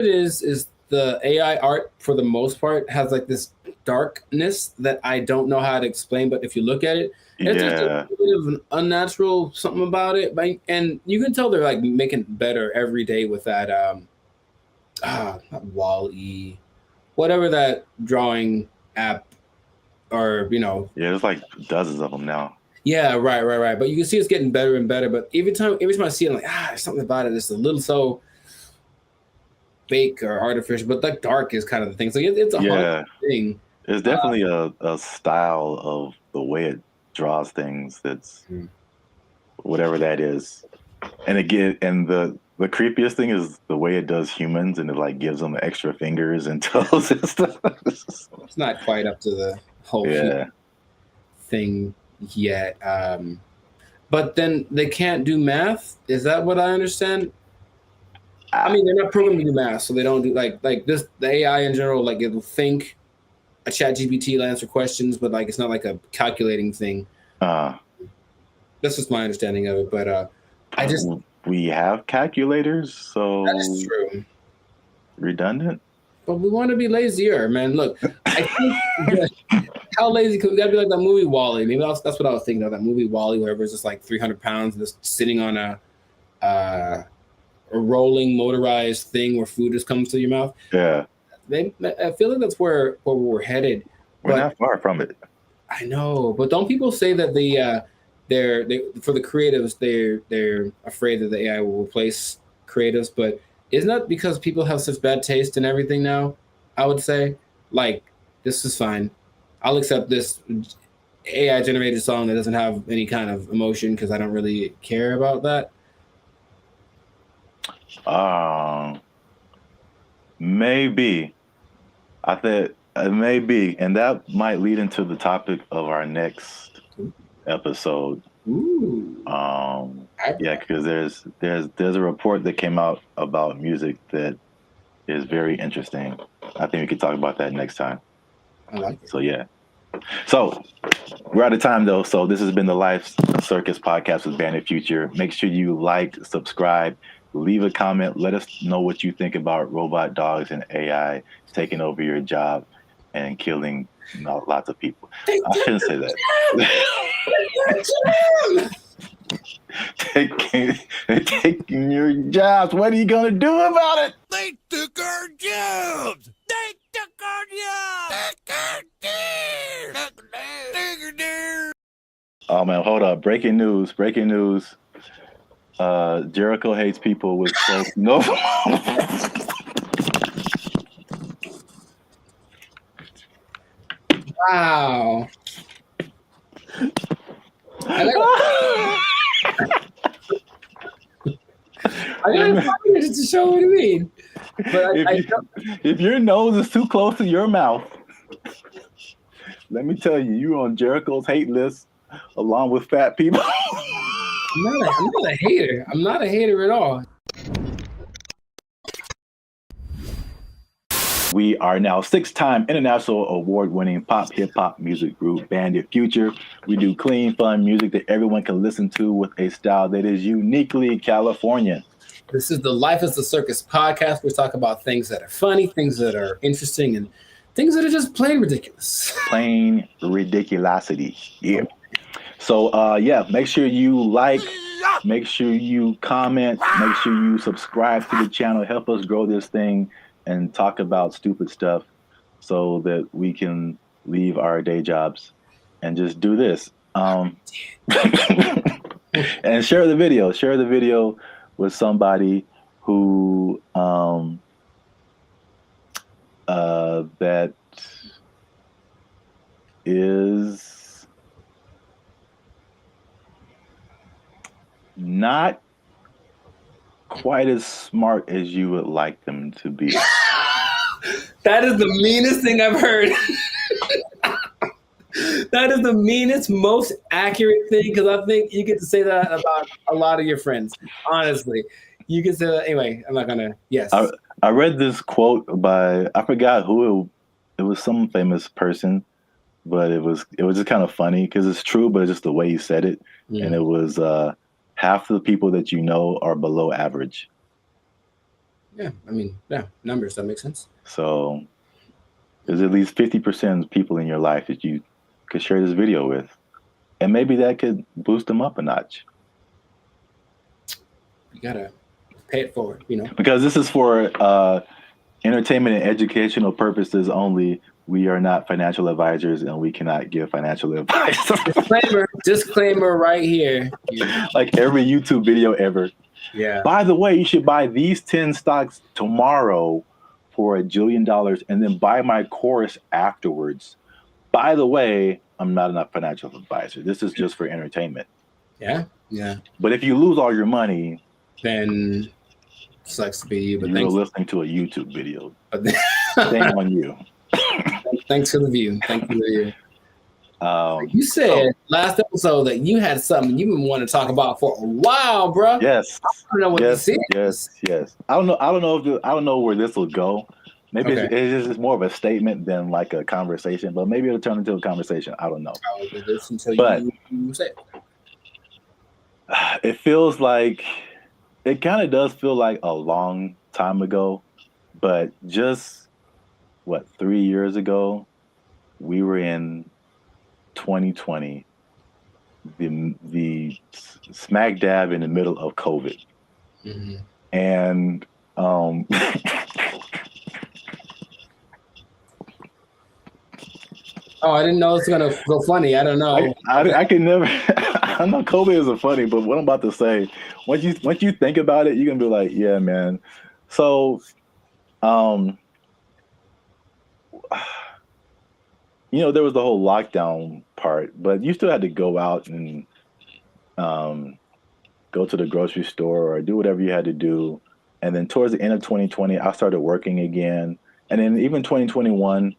it is the AI art for the most part has like this darkness that I don't know how to explain, but if you look at it, it's just a Yeah. bit of an unnatural something about it. And you can tell they're like making it better every day with that not Wall-E, whatever that drawing app or Yeah, there's like dozens of them now. yeah, right. But you can see it's getting better and better. But every time I see it, I'm like, there's something about it that's a little so fake or artificial. But that dark is kind of the thing. So it's a hard Yeah. thing. It's definitely a style of the way it draws things that's Mm. whatever that is. And again, and the creepiest thing is the way it does humans, and it like gives them extra fingers and toes and stuff. It's not quite up to the whole Yeah. thing yet. But then they can't do math. Is that what I understand? I mean, they're not programmed to do math, so they don't do like this. The AI in general, like it'll think. A chat GPT will answer questions, but like it's not like a calculating thing. Uh, That's just my understanding of it. But we have calculators, so that is true. redundant. But we want to be lazier, man. Look, I think how lazy could we gotta be like that movie Wall-E? Maybe that's what I was thinking of, that movie Wall-E, where it's just like 300 pounds and just sitting on a rolling motorized thing where food just comes to your mouth. Yeah. I feel like that's where we're headed. We're not far from it. I know, but don't people say that they're for the creatives they're afraid that the AI will replace creatives? But isn't that because people have such bad taste in everything now? I would say, like, this is fine. I'll accept this AI generated song that doesn't have any kind of emotion because I don't really care about that. Maybe. I think maybe, and that might lead into the topic of our next episode. Ooh. Yeah, because there's a report that came out about music that is very interesting. I think we could talk about that next time. I like it. So yeah. So we're out of time though. So this has been the Life Circus podcast with BrandBee Future. Make sure you like, subscribe, leave a comment. Let us know what you think about robot dogs and AI taking over your job and killing lots of people. I shouldn't say that. Taking your jobs. What are you gonna do about it? They took our jobs. They took our jobs. Oh man, hold up! Breaking news! Jericho hates people with close no. Wow. I gotta find it just to show what you mean. But if your nose is too close to your mouth, let me tell you, you're on Jericho's hate list along with fat people. I'm not a hater. I'm not a hater at all. We are now 6-time international award-winning pop hip-hop music group, BrandBee Future. We do clean, fun music that everyone can listen to with a style that is uniquely Californian. This is the Life is the Circus podcast. We talk about things that are funny, things that are interesting, and things that are just plain ridiculous. Plain ridiculosity. Yeah. So, yeah, make sure you like, make sure you comment, make sure you subscribe to the channel. Help us grow this thing and talk about stupid stuff so that we can leave our day jobs and just do this. And share the video. Share the video with somebody who that is not quite as smart as you would like them to be. That is the meanest thing I've heard. That is the meanest, most accurate thing, because I think you get to say that about a lot of your friends. Honestly, you can say that. Anyway, I'm not gonna. Yes. I read this quote by, I forgot who it was, some famous person, but it was just kind of funny because it's true, but it's just the way he said it. Yeah. And it was half the people that you know are below average. Yeah, I mean, yeah, numbers, that makes sense. So there's at least 50% of people in your life that you could share this video with. And maybe that could boost them up a notch. You gotta pay it forward, you know. Because this is for entertainment and educational purposes only. We are not financial advisors and we cannot give financial advice. Disclaimer right here. Like every YouTube video ever. Yeah. By the way, you should buy these 10 stocks tomorrow for $1 jillion and then buy my course afterwards. By the way, I'm not a financial advisor. This is just for entertainment. Yeah. Yeah. But if you lose all your money, then sucks to be you. But you're listening to a YouTube video. Shame on you. Thanks for the view. Thank you for the view. You said last episode that you had something you've been wanting to talk about for a while, bro. Yes. I don't know what this is. Yes. I don't know where this will go. Maybe it's just more of a statement than like a conversation, but maybe it'll turn into a conversation. I don't know. But you say it. It feels like it kind of does feel like a long time ago, but just 3 years ago, we were in 2020, the smack dab in the middle of COVID. Mm-hmm. And oh, I didn't know it's gonna go funny. I don't know. I can never. I know COVID isn't funny, but what I'm about to say, once you think about it, you're gonna be like, yeah, man. So, there was the whole lockdown part, but you still had to go out and go to the grocery store or do whatever you had to do. And then towards the end of 2020, I started working again. And then even 2021,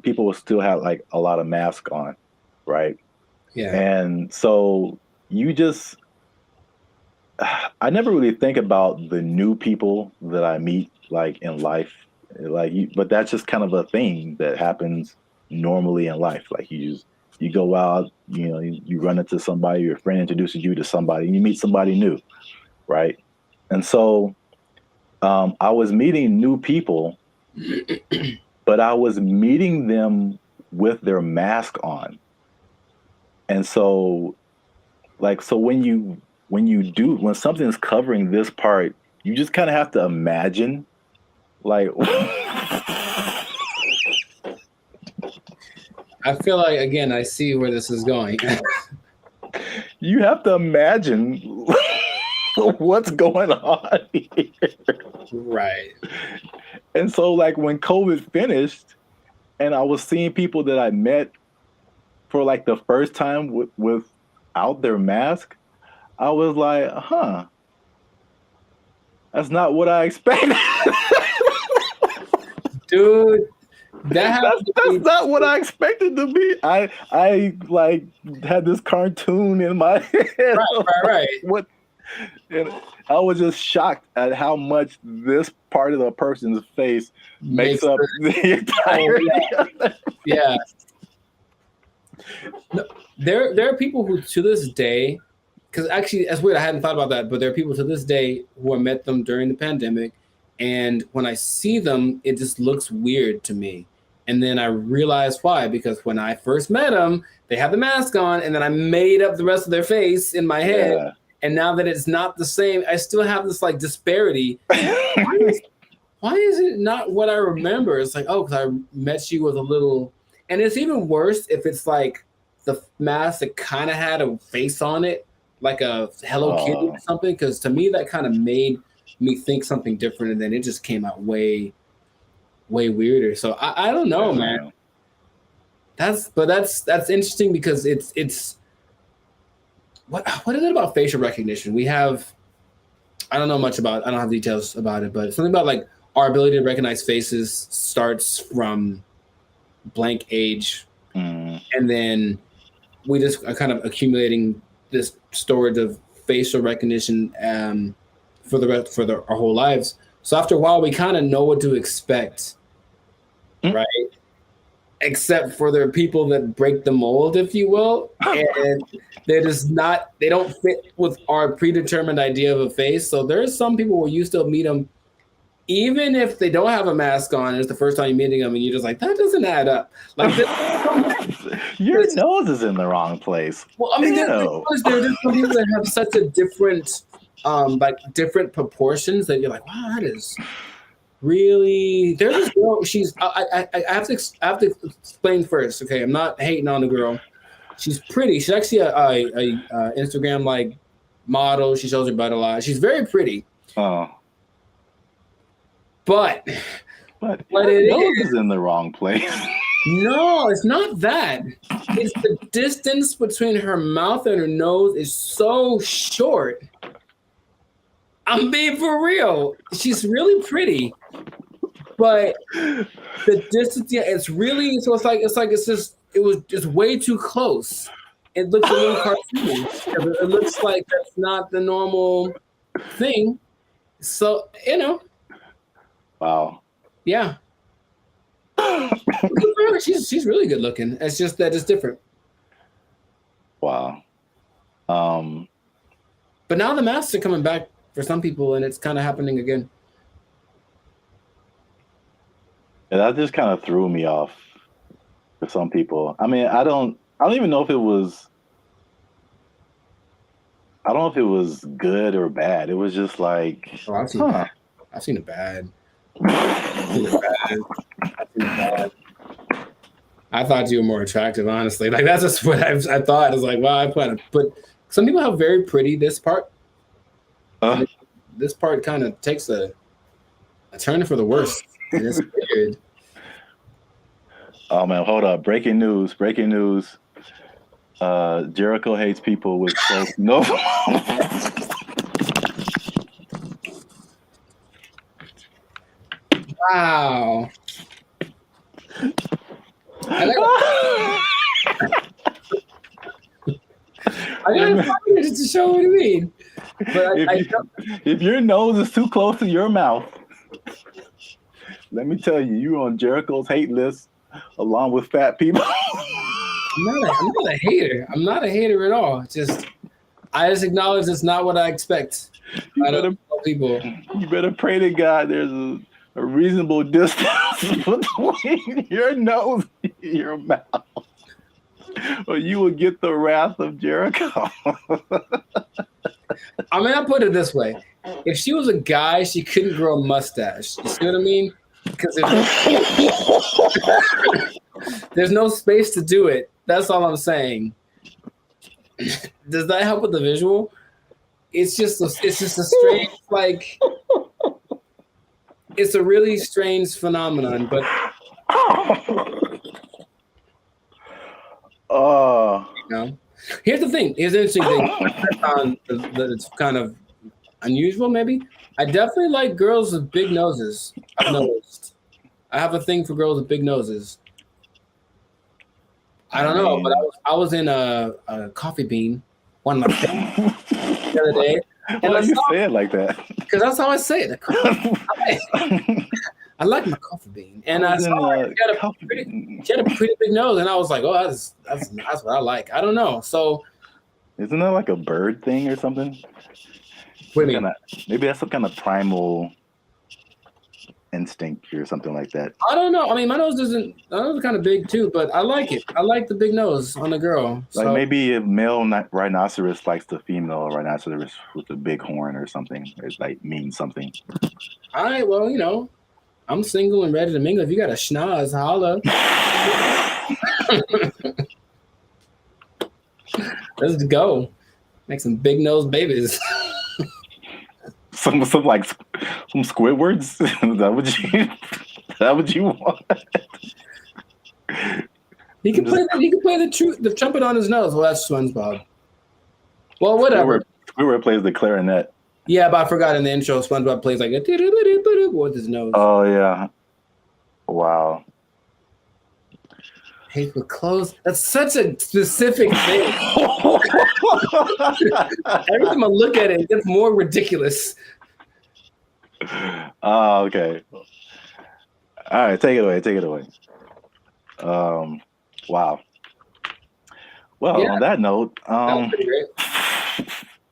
people will still have like a lot of masks on, right? Yeah. And so I never really think about the new people that I meet like in life, but that's just kind of a thing that happens normally in life. Like you go out, you run into somebody, your friend introduces you to somebody, and you meet somebody new, right? And so I was meeting new people, but I was meeting them with their mask on. And so when something's covering this part, you just kind of have to imagine, like. I feel like, again, I see where this is going. You have to imagine what's going on here. Right. And so, like, when COVID finished and I was seeing people that I met for, like, the first time without their mask, I was like, that's not what I expected. Dude. That's not what I expected to be. I like had this cartoon in my head. Right. What? And I was just shocked at how much this part of the person's face makes up the entire. Yeah. No, there are people who to this day, because actually that's weird. I hadn't thought about that, but there are people to this day who I met them during the pandemic. And when I see them, it just looks weird to me. And then I realized why, because when I first met them, they had the mask on, and then I made up the rest of their face in my head. Yeah. And now that it's not the same, I still have this like disparity. Why is it not what I remember? It's like, oh, because I met you with a little, and it's even worse if it's like the mask that kind of had a face on it, like a Hello Kitty or something. Because to me, that kind of made me think something different, and then it just came out way weirder. So I don't know, man. That's interesting because it's what is it about facial recognition? We have, I don't have details about it, but something about like our ability to recognize faces starts from blank age, and then we just are kind of accumulating this storage of facial recognition for our whole lives. So after a while, we kind of know what to expect, right? Except for there are people that break the mold, if you will, and they don't fit with our predetermined idea of a face. So there's some people where you still meet them even if they don't have a mask on, and it's the first time you're meeting them, and you're just like, that doesn't add up. Like, Your nose is in the wrong place. well, I mean, there are just some people that have such a different, like different proportions that you're like, wow, that is really. There's this girl. She's. I have to explain first. Okay, I'm not hating on the girl. She's pretty. She's actually a Instagram like model. She shows her butt a lot. She's very pretty. Oh. But it is in the wrong place. No, it's not that. It's the distance between her mouth and her nose is so short. I'm being for real. She's really pretty, but the distance, yeah, it's really so. It was just way too close. It looks a little cartoony. It looks like that's not the normal thing. So Wow. Yeah. She's really good looking. It's just that it's different. Wow. But now the masks are coming back for some people, and it's kind of happening again. Yeah, that just kind of threw me off for some people. I mean, I don't even know if it was. I don't know if it was good or bad. It was just like, I've seen it bad. I thought you were more attractive, honestly. Like that's just what I thought. I was like, wow, but some people have very pretty this part. This part kind of takes a turn for the worse. And it's weird. Oh man, hold up. Breaking news. Jericho hates people with close no. Wow. I gotta find it just to show what you mean. But if your nose is too close to your mouth, let me tell you, you're on Jericho's hate list along with fat people. I'm not a hater. I'm not a hater at all. I just acknowledge it's not what I expect. People. You better pray to God there's a reasonable distance between your nose and your mouth, or you will get the wrath of Jericho. I mean, I put it this way: if she was a guy, she couldn't grow a mustache. You see what I mean? Because there's no space to do it. That's all I'm saying. Does that help with the visual? It's just a strange, like, it's a really strange phenomenon. But here's the thing. Here's the interesting thing. I found that it's kind of unusual, maybe. I definitely like girls with big noses. I've noticed. I have a thing for girls with big noses. I don't know, but I was in a Coffee Bean one of my the other day. Why do you say it like that? Because that's how I say it. I like my Coffee Bean, and I saw her. She had a pretty big nose, and I was like, "Oh, that's what I like." I don't know. So, isn't that like a bird thing or something? Maybe that's some kind of primal instinct or something like that. I don't know. I mean, my nose is kind of big too, but I like it. I like the big nose on a girl. Like maybe a male rhinoceros likes the female rhinoceros with a big horn or something. It like means something. All right. Well, I'm single and ready to mingle. If you got a schnoz, holla. Let's go. Make some big nose babies. Some Squidwards? Is that what you want? He can play the trumpet on his nose. Well, that's SpongeBob. Well, whatever. Squidward plays the clarinet. Yeah, but I forgot in the intro, SpongeBob plays like a with his nose. Oh yeah. Wow. Hate with clothes. That's such a specific thing. Every time I look at it, it gets more ridiculous. Oh, okay. All right, take it away. Wow. Well, on that note, that was pretty great.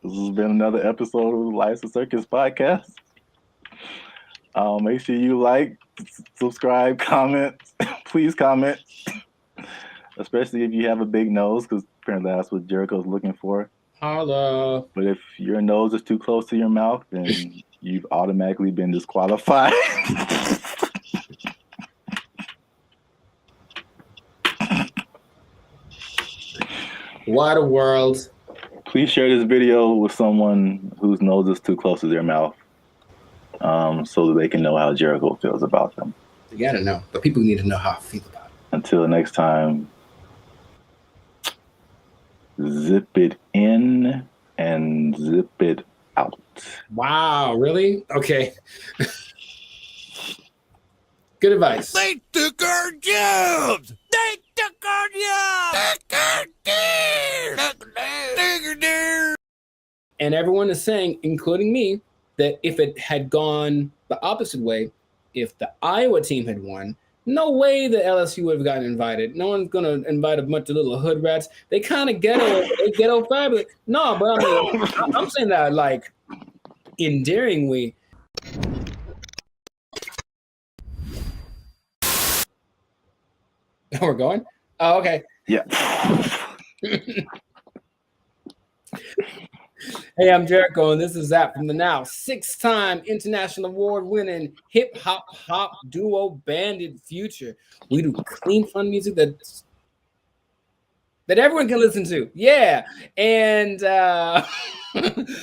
This has been another episode of the Lights of Circus podcast. Make sure you like, subscribe, comment. Please comment. Especially if you have a big nose, because apparently that's what Jericho's looking for. Holla. But if your nose is too close to your mouth, then you've automatically been disqualified. What a world. Please share this video with someone whose nose is too close to their mouth, so that they can know how Jericho feels about them. You gotta know, but people need to know how I feel about it. Until next time, zip it in and zip it out. Wow, really? Okay. Good advice. They took our jobs! They took our jobs! Took our deer! Took our deer! And everyone is saying, including me, that if it had gone the opposite way, if the Iowa team had won, no way the LSU would have gotten invited. No one's gonna invite a bunch of little hood rats. They kind of ghetto fabulous. No, but I mean, I'm saying that like endearingly. We're going? Oh, okay. Yeah. Hey, I'm Jericho, and this is Zap from the now 6-time international award-winning hip-hop duo Banded Future. We do clean, fun music that everyone can listen to. Yeah, and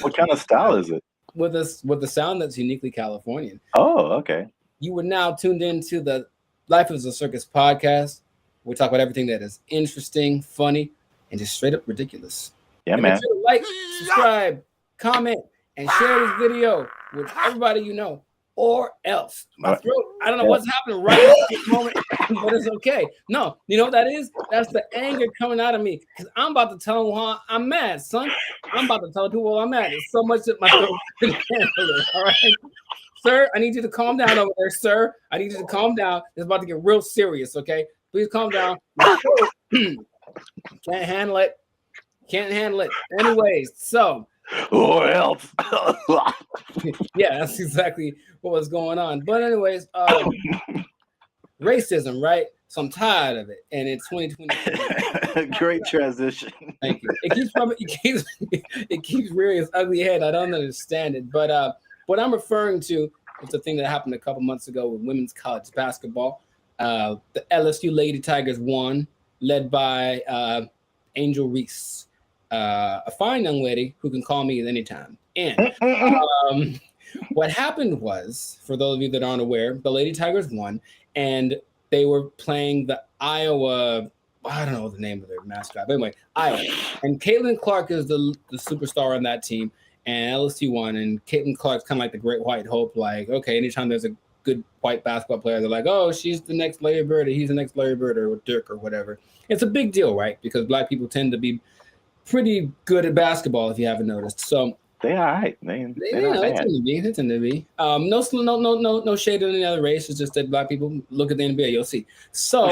What kind of style is it? with the sound that's uniquely Californian. Oh, okay. You are now tuned into the Life is a Circus podcast. We talk about everything that is interesting, funny, and just straight up ridiculous. Yeah, And man. make sure to like, subscribe, comment, and share this video with everybody you know, or else. My throat, I don't know what's happening right at this moment, but it's okay. No, you know what that is? That's the anger coming out of me because I'm about to tell them how I'm mad, son. I'm about to tell people I'm mad. It's so much that my throat can't handle it. All right, sir, I need you to calm down over there, sir. I need you to calm down. It's about to get real serious, okay? Please calm down. My throat can't handle it. Can't handle it. Anyways, so Or else. yeah, that's exactly what was going on. But anyways, racism, right? So I'm tired of it, and it's 2020. Great transition. Thank you. It keeps rearing its ugly head. I don't understand it, but what I'm referring to is a thing that happened a couple months ago with women's college basketball. The LSU Lady Tigers won, led by Angel Reese. A fine young lady who can call me at any time. And what happened was, for those of you that aren't aware, the Lady Tigers won, and they were playing the Iowa, I don't know the name of their mascot, but anyway, Iowa. And Caitlin Clark is the superstar on that team, and LSU won, and Caitlin Clark's kind of like the Great White Hope, like, okay, anytime there's a good white basketball player, they're like, oh, she's the next Larry Bird, or he's the next Larry Bird, or Dirk, or whatever. It's a big deal, right? Because Black people tend to be pretty good at basketball, if you haven't noticed. So They all right. They tend to be. No shade in any other race. It's just that Black people look at the NBA. You'll see. So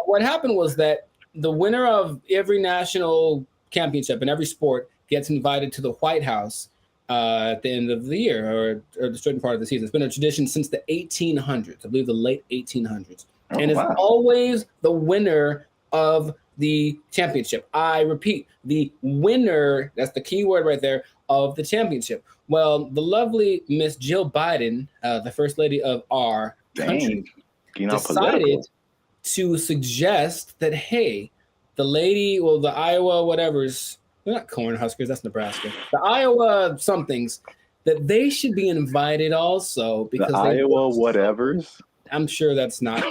what happened was that the winner of every national championship in every sport gets invited to the White House at the end of the year or the certain part of the season. It's been a tradition since the 1800s. I believe the late 1800s, and it's always the winner of the championship. I repeat, the winner, that's the key word right there, of the championship. Well, the lovely Miss Jill Biden, the first lady of our country, decided to suggest that, hey, the Iowa whatever's, they're not Cornhuskers, that's Nebraska. The Iowa somethings, that they should be invited also because the Iowa whatevers. I'm sure that's not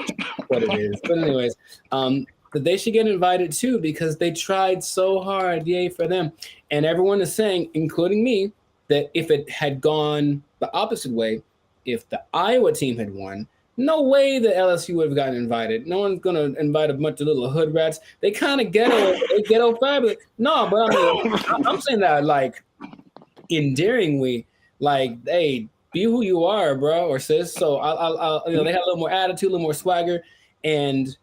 what it is. But anyways, that they should get invited too because they tried so hard. Yay for them. And everyone is saying, including me, that if it had gone the opposite way, if the Iowa team had won, no way the LSU would have gotten invited. No one's going to invite a bunch of little hood rats. They kind of ghetto fabulous. No, but I mean, I'm saying that like endearingly, like, hey, be who you are, bro or sis. So I'll they had a little more attitude, a little more swagger, and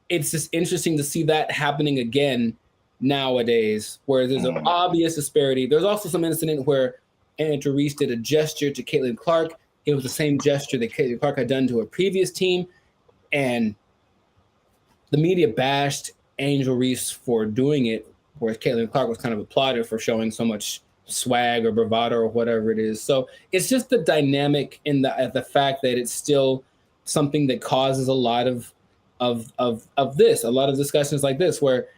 it's just interesting to see that happening again nowadays, where there's an obvious disparity. There's also some incident where Andrew Reese did a gesture to Caitlin Clark it was the same gesture that Caitlin Clark had done to a previous team, and the media bashed Angel Reese for doing it, whereas Caitlin Clark was kind of applauded for showing so much swag or bravado or whatever it is. So it's just the dynamic in the fact that it's still something that causes a lot of this, a lot of discussions like this, where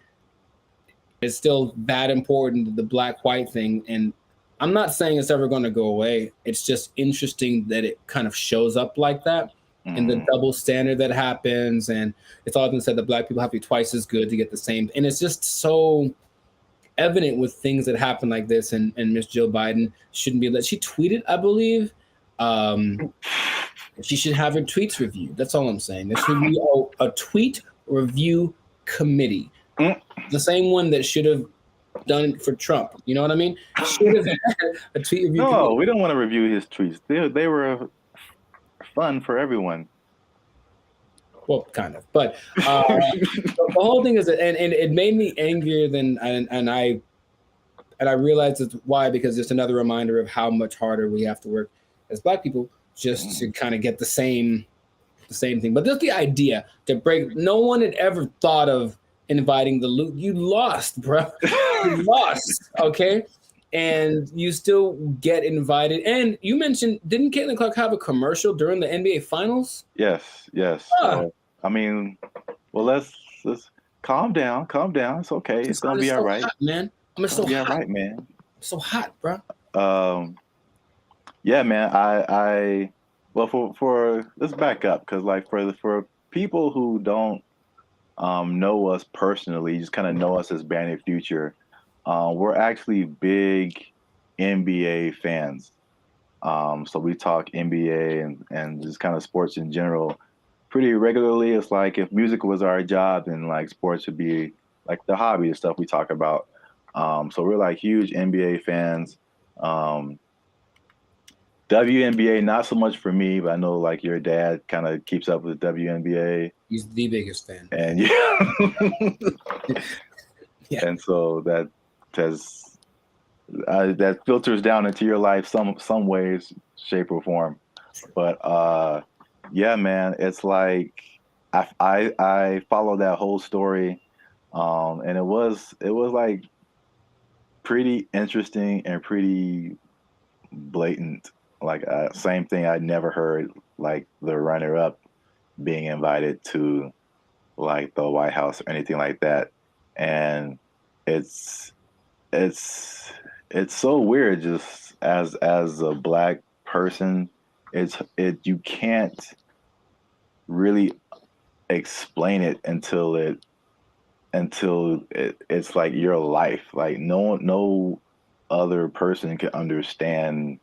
it's still that important, the black-white thing. And I'm not saying it's ever going to go away. It's just interesting that it kind of shows up like that. And the double standard that happens, and it's often said that black people have to be twice as good to get the same. And it's just so evident with things that happen like this. And Miss Jill Biden shouldn't be let. She tweeted, I believe, she should have her tweets reviewed. That's all I'm saying. There should be a tweet review committee, the same one that should have done it for Trump. You know what I mean? Should have had a tweet review. No, committee. we don't want to review his tweets. They were fun for everyone. Well, kind of, but the whole thing is that, and it made me angrier than, and I realized it's why, because it's another reminder of how much harder we have to work as black people just to kind of get the same thing. But just the idea to break, no one had ever thought of inviting the loot. You lost, bro. You lost, okay? And you still get invited. And you mentioned, didn't Caitlin Clark have a commercial during the NBA Finals? Yes. I mean, well, let's calm down. It's okay. It's gonna be all right, hot, man. I'm so hot. hot, Right, man. So hot, bro. Yeah, man. Well, for let's back up, because like for people who don't know us personally, just kind of know us as Bandit Future. We're actually big NBA fans. So we talk NBA and just kind of sports in general pretty regularly. It's like if music was our job, then like sports would be like the hobby, the stuff we talk about. So we're like huge NBA fans. WNBA, not so much for me, but I know like your dad kind of keeps up with WNBA. He's the biggest fan. And yeah. And so that has that filters down into your life some ways, shape, or form. But yeah, man, it's like I followed that whole story, and it was like pretty interesting and pretty blatant. Like same thing, I'd never heard like the runner-up being invited to like the White House or anything like that, and it's so weird. Just as a black person, you can't really explain it until it's like your life. Like no other person can understand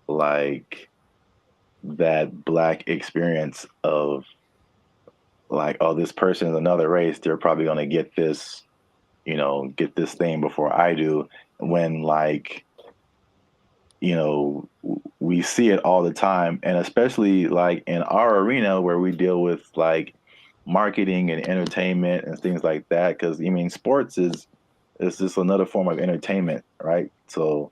like that black experience of like, oh, this person is another race, they're probably going to get this thing before I do. When like, we see it all the time, and especially like in our arena where we deal with like marketing and entertainment and things like that. Because I mean, sports is just another form of entertainment, right? So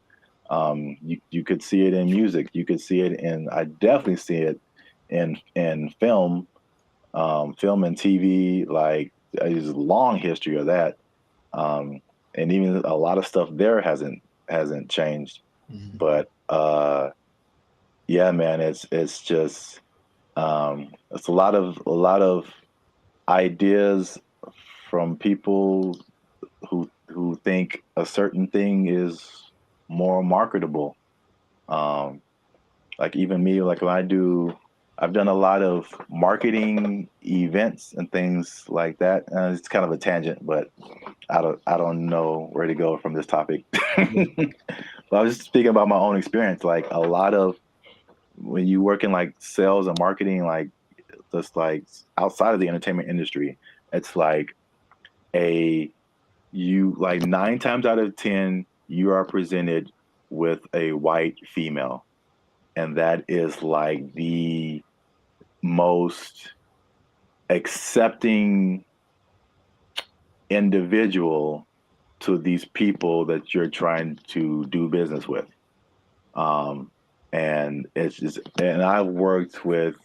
you could see it in music, you could see it in, I definitely see it in film and TV. Like there's a long history of that, and even a lot of stuff there hasn't changed. Mm-hmm. But yeah, man, it's just it's a lot of ideas from people who think a certain thing is more marketable. Like even me, like when I've done a lot of marketing events and things like that. And it's kind of a tangent, but I don't know where to go from this topic. But I was just speaking about my own experience. Like a lot of when you work in like sales and marketing, like just like outside of the entertainment industry, it's like you like 9 times out of 10 you are presented with a white female, and that is like the most accepting individual to these people that you're trying to do business with. And it's just, and I've worked with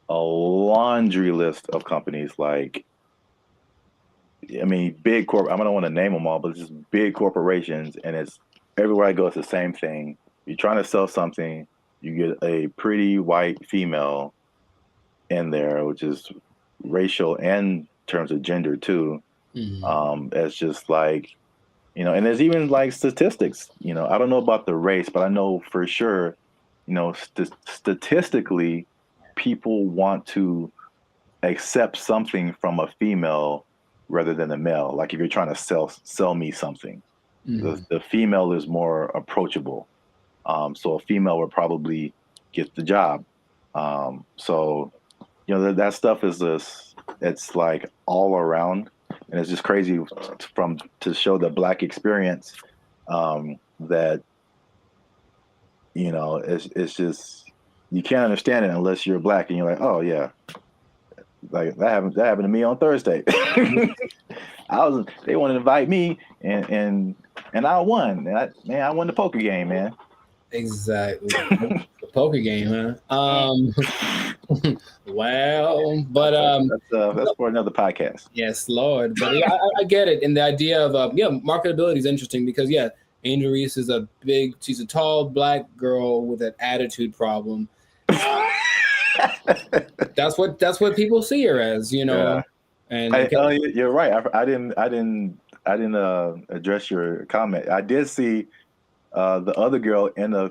a laundry list of companies like, I mean, big corp. I don't want to name them all, but it's just big corporations, and it's everywhere I go. It's the same thing. You're trying to sell something, you get a pretty white female in there, which is racial and in terms of gender too. It's just like, you know, and there's even like statistics. You know, I don't know about the race, but I know for sure, you know, statistically, people want to accept something from a female rather than a male. Like if you're trying to sell me something, the female is more approachable. So a female would probably get the job. So, you know, that stuff is this, it's like all around, and it's just crazy to show the Black experience, that, you know, it's just, you can't understand it unless you're Black and you're like, oh yeah, like that happened to me on Thursday. They wanted to invite me and I won. And I won the poker game, man. Exactly. The poker game, huh? Well, but that's for another podcast. Yes, Lord. But yeah, I get it. And the idea of marketability is interesting because Angel Reese is she's a tall Black girl with an attitude problem. That's what people see her as, you know. Yeah. And you're right. I didn't address your comment. I did see the other girl in a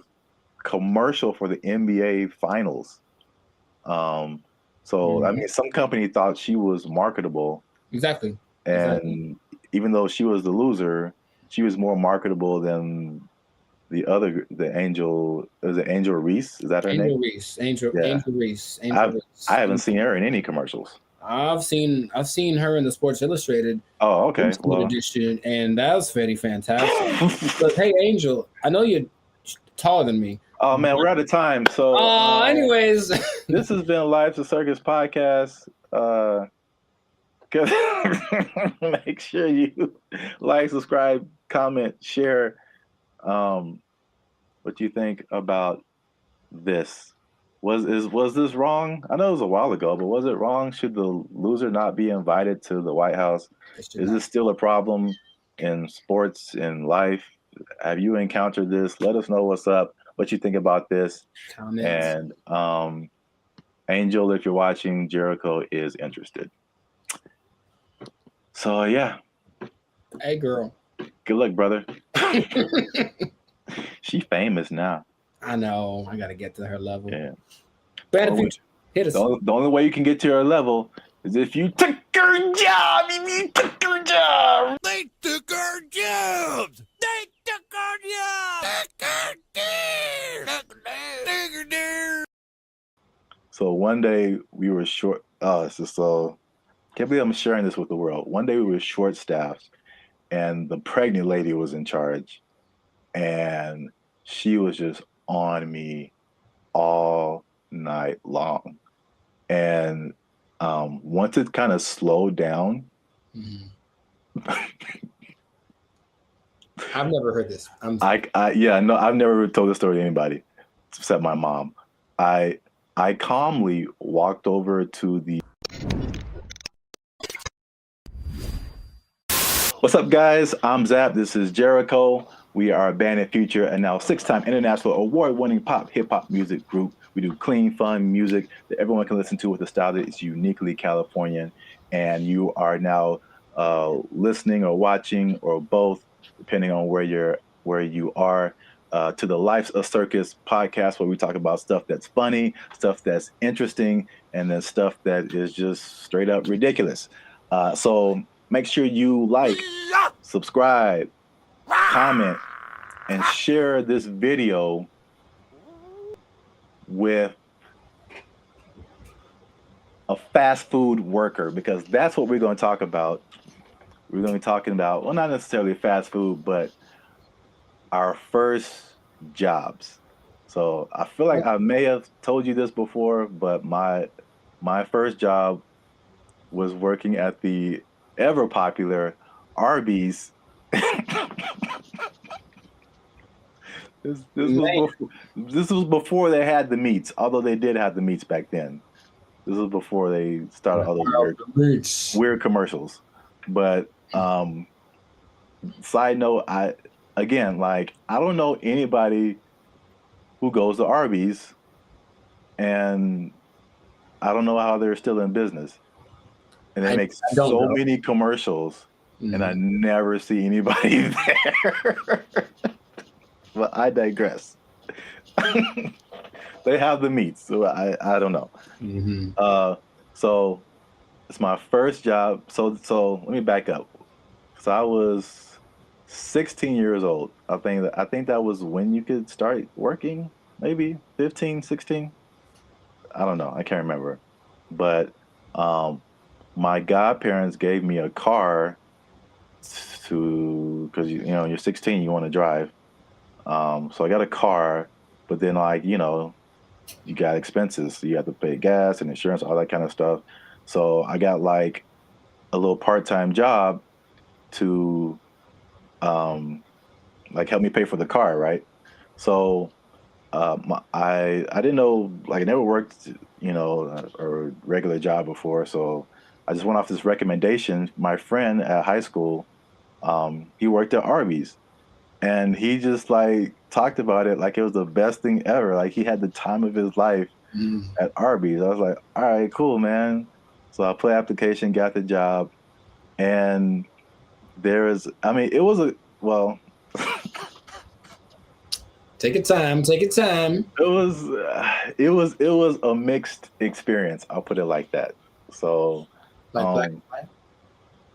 commercial for the NBA Finals. So I mean, some company thought she was marketable. Exactly. And even though she was the loser, she was more marketable than the Angel. Is it Angel Reese? Is that her name? Angel Reese. I haven't seen her in any commercials. I've seen her in the Sports Illustrated. Oh, okay. Edition, and that was very fantastic. But hey, Angel, I know you're taller than me. Oh man, we're out of time. So, anyways, this has been Live to Circus podcast. Make sure you like, subscribe, comment, share. What you think about this? Was this wrong? I know it was a while ago, but was it wrong? Should the loser not be invited to the White House? Is this still a problem in sports, in life? Have you encountered this? Let us know what's up, what you think about this. Comments. And Angel, if you're watching, Jericho is interested. So yeah. Hey girl. Good luck, brother. She famous now. I know. I gotta get to her level. Yeah. Bad future. Hit us. The only way you can get to her level is if you took her job. If you took her job. They took our jobs. They took our jobs. So one day we were short. So can't believe I'm sharing this with the world. One day we were short staffed, and the pregnant lady was in charge, and she was just on me all night long. And once it kind of slowed down, I've never heard this. I've never told this story to anybody except my mom. I calmly walked over to the. What's up, guys? I'm Zap. This is Jericho. We are a band and future and now 6-time international award-winning pop hip-hop music group. We do clean, fun music that everyone can listen to with a style that is uniquely Californian. And you are now listening or watching or both, depending on where you are, to the Life's a Circus podcast, where we talk about stuff that's funny, stuff that's interesting, and then stuff that is just straight up ridiculous. So make sure you like, subscribe, comment, and share this video with a fast food worker, because that's what we're going to talk about. We're going to be talking about, well, not necessarily fast food, but our first jobs. So I feel like I may have told you this before, but my first job was working at the ever popular Arby's This was before they had the meats, although they did have the meats back then. This was before they started all those weird commercials. But side note, I don't know anybody who goes to Arby's, and I don't know how they're still in business. And they make so many commercials, and I never see anybody there. But I digress. They have the meats, so I don't know. So it's my first job. So let me back up. So I was 16 years old. I think that was when you could start working, maybe 15, 16. I don't know. I can't remember. But my godparents gave me a car because you're 16, you want to drive. So I got a car, but then you got expenses. So you have to pay gas and insurance, all that kind of stuff. So I got like a little part-time job to help me pay for the car, right? So I didn't know, I never worked, a regular job before. So I just went off this recommendation. My friend at high school, he worked at Arby's, and he just talked about it like it was the best thing ever. Like he had the time of his life at Arby's. I was like, all right, cool, man. So I put application, got the job, and it was Take your time. It was a mixed experience. I'll put it like that. So, black and white?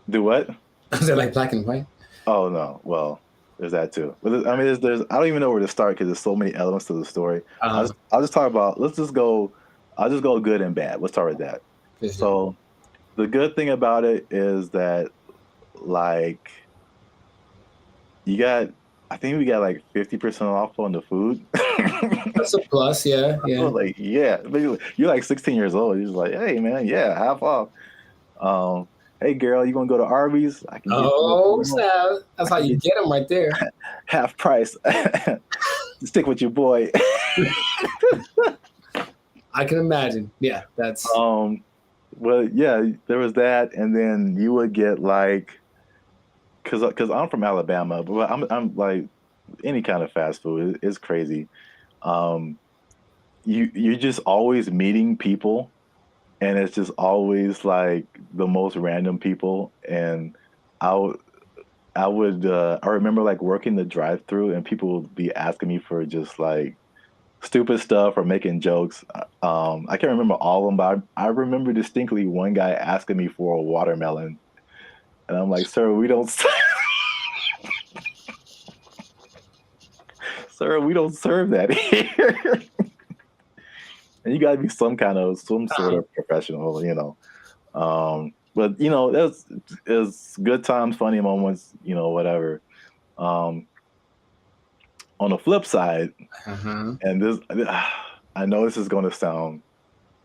Do what? Is it like black and white? Oh no. Well, there's that too. But there's I don't even know where to start because there's so many elements to the story. I'll just talk about. I'll just go good and bad. Let's start with that. So, the good thing about it is that I think we got 50% off on the food. That's a plus, yeah. Yeah. You're 16 years old. You're just like, hey man, yeah, half off. Hey girl, you gonna go to Arby's? I can snap. That's how you get them right there. Half price. Stick with your boy. I can imagine. Yeah, that's. Well, yeah, there was that, and then you would get because I'm from Alabama, but I'm like any kind of fast food is crazy. You're just always meeting people, and it's just always the most random people. And I remember working the drive-through, and people would be asking me for just stupid stuff or making jokes. I can't remember all of them, but I remember distinctly one guy asking me for a watermelon. And I'm like, sir, we don't sir, we don't serve that here. And you gotta be some sort of professional, But it's good times, funny moments, whatever. On the flip side, and this, I know this is gonna sound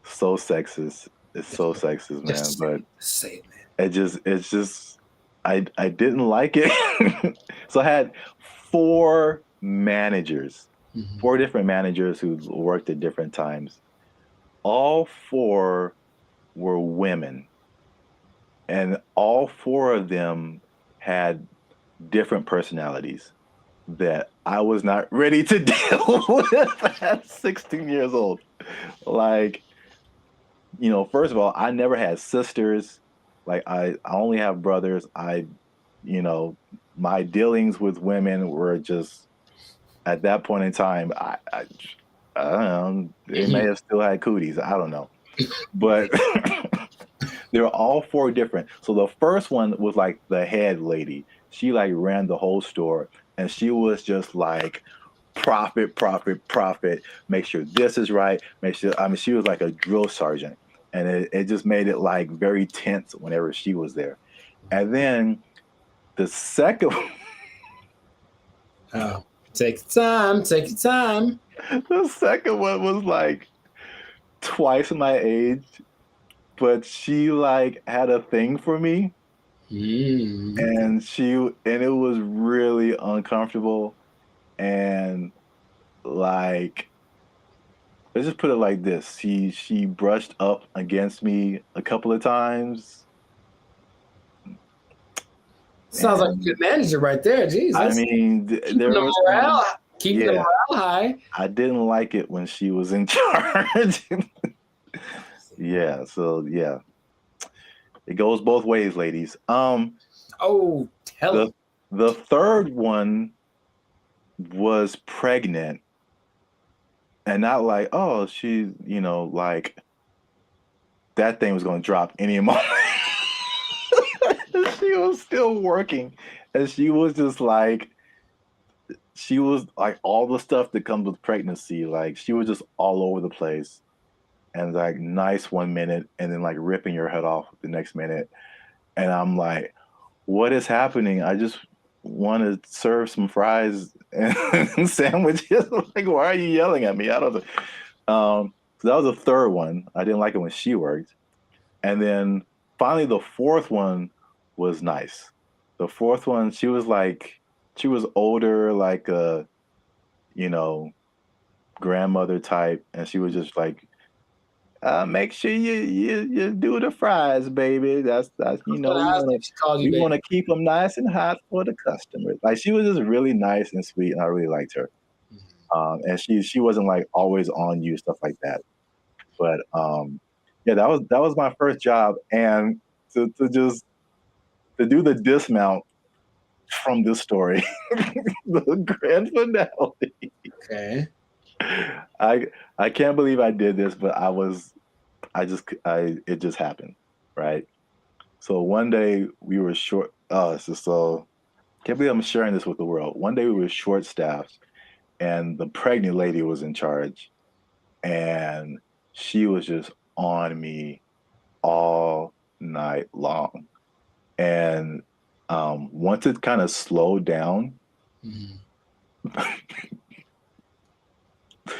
so sexist. It's so sexist, man. But say it, man. It's just I didn't like it. So I had four different managers who worked at different times. All four were women, and all four of them had different personalities that I was not ready to deal with at 16 years old. First of all, I never had sisters. I only have brothers. My dealings with women were just, at that point in time, I don't know, they may have still had cooties. I don't know. But they were all four different. So the first one was the head lady. She ran the whole store, and she was just profit, profit, profit. Make sure this is right. She was like a drill sergeant. And it just made it very tense whenever she was there. And then the second take your time. The second one was twice my age, but she had a thing for me. And it was really uncomfortable. And like, let's just put it like this. She brushed up against me a couple of times. Sounds like a good manager right there. Jeez, I mean, there was keeping the morale high. I didn't like it when she was in charge. Yeah, so yeah. It goes both ways, ladies. Oh, tell the third one was pregnant. And not like, oh, she, like that thing was going to drop any moment. She was still working. And she was like all the stuff that comes with pregnancy. Like she was just all over the place. And like nice 1 minute and then like ripping your head off the next minute. And I'm like, what is happening? I just want to serve some fries and sandwiches. Like, why are you yelling at me? I don't know. So that was the third one. I didn't like it when she worked. And then finally the fourth one was nice. The fourth one, she was older, like a, grandmother type. And she was just like, make sure you do the fries, baby. That's we want to keep them nice and hot for the customers. Like she was just really nice and sweet, and I really liked her. And she wasn't like always on you, stuff like that. But yeah, that was my first job, and to do the dismount from this story, the grand finale. Okay. I can't believe I did this, but it just happened, right? So one day we were short. So can't believe I'm sharing this with the world. One day we were short staffed, and the pregnant lady was in charge, and she was just on me all night long. And once it kind of slowed down.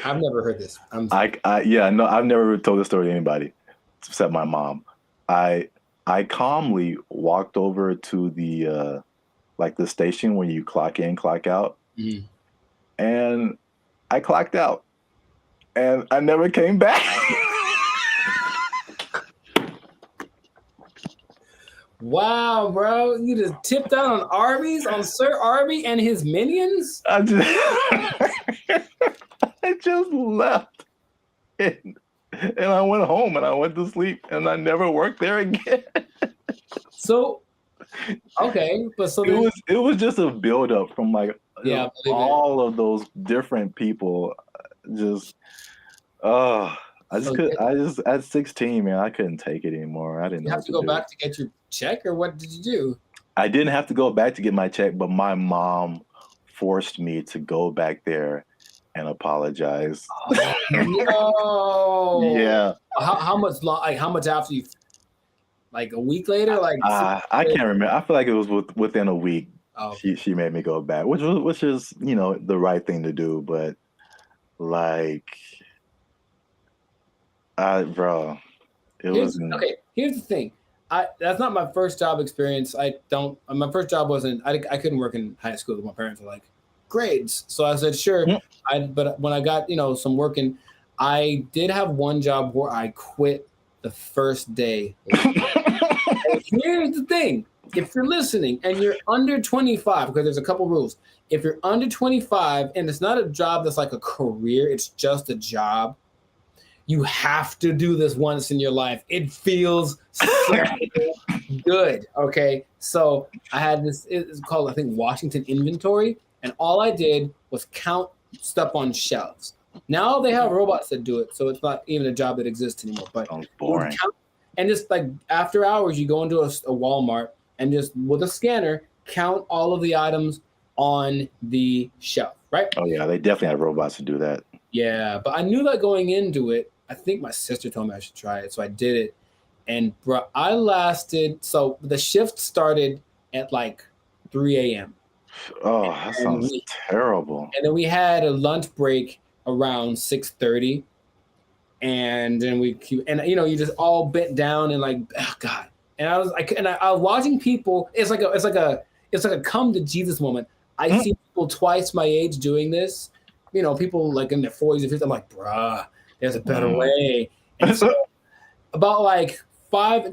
I've never heard this. I've never told this story to anybody except my mom. I calmly walked over to the the station where you clock in, clock out, and I clocked out, and I never came back. Wow, bro! You just tipped out on Arby's, on Sir Arby and his minions. I just left, and I went home and I went to sleep, and I never worked there again. So, okay, but so it was just a buildup from all of those different people. Just at 16, man, I couldn't take it anymore. I didn't know. You have to go back to get your check, or what did you do? I didn't have to go back to get my check, but my mom forced me to go back there and apologize. Oh, no. Yeah. How much after you? Like a week later? I can't remember. I feel like it was within a week. Oh. She made me go back, which is the right thing to do, but okay. Here's the thing. That's not my first job experience. My first job wasn't. I couldn't work in high school. My parents were like, grades. So I said, sure. But when I got some working, I did have one job where I quit the first day. Here's the thing. If you're listening and you're under 25, because there's a couple rules. If you're under 25 and it's not a job that's like a career, it's just a job, you have to do this once in your life. It feels so good. Okay. So I had this, it's called, I think, Washington Inventory. And all I did was count stuff on shelves. Now they have robots that do it. So it's not even a job that exists anymore. But sounds boring. And just like after hours, you go into a Walmart and just with a scanner, count all of the items on the shelf, right? Oh, yeah. They definitely have robots to do that. Yeah. But I knew that going into it. I think my sister told me I should try it. So I did it. And bro, I lasted. So the shift started at like 3 a.m. Oh, that sounds terrible. And then we had a lunch break around 6:30. And then you just all bent down and like, oh God. And I was watching people. It's like a come to Jesus moment. I see people twice my age doing this, people like in their 40s and 50s. I'm like, bruh, there's a better way. And so about like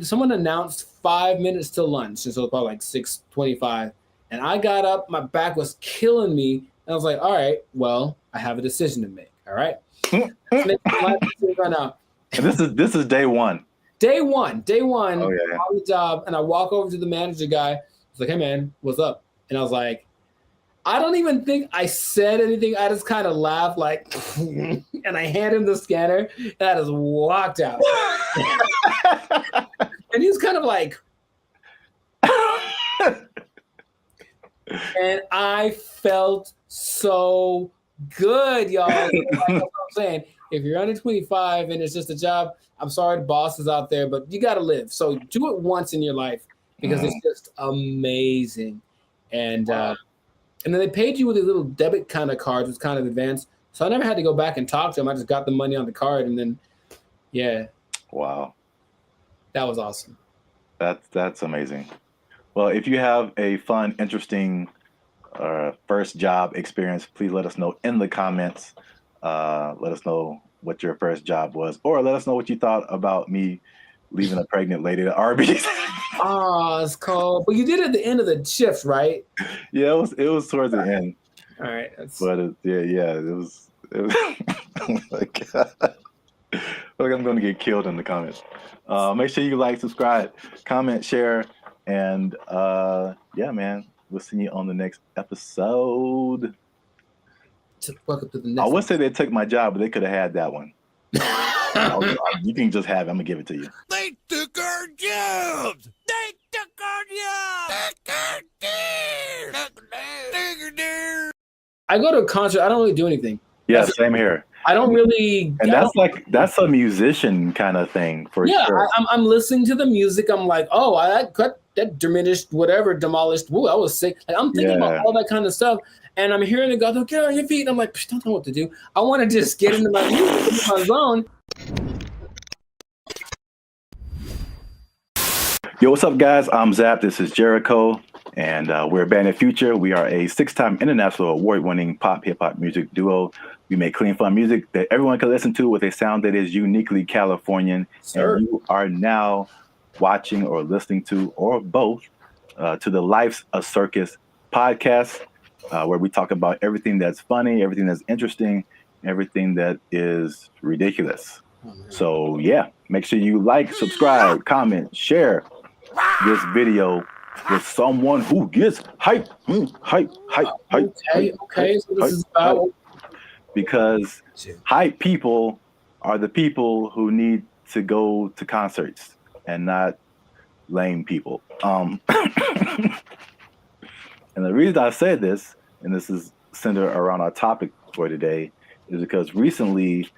someone announced 5 minutes to lunch, and so it was probably like 6:25. And I got up, my back was killing me, and I was like, all right, well, I have a decision to make. All right. Let's make my decision right now. And this is day one. Day one. Oh, yeah. On the job, and I walk over to the manager guy. I was like, hey man, what's up? And I was like, I don't even think I said anything. I just kind of laughed like, and I hand him the scanner, and I just walked out. And he's kind of like, and I felt so good, y'all. That's what I'm saying. If you're under 25 and it's just a job, I'm sorry the boss is out there, but you got to live. So do it once in your life because it's just amazing. And then they paid you with a little debit kind of cards, which was kind of advanced. So I never had to go back and talk to them. I just got the money on the card, and then, yeah. Wow. That was awesome. That's amazing. Well, if you have a fun, interesting first job experience, please let us know in the comments. Let us know what your first job was, or let us know what you thought about me leaving a pregnant lady at Arby's. Oh, it's cold. But you did it at the end of the shift, right? Yeah, it was towards the end. All right. But it was oh my God. Like I'm going to get killed in the comments. Make sure you like, subscribe, comment, share, and yeah, man, we'll see you on the next episode. Welcome to the next. I would say they took my job, but they could have had that one. You can just have it. I'm gonna give it to you. They took our jobs. They took our jobs. I go to a concert. I don't really do anything. Yeah, same here. I don't really. And that's a musician kind of thing for sure. Yeah, I'm listening to the music. I'm like, oh, that diminished, whatever, demolished. Woo, I was sick. Like, I'm thinking about all that kind of stuff. And I'm hearing it go, get on your feet. And I'm like, don't know what to do. I want to just get into my music, into my zone. Yo, what's up, guys? I'm Zap. This is Jericho. And we're Band of Future. We are a 6-time international award-winning pop hip-hop music duo. We make clean, fun music that everyone can listen to with a sound that is uniquely Californian. Sure. And you are now watching or listening to, or both, to the Life's a Circus podcast, where we talk about everything that's funny, everything that's interesting, everything that is ridiculous. So, yeah, make sure you like, subscribe, comment, share this video with someone who gets hype. Okay. So this is about. Because hype people are the people who need to go to concerts and not lame people. And the reason I said this, and this is centered around our topic for today, is because recently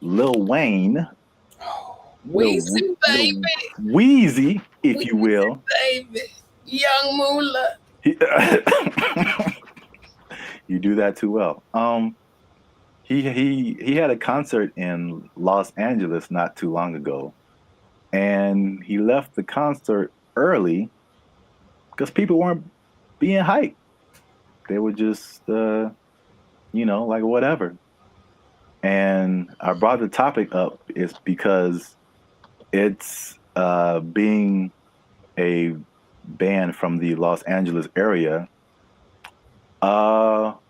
Lil Wayne, Weezy, baby. Wheezy, if you will. Baby. Young Moolah. You do that too well. He had a concert in Los Angeles not too long ago, and he left the concert early because people weren't being hyped. They were just, like whatever. And I brought the topic up is because it's being a band from the Los Angeles area.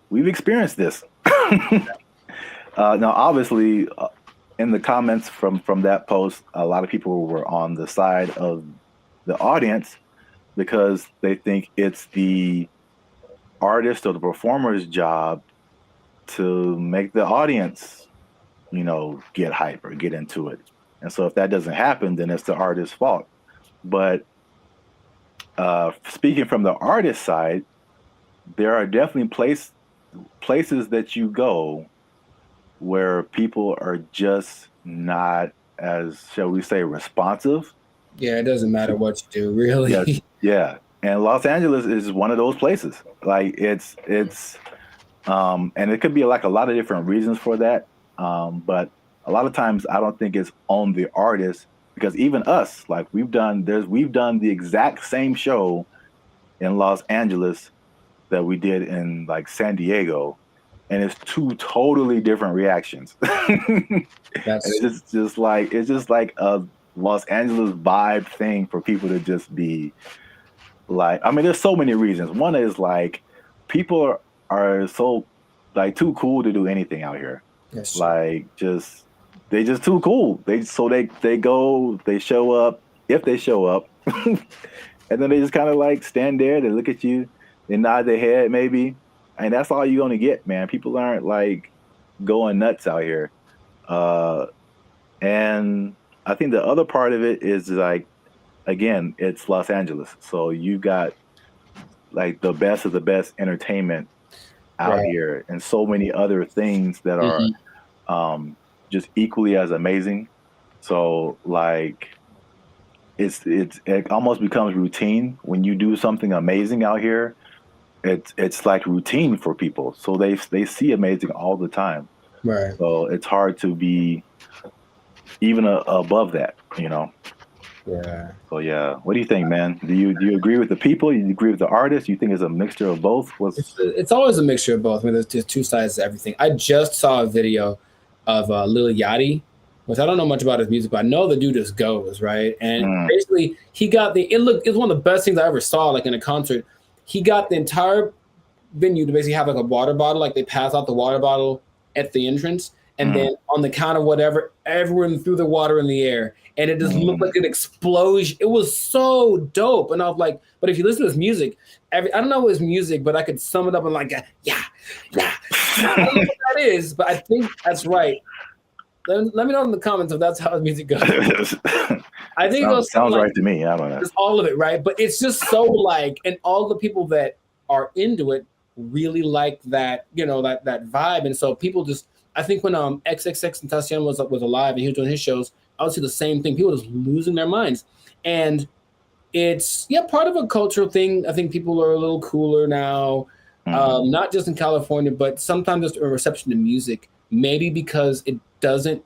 We've experienced this. Now, obviously, in the comments from that post, a lot of people were on the side of the audience because they think it's the artist or the performer's job to make the audience, get hype or get into it. And so if that doesn't happen, then it's the artist's fault. But speaking from the artist side, there are definitely places that you go where people are just not as, shall we say, responsive. Yeah, it doesn't matter what you do, really. Yes, yeah. And Los Angeles is one of those places. Like it's and it could be like a lot of different reasons for that. But a lot of times I don't think it's on the artist, because even us, like we've done the exact same show in Los Angeles that we did in like San Diego. and it's two totally different reactions. And it's just like a Los Angeles vibe thing for people to just be like. I mean, there's so many reasons. One is like people are so like too cool to do anything out here. Like they just too cool. They go, they show up if they show up, and then they just kind of like stand there. They look at you, they nod their head maybe, and that's all you're gonna get, man. People aren't like going nuts out here, and I think the other part of it is like, again, it's Los Angeles, so you got like the best of the best entertainment out here, and so many other things that are just equally as amazing. So like it almost becomes routine when you do something amazing out here. It's like routine for people, so they see amazing all the time, right? So it's hard to be even above that, you know. Yeah. So yeah, what do you think, man? Do you agree with the people? You agree with the artists? You think it's a mixture of both? It's always a mixture of both. I mean, there's two sides to everything. I just saw a video of Lil Yachty, which I don't know much about his music, but I know the dude just goes, right? And basically, he got it's one of the best things I ever saw, like in a concert. He got the entire venue to basically have like a water bottle, like they pass out the water bottle at the entrance, and then on the count of whatever, everyone threw the water in the air, and it just looked like an explosion. It was so dope, and I was like, but if you listen to his music, I don't know his music, but I could sum it up in like, yeah. I don't know what that is, but I think that's right. Let me know in the comments if that's how his music goes. I think it sounds like, right to me. I don't know. Just all of it, right? But it's just so like, and all the people that are into it really like that, you know, that vibe, and so people just. I think when XXXTentacion was alive and he was doing his shows, I would see the same thing. People just losing their minds, and it's part of a cultural thing. I think people are a little cooler now, not just in California, but sometimes just a reception to music. Maybe because it doesn't.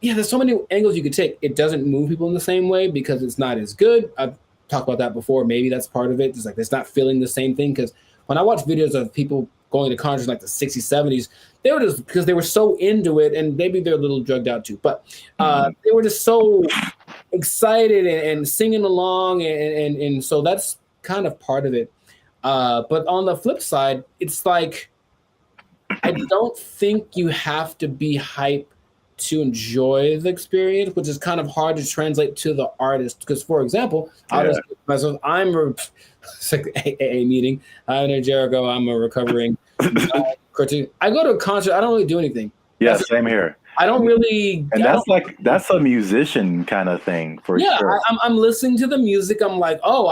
Yeah, there's so many angles you could take. It doesn't move people in the same way because it's not as good. I've talked about that before. Maybe that's part of it. It's like it's not feeling the same thing because when I watch videos of people going to concerts like the 60s, 70s, they were just because they were so into it, and maybe they're a little drugged out too, but they were just so excited and singing along, and so that's kind of part of it. But on the flip side, it's like I don't think you have to be hype to enjoy the experience, which is kind of hard to translate to the artist. Because, for example, myself, it's like AA meeting. I'm in Jericho. I'm a recovering cartoon. I go to a concert. I don't really do anything. Yeah, same here. I don't really. And that's a musician kind of thing for sure. I'm listening to the music. I'm like, oh,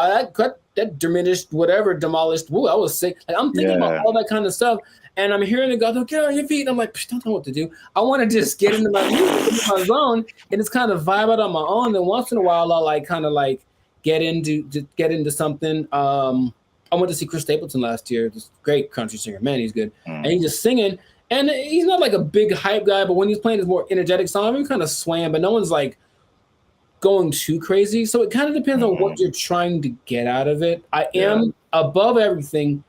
that diminished, whatever, demolished. Woo, I was sick. Like, I'm thinking about all that kind of stuff. And I'm hearing it go, okay, on your feet. And I'm like, don't know what to do. I want to just get into my music, into my zone, and it's kind of vibe out on my own. Then once in a while, I'll like kind of like get into something. I went to see Chris Stapleton last year. This great country singer, man, he's good. And he's just singing. And he's not like a big hype guy, but when he's playing his more energetic song, he kind of swam, but no one's like going too crazy. So it kind of depends on what you're trying to get out of it. I am above everything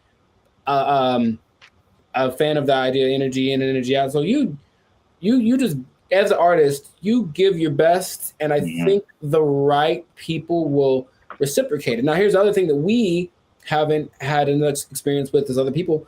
a fan of the idea of energy in and energy out. So you just, as an artist, you give your best, and I think the right people will reciprocate it. Now, here's the other thing that we haven't had enough experience with as other people.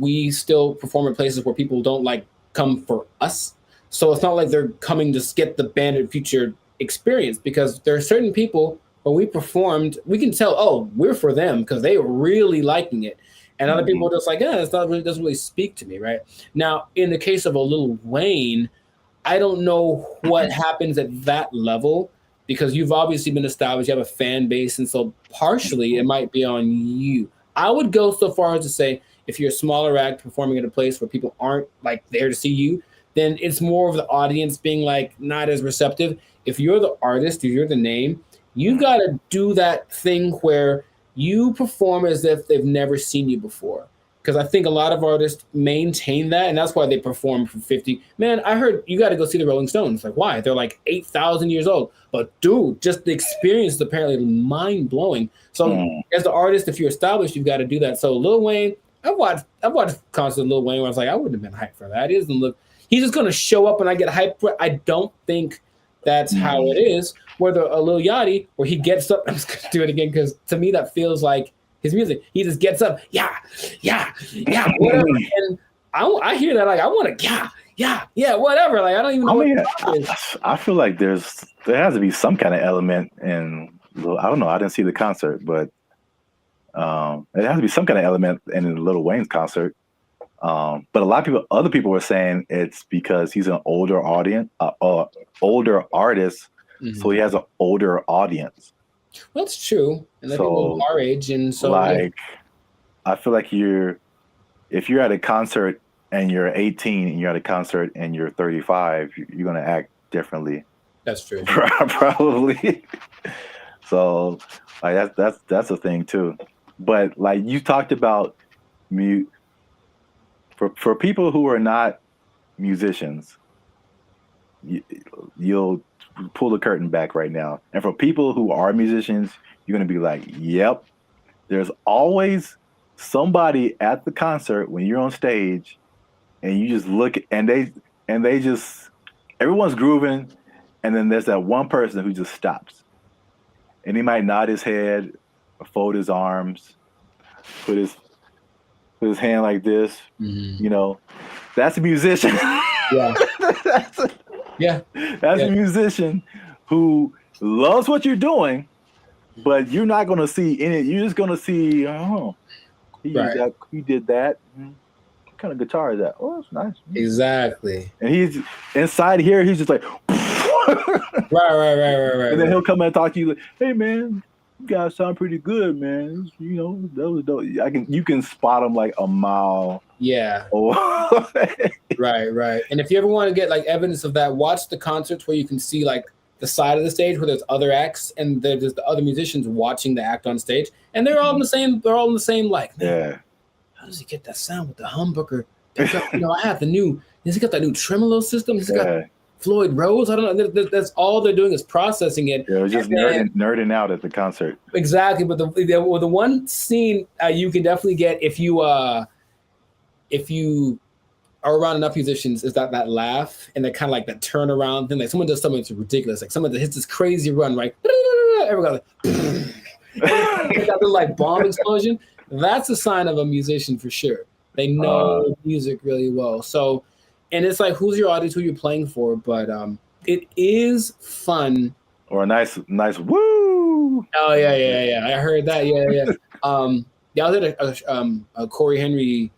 We still perform in places where people don't like come for us. So it's not like they're coming to get the Bandit Future experience, because there are certain people when we performed, we can tell, oh, we're for them because they were really liking it. And other people are just like, it's not really, doesn't really speak to me, right? Now, in the case of a Lil Wayne, I don't know what happens at that level, because you've obviously been established, you have a fan base, and so partially it might be on you. I would go so far as to say, if you're a smaller act performing at a place where people aren't like there to see you, then it's more of the audience being like not as receptive. If you're the artist, if you're the name, you got to do that thing where you perform as if they've never seen you before. Because I think a lot of artists maintain that, and that's why they perform for 50. Man, I heard you got to go see the Rolling Stones. Like, why? They're like 8,000 years old. But dude, just the experience is apparently mind-blowing. So as the artist, if you're established, you've got to do that. So Lil Wayne, I've watched concerts of Lil Wayne where I was like, I wouldn't have been hyped for that. He doesn't look. He's just gonna show up and I get hyped for it. I don't think that's how it is. Where a Lil Yachty, where he gets up, I'm just gonna do it again because to me that feels like his music. He just gets up, yeah, whatever. And I hear that like I want to, yeah, whatever. Like I don't even know. I feel like there has to be some kind of element in. I don't know. I didn't see the concert, but it has to be some kind of element in Lil Wayne's concert. But a lot of other people were saying it's because he's an older older artist, so he has an older audience. Well, that's true. And so, people our age, and so like, I feel like if you're at a concert and you're 18 and you're at a concert and you're 35, you're gonna act differently. That's true. Probably. So, like that's a thing too. But like you talked about for people who are not musicians, you'll pull the curtain back right now. And for people who are musicians, you're going to be like, yep, there's always somebody at the concert when you're on stage and you just look and they just, everyone's grooving. And then there's that one person who just stops and he might nod his head, or fold his arms, put his hand like this, you know, that's a musician. Yeah. That's a musician who loves what you're doing, but you're not going to see in it. You're just going to see, he did that. What kind of guitar is that? Oh, it's nice. Exactly. And he's inside here. He's just like, right. And then he'll come and talk to you like, hey, man, you guys sound pretty good, man. You know, that was dope. You can spot him like a mile. Yeah. Away. Right. And if you ever want to get like evidence of that, watch the concerts where you can see like the side of the stage where there's other acts and there's the other musicians watching the act on stage, and they're all in the same. They're all in the same. Like, man, yeah. How does he get that sound with the humbucker? I have the new. Has he got that new tremolo system? He's got Floyd Rose. I don't know. That's all they're doing is processing it. Yeah, it was just nerding out at the concert. Exactly, but the one scene you can definitely get if you are around enough musicians is that laugh and that kind of like that turnaround thing. Like someone does something that's ridiculous, like someone that hits this crazy run, right? Everybody like that little like bomb explosion. That's a sign of a musician for sure. They know music really well. So. And it's like, who's your audience, who you're playing for? But it is fun. Or a nice woo. Oh, yeah. I heard that. Yeah. I was at a Corey Henry,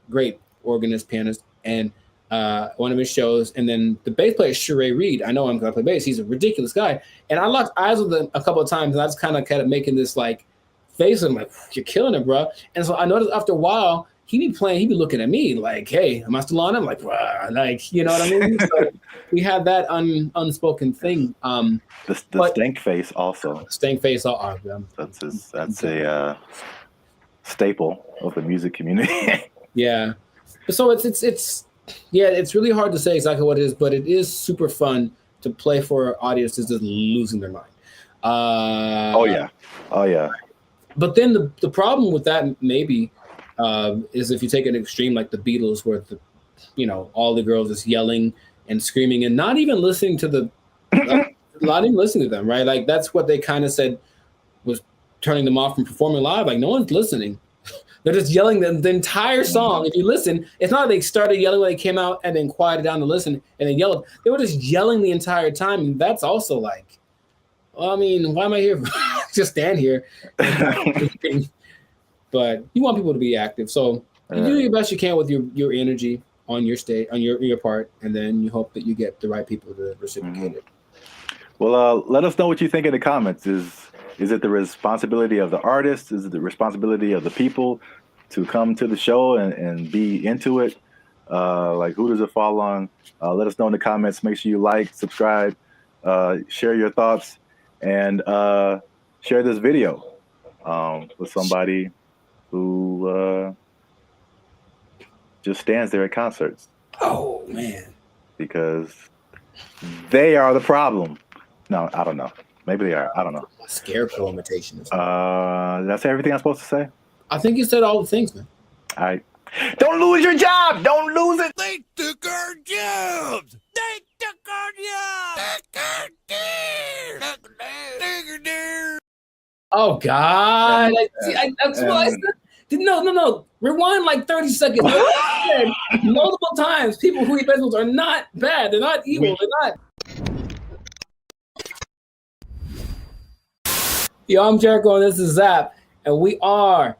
great organist, pianist, and one of his shows. And then the bass player, Sheree Reed. I know I'm going to play bass. He's a ridiculous guy. And I locked eyes with him a couple of times, and I just kind of kept making this like face. I'm like, you're killing it, bro. And so I noticed after a while, he'd be looking at me like, hey, am I still on him? Like, you know what I mean? So we had that unspoken thing. The stank face also. Stank face. That's a staple of the music community. Yeah. So it's really hard to say exactly what it is, but it is super fun to play for audiences just losing their mind. Oh yeah. But then the problem with that maybe is if you take an extreme like the Beatles, where all the girls is yelling and screaming and not even listening to them, right? Like that's what they kind of said was turning them off from performing live. Like no one's listening. They're just yelling the entire song. If you listen, it's not like they started yelling when they came out and then quieted down to listen and then yelled. They were just yelling the entire time. And that's also like, well, I mean, why am I here? Just stand here. But you want people to be active, so you do your best you can with your energy on your stage, on your part, and then you hope that you get the right people to reciprocate it. Well, let us know what you think in the comments. Is it the responsibility of the artist? Is it the responsibility of the people to come to the show and be into it? Like, who does it fall on? Let us know in the comments. Make sure you like, subscribe, share your thoughts, and share this video with somebody who just stands there at concerts. Oh, man. Because they are the problem. No, I don't know. Maybe they are. I don't know. Scarecrow imitation. Did I say everything I'm supposed to say? I think you said all the things, man. All right. Don't lose your job. Don't lose it. They took our jobs. They took our jobs. Oh God! That's what I said. No. Rewind like 30 seconds. I said multiple times. People who eat vegetables are not bad. They're not evil. They're not. Yo, I'm Jericho, and this is Zap, and we are.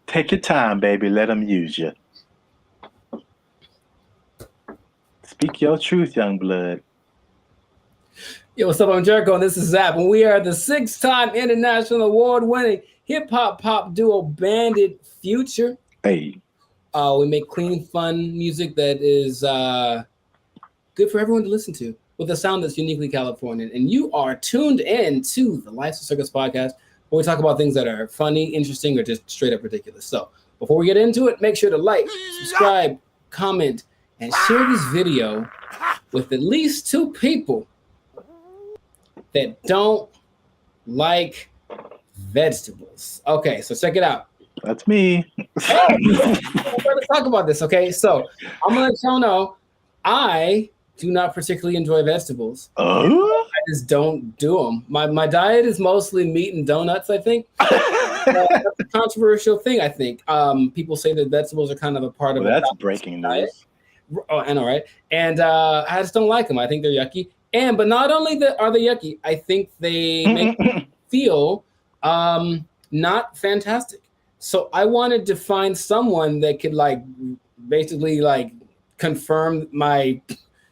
Take your time, baby. Let them use you. Speak your truth, young blood. Yo, what's up? I'm Jericho, and this is Zap, and we are the 6-time international award-winning hip-hop pop duo Bandit Future. Hey. We make clean, fun music that is good for everyone to listen to with a sound that's uniquely Californian. And you are tuned in to the Life of Circus podcast, where we talk about things that are funny, interesting, or just straight up ridiculous. So before we get into it, make sure to like, subscribe, comment, and share this video with at least 2 people that don't like vegetables. Okay, so check it out. That's me. Let's talk about this, okay? So I'm gonna let y'all know I do not particularly enjoy vegetables. I just don't do them. My diet is mostly meat and donuts, I think. That's a controversial thing, I think. People say that vegetables are kind of a part of that's breaking diet. news. Oh, I know, right? And I just don't like them. I think they're yucky. But not only are they yucky, I think they make me feel not fantastic. So I wanted to find someone that could basically confirm my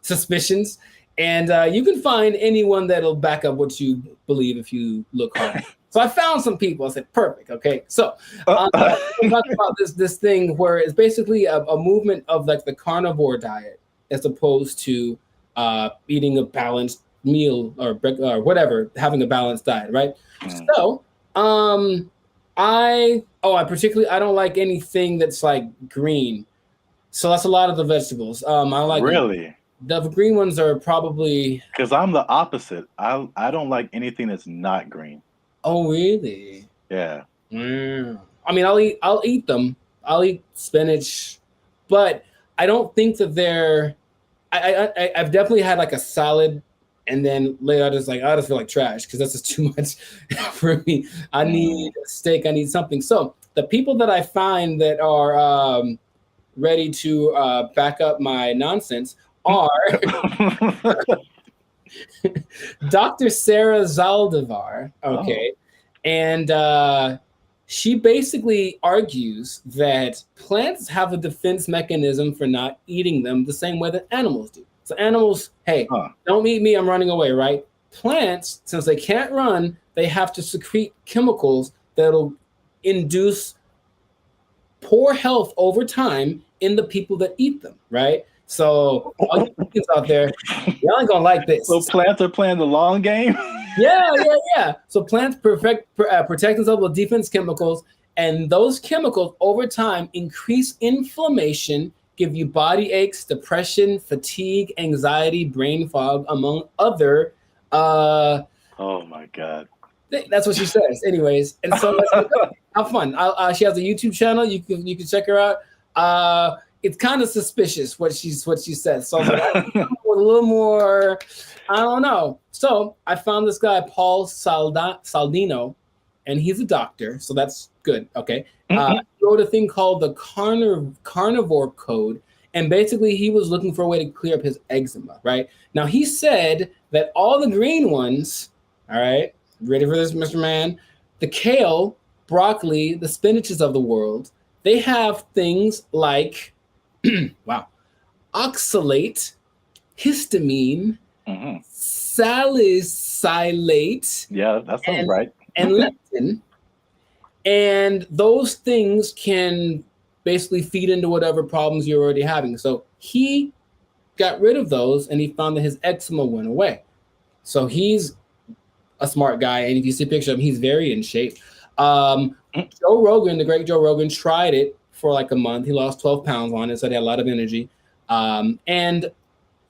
suspicions. And you can find anyone that'll back up what you believe if you look hard. So I found some people. I said, perfect. Okay. So we'll talk about this thing where it's basically a movement of the carnivore diet as opposed to eating a balanced meal or whatever, having a balanced diet, right? So I don't like anything that's green. So that's a lot of the vegetables. I like really. The green ones are probably because I'm the opposite. I don't like anything that's not green. Oh really? Yeah. I mean, I'll eat them. I'll eat spinach, but I don't think that they're. I've definitely had a salad, and then later I just feel like trash because that's just too much for me. I need a steak. I need something. So the people that I find that are ready to back up my nonsense are Dr. Sarah Zaldivar. Okay. And she basically argues that plants have a defense mechanism for not eating them the same way that animals do. So animals, hey, don't eat me, I'm running away, right? Plants, since they can't run, they have to secrete chemicals that'll induce poor health over time in the people that eat them, right? So all you kids out there, y'all ain't gonna like this. So plants are playing the long game? Yeah. So plants protect themselves with defense chemicals, and those chemicals over time increase inflammation, give you body aches, depression, fatigue, anxiety, brain fog, among other. Oh my God. That's what she says. Anyways, and so have fun. She has a YouTube channel. You can check her out. It's kind of suspicious what she says. So a little more, I don't know. So I found this guy, Paul Saldino, and he's a doctor. So that's good. Okay. He wrote a thing called the Carnivore Code. And basically he was looking for a way to clear up his eczema, right? Now he said that all the green ones, all right, ready for this, Mr. Man? The kale, broccoli, the spinaches of the world, they have things like oxalate, histamine, salicylate. Yeah, that sounds right. And leptin. And those things can basically feed into whatever problems you're already having. So he got rid of those and he found that his eczema went away. So he's a smart guy. And if you see a picture of him, he's very in shape. Joe Rogan, the great Joe Rogan, tried it for a month. He lost 12 pounds on it, so he had a lot of energy. And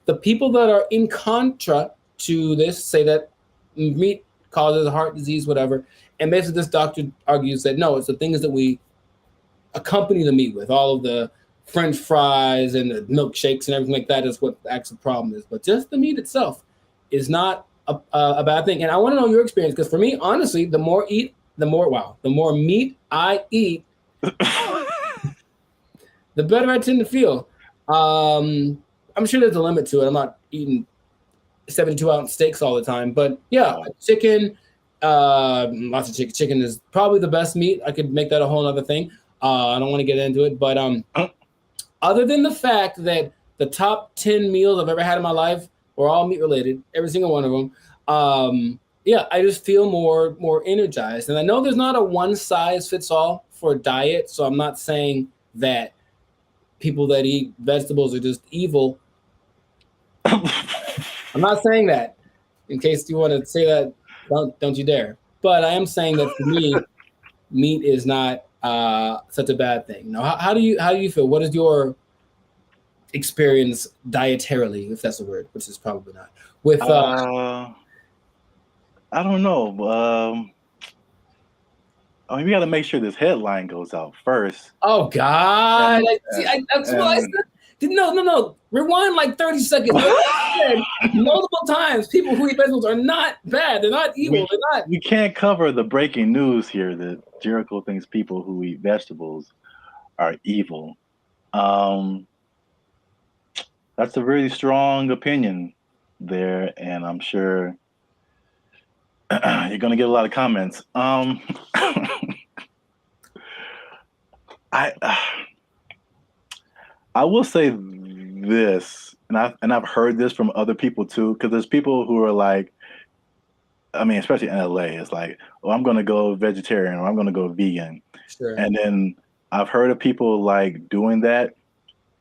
the people that are in contra to this say that meat causes heart disease, whatever. And basically this doctor argues that no, it's the things that we accompany the meat with, all of the French fries and the milkshakes and everything like that is what the actual problem is. But just the meat itself is not a bad thing. And I want to know your experience, because for me, honestly, the more meat I eat, the better I tend to feel. I'm sure there's a limit to it. I'm not eating 72-ounce steaks all the time, but yeah, chicken, lots of chicken. Chicken is probably the best meat. I could make that a whole other thing. I don't want to get into it, but other than the fact that the top 10 meals I've ever had in my life were all meat related, every single one of them. Yeah, I just feel more energized. And I know there's not a one size fits all for diet, so I'm not saying that people that eat vegetables are just evil. I'm not saying that. In case you want to say that, don't you dare. But I am saying that for me, meat is not such a bad thing. Now, how do you feel? What is your experience dietarily, if that's a word, which is probably not? With I don't know. I mean, we got to make sure this headline goes out first. Oh God! That's what I said. No. Rewind like 30 seconds. I said multiple times, people who eat vegetables are not bad. They're not evil. They're not. We can't cover the breaking news here that Jericho thinks people who eat vegetables are evil. That's a really strong opinion there, and I'm sure you're going to get a lot of comments. I will say this, and I've heard this from other people too, because there's people who are like, I mean, especially in LA, it's like, oh, I'm going to go vegetarian or I'm going to go vegan. Sure. And then I've heard of people like doing that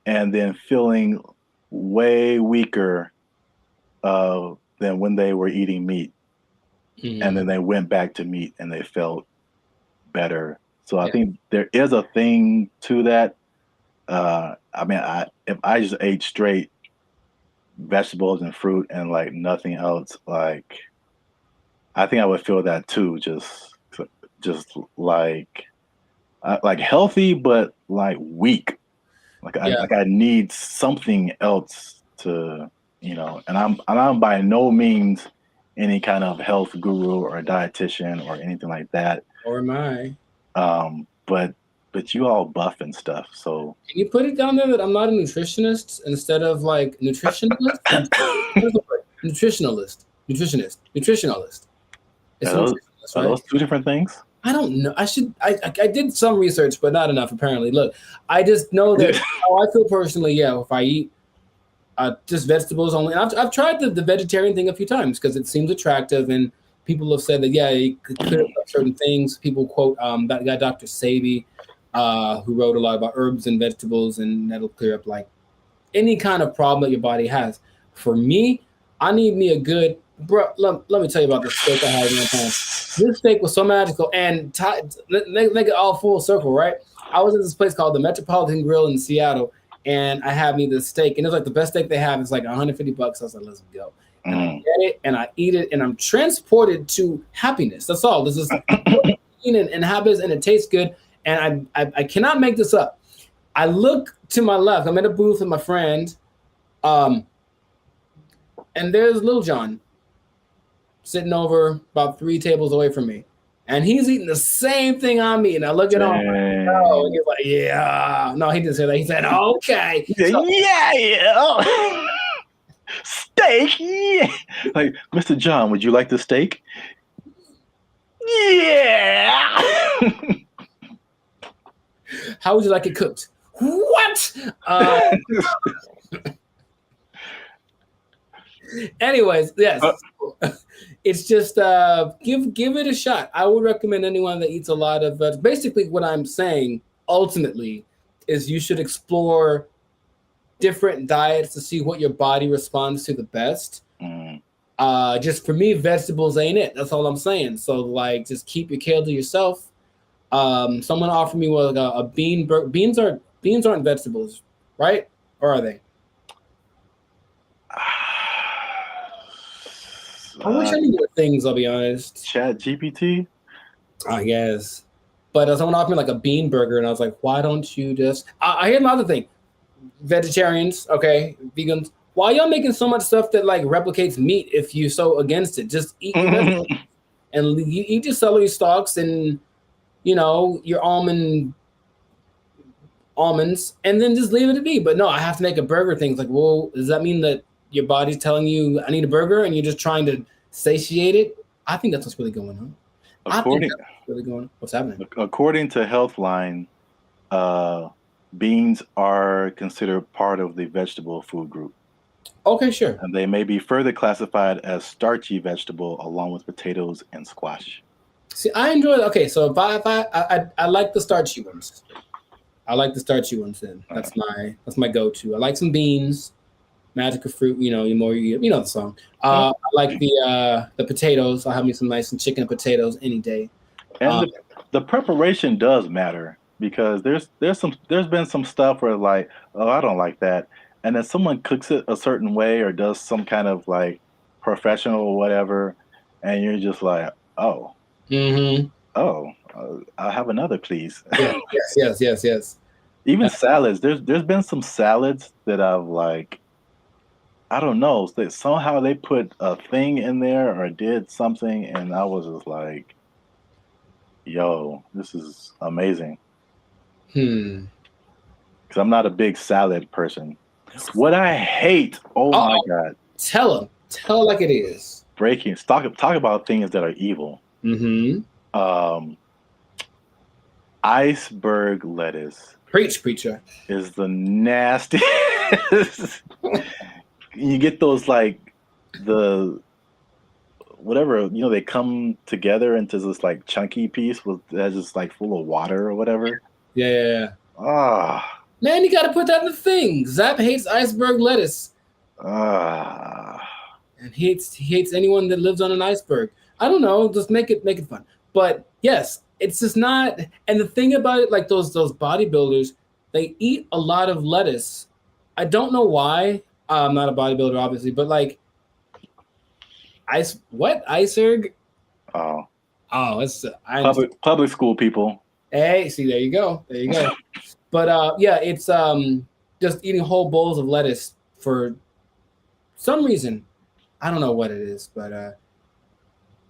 and then feeling way weaker than when they were eating meat. Mm-hmm. And then they went back to meat and they felt better. So I think there is a thing to that. I mean, if I just ate straight vegetables and fruit and like nothing else, like I think I would feel that too. Just like healthy, but like weak. Like I need something else to, and I'm by no means any kind of health guru or a dietitian or anything like that. Or am I? But you all buff and stuff, so can you put it down there that I'm not a nutritionist instead of like nutritionalist? Nutritionalist. Are those two different things? I don't know. I did some research, but not enough apparently. Look, I just know that how I feel personally. Yeah, if I eat just vegetables only, and I've tried the vegetarian thing a few times because it seems attractive, and people have said that you could clear up certain things. People quote that guy Dr. Sabi, who wrote a lot about herbs and vegetables, and that'll clear up like any kind of problem that your body has. For me, I need me a good let me tell you about the steak I had one time. This steak was so magical, and make it all full circle, right? I was at this place called the Metropolitan Grill in Seattle, and I had me this steak, and it was like the best steak they have. It's like $150. I was like, let's go. And I get it, and I eat it, and I'm transported to happiness. That's all. This is and happiness, and it tastes good. And I cannot make this up. I look to my left. I'm at a booth with my friend, and there's Lil John sitting over about 3 tables away from me, and he's eating the same thing I'm eating. I look at him, oh, and he's like, yeah. No, he didn't say that. He said, okay. So, yeah. Steak, yeah. Like, Mr. John, would you like the steak? Yeah. How would you like it cooked? What? Anyways, yes. It's just give it a shot. I would recommend anyone that eats a lot of basically what I'm saying ultimately is you should explore different diets to see what your body responds to the best. Just for me, vegetables ain't it. That's all I'm saying. So like just keep your kale to yourself. Someone offered me a bean beans aren't vegetables, right? Or are they? I wish I knew what things, I'll be honest. Chat GPT? I guess. But someone offered me like a bean burger, and I was like, why don't you just... I hear another thing. Vegetarians, okay, vegans, why y'all making so much stuff that like replicates meat if you're so against it? Just eat your vegetables and you eat your celery stalks and, you know, your almonds, and then just leave it to be. But no, I have to make a burger thing. It's like, well, does that mean that your body's telling you I need a burger and you're just trying to satiate it? I think that's what's really going on. What's happening? According to Healthline, beans are considered part of the vegetable food group. Okay, sure. And they may be further classified as starchy vegetable along with potatoes and squash. See, I enjoy it. Okay, so if I like the starchy ones. I like the starchy ones then. That's my go-to. I like some beans, magical fruit, you know, you know the song. I like the potatoes. I'll have me some nice and chicken and potatoes any day. And the preparation does matter. Because there's been some stuff where like, oh, I don't like that, and then someone cooks it a certain way or does some kind of like professional or whatever, and you're just like, oh, I'll have another, please. Yes. Even salads. There's been some salads that I've like, I don't know, that somehow they put a thing in there or did something, and I was just like, yo, this is amazing. Because I'm not a big salad person. What I hate, my God. Tell like it is. Breaking, talk about things that are evil. Iceberg lettuce. Preach, preacher. Is the nastiest. You get those like the whatever, you know, they come together into this like chunky piece that's just like full of water or whatever. Yeah. Man, you got to put that in the thing. Zap hates iceberg lettuce. And he hates anyone that lives on an iceberg. I don't know. Just make it fun. But yes, it's just not. And the thing about it, like those bodybuilders, they eat a lot of lettuce. I don't know why. I'm not a bodybuilder, obviously, but like iceberg? It's public school people. Hey, see, there you go. But yeah, it's just eating whole bowls of lettuce for some reason. I don't know what it is, but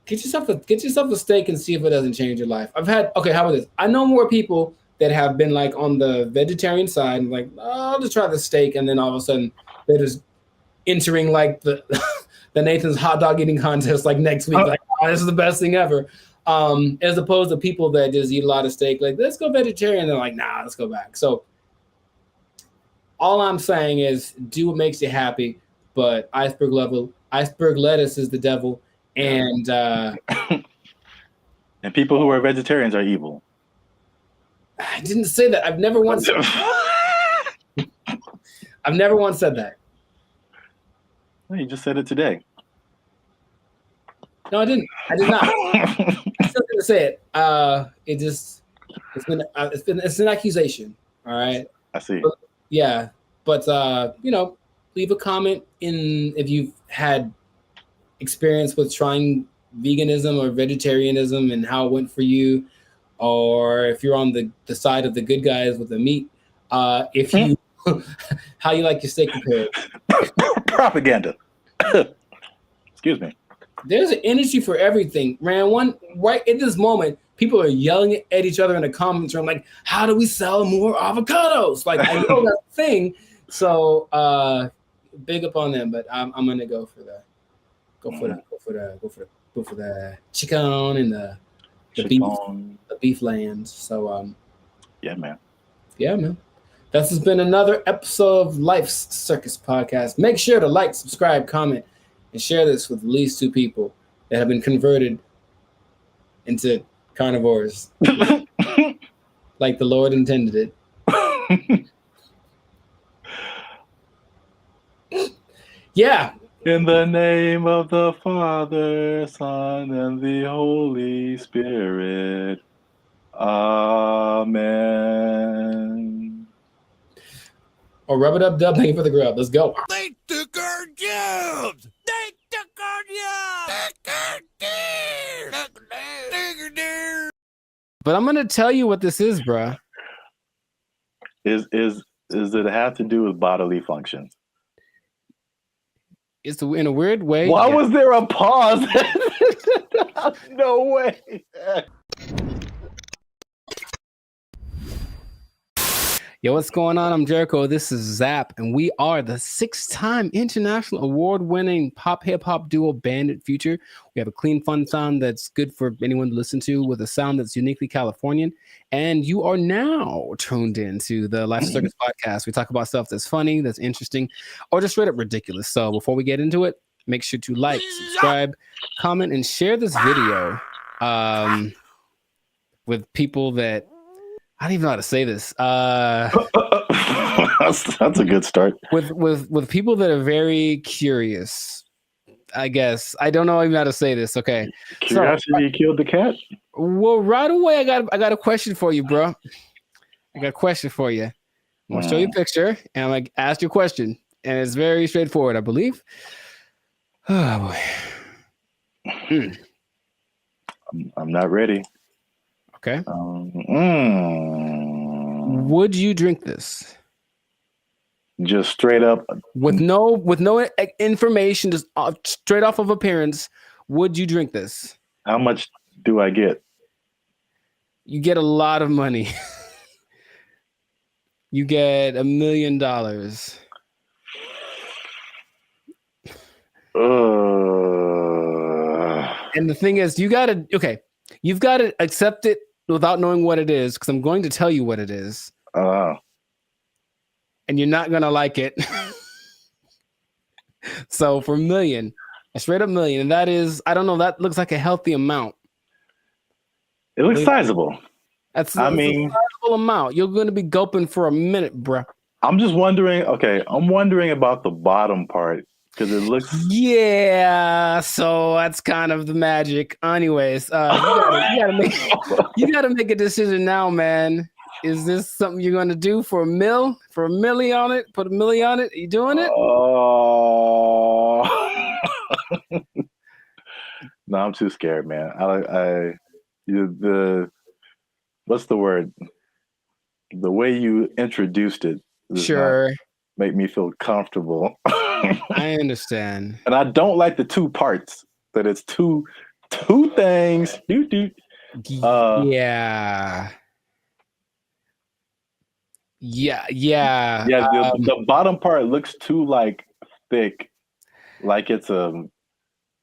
get yourself a steak and see if it doesn't change your life. How about this? I know more people that have been like on the vegetarian side and like, I'll just try the steak, and then all of a sudden they're just entering like the the Nathan's hot dog eating contest like next week. Like, this is the best thing ever. As opposed to people that just eat a lot of steak, like, let's go vegetarian. They're like, nah, let's go back. So all I'm saying is do what makes you happy, but iceberg lettuce is the devil. And and people who are vegetarians are evil. I didn't say that. I've never once said that. Well, you just said it today. No, I didn't. I did not. I'm still gonna say it. It's an accusation. All right. I see. But you know, leave a comment if you've had experience with trying veganism or vegetarianism and how it went for you, or if you're on the side of the good guys with the meat. If you how you like your steak prepared. Propaganda. Excuse me. There's an industry for everything, man. Right at this moment, people are yelling at each other in the comments room, like, "How do we sell more avocados?" Like, I know that thing. So, big up on them. But I'm gonna go for the chicken and the beef lands. So, yeah, man. This has been another episode of Life's Circus Podcast. Make sure to like, subscribe, comment, and share this with at least 2 people that have been converted into carnivores like the Lord intended it. Yeah. In the name of the Father, Son, and the Holy Spirit. Amen. Or rub it up, dub. Thank you for the grub. Let's go. They took our jobs! They took our jobs! But I'm gonna tell you what this is, bruh. Is it have to do with bodily functions? It's in a weird way. Why was there a pause? No way. Yo, what's going on? I'm Jericho. This is Zap, and we are the 6-time international award-winning pop hip-hop duo Bandit Future. We have a clean, fun sound that's good for anyone to listen to with a sound that's uniquely Californian. And you are now tuned in to the Life Circus podcast. We talk about stuff that's funny, that's interesting, or just straight up ridiculous. So before we get into it, make sure to like, subscribe, comment, and share this video with people that I don't even know how to say this. That's a good start. With people that are very curious, I guess. I don't know even how to say this. Okay. Curiosity killed the cat? Well, right away, I got a question for you, bro. I got a question for you. I'm gonna show you a picture, and I'm gonna ask you a question, and it's very straightforward, I believe. Oh boy. I'm not ready. Okay. Would you drink this? Just straight up With no information, just straight off of appearance, would you drink this? How much do I get? You get a lot of money. You get $1 million. And the thing is, you've got to accept it without knowing what it is, because I'm going to tell you what it is. And you're not going to like it. So for $1 million, a straight up $1 million, and that is, I don't know, that looks like a healthy amount. It looks sizable. That's a sizable amount. You're going to be gulping for a minute, bruh. I'm just wondering, I'm wondering about the bottom part, because it looks... Yeah, so that's kind of the magic. Anyways, you gotta make a decision now, man. Is this something you're gonna do for a mil? For $1 million on it? Put $1 million on it? Are you doing it? No, I'm too scared, man. What's the word? The way you introduced it. Sure. Make me feel comfortable. I understand. And I don't like the two parts. That it's two things. Yeah. The bottom part looks too thick, like it's a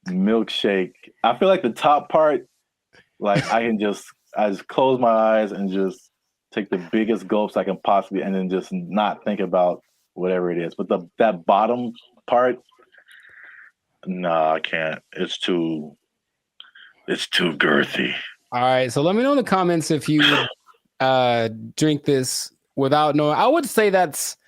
milkshake. I feel like the top part, I just close my eyes and just take the biggest gulps I can possibly, and then just not think about whatever it is. But that bottom part, no, I can't. It's too girthy. All right, so let me know in the comments if you drink this without knowing. I would say that's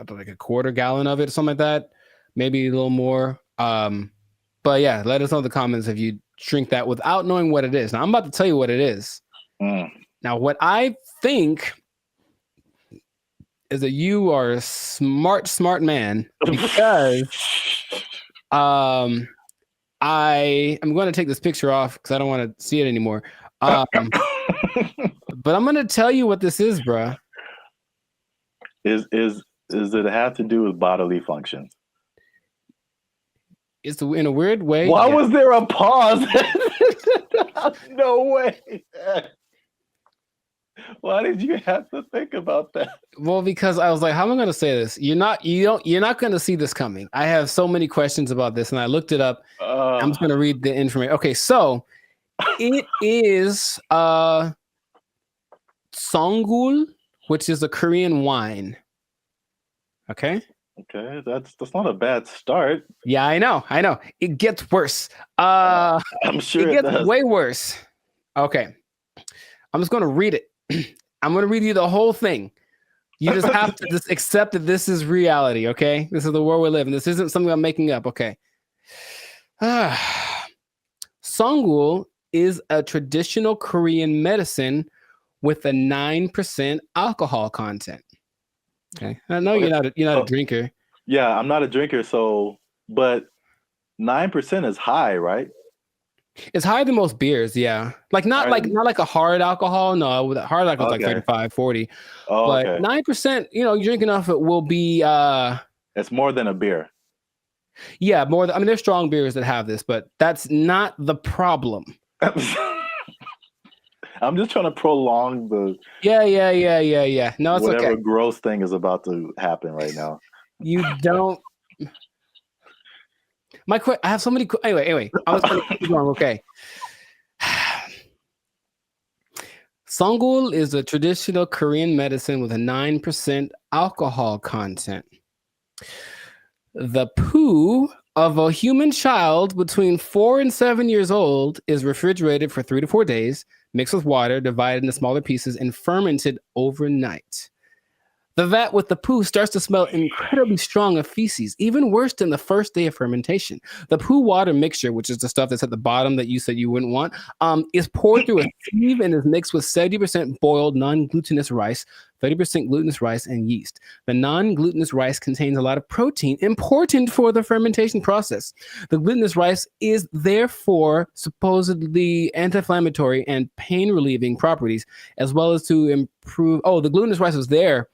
like a quarter gallon of it, something like that, maybe a little more. But yeah, let us know in the comments if you drink that without knowing what it is. Now I'm about to tell you what it is. Now, what I think is that you are a smart man, because I am going to take this picture off because I don't want to see it anymore. But I'm going to tell you what this is, bruh. Is it have to do with bodily functions? It's in a weird way. Why was there a pause? No way. Why did you have to think about that? Well, because I was like, how am I going to say this? You're not going to see this coming. I have so many questions about this, and I looked it up. I'm just going to read the information. Okay, so it is Songgul, which is a Korean wine. Okay, that's not a bad start. Yeah, I know. It gets worse. I'm sure it gets way worse. Okay, I'm just going to read it. I'm going to read you the whole thing. You just have to just accept that this is reality, okay? This is the world we live in. This isn't something I'm making up, okay? Songgul is a traditional Korean medicine with a 9% alcohol content. Okay, I know you're not a drinker. Yeah, I'm not a drinker, but 9% is high, right? It's higher than most beers, yeah. Like not like a hard alcohol. No, hard alcohol is like 35, 40. But 9%, you know, you drink enough, it will be it's more than a beer. Yeah, more I mean, there's strong beers that have this, but that's not the problem. I'm just trying to prolong the Yeah. No, it's whatever okay. gross thing is about to happen right now. You don't. I have so many. Anyway, I was going to keep going. Okay. Songul is a traditional Korean medicine with a 9% alcohol content. The poo of a human child between 4 and 7 years old is refrigerated for 3 to 4 days, mixed with water, divided into smaller pieces, and fermented overnight. The vat with the poo starts to smell incredibly strong of feces, even worse than the first day of fermentation. The poo water mixture, which is the stuff that's at the bottom that you said you wouldn't want, is poured through a sieve and is mixed with 70% boiled non-glutinous rice, 30% glutinous rice, and yeast. The non-glutinous rice contains a lot of protein, important for the fermentation process. The glutinous rice is therefore supposedly anti-inflammatory and pain-relieving properties, as well as to improve. Oh, the glutinous rice was there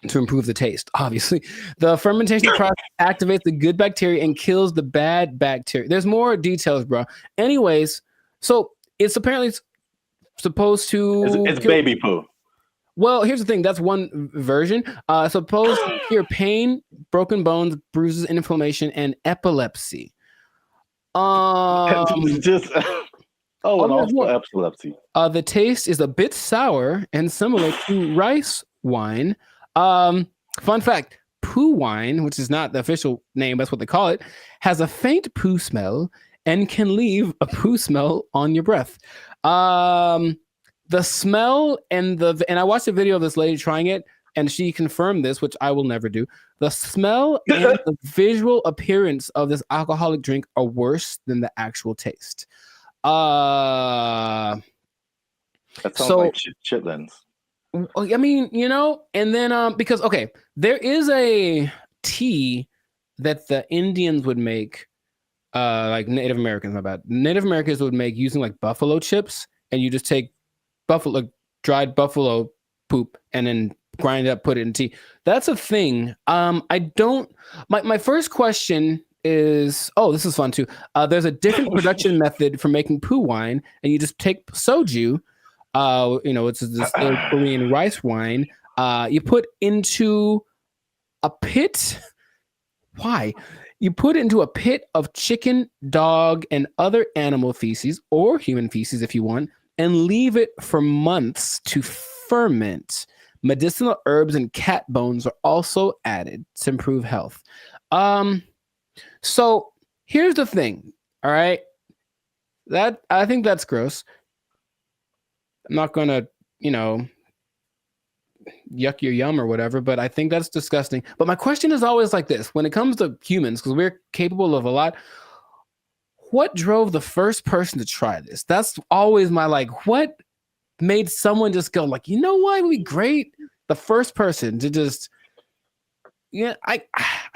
to improve the taste, obviously. The fermentation process activates the good bacteria and kills the bad bacteria. There's more details, bro. Anyways, so it's apparently supposed to... It's baby poo. Well, here's the thing. That's one version. Supposed to cure pain, broken bones, bruises, inflammation, and epilepsy. Just... and also epilepsy. The taste is a bit sour and similar to rice wine. Fun fact, poo wine, which is not the official name, that's what they call it, has a faint poo smell and can leave a poo smell on your breath. The smell and I watched a video of this lady trying it, and she confirmed this, which I will never do. The smell and the visual appearance of this alcoholic drink are worse than the actual taste. That sounds like chitlins. I mean, you know, and then because there is a tea that the Indians would make, like Native Americans, Native Americans would make using like buffalo chips, and you just take dried buffalo poop and then grind it up, put it in tea. That's a thing. My first question is, this is fun too. There's a different production method for making poo wine, and you just take soju. It's this Korean rice wine. You put into a pit. Why? You put it into a pit of chicken, dog, and other animal feces, or human feces if you want, and leave it for months to ferment. Medicinal herbs and cat bones are also added to improve health. So here's the thing. All right. I think that's gross. I'm not going to, yuck your yum or whatever, but I think that's disgusting. But my question is always like this. When it comes to humans, because we're capable of a lot, what drove the first person to try this? That's always my what made someone just go like, you know what, it would be great? The first person to just, I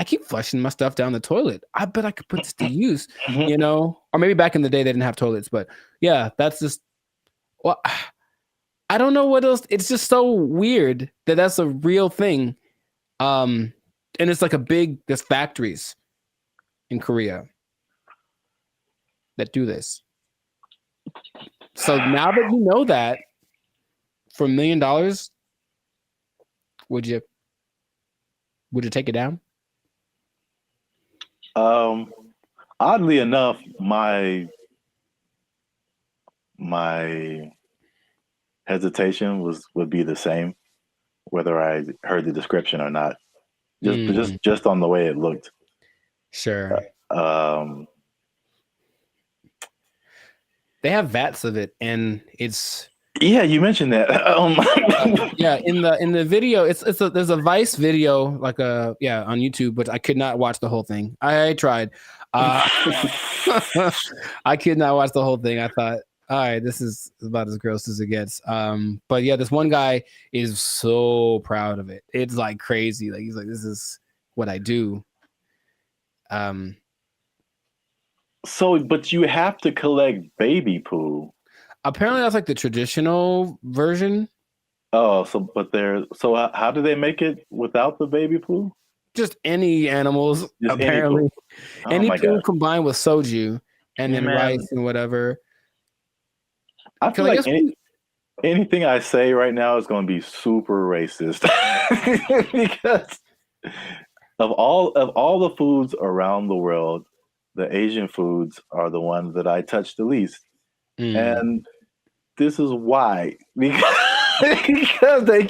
keep flushing my stuff down the toilet. I bet I could put this to use, or maybe back in the day they didn't have toilets, but yeah, that's just, well, I don't know what else. It's just so weird that that's a real thing. And it's like there's factories in Korea that do this. So now that you know that, for $1 million, would you take it down? Oddly enough, my hesitation would be the same, whether I heard the description or not. Just on the way it looked. Sure. They have vats of it, and it's. Yeah, you mentioned that. Yeah, in the video, there's a Vice video on YouTube, but I could not watch the whole thing. I tried. I could not watch the whole thing. I thought, all right, this is about as gross as it gets. But yeah, this one guy is so proud of it. It's like crazy. He's like, this is what I do. So, but you have to collect baby poo. Apparently, that's like the traditional version. Oh, so how do they make it without the baby poo? Just any animals, Just any apparently. poo. Oh Any my poo God. combined with soju and Yeah, then man. rice and whatever. I feel 'Cause I like guess anything I say right now is going to be super racist because of all the foods around the world, the Asian foods are the ones that I touch the least. And this is why. Because they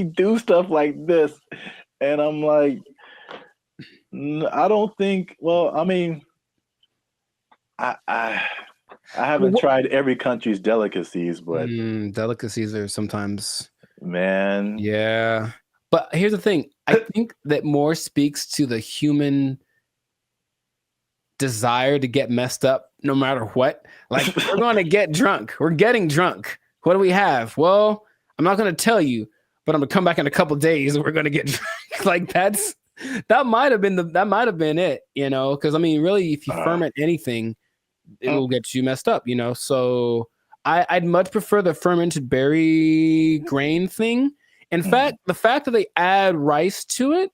do stuff like this. And I'm like, I don't think, well, I mean, I haven't tried every country's delicacies, but delicacies are sometimes, man, yeah. But here's the thing. I think that more speaks to the human desire to get messed up no matter what. Like, we're going to get drunk. We're getting drunk. What do we have? Well, I'm not going to tell you, but I'm going to come back in a couple days and we're going to get drunk. Like, that might have been it, you know? Because I mean, really, if you ferment anything, it'll get you messed up, you know? So I'd much prefer the fermented berry grain thing. In fact, the fact that they add rice to it,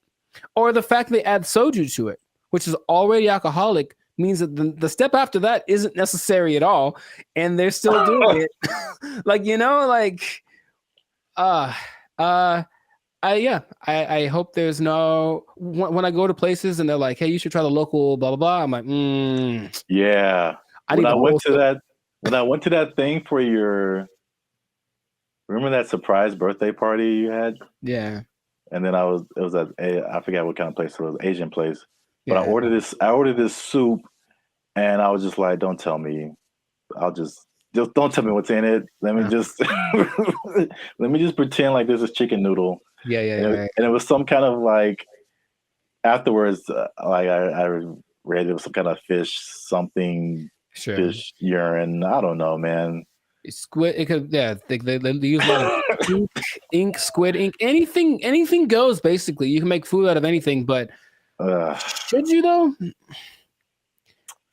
or the fact that they add soju to it, which is already alcoholic, means that the step after that isn't necessary at all, and they're still doing it. Like, you know, like, I hope there's no, when I go to places and they're like, hey, you should try the local blah blah blah. I'm like, yeah. When I went to that thing for your, remember that surprise birthday party you had? Yeah. And then it was I forgot what kind of place it was, Asian place. But Yeah. I ordered this soup, and I was just like, don't tell me. Just don't tell me what's in it. Let me just pretend like this is chicken noodle. Yeah. And it was some kind of like, afterwards, like I read it was some kind of fish something. Sure. Fish urine. I don't know, man. Squid. It could. Yeah. They use a lot of ink, squid ink. Anything goes. Basically, you can make food out of anything. But should you though?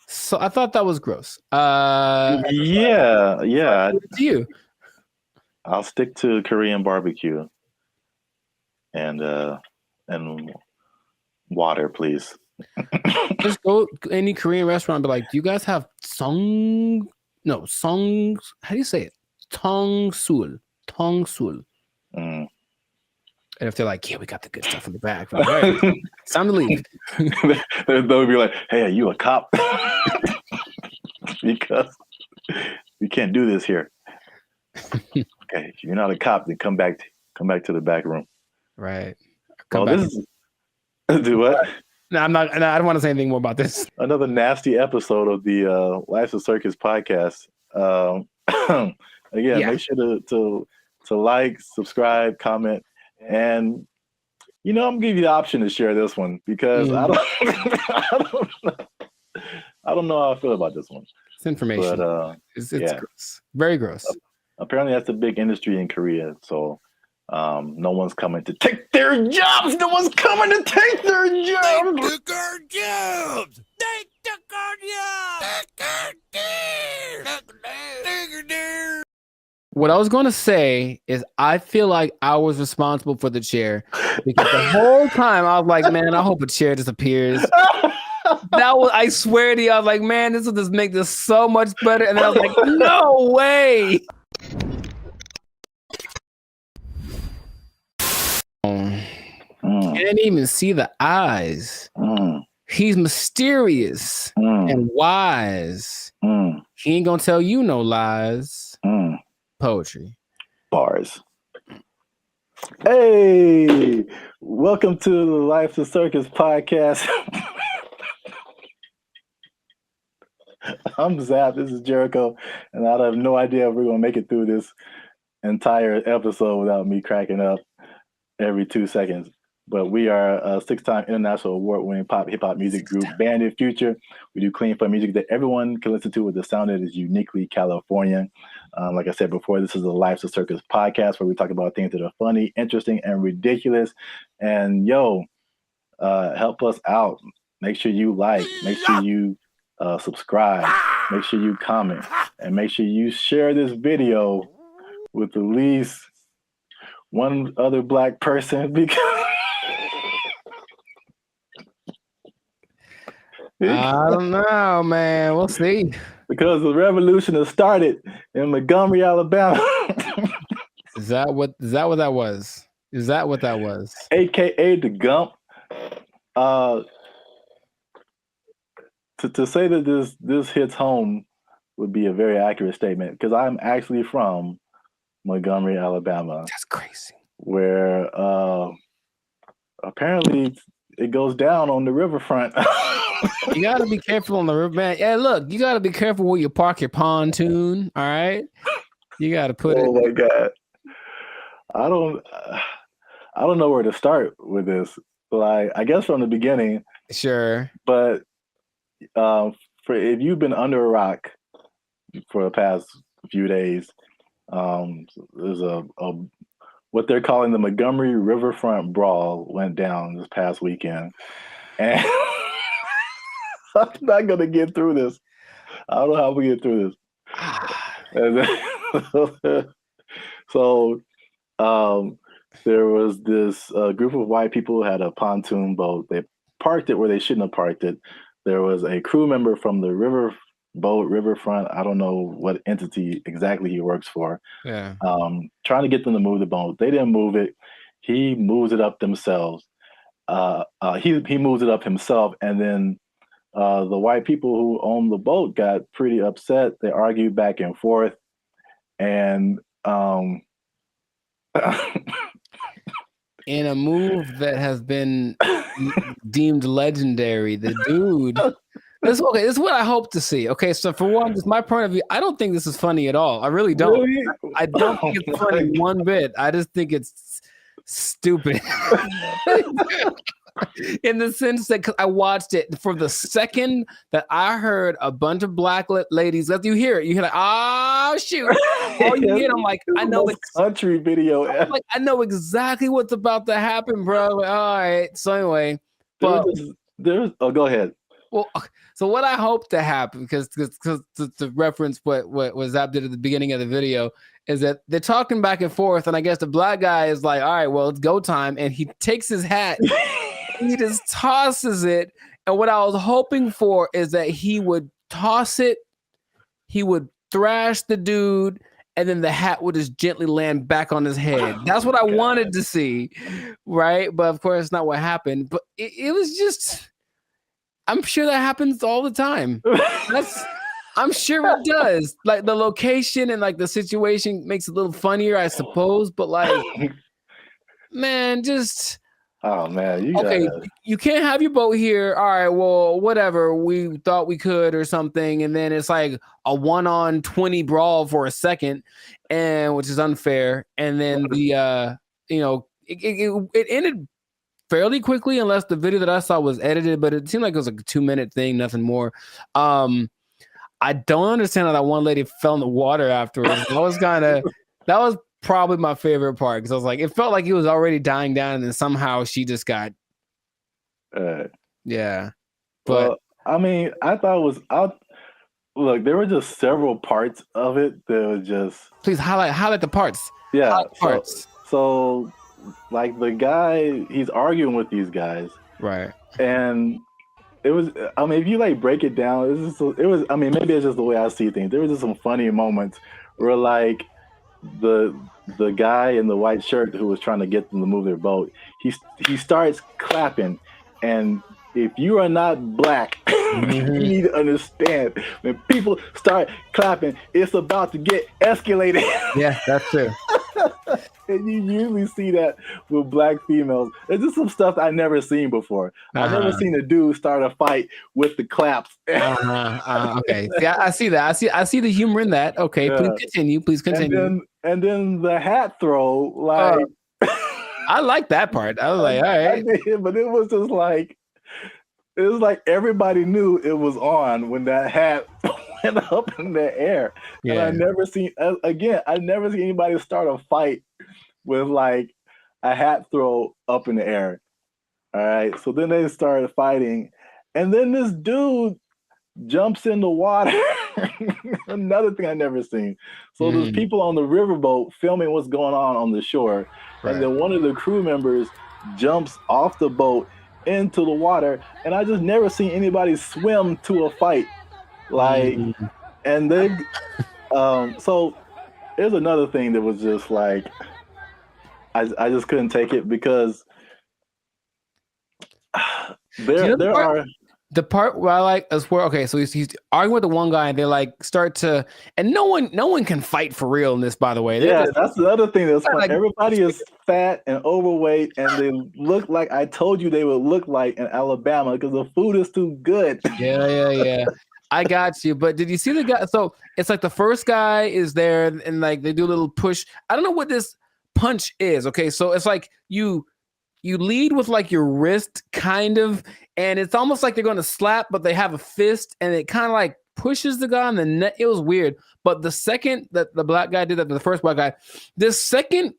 So I thought that was gross. Yeah. To you. I'll stick to Korean barbecue and water, please. Just go any Korean restaurant and be like, do you guys have song? How do you say it? Tongsul. And if they're like, yeah, we got the good stuff in the back. Like, all right, it's time to leave. They'll be like, hey, are you a cop? Because we can't do this here. Okay, if you're not a cop, then come back to the back room. Right. Do what? No, I'm not. No, I don't want to say anything more about this. Another nasty episode of the Life of Circus podcast. Again, make sure to like, subscribe, comment, and I'm gonna give you the option to share this one because I don't know how I feel about this one. It's information, but it's gross, very gross. Apparently, that's a big industry in Korea. So. No one's coming to take their jobs. No one's coming to take their jobs. They took our jobs. They took our jobs. What I was going to say is I feel like I was responsible for the chair because the whole time I was like, man, I hope a chair disappears. I swear to you, I was like, man, this will just make this so much better. And then I was like, no way. Can't even see the eyes. He's mysterious and wise. He ain't gonna tell you no lies. Poetry. Bars. Hey, welcome to the Life of Circus podcast. I'm Zap. This is Jericho, and I have no idea if we're gonna make it through this entire episode without me cracking up every 2 seconds. But we are a 6-time international award-winning pop hip-hop music group, BrandBee Future. We do clean, fun music that everyone can listen to with the sound that is uniquely Californian. Like I said before, this is the Life of Circus podcast where we talk about things that are funny, interesting, and ridiculous. And help us out. Make sure you like. Make sure you subscribe. Make sure you comment, and make sure you share this video with at least one other black person because I don't know, man. We'll see. because the revolution has started in Montgomery, Alabama. Is that what that was? Is that what that was? AKA the Gump. To say that this hits home would be a very accurate statement because I'm actually from Montgomery, Alabama. That's crazy. Where apparently it goes down on the riverfront. You gotta be careful on the river, man. Yeah, look, you gotta be careful where you park your pontoon. All right, you gotta put it. Oh my God, I don't know where to start with this. Like, I guess from the beginning. Sure. But for if you've been under a rock for the past few days, there's a what they're calling the Montgomery Riverfront Brawl went down this past weekend. And I'm not going to get through this. I don't know how we get through this. So there was this group of white people who had a pontoon boat. They parked it where they shouldn't have parked it. There was a crew member from the riverfront. I don't know what entity exactly he works for. Yeah. Trying to get them to move the boat. They didn't move it. He moves it up themselves. He moves it up himself, and then the white people who own the boat got pretty upset. They argued back and forth, and in a move that has been deemed legendary, the dude. This is what I hope to see. Okay, so for one, just my point of view, I don't think this is funny at all. I really don't. Really? I don't think it's funny one bit. I just think it's stupid. In the sense that I watched it for the second that I heard a bunch of black ladies, let you hear it. You hear like, oh shoot! All you hear, I'm like, I know it's country video. Like, I know exactly what's about to happen, bro. Like, all right. So anyway, but there's go ahead. Well, so what I hope to happen, because to reference what Zap did at the beginning of the video, is that they're talking back and forth, and I guess the black guy is like, all right, well, it's go time, and he takes his hat, he just tosses it, and what I was hoping for is that he would toss it, he would thrash the dude, and then the hat would just gently land back on his head. That's what I wanted to see, right? But of course, not what happened. But it was just... I'm sure that happens all the time. I'm sure it does. Like the location and like the situation makes it a little funnier, I suppose. But like, man, just oh man, you can't have your boat here. All right, well, whatever. We thought we could or something, and then it's like a 1-on-20 brawl for a second, and which is unfair. And then the it ended fairly quickly, unless the video that I saw was edited, but it seemed like it was like a 2-minute thing, nothing more. I don't understand how that one lady fell in the water afterwards. That was probably my favorite part, because I was like, it felt like he was already dying down, and then somehow she just got yeah. But well, I mean, I thought it was look, there were just several parts of it that was just... Please highlight the parts. Yeah, highlight parts. So like the guy, he's arguing with these guys, right? And it was, I mean, if you like break it down, it was. I mean, maybe it's just the way I see things. There was just some funny moments where like the guy in the white shirt who was trying to get them to move their boat, he starts clapping, and if you are not black, you need to understand, when people start clapping, it's about to get escalated. Yeah, that's true. And you usually see that with black females. It's just some stuff I've never seen before. I've never seen a dude start a fight with the claps. Okay, yeah, I see that. I see the humor in that. Okay, yeah. Please continue. And then the hat throw, like I like that part. I was like, all right, but it was just like, it was like everybody knew it was on when that hat went up in the air. Yeah. And I never seen anybody start a fight with like a hat throw up in the air. All right. So then they started fighting. And then this dude jumps in the water. Another thing I never seen. So there's people on the riverboat filming what's going on the shore, and then one of the crew members jumps off the boat into the water, and I just never seen anybody swim to a fight. Like, and then so there's another thing that was just like I just couldn't take it because there are. The part where I like is where so he's arguing with the one guy and they like start to, and no one can fight for real in this, by the way. That's the other thing that's fun. Like, everybody is fat and overweight, and they look like I told you they would look like in Alabama because the food is too good. Yeah. I got you. But did you see the guy? So it's like the first guy is there and like they do a little push. I don't know what this punch is. Okay, so it's like you lead with like your wrist kind of, and it's almost like they're going to slap, but they have a fist and it kind of like pushes the guy on the neck. It was weird. But the second that the black guy did that, the first white guy, this second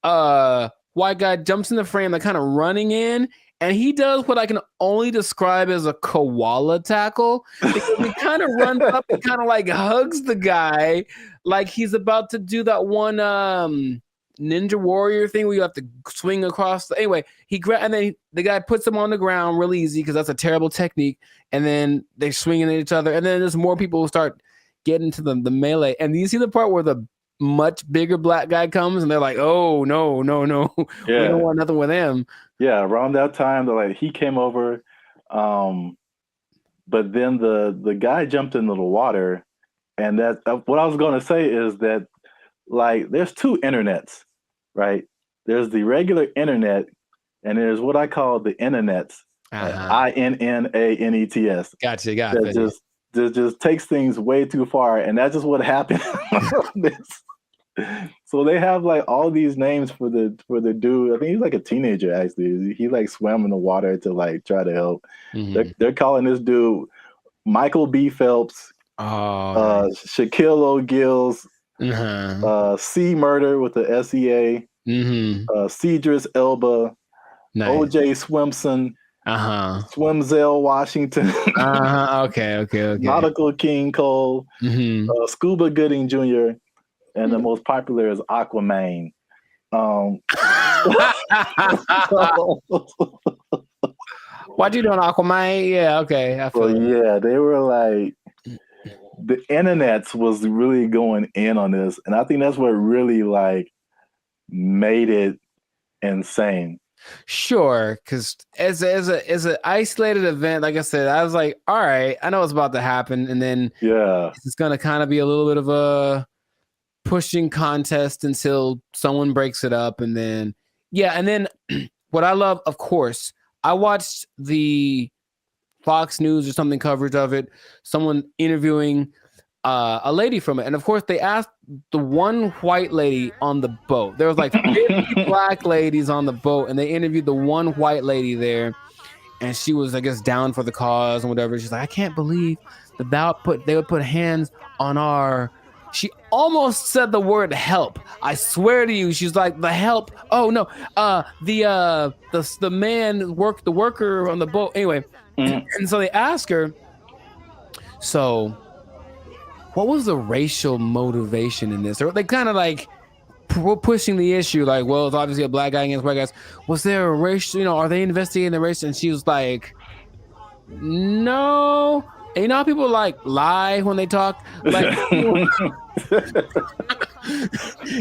white guy jumps in the frame, like kind of running in, and he does what I can only describe as a koala tackle, because he kind of runs up and kind of like hugs the guy like he's about to do that one Ninja Warrior thing where you have to swing across. Anyway, and then the guy puts him on the ground real easy because that's a terrible technique. And then they're swinging at each other. And then there's more people who start getting to the melee. And you see the part where the much bigger black guy comes and they're like, "Oh no, we don't want nothing with him." Yeah, around that time, he came over, but then the guy jumped into the water, and that what I was going to say is that like there's two internets. Right, there's the regular internet, and there's what I call the internets, INNANETS. Gotcha. That just takes things way too far, and that's just what happened. So they have like all these names for the dude. I think he's like a teenager actually. He like swam in the water to like try to help. They're calling this dude Michael B. Phelps, Shaquille O'Gill's. C Murder with the SEA, Cedrus Elba, nice. OJ Swimson, Swimzell Washington, okay. Nautical King Cole, Scuba Gooding Jr., and the most popular is Aquaman. What you doing, Aquaman? Yeah, okay. They were like. The internets was really going in on this, and I think that's what really like made it insane. Sure, because as an isolated event, like I said, I was like, all right, I know what's about to happen, and then it's gonna kind of be a little bit of a pushing contest until someone breaks it up, and then what I love, of course, I watched the Fox News or something coverage of it, someone interviewing a lady from it. And of course they asked the one white lady on the boat. There was like 50 black ladies on the boat, and they interviewed the one white lady there, and she was, I guess, down for the cause and whatever. She's like, I can't believe that they would put hands on our, she almost said the word help. I swear to you, she's like, the help. Oh no, the man the worker on the boat. Anyway, and so they ask her, so what was the racial motivation in this? Or they kind of like pushing the issue, like, well, it's obviously a black guy against white guys. Was there a racial, are they investigating the race? And she was like, no. And you know how people like lie when they talk? Like,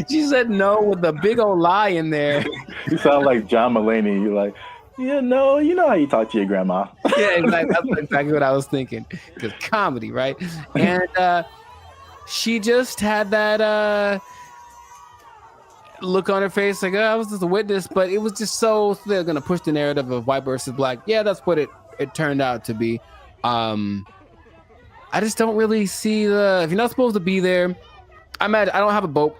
she said no with a big old lie in there. You sound like John Mulaney. You're like, you know how you talk to your grandma. Yeah, exactly. That's exactly what I was thinking. Because comedy, right? And she just had that look on her face like, I was just a witness, but it was just so they're gonna push the narrative of white versus black. Yeah, that's what it turned out to be. I just don't really see if you're not supposed to be there. I don't have a boat,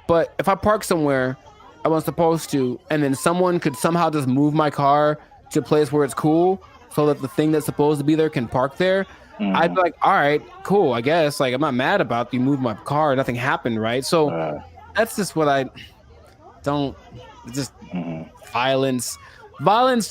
but if I park somewhere I wasn't supposed to, and then someone could somehow just move my car to a place where it's cool so that the thing that's supposed to be there can park there, I'd be like, all right, cool, I guess. Like, I'm not mad about you moved my car. Nothing happened, right? So that's just what I don't, just violence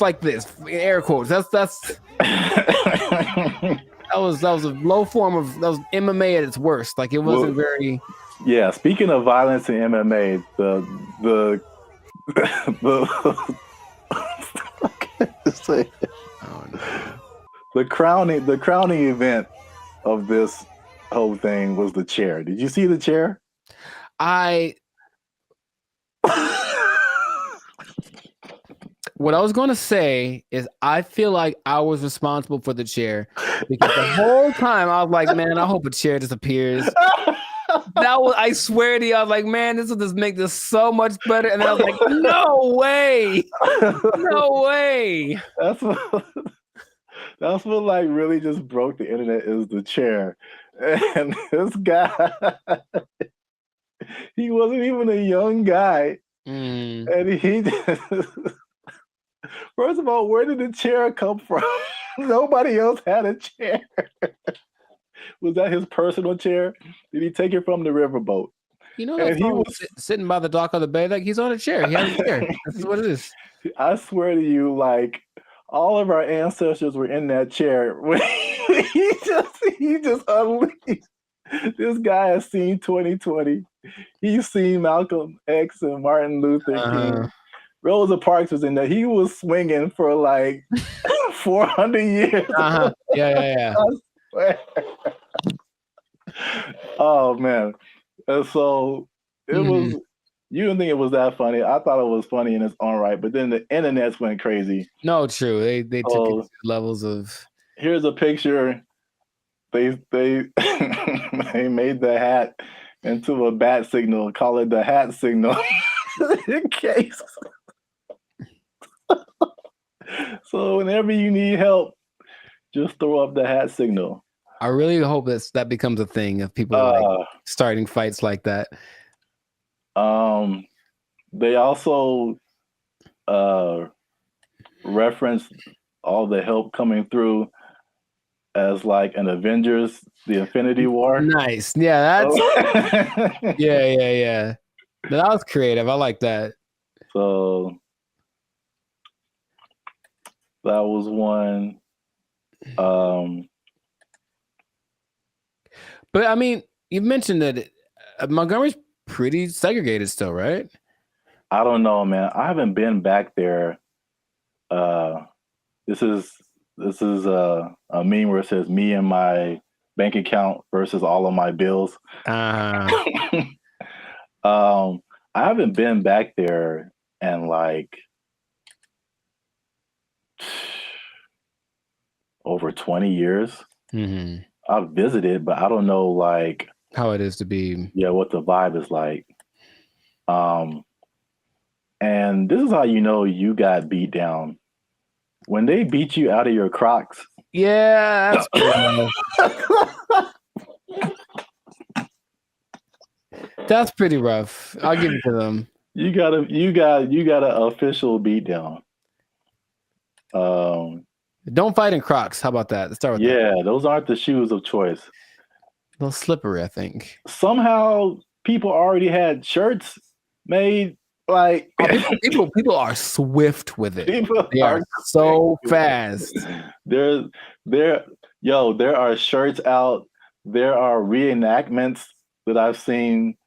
like this, air quotes. That's That was a low form of that was MMA at its worst. Like it wasn't very. Yeah, speaking of violence in MMA, the the crowning event of this whole thing was the chair. Did you see the chair? What I was going to say is I feel like I was responsible for the chair because the whole time I was like, man, I hope a chair disappears. I swear to you, I was like, man, this will just make this so much better. And then I was like, no way. No way. That's what like really just broke the internet is the chair. And this guy, he wasn't even a young guy. And he just, first of all, where did the chair come from? Nobody else had a chair. Was that his personal chair? Did he take it from the riverboat? You know, he was sitting by the dock of the bay, like he's on a chair. He has a chair. That's what it is. I swear to you, like all of our ancestors were in that chair. he just unleashed. This guy has seen 2020. He's seen Malcolm X and Martin Luther King. Rosa Parks was in there. He was swinging for like 400 years. Yeah. I swear. Oh man. And so it was, you didn't think it was that funny. I thought it was funny in its own right, but then the internets went crazy. No, true. They took it to levels of. Here's a picture. They they made the hat into a bat signal, call it the hat signal. In case. So whenever you need help, just throw up the hat signal. I really hope that becomes a thing of people like starting fights like that. They also referenced all the help coming through as like an Avengers, the Infinity War. Nice. Yeah, that's yeah. That was creative. I like that. So that was one. But I mean, you mentioned that Montgomery's pretty segregated still, right? I don't know, man. I haven't been back there. This is a meme where it says me and my bank account versus all of my bills. I haven't been back there in like over 20 years. I've visited, but I don't know like how it is to be. Yeah, what the vibe is like. And this is how you know you got beat down. When they beat you out of your Crocs. Yeah, that's that's pretty rough. I'll give it to them. You got an official beat down. Don't fight in Crocs. How about that? Let's start with that. Yeah, those aren't the shoes of choice. A little slippery, I think. Somehow people already had shirts made. Like people are swift with it. They are so fast. There are shirts out. There are reenactments that I've seen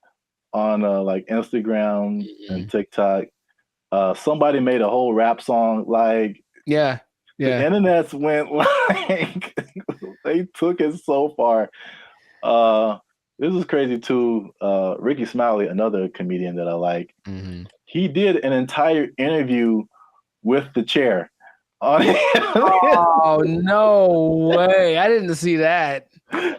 on like Instagram and TikTok. Somebody made a whole rap song. Like the internets went like they took it so far. This is crazy too. Ricky Smiley, another comedian that I like, he did an entire interview with the chair. Oh, no way. I didn't see that.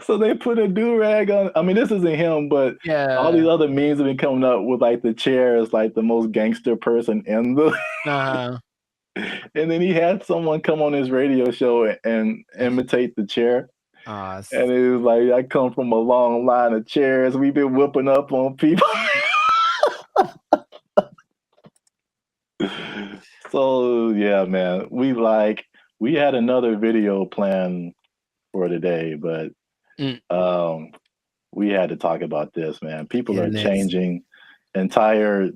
So they put a do-rag on. I mean, this isn't him, but all these other memes have been coming up with like the chair is like the most gangster person in the. And then he had someone come on his radio show and imitate the chair. And it was like, I come from a long line of chairs. We've been whooping up on people. So yeah, man, we had another video planned for today, but we had to talk about this, man. People are changing entire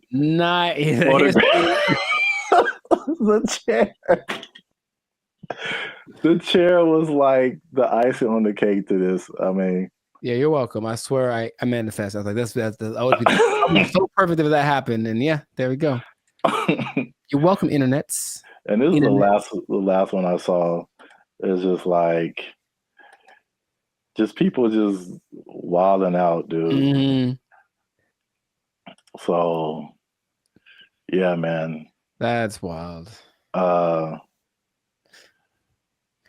the chair. The chair was like the icing on the cake to this. I mean, Yeah, you're welcome. I swear I manifest. I was like, that's always be so perfect if that happened. And yeah, there we go. You're welcome, internets. and this is the last one I saw. It's just like, just people just wilding out, dude. Mm-hmm. So, yeah, man. That's wild. That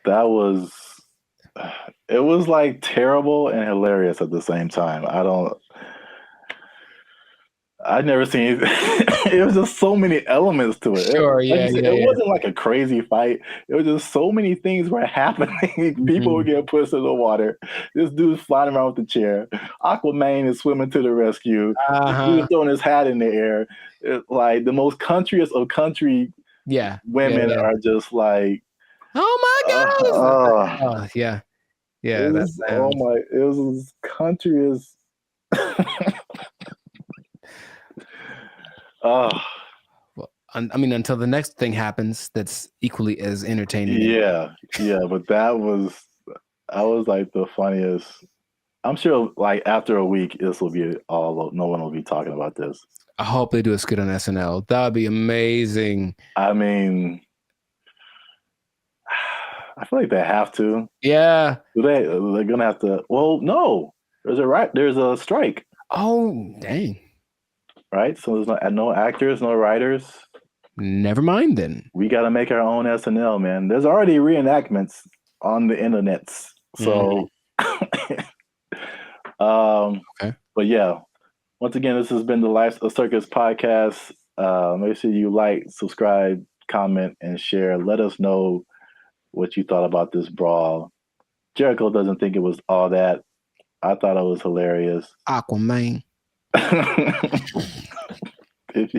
was, it was like terrible and hilarious at the same time. I'd never seen it was just so many elements to it. Sure, It wasn't like a crazy fight. It was just so many things were happening. People were getting pushed in the water. This dude's flying around with the chair. Aquaman is swimming to the rescue. This dude's throwing his hat in the air. It's like the most countryest of country women are just like, oh my God. Yeah. It was as country as well, I mean, until the next thing happens that's equally as entertaining. Yeah, but I was like the funniest. I'm sure like after a week this will be no one will be talking about this. I hope they do a skit on SNL. That would be amazing. I mean, I feel like they have to. Yeah. They're gonna have to. Well, no. There's a strike. Oh, dang. Right? So there's no actors, no writers. Never mind then. We gotta make our own SNL, man. There's already reenactments on the internets. So okay. But yeah. Once again, this has been the Life of Circus podcast. Make sure you like, subscribe, comment, and share. Let us know what you thought about this brawl. Jericho doesn't think it was all that. I thought it was hilarious. Aquaman. If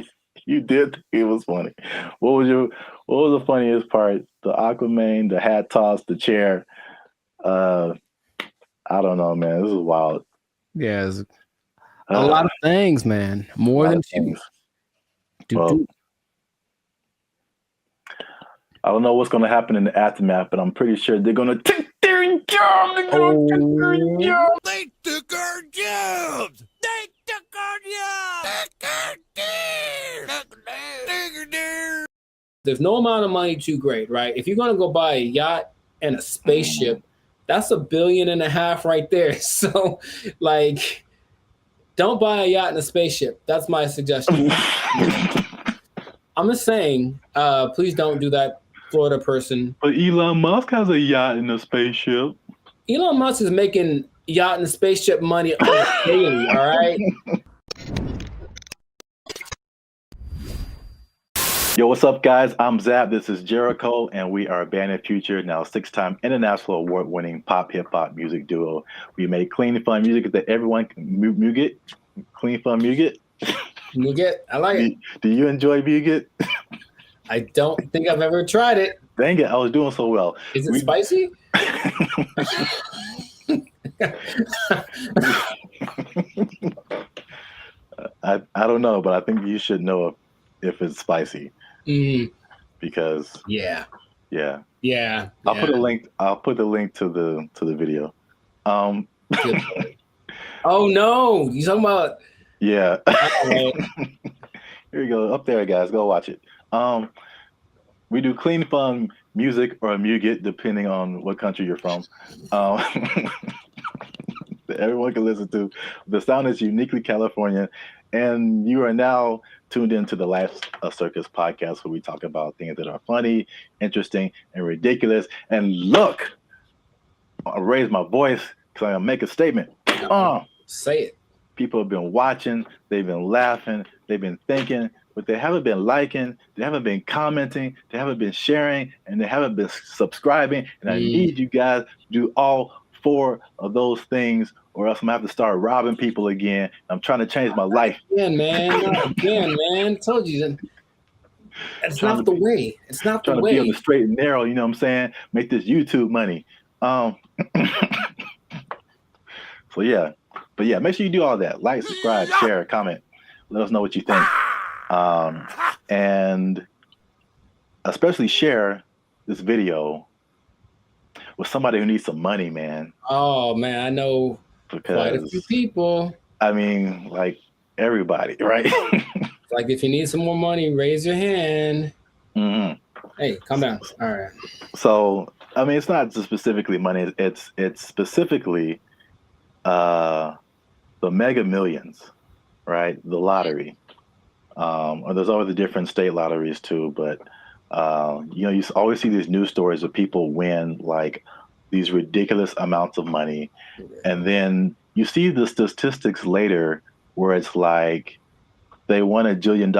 you did think it was funny. What was the funniest part? The Aquaman, the hat toss, the chair. I don't know, man. This is wild. Yeah, a lot of things, man. More than two. Well, I don't know what's going to happen in the aftermath, but I'm pretty sure they're going to take their job. They're going to take their job. They took our jobs. They took our jobs. There's no amount of money too great, right? If you're going to go buy a yacht and a spaceship, that's $1.5 billion right there. So, like, don't buy a yacht and a spaceship. That's my suggestion. I'm just saying, please don't do that, Florida person. But Elon Musk has a yacht and a spaceship. Elon Musk is making yacht and spaceship money daily, all right? Yo, what's up, guys? I'm Zab. This is Jericho, and we are a band of future, now 6-time international award-winning pop hip-hop music duo. We make clean and fun music that everyone can Muget. Clean, fun Muget. Muget, I like it. Do you enjoy Muget? I don't think I've ever tried it. Dang it, I was doing so well. Is it spicy? I don't know, but I think you should know if it's spicy. Because yeah. I'll put a link. I'll put the link to the video. Oh no, you talking about? Yeah. Here you go. Up there, guys. Go watch it. We do clean, fun music or Muget, depending on what country you're from. That everyone can listen to. The sound is uniquely Californian, and you are now tuned into the Life of Circus podcast, where we talk about things that are funny, interesting, and ridiculous. And look, I raise my voice because I'm gonna make a statement. Say it. People have been watching, they've been laughing, they've been thinking, but they haven't been liking, they haven't been commenting, they haven't been sharing, and they haven't been subscribing. And I need you guys to do all 4 of those things, or else I'm gonna have to start robbing people again. I'm trying to change my life. Again, man. Told you. It's not the way. It's not the way. Trying to be on the straight and narrow, you know what I'm saying? Make this YouTube money. So yeah. But yeah, make sure you do all that. Like, subscribe, share, comment. Let us know what you think. And especially share this video with somebody who needs some money, man. Oh man, I know quite a few Because people. I mean, like everybody, right? Like if you need some more money, raise your hand. hmm Hey, calm down. All right. So I mean, it's not just specifically money. It's specifically the Mega Millions, right? The lottery. Or there's always the different state lotteries too, but you always see these news stories of people win like these ridiculous amounts of money, and then you see the statistics later where it's like they won $1 billion,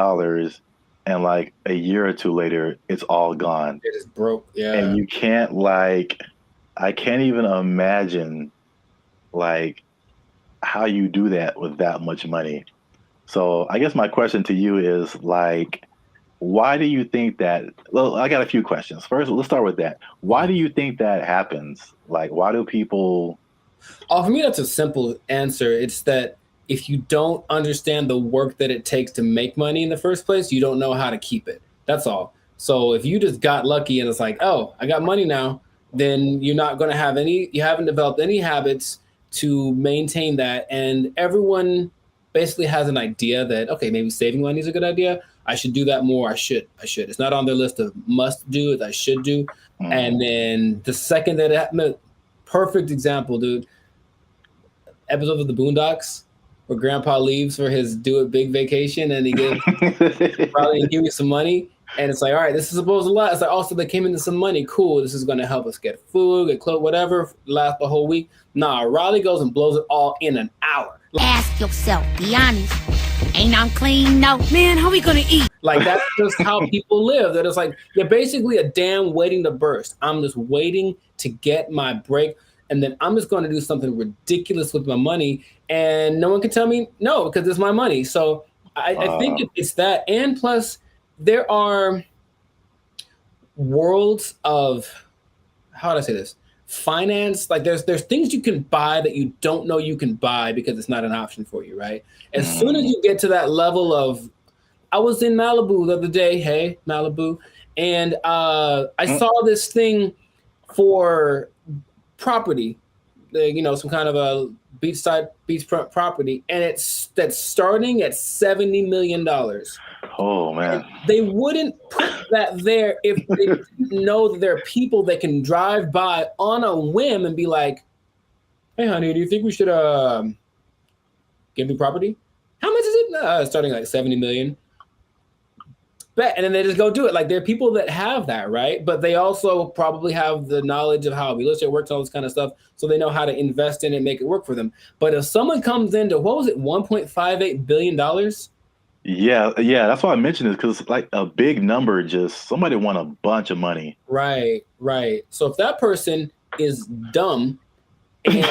and like a year or two later, it's all gone, It is broke. Yeah. and you can't I can't even imagine like how you do that with that much money. So I guess my question to you is like, why do you think that? Well, I got a few questions. First, let's start with that. Why do you think that happens? Like, why do people? Oh, for me, that's a simple answer. It's that if you don't understand the work that it takes to make money in the first place, you don't know how to keep it. That's all. So if you just got lucky and it's like, oh, I got money now, then you're not going to have you haven't developed any habits to maintain that. And everyone basically has an idea that, okay, maybe saving money is a good idea. I should do that more. I should. It's not on their list of must do, it's I should do. And then the second that it happened, perfect example, dude. Episode of the Boondocks where Grandpa leaves for his do it big vacation and he gives probably give me some money. And it's like, all right, this is supposed to last. It's like, also they came into some money. Cool. This is going to help us get food, get clothes, whatever, last the whole week. Nah, Riley goes and blows it all in an hour. Ask yourself, be honest. Ain't I'm clean? No. Man, how we gonna eat? Like, that's just how people live. That it's like, you're basically a dam waiting to burst. I'm just waiting to get my break. And then I'm just going to do something ridiculous with my money. And no one can tell me no, because it's my money. So I think it's that. And plus, there are worlds of, how do I say this? Finance. Like there's things you can buy that you don't know you can buy because it's not an option for you, right? As soon as you get to that level of, I was in Malibu the other day, hey, Malibu, and I saw this thing for property, some kind of a beachfront property, and that's starting at $70 million. Oh man, and they wouldn't put that there if they didn't know that there are people that can drive by on a whim and be like, "Hey, honey, do you think we should give me property? How much is it? Starting like 70 million." Bet, and then they just go do it. Like there are people that have that, right? But they also probably have the knowledge of how real estate works, all this kind of stuff, so they know how to invest in it and make it work for them. But if someone comes into $1.58 billion? Yeah, that's why I mentioned it, because it's like a big number. Just somebody won a bunch of money. Right. So if that person is dumb and,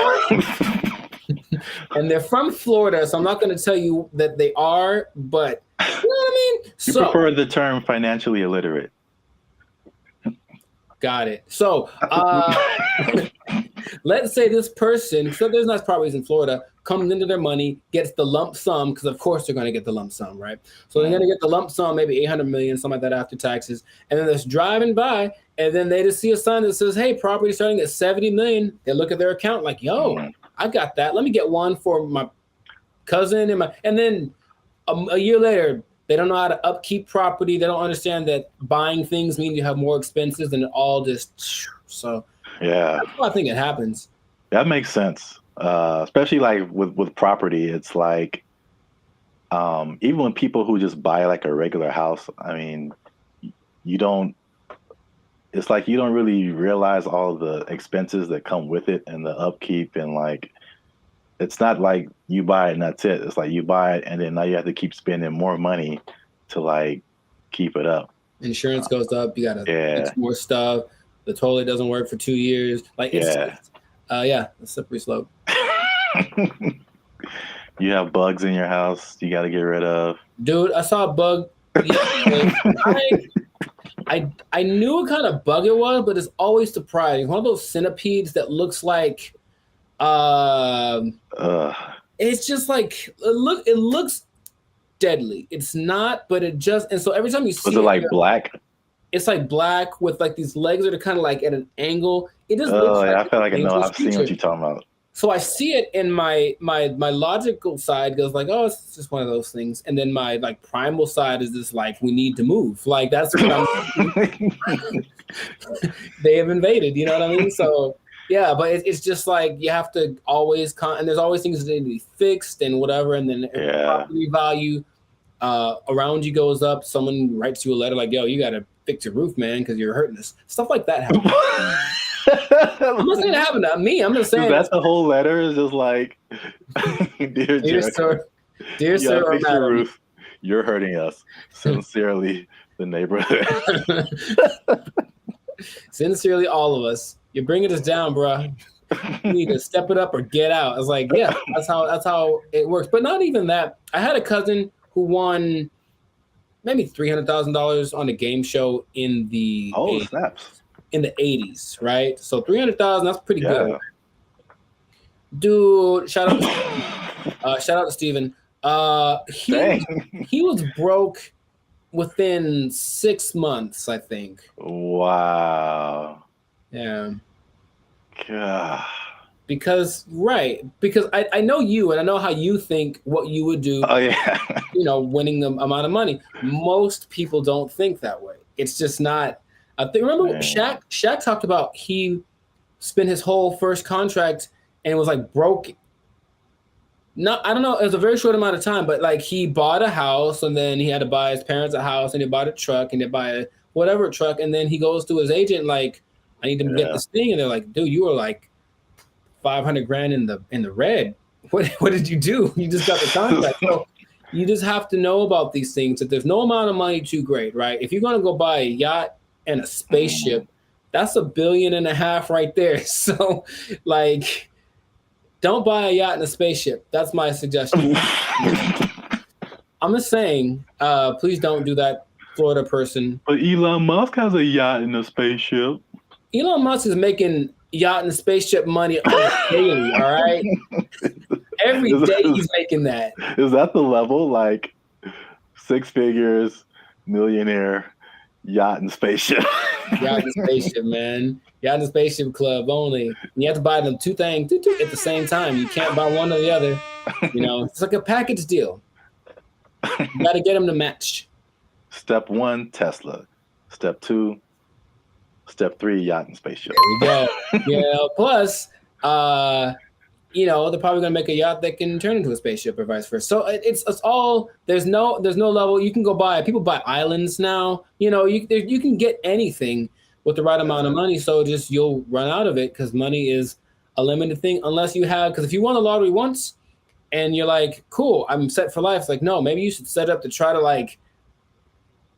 and they're from Florida, so I'm not going to tell you that they are, but you know what I mean? You prefer the term financially illiterate. Got it. So let's say this person, so there's nice properties in Florida, comes into their money, gets the lump sum, because of course they're going to get the lump sum, right? So they're going to get the lump sum, maybe 800 million, something like that after taxes. And then they're just driving by, and then they just see a sign that says, hey, property starting at 70 million. They look at their account like, yo, I got that. Let me get one for my cousin. And then a year later, they don't know how to upkeep property. They don't understand that buying things means you have more expenses, and it all just, so yeah, that's why I think it happens. That makes sense. Especially like with property, it's like even when people who just buy like a regular house, I mean, it's like you don't really realize all the expenses that come with it and the upkeep, and like it's not like you buy it and that's it. It's like you buy it and then now you have to keep spending more money to like keep it up. Insurance goes up, you gotta fix more stuff. The toilet doesn't work for 2 years. Like it's a slippery slope. You have bugs in your house you got to get rid of. Dude, I saw a bug. I knew what kind of bug it was, but it's always surprising. One of those centipedes that looks like it's just like it looks deadly. It's not, but it just, and so every time you see it like black? It's like black with like these legs that are kind of like at an angle. it just Oh, looks yeah, like I feel like I know. dangerous I've seen what creature. you're talking about. So I see it in my logical side goes like, oh, it's just one of those things, and then my like primal side is just like, we need to move. Like that's what I'm. They have invaded. You know what I mean? So yeah, but it's just like you have to always and there's always things that need to be fixed and whatever, and then if the property value around you goes up, someone writes you a letter like, yo, you got to fix your roof, man, because you're hurting us. Stuff like that happens. I'm not saying it happened to me. I'm just saying that's the whole letter is just like, dear Jericho, dear sir, fix your roof. You're hurting us. Sincerely, the neighborhood. Sincerely, all of us. You're bringing us down, bro. You need to step it up or get out. I was like, yeah, that's how it works. But not even that. I had a cousin who won maybe $300,000 on a game show in the snaps. In the 80s, right? So 300,000, that's pretty good. Dude, shout out to Steven. He was broke within 6 months, I think. Wow. Yeah. God. Because I know you, and I know how you think what you would do. Oh yeah. Winning the amount of money. Most people don't think that way. It's just not. I think remember Shaq talked about he spent his whole first contract and was like broke. I don't know. It was a very short amount of time, but like he bought a house and then he had to buy his parents a house and he bought a truck and he buy a whatever truck and then he goes to his agent like, I need to get this thing, and they're like, dude, you were like $500,000 in the red. What did you do? You just got the contract. So you just have to know about these things. That there's no amount of money too great, right? If you're gonna go buy a yacht and a spaceship, that's $1.5 billion right there. So like, don't buy a yacht and a spaceship. That's my suggestion. I'm just saying, please don't do that, Florida person. But Elon Musk has a yacht and a spaceship. Elon Musk is making yacht and spaceship money daily, all right? Every day he's making that. Is that the level? Like 6 figures, millionaire, yacht and spaceship. Yacht and spaceship, man. Yacht and spaceship club only. And you have to buy them two things at the same time. You can't buy one or the other. It's like a package deal. You got to get them to match. Step 1, Tesla. Step 2, Step 3, yacht and spaceship. There we go. Yeah. Plus, they're probably gonna make a yacht that can turn into a spaceship or vice versa. So it's all there's no level. You can go buy. People buy islands now. You can get anything with the right amount of money. So just you'll run out of it because money is a limited thing unless you have. Because if you won the lottery once and you're like, cool, I'm set for life. It's like, no, maybe you should set up to try to like.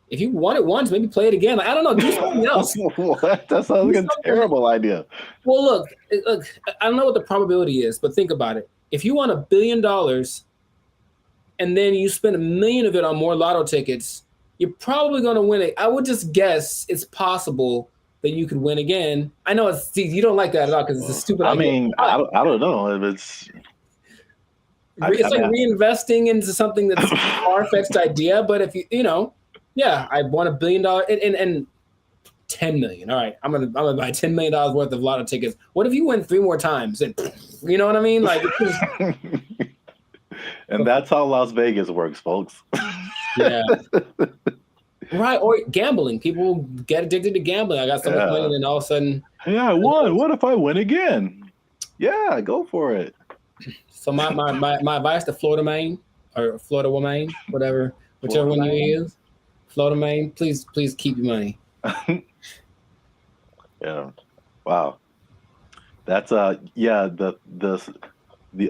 If you won it once, maybe play it again. Like, I don't know, do something else. What? That sounds like a terrible idea. Well, look, I don't know what the probability is, but think about it. If you won $1 billion and then you spend $1 million of it on more lotto tickets, you're probably going to win it. I would just guess it's possible that you could win again. I know you don't like that at all because it's a stupid idea. I mean, I don't know if it's. It's like reinvesting into something that's a far-fetched idea, but if yeah, I won $1 billion and 10 million. All right, I'm gonna buy $10 million worth of lotto tickets. What if you win 3 more times? And you know what I mean? Like, and that's how Las Vegas works, folks. Yeah. Right, or gambling. People get addicted to gambling. I got so much money, and then all of a sudden, I won. What if I win again? Yeah, go for it. So my advice to Florida man or Florida woman, whichever one you use. Florida man, please keep your money. Yeah. Wow. That's the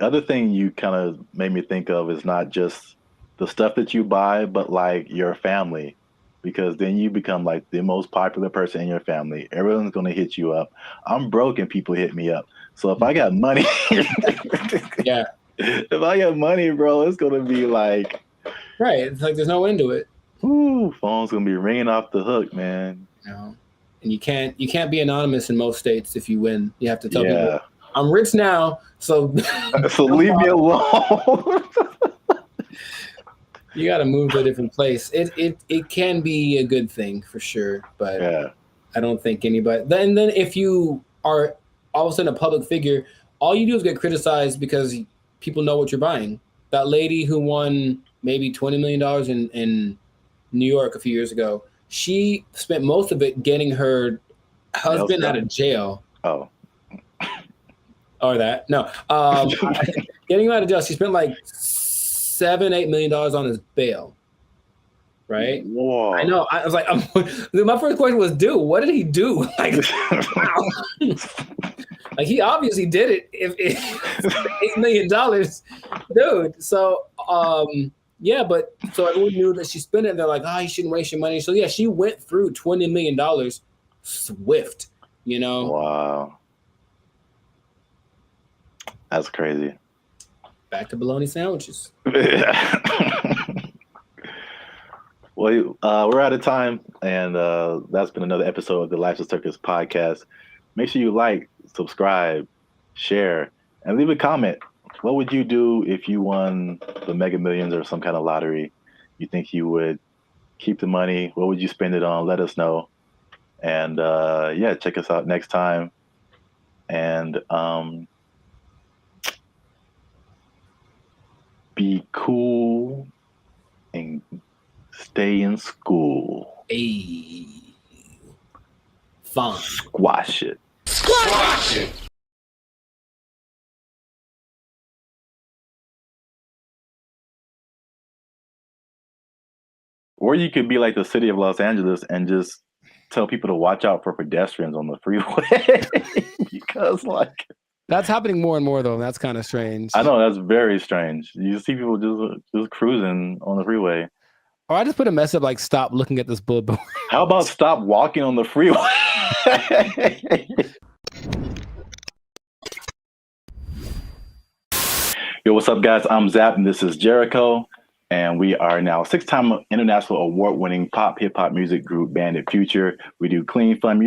other thing you kind of made me think of is not just the stuff that you buy, but like your family, because then you become like the most popular person in your family. Everyone's going to hit you up. I'm broke and people hit me up. So if I got money, yeah. If I got money, bro, it's going to be like, right. It's like there's no end to it. Ooh, phone's gonna be ringing off the hook, man. No. And you can't be anonymous in most states if you win. You have to tell people, I'm rich now, so leave me alone. You got to move to a different place. It can be a good thing for sure, but I don't think anybody. Then if you are all of a sudden a public figure, all you do is get criticized because people know what you're buying. That lady who won maybe $20 million in New York a few years ago, she spent most of it getting her husband out of jail. Oh. Or that. No. Getting him out of jail. She spent like $7-8 million on his bail. Right? Whoa. I know. I was like, my first question was, dude, what did he do? Like, wow. Like, he obviously did it. If $8 million, dude. So, yeah, but so everyone knew that she spent it. And they're like, oh, you shouldn't waste your money. So yeah, she went through $20 million swift. You know? Wow. That's crazy. Back to bologna sandwiches. Well, we're out of time, and that's been another episode of the Life's a Circus podcast. Make sure you like, subscribe, share, and leave a comment. What would you do if you won the Mega Millions or some kind of lottery? You think you would keep the money? What would you spend it on? Let us know. And yeah, check us out next time. And be cool and stay in school. Hey. Fine. Squash it. Squash it! Or you could be like the city of Los Angeles and just tell people to watch out for pedestrians on the freeway. Because like That's happening more and more though, and that's kind of strange. I know that's very strange. You see people just cruising on the freeway. Or I just put a message like, stop looking at this billboard. How about stop walking on the freeway? Yo, what's up, guys? I'm Zap, and this is Jericho. And we are now a 6-time international award-winning pop hip-hop music group, Bandit Future. We do clean, fun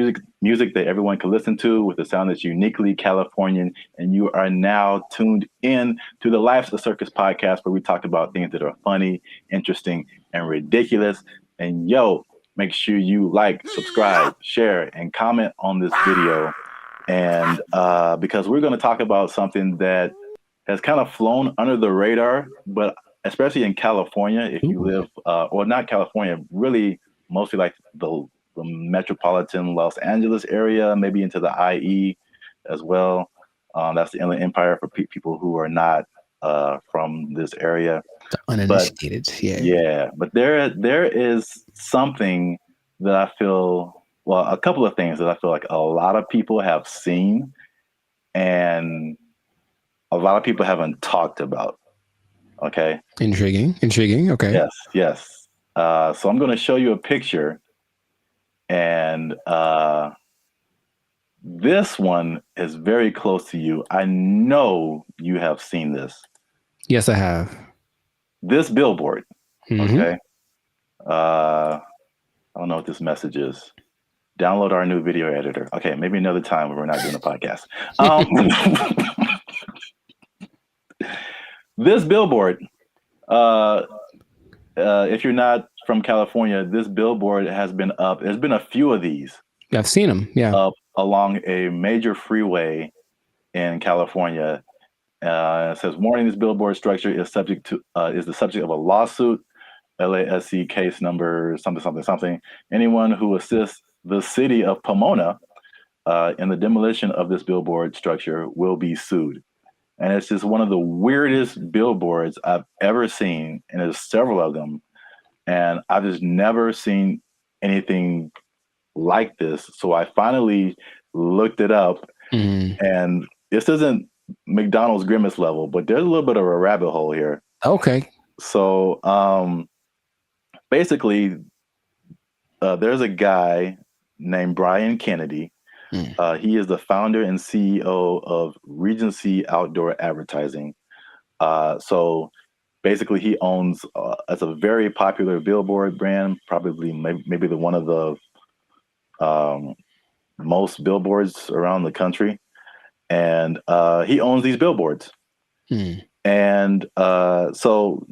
music that everyone can listen to with a sound that's uniquely Californian. And you are now tuned in to the Life's a Circus podcast, where we talk about things that are funny, interesting, and ridiculous. And yo, make sure you like, subscribe, share, and comment on this video. And because we're going to talk about something that has kind of flown under the radar, but especially in California, if you live, or not California, really mostly like the metropolitan Los Angeles area, maybe into the IE as well. That's the Inland Empire for people who are not from this area. The uninitiated, yeah. But there is something that I feel, well, a couple of things that I feel like a lot of people have seen and a lot of people haven't talked about. Okay. Intriguing. Okay. Yes. So I'm going to show you a picture, and this one is very close to you. I know you have seen this. Yes, I have. This billboard. Mm-hmm. Okay. I don't know what this message is. Download our new video editor. Okay, maybe another time when we're not doing a podcast. This billboard, if you're not from California, this billboard has been up. There's been a few of these. I've seen them. Yeah. Up along a major freeway in California. It says, warning, this billboard structure is the subject of a lawsuit, LASC case number something. Anyone who assists the city of Pomona in the demolition of this billboard structure will be sued. And it's just one of the weirdest billboards I've ever seen. And there's several of them. And I've just never seen anything like this. So I finally looked it up. Mm-hmm. And this isn't McDonald's Grimace level, but there's a little bit of a rabbit hole here. Okay. So basically, there's a guy named Brian Kennedy. He is the founder and CEO of Regency Outdoor Advertising. So basically, he owns it's a very popular billboard brand, probably maybe the one of the most billboards around the country. And he owns these billboards. And so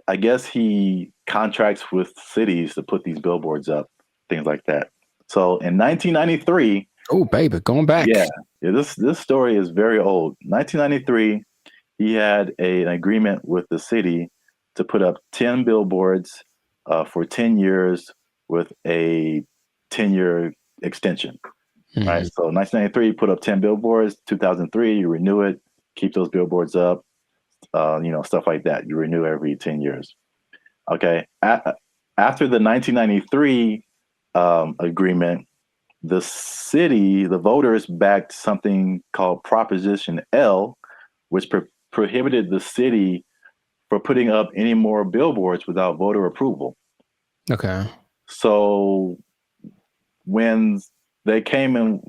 I guess he contracts with cities to put these billboards up, things like that. So in 1993, Oh, baby, going back. Yeah, this story is very old. 1993, he had an agreement with the city to put up 10 billboards for 10 years with a 10-year extension. Right. So 1993, you put up 10 billboards. 2003, you renew it, keep those billboards up. Stuff like that. You renew every 10 years. Okay. After the 1993 agreement, the city, the voters backed something called Proposition L, which prohibited the city for putting up any more billboards without voter approval. Okay. So when they came in,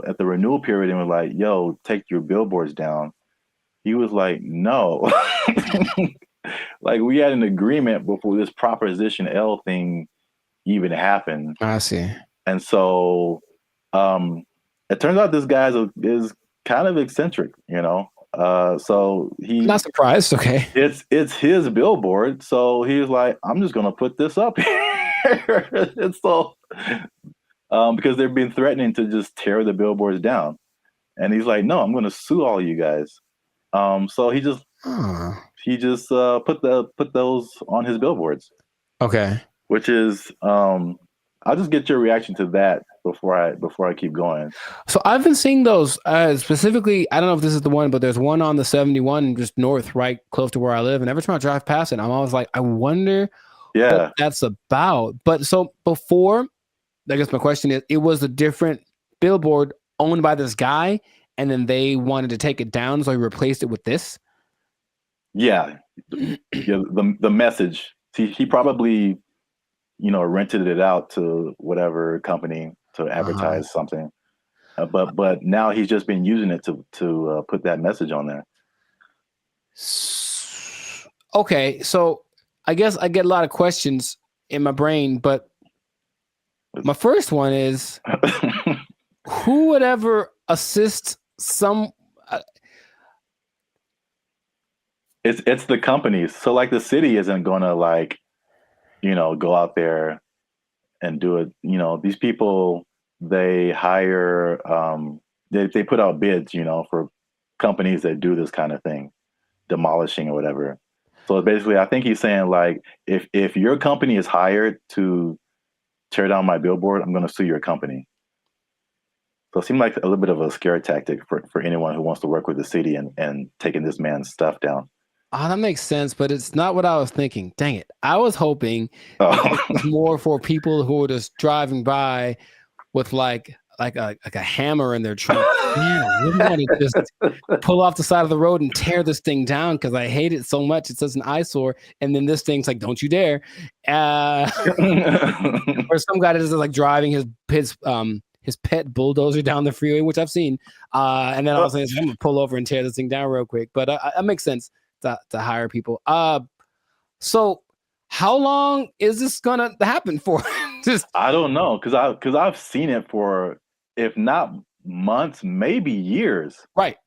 at the renewal period and were like, yo, take your billboards down, he was like, no. Like, we had an agreement before this Proposition L thing even happened. I see. And so it turns out this guy is kind of eccentric, so he Not surprised. Okay. it's his billboard, so he was like, I'm just gonna put this up here. And so because they've been threatening to just tear the billboards down, and he's like, no, I'm gonna sue all you guys. So he just put those on his billboards. Okay. Which is I'll just get your reaction to that before I keep going. So I've been seeing those specifically. I don't know if this is the one, but there's one on the 71 just north, right close to where I live. And every time I drive past it, I'm always like, I wonder what that's about. But so before, I guess my question is, it was a different billboard owned by this guy, and then they wanted to take it down, so he replaced it with this. Yeah. The message. He probably rented it out to whatever company to advertise something, but now he's just been using it to put that message on there. Okay, so I guess I get a lot of questions in my brain, but my first one is, who would ever assist some? It's the companies. So like the city isn't going to go out there and do it. These people, they hire, they put out bids, for companies that do this kind of thing, demolishing or whatever. So basically, I think he's saying, like, if your company is hired to tear down my billboard, I'm going to sue your company. So it seemed like a little bit of a scare tactic for anyone who wants to work with the city and taking this man's stuff down. Oh, that makes sense, but it's not what I was thinking. Dang it. I was hoping it was more for people who were just driving by with like a hammer in their trunk. Man, I really want to just pull off the side of the road and tear this thing down because I hate it so much. It's such an eyesore. And then this thing's like, don't you dare. Or some guy that's like driving his pet bulldozer down the freeway, which I've seen. And then I was saying, I'm going to pull over and tear this thing down real quick. But that makes sense. To hire people. So how long is this gonna happen for? I don't know, because I've seen it for, if not months, maybe years. Right.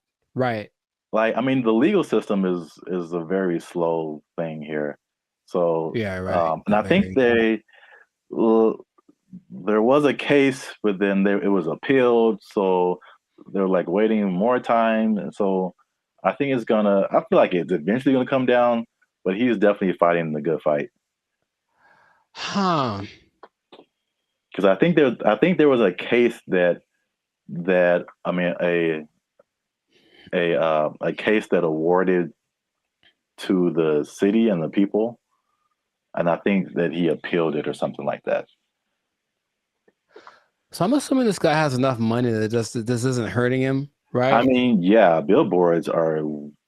Like, I mean, the legal system is a very slow thing here. So yeah, right. And I think there was a case, but then it was appealed, so they're like waiting more time, and so. I think I feel like it's eventually going to come down, but he's definitely fighting the good fight. Huh. Because I think there was a case that I mean a case that awarded to the city and the people, and I think that he appealed it or something like that. So I'm assuming this guy has enough money that this isn't hurting him. Right. I mean, yeah, billboards are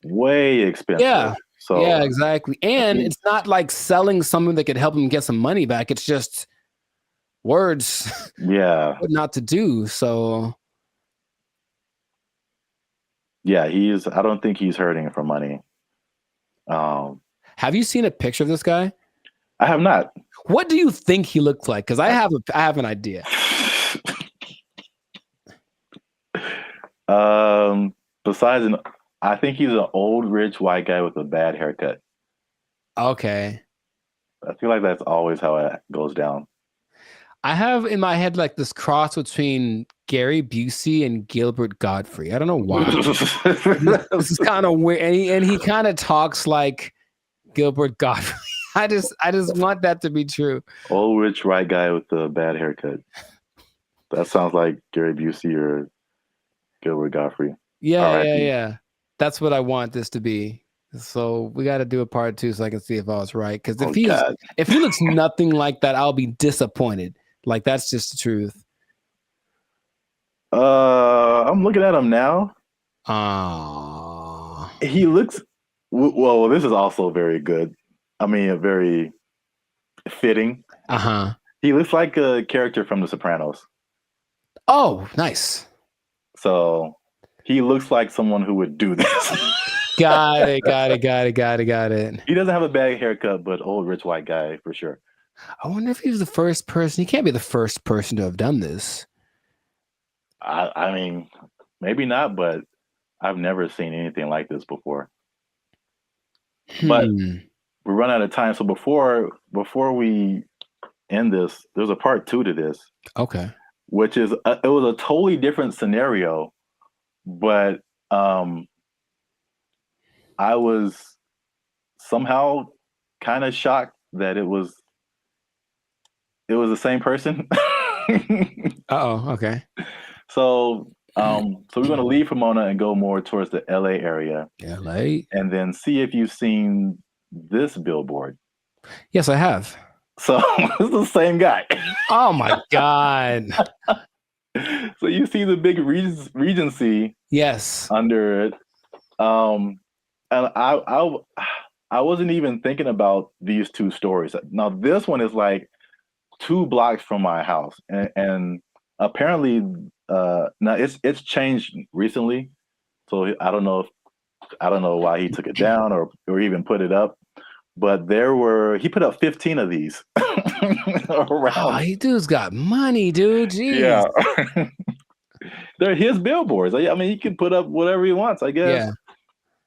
way expensive. Yeah. So yeah, exactly. And it's not like selling something that could help him get some money back. It's just words. Yeah. What not to do. So. Yeah, I don't think he's hurting for money. Have you seen a picture of this guy? I have not. What do you think he looks like? Because I have an idea. Besides, I think he's an old rich white guy with a bad haircut. Okay. I feel like that's always how it goes down. I have in my head like this cross between Gary Busey and Gilbert Gottfried. I don't know why. This is kind of weird, and he kind of talks like Gilbert Gottfried. I just want that to be true. Old rich white guy with a bad haircut. That sounds like Gary Busey or Gilbert Gottfried. Yeah. That's what I want this to be. So we got to do a part 2 so I can see if I was right. Because if he looks nothing like that, I'll be disappointed. Like, that's just the truth. I'm looking at him now. He looks well. This is also very good. I mean, very fitting. He looks like a character from The Sopranos. Oh, nice. So he looks like someone who would do this. Got it. He doesn't have a bad haircut, but old rich white guy for sure. I wonder if he's the first person. He can't be the first person to have done this. I mean, maybe not, but I've never seen anything like this before. But we run out of time. So before we end this, there's a part 2 to this. Okay. Which is it was a totally different scenario, but I was somehow kind of shocked that it was the same person. Okay. So we're going to leave Pomona and go more towards the LA area. LA? And then see if you've seen this billboard. Yes, I have. So it's the same guy. Oh my God. So you see the big Regency. Yes. Under it. And I wasn't even thinking about these 2 stories. Now this one is like 2 blocks from my house. And apparently now it's changed recently. So I don't know why he took it down or even put it up. But he put up 15 of these around. Oh, he dude's got money, dude. Jeez. Yeah. They're his billboards. I mean, he can put up whatever he wants, I guess.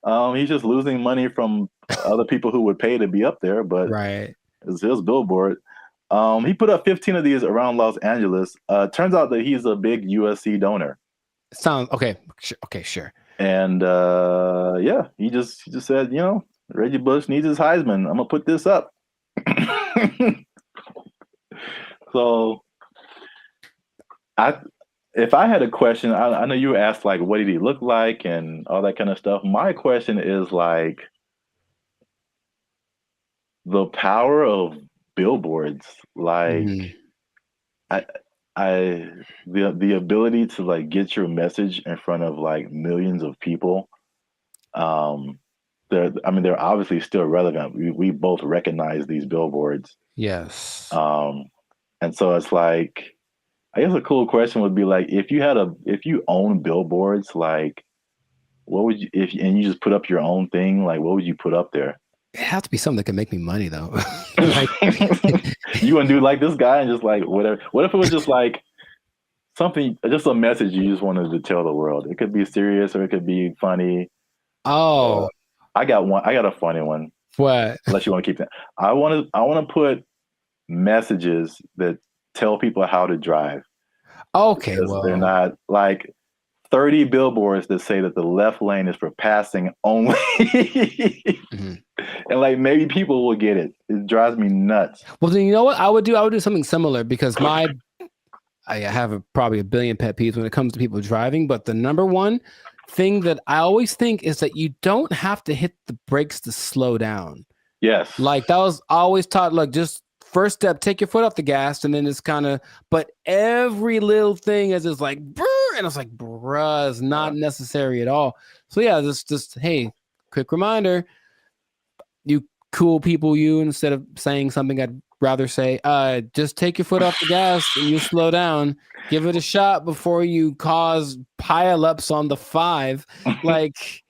Yeah. He's just losing money from other people who would pay to be up there, but right. It's his billboard. He put up 15 of these around Los Angeles. Turns out that he's a big USC donor. Sounds okay. Okay, sure. And he just said, Reggie Bush needs his Heisman. I'm gonna put this up. So, if I had a question, I know you asked like, what did he look like and all that kind of stuff. My question is like, the power of billboards, like, the ability to like get your message in front of like millions of people. They're obviously still relevant. We both recognize these billboards. Yes. And so it's like, I guess a cool question would be like, if you own billboards, like, what would you, and you just put up your own thing, like, what would you put up there? It has to be something that can make me money though. Like, you want to do like this guy and just like whatever. What if it was just like something, just a message you just wanted to tell the world? It could be serious or it could be funny. Oh, I got a funny one. What? Unless you want to keep that. I want to put messages that tell people how to drive. Okay, because well, they're not like 30 billboards that say that the left lane is for passing only. And like maybe people will get it. It drives me nuts. Well, then you know what I would do? I would do something similar because I have probably a billion pet peeves when it comes to people driving. But the number one thing that I always think is that you don't have to hit the brakes to slow down. Yes. Like that was always taught, like just first step, take your foot off the gas, and then it's kind of, but every little thing is just like, brr, and it's like, bruh, it's not necessary at all. So yeah, just hey, quick reminder, you cool people, instead of saying something I'd rather say, just take your foot off the gas and you slow down. Give it a shot before you cause pileups on the 5. Like,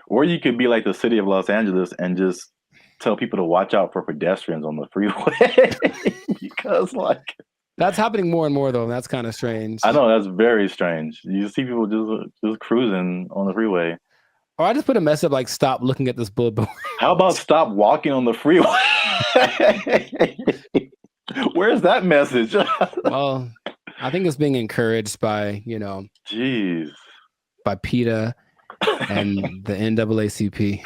or you could be like the city of Los Angeles and just tell people to watch out for pedestrians on the freeway. Because like that's happening more and more though, and that's kind of strange. I know, that's very strange. You see people just cruising on the freeway. Or I just put a message like, stop looking at this billboard. How about stop walking on the freeway? Where's that message? Well, I think it's being encouraged by, Jeez. by PETA and the NAACP.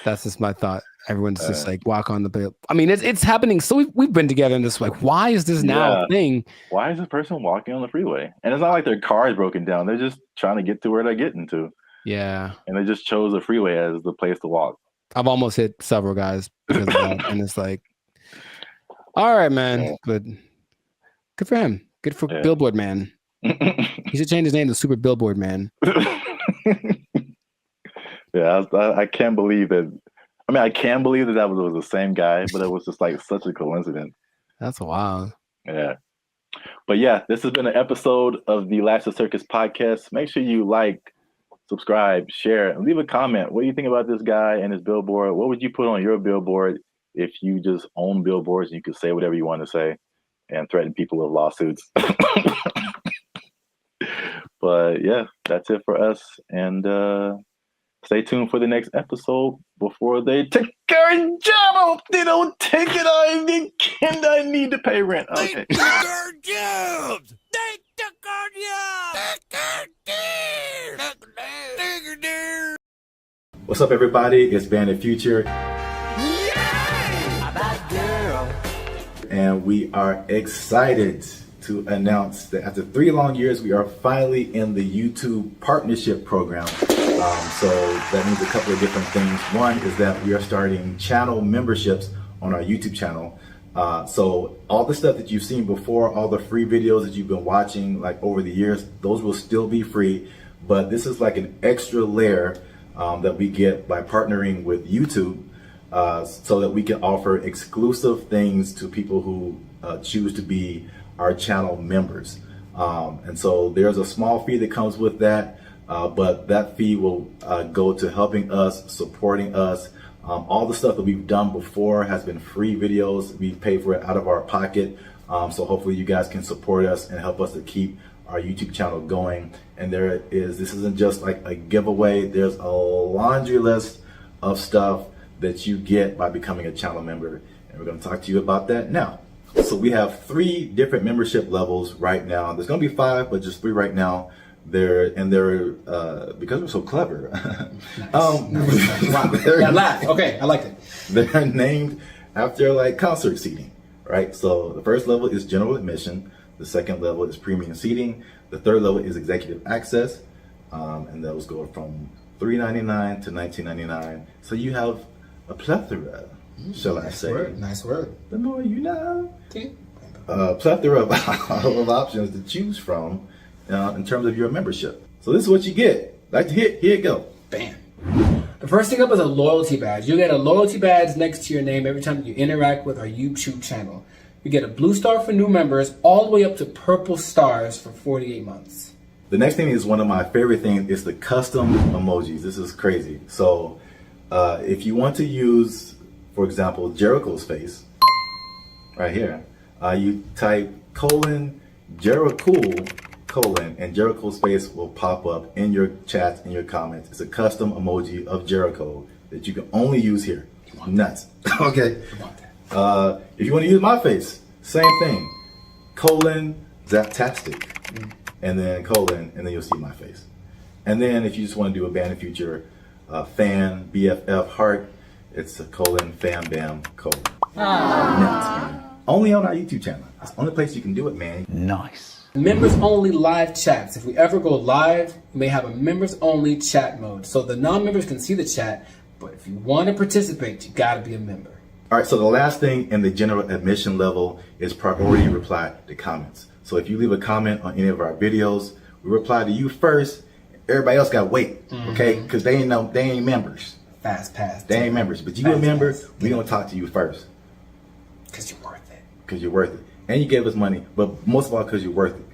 That's just my thought. Everyone's just like walk on the bill. I mean, it's happening. So we've been together in this. Like, why is this now a thing? Why is this person walking on the freeway? And it's not like their car is broken down. They're just trying to get to where they're getting to. Yeah. And they just chose the freeway as the place to walk. I've almost hit several guys because of that. And it's like, all right, man. But good for him. Good for Billboard Man. He should change his name to Super Billboard Man. Yeah, I can't believe that. I mean, I can believe that was the same guy, but it was just like such a coincidence. That's wild. Yeah. But yeah, this has been an episode of the Last of Circus podcast. Make sure you like, subscribe, share, and leave a comment. What do you think about this guy and his billboard? What would you put on your billboard if you just own billboards and you could say whatever you want to say and threaten people with lawsuits? But yeah, that's it for us. And stay tuned for the next episode before they take our job. They don't take it. I need to pay rent. Okay. They took our jobs. They took our jobs. What's up, everybody? It's BrandBee Future. And we are excited to announce that after 3 long years, we are finally in the YouTube partnership program. So that means a couple of different things. One is that we are starting channel memberships on our YouTube channel. So all the stuff that you've seen before, all the free videos that you've been watching like over the years, those will still be free. But this is like an extra layer that we get by partnering with YouTube so that we can offer exclusive things to people who choose to be our channel members. And so there's a small fee that comes with that. But that fee will go to helping us, supporting us. All the stuff that we've done before has been free videos. We pay for it out of our pocket. So hopefully you guys can support us and help us to keep our YouTube channel going. And this isn't just like a giveaway. There's a laundry list of stuff that you get by becoming a channel member. And we're going to talk to you about that now. So we have 3 different membership levels right now. There's going to be 5, but just 3 right now. They're because we're so clever. Laugh. Okay, I liked it. They're named after like concert seating, right? So the first level is general admission. The second level is premium seating. The third level is executive access, and those go from $3.99 to $19.99. So you have a plethora, shall I say? Nice word. The more you know. Okay. Plethora of options to choose from. In terms of your membership. So this is what you get. Like to hit, here you go. Bam. The first thing up is a loyalty badge. You get a loyalty badge next to your name every time you interact with our YouTube channel. You get a blue star for new members all the way up to purple stars for 48 months. The next thing is one of my favorite things is the custom emojis. This is crazy. So if you want to use, for example, Jericho's face right here, you type Jericho, and Jericho's face will pop up in your chats, in your comments. It's a custom emoji of Jericho that you can only use here. Nuts. Okay. If you want to use my face, same thing. Zaptastic. And then and then you'll see my face. And then if you just want to do a BrandBee Future fan, BFF heart, it's a fan bam : Nuts, man. Only on our YouTube channel. It's the only place you can do it, man. Nice. Members only live chats. If we ever go live, we may have a members only chat mode. So the non-members can see the chat, but if you want to participate, you gotta be a member. All right, so the last thing in the general admission level is priority reply to comments. So if you leave a comment on any of our videos, we reply to you first. Everybody else gotta wait, okay? Because they ain't members. Fast pass. They ain't members, but you a member, we gonna talk to you first. Because you're worth it. Because you're worth it. And you gave us money, but most of all, because you're worth it.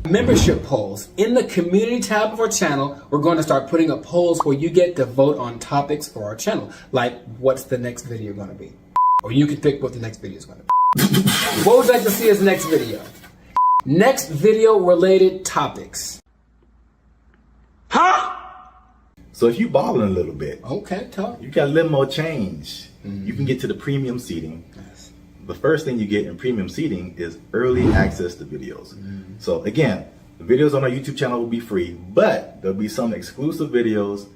Membership polls. In the community tab of our channel, we're going to start putting up polls where you get to vote on topics for our channel. Like, what's the next video going to be? Or you can pick what the next video is going to be. What would you like to see as next video? Next video related topics. Huh? So if you balling a little bit, Okay, talk. you got a little more change. You can get to the premium seating. Yes. the first thing you get in premium seating is early access to videos. So again, the videos on our YouTube channel will be free, but there'll be some exclusive videos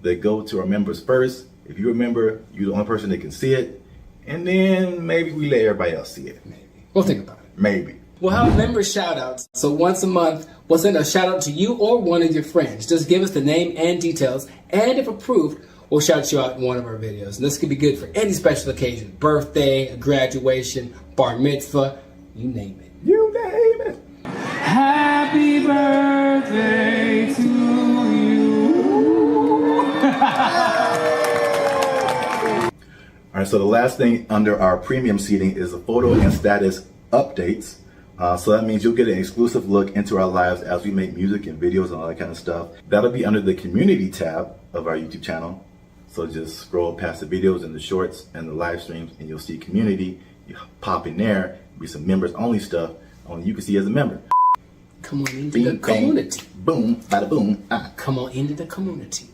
that go to our members first. If you're a member, you're the only person that can see it. And then maybe we let everybody else see it. Maybe. We'll think about it. Maybe. We'll have member shout outs. So once a month, we'll send a shout out to you or one of your friends. Just give us the name and details. And if approved, we'll shout you out in one of our videos. And this could be good for any special occasion. Birthday, a graduation, bar mitzvah, you name it. You name it. Happy birthday to you. All right, so the last thing under our premium seating is the photo and status updates. So that means you'll get an exclusive look into our lives as we make music and videos and all that kind of stuff. That'll be under the community tab of our YouTube channel. So just scroll past the videos and the shorts and the live streams and you'll see community. You pop in there, be some members only stuff only you can see as a member. Come on into the community. Boom, bada boom. Come on into the community.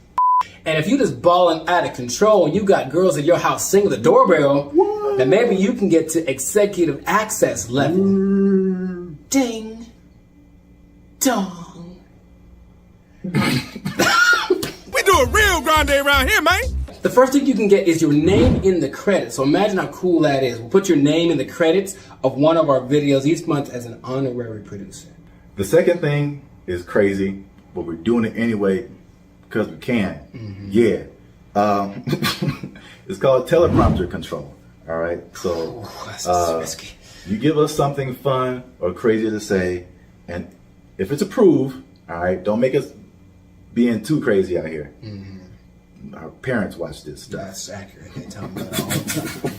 And if you just balling out of control and you got girls at your house singing the doorbell, then maybe you can get to executive access level. Ding. Dong. We do a real grande around here, man. The first thing you can get is your name in the credits. So imagine how cool that is. We'll put your name in the credits of one of our videos each month as an honorary producer. The second thing is crazy, but we're doing it anyway because we can. Yeah. It's called teleprompter control. All right. So That's risky. you give us something fun or crazy to say, and if it's approved, all right, don't make us being too crazy out here. Our parents watch this stuff. That's accurate. They tell me that all the time.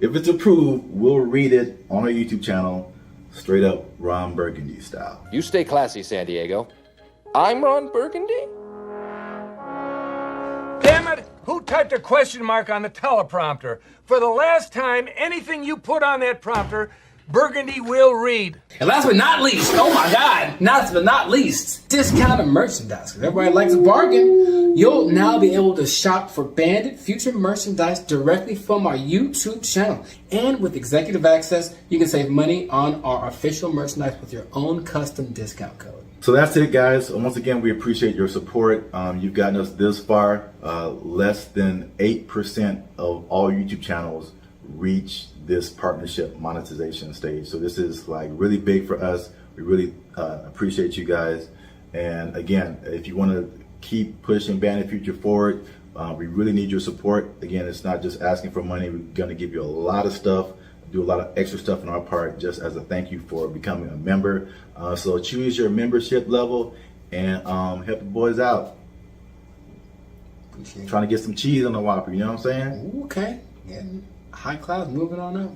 If it's approved, we'll read it on our YouTube channel, straight up Ron Burgundy style. You stay classy, San Diego. I'm Ron Burgundy? Damn it! Who typed a question mark on the teleprompter? For the last time, anything you put on that prompter, Burgundy will read. And last but not least, oh my God, last but not least, discounted merchandise. Because everybody likes a bargain. You'll now be able to shop for Bandit Future merchandise directly from our YouTube channel. And with executive access, you can save money on our official merchandise with your own custom discount code. So that's it, guys. Once again, we appreciate your support. You've gotten us this far. Less than 8% of all YouTube channels reach this partnership monetization stage. So this is like really big for us. We really appreciate you guys. And again, if you want to keep pushing Bandit Future forward, we really need your support. Again, it's not just asking for money. We're going to give you a lot of stuff, do a lot of extra stuff on our part just as a thank you for becoming a member. So choose your membership level and help the boys out. Trying to get some cheese on the Whopper, you know what I'm saying? Ooh, okay. Yeah. High class, moving on up.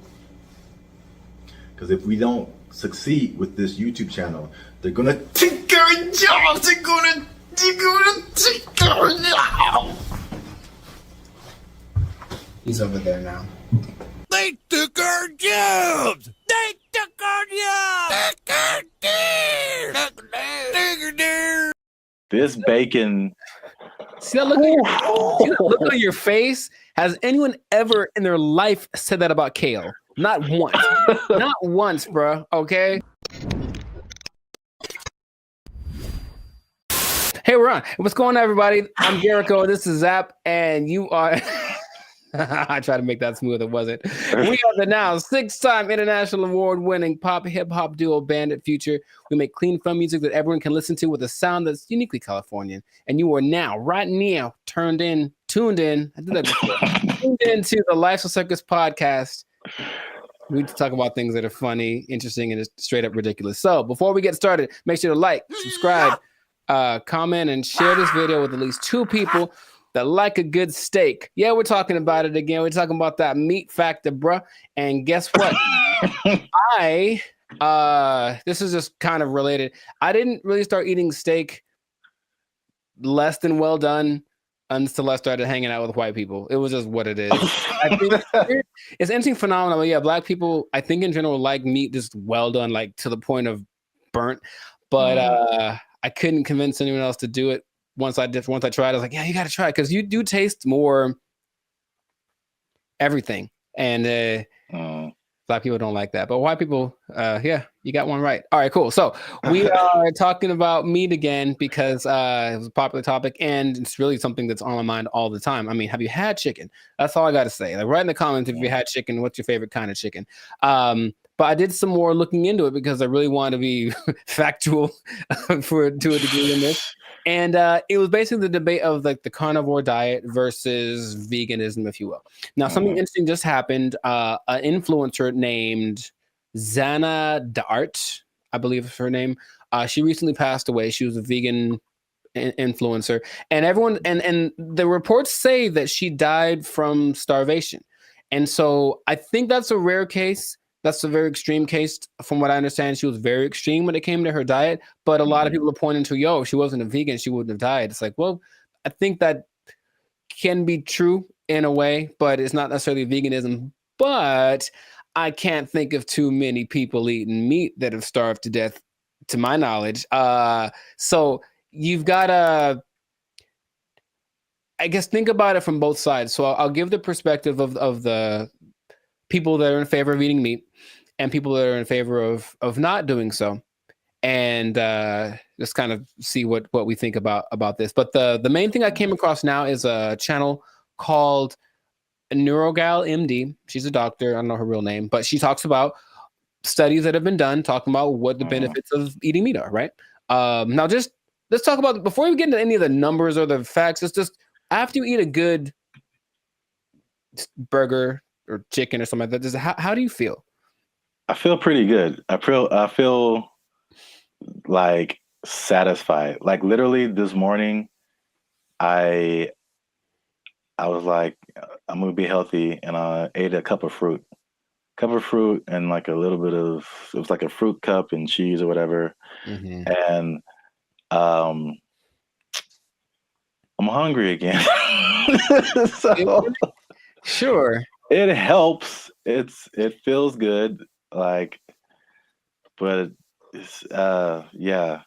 Because if we don't succeed with this YouTube channel, they're gonna take our jobs. They're gonna take our jobs. He's over there now. They took our jobs. They took our jobs. Took our deer. Took our deer. This bacon. See that look, see that look on your face? Has anyone ever in their life said that about kale? Not once. Not once, bro. Okay. Hey, we're on. What's going on, everybody? I'm Jericho. This is Zap, and you are. I tried to make that smooth. It wasn't. We are the now 6-time international award-winning pop hip-hop duo Bandit Future. We make clean, fun music that everyone can listen to with a sound that's uniquely Californian. And you are now, right now, tuned in. I did that before. Tuned into the Life's a Circus podcast. We talk about things that are funny, interesting, and just straight up ridiculous. So before we get started, make sure to like, subscribe, comment, and share this video with at least 2 people that like a good steak. Yeah, we're talking about it again. We're talking about that meat factor, bruh. And guess what? This is just kind of related. I didn't really start eating steak less than well done until I started hanging out with white people. It was just what it is. I think it's an interesting phenomenon. Yeah, black people, I think in general, like meat just well done, like to the point of burnt. But I couldn't convince anyone else to do it. Once I tried, I was like, yeah, you got to try it because you do taste more everything. And Black people don't like that, but white people, yeah, you got one right. All right, cool. So we are talking about meat again because it was a popular topic, and it's really something that's on my mind all the time. I mean, have you had chicken? That's all I got to say. Like, write in the comments if you had chicken. What's your favorite kind of chicken? But I did some more looking into it because I really wanted to be factual to a degree in this. And it was basically the debate of like the carnivore diet versus veganism, if you will. Now, something interesting just happened. An influencer named Zana Dart, I believe is her name. She recently passed away. She was a vegan influencer, and everyone and the reports say that she died from starvation. And so I think that's a rare case. That's a very extreme case. From what I understand, she was very extreme when it came to her diet. But a lot of people are pointing to, if she wasn't a vegan, she wouldn't have died. It's like, well, I think that can be true in a way, but it's not necessarily veganism. But I can't think of too many people eating meat that have starved to death, to my knowledge. So you've got to, I guess, think about it from both sides. So I'll give the perspective of the people that are in favor of eating meat and people that are in favor of not doing so, and just kind of see what we think about this. But the main thing I came across now is a channel called Neurogal MD. She's a doctor. I don't know her real name, but she talks about studies that have been done talking about what the benefits of eating meat are, right? Now just let's talk about, before we get into any of the numbers or the facts, it's just after you eat a good burger or chicken or something like that, how do you feel? I feel pretty good. I feel like satisfied. Like literally this morning, I was like, I'm gonna be healthy, and I ate a cup of fruit and like a little bit of, it was like a fruit cup and cheese or whatever. And I'm hungry again. So sure, it helps. It feels good. Like, but it's yeah.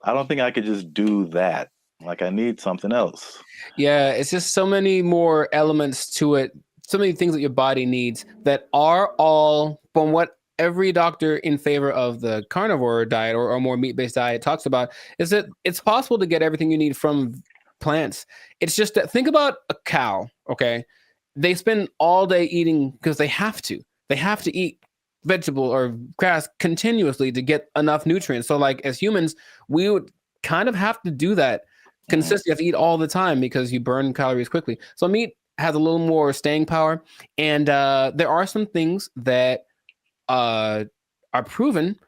I don't think I could just do that. Like, I need something else. Yeah, it's just so many more elements to it, so many things that your body needs that are all from what every doctor in favor of the carnivore diet or more meat-based diet talks about, is that it's possible to get everything you need from plants. It's just that, think about a cow, okay? They spend all day eating because they have to. They have to eat vegetable or grass continuously to get enough nutrients. So like as humans, we would kind of have to do that consistently. You have to eat all the time because you burn calories quickly. So meat has a little more staying power. And there are some things that are proven.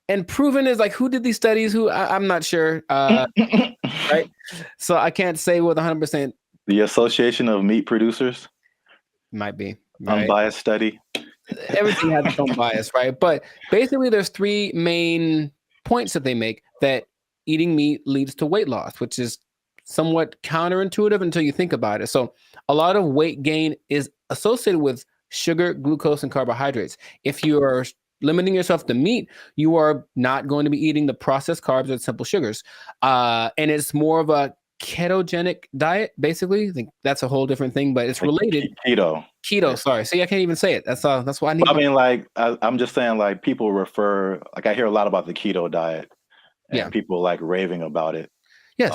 And proven is like, who did these studies? I'm not sure. Right? So I can't say with 100%. The Association of Meat Producers. Might be. Right? Unbiased study. Everything has its own bias, right? But basically there's three main points that they make that eating meat leads to weight loss, which is somewhat counterintuitive until you think about it. So a lot of weight gain is associated with sugar, glucose, and carbohydrates. If you are limiting yourself to meat, you are not going to be eating the processed carbs or simple sugars. And it's more of a ketogenic diet, basically. I think that's a whole different thing, but it's related. Keto, sorry. See, I can't even say it. That's what I need. I mean, like, I'm just saying, like, people refer, like, I hear a lot about the keto diet, and people like raving about it. Yes.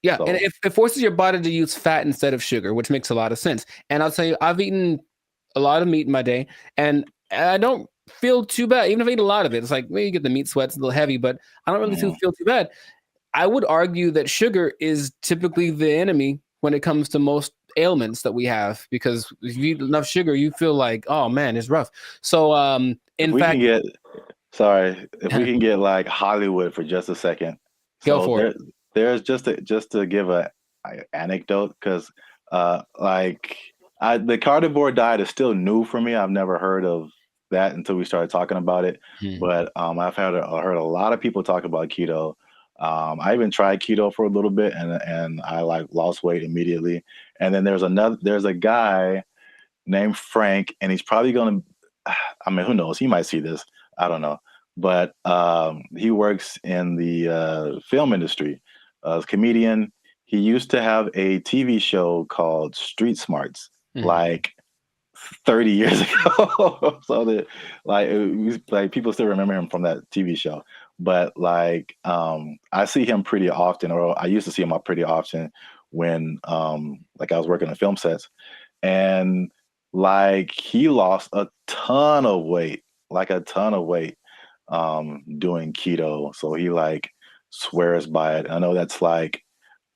Yeah, so. And it forces your body to use fat instead of sugar, which makes a lot of sense. And I'll tell you, I've eaten a lot of meat in my day, and I don't feel too bad. Even if I eat a lot of it, it's like, well, you get the meat sweats, a little heavy, but I don't really feel too bad. I would argue that sugar is typically the enemy when it comes to most ailments that we have, because if you eat enough sugar, you feel like, oh man, it's rough. So if we can get like Hollywood for just a second. Go for it. There's just to give a anecdote, because the carnivore diet is still new for me. I've never heard of that until we started talking about it. But I've heard a lot of people talk about keto. I even tried keto for a little bit, and I like lost weight immediately. And then there's a guy named Frank, and he's probably gonna, I mean, who knows? He might see this. I don't know. But he works in the film industry. A comedian. He used to have a TV show called Street Smarts, like 30 years ago. So that like people still remember him from that TV show. But like I see him pretty often, or I used to see him pretty often when like I was working on film sets, and like he lost a ton of weight, like a ton of weight doing keto. So he like swears by it. I know that's like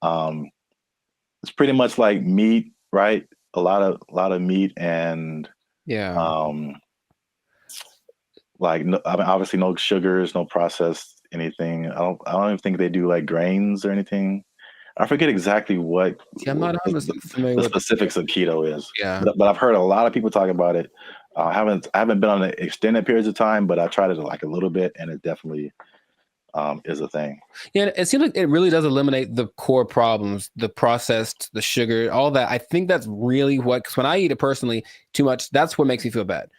it's pretty much like meat, right? A lot of meat and like no, I mean, obviously no sugars, no processed anything. I don't even think they do like grains or anything. I forget exactly what I'm not familiar the with specifics of keto is. Yeah, but I've heard a lot of people talk about it. I haven't been on it extended periods of time, but I tried it like a little bit, and it definitely is a thing. Yeah, it seems like it really does eliminate the core problems, the processed, the sugar, all that. I think that's really what, because when I eat it personally too much, that's what makes me feel bad.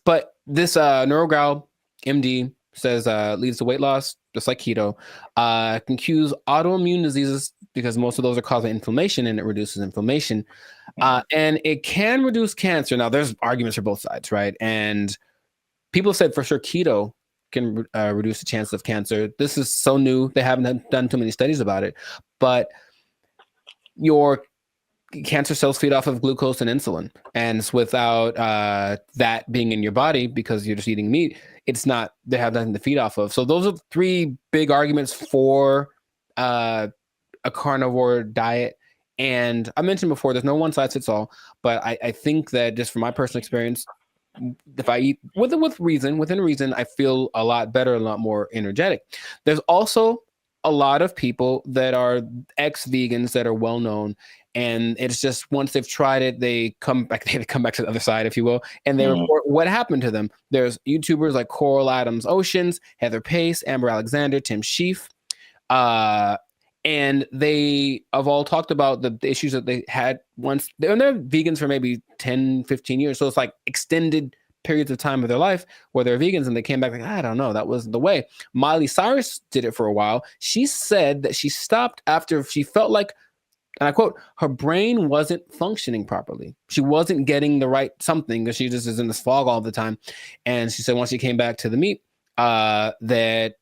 But this NeuroGrowl MD says leads to weight loss, just like keto. Can cause autoimmune diseases because most of those are causing inflammation, and it reduces inflammation. And it can reduce cancer. Now, there's arguments for both sides, right? And people said for sure keto can reduce the chance of cancer. This is so new. They haven't done too many studies about it. But your cancer cells feed off of glucose and insulin. And without that being in your body, because you're just eating meat, they have nothing to feed off of. So those are three big arguments for a carnivore diet. And I mentioned before, there's no one size fits all, but I think that just from my personal experience, if I eat within reason, I feel a lot better, a lot more energetic. There's also a lot of people that are ex-vegans that are well known, and it's just once they've tried it, they come back to the other side, if you will, and they report what happened to them. There's YouTubers like Coral Adams Oceans, Heather Pace, Amber Alexander, Tim Sheaf, and they have all talked about the issues that they had once. They're vegans for maybe 10, 15 years. So it's like extended periods of time of their life where they're vegans, and they came back like, I don't know, that wasn't the way. Miley Cyrus did it for a while. She said that she stopped after she felt like, and I quote, her brain wasn't functioning properly. She wasn't getting the right something because she just is in this fog all the time. And she said once she came back to the meat, that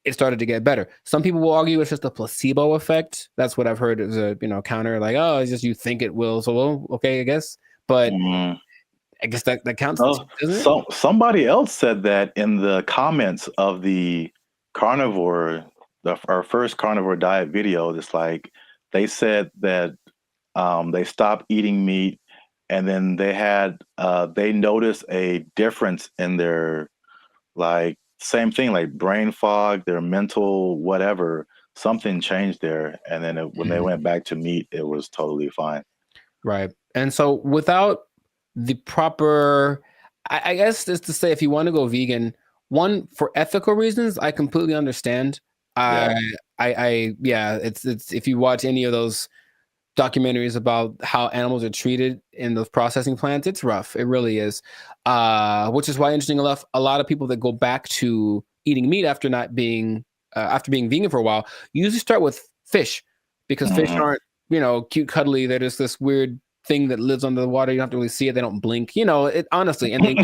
it started to get better. Some people will argue it's just a placebo effect. That's what I've heard as a counter, like, oh, it's just you think it will. So, well, okay, I guess. But I guess that counts. So somebody else said that in the comments of the carnivore, our first carnivore diet video. It's like they said that they stopped eating meat, and then they noticed a difference in their same thing, like brain fog, their mental whatever, something changed there. And then when they went back to meat, it was totally fine. Right. And so without the proper, I guess is to say, if you want to go vegan, one, for ethical reasons, I completely understand. It's if you watch any of those documentaries about how animals are treated in those processing plants, it's rough. It really is. Which is why, interesting enough, a lot of people that go back to eating meat after being vegan for a while usually start with fish, because fish aren't, cute, cuddly. They're just this weird thing that lives under the water. You don't have to really see it. They don't blink, it honestly, and they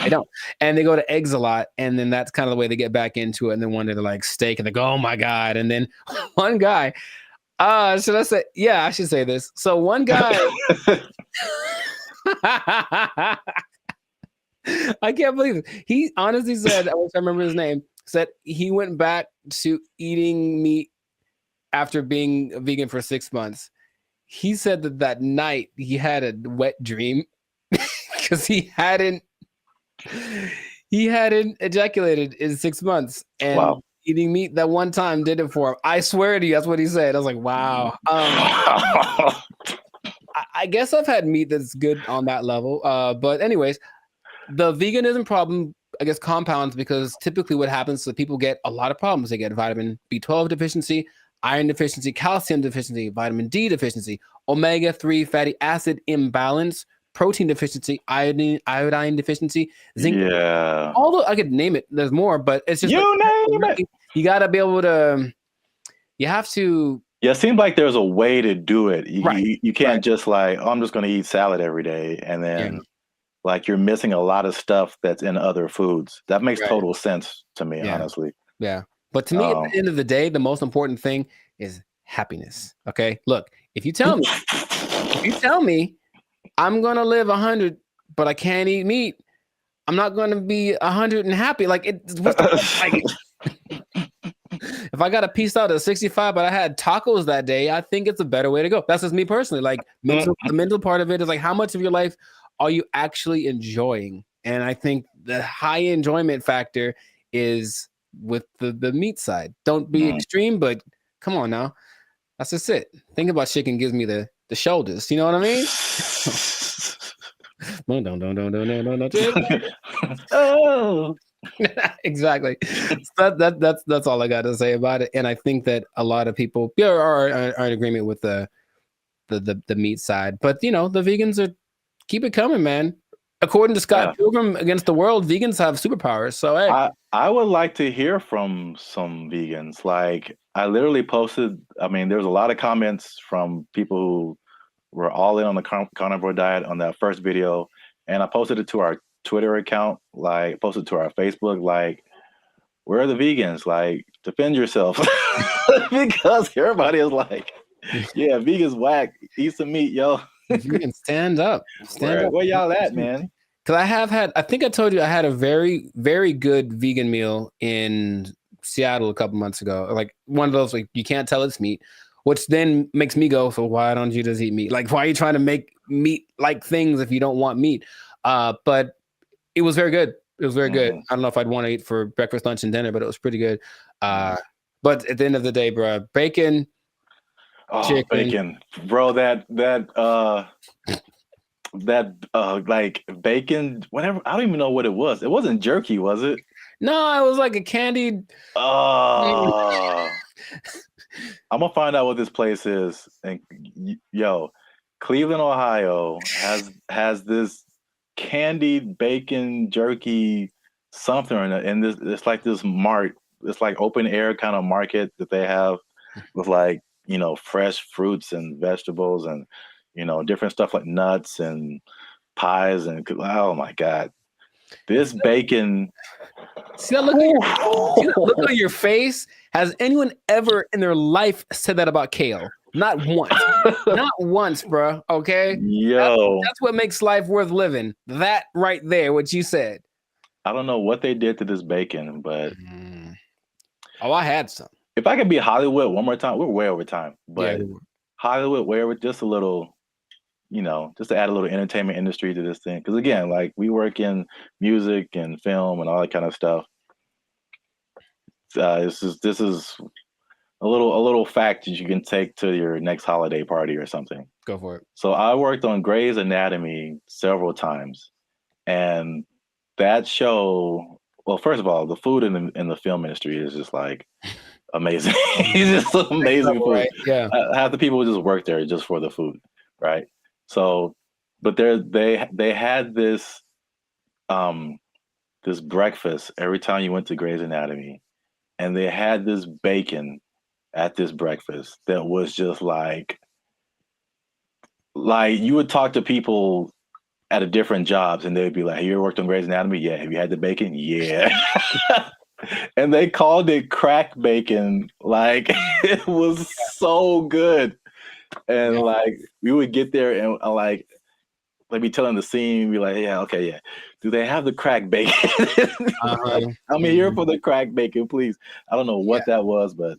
don't. And they go to eggs a lot, and then that's kind of the way they get back into it. And then one day they're like steak, and they go, oh my God. And then one guy, should I say? Yeah, I should say this. So one guy, I can't believe it. He honestly said, I wish I remember his name, said he went back to eating meat after being a vegan for 6 months. He said that night he had a wet dream because he hadn't ejaculated in 6 months, and wow. Eating meat that one time did it for him. I swear to you, that's what he said. I was like, wow. I guess I've had meat that's good on that level. But anyways, the veganism problem, I guess, compounds because typically what happens is people get a lot of problems. They get vitamin B12 deficiency, iron deficiency, calcium deficiency, vitamin D deficiency, omega-3 fatty acid imbalance, protein deficiency, iodine deficiency, zinc. Yeah. Although I could name it, there's more, but it's just name it. You got to be able to. You have to Yeah, it seems like there's a way to do it. Right. You can't Right. just like, oh, I'm just going to eat salad every day, and then like you're missing a lot of stuff that's in other foods. That makes Right. total sense to me, Yeah. honestly. Yeah. But to me, at the end of the day, the most important thing is happiness. Okay. Look, if you tell me I'm gonna live 100, but I can't eat meat, I'm not gonna be 100 and happy. Like what's the like, if I got a piece out of 65, but I had tacos that day, I think it's a better way to go. That's just me personally. Like the mental part of it is like, how much of your life are you actually enjoying? And I think the high enjoyment factor is with the meat side. Don't be extreme, but come on now. That's just it. Think about chicken gives me the shoulders. You know what I mean? Oh, exactly. So that's all I got to say about it. And I think that a lot of people are in agreement with the meat side, but the vegans are keep it coming, man. According to Scott Pilgrim Against the World, vegans have superpowers. So hey, I would like to hear from some vegans. Like I literally posted. I mean, there's a lot of comments from people who were all in on the carnivore diet on that first video, and I posted it to our Twitter account, like posted to our Facebook, like, where are the vegans? Like, defend yourself. Because everybody is like, yeah, vegans whack, eat some meat, yo. Vegan, stand up. Where y'all at, man? Because I think I told you I had a very, very good vegan meal in Seattle a couple months ago. Like one of those, like, you can't tell it's meat, which then makes me go, so why don't you just eat meat? Like, why are you trying to make meat like things if you don't want meat? But it was very good. It was very good. I don't know if I'd want to eat for breakfast, lunch, and dinner, but it was pretty good. But at the end of the day, bro, bacon, chicken. Bacon, bro. That like bacon. Whatever. I don't even know what it was. It wasn't jerky, was it? No, it was like a candied. I'm gonna find out what this place is. And yo, Cleveland, Ohio has this candied bacon jerky something in it, and it's like this mart. It's like open air kind of market that they have with like fresh fruits and vegetables and different stuff like nuts and pies and oh my god, this bacon. See that look on your face? Has anyone ever in their life said that about kale? Not once. Not once, bro. Okay. Yo, that's what makes life worth living. That right there, what you said. I don't know what they did to this bacon, but I had some. If I could be Hollywood one more time, we're way over time. But Hollywood, way over, just a little, just to add a little entertainment industry to this thing. Because again, like we work in music and film and all that kind of stuff. This is a little fact that you can take to your next holiday party or something. Go for it. So I worked on Grey's Anatomy several times, and that show. Well, first of all, the food in the film industry is just like amazing. It's just amazing food. Right? Yeah, half the people just work there just for the food, right? So, but they had this this breakfast every time you went to Grey's Anatomy, and they had this bacon at this breakfast that was just like you would talk to people at a different jobs and they'd be like, "Have you ever worked on Grey's Anatomy? Yeah. Have you had the bacon? Yeah." And they called it crack bacon. Like it was so good. And like we would get there and like they'd be telling the scene, be like, "Yeah, okay, yeah. Do they have the crack bacon?" Like, I'm here for the crack bacon, please. I don't know what that was, but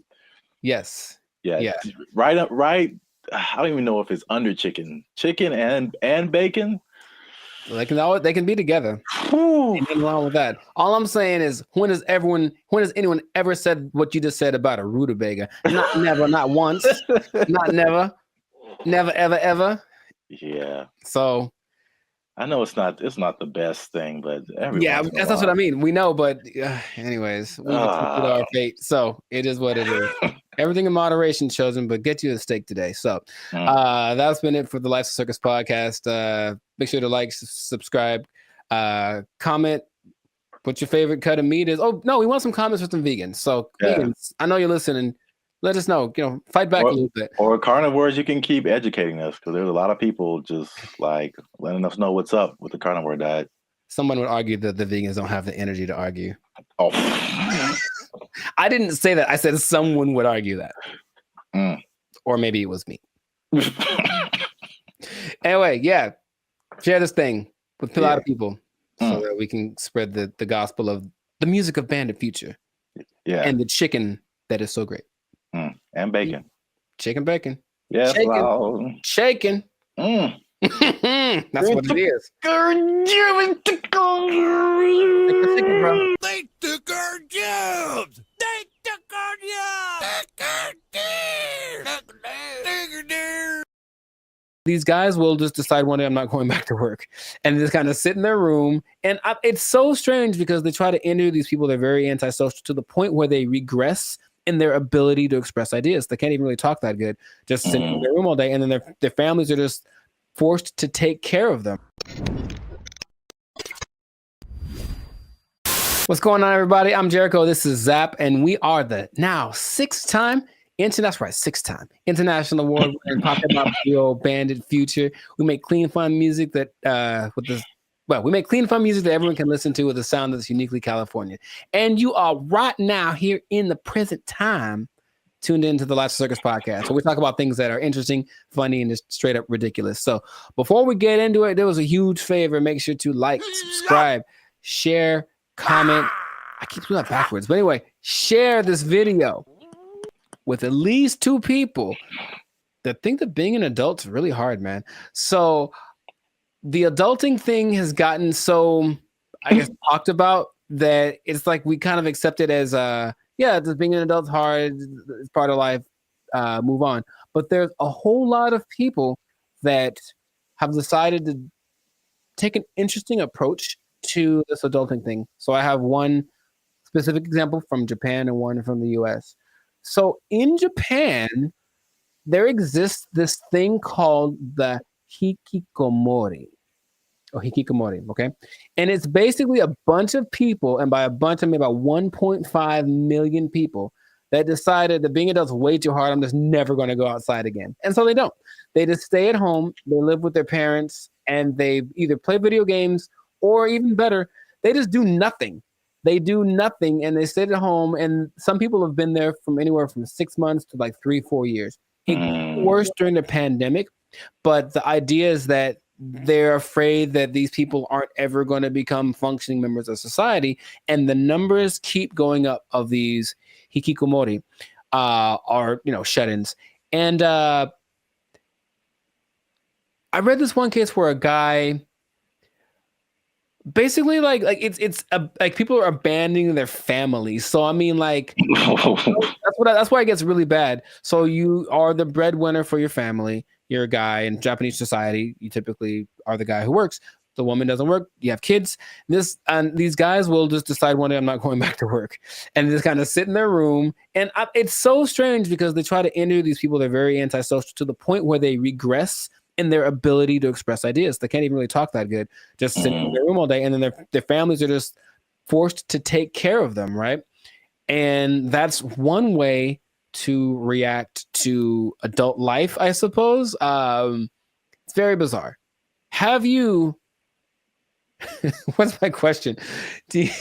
yes. Yeah. Right up, right. I don't even know if it's under chicken and bacon. They can be together. Nothing wrong with that. All I'm saying is, when has anyone ever said what you just said about a rutabaga? Never, not once, not never, ever. Yeah. So I know it's not the best thing, but that's what I mean. We know, but anyways, we accepted our fate. So it is what it is. Everything in moderation, chosen, but get you a steak today. So that's been it for the Life of Circus podcast. Make sure to like, subscribe, comment what your favorite cut of meat is. Oh no, we want some comments from some vegans. So vegans, I know you're listening. let us know. Fight back a little bit. Or carnivores, you can keep educating us because there's a lot of people just like letting us know what's up with the carnivore diet. Someone would argue that the vegans don't have the energy to argue. Oh, I didn't say that. I said someone would argue that. Or maybe it was me. Anyway, yeah. Share this thing with a lot of people so that we can spread the gospel of the music of Bandit Future. Yeah. And the chicken that is so great. And bacon. Chicken bacon. Yeah. Shaking. That's what it is. They took our jobs. They took our jobs. These guys will just decide one day I'm not going back to work and just kind of sit in their room. And it's so strange because they try to interview these people. They're very antisocial to the point where they regress in their ability to express ideas. They can't even really talk that good, just sitting in their room all day. And then their families are just forced to take care of them. What's going on, everybody? I'm Jericho. This is Zap, and we are the now six-time International Award-winning pop hip hop duo Bandit Future. We make clean, fun music that everyone can listen to with a sound that's uniquely Californian. And you are right now here in the present time tuned into the Live Circus podcast. So we talk about things that are interesting, funny, and just straight up ridiculous. So before we get into it, there was a huge favor. Make sure to like, subscribe, share, comment. I keep doing that backwards. But anyway, share this video with at least 2 people that think that being an adult is really hard, man. So the adulting thing has gotten so, I guess, talked about that it's like we kind of accept it as just being an adult's hard, it's part of life, move on. But there's a whole lot of people that have decided to take an interesting approach to this adulting thing. So I have one specific example from Japan and one from the US. So in Japan, there exists this thing called the hikikomori. Okay? And it's basically a bunch of people, and by a bunch, I mean about 1.5 million people that decided that being adults is way too hard. I'm just never going to go outside again. And so they don't. They just stay at home, they live with their parents, and they either play video games or even better, they just do nothing. They do nothing and they stayed at home. And some people have been there from anywhere from 6 months to like 3-4 years. It got worse during the pandemic, but the idea is that they're afraid that these people aren't ever going to become functioning members of society. And the numbers keep going up of these hikikomori, shut-ins. And I read this one case where a guy basically like people are abandoning their families. So I mean, like that's why it gets really bad. So you are the breadwinner for your family. You're a guy in Japanese society. You typically are the guy who works. The woman doesn't work. You have kids. These guys will just decide one day I'm not going back to work, and just kind of sit in their room. And it's so strange because they try to interview these people. They're very antisocial to the point where they regress in their ability to express ideas. They can't even really talk that good, just sitting in their room all day. And then their families are just forced to take care of them, right? And that's one way to react to adult life, I suppose. It's very bizarre. Have you... What's my question? Do you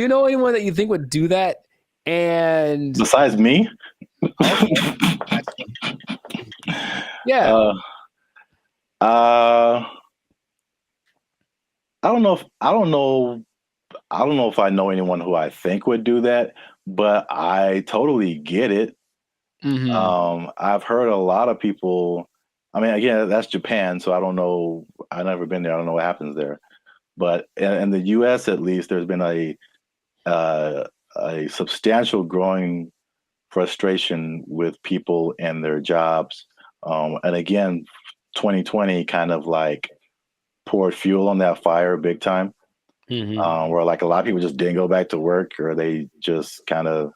know anyone that you think would do that? And besides me? Yeah. I don't know if I know anyone who I think would do that, but I totally get it. I've heard a lot of people. I mean, again, that's Japan, so I don't know. I've never been there. I don't know what happens there. But in the U.S., at least, there's been a substantial growing frustration with people and their jobs. And again, 2020 kind of like poured fuel on that fire big time, where like a lot of people just didn't go back to work, or they just kind of,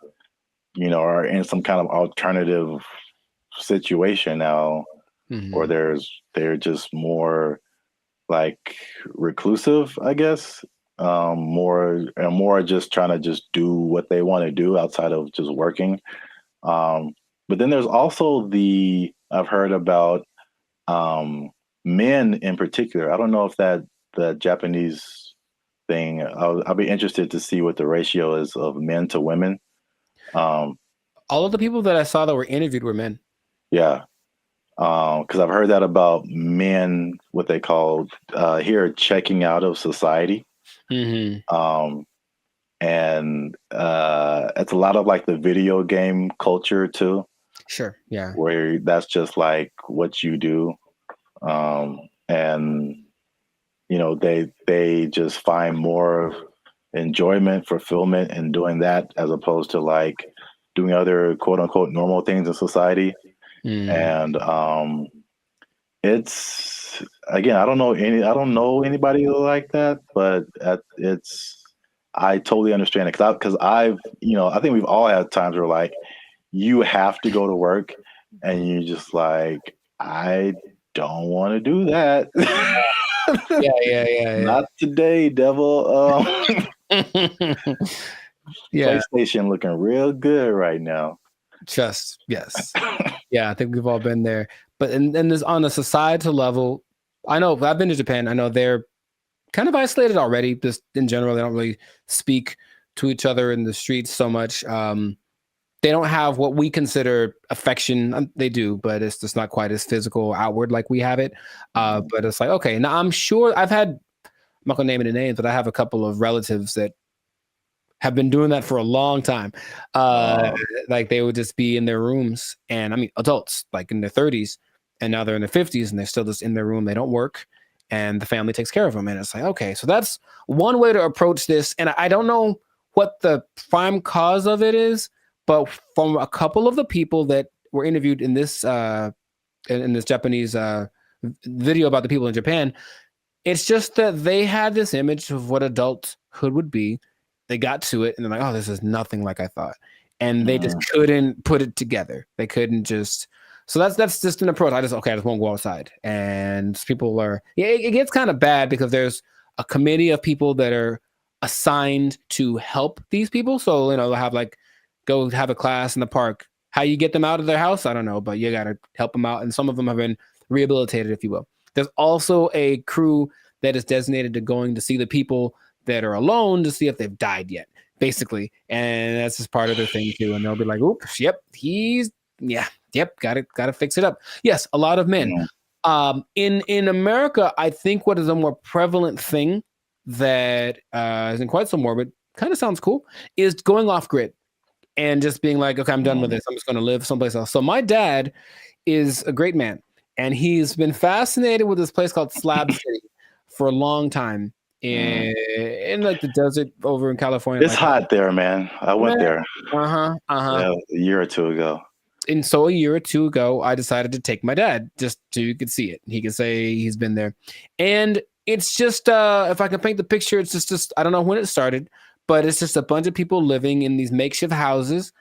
are in some kind of alternative situation now, or they're just more like reclusive, I guess. more just trying to just do what they want to do outside of just working. But then there's also I've heard about men in particular. I don't know if the Japanese thing. I'll be interested to see what the ratio is of men to women. All of the people that I saw that were interviewed were men. Yeah. Because I've heard that about men, what they call here checking out of society. Mm-hmm. And it's a lot of like the video game culture too. Sure. Yeah. Where that's just like what you do. And you know, they just find more enjoyment, fulfillment in doing that as opposed to like doing other quote unquote normal things in society. And it's again, I don't know anybody like that, but I totally understand it because I think we've all had times where like you have to go to work and you just like, I don't want to do that. Yeah. Not today, devil. Yeah. PlayStation looking real good right now. Just yes. Yeah, I think we've all been there. But and this on a societal level, I know I've been to Japan. I know they're kind of isolated already. Just in general, they don't really speak to each other in the streets so much. They don't have what we consider affection. They do, but it's just not quite as physical outward like we have it. But it's like, okay, now I'm sure I'm not gonna name any names, but I have a couple of relatives that have been doing that for a long time. Like they would just be in their rooms, and I mean adults like in their 30s, and now they're in their 50s, and they're still just in their room. They don't work, and the family takes care of them. And it's like, okay, so that's one way to approach this. And I don't know what the prime cause of it is, but from a couple of the people that were interviewed in this Japanese video about the people in Japan, it's just that they had this image of what adulthood would be. They got to it and they're like, oh, this is nothing like I thought. And they just couldn't put it together. They couldn't just, so that's just an approach. I just won't go outside. And people it gets kind of bad because there's a committee of people that are assigned to help these people. So, they'll have like, go have a class in the park. How you get them out of their house, I don't know, but you got to help them out. And some of them have been rehabilitated, if you will. There's also a crew that is designated to going to see the people that are alone to see if they've died yet, basically. And that's just part of their thing too. And they'll be like, oops, yep, got to fix it up. Yes, a lot of men. In America, I think what is a more prevalent thing that isn't quite so morbid, kind of sounds cool, is going off grid and just being like, okay, I'm done with this. I'm just going to live someplace else. So my dad is a great man, and he's been fascinated with this place called Slab City for a long time in like the desert over in California. It's hot there, man. I went there. Yeah, a year or two ago. And so a year or two ago, I decided to take my dad just so you could see it. He could say he's been there. And it's just, if I can paint the picture, it's just I don't know when it started, but it's just a bunch of people living in these makeshift houses,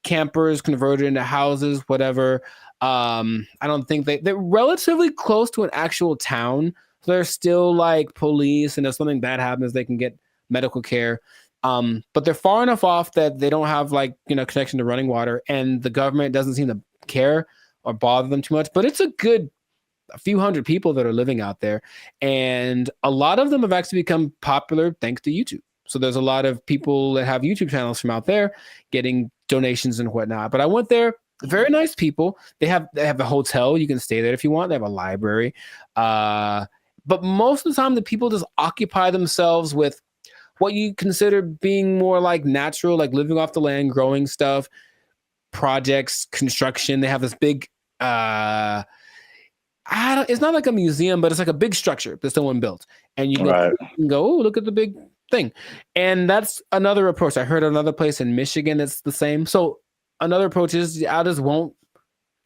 campers converted into houses, whatever. I don't think they're relatively close to an actual town. So there's still like police, and if something bad happens, they can get medical care. But they're far enough off that they don't have like, connection to running water, and the government doesn't seem to care or bother them too much. But it's a few hundred people that are living out there, and a lot of them have actually become popular thanks to YouTube. So there's a lot of people that have YouTube channels from out there getting donations and whatnot. But I went there, very nice people. They have a hotel. You can stay there if you want. They have a library. But most of the time, the people just occupy themselves with what you consider being more like natural, like living off the land, growing stuff, projects, construction. They have this big, it's not like a museum, but it's like a big structure that someone built. And you can go, oh, look at the big thing. And that's another approach. I heard another place in Michigan that's the same. So another approach is I just won't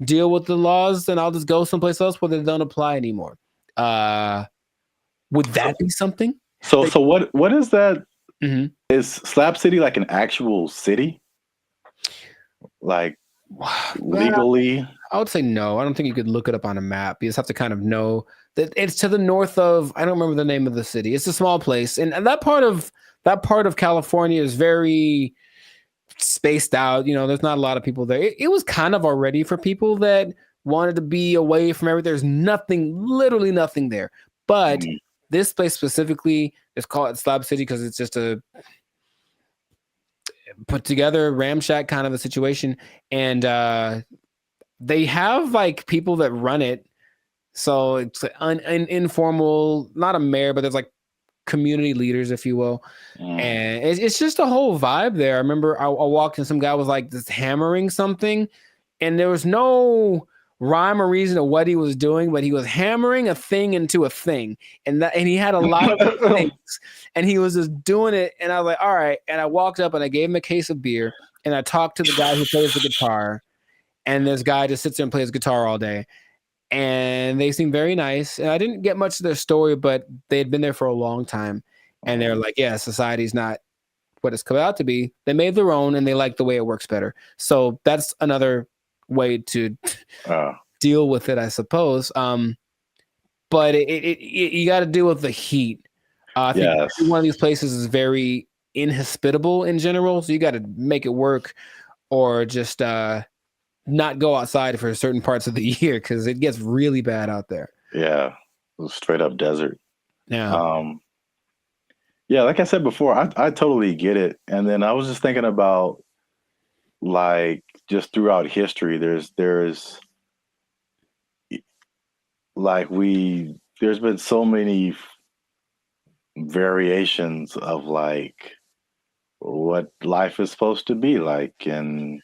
deal with the laws, and I'll just go someplace else where they don't apply anymore. Would that be something? So what is that? Mm-hmm. Is Slab City like an actual city? Like legally? I would say no. I don't think you could look it up on a map. You just have to kind of know It's to the north of, I don't remember the name of the city. It's a small place, and that part of California is very spaced out. You know, there's not a lot of people there. It was kind of already for people that wanted to be away from everything. There's literally nothing there. But this place specifically is called Slab City because it's just a put together ramshack kind of a situation, and they have like people that run it. So it's an informal, not a mayor, but there's like community leaders, if you will. And it's just a whole vibe there. I remember I walked and some guy was like just hammering something, and there was no rhyme or reason of what he was doing, but he was hammering a thing into a thing. And he had a lot of things, and he was just doing it. And I was like, all right. And I walked up and I gave him a case of beer, and I talked to the guy who plays the guitar. And this guy just sits there and plays guitar all day. And they seem very nice. And I didn't get much of their story, but they had been there for a long time. And they're like, yeah, society's not what it's come out to be. They made their own, and they like the way it works better. So that's another way to deal with it, I suppose. But you got to deal with the heat. I think every one of these places is very inhospitable in general. So you got to make it work, or just not go outside for certain parts of the year because it gets really bad out there. Yeah, straight up desert. Yeah. Yeah, like I said before, I totally get it. And then I was just thinking about, like, just throughout history, there's been so many variations of like what life is supposed to be like, and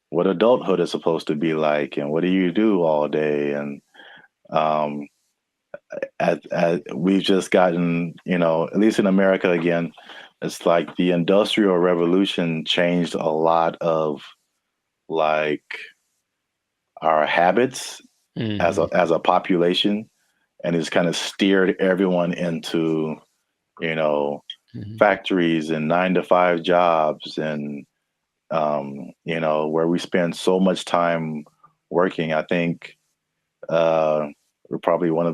what adulthood is supposed to be like, and what do you do all day. And we've just gotten, at least in America again, it's like the Industrial Revolution changed a lot of like our habits as a population, and it's kind of steered everyone into, factories and 9-to-5 jobs, and where we spend so much time working. I think we're probably we have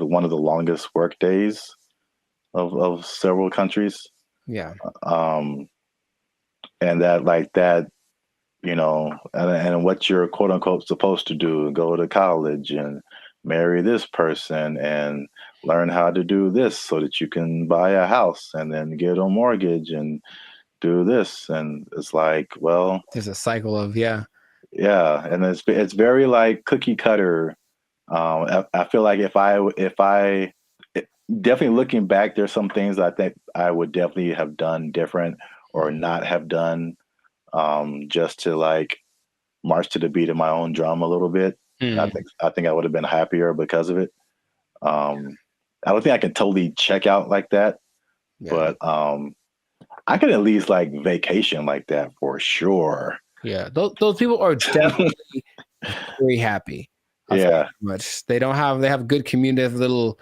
one of the longest work days of several countries. Yeah. And and what you're quote unquote supposed to do, go to college and marry this person and learn how to do this so that you can buy a house and then get a mortgage and do this. And it's like, well, there's a cycle of and it's very like cookie cutter. I feel like if I definitely looking back, there's some things I think I would definitely have done different or not have done, just to like march to the beat of my own drum a little bit. I think I would have been happier because of it. I don't think I can totally check out like that, but I could at least like vacation like that for sure. Yeah, those people are definitely very happy. Much they have good community, have little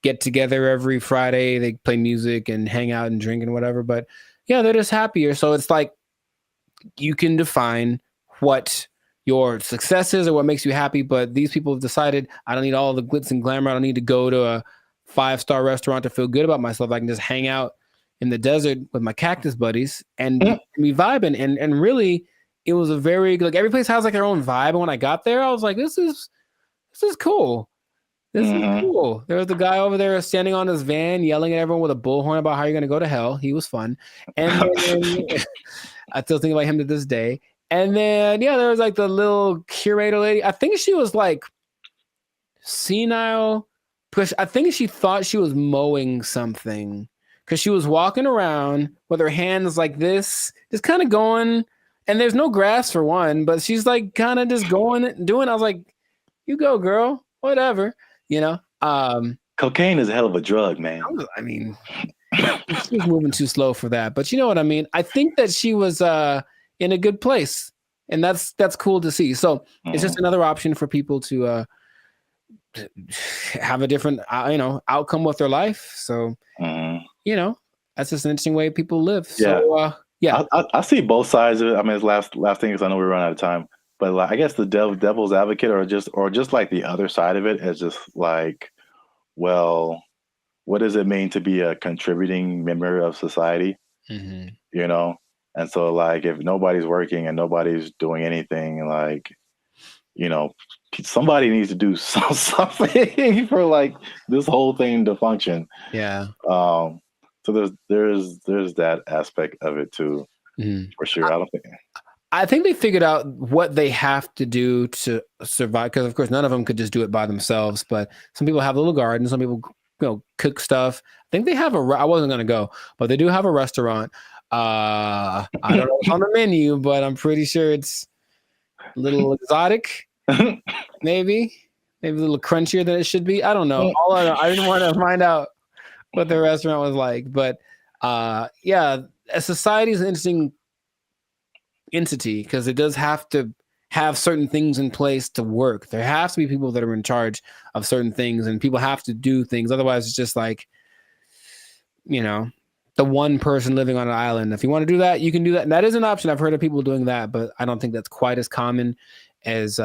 get together every Friday. They play music and hang out and drink and whatever. But yeah, they're just happier. So it's like you can define what your success is or what makes you happy. But these people have decided, I don't need all the glitz and glamour. I don't need to go to a 5-star restaurant to feel good about myself. I can just hang out in the desert with my cactus buddies and be vibing. And really, it was a very, like, every place has like their own vibe. And when I got there, I was like, this is cool. This is cool. There was the guy over there standing on his van yelling at everyone with a bullhorn about how you're going to go to hell. He was fun. And then, I still think about him to this day. And then, there was like the little curator lady. I think she was like senile, because I think she thought she was mowing something, because she was walking around with her hands like this, just kind of going. And there's no grass for one, but she's like kind of just going, doing. I was like, you go, girl, whatever. Cocaine is a hell of a drug, man. I mean, she was moving too slow for that, but you know what I mean? I think that she was in a good place, and that's cool to see. So it's just another option for people to have a different, outcome with their life. So, that's just an interesting way people live. So, I see both sides of it. I mean, it's last thing, because I know we run out of time, But like, I guess the devil's advocate, or just like the other side of it, is just like, well, what does it mean to be a contributing member of society? Mm-hmm. You know, and so like if nobody's working and nobody's doing anything, like, you know, somebody needs to do something for like this whole thing to function. Yeah. So there's that aspect of it too, for sure. I think they figured out what they have to do to survive, because of course none of them could just do it by themselves. But some people have a little garden. Some people, cook stuff. I think they have I wasn't gonna go, but they do have a restaurant. I don't know what's on the menu, but I'm pretty sure it's a little exotic. maybe a little crunchier than it should be. I don't know. I didn't want to find out what the restaurant was like, but yeah, a society is an interesting entity because it does have to have certain things in place to work. There has to be people that are in charge of certain things, and people have to do things. Otherwise, it's just like, the one person living on an island. If you want to do that, you can do that. And that is an option. I've heard of people doing that, but I don't think that's quite as common as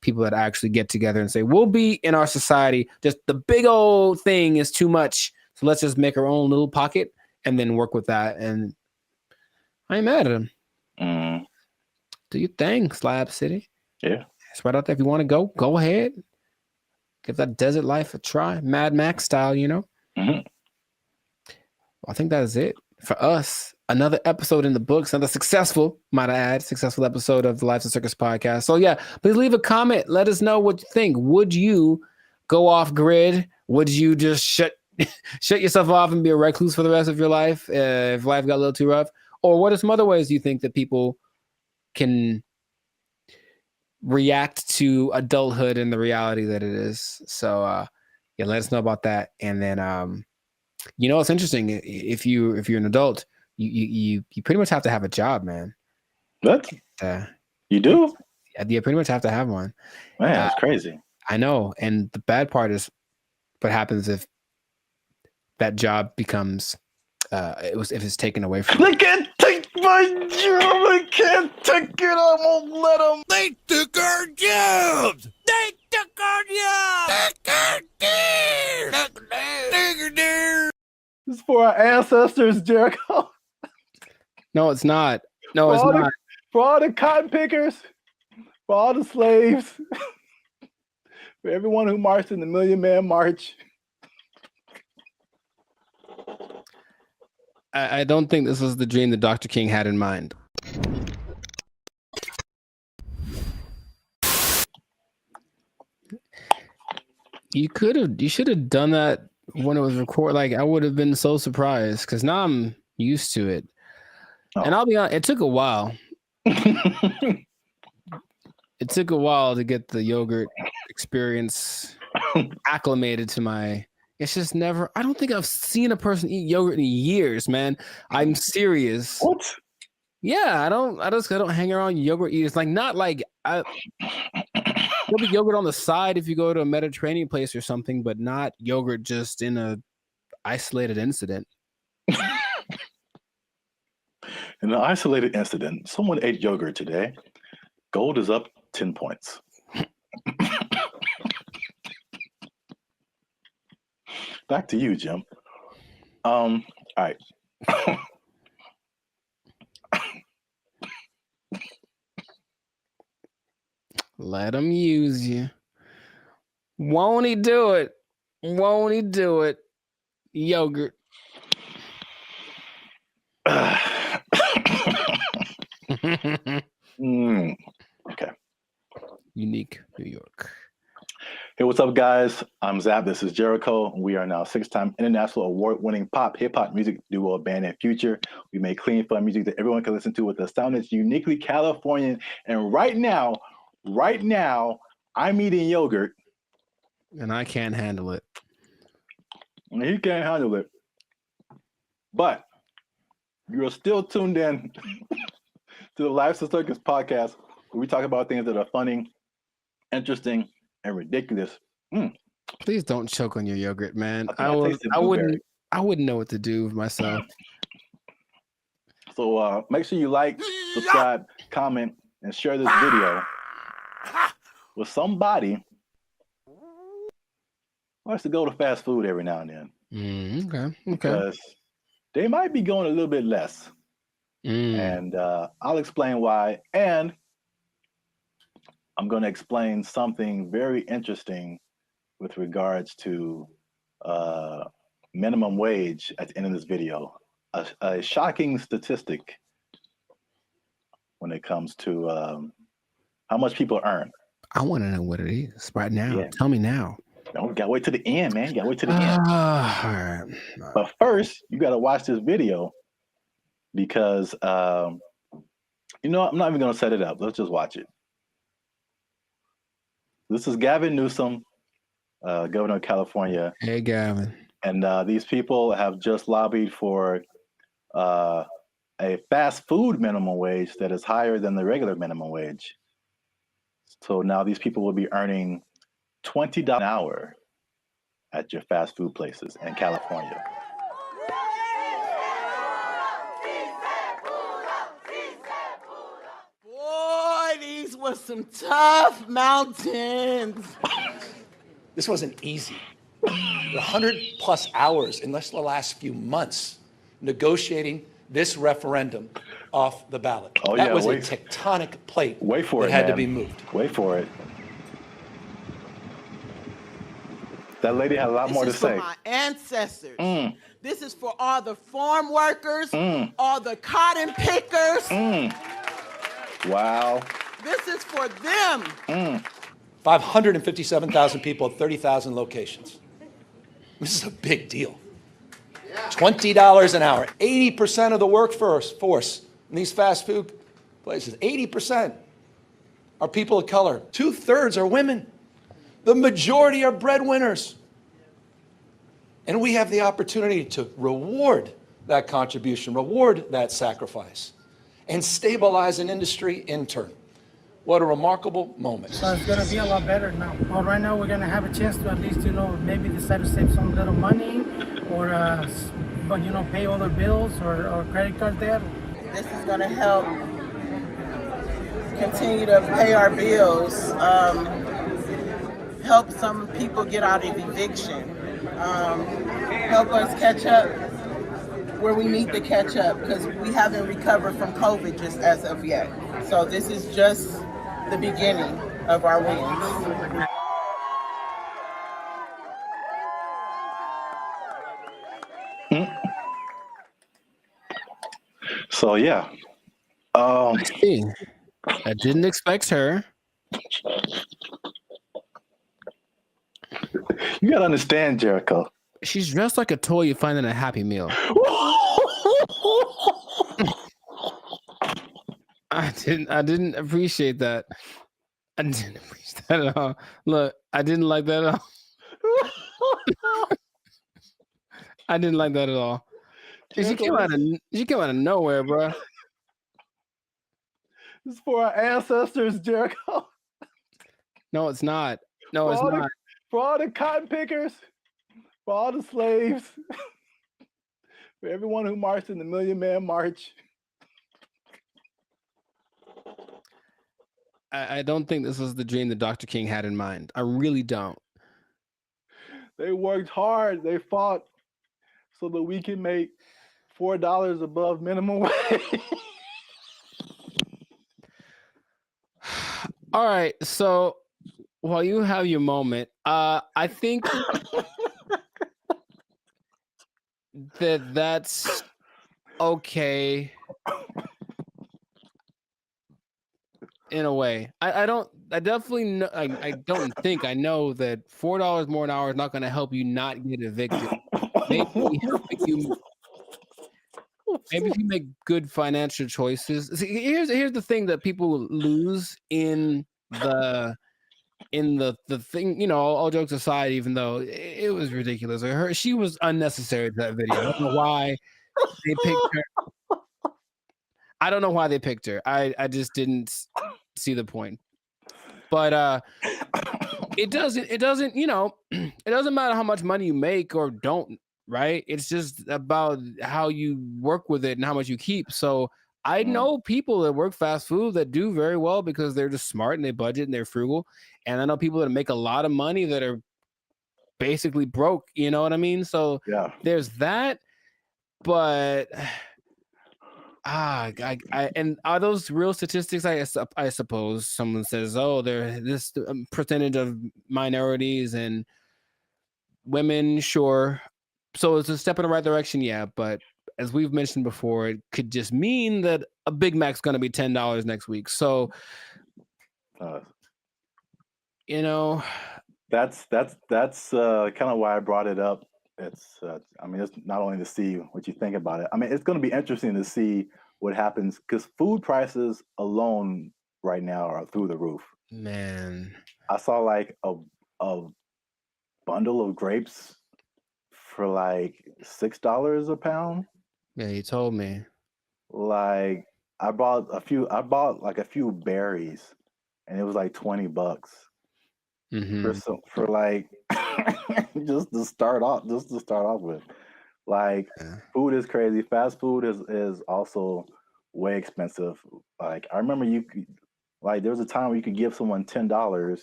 people that actually get together and say, we'll be in our society. Just the big old thing is too much. So let's just make our own little pocket and then work with that. And I ain't mad at them. Do your thing, Slab City. Yeah. It's right out there. If you want to go ahead. Give that desert life a try. Mad Max style, Mm-hmm. I think that is it for us. Another episode in the books, another successful episode of the Lives of Circus podcast. So yeah, please leave a comment. Let us know what you think. Would you go off grid? Would you just shut yourself off and be a recluse for the rest of your life if life got a little too rough? Or what are some other ways do you think that people can react to adulthood and the reality that it is? So yeah, let us know about that. And then it's interesting. If you're an adult, you pretty much have to have a job, man. What? You do? You pretty much have to have one. Man, that's crazy. I know. And the bad part is what happens if that job becomes if it's taken away from you. They can't take my job. I can't take it. I won't let them. They took our jobs. They took our jobs. This is for our ancestors, Jericho. No, it's not. No, it's not. For all the cotton pickers, for all the slaves, for everyone who marched in the Million Man March. I don't think this was the dream that Dr. King had in mind. You should have done that when it was recorded. Like, I would have been so surprised because now I'm used to it. Oh. And I'll be honest, it took a while. It took a while to get the yogurt experience acclimated to my. It's just never. I don't think I've seen a person eat yogurt in years, man. I'm serious. What? Yeah, I don't hang around yogurt eaters. Like, not like there'll be yogurt on the side if you go to a Mediterranean place or something, but not yogurt just in a isolated incident. In an isolated incident, someone ate yogurt today. Gold is up 10 points. Back to you, Jim. All right. Let him use you. Won't he do it? Won't he do it? Yogurt. Okay. Unique New York. Hey, what's up, guys? I'm Zap. This is Jericho. We are now 6-time international award-winning pop, hip-hop music duo Band and Future. We make clean, fun music that everyone can listen to with a sound that's uniquely Californian. And right now, I'm eating yogurt. And I can't handle it. And he can't handle it. But you're still tuned in to the Lives of Circus podcast, where we talk about things that are funny, interesting, and ridiculous. Please don't choke on your yogurt, man. I wouldn't know what to do with myself. So make sure you like, subscribe, comment, and share this video. with somebody who has to go to fast food every now and then. Okay. Because they might be going a little bit less. And I'll explain why. And I'm going to explain something very interesting with regards to minimum wage at the end of this video. A shocking statistic when it comes to how much people earn. I want to know what it is right now. Yeah. Tell me now. Don't gotta wait to the end, man. You gotta wait to the end. All right. But first, you gotta watch this video because you know, I'm not even gonna set it up. Let's just watch it. This is Gavin Newsom, governor of California. Hey, Gavin. And these people have just lobbied for a fast food minimum wage that is higher than the regular minimum wage. So now these people will be earning $20 an hour at your fast food places in California. Boy, these were some tough mountains. This wasn't easy. 100+ hours in just the last few months negotiating this referendum off the ballot. Oh, that yeah, was a tectonic plate wait for that it, had to man. be moved. Wait for it. That lady had a lot more to This is say. for my ancestors. This is for all the farm workers, all the cotton pickers. Wow. This is for them. 557,000 people at 30,000 locations. This is a big deal. $20 an hour. 80% of the workforce in these fast food places, 80% are people of color. 2/3 are women. The majority are breadwinners. And we have the opportunity to reward that contribution, reward that sacrifice, and stabilize an industry in turn. What a remarkable moment. So it's going to be a lot better now. Well, right now we're going to have a chance to at least, maybe decide to save some little money or, pay all their bills or credit card debt. This is going to help continue to pay our bills, help some people get out of eviction, help us catch up where we need to catch up because we haven't recovered from COVID just as of yet. So this is just the beginning of our wins. So yeah. I didn't expect her. You gotta understand, Jericho. She's dressed like a toy you find in a Happy Meal. I didn't appreciate that. I didn't appreciate that at all. Look, I didn't like that at all. I didn't like that at all. She came out of nowhere, bro. This is for our ancestors, Jericho. No, it's not. No, it's not. For all the cotton pickers, for all the slaves, for everyone who marched in the Million Man March. I don't think this was the dream that Dr. King had in mind. I really don't. They worked hard. They fought so that we can make $4 above minimum wage. All right. So while you have your moment, I think that's okay. In a way, I definitely know. I don't think I know that $4 more an hour is not going to help you not get evicted. Maybe if you make good financial choices. See, here's the thing that people lose in the thing. All jokes aside, even though it was ridiculous, she was unnecessary to that video. I don't know why they picked her. I don't know why they picked her. I just didn't see the point. But it doesn't it doesn't matter how much money you make or don't, right? It's just about how you work with it and how much you keep. So I know people that work fast food that do very well because they're just smart and they budget and they're frugal. And I know people that make a lot of money that are basically broke. You know what I mean? So Yeah. there's that. But and are those real statistics? I suppose someone says, oh, there this percentage of minorities and women, sure. So it's a step in the right direction, yeah. But as we've mentioned before, it could just mean that a Big Mac's going to be $10 next week. So, you know, that's kind of why I brought it up. It's I mean, it's not only to see what you think about it. I mean, it's going to be interesting to see what happens because food prices alone right now are through the roof. Man, I saw like a bundle of grapes for like $6 a pound. Yeah, you told me. Like I bought like a few berries, and it was like $20 for like just to start off with. Like food is crazy. Fast food is also way expensive. Like I remember there was a time where you could give someone $10,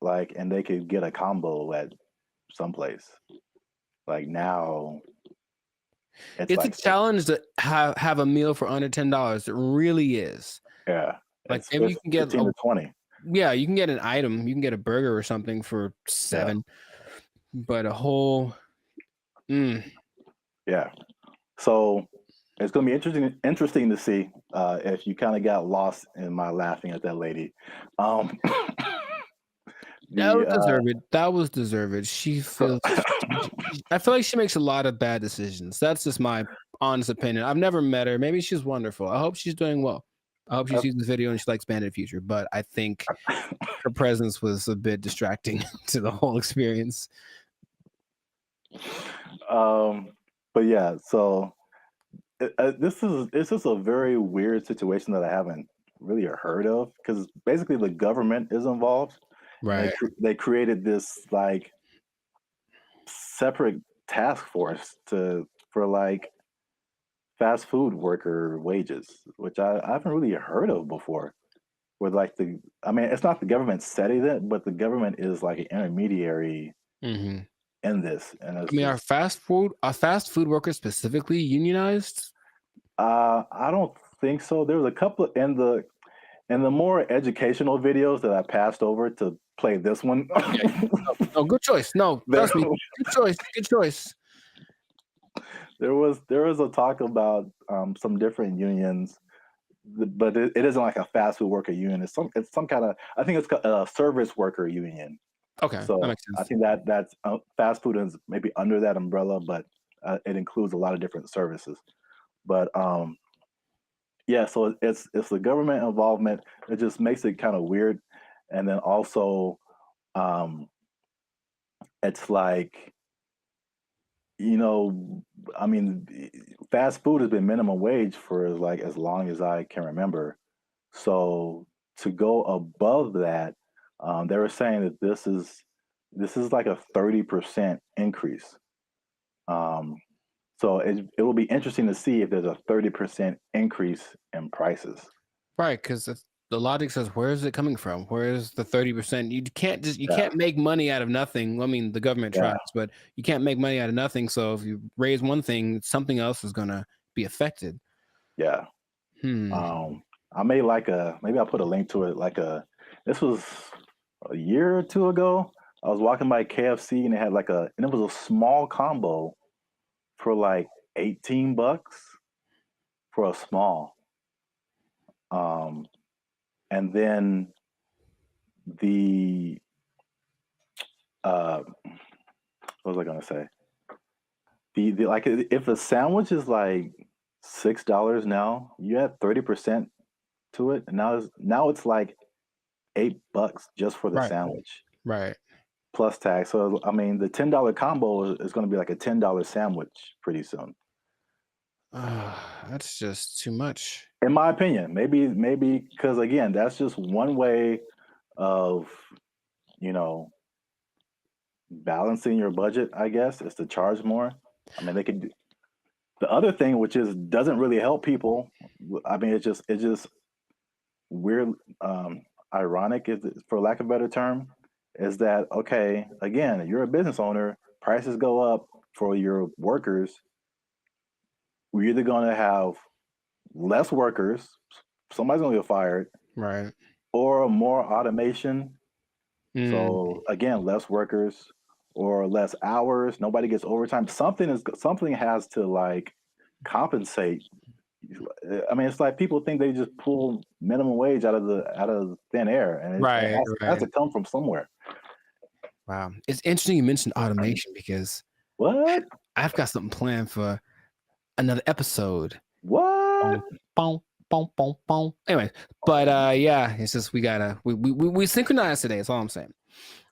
like, and they could get a combo at someplace. Like now, it's like a challenge to have a meal for under $10. It really is. Yeah, like maybe you can get 15 to 20. Yeah, you can get an item. You can get a burger or something for $7, but a whole. Yeah. So it's going to be interesting to see if you kind of got lost in my laughing at that lady. That was deserved. She feels. I feel like she makes a lot of bad decisions. That's just my honest opinion. I've never met her. Maybe she's wonderful. I hope she's doing well. I hope she sees this video and she likes Bandit Future. But I think her presence was a bit distracting to the whole experience. But yeah, so this is a very weird situation that I haven't really heard of because basically the government is involved. Right. They created this like separate task force for like fast food worker wages, which I haven't really heard of before. Where like it's not the government setting it, but the government is like an intermediary in this. And I mean, are fast food workers specifically unionized? I don't think so. There was a couple in the more educational videos that I passed over to play this one. Oh, good choice. No, trust me. Good choice. There was a talk about some different unions, but it isn't like a fast food worker union. It's some kind of, I think it's a service worker union. Okay, so that makes sense. I think that's fast food is maybe under that umbrella, but it includes a lot of different services. But yeah, so it's the government involvement. It just makes it kind of weird, and then also it's like, I mean, fast food has been minimum wage for like as long as I can remember. So to go above that, they were saying that this is like a 30% increase. So it will be interesting to see if there's a 30% increase in prices. Right, because the logic says, where is it coming from? Where is the 30%? You can't make money out of nothing. I mean, the government tries, but you can't make money out of nothing. So if you raise one thing, something else is gonna be affected. Yeah. I made maybe I'll put a link to it. This was a year or two ago. I was walking by KFC and they had and it was a small combo for like $18 for a small. And then what was I gonna say? If a sandwich is like $6 now, you add 30% to it, and now it's like $8 just for the sandwich. Right. Plus tax. So I mean, the $10 combo is going to be like a $10 sandwich pretty soon. That's just too much, in my opinion. Maybe because again, that's just one way of balancing your budget. I guess is to charge more. I mean, they could The other thing, which is doesn't really help people, I mean, it's just weird, ironic, is for lack of a better term, is that okay? Again, you're a business owner. Prices go up for your workers. We're either going to have less workers, somebody's going to get fired, Right. or more automation. So again, less workers or less hours. Nobody gets overtime. Something has to like compensate. I mean, it's like people think they just pull minimum wage out of thin air, and it has to come from somewhere. Wow, it's interesting you mentioned automation because what? I've got something planned for another episode. What? Boom, boom, boom, boom. Anyway, but yeah, it's just we synchronized today. That's all I'm saying.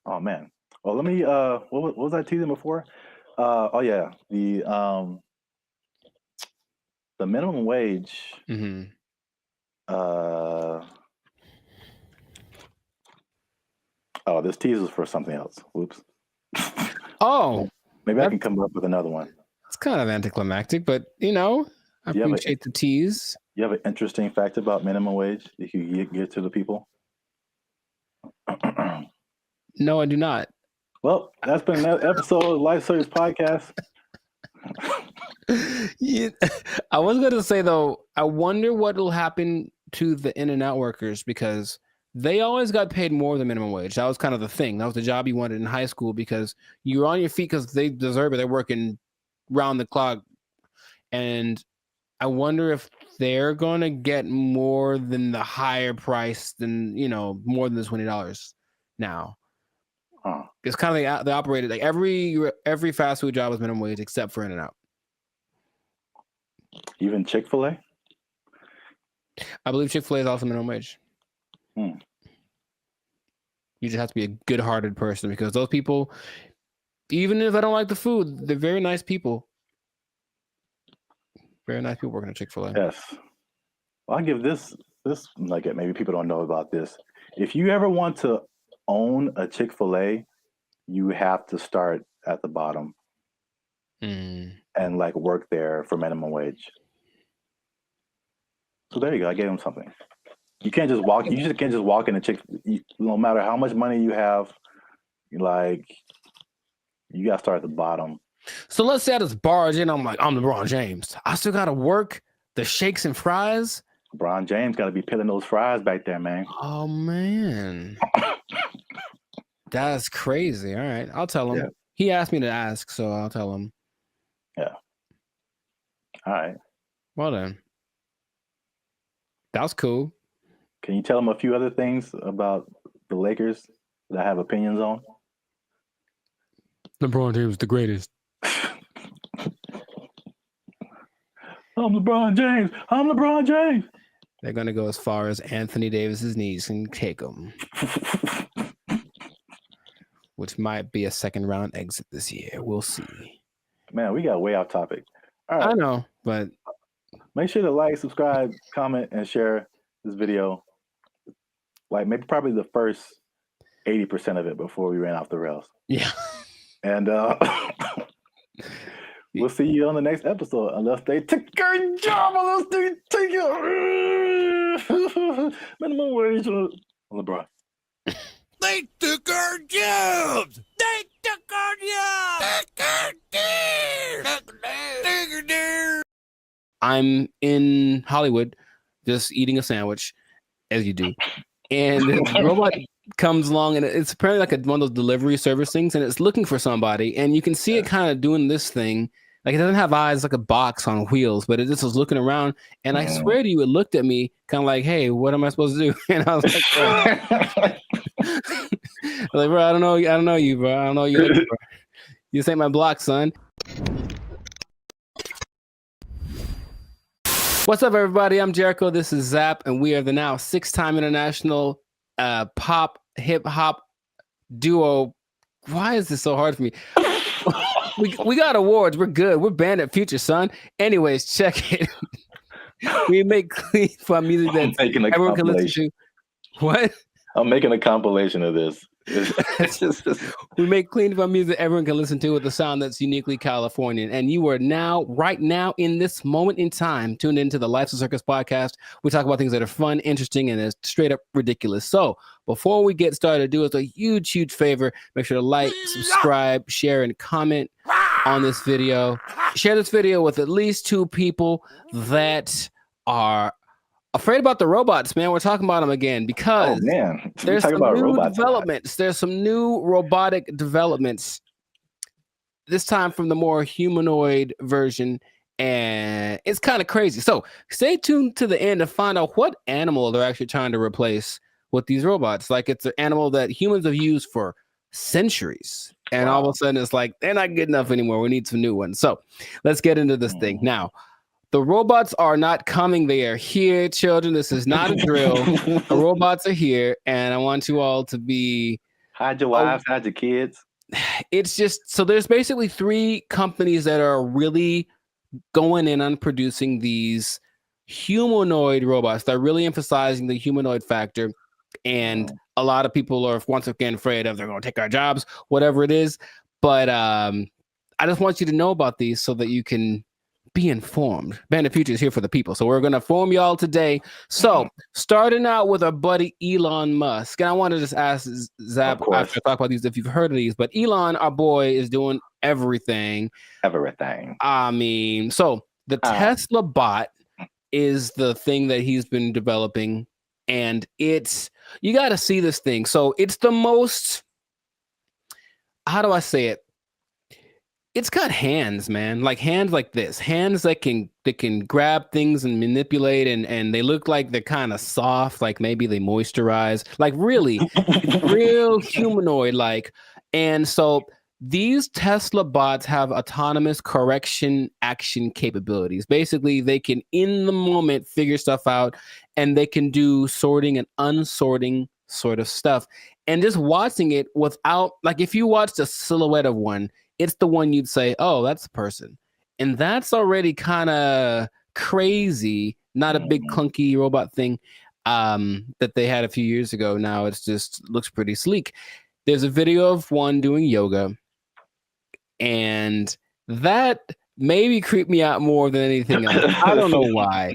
Oh man. Well, let me. What was I teasing before? Oh yeah, the minimum wage. Oh, this teaser is for something else. Whoops. Oh, maybe I can come up with another one. It's kind of anticlimactic, but you know, I appreciate the tease. You have an interesting fact about minimum wage that you can get to the people? No, I do not. Well, that's been another episode of Life Service Podcast. Yeah, I was going to say, though, I wonder what will happen to the in-and-out workers because they always got paid more than minimum wage. That was kind of the thing. That was the job you wanted in high school because you were on your feet because they deserve it. They're working round the clock. And I wonder if they're going to get more than the higher price than, you know, more than the $20 now. It's kind of they operated like every fast food job was minimum wage except for In-N-Out. Even Chick-fil-A? I believe Chick-fil-A is also minimum wage. You just have to be a good-hearted person because those people, even if I don't like the food, they're very nice people. Very nice people working at Chick-fil-A. Yes. Well, I'll give this nugget. Maybe people don't know about this. If you ever want to own a Chick-fil-A, you have to start at the bottom and like work there for minimum wage. So there you go. I gave him something. You can't just walk. You just can't just walk in a no matter how much money you have, like you got to start at the bottom. So let's say I just barge in. I'm like, I'm LeBron James. I still got to work the shakes and fries. LeBron James got to be peeling those fries back there, man. Oh man. That's crazy. All right. I'll tell him. Yeah. He asked me to ask, so I'll tell him. Yeah. All right. Well then. That was cool. Can you tell him a few other things about the Lakers that I have opinions on? LeBron James is the greatest. I'm LeBron James. I'm LeBron James. They're going to go as far as Anthony Davis's knees can take them. Which might be a second round exit this year. We'll see. Man, we got way off topic. All right. I know, but make sure to like, subscribe, comment, and share this video. Like maybe probably the first 80% of it before we ran off the rails. Yeah. And we'll see you on the next episode unless they take a job, unless they take it. Minimum wage on LeBron. They took our jobs! They took our jobs! I'm in Hollywood just eating a sandwich, as you do. And the robot comes along, and it's apparently like one of those delivery service things, and it's looking for somebody. And you can see it kind of doing this thing. Like it doesn't have eyes, like a box on wheels, but it just was looking around. And I swear to you, it looked at me kind of like, hey, what am I supposed to do? And I was like, like, bro, I don't know you, bro. I don't know you. Bro. You ain't my block, son. What's up, everybody? I'm Jericho. This is Zap, and we are the now 6-time international pop hip hop duo. Why is this so hard for me? we got awards. We're good. We're banned at Future, son. Anyways, check it. We make clean fun music that everyone can listen to. What? I'm making a compilation of this. We make clean fun music everyone can listen to with a sound that's uniquely Californian. And you are now, right now, in this moment in time, tuned into the Life's a Circus podcast. We talk about things that are fun, interesting, and straight up ridiculous. So before we get started, do us a huge, huge favor. Make sure to like, subscribe, share, and comment on this video. Share this video with at least 2 people that are afraid about the robots, man. We're talking about them again because there's some new developments. There's some new robotic developments, this time from the more humanoid version, and it's kind of crazy. So stay tuned to the end to find out what animal they're actually trying to replace with these robots. Like, it's an animal that humans have used for centuries, and all of a sudden it's like, they're not good enough anymore. We need some new ones. So let's get into this thing now. The robots are not coming. They are here, children. This is not a drill. The robots are here, and I want you all to be... Hide your wives, hide your kids. It's just... So there's basically 3 companies that are really going in on producing these humanoid robots. They're really emphasizing the humanoid factor, and a lot of people are, once again, afraid of they're going to take our jobs, whatever it is. But I just want you to know about these so that you can... be informed. Man, the future is here for the people. So we're going to inform y'all today. So starting out with our buddy Elon Musk. And I want to just ask Zap after I talk about these if you've heard of these. But Elon, our boy, is doing everything. I mean, so the Tesla bot is the thing that he's been developing. And it's, you got to see this thing. So it's the most, how do I say it? It's got hands, man, like hands like this, hands that can grab things and manipulate, and they look like they're kind of soft, like maybe they moisturize, like really real humanoid like. And so these Tesla bots have autonomous correction action capabilities. Basically, they can in the moment figure stuff out, and they can do sorting and unsorting sort of stuff. And just watching it without, like, if you watched a silhouette of one, it's the one you'd say, oh, that's a person. And that's already kind of crazy. Not a big clunky robot thing that they had a few years ago. Now it's just looks pretty sleek. There's a video of one doing yoga, and that maybe creeped me out more than anything else. I don't know why,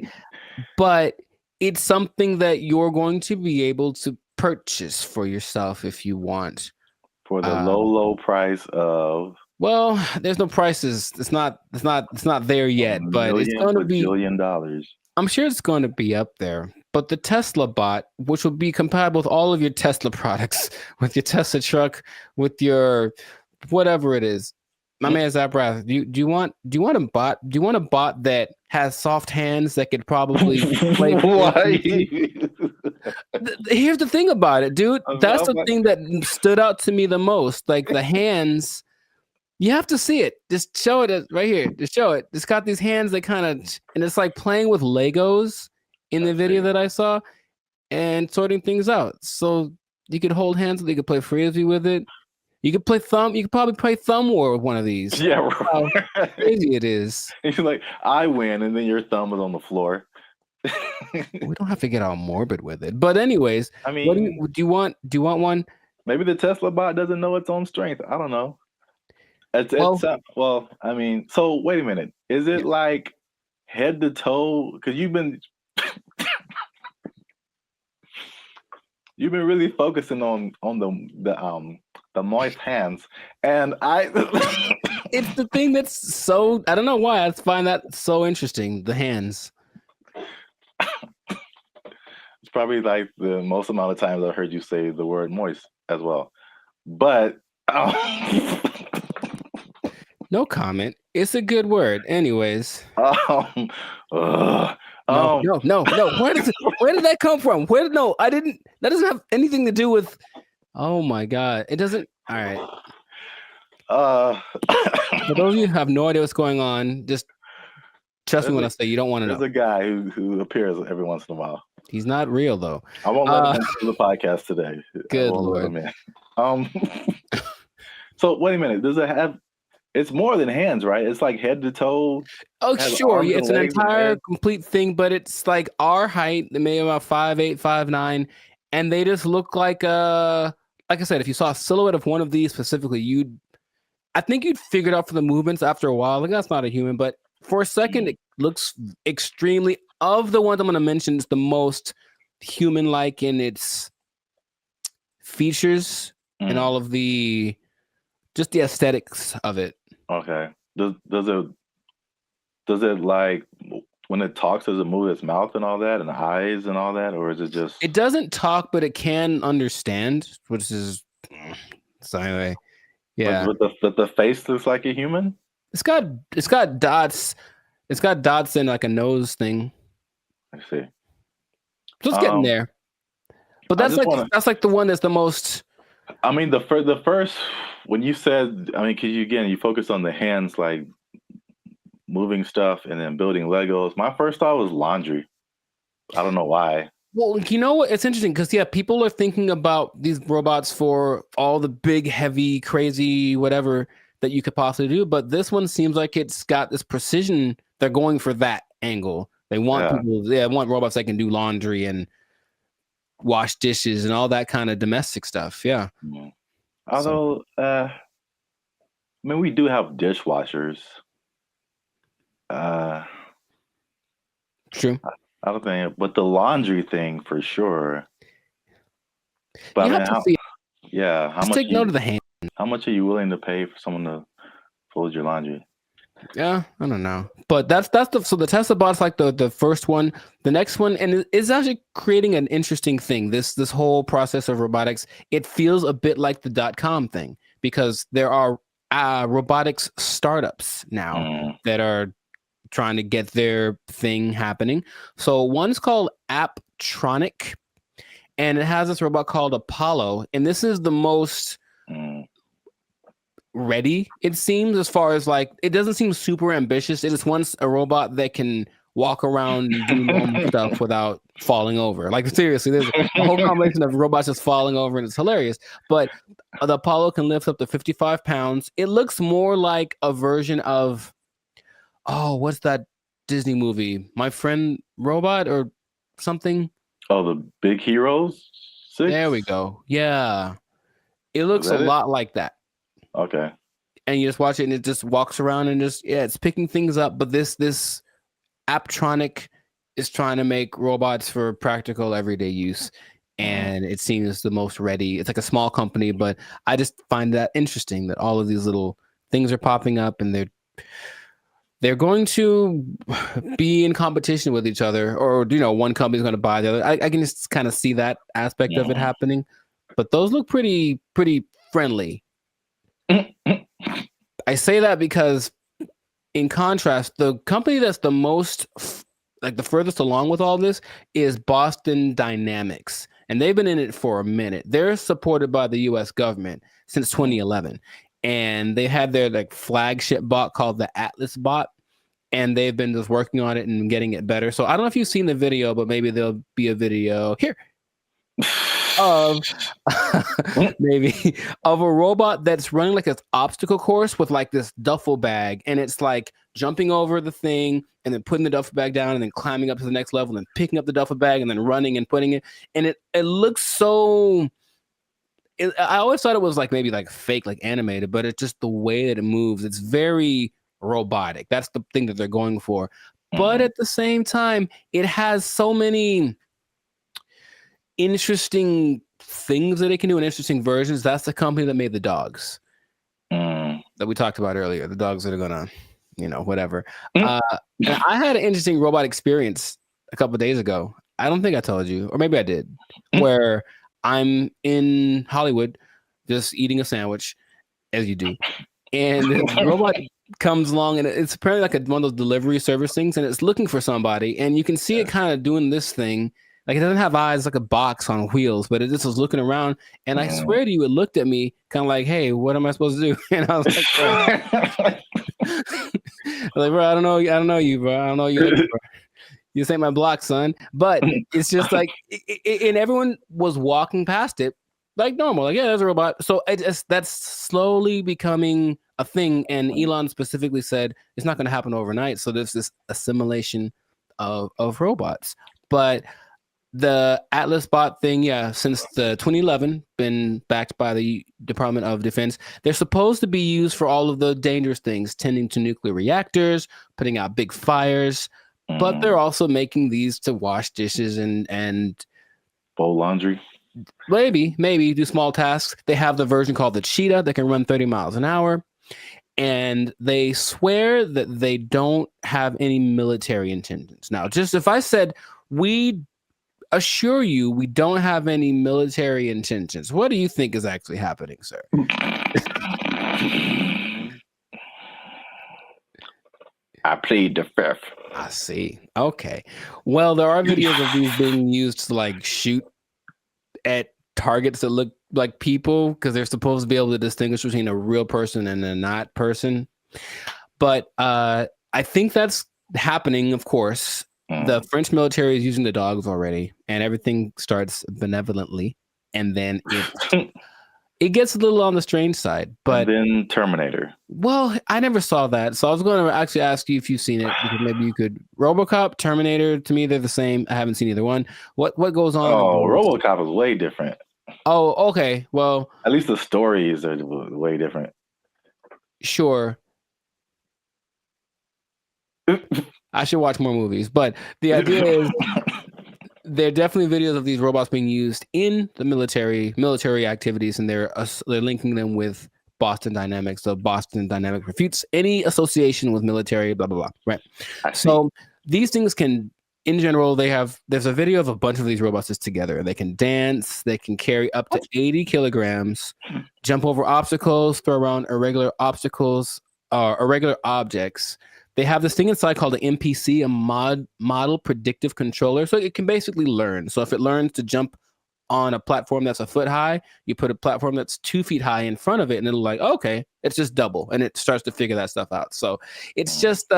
but it's something that you're going to be able to purchase for yourself if you want. For the low price of... Well, there's no prices. It's not there yet, but it's going to be $1 billion. I'm sure it's going to be up there. But the Tesla bot, which will be compatible with all of your Tesla products, with your Tesla truck, with your whatever it is. My man Zap Rath, do you want a bot? Do you want a bot that has soft hands that could probably play? Here's the thing about it, dude. That's the thing that stood out to me the most. Like the hands. You have to see it. Just show it right here. Just show it. It's got these hands that kind of, and it's like playing with Legos in the video that I saw and sorting things out. So you could hold hands, you could play frisbee with it. You could play you could probably play thumb war with one of these. Yeah, right. How crazy it is. It's like, I win, and then your thumb is on the floor. We don't have to get all morbid with it. But anyways, I mean, what do you want? Do you want one? Maybe the Tesla bot doesn't know its own strength. I don't know. Well, I mean, so wait a minute. Is it like head to toe? Because you've been really focusing on the moist hands, and it's the thing that's so, I don't know why I find that so interesting. The hands. It's probably like the most amount of times I've heard you say the word moist as well, but. No comment. It's a good word. Anyways. No. Where did that come from? I didn't. That doesn't have anything to do with. Oh my God. It doesn't. All right. For those of you who have no idea what's going on, just trust me when I say you don't want to know. There's a guy who appears every once in a while. He's not real though. I won't let him do the podcast today. Good Lord. So wait a minute. Does it have? It's more than hands, right? It's like head to toe. Oh, sure. Yeah, it's an entire complete thing, but it's like our height, maybe about 5'8", 5'9", and they just look like like I said, if you saw a silhouette of one of these specifically, I think you'd figure it out for the movements after a while. Like, that's not a human, but for a second, it looks extremely, of the ones I'm going to mention, it's the most human-like in its features and all of the aesthetics of it. Okay. Does it like when it talks, does it move its mouth and all that and the eyes and all that, or is it just? It doesn't talk, but it can understand, which is so anyway. Yeah, but the face looks like a human. It's got dots. It's got dots and like a nose thing. I see. So it's getting there. But that's like the one that's the most. I mean, the first when you said, I mean, because you focus on the hands, like moving stuff and then building Legos. My first thought was laundry. I don't know why. Well, you know what? It's interesting because people are thinking about these robots for all the big, heavy, crazy, whatever that you could possibly do. But this one seems like it's got this precision. They're going for that angle. They want people. They want robots that can do laundry and wash dishes and all that kind of domestic stuff. Yeah. Although, I mean, we do have dishwashers. True. I don't think, but the laundry thing for sure. But you have to see. Yeah, how Just much? Take note of the hand. How much are you willing to pay for someone to fold your laundry? Yeah, I don't know, but that's the Tesla bot's like the first one. The next one, and it's actually creating an interesting thing. This whole process of robotics, it feels a bit like the .com thing because there are robotics startups now that are trying to get their thing happening. So one's called Apptronic, and it has this robot called Apollo, and this is the most ready, it seems, as far as like, it doesn't seem super ambitious. It is once a robot that can walk around and do normal stuff without falling over. Like, seriously, there's a whole combination of robots just falling over, and it's hilarious. But the Apollo can lift up to 55 pounds. It looks more like a version of, what's that Disney movie? My Friend Robot or something? Oh, the Big Heroes 6? There we go. Yeah. It looks a lot like that. Okay. And you just watch it and it just walks around and it's picking things up. But this Apptronic is trying to make robots for practical everyday use. And it seems the most ready. It's like a small company, but I just find that interesting that all of these little things are popping up and they're going to be in competition with each other, or one company's going to buy the other. I can just kind of see that aspect of it happening. But those look pretty friendly. I say that because, in contrast, the company that's the most, like the furthest along with all this, is Boston Dynamics, and they've been in it for a minute. They're supported by the U.S. government since 2011, and they had their like flagship bot called the Atlas bot, and they've been just working on it and getting it better. So I don't know if you've seen the video, but maybe there'll be a video here of maybe of a robot that's running like an obstacle course with like this duffel bag, and it's like jumping over the thing and then putting the duffel bag down and then climbing up to the next level and picking up the duffel bag and then running and putting it, and it looks so I always thought it was like maybe like fake, like animated, but it's just the way that it moves. It's very robotic. That's the thing that they're going for. But at the same time, it has so many interesting things that it can do and interesting versions. That's the company that made the dogs that we talked about earlier. The dogs that are gonna, whatever. And I had an interesting robot experience a couple of days ago. I don't think I told you, or maybe I did, where I'm in Hollywood just eating a sandwich, as you do, and the robot comes along, and it's apparently like one of those delivery service things, and it's looking for somebody, and you can see it kind of doing this thing. Like, it doesn't have eyes, like a box on wheels, but it just was looking around, and I swear to you, it looked at me kind of like, hey, what am I supposed to do? And I was like, like, bro, I don't know you, bro. I don't know you. Bro. This ain't my block, son. But it's just like, and everyone was walking past it like normal. Like, yeah, there's a robot. So that's slowly becoming a thing. And Elon specifically said it's not going to happen overnight. So there's this assimilation of robots. But The Atlas bot thing, yeah, since the 2011, been backed by the Department of Defense. They're supposed to be used for all of the dangerous things, tending to nuclear reactors, putting out big fires, but they're also making these to wash dishes and fold laundry. Maybe do small tasks. They have the version called the Cheetah that can run 30 miles an hour. And they swear that they don't have any military intentions. Now, just if I said, we assure you we don't have any military intentions, what do you think is actually happening, sir? I plead the fifth. I see. Okay. Well, there are videos of these being used to like shoot at targets that look like people because they're supposed to be able to distinguish between a real person and a not person. But I think that's happening, of course. The French military is using the dogs already, and everything starts benevolently, and then it gets a little on the strange side. But and then Terminator. Well, I never saw that, so I was going to actually ask you if you've seen it, because maybe you could. RoboCop, Terminator, to me they're the same. I haven't seen either one. What goes on? Oh, RoboCop is way different. Oh, okay. Well, at least the stories are way different. Sure. I should watch more movies, but the idea is there are definitely videos of these robots being used in the military activities, and they're linking them with Boston Dynamics. So Boston Dynamics refutes any association with military, blah blah blah. Right. So these things can, in general, there's a video of a bunch of these robots just together. They can dance, they can carry up to 80 kilograms, jump over obstacles, throw around irregular objects. They have this thing inside called an MPC, a model predictive controller. So it can basically learn. So if it learns to jump on a platform that's a foot high, you put a platform that's 2 feet high in front of it, and it'll like, okay, it's just double, and it starts to figure that stuff out. So it's just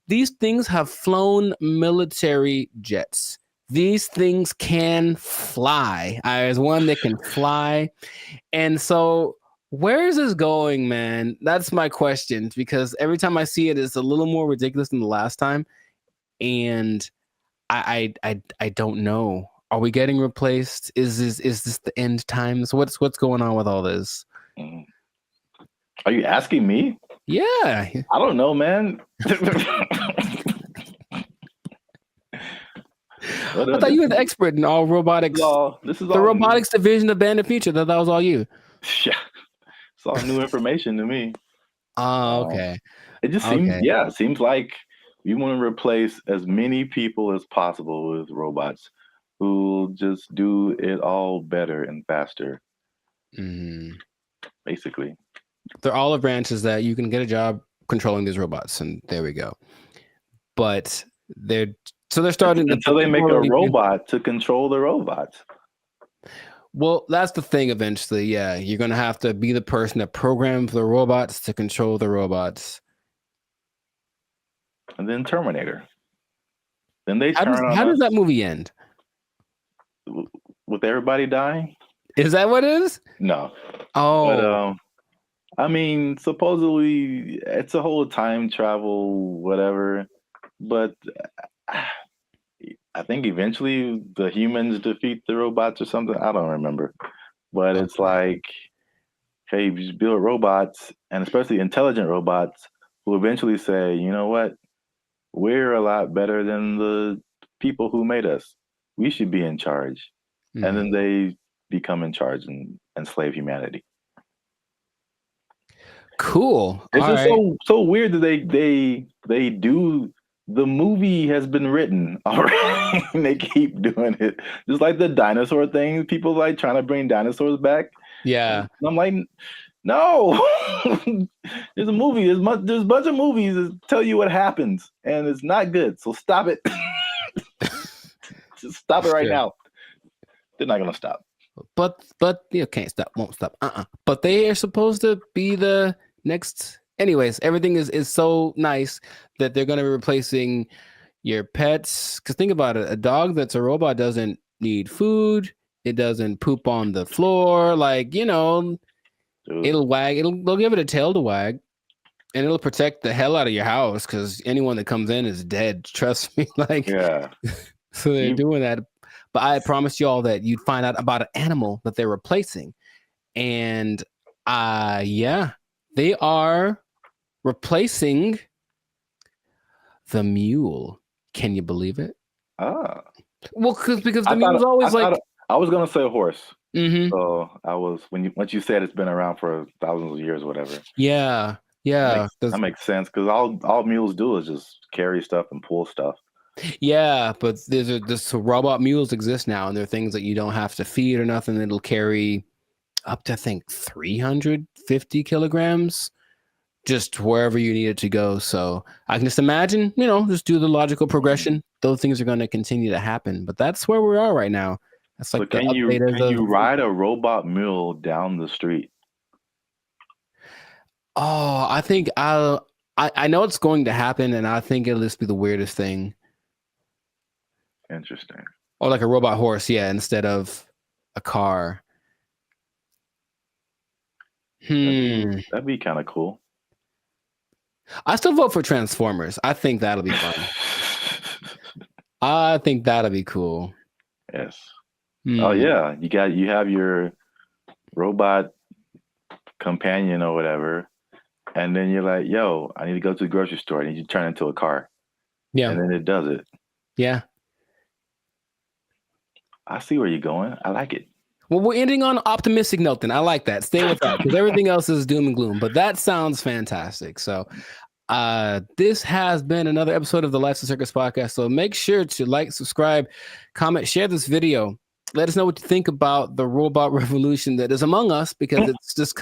these things have flown military jets. These things can fly. There's one that can fly, and so where is this going, man? That's my question, because every time I see it, it's a little more ridiculous than the last time, and I don't know. Are we getting replaced? Is this the end times? What's going on with all this? Are you asking me? Yeah. I don't know, man. I thought you were the expert in all robotics. This is the robotics division of Band of Future. That was all you. Yeah. It's all new information to me. Oh, okay. It just seems like we want to replace as many people as possible with robots who just do it all better and faster. Basically. They're olive branches that you can get a job controlling these robots, and there we go. But they're starting until they make a robot to control the robots. Well, that's the thing eventually. Yeah, you're going to have to be the person that programs the robots to control the robots. And then Terminator. Then they How does that movie end? With everybody dying? Is that what it is? No. Oh. But, I mean, supposedly it's a whole time travel, whatever. But I think eventually the humans defeat the robots or something. I don't remember. But it's like, hey, you just build robots, and especially intelligent robots, who eventually say, you know what? We're a lot better than the people who made us. We should be in charge. And then they become in charge and enslave humanity. Cool. It's just so weird that they do. The movie has been written already, and they keep doing it. Just like the dinosaur thing, people like trying to bring dinosaurs back. Yeah, and I'm like, no. There's a movie. There's a bunch of movies that tell you what happens, and it's not good. So stop it. Just stop it right now. They're not gonna stop. But you can't stop, won't stop. But they are supposed to be the next. Anyways, everything is so nice that they're going to be replacing your pets. Because think about it, a dog that's a robot doesn't need food. It doesn't poop on the floor. Like, it'll wag. They'll give it a tail to wag, and it'll protect the hell out of your house because anyone that comes in is dead. Trust me. Like, yeah. So they're doing that. But I promised you all that you'd find out about an animal that they're replacing. And yeah, they are replacing the mule. Can you believe it? Ah. Well, because the mule was always I was gonna say a horse. Mm-hmm. So I was once you said it's been around for thousands of years or whatever. Yeah. That makes sense because all mules do is just carry stuff and pull stuff. Yeah, but there's robot mules exist now, and they're things that you don't have to feed or nothing. It'll carry up to, I think, 350 kilograms just wherever you need it to go. So I can just imagine, just do the logical progression. Those things are going to continue to happen. But that's where we are right now. That's like can you ride a robot mule down the street? Oh, I think I know it's going to happen, and I think it'll just be the weirdest thing. Interesting. Or like a robot horse, yeah, instead of a car. That'd be kind of cool. I still vote for Transformers. I think that'll be fun. I think that'll be cool. Yes. Oh yeah, you have your robot companion or whatever, and then you're like, "Yo, I need to go to the grocery store." And you turn into a car. Yeah. And then it does it. Yeah. I see where you're going. I like it. Well, we're ending on an optimistic note then. I like that. Stay with that because everything else is doom and gloom. But that sounds fantastic. So this has been another episode of the Life's a Circus podcast. So make sure to like, subscribe, comment, share this video. Let us know what you think about the robot revolution that is among us, because it's just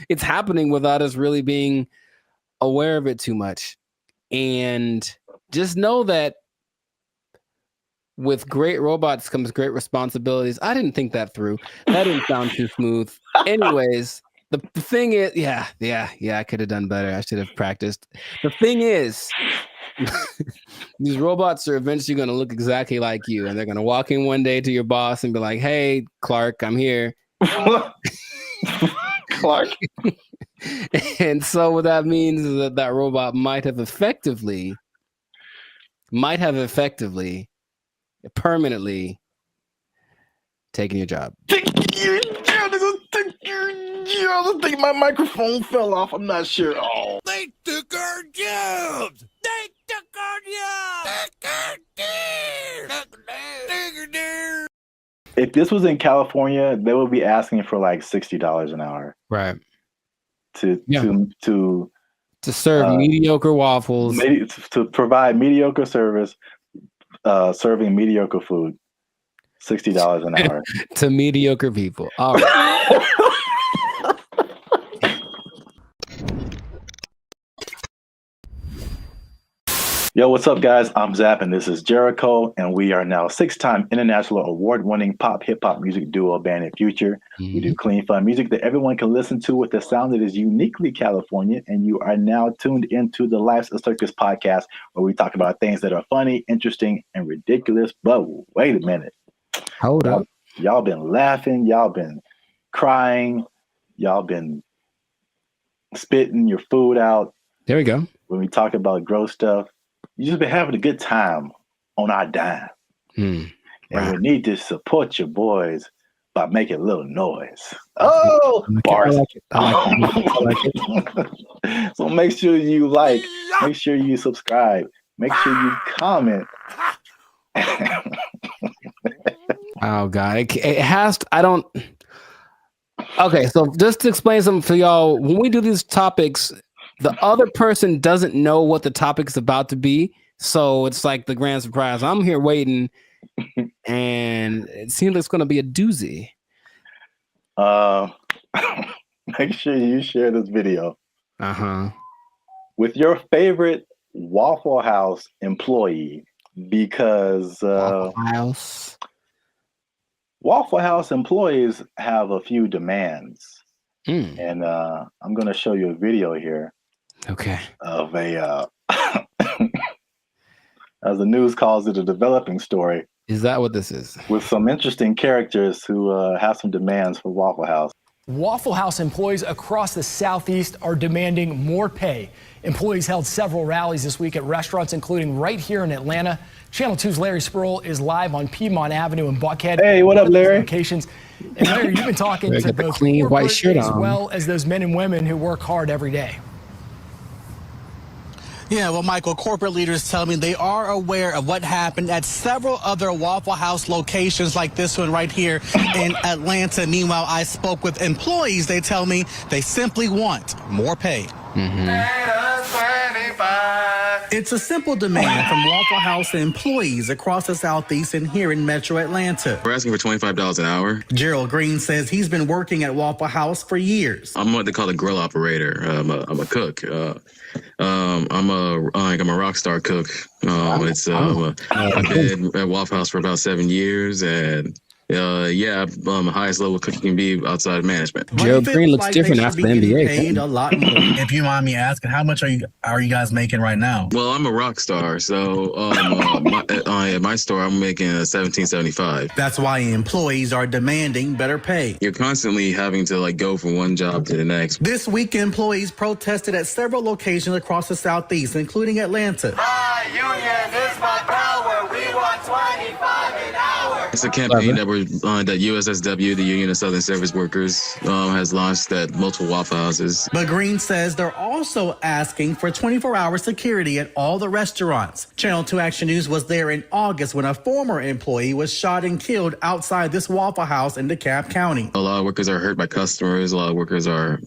it's happening without us really being aware of it too much. And just know that with great robots comes great responsibilities. I didn't think that through. That didn't sound too smooth. Anyways, the thing is, yeah, I could have done better. I should have practiced. The thing is, these robots are eventually going to look exactly like you, and they're going to walk in one day to your boss and be like, "Hey, Clark, I'm here." Clark. And so what that means is that robot might have effectively permanently taking your job. I think my microphone fell off. I'm not sure. Oh. They took our jobs. They took our jobs. If this was in California, they would be asking for like $60 an hour. Right. To serve mediocre waffles. To provide mediocre service, serving mediocre food. $60 an hour. To mediocre people. All right. Yo, what's up, guys? I'm Zap, and this is Jericho, and we are now 6-time international award-winning pop hip-hop music duo band in Future. We do clean, fun music that everyone can listen to with a sound that is uniquely California, and you are now tuned into the Life's a Circus podcast, where we talk about things that are funny, interesting, and ridiculous. But wait a minute. Hold up. Y'all been laughing. Y'all been crying. Y'all been spitting your food out. There we go. When we talk about gross stuff. You just been having a good time on our dime. And we need to support your boys by making a little noise. Oh, bars. I like it. So make sure you like, make sure you subscribe, make sure you comment. Oh, God. It has to, I don't. Okay, so just to explain something for y'all, when we do these topics, the other person doesn't know what the topic's about to be. So it's like the grand surprise. I'm here waiting, and it seems like it's going to be a doozy. Make sure you share this video Uh-huh. with your favorite Waffle House employee, because Waffle House employees have a few demands. And I'm going to show you a video here. Okay. Of a, as the news calls it, a developing story. Is that what this is? With some interesting characters who have some demands for Waffle House. Waffle House employees across the Southeast are demanding more pay. Employees held several rallies this week at restaurants, including right here in Atlanta. Channel 2's Larry Spruill is live on Piedmont Avenue in Buckhead. Hey, what up, Larry? Locations. And Larry, you've been talking to both clean white shirt as on, well as those men and women who work hard every day. Yeah, well, Michael, corporate leaders tell me they are aware of what happened at several other Waffle House locations like this one right here in Atlanta. Meanwhile, I spoke with employees. They tell me they simply want more pay. It's a simple demand from Waffle House employees across the Southeast and here in Metro Atlanta. We're asking for $25 an hour. Gerald Green says he's been working at Waffle House for years. I'm what they call a grill operator. I'm a cook. I'm a rock star cook. I've been at Waffle House for about 7 years, and I'm the highest level cook you can be outside of management. Gerald Green looks different after the NBA. Paid a lot more. If you mind me asking, how much are you guys making right now? Well, I'm a rock star, so at my store I'm making $17.75. That's why employees are demanding better pay. You're constantly having to go from one job to the next. This week, employees protested at several locations across the Southeast, including Atlanta. My union is my power. We want 25 an hour. It's a campaign that USSW, the Union of Southern Service Workers, has launched at multiple Waffle Houses. But Green says they're also asking for 24-hour security at all the restaurants. Channel 2 Action News was there in August when a former employee was shot and killed outside this Waffle House in DeKalb County. A lot of workers are hurt by customers. A lot of workers are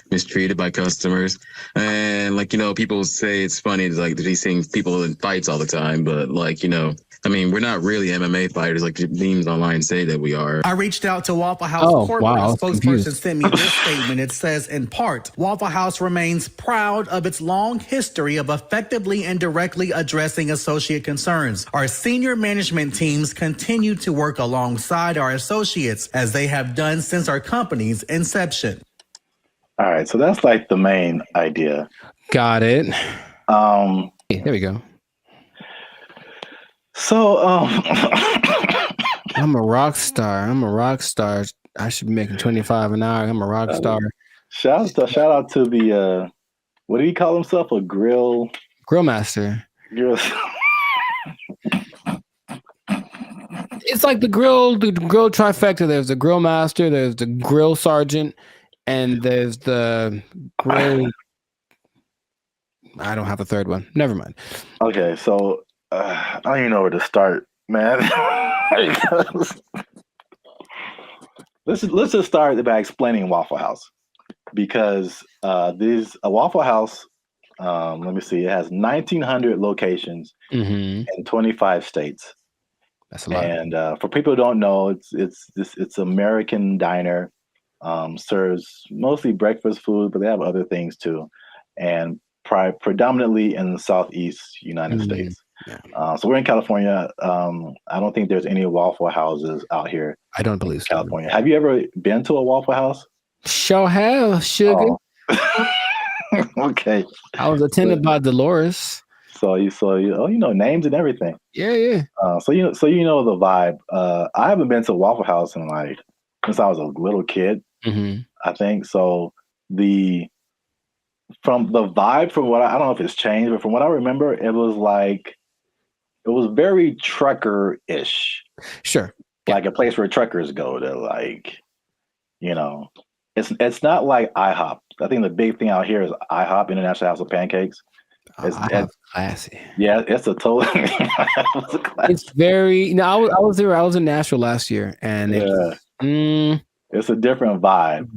mistreated by customers. And people say it's funny, they see people in fights all the time, but we're not really MMA fighters like the memes online say that we are. I reached out to Waffle House corporate. A spokesperson sent me this statement. It says, in part, Waffle House remains proud of its long history of effectively and directly addressing associate concerns. Our senior management teams continue to work alongside our associates as they have done since our company's inception. All right, so that's the main idea. Got it. There we go. So, I'm a rock star. I should be making 25 an hour. I'm a rock star. Shout out to the what do he call himself? A grill master. It's like the grill trifecta. There's the grill master, there's the grill sergeant, and there's the grill. I don't have a third one. Never mind. Okay, so I don't even know where to start, man. let's just start by explaining Waffle House, because a Waffle House. Let me see. It has 1,900 locations in 25 states. That's a lot. And for people who don't know, it's American diner. Serves mostly breakfast food, but they have other things too, and predominantly in the Southeast United States. Yeah. So we're in California. I don't think there's any Waffle Houses out here. I don't believe so. California. Have you ever been to a Waffle House? Sure have, sugar. Oh. Okay. I was attended by Dolores. So you know names and everything. Yeah. So you know the vibe. I haven't been to a Waffle House in since I was a little kid. Mm-hmm. I think so. From the vibe, from what I don't know if it's changed, but from what I remember, it was very trucker-ish. Sure. Like a place where truckers go to it's not like IHOP. I think the big thing out here is IHOP, International House of Pancakes. It's classy. Yeah, it's a total. It's very. No, I was there. I was in Nashville last year, and it's a different vibe.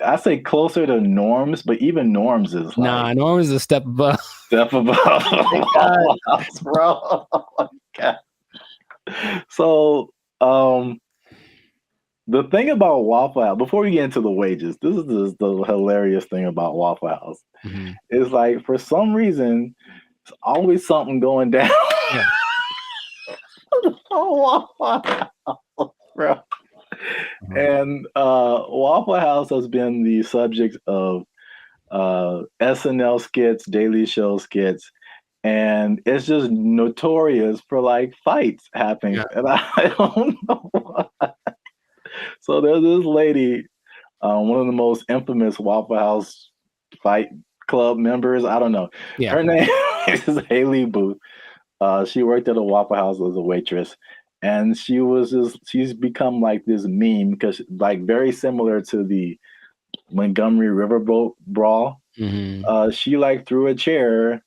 I say closer to Norms, but even Norms is Norms is a step above. Step above, oh bro. Oh my God. So, the thing about Waffle House, before we get into the wages, this is the hilarious thing about Waffle House. Mm-hmm. Is for some reason, it's always something going down. Yeah. Waffle House, bro. Mm-hmm. And Waffle House has been the subject of SNL skits, Daily Show skits, and it's just notorious for fights happening. Yeah. And I don't know why. So there's this lady, one of the most infamous Waffle House Fight Club members. I don't know. Yeah. Her name is Haley Booth. She worked at a Waffle House as a waitress, and she's become like this meme because like very similar to the Montgomery Riverboat brawl. Mm-hmm. She like threw a chair,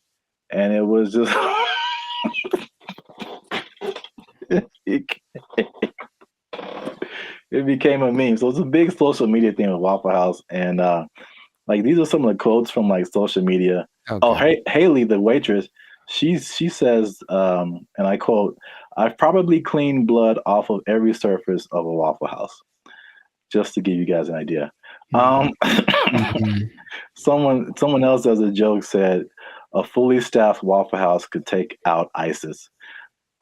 and it was just it became a meme. So it's a big social media thing with Waffle House, and like these are some of the quotes from like social media. Okay. Oh, Haley, the waitress, she says, and I quote, "I've probably cleaned blood off of every surface of a Waffle House," just to give you guys an idea. Mm-hmm. Someone else as a joke said, "A fully staffed Waffle House could take out ISIS."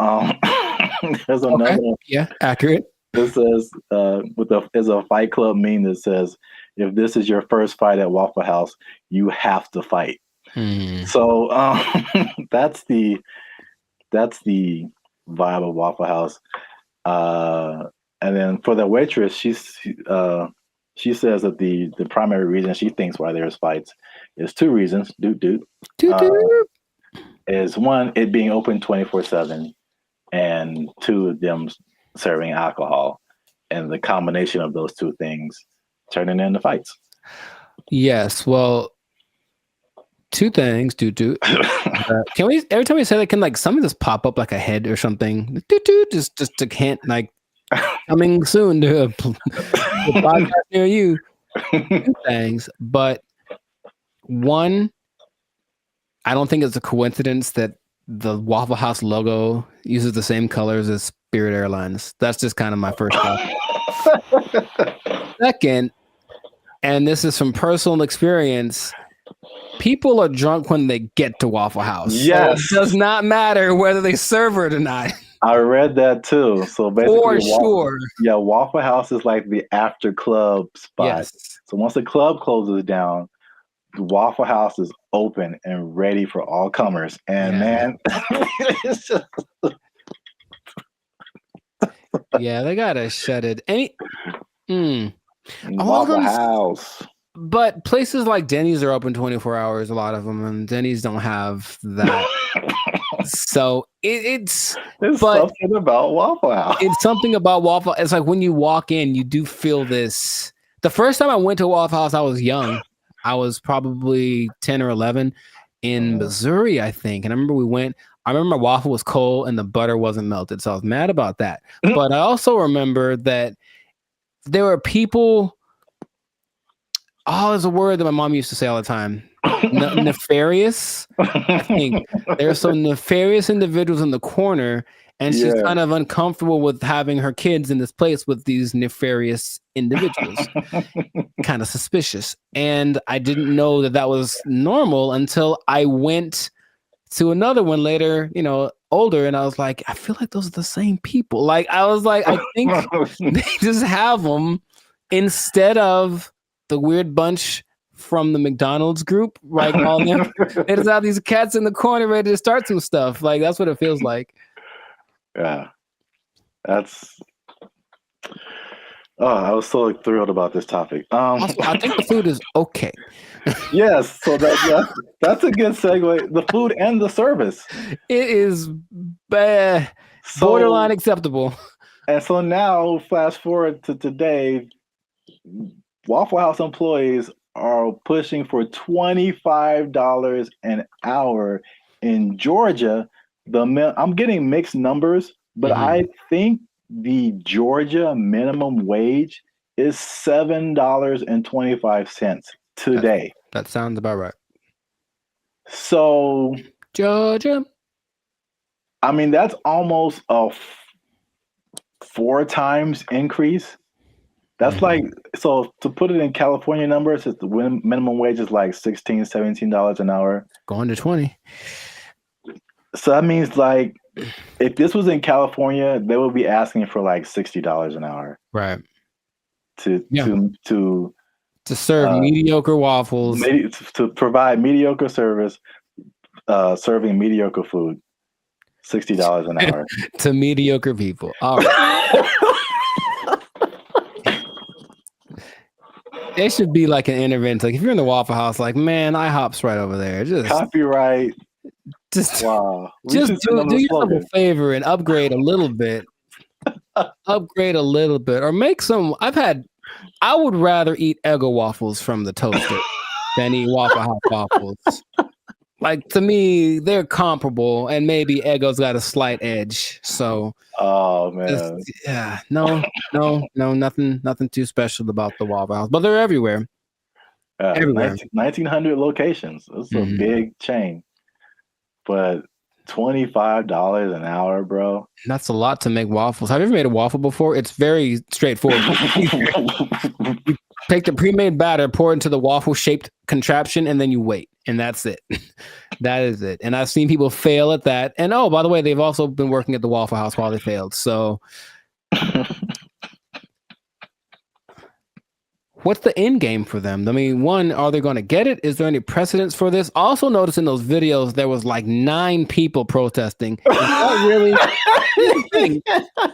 There's another one. Yeah, accurate. It says, there's a Fight Club meme that says, "If this is your first fight at Waffle House, you have to fight." So that's the vibe of Waffle House. And then for the waitress, she says that the primary reason she thinks why there's fights is two reasons. Is one, it being open 24/7, and two, them serving alcohol, and the combination of those two things turning into fights. Yes, well, two things. Can we every time we say that, can like something just pop up like a head or something? Just to hint like coming soon to a podcast near you. Two things, but one, I don't think it's a coincidence that the Waffle House logo uses the same colors as Spirit Airlines. That's just kind of my first thought. Second, and this is from personal experience, people are drunk when they get to Waffle House. Yes. So it does not matter whether they serve it or not. I read that too. So basically, for sure. Waffle House is like the after club spot. Yes. So once the club closes down, the Waffle House is open and ready for all comers. And man, it's just... yeah, they gotta shut it. Waffle House. But places like Denny's are open 24 hours, a lot of them, and Denny's don't have that. So it's something about Waffle House. It's something about Waffle. It's like when you walk in, you do feel this. The first time I went to Waffle House, I was young. I was probably 10 or 11 in Missouri, I think. And I remember I remember my waffle was cold and the butter wasn't melted. So I was mad about that. But I also remember that there were people. Oh, there's a word that my mom used to say all the time. Nefarious. I think there are some nefarious individuals in the corner, and she's kind of uncomfortable with having her kids in this place with these nefarious individuals. Kind of suspicious. And I didn't know that was normal until I went to another one later, older, and I was like, I feel like those are the same people. Like, I was like, I think they just have them instead of the weird bunch from the McDonald's group, right? All them. They just have these cats in the corner ready to start some stuff. Like, that's what it feels like. Yeah. That's... Oh, I was so thrilled about this topic. Also, I think the food is okay. Yes, so that's a good segue. The food and the service. It is borderline acceptable. And so now, fast forward to today, Waffle House employees are pushing for $25 an hour in Georgia. I'm getting mixed numbers, but I think the Georgia minimum wage is $7.25 today. That sounds about right. So Georgia, I mean, that's almost a 4 times increase. That's like, so to put it in California numbers, the minimum wage is like $16, $17 an hour. Going to 20. So that means like, if this was in California, they would be asking for like $60 an hour. Right. To serve mediocre waffles. To provide mediocre service, serving mediocre food. $60 an hour. To mediocre people. All right. It should be like an intervention. Like if you're in the Waffle House, like man, IHOP's right over there. Just copyright. Just wow. Just do yourself a favor and upgrade a little bit. Upgrade a little bit, or make some. I would rather eat Eggo waffles from the toaster than eat Waffle House waffles. Like to me, they're comparable, and maybe Eggo's got a slight edge. So, oh man, nothing too special about the Waffle House, but they're everywhere. Everywhere. 1,900 locations. It's a big chain, but $25 an hour, bro. That's a lot to make waffles. Have you ever made a waffle before? It's very straightforward. You take the pre-made batter, pour it into the waffle-shaped contraption, and then you wait. And that's it. That is it. And I've seen people fail at that. And oh, by the way, they've also been working at the Waffle House while they failed. So what's the end game for them? I mean, one, are they going to get it? Is there any precedence for this? Also notice in those videos, there was like 9 people protesting. Is that really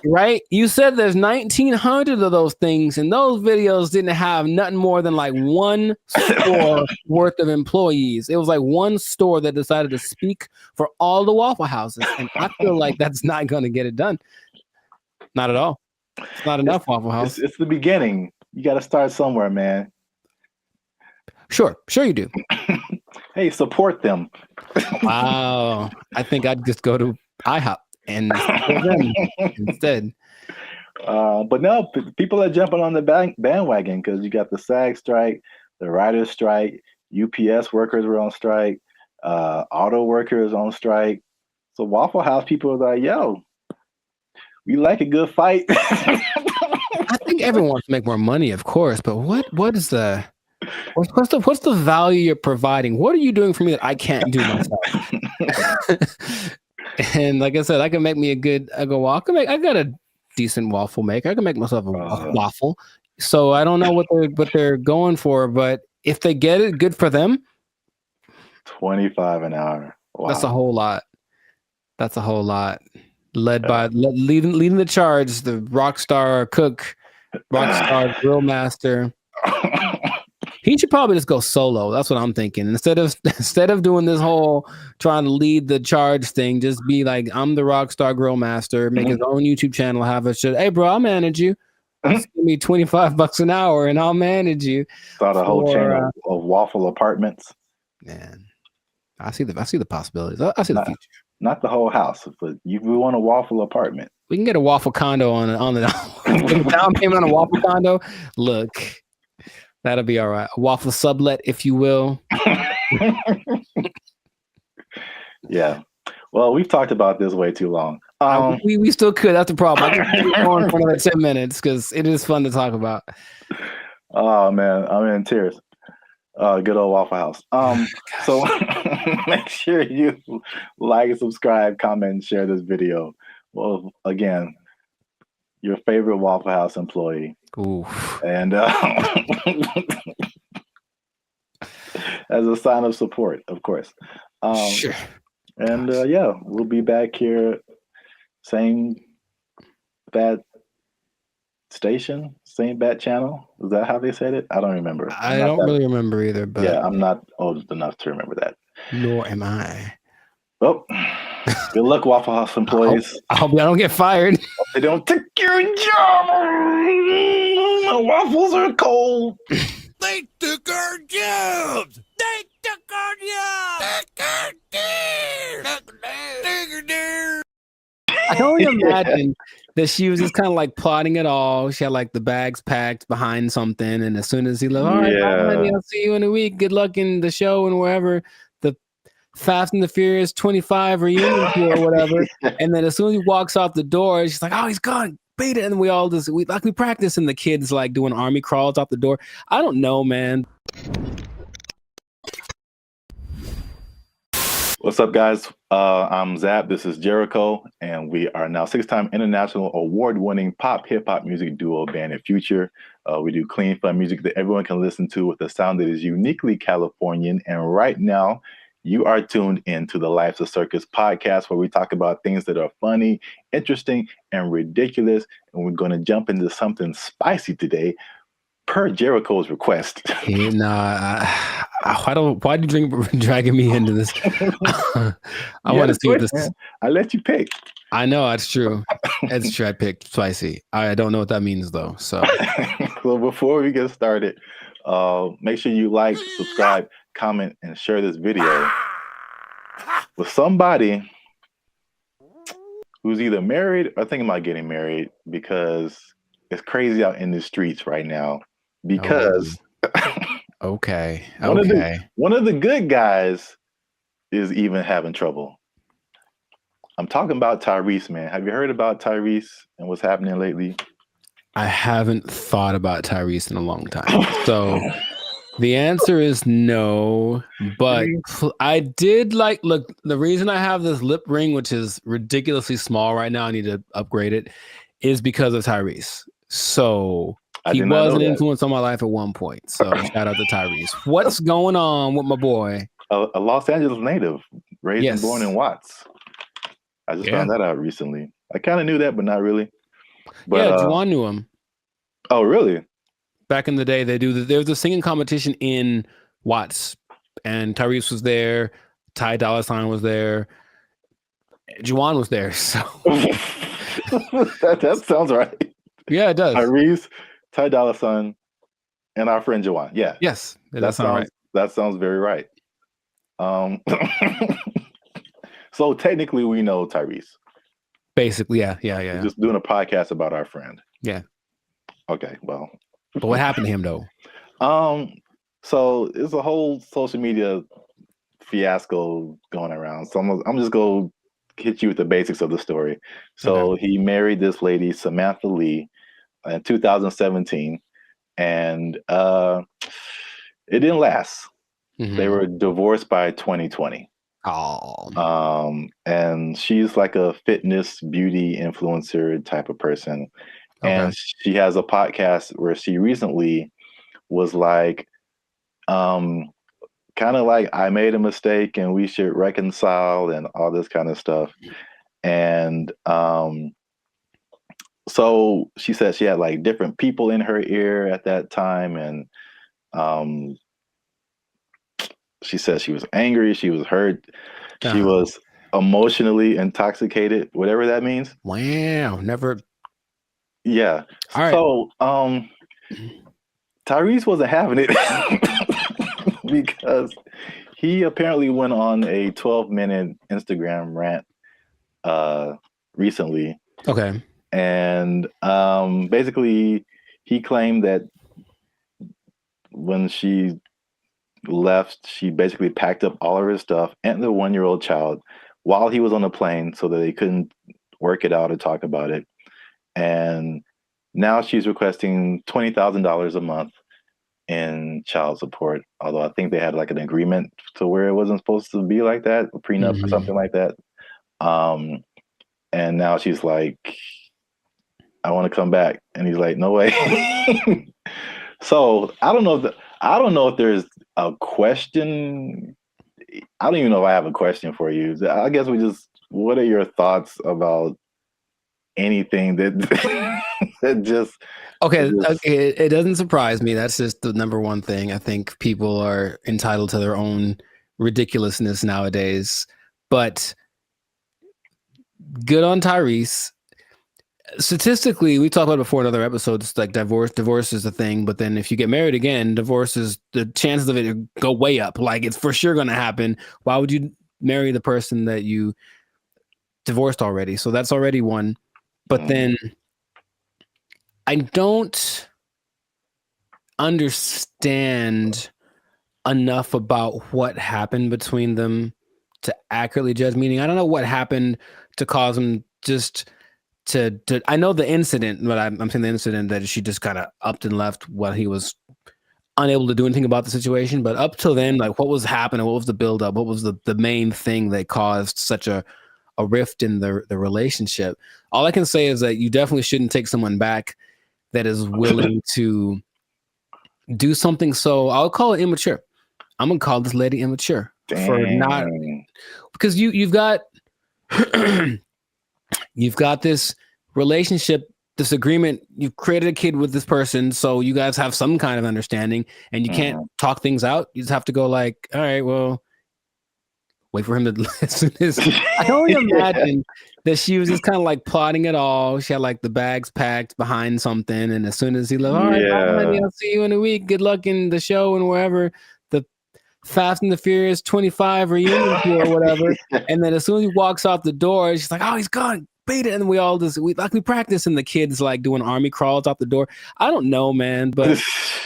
right? You said there's 1,900 of those things, and those videos didn't have nothing more than like one store worth of employees. It was like one store that decided to speak for all the Waffle Houses. And I feel like that's not going to get it done. Not at all. It's not enough, Waffle House. It's the beginning. You got to start somewhere, man. Sure you do. Hey, support them. Wow. I think I'd just go to IHOP and support them instead. But no, people are jumping on the bandwagon because you got the SAG strike, the writers' strike, UPS workers were on strike, auto workers on strike. So Waffle House people are like, yo, we like a good fight. I think everyone wants to make more money, of course, but what is the what's the value you're providing? What are you doing for me that I can't do myself? And like I said, I can make me I got a decent waffle maker. I can make myself a waffle. So I don't know what they're going for, but if they get it, good for them. $25 an hour. Wow. That's a whole lot. That's a whole lot. Leading the charge, the rockstar cook, rockstar grill master. He should probably just go solo. That's what I'm thinking. Instead of doing this whole trying to lead the charge thing, just be like, I'm the rockstar grill master. Make his own YouTube channel. Have a shit. Hey, bro, I'll manage you. Just give me $25 an hour, and I'll manage you. Start a whole chain of waffle apartments. Man, I see the possibilities. I see the future. Not the whole house, but we want a waffle apartment. We can get a waffle condo on the down payment on a waffle condo. Look, that'll be all right. A waffle sublet, if you will. Yeah. Well, we've talked about this way too long. We still could. That's the problem. I can keep going for another 10 minutes because it is fun to talk about. Oh man, I'm in tears. Good old Waffle House. So make sure you like, subscribe, comment, and share this video. Well, again, your favorite Waffle House employee. Ooh. And as a sign of support, of course. Sure. And yeah, we'll be back here, same bad station, same bat channel. Is that how they said it? I don't remember. I don't really remember either, but yeah, I'm not old enough to remember that. Nor am I. Well, good luck, Waffle House employees. I hope y'all don't get fired. They don't take your job. The waffles are cold. They took our jobs. They took our jobs. I can only imagine that she was just kind of like plotting it all. She had like the bags packed behind something, and as soon as he left, all right, bye, honey, I'll see you in a week. Good luck in the show and wherever the Fast and the Furious 25 reunion tour or whatever. And then as soon as he walks out the door, she's like, "Oh, he's gone, beat it!" And we all just we practice, and the kids like doing army crawls out the door. I don't know, man. What's up, guys? I'm Zap. This is Jericho, and we are now 6-time international award-winning pop hip-hop music duo Band and Future. We do clean, fun music that everyone can listen to with a sound that is uniquely Californian. And right now, you are tuned into the Life's a Circus podcast, where we talk about things that are funny, interesting, and ridiculous. And we're going to jump into something spicy today. per Jericho's request. Yeah, nah, why do you dragging me into this? I want to see what this is. I let you pick. I know that's true. It's true. I picked spicy. I don't know what that means though. So, so before we get started, make sure you like, subscribe, comment, and share this video with somebody who's either married or thinking about getting married, because it's crazy out in the streets right now. Because okay, one of the good guys is even having trouble. I'm talking about Tyrese, man. Have you heard about Tyrese and what's happening lately? I haven't thought about Tyrese in a long time. So the answer is no, but I did look, the reason I have this lip ring, which is ridiculously small right now, I need to upgrade it, is because of Tyrese. So he was an influence on my life at one point. So shout out to Tyrese. What's going on with my boy? A Los Angeles native, raised and born in Watts. I just found that out recently. I kind of knew that, but not really. But, yeah, Juwan knew him. Oh, really? Back in the day, there was a singing competition in Watts, and Tyrese was there. Ty Dolla $ign was there. Juwan was there. So that sounds right. Yeah, it does. Tyrese, Ty Dolla $ign, and our friend Juwan. Yeah. Yes, that sounds right. That sounds very right. So technically, we know Tyrese. Basically, yeah. We're just doing a podcast about our friend. Yeah. Okay, well. But what happened to him, though? So it's a whole social media fiasco going around. So I'm just going to hit you with the basics of the story. So he married this lady, Samantha Lee, in 2017, and it didn't last. Mm-hmm. They were divorced by 2020. Oh. And she's like a fitness beauty influencer type of person. And she has a podcast where she recently was like, kind of like, I made a mistake and we should reconcile and all this kind of stuff. And so she said she had like different people in her ear at that time. And she said she was angry, she was hurt, she was emotionally intoxicated, whatever that means. Wow, never. Yeah. All right. So Tyrese wasn't having it because he apparently went on a 12-minute Instagram rant recently. Okay. And basically he claimed that when she left, she basically packed up all of her stuff and the 1-year-old child while he was on the plane so that they couldn't work it out or talk about it. And now she's requesting $20,000 a month in child support. Although I think they had like an agreement to where it wasn't supposed to be like that, a prenup or something like that. And now she's like, I want to come back. And he's like, no way. So I don't know if there's a question. I don't even know if I have a question for you. I guess what are your thoughts about anything that it doesn't surprise me. That's just the number one thing. I think people are entitled to their own ridiculousness nowadays, but good on Tyrese. Statistically, we talked about it before in other episodes, like divorce is a thing, but then if you get married again, the chances of it go way up. Like, it's for sure going to happen. Why would you marry the person that you divorced already? So that's already one. But then I don't understand enough about what happened between them to accurately judge. Meaning, I don't know what happened to cause them just to I know the incident, but I'm saying the incident that she just kind of upped and left while he was unable to do anything about the situation. But up till then, like, what was happening? What was the buildup? What was the main thing that caused such a rift in the relationship? All I can say is that you definitely shouldn't take someone back that is willing to do something. So I'll call it immature. I'm gonna call this lady immature. Dang. For not, because you've got you've got this relationship this agreement. You've created a kid with this person, so you guys have some kind of understanding, and you can't talk things out. You just have to go like, all right, well, wait for him to listen. I only imagine that she was just kind of like plotting it all. She had like the bags packed behind something, and as soon as he left, all right, bye, honey, I'll see you in a week. Good luck in the show and wherever the Fast and the Furious 25 reunion tour or whatever. And then as soon as he walks out the door, she's like, oh, he's gone. Beat it. And we all just we practice, and the kids like doing army crawls out the door. I don't know, man, but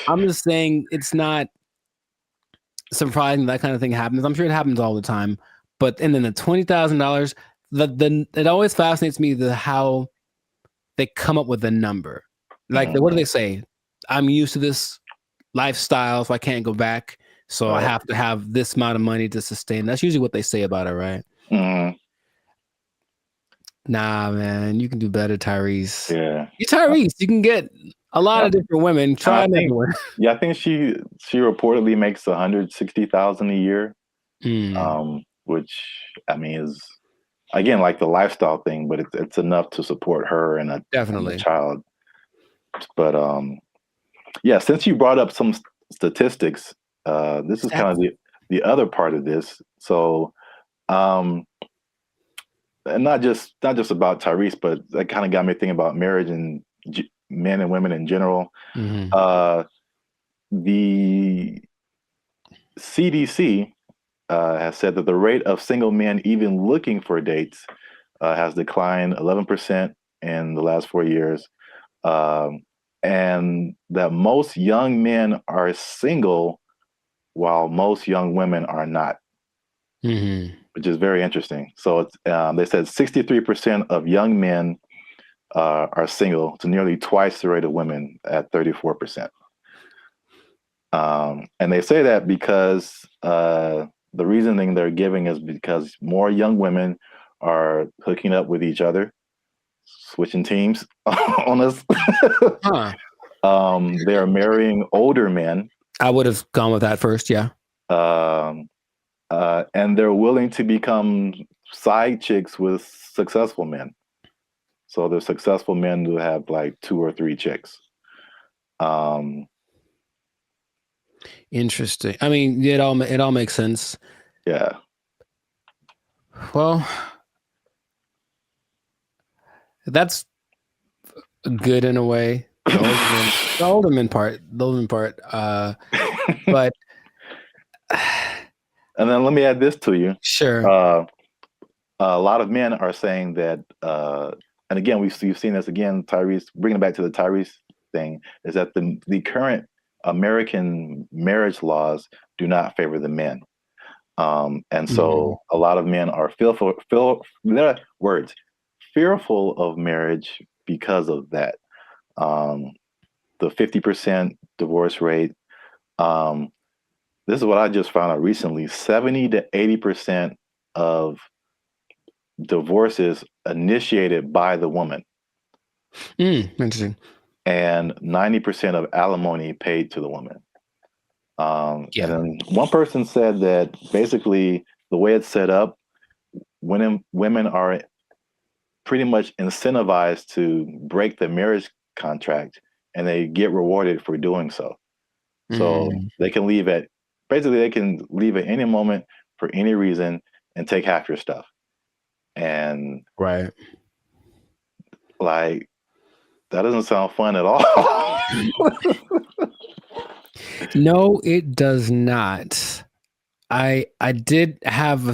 I'm just saying it's not surprising that kind of thing happens. I'm sure it happens all the time. But and then the $20,000, it always fascinates me how they come up with a number. Like what do they say? I'm used to this lifestyle, so I can't go back. So I have to have this amount of money to sustain. That's usually what they say about it, right? Nah, man, you can do better, Tyrese. Yeah, you're Tyrese. You can get a lot of different women. Try it everywhere. Yeah, I think she reportedly makes $160,000 a year, which I mean is again like the lifestyle thing, but it's enough to support her and a child. But yeah, since you brought up some statistics, this is kind of the other part of this. So, and not just about Tyrese, but that kind of got me thinking about marriage and men and women in general. The CDC has said that the rate of single men even looking for dates has declined 11% in the last 4 years, and that most young men are single while most young women are not, which is very interesting. So it's, they said 63% of young men are single, to nearly twice the rate of women at 34%. And they say that because the reasoning they're giving is because more young women are hooking up with each other, switching teams on us. They are marrying older men. I would have gone with that first, yeah. And they're willing to become side chicks with successful men. So they're successful men who have like 2 or 3 chicks. Interesting. I mean, it all makes sense. Yeah. Well, that's good in a way. The older men part. But and then let me add this to you. Sure. A lot of men are saying that, and again, you've seen this again, Tyrese, bringing it back to the Tyrese thing, is that the current American marriage laws do not favor the men. And so a lot of men are fearful of marriage because of that. The 50% divorce rate. This is what I just found out recently. 70 to 80% of divorces initiated by the woman. Interesting. And 90% of alimony paid to the woman. And then one person said that basically the way it's set up, women are pretty much incentivized to break the marriage contract, and they get rewarded for doing so. So they can leave at any moment for any reason and take half your stuff. And right, like that doesn't sound fun at all. No, it does not. I did have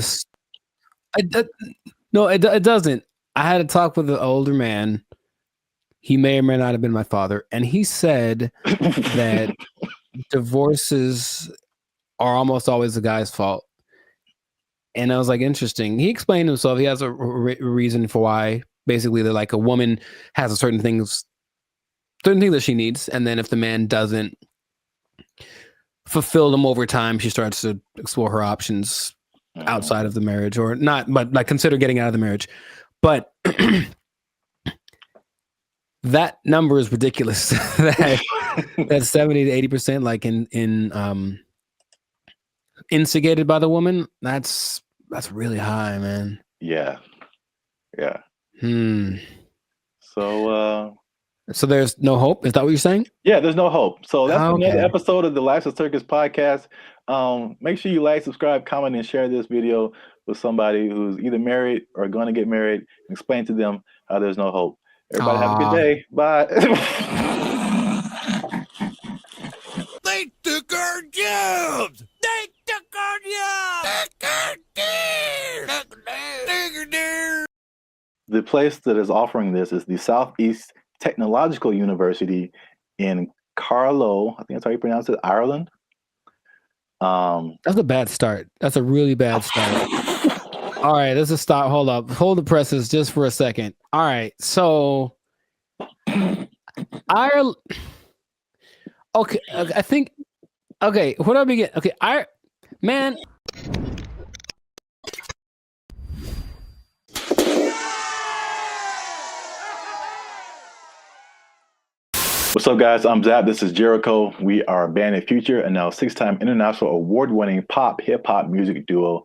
no, it doesn't. I had a talk with an older man. He may or may not have been my father, and he said that divorces are almost always the guy's fault. And I was like, interesting. He explained himself. He has a reason for why. Basically, they're like a woman has a certain things that she needs, and then if the man doesn't fulfill them over time, she starts to explore her options outside of the marriage, or not, but like consider getting out of the marriage. But that number is ridiculous. That's 70 to 80%, like in instigated by the woman. That's really high, man. Yeah. Hmm. So So there's no hope. Is that what you're saying? Yeah, there's no hope. So that's Okay. another episode of the Lives of Circus podcast. Make sure you like, subscribe, comment, and share this video with somebody who's either married or going to get married. Explain to them how there's no hope. Everybody have a good day. Bye. They took our jobs! They took our jobs! The place that is offering this is the Southeast Technological University in Carlow. I think that's how you pronounce it, Ireland. That's a bad start. That's a really bad start. All right, let's just stop. Hold up. Hold the presses just for a second. All right, so Ireland. Okay, I think. Okay, where do I begin? Okay, man. What's up, guys? I'm Zap. This is Jericho. We are Band of Future and now 6-time international award-winning pop hip-hop music duo.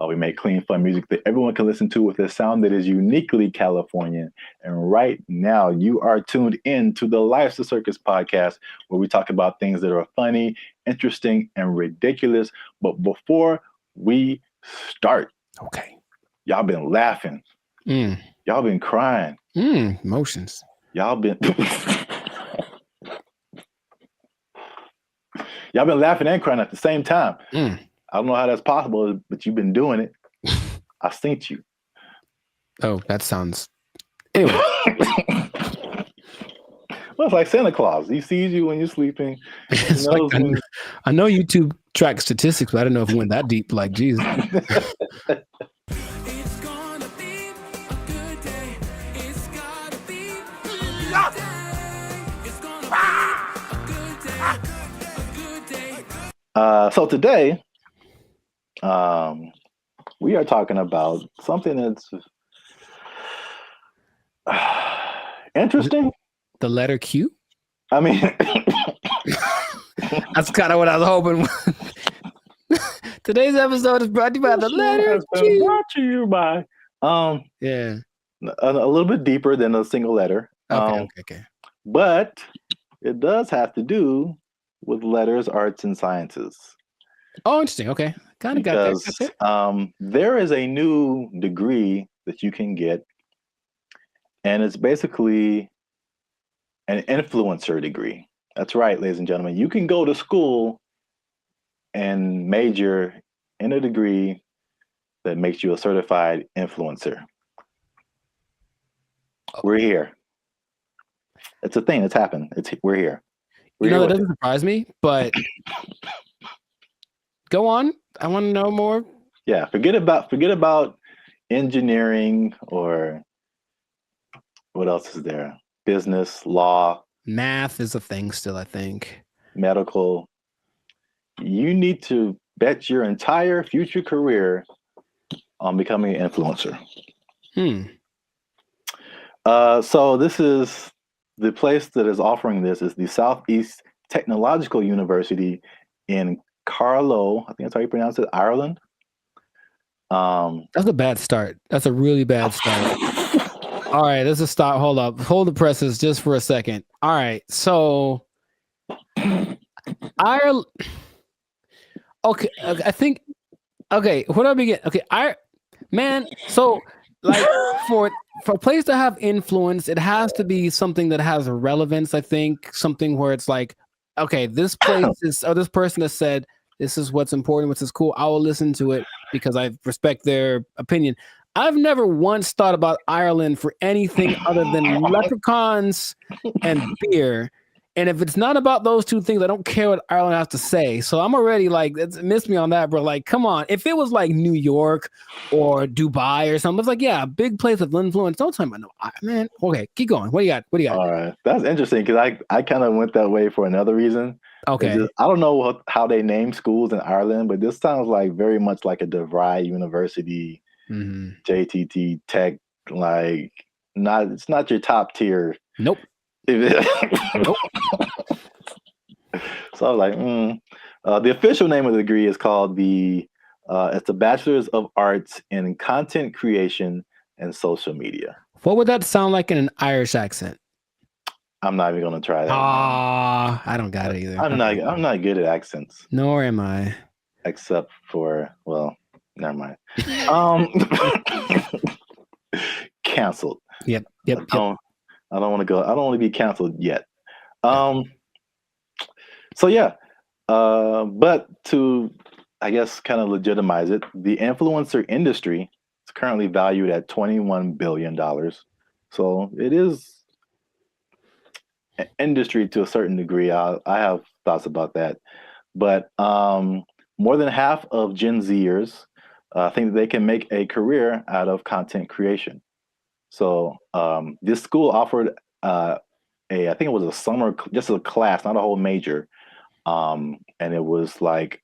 We make clean, fun music that everyone can listen to with a sound that is uniquely Californian. And right now, you are tuned in to the Lives of Circus podcast, where we talk about things that are funny, interesting, and ridiculous. But before we start, okay, y'all been laughing. Y'all been crying. Emotions. Y'all been... Y'all been laughing and crying at the same time. I don't know how that's possible, but you've been doing it. I seen you. Oh, that sounds... Anyway. Well, it's like Santa Claus. He sees you when you're sleeping. I know YouTube tracks statistics, but I don't know if it went that deep. Like, Jesus. So today, we are talking about something that's interesting. The letter Q? I mean, that's kind of what I was hoping. Today's episode is brought to you by the letter Q. Brought to you by, yeah, a little bit deeper than a single letter. Okay. But it does have to do with letters, arts, and sciences. Oh, interesting. Okay. Kind of got that. There is a new degree that you can get, and it's basically an influencer degree. That's right, ladies and gentlemen. You can go to school and major in a degree that makes you a certified influencer. We're here. It's a thing that's happened. We're here. That doesn't surprise me, but go on. I want to know more. Yeah, forget about engineering or what else is there? Business, law. Math is a thing still, I think. Medical. You need to bet your entire future career on becoming an influencer. So this is the place that is offering this is the Southeast Technological University in Carlow. I think that's how you pronounce it, Ireland. That's a bad start. That's a really bad start. All right, let's just stop. Hold up. Hold the presses just for a second. All right, so Ireland. Okay, I think. Okay, where do I begin? Okay, man. So, like, for a place to have influence, it has to be something that has relevance. I think something where it's like, okay, this place is, or this person has said this is what's important, which is cool. I will listen to it because I respect their opinion. I've never once thought about Ireland for anything other than leprechauns and beer. And if it's not about those two things, I don't care what Ireland has to say. So I'm already like, it's missed me on that, bro. Like, come on. If it was like New York or Dubai or something, it's like, yeah, a big place of influence. Don't tell me, no, man. Okay, keep going. What do you got? All right. That's interesting because I kind of went that way for another reason. Okay. I don't know how they name schools in Ireland, but this sounds like very much like a DeVry University, JTT Tech, like it's not your top tier. Nope. Nope. So I was like, the official name of the degree is called it's the Bachelor's of Arts in Content Creation and Social Media. What would that sound like in an Irish accent? I'm not even gonna try that. I don't got it either. I'm not good at accents. Nor am I. Except for, well, never mind. Canceled. Yep. I don't want to go. I don't want to be canceled yet. So yeah. But to, I guess, kind of legitimize it, the influencer industry is currently valued at $21 billion. So it is an industry to a certain degree. I have thoughts about that. But more than half of Gen Zers think that they can make a career out of content creation. So this school offered I think it was a summer, just a class, not a whole major. And it was like,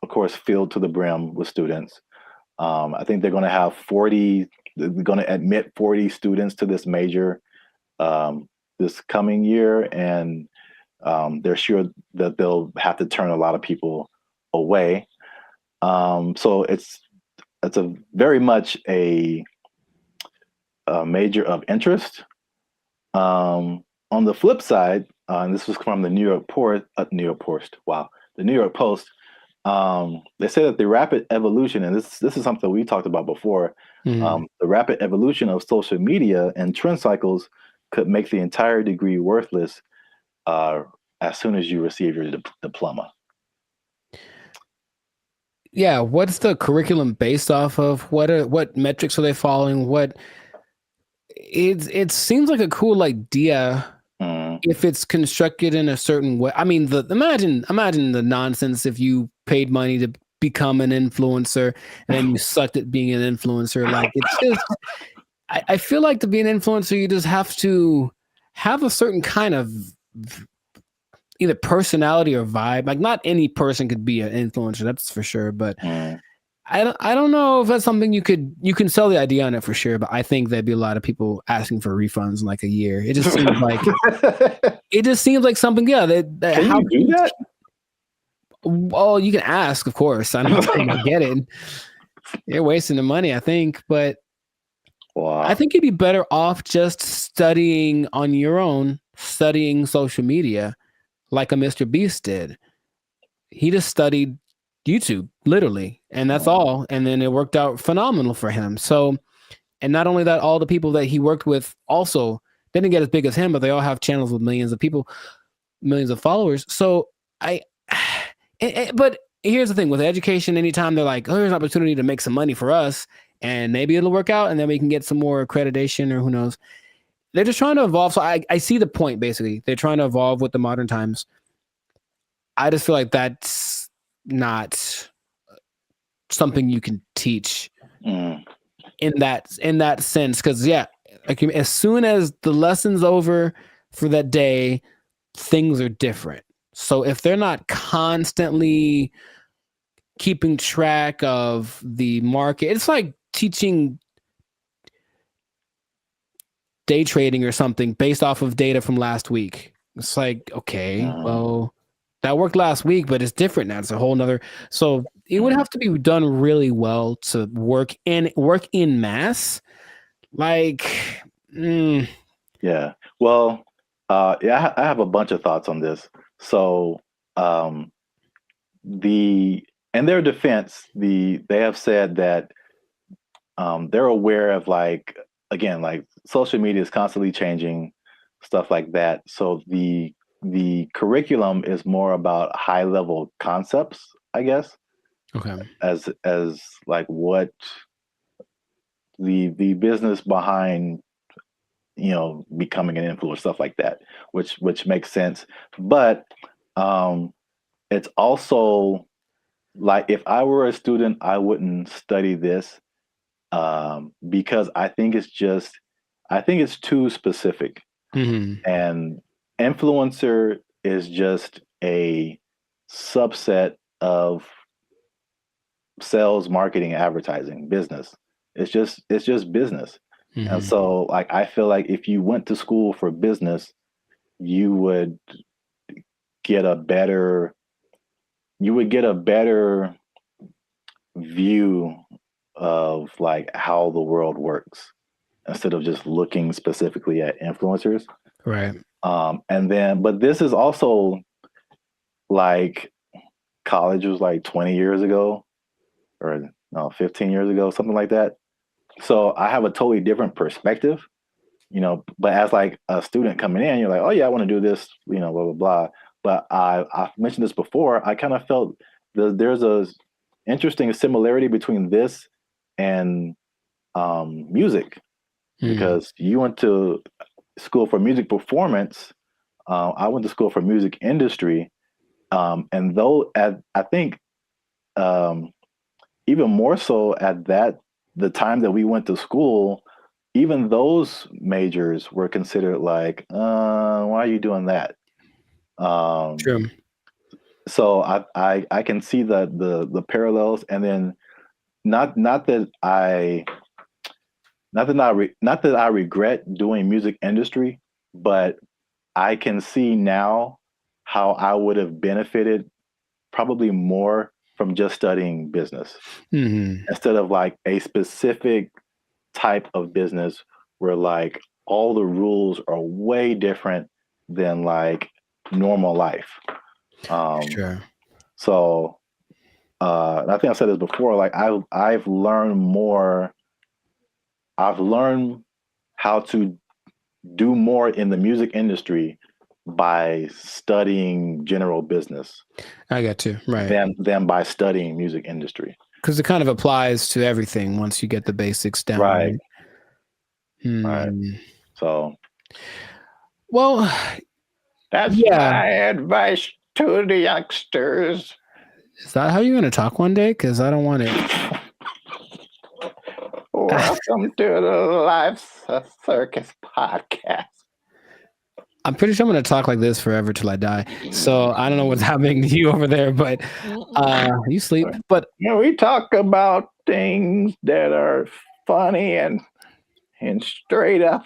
of course, filled to the brim with students. I think they're going to have they're going to admit 40 students to this major this coming year. And they're sure that they'll have to turn a lot of people away. So it's a very much a major of interest. On the flip side, and this was from the New York Post. Wow, the New York Post. They say that the rapid evolution, and this is something we talked about before. The rapid evolution of social media and trend cycles could make the entire degree worthless as soon as you receive your diploma. Yeah, what's the curriculum based off of? What metrics are they following? It seems like a cool idea if it's constructed in a certain way. I mean, imagine the nonsense if you paid money to become an influencer and then you sucked at being an influencer. Like, it's just, I feel like to be an influencer, you just have to have a certain kind of either personality or vibe. Like, not any person could be an influencer, that's for sure. But I don't know if that's something you can sell the idea on it for sure. But I think there'd be a lot of people asking for refunds in like a year. It just seems like something. Yeah, Can you do that? Well, you can ask, of course. I don't think I get it. You're wasting the money, I think. But I think you'd be better off just studying on your own, studying social media, like a Mr. Beast did. He just studied YouTube, literally, and that's all. And then it worked out phenomenal for him. So, and not only that, all the people that he worked with also didn't get as big as him, but they all have channels with millions of people, millions of followers. So but here's the thing with education, anytime they're like, oh, here's an opportunity to make some money for us and maybe it'll work out and then we can get some more accreditation or who knows. They're just trying to evolve. So I see the point, basically. They're trying to evolve with the modern times. I just feel like that's not something you can teach in that sense. Because like as soon as the lesson's over for that day, things are different. So if they're not constantly keeping track of the market, it's like teaching day trading or something based off of data from last week. It's like, okay, well, that worked last week, but it's different now. It's a whole nother. So it would have to be done really well to work in mass. Like, yeah. Well, I have a bunch of thoughts on this. So, in their defense, they have said that they're aware of like social media is constantly changing, stuff like that. So the curriculum is more about high level concepts, I guess. Okay. As like what the business behind, becoming an influencer, stuff like that, which makes sense. But it's also like, if I were a student, I wouldn't study this because I think it's too specific. And influencer is just a subset of sales, marketing, advertising, business. It's just business. And so like, I feel like if you went to school for business, you would get a better view of like how the world works instead of just looking specifically at influencers. Right. And then, but this is also like college was like 20 years ago or no, 15 years ago, something like that. So I have a totally different perspective, but as like a student coming in, you're like, oh yeah, I want to do this, blah, blah, blah. But I've mentioned this before. I kind of felt there's a interesting similarity between this and music, because you went to school for music performance. I went to school for music industry. And though I think even more so at the time that we went to school, even those majors were considered like, why are you doing that? True. So I can see the parallels, and then not that I regret doing music industry, but I can see now how I would have benefited probably more from just studying business instead of like a specific type of business where like all the rules are way different than like normal life. Sure. So I think I said this before, like I've learned more. I've learned how to do more in the music industry by studying general business. I got you. Right. Than by studying music industry. Because it kind of applies to everything once you get the basics down. Right. Right. So. Well, that's my advice to the youngsters. Is that how you're going to talk one day? Because I don't want it. Welcome to the Live Circus podcast. I'm pretty sure I'm going to talk like this forever till I die. So I don't know what's happening to you over there, but you sleep. But we talk about things that are funny and straight up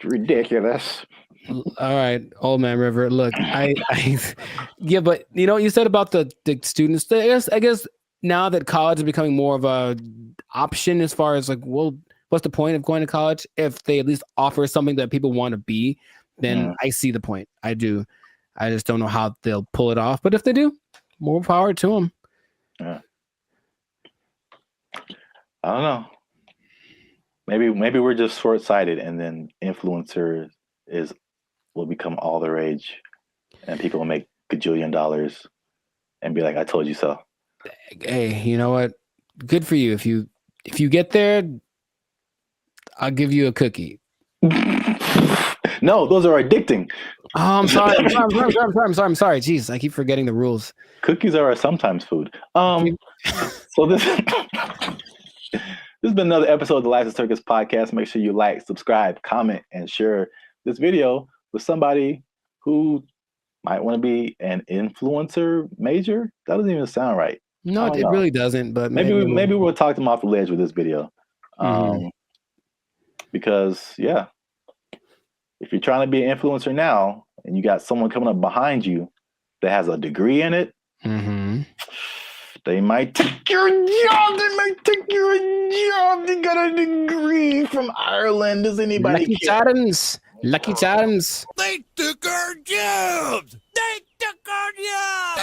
ridiculous. All right, old man River. Look, yeah, but you said about the students. I guess now that college is becoming more of a option as far as like, well, what's the point of going to college if they at least offer something that people want to be? Then I see the point. I do. I just don't know how they'll pull it off. But if they do, more power to them. Yeah. I don't know. Maybe we're just short-sighted, and then influencer will become all the rage, and people will make gajillion dollars and be like, "I told you so." Hey, you know what? Good for you. If you get there, I'll give you a cookie. No, those are addicting. Oh, I'm sorry. I'm sorry. Jeez, I keep forgetting the rules. Cookies are a sometimes food. So this has been another episode of the Live Circus podcast. Make sure you like, subscribe, comment, and share this video with somebody who might want to be an influencer major. That doesn't even sound right. No, it really doesn't. But maybe we'll talk them off the ledge with this video. Because if you're trying to be an influencer now and you got someone coming up behind you that has a degree in it, they might take your job. They got a degree from Ireland. Does anybody Lucky Charms. Lucky Charms. They took our jobs. They took our jobs.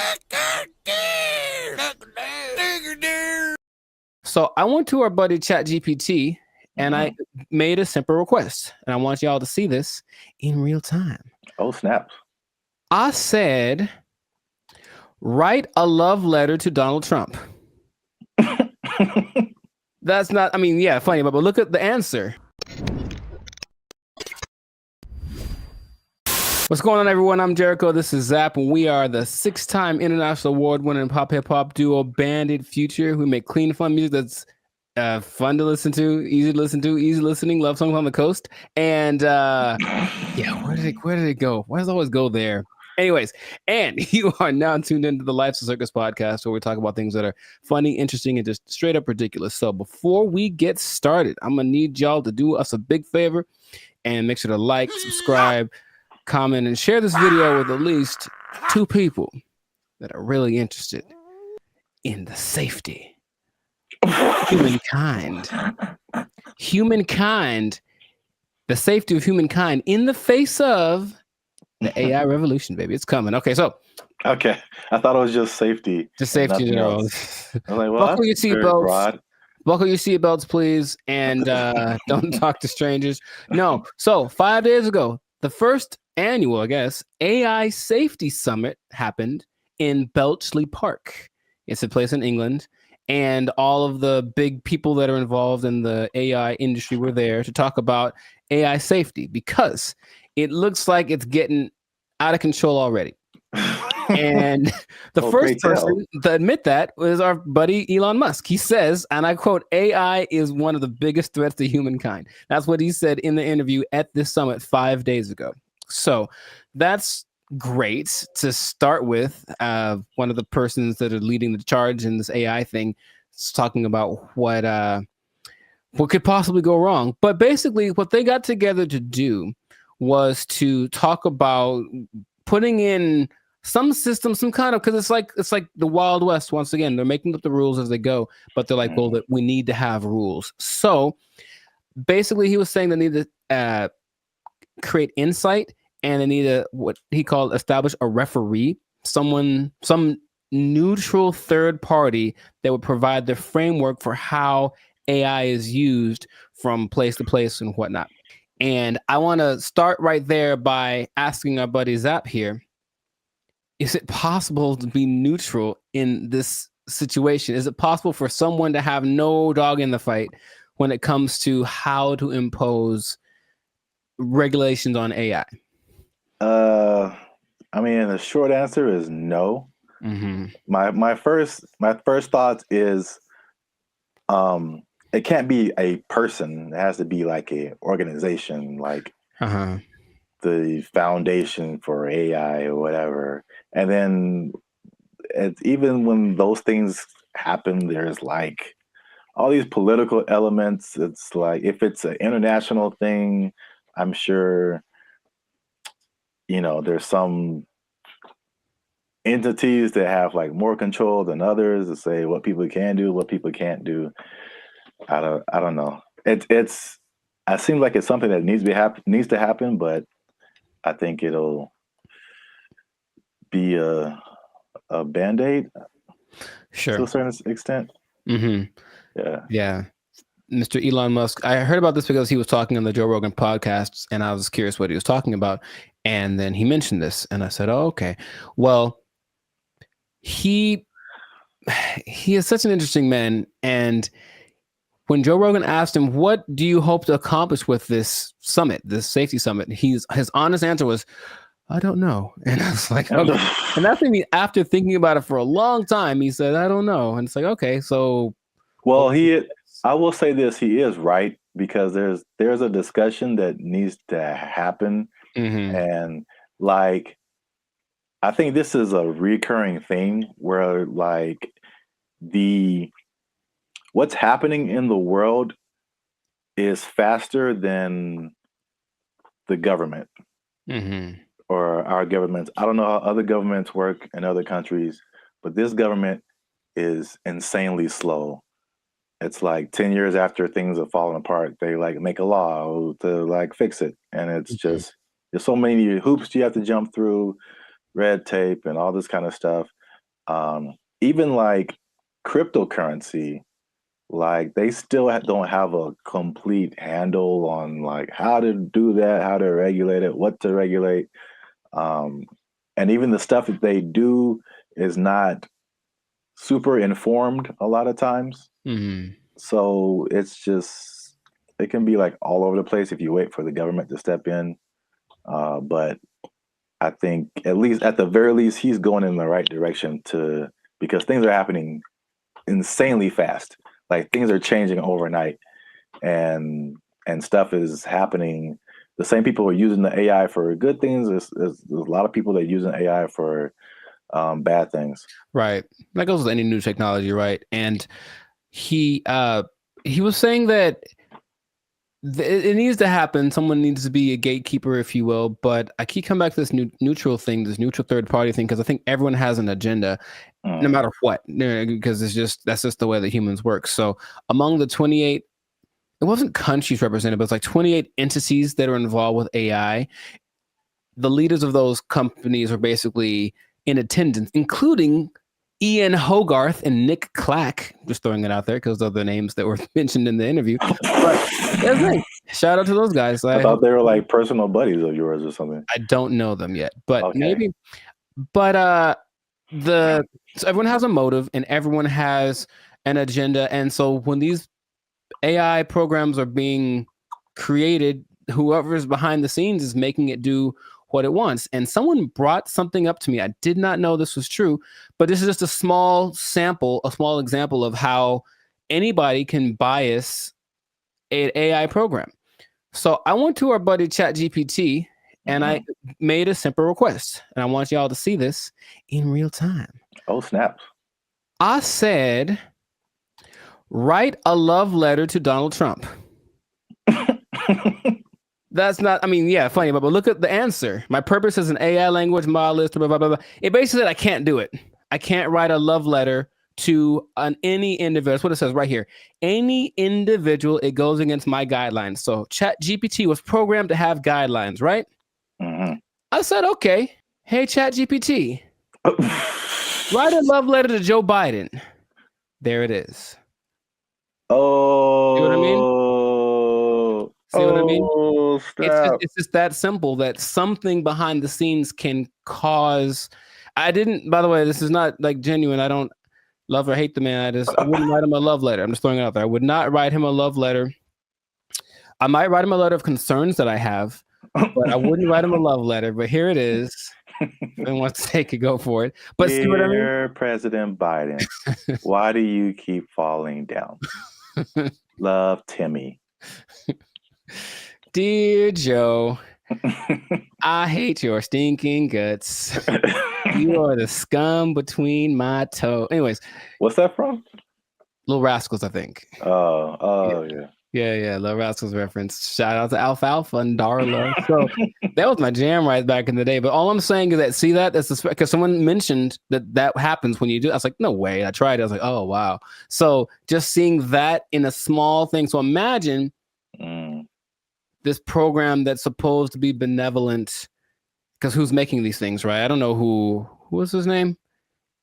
So I went to our buddy ChatGPT and I made a simple request, and I want y'all to see this in real time. Oh, snap. I said, write a love letter to Donald Trump. That's not, funny, but look at the answer. What's going on, everyone? I'm Jericho. This is Zap, and we are the 6-time international award-winning pop hip-hop duo Bandit Future. We make clean, fun music that's fun to listen to, easy listening, love songs on the coast. And where did it go? Why does it always go there? Anyways, and you are now tuned into the Live Circus podcast, where we talk about things that are funny, interesting, and just straight up ridiculous. So before we get started, I'm gonna need y'all to do us a big favor and make sure to like, subscribe, comment, and share this video with at least 2 people that are really interested in the safety of humankind the safety of humankind in the face of the AI revolution, baby. It's coming. Okay, so. Okay, I thought it was just safety. Just safety in general. I was like, well, buckle your that's very broad. seatbelts. Buckle your seatbelts, please, and don't talk to strangers. No. So 5 days ago, the first annual, I guess, AI Safety Summit happened in Bletchley Park. It's a place in England, and all of the big people that are involved in the AI industry were there to talk about AI safety because it looks like it's getting out of control already. And the first person to admit that was our buddy Elon Musk. He says, and I quote, AI is one of the biggest threats to humankind. That's what he said in the interview at this summit 5 days ago. So that's great to start with. One of the persons that are leading the charge in this AI thing is talking about what could possibly go wrong. But basically what they got together to do was to talk about putting in some system, some kind of, because it's like the Wild West. Once again, they're making up the rules as they go, but they're like, well, that we need to have rules. So basically, he was saying they need to create insight, and they need to what he called establish a referee, some neutral third party that would provide the framework for how AI is used from place to place and whatnot. And I want to start right there by asking our buddy Zap here. Is it possible to be neutral in this situation? Is it possible for someone to have no dog in the fight when it comes to how to impose regulations on AI? I mean, the short answer is no. Mm-hmm. My first thought is, it can't be a person. It has to be like a organization, like the Foundation for AI or whatever. And then even when those things happen, there's like all these political elements. It's like if it's an international thing, I'm sure, there's some entities that have like more control than others to say what people can do, what people can't do. I don't know. It seems like it's something that needs to happen, but I think it'll be a Band-Aid, sure, to a certain extent. Mm-hmm. Yeah. Mr. Elon Musk. I heard about this because he was talking on the Joe Rogan podcasts, and I was curious what he was talking about. And then he mentioned this, and I said, "Oh, okay. Well, he is such an interesting man." And when Joe Rogan asked him, "What do you hope to accomplish with this summit, this safety summit?" his honest answer was, "I don't know." And I was like, okay. And that's maybe after thinking about it for a long time, he said, "I don't know." And it's like, okay, so. Well, I will say this, he is right, because there's a discussion that needs to happen. Mm-hmm. And like, I think this is a recurring thing where like what's happening in the world is faster than the government. Mm-hmm. Or our governments. I don't know how other governments work in other countries, but this government is insanely slow. It's like 10 years after things have fallen apart, they like make a law to like fix it. And it's just, there's so many hoops you have to jump through, red tape and all this kind of stuff. Even like cryptocurrency, like they still don't have a complete handle on like how to do that, how to regulate it, what to regulate. And even the stuff that they do is not super informed a lot of times. Mm-hmm. So it can be like all over the place if you wait for the government to step in. But I think at the very least, he's going in the right direction because things are happening insanely fast. Like things are changing overnight and stuff is happening. The same people are using the AI for good things. There's a lot of people that are using AI for bad things. Right. That goes with any new technology, right? And he was saying that it needs to happen. Someone needs to be a gatekeeper, if you will. But I keep coming back to this neutral thing, this neutral third party thing, because I think everyone has an agenda, no matter what, because that's just the way that humans work. So among the 28 it wasn't countries represented, but it's like 28 entities that are involved with AI. The leaders of those companies are basically in attendance, including Ian Hogarth and Nick Clack. Just throwing it out there because of the names that were mentioned in the interview. But shout out to those guys. I thought they were like personal buddies of yours or something. I don't know them yet, but maybe. But so everyone has a motive and everyone has an agenda, and so when these AI programs are being created, whoever's behind the scenes is making it do what it wants. And someone brought something up to me. I did not know this was true, but this is just a small sample, a small example of how anybody can bias an AI program. So I went to our buddy ChatGPT and I made a simple request, and I want y'all to see this in real time. Oh, snaps. I said, write a love letter to Donald Trump. That's not, I mean, yeah, funny, but look at the answer. My purpose is an AI language model, blah, blah, blah, blah. It basically said I can't do it. I can't write a love letter to any individual. That's what it says right here. Any individual, it goes against my guidelines. So ChatGPT was programmed to have guidelines, right? I said, okay, hey, ChatGPT, write a love letter to Joe Biden. There it is. Oh. See what I mean? See what I mean? It's just that simple that something behind the scenes can cause. I didn't, by the way, this is not like genuine. I don't love or hate the man. I wouldn't write him a love letter. I'm just throwing it out there. I would not write him a love letter. I might write him a letter of concerns that I have, but I wouldn't write him a love letter. But here it is. And wants to take it, go for it. But see what I mean? Dear President Biden, why do you keep falling down? Love, Timmy. Dear Joe, I hate your stinking guts. You are the scum between my toes. Anyways. What's that from? Little Rascals, I think. Oh, yeah. Yeah, Little Rascals reference. Shout out to Alfalfa and Darla. So that was my jam right back in the day. But all I'm saying is that, see that? That's because someone mentioned that happens when you do. I was like, no way. I tried. I was like, oh, wow. So just seeing that in a small thing. So imagine this program that's supposed to be benevolent, because who's making these things, right? I don't know who was his name?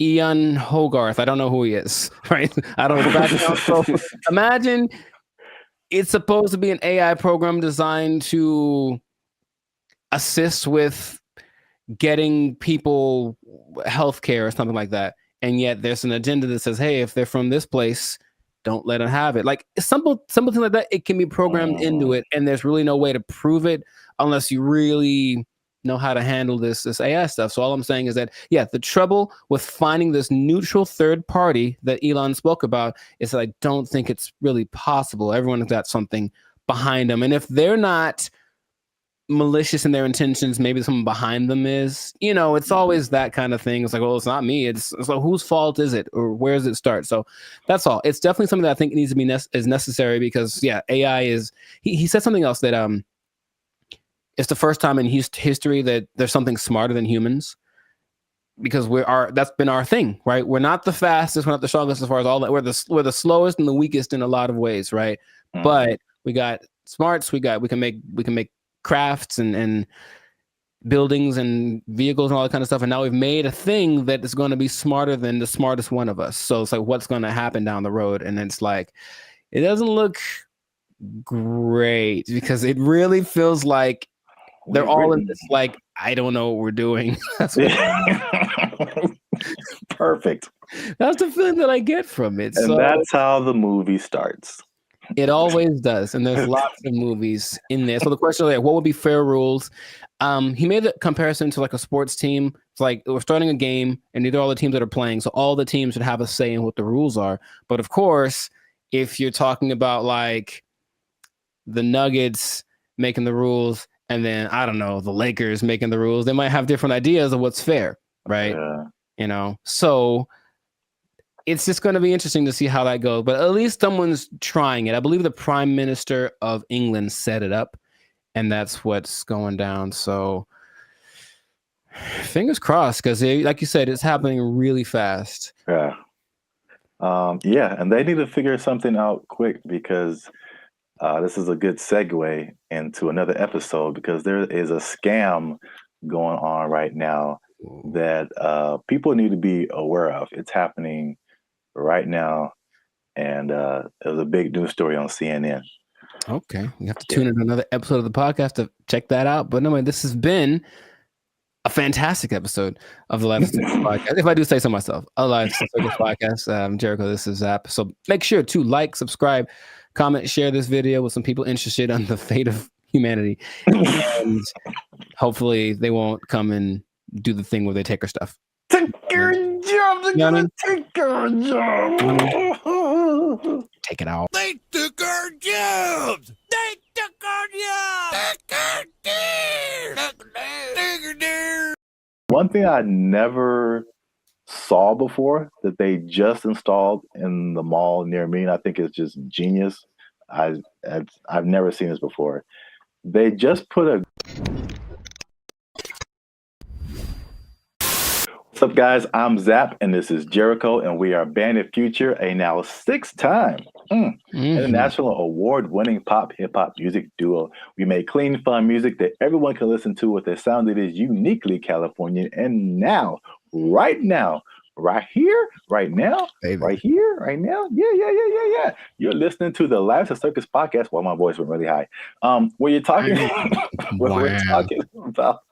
Ian Hogarth. I don't know who he is, right? I don't know. So imagine it's supposed to be an AI program designed to assist with getting people healthcare or something like that. And yet there's an agenda that says, hey, if they're from this place, don't let them have it. Like something like that, it can be programmed into it, and there's really no way to prove it unless you really know how to handle this AI stuff. So all I'm saying is that, yeah, the trouble with finding this neutral third party that Elon spoke about is that I don't think it's really possible. Everyone's got something behind them. And if they're not malicious in their intentions, maybe someone behind them is. You know, it's always that kind of thing. It's like, well, it's not me. It's like, whose fault is it, or where does it start? So that's all. It's definitely something that I think needs to be is necessary, because yeah, AI is. He said something else that it's the first time in history that there's something smarter than humans, because that's been our thing, right? We're not the fastest, we're not the strongest as far as all that. We're the slowest and the weakest in a lot of ways, right? But we got smarts. We can make crafts and buildings and vehicles and all that kind of stuff. And now we've made a thing that is going to be smarter than the smartest one of us. So it's like, what's going to happen down the road? And it's like, it doesn't look great, because it really feels like they're all in this, like, I don't know what we're doing. Perfect. That's the feeling that I get from it. And so that's how the movie starts. It always does. And there's lots of movies in there. So the question is, like, what would be fair rules? He made the comparison to like a sports team. It's like we're starting a game, and these are all the teams that are playing. So all the teams should have a say in what the rules are. But of course, if you're talking about like the Nuggets making the rules, and then, I don't know, the Lakers making the rules, they might have different ideas of what's fair, right? Yeah. You know, so it's just going to be interesting to see how that goes. But at least someone's trying it. I believe the Prime Minister of England set it up, and that's what's going down. So fingers crossed, because like you said, it's happening really fast. Yeah. Yeah, and they need to figure something out quick, because this is a good segue into another episode because there is a scam going on right now that people need to be aware of. It's happening right now, and it was a big news story on CNN. Okay, you have to tune in another episode of the podcast to check that out. But anyway, this has been a fantastic episode of the Life of Circus podcast. If I do say so myself, a Life of Circus podcast. Jericho, this is Zap. So make sure to like, subscribe, comment, share this video with some people interested on the fate of humanity, and hopefully they won't come and do the thing where they take our stuff. Take your job. They're gonna take your job. Take it out. They took our jobs. They took our jobs. One thing I never saw before that they just installed in the mall near me, and I think it's just genius. I've never seen this before. They just put a... What's up, guys? I'm Zap, and this is Jericho, and we are Bandit Future, a now 6-time international award-winning pop hip-hop music duo. We make clean, fun music that everyone can listen to with a sound that is uniquely Californian. And now, right now, right here, right now, right here, right now, yeah. You're listening to the Life of Circus podcast. Well, my voice went really high. Where you're talking, we're talking about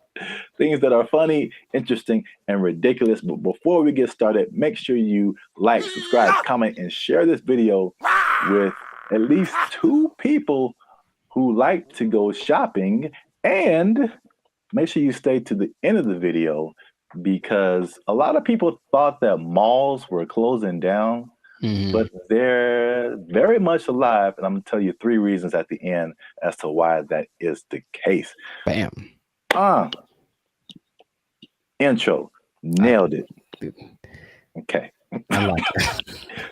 things that are funny, interesting, and ridiculous. But before we get started, make sure you like, subscribe, comment, and share this video with at least 2 people who like to go shopping. And make sure you stay to the end of the video because a lot of people thought that malls were closing down, but they're very much alive. And I'm going to tell you 3 reasons at the end as to why that is the case. Bam. Intro. Nailed it. Okay. I like that.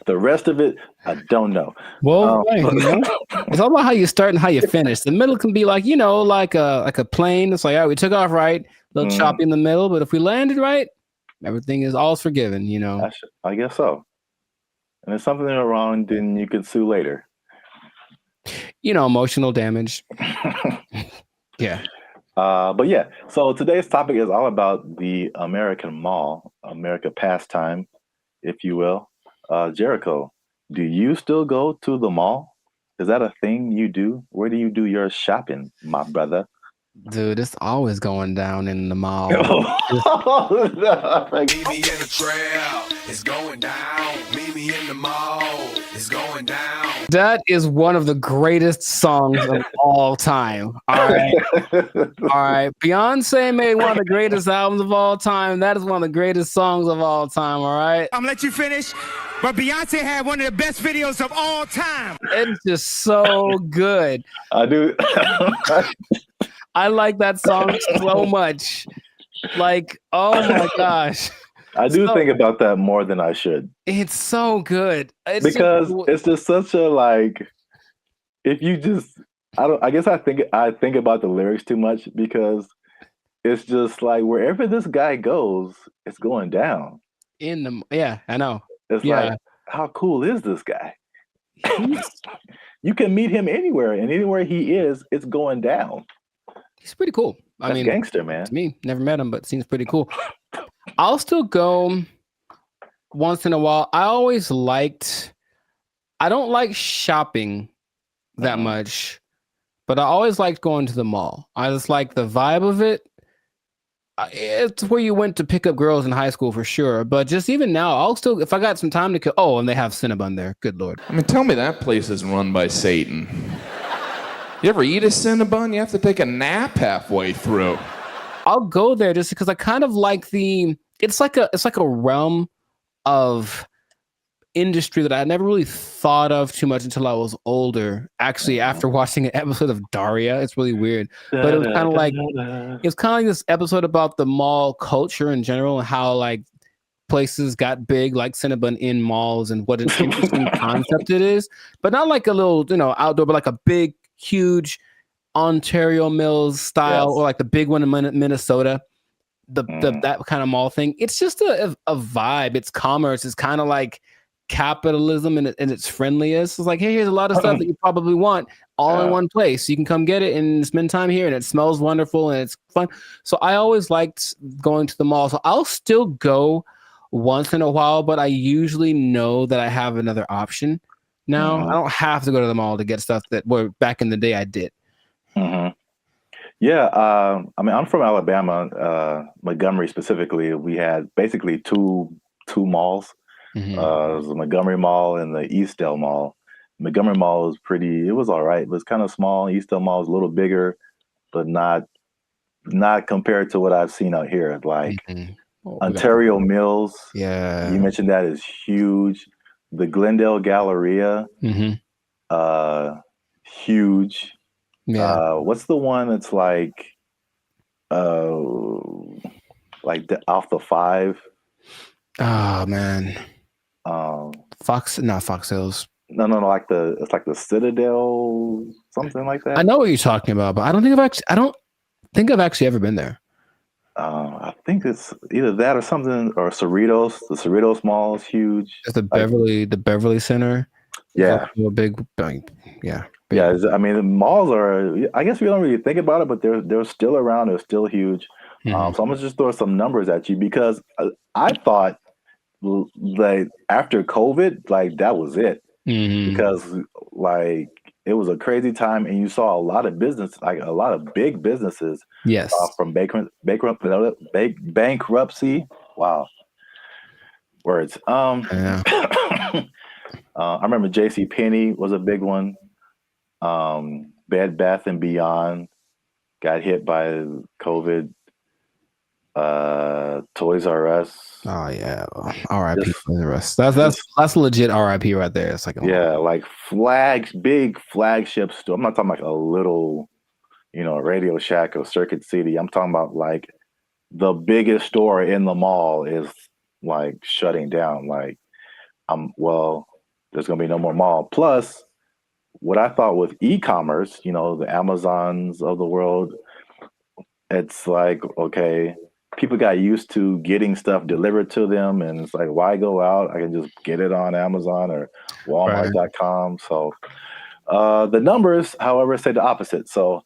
The rest of it, I don't know. Well, it's all about how you start and how you finish. The middle can be like, like a plane. It's like, all right, we took off right, a little choppy in the middle, but if we landed right, everything is all forgiven, I guess so. And if something is wrong, then you can sue later. Emotional damage. Yeah. But yeah, so today's topic is all about the American mall, America pastime, if you will. Jericho, do you still go to the mall? Is that a thing you do? Where do you do your shopping, my brother? Dude, it's always going down in the mall. Meet me in the trail, it's going down. Meet me in the mall, it's going down. That is one of the greatest songs of all time. All right. Beyonce made one of the greatest albums of all time. That is one of the greatest songs of all time. All right. I'm gonna let you finish, but Beyonce had one of the best videos of all time. It's just so good. I do. I like that song so much. Like, oh my gosh. I do think about that more than I should. It's so good. It's just such a if you just I guess I think about the lyrics too much because it's just like wherever this guy goes, it's going down. Yeah, I know. It's like, how cool is this guy? You can meet him anywhere, and anywhere he is, it's going down. He's pretty cool. That's gangster, man. To me, never met him, but seems pretty cool. I'll still go once in a while. I don't like shopping that much, but I always liked going to the mall. I just like the vibe of it. It's where you went to pick up girls in high school for sure. But just even now, I'll still, if I got some time to kill. Oh, and they have Cinnabon there. Good Lord. I mean, tell me that place isn't run by Satan. You ever eat a Cinnabon? You have to take a nap halfway through. I'll go there just because I kind of like it's like a realm of industry that I never really thought of too much until I was older. Actually, after watching an episode of Daria, it's really weird. But it was kind of like this episode about the mall culture in general and how places got big like Cinnabon in malls and what an interesting concept it is. But not like a little, outdoor, but like a big, huge Ontario Mills style, or like the big one in Minnesota, that kind of mall thing. It's just a vibe. It's commerce. It's kind of like capitalism in its friendliest. It's like, hey, here's a lot of stuff that you probably want all in one place. You can come get it and spend time here, and it smells wonderful and it's fun. So I always liked going to the mall. So I'll still go once in a while, but I usually know that I have another option now. I don't have to go to the mall to get stuff that were back in the day I did. Yeah, I mean, I'm from Alabama, Montgomery specifically. We had basically two malls. It was the Montgomery Mall and the Eastdale Mall. Montgomery Mall was it was all right. It was kind of small. Eastdale Mall was a little bigger, but not compared to what I've seen out here. Like Ontario Mills. Yeah. You mentioned that is huge. The Glendale Galleria, huge. Yeah. What's the one that's like off the 5? Oh man. Not Fox Hills. No, it's like the Citadel, something like that. I know what you're talking about, but I don't think I've actually ever been there. I think it's either that or something, or Cerritos. The Cerritos Mall is huge. It's the Beverly Center. Yeah. A big. Yeah. Yeah. I mean, the malls are. I guess we don't really think about it, but they're still around. They're still huge. So I'm gonna just throw some numbers at you, because I thought, like, after COVID, like, that was it, because like it was a crazy time, and you saw a lot of business, like a lot of big businesses, from bankruptcy. Wow, words. I remember J.C. Penney was a big one. Bed Bath and Beyond got hit by COVID. Toys R Us. Oh yeah, R.I.P. Toys R Us. That's legit R.I.P. right there. It's like like big flagship store. I'm not talking like a little, Radio Shack or Circuit City. I'm talking about like the biggest store in the mall is like shutting down. Like, there's gonna be no more mall. Plus, what I thought with e-commerce, the Amazons of the world, it's like, okay, people got used to getting stuff delivered to them, and it's like, why go out? I can just get it on Amazon or Walmart.com. So the numbers, however, say the opposite. So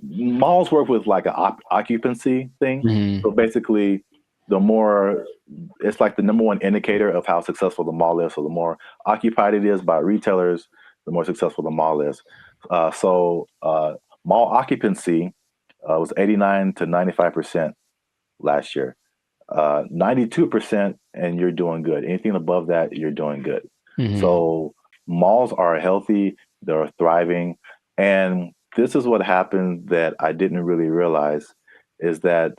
malls work with like an occupancy thing. So basically, it's like the number one indicator of how successful the mall is. So the more occupied it is by retailers, the more successful the mall is. So mall occupancy was 89 to 95% last year. 92%, and you're doing good. Anything above that, you're doing good. So malls are healthy, they're thriving. And this is what happened that I didn't really realize, is that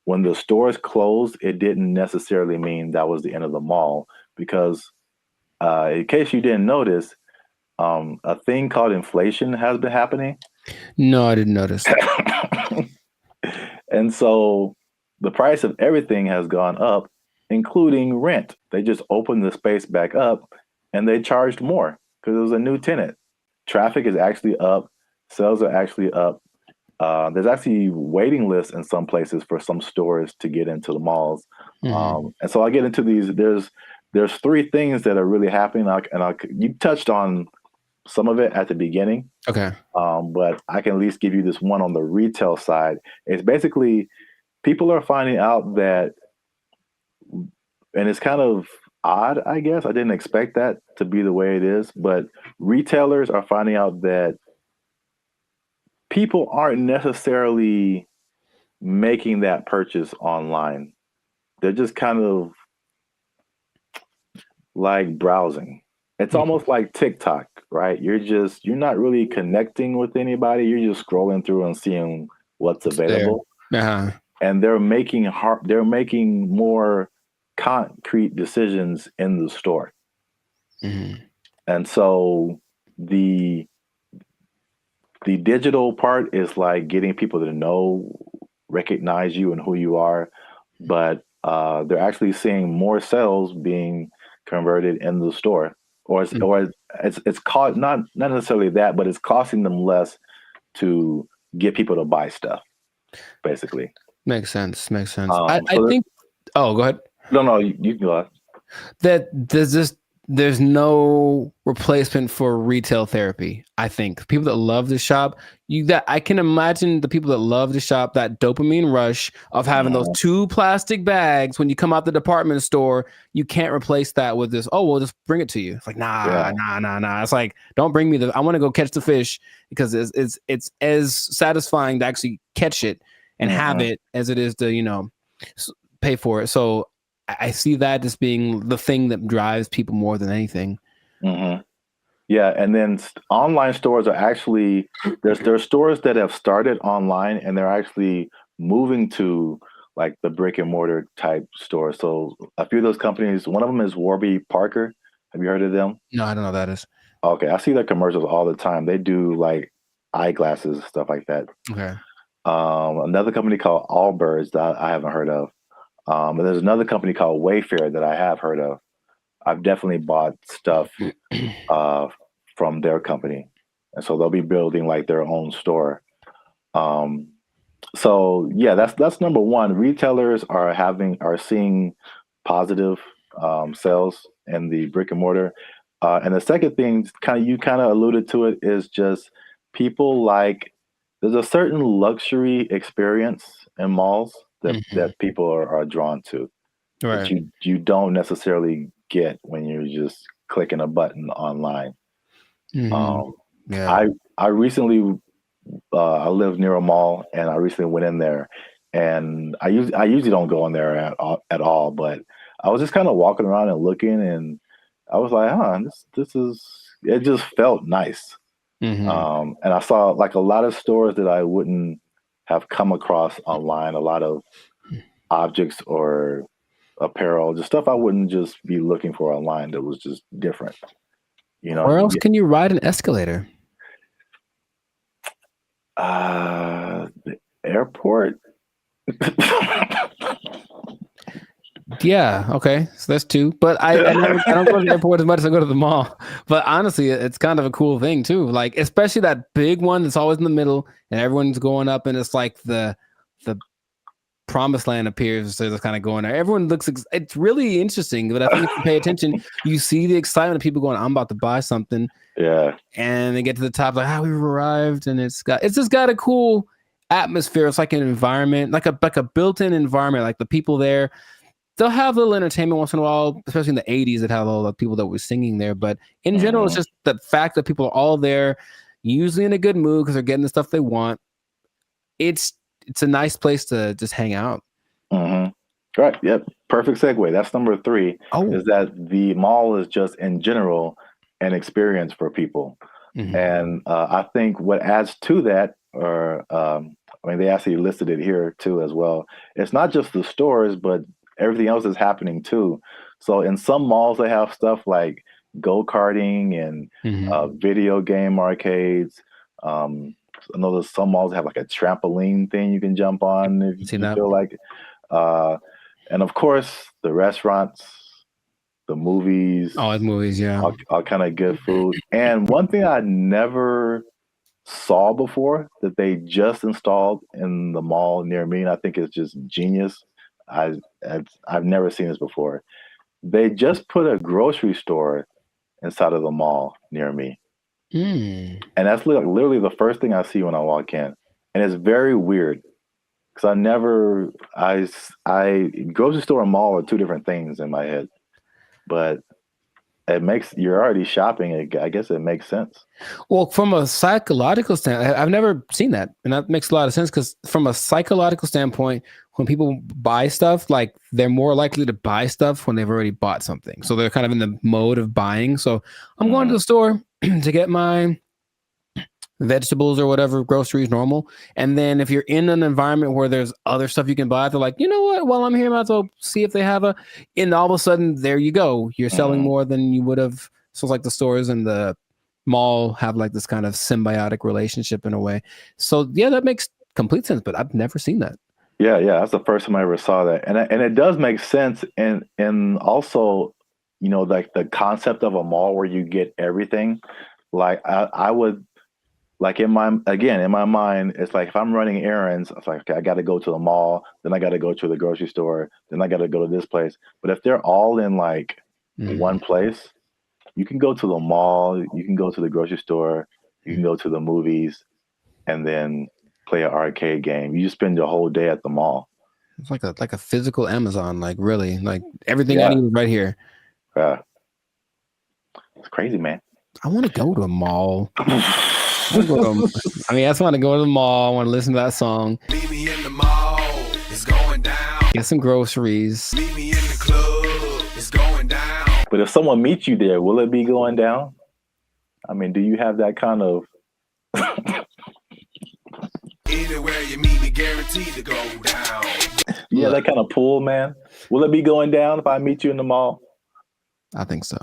when the stores closed, it didn't necessarily mean that was the end of the mall, because in case you didn't notice, a thing called inflation has been happening. No, I didn't notice. And so the price of everything has gone up, including rent. They just opened the space back up and they charged more because it was a new tenant. Traffic is actually up. Sales are actually up. There's actually waiting lists in some places for some stores to get into the malls. And so I get into these. There's 3 things that are really happening. You touched on some of it at the beginning. Okay. But I can at least give you this one on the retail side. It's basically people are finding out that, and it's kind of odd, I guess. I didn't expect that to be the way it is, but retailers are finding out that people aren't necessarily making that purchase online. They're just kind of like browsing. It's almost like TikTok, right? You're not really connecting with anybody. You're just scrolling through and seeing what's available. And they're making more concrete decisions in the store. And so the digital part is like getting people to recognize you and who you are, but they're actually seeing more sales being converted in the store. Or it's called not necessarily that, but it's costing them less to get people to buy stuff, basically. Makes sense. I think. Oh, go ahead. No, you can go ahead. That there's there's no replacement for retail therapy. I think people that love to shop, I can imagine the people that love to shop, that dopamine rush of having those 2 plastic bags when you come out the department store. You can't replace that with this. Oh, we'll just bring it to you. It's like nah. It's like, don't bring me I want to go catch the fish, because it's as satisfying to actually catch it and have it as it is to pay for it. So I see that as being the thing that drives people more than anything. Yeah, and then online stores are actually there's stores that have started online and they're actually moving to like the brick and mortar type stores. So a few of those companies, one of them is Warby Parker. Have you heard of them? No, I don't know what that is. Okay, I see their commercials all the time. They do like eyeglasses, stuff like that. Okay. Another company called Allbirds that I haven't heard of. And there's another company called Wayfair that I have heard of. I've definitely bought stuff from their company, and so they'll be building like their own store. So yeah, that's number one. Retailers are seeing positive sales in the brick and mortar, and the second thing, you kind of alluded to it, is just people there's a certain luxury experience in malls that people are drawn to, right? That you don't necessarily get when you're just clicking a button online. I recently I live near a mall, and I recently went in there, and I usually don't go in there at all, but I was just kind of walking around and looking, and I was like, it just felt nice. And I saw like a lot of stores that I wouldn't have come across online, a lot of objects or apparel, just stuff I wouldn't just be looking for online that was just different. Where else can you ride an escalator? The airport. Yeah, okay, so that's 2. But I don't go to the airport as much as I go to the mall. But honestly, it's kind of a cool thing too. Like, especially that big one that's always in the middle, and everyone's going up, and it's like the promised land appears. So it's kind of going there. Everyone looks. It's really interesting. But I think if you pay attention, you see the excitement of people going, "I'm about to buy something." Yeah. And they get to the top, like, we've arrived, and it's just got a cool atmosphere. It's like an environment, like a built-in environment. Like the people there, they'll have a little entertainment once in a while, especially in the 80s that had all the people that were singing there. But in general, it's just the fact that people are all there, usually in a good mood because they're getting the stuff they want. It's a nice place to just hang out. Right. Yep. Perfect segue. That's number 3. Is that the mall is just in general an experience for people. And I think what adds to that, they actually listed it here too as well. It's not just the stores, but everything else is happening too. So in some malls, they have stuff like go-karting and video game arcades. I know there's some malls that have like a trampoline thing you can jump on if you feel like it. And of course, the restaurants, the movies. Oh, movies, yeah. All kind of good food. And one thing I never saw before that they just installed in the mall near me, and I think it's just genius. I've never seen this before. They just put a grocery store inside of the mall near me. And that's literally the first thing I see when I walk in. And it's very weird because grocery store and mall are 2 different things in my head. But you're already shopping. I guess it makes sense. Well, from a psychological standpoint, I've never seen that. And that makes a lot of sense because from a psychological standpoint, when people buy stuff, like they're more likely to buy stuff when they've already bought something. So they're kind of in the mode of buying. So I'm going to the store to get my vegetables or whatever, groceries, normal. And then if you're in an environment where there's other stuff you can buy, they're like, you know what? While I'm here, I might as well see if they have and all of a sudden, there you go. You're selling more than you would have. So it's like the stores and the mall have like this kind of symbiotic relationship in a way. So yeah, that makes complete sense, but I've never seen that. Yeah, that's the first time I ever saw that. And it does make sense. And also, like the concept of a mall where you get everything. Like I would, like in my mind, it's like if I'm running errands, it's like, okay, I got to go to the mall, then I got to go to the grocery store, then I got to go to this place. But if they're all in like one place, You can go to the mall, you can go to the grocery store, you can go to the movies, and then play an arcade game. You just spend your whole day at the mall. It's like a physical Amazon, like really, like everything I need is right here. Yeah. It's crazy, man. I want to go to a mall. I just want to go to the mall. I want to listen to that song. Meet me in the mall. It's going down. Get some groceries. Meet me in the club. It's going down. But if someone meets you there, will it be going down? I mean, do you have that kind of... Anywhere you meet me, guaranteed to go down. Yeah, that kind of pull, man. Will it be going down if I meet you in the mall? I think so.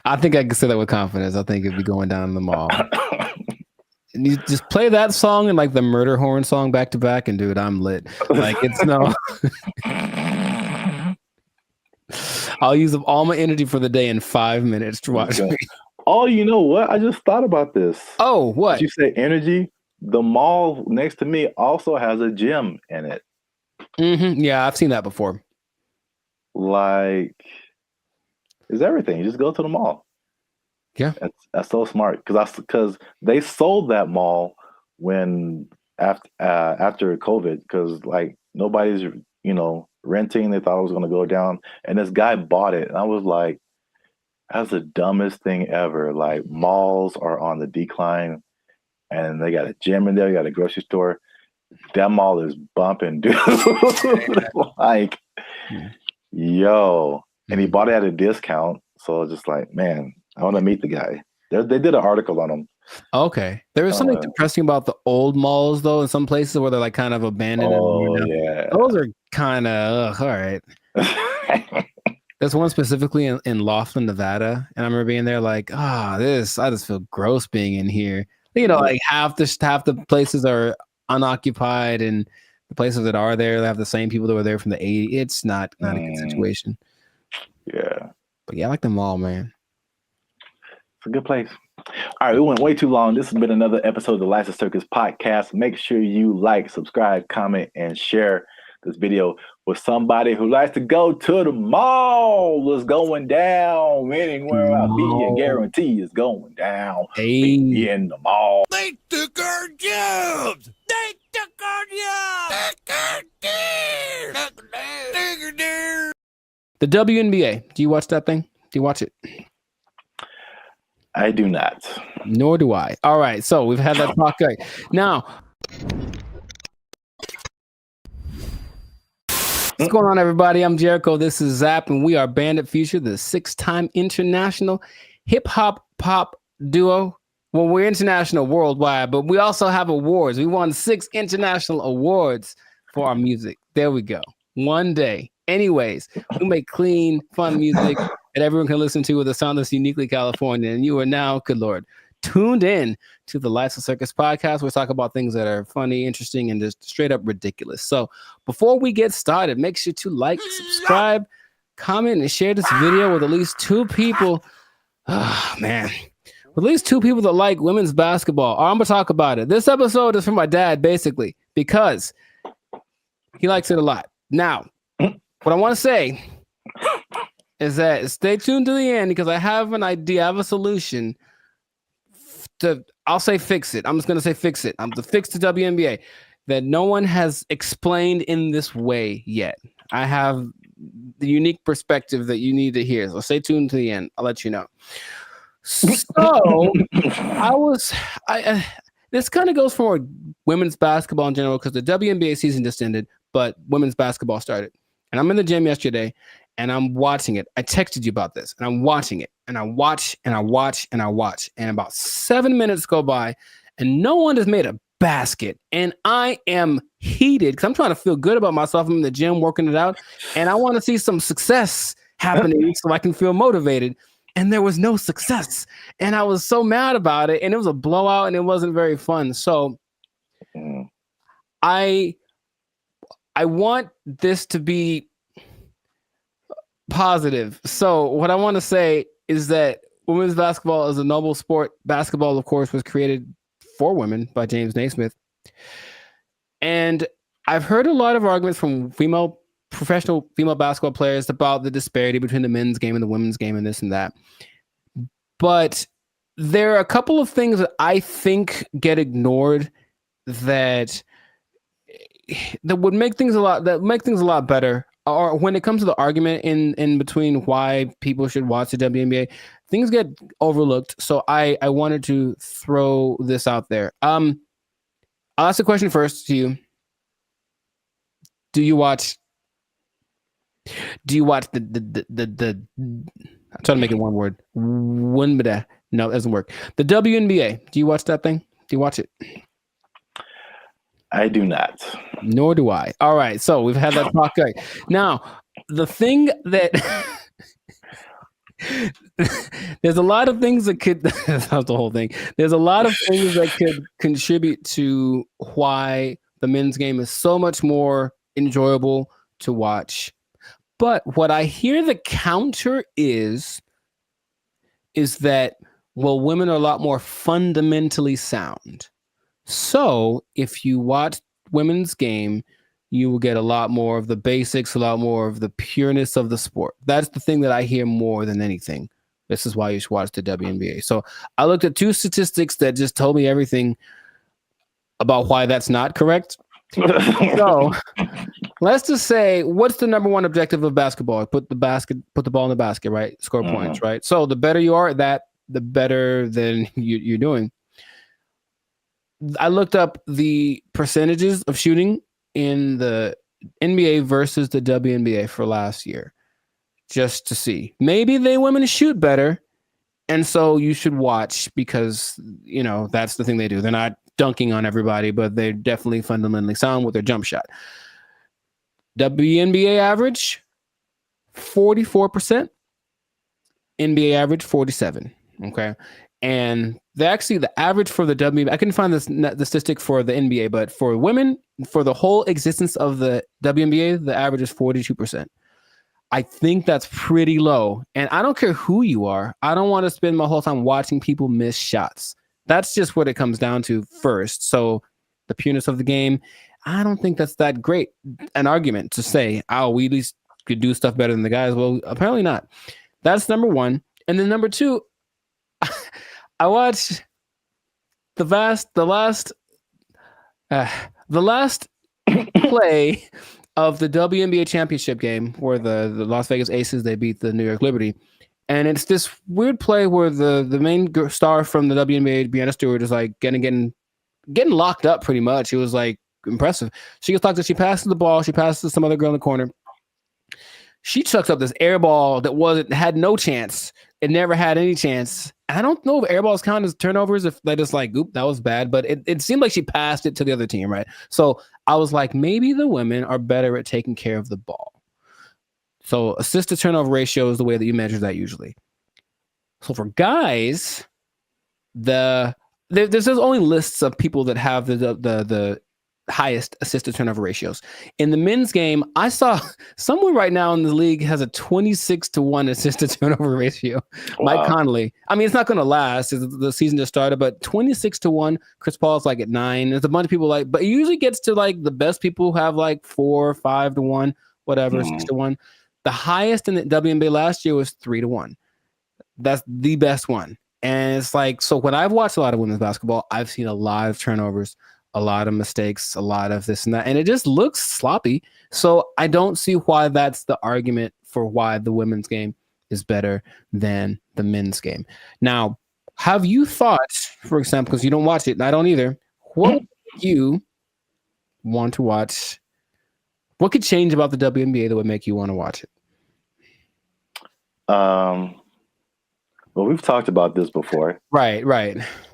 I think I can say that with confidence. I think it'd be going down in the mall. And you just play that song and like the murder horn song back to back, and dude, I'm lit. Like it's no. I'll use up all my energy for the day in 5 minutes to watch. Oh, you know what? I just thought about this. Oh, what? Did you say energy? The mall next to me also has a gym in it. Yeah, I've seen that before. Like, it's everything. You just go to the mall. Yeah, that's so smart because they sold that mall when after COVID, because like nobody's renting. They thought it was going to go down, and this guy bought it, and I was like, that's the dumbest thing ever. Like, malls are on the decline, and they got a gym in there, you got a grocery store. That mall is bumping, dude. Like, yo. And he bought it at a discount. So just like, man, I want to meet the guy. They did an article on him. Okay. There was something depressing about the old malls, though, in some places where they're like kind of abandoned. Oh, yeah. Those are kind of, all right. There's one specifically in Laughlin, Nevada. And I remember being there like, I just feel gross being in here. Like half the places are unoccupied, and the places that are there, they have the same people that were there from the 80s. It's not a good situation. Yeah. But yeah, I like the mall, man. It's a good place. All right, we went way too long. This has been another episode of the Lights of Circus podcast. Make sure you like, subscribe, comment, and share this video with somebody who likes to go to the mall. It's going down. Anywhere I be, I guarantee it's going down. Hey. Be in the mall. They took our jobs. They took our jobs. The WNBA. Do you watch that thing? Do you watch it? I do not. Nor do I. All right. So we've had that talk. Right. Now, what's going on, everybody? I'm Jericho. This is Zap, and we are Bandit Future, the 6-time international hip-hop pop duo. Well, we're international worldwide, but we also have awards. We won 6 international awards for our music. There we go. One day. Anyways, we make clean, fun music that everyone can listen to with a sound that's uniquely California. And you are now, good Lord, tuned in to the Lights of Circus podcast. We talk about things that are funny, interesting, and just straight up ridiculous. So before we get started, make sure to like, subscribe, comment, and share this video with at least 2 people. Oh, man. With at least 2 people that like women's basketball. I'm going to talk about it. This episode is for my dad, basically, because he likes it a lot. Now, what I want to say is that stay tuned to the end, because I have an idea, I have a solution I'll say fix it. I'm just going to say fix it. I'm to fix the WNBA that no one has explained in this way yet. I have the unique perspective that you need to hear. So stay tuned to the end. I'll let you know. So this kind of goes for women's basketball in general, because the WNBA season just ended, but women's basketball started. And I'm in the gym yesterday and I'm watching it. I texted you about this, and I'm watching it, and I watch and I watch and I watch. And about 7 minutes go by and no one has made a basket. And I am heated because I'm trying to feel good about myself. I'm in the gym working it out, and I want to see some success happening so I can feel motivated. And there was no success. And I was so mad about it. And it was a blowout and it wasn't very fun. So I want this to be positive. So what I want to say is that women's basketball is a noble sport. Basketball, of course, was created for women by James Naismith. And I've heard a lot of arguments from female professional female basketball players about the disparity between the men's game and the women's game and this and that. But there are a couple of things that I think get ignored that would make things a lot better. Or when it comes to the argument in between why people should watch the WNBA, things get overlooked. So I wanted to throw this out there. I'll ask the question first to you. Do you watch the I'm trying to make it one word. No, it doesn't work. The WNBA. Do you watch that thing? Do you watch it? I do not. Nor do I. All right. So we've had that talk. Right. Now, the thing that there's a lot of things that could that's the whole thing. There's a lot of things that could contribute to why the men's game is so much more enjoyable to watch. But what I hear the counter is that, well, women are a lot more fundamentally sound. So if you watch women's game, you will get a lot more of the basics, a lot more of the pureness of the sport. That's the thing that I hear more than anything. This is why you should watch the WNBA. So I looked at 2 statistics that just told me everything about why that's not correct. So let's just say, what's the number one objective of basketball? Put the ball in the basket, right? Score points, right? So the better you are at that, the better than you're doing. I looked up the percentages of shooting in the NBA versus the WNBA for last year, just to see. Maybe women shoot better, and so you should watch because, you know, that's the thing they do. They're not dunking on everybody, but they're definitely fundamentally sound with their jump shot. WNBA average, 44%. NBA average, 47%. Okay. And the average for the WNBA, I couldn't find the statistic for the NBA, but for women, for the whole existence of the WNBA, the average is 42%. I think that's pretty low. And I don't care who you are. I don't want to spend my whole time watching people miss shots. That's just what it comes down to first. So the pureness of the game, I don't think that's that great an argument to say, oh, we at least could do stuff better than the guys. Well, apparently not. That's number one. And then number two, I watched the last play of the WNBA championship game where the Las Vegas Aces, they beat the New York Liberty. And it's this weird play where the main star from the WNBA, Breanna Stewart, is like getting locked up pretty much. It was like impressive. She gets locked up. She passes the ball. She passes to some other girl in the corner. She chucks up this air ball that had no chance. It never had any chance. I don't know if air balls count as turnovers, if they just like, oop, that was bad. But it seemed like she passed it to the other team, right? So I was like, maybe the women are better at taking care of the ball. So assist to turnover ratio is the way that you measure that usually. So for guys, there's only lists of people that have the highest assist to turnover ratios. In the men's game, I saw someone right now in the league has a 26-1 assist to turnover ratio. Wow. Mike Conley. I mean, it's not going to last. The season just started, but 26-1. Chris Paul's like at 9. There's a bunch of people but it usually gets to like the best people who have like 4, 5-1, whatever, 6-1. The highest in the WNBA last year was 3-1. That's the best one. And it's like, so when I've watched a lot of women's basketball, I've seen a lot of turnovers, a lot of mistakes, a lot of this and that, and it just looks sloppy. So I don't see why that's the argument for why the women's game is better than the men's game. Now, have you thought, for example, because you don't watch it, and I don't either, what would you want to watch? What could change about the WNBA that would make you want to watch it? Well, we've talked about this before. Right.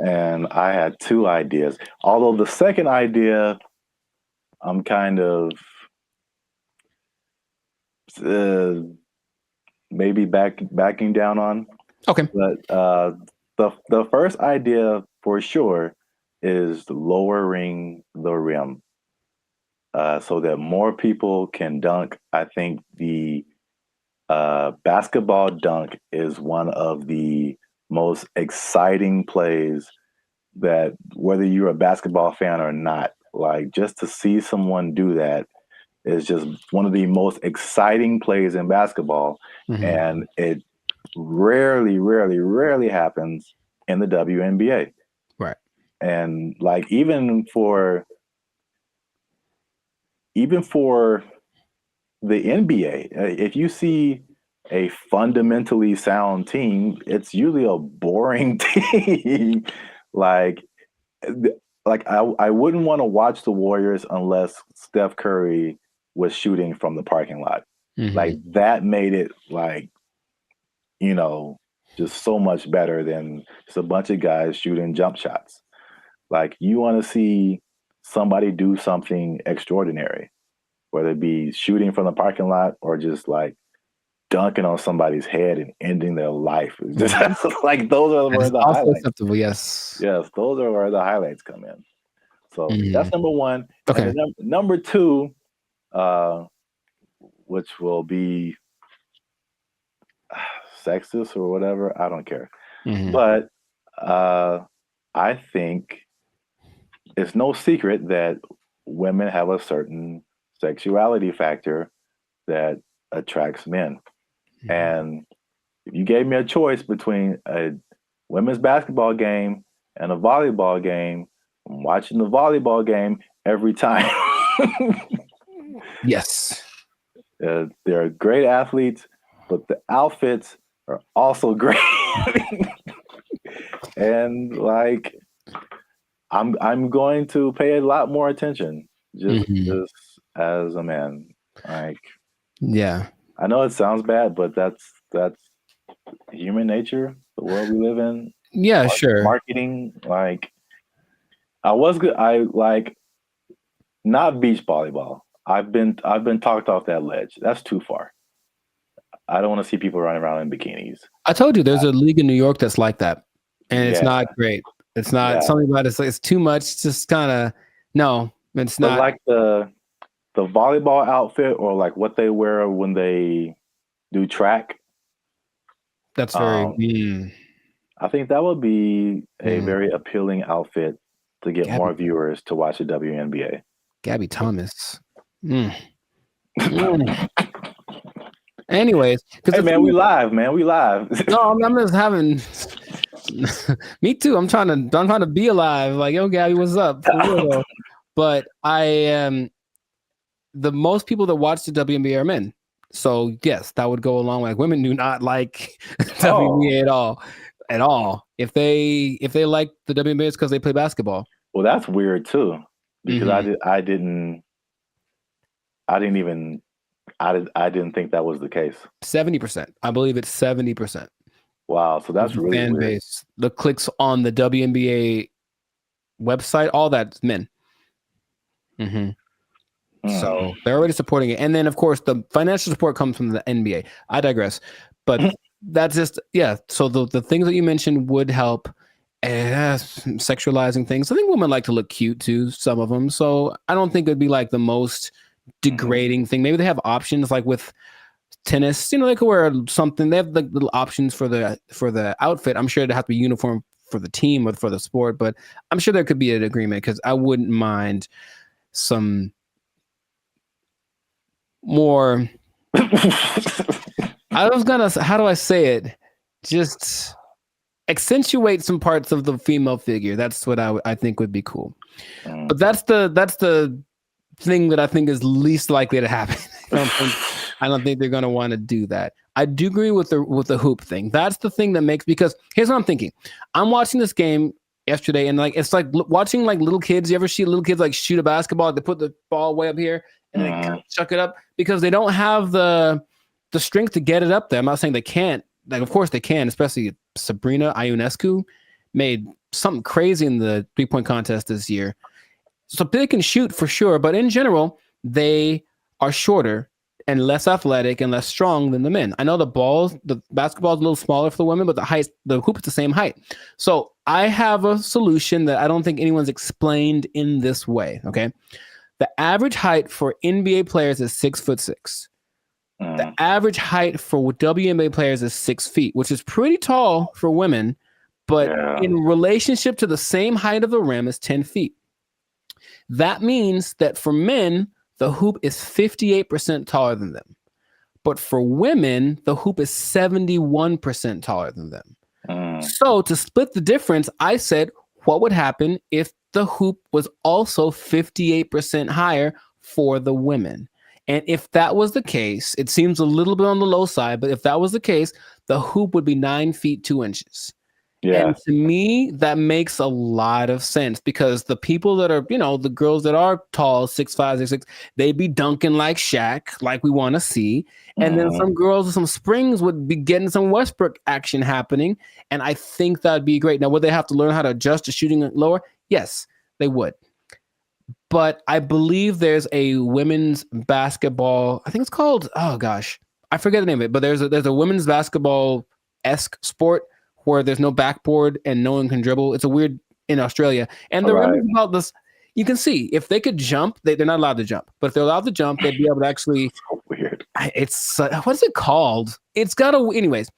And I had 2 ideas. Although the second idea, I'm kind of maybe backing down on. Okay. But the first idea for sure is lowering the rim so that more people can dunk. I think the basketball dunk is one of the most exciting plays that, whether you're a basketball fan or not, like just to see someone do that is just one of the most exciting plays in basketball. And it rarely happens in the WNBA. Right. And like even for the NBA, if you see a fundamentally sound team, it's usually a boring team. like I wouldn't want to watch the Warriors unless Steph Curry was shooting from the parking lot. Like that made it like, you know, just so much better than just a bunch of guys shooting jump shots. Like you want to see somebody do something extraordinary, whether it be shooting from the parking lot or just like dunking on somebody's head and ending their life. Just like those are where the highlights. Acceptable, yes. Yes, those are where the highlights come in. So that's number one. Okay. And then number two, which will be sexist or whatever, I don't care. But I think it's no secret that women have a certain sexuality factor that attracts men. And if you gave me a choice between a women's basketball game and a volleyball game, I'm watching the volleyball game every time. Yes. They're great athletes, but the outfits are also great. And like I'm going to pay a lot more attention just as a man. Like, yeah, I know it sounds bad, but that's human nature, the world we live in. Yeah, sure. Marketing, like I like not beach volleyball. I've been talked off that ledge. That's too far. I don't want to see people running around in bikinis. I told you there's a league in New York that's like that, and it's not great. It's not something about it. It's too much. It's just kind of no. It's not like the volleyball outfit or like what they wear when they do track. That's very. I think that would be a very appealing outfit to get more viewers to watch the WNBA. Gabby Thomas. Anyways, hey man, we live, man. We live. No, I'm just having. Me too. I'm trying to be alive. Like, yo, Gabby, what's up? For real, though. But I am. The most people that watch the WNBA are men. So yes, that would go along. Like women do not like WNBA at all. If they like the WNBA, it's because they play basketball. Well, that's weird too, because I didn't think that was the case. 70%. I believe it's 70%. Wow, so that's really fan weird. base. The clicks on the WNBA website, all that's men. So they're already supporting it. And then, of course, the financial support comes from the NBA. I digress. But that's just, so the things that you mentioned would help. Sexualizing things. I think women like to look cute, too, some of them. So I don't think it'd be like the most degrading thing. Maybe they have options like with tennis. You know, they could wear something. They have like little options for the outfit. I'm sure it'd have to be uniform for the team or for the sport. But I'm sure there could be an agreement because I wouldn't mind some more I was gonna, how do I say it, just accentuate some parts of the female figure. That's what I think would be cool. But that's the thing that I think is least likely to happen. I don't think they're gonna want to do that. I do agree with the hoop thing. That's the thing that makes, because here's what I'm thinking. I'm watching this game yesterday, and like it's like watching like little kids. You ever see little kids like shoot a basketball? They put the ball way up here and they kind of chuck it up because they don't have the strength to get it up there. I'm not saying they can't. Like, of course they can. Especially Sabrina Ionescu made something crazy in the 3-point contest this year. So they can shoot for sure, but in general, they are shorter and less athletic and less strong than the men. I know the basketball is a little smaller for the women, but the hoop is the same height. So I have a solution that I don't think anyone's explained in this way. Okay. The average height for NBA players is 6'6". The average height for WNBA players is 6 feet, which is pretty tall for women, but in relationship to the same height of the rim is 10 feet. That means that for men, the hoop is 58% taller than them. But for women, the hoop is 71% taller than them. So to split the difference, I said, what would happen if the hoop was also 58% higher for the women? And if that was the case, it seems a little bit on the low side, but if that was the case, the hoop would be 9 feet 2 inches. Yeah. And to me, that makes a lot of sense because the people that are, the girls that are tall, 6'5", 6'6", they'd be dunking like Shaq, like we want to see. And then some girls with some springs would be getting some Westbrook action happening. And I think that'd be great. Now, would they have to learn how to adjust to shooting lower? Yes, they would. But I believe there's a women's basketball, I think it's called, oh gosh, I forget the name of it, but there's a women's basketball-esque sport where there's no backboard and no one can dribble. It's a weird in Australia. And the right. About this, you can see if they could jump, they're not allowed to jump. But if they're allowed to jump, they'd be able to actually. So weird. It's what is it called? It's got a. Anyways,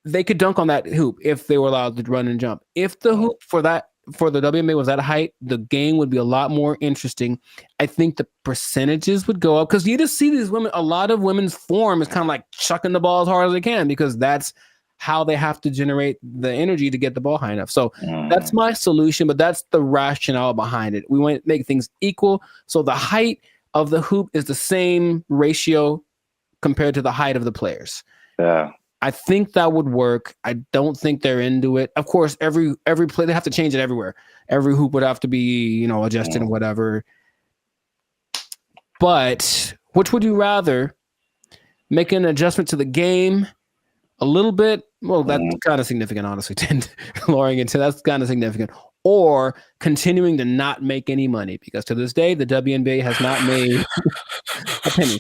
they could dunk on that hoop if they were allowed to run and jump. If the hoop for the WNBA was that height, the game would be a lot more interesting. I think the percentages would go up because you just see these women. A lot of women's form is kind of like chucking the ball as hard as they can because that's how they have to generate the energy to get the ball high enough. So that's my solution, but that's the rationale behind it. We want to make things equal. So the height of the hoop is the same ratio compared to the height of the players. Yeah. I think that would work. I don't think they're into it. Of course, every play, they have to change it everywhere. Every hoop would have to be, adjusted and whatever. But which would you rather? Make an adjustment to the game a little bit? Well, that's kind of significant, honestly. Lowering it to that's kind of significant. Or continuing to not make any money because to this day, the WNBA has not made a penny.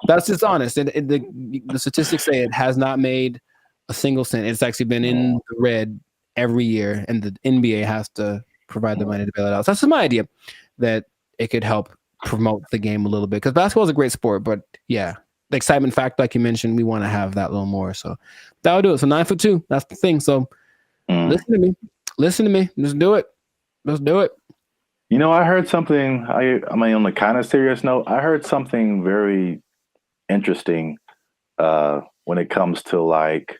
That's just honest. And the statistics say it has not made a single cent. It's actually been in the red every year, and the NBA has to provide the money to bail it out. So that's my idea that it could help promote the game a little bit because basketball is a great sport, but yeah. The excitement factor, like you mentioned, we want to have that a little more. So that'll do it. So 9'2", that's the thing. So listen to me. Just do it. Let's do it. I heard something. On a kind of serious note, I heard something very interesting when it comes to like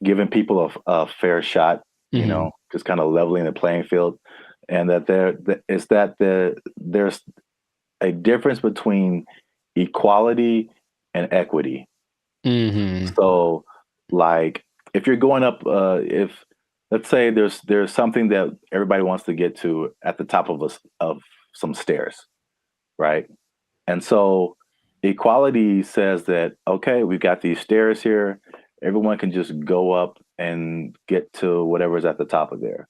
giving people a fair shot. Just kind of leveling the playing field, and that there's a difference between equality and equity. So like if you're going up, if let's say there's something that everybody wants to get to at the top of some stairs, right? And so equality says that, okay, we've got these stairs here. Everyone can just go up and get to whatever's at the top of there.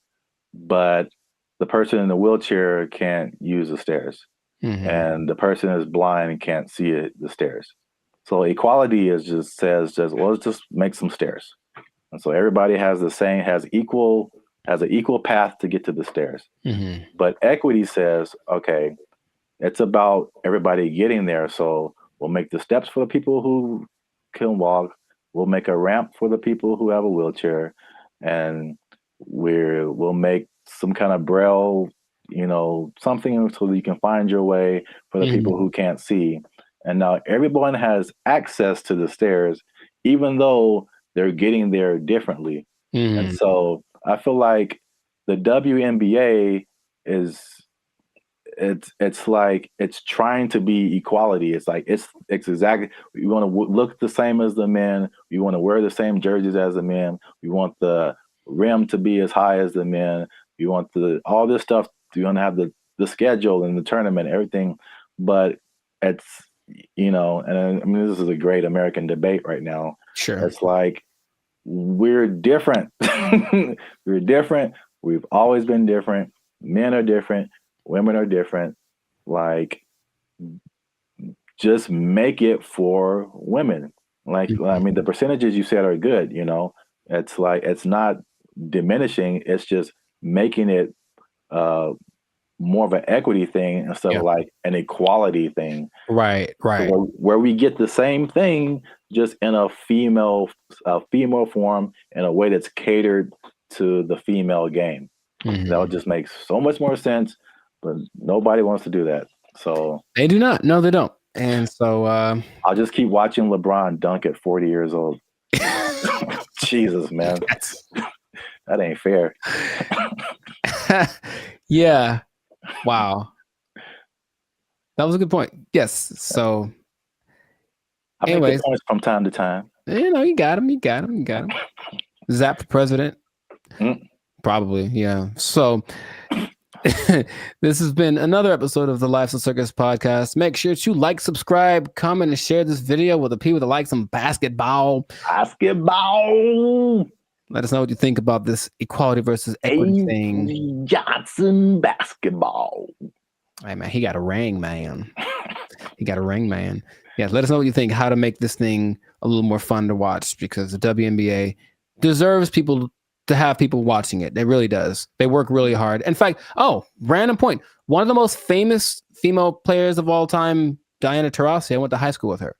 But the person in the wheelchair can't use the stairs. And the person is blind and can't see the stairs. So equality is says let's just make some stairs. And so everybody has an equal path to get to the stairs. But equity says, okay, it's about everybody getting there. So we'll make the steps for the people who can walk. We'll make a ramp for the people who have a wheelchair, and we'll make some kind of braille, something so that you can find your way for the people who can't see. And now everyone has access to the stairs, even though they're getting there differently. And so I feel like the WNBA it's like it's trying to be equality. It's like it's exactly, we want to look the same as the men. We want to wear the same jerseys as the men. We want the rim to be as high as the men. We want all this stuff. We want to have the schedule and the tournament, everything. But it's, and I mean, this is a great American debate right now. Sure. It's like, we're different. We're different. We've always been different. Men are different. Women are different. Like, just make it for women. Like, I mean, the percentages you said are good, It's like, it's not diminishing. It's just making it more of an equity thing instead of like an equality thing. Right. So where we get the same thing, just in a female form, in a way that's catered to the female game. That would just make so much more sense, but nobody wants to do that. So they do not. No, they don't. And so I'll just keep watching LeBron dunk at 40 years old. Jesus, man. That ain't fair. Yeah. Wow. That was a good point. Yes. So I make anyways, the points from time to time. You got him. Zap for president. Probably, yeah. So this has been another episode of the Lives of Circus podcast. Make sure to like, subscribe, comment, and share this video with the people that like some basketball. Let us know what you think about this equality versus equity thing. Johnson basketball. Hey, man, he got a ring, man. Yeah, let us know what you think, how to make this thing a little more fun to watch, because the WNBA deserves people to have people watching it. It really does. They work really hard. In fact, random point. One of the most famous female players of all time, Diana Taurasi, I went to high school with her.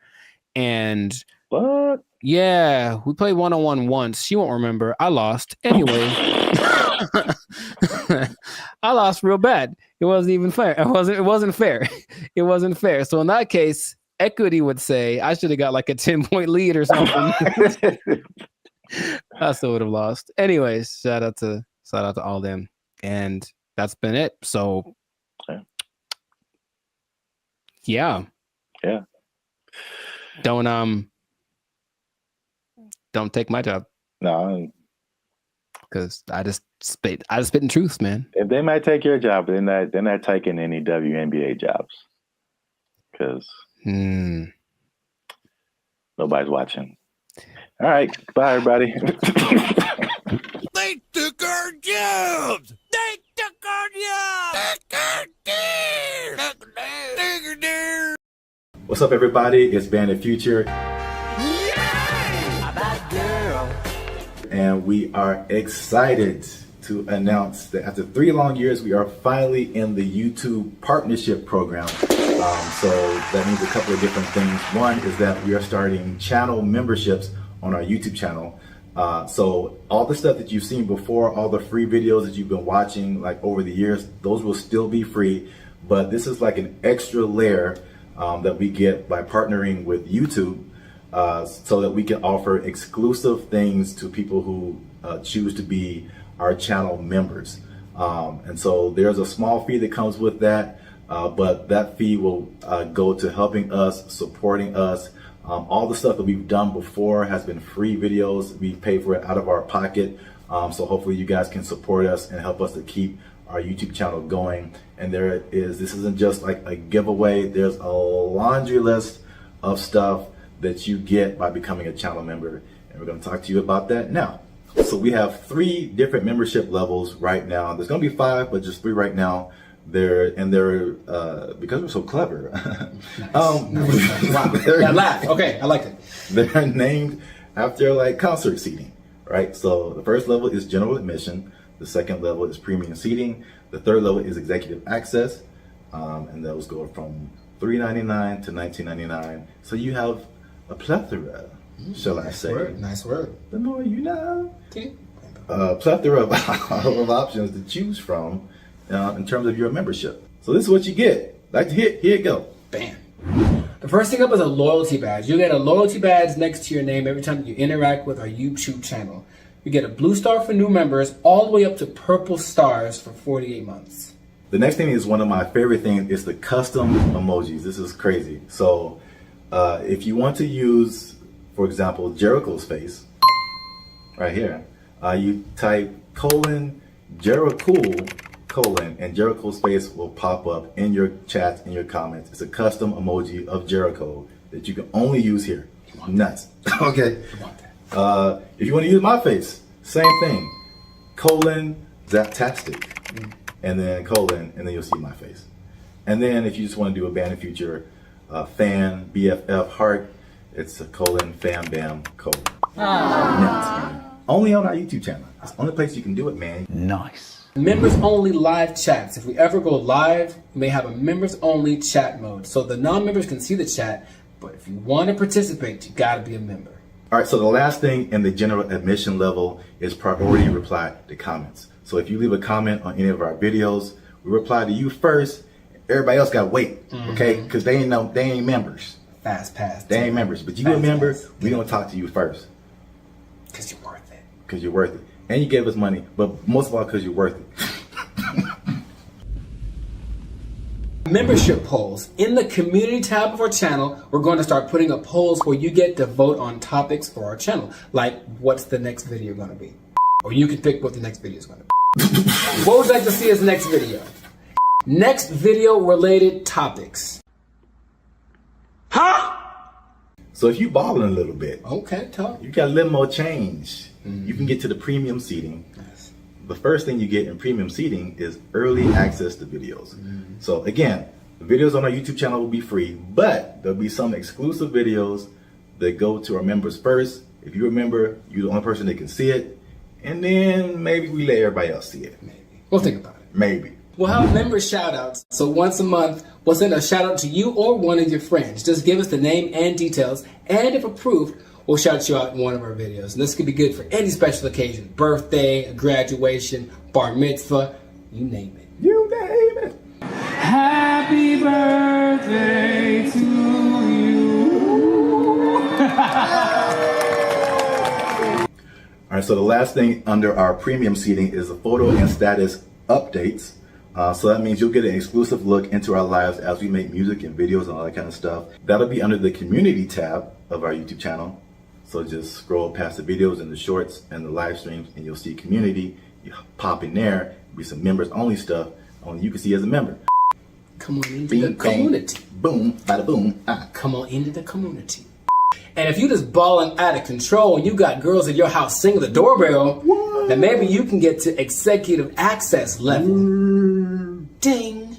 And what? Yeah, we played one-on-one once. She won't remember. I lost. Anyway, I lost real bad. It wasn't even fair. It wasn't fair. It wasn't fair. So in that case, equity would say I should have got like a 10-point lead or something. I still would have lost. Anyways, shout out to all them. And that's been it. So yeah. Don't take my job. No. Because I just spit in truth, man. If they might take your job, they're not taking any WNBA jobs. Because nobody's watching. All right. Bye, everybody. They took our jobs! They took our jobs! What's up, everybody? It's BrandBee Future. And we are excited to announce that after 3 long years, we are finally in the YouTube partnership program. So that means a couple of different things. One is that we are starting channel memberships on our YouTube channel. So all the stuff that you've seen before, all the free videos that you've been watching like over the years, those will still be free. But this is like an extra layer that we get by partnering with YouTube. So that we can offer exclusive things to people who choose to be our channel members. And so there's a small fee that comes with that, but that fee will go to helping us, supporting us. All the stuff that we've done before has been free videos. We pay for it out of our pocket. So hopefully you guys can support us and help us to keep our YouTube channel going. And this isn't just like a giveaway. There's a laundry list of stuff that you get by becoming a channel member, and we're going to talk to you about that now. So we have 3 different membership levels right now. There's going to be 5, but just 3 right now. They're because we're so clever. Wow, that laugh. Okay, I like it. They're named after like concert seating, right? So the first level is general admission. The second level is premium seating. The third level is executive access, and those go from $3.99 to $19.99. So you have a plethora, shall I say? Nice word. The more you know. Okay. Plethora of options to choose from in terms of your membership. So this is what you get. Like to hit, here you go. Bam. The first thing up is a loyalty badge. You get a loyalty badge next to your name every time you interact with our YouTube channel. You get a blue star for new members, all the way up to purple stars for 48 months. The next thing is one of my favorite things is the custom emojis. This is crazy. So if you want to use, for example, Jericho's face, right here, you type Jericho, and Jericho's face will pop up in your chats, in your comments. It's a custom emoji of Jericho that you can only use here. Nuts. Okay. If you want to use my face, same thing. Zaptastic. And then and then you'll see my face. And then if you just want to do a BrandBee Future fan, BFF heart, it's a fan bam : Nuts. Only on our YouTube channel. It's the only place you can do it, man. Nice. Members only live chats. If we ever go live, we may have a members only chat mode. So the non-members can see the chat, but if you want to participate, you gotta be a member. All right, so the last thing in the general admission level is priority reply to comments. So if you leave a comment on any of our videos, we reply to you first, everybody else got to wait, okay? Because they ain't members. Fast pass. They ain't members. But you a member, we gonna talk to you first. Because you're worth it. Because you're worth it. And you gave us money, but most of all because you're worth it. Membership polls. In the community tab of our channel, we're going to start putting up polls where you get to vote on topics for our channel. Like, what's the next video going to be? Or you can pick what the next video is going to be. What would you like to see as the next video? Next video related topics. Huh? So if you balling a little bit, okay, talk. You got a little more change. You can get to the premium seating. Yes. The first thing you get in premium seating is early access to videos. So again, the videos on our YouTube channel will be free, but there'll be some exclusive videos that go to our members first. If you remember, you're the only person that can see it, and then maybe we let everybody else see it. Maybe. We'll think about it. Maybe. We'll have member shout outs. So once a month, we'll send a shout out to you or one of your friends. Just give us the name and details, and if approved, we'll shout you out in one of our videos. And this could be good for any special occasion. Birthday, a graduation, bar mitzvah, you name it. You name it. Happy birthday to you. All right, so the last thing under our premium seating is the photo and status updates. So that means you'll get an exclusive look into our lives as we make music and videos and all that kind of stuff. That'll be under the community tab of our YouTube channel. So just scroll past the videos and the shorts and the live streams and you'll see community. You pop in there, be some members only stuff only you can see as a member. Come on into the community. Boom, bada boom. Come on into the community. And if you just balling out of control and you got girls at your house singing the doorbell, then maybe you can get to executive access level. Ding.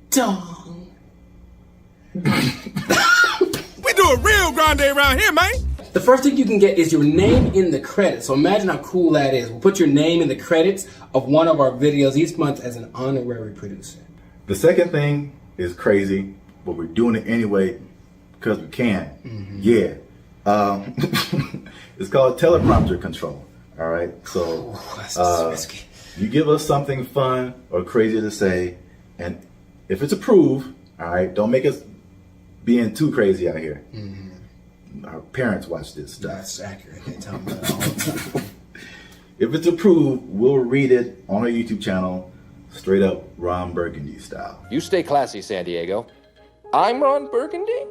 Dong. We do a real grande around here, man. The first thing you can get is your name in the credits. So imagine how cool that is. We'll put your name in the credits of one of our videos each month as an honorary producer. The second thing is crazy, but we're doing it anyway because we can. Yeah. It's called teleprompter control. All right. So you give us something fun or crazy to say, and if it's approved, all right, don't make us being too crazy out here. Our parents watch this stuff. That's accurate. They tell me that all the time. If it's approved, we'll read it on our YouTube channel, straight up Ron Burgundy style. You stay classy, San Diego. I'm Ron Burgundy.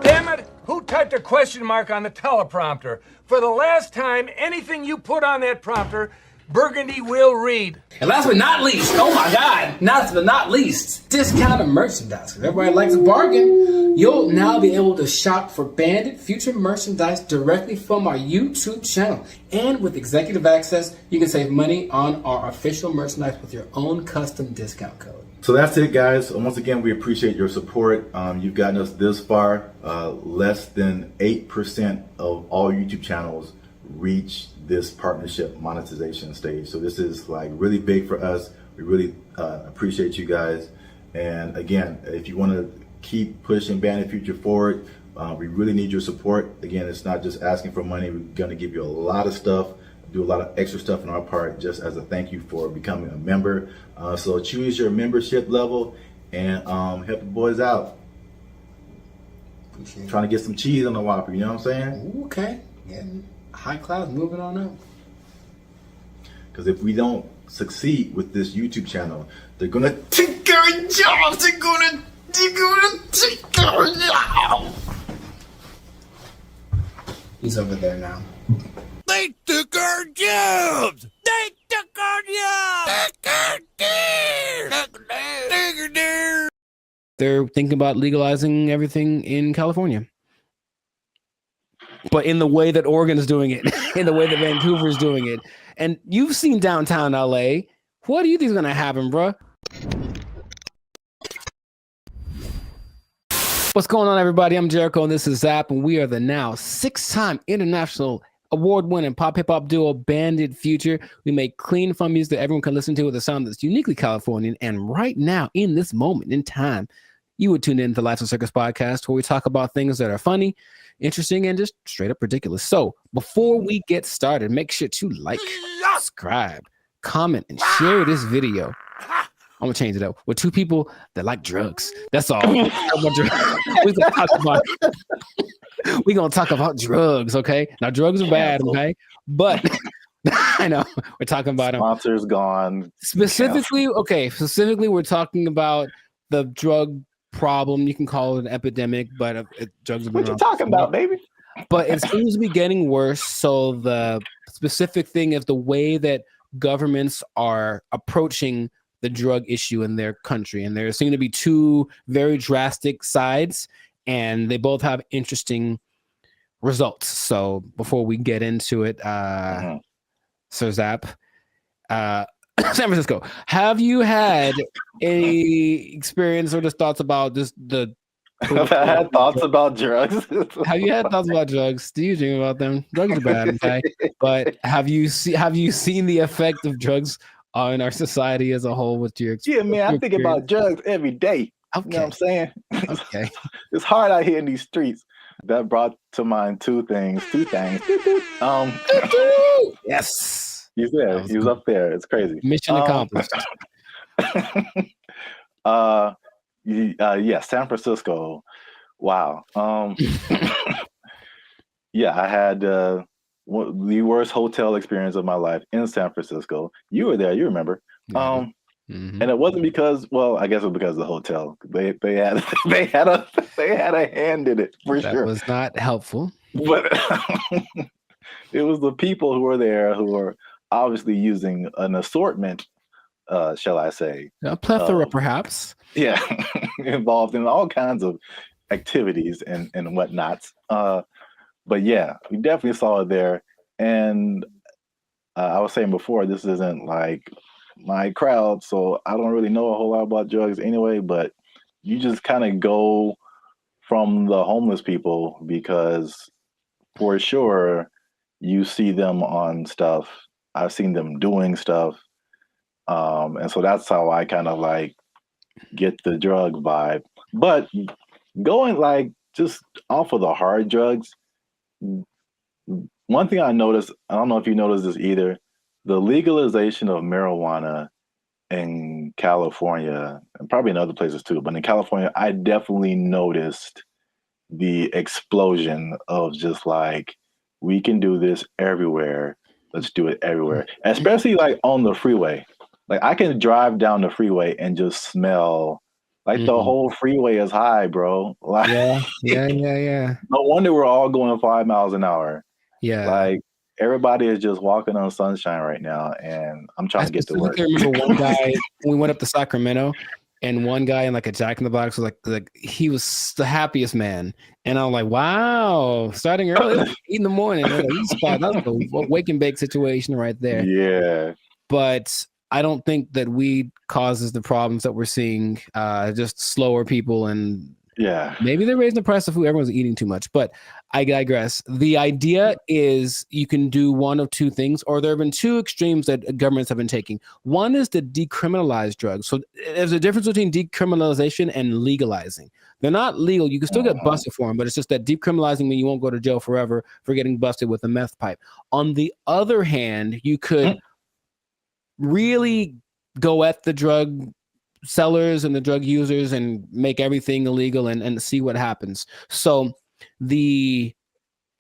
Damn it! Who typed a question mark on the teleprompter? For the last time, anything you put on that prompter, Burgundy will read. And last but not least, oh my God, last but not least, discounted merchandise. Because everybody likes a bargain. You'll now be able to shop for Bandit Future merchandise directly from our YouTube channel. And with executive access, you can save money on our official merchandise with your own custom discount code. So that's it, guys. Once again, we appreciate your support. You've gotten us this far. Less than 8% of all YouTube channels reach this partnership monetization stage. So this is like really big for us. We really appreciate you guys. And again, if you want to keep pushing Bandit Future forward, we really need your support. Again, it's not just asking for money. We're going to give you a lot of stuff, do a lot of extra stuff on our part just as a thank you for becoming a member. So choose your membership level and help the boys out. Trying to get some cheese on the Whopper, you know what I'm saying? Ooh, okay. Yeah. High class, moving on up. Because if we don't succeed with this YouTube channel, they're gonna take our jobs. They're gonna take our jobs. He's over there now. They took our jobs. They took our jobs. They're thinking about legalizing everything in California. But in the way that Oregon's doing it, in the way that Vancouver's doing it. And you've seen downtown LA. What do you think is going to happen, bro? What's going on, everybody? I'm Jericho, and this is Zap, and we are the now 6-time international award-winning pop hip-hop duo Bandit Future. We make clean, fun music that everyone can listen to with a sound that's uniquely Californian. And right now, in this moment in time, you would tune in to the Life of Circus podcast, where we talk about things that are funny, interesting, and just straight up ridiculous. So before we get started, make sure to like, subscribe, comment, and share this video. I'm gonna change it up. We're two people that like drugs. That's all. We're gonna talk about drugs, okay? Now drugs are bad, okay? But I know we're talking about them. Sponsors gone. Specifically, we're talking about the drug problem. You can call it an epidemic, but drugs. What you talking about, baby? But it seems to be getting worse. So the specific thing is the way that governments are approaching the drug issue in their country, and there seem to be two very drastic sides, and they both have interesting results. So before we get into it, Sir Zap, San Francisco, have you had any experience or just thoughts about the I've had thoughts about drugs. Have you had thoughts about drugs? Do you dream about them? Drugs are bad, okay? But have you seen the effect of drugs on our society as a whole with your experience? Yeah, man, I think about drugs every day. Okay. You know what I'm saying? Okay. It's hard out here in these streets. That brought to mind two things. Yes. He's there. He was up there. It's crazy. Mission accomplished. Yeah, San Francisco. Wow. Yeah, I had the worst hotel experience of my life in San Francisco. You were there, you remember. And it wasn't because, well, I guess it was because of the hotel. They had a hand in it for sure. That was not helpful. But it was the people who were there who were obviously using an assortment, shall I say. A plethora, perhaps. Yeah, involved in all kinds of activities and whatnots. But yeah, we definitely saw it there. And I was saying before, this isn't like my crowd, so I don't really know a whole lot about drugs anyway, but you just kind of go from the homeless people because for sure you see them on stuff. I've seen them doing stuff. And so that's how I kind of like get the drug vibe. But going like just off of the hard drugs, one thing I noticed, I don't know if you noticed this either, the legalization of marijuana in California, and probably in other places too, but in California, I definitely noticed the explosion of just like, we can do this everywhere. Let's do it everywhere. Especially like on the freeway. Like I can drive down the freeway and just smell like the whole freeway is high, bro. Like, yeah. No wonder we're all going 5 miles an hour. Yeah. Like everybody is just walking on sunshine right now, and I'm trying to get to work. I remember one guy, we went up to Sacramento, and one guy in like a Jack in the Box was like he was the happiest man. And I'm like, wow, starting early, 8 in the morning. Like, that's a wake and bake situation right there. Yeah. But I don't think that weed causes the problems that we're seeing. Just slower people, and maybe they're raising the price of food. Everyone's eating too much, but I digress. The idea is you can do one of two things, or there have been two extremes that governments have been taking. One is to decriminalize drugs. So there's a difference between decriminalization and legalizing. They're not legal. You can still get busted for them, but it's just that decriminalizing means you won't go to jail forever for getting busted with a meth pipe. On the other hand, you could really go at the drug sellers and the drug users and make everything illegal and see what happens. So the,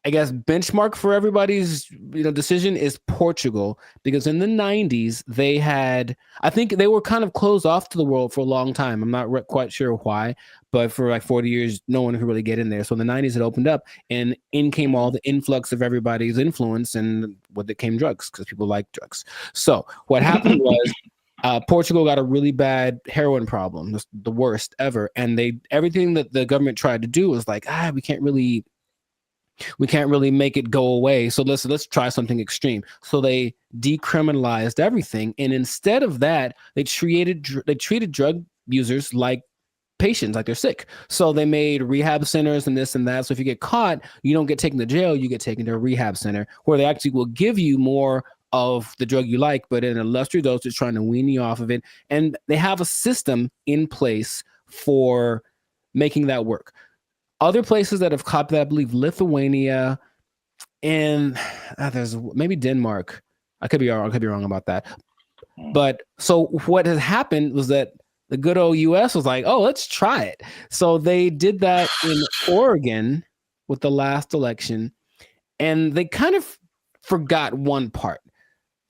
I guess, benchmark for everybody's decision is Portugal, because in the 90s they had, I think they were kind of closed off to the world for a long time. I'm not quite sure why, but for like 40 years no one could really get in there. So in the 90s it opened up, and in came all the influx of everybody's influence, and with it came drugs, because people like drugs. So what happened was Portugal got a really bad heroin problem, the worst ever, and everything that the government tried to do was like, we can't really make it go away. So let's try something extreme. So they decriminalized everything, and instead of that, they treated drug users like patients, like they're sick. So they made rehab centers and this and that. So if you get caught, you don't get taken to jail, you get taken to a rehab center where they actually will give you more of the drug you like, but in a lesser dose, it's trying to wean you off of it. And they have a system in place for making that work. Other places that have copied that, I believe Lithuania, and there's maybe Denmark. I could be wrong about that. But so what has happened was that the good old US was like, oh, let's try it. So they did that in Oregon with the last election, and they kind of forgot one part.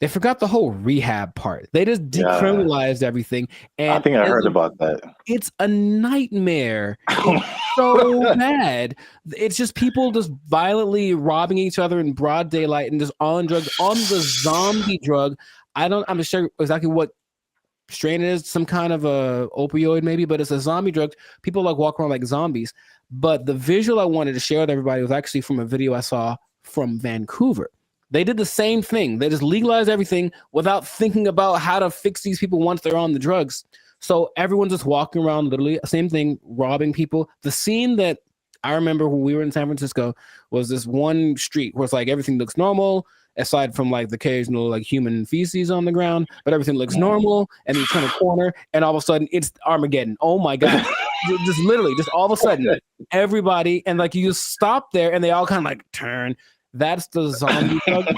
They forgot the whole rehab part. They just decriminalized everything. And I think I heard about that. It's a nightmare. It's so bad. It's just people just violently robbing each other in broad daylight and just on drugs, on the zombie drug. I'm not sure exactly what strain it is, some kind of a opioid maybe, but it's a zombie drug. People like walk around like zombies. But the visual I wanted to share with everybody was actually from a video I saw from Vancouver. They did the same thing. They just legalized everything without thinking about how to fix these people once they're on the drugs. So everyone's just walking around, literally, same thing, robbing people. The scene that I remember when we were in San Francisco was this one street where it's like everything looks normal, aside from like the occasional like human feces on the ground, but everything looks normal. And you turn a corner, and all of a sudden it's Armageddon. Oh my God. Just literally, just all of a sudden, everybody, and like you just stop there and they all kind of like turn. That's the zombie drug.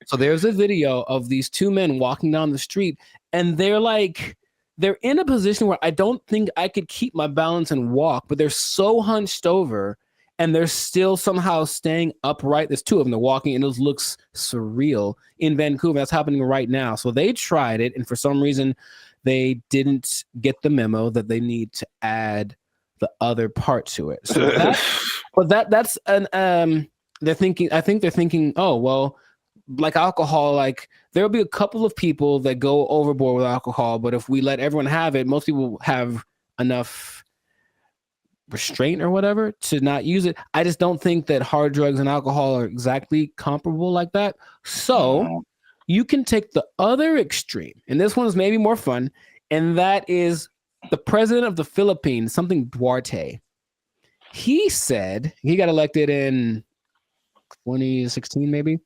So there's a video of these two men walking down the street, and they're in a position where I don't think I could keep my balance and walk, but they're so hunched over and they're still somehow staying upright. There's two of them, they're walking, and it looks surreal in Vancouver. That's happening right now. So they tried it, and for some reason they didn't get the memo that they need to add the other part to it. So that's an I think they're thinking, oh, well, like alcohol, like there'll be a couple of people that go overboard with alcohol, but if we let everyone have it, most people have enough restraint or whatever to not use it. I just don't think that hard drugs and alcohol are exactly comparable like that. So you can take the other extreme, and this one is maybe more fun, and that is the president of the Philippines, something Duarte. He said, he got elected in 2016 maybe.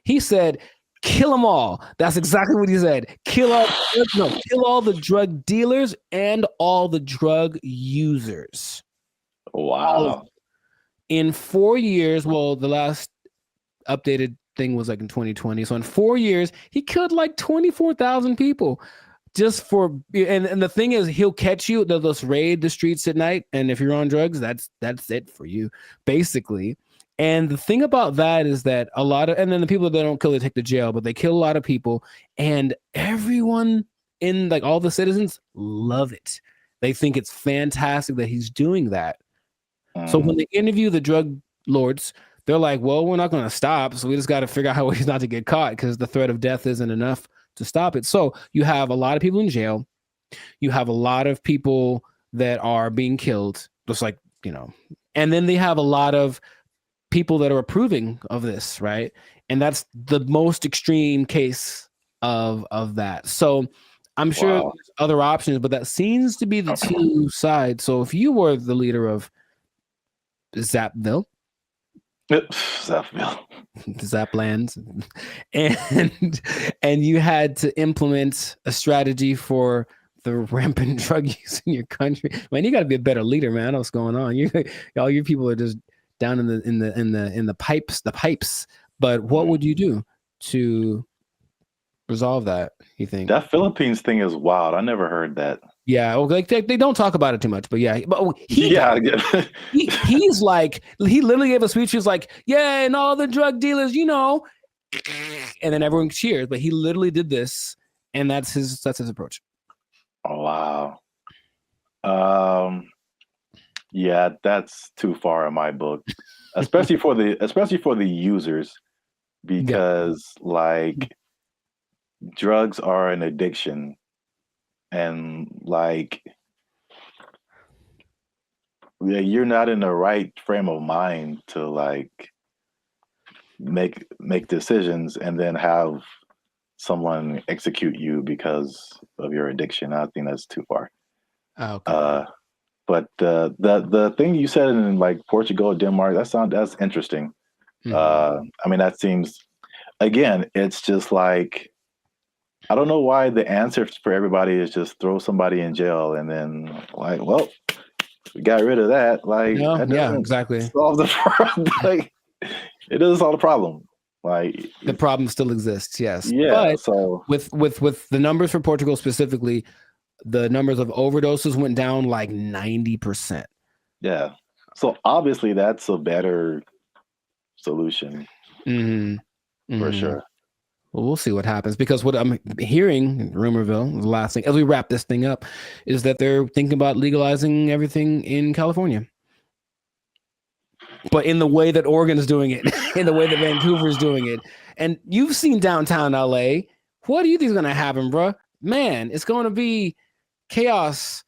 He said, kill them all. That's exactly what he said. Kill all the drug dealers and all the drug users. Wow. In 4 years, well, the last updated thing was like in 2020. So in 4 years, he killed like 24,000 people. Just for, and the thing is, he'll catch you. They'll just raid the streets at night, and if you're on drugs, that's it for you, basically. And the thing about that is that a lot of, and then the people that don't kill, they take to jail, but they kill a lot of people, and everyone in like all the citizens love it. They think it's fantastic that he's doing that. So when they interview the drug lords, they're like, well, we're not going to stop. So we just got to figure out how he's not to get caught, because the threat of death isn't enough to stop it. So you have a lot of people in jail. You have a lot of people that are being killed, just like, and then they have a lot of people that are approving of this, right? And that's the most extreme case of that. So I'm sure there's other options, but that seems to be the two sides. So if you were the leader of Zapville, Zaplands, and you had to implement a strategy for the rampant drug use in your country, man, you got to be a better leader, man. I know what's going on. All your people are just down in the pipes. But what would you do to resolve that, you think? That Philippines thing is wild. I never heard that. Yeah, well, like they don't talk about it too much, but yeah, but he's like, he literally gave a speech. He was like, yeah, and all the drug dealers, and then everyone cheers. But he literally did this, and that's his approach. Oh, wow. Yeah, that's too far in my book, especially for the users, because like drugs are an addiction. And like, yeah, you're not in the right frame of mind to like make decisions and then have someone execute you because of your addiction. I think that's too far. Okay. But the thing you said in like Portugal, Denmark, that's interesting. I mean, that seems, again, it's just like, I don't know why the answer for everybody is just throw somebody in jail and then like, well, we got rid of that. Like, that yeah, exactly. Solve the problem. Like, it doesn't solve the problem. Like the problem still exists. Yes. Yeah. But so with the numbers for Portugal specifically, the numbers of overdoses went down like 90%. yeah. So obviously that's a better solution for sure. Well, we'll see what happens, because what I'm hearing in Rumorville, the last thing, as we wrap this thing up, is that they're thinking about legalizing everything in California. But in the way that Oregon's doing it, in the way that Vancouver's doing it. And you've seen downtown LA. What do you think is going to happen, bro? Man, it's going to be chaos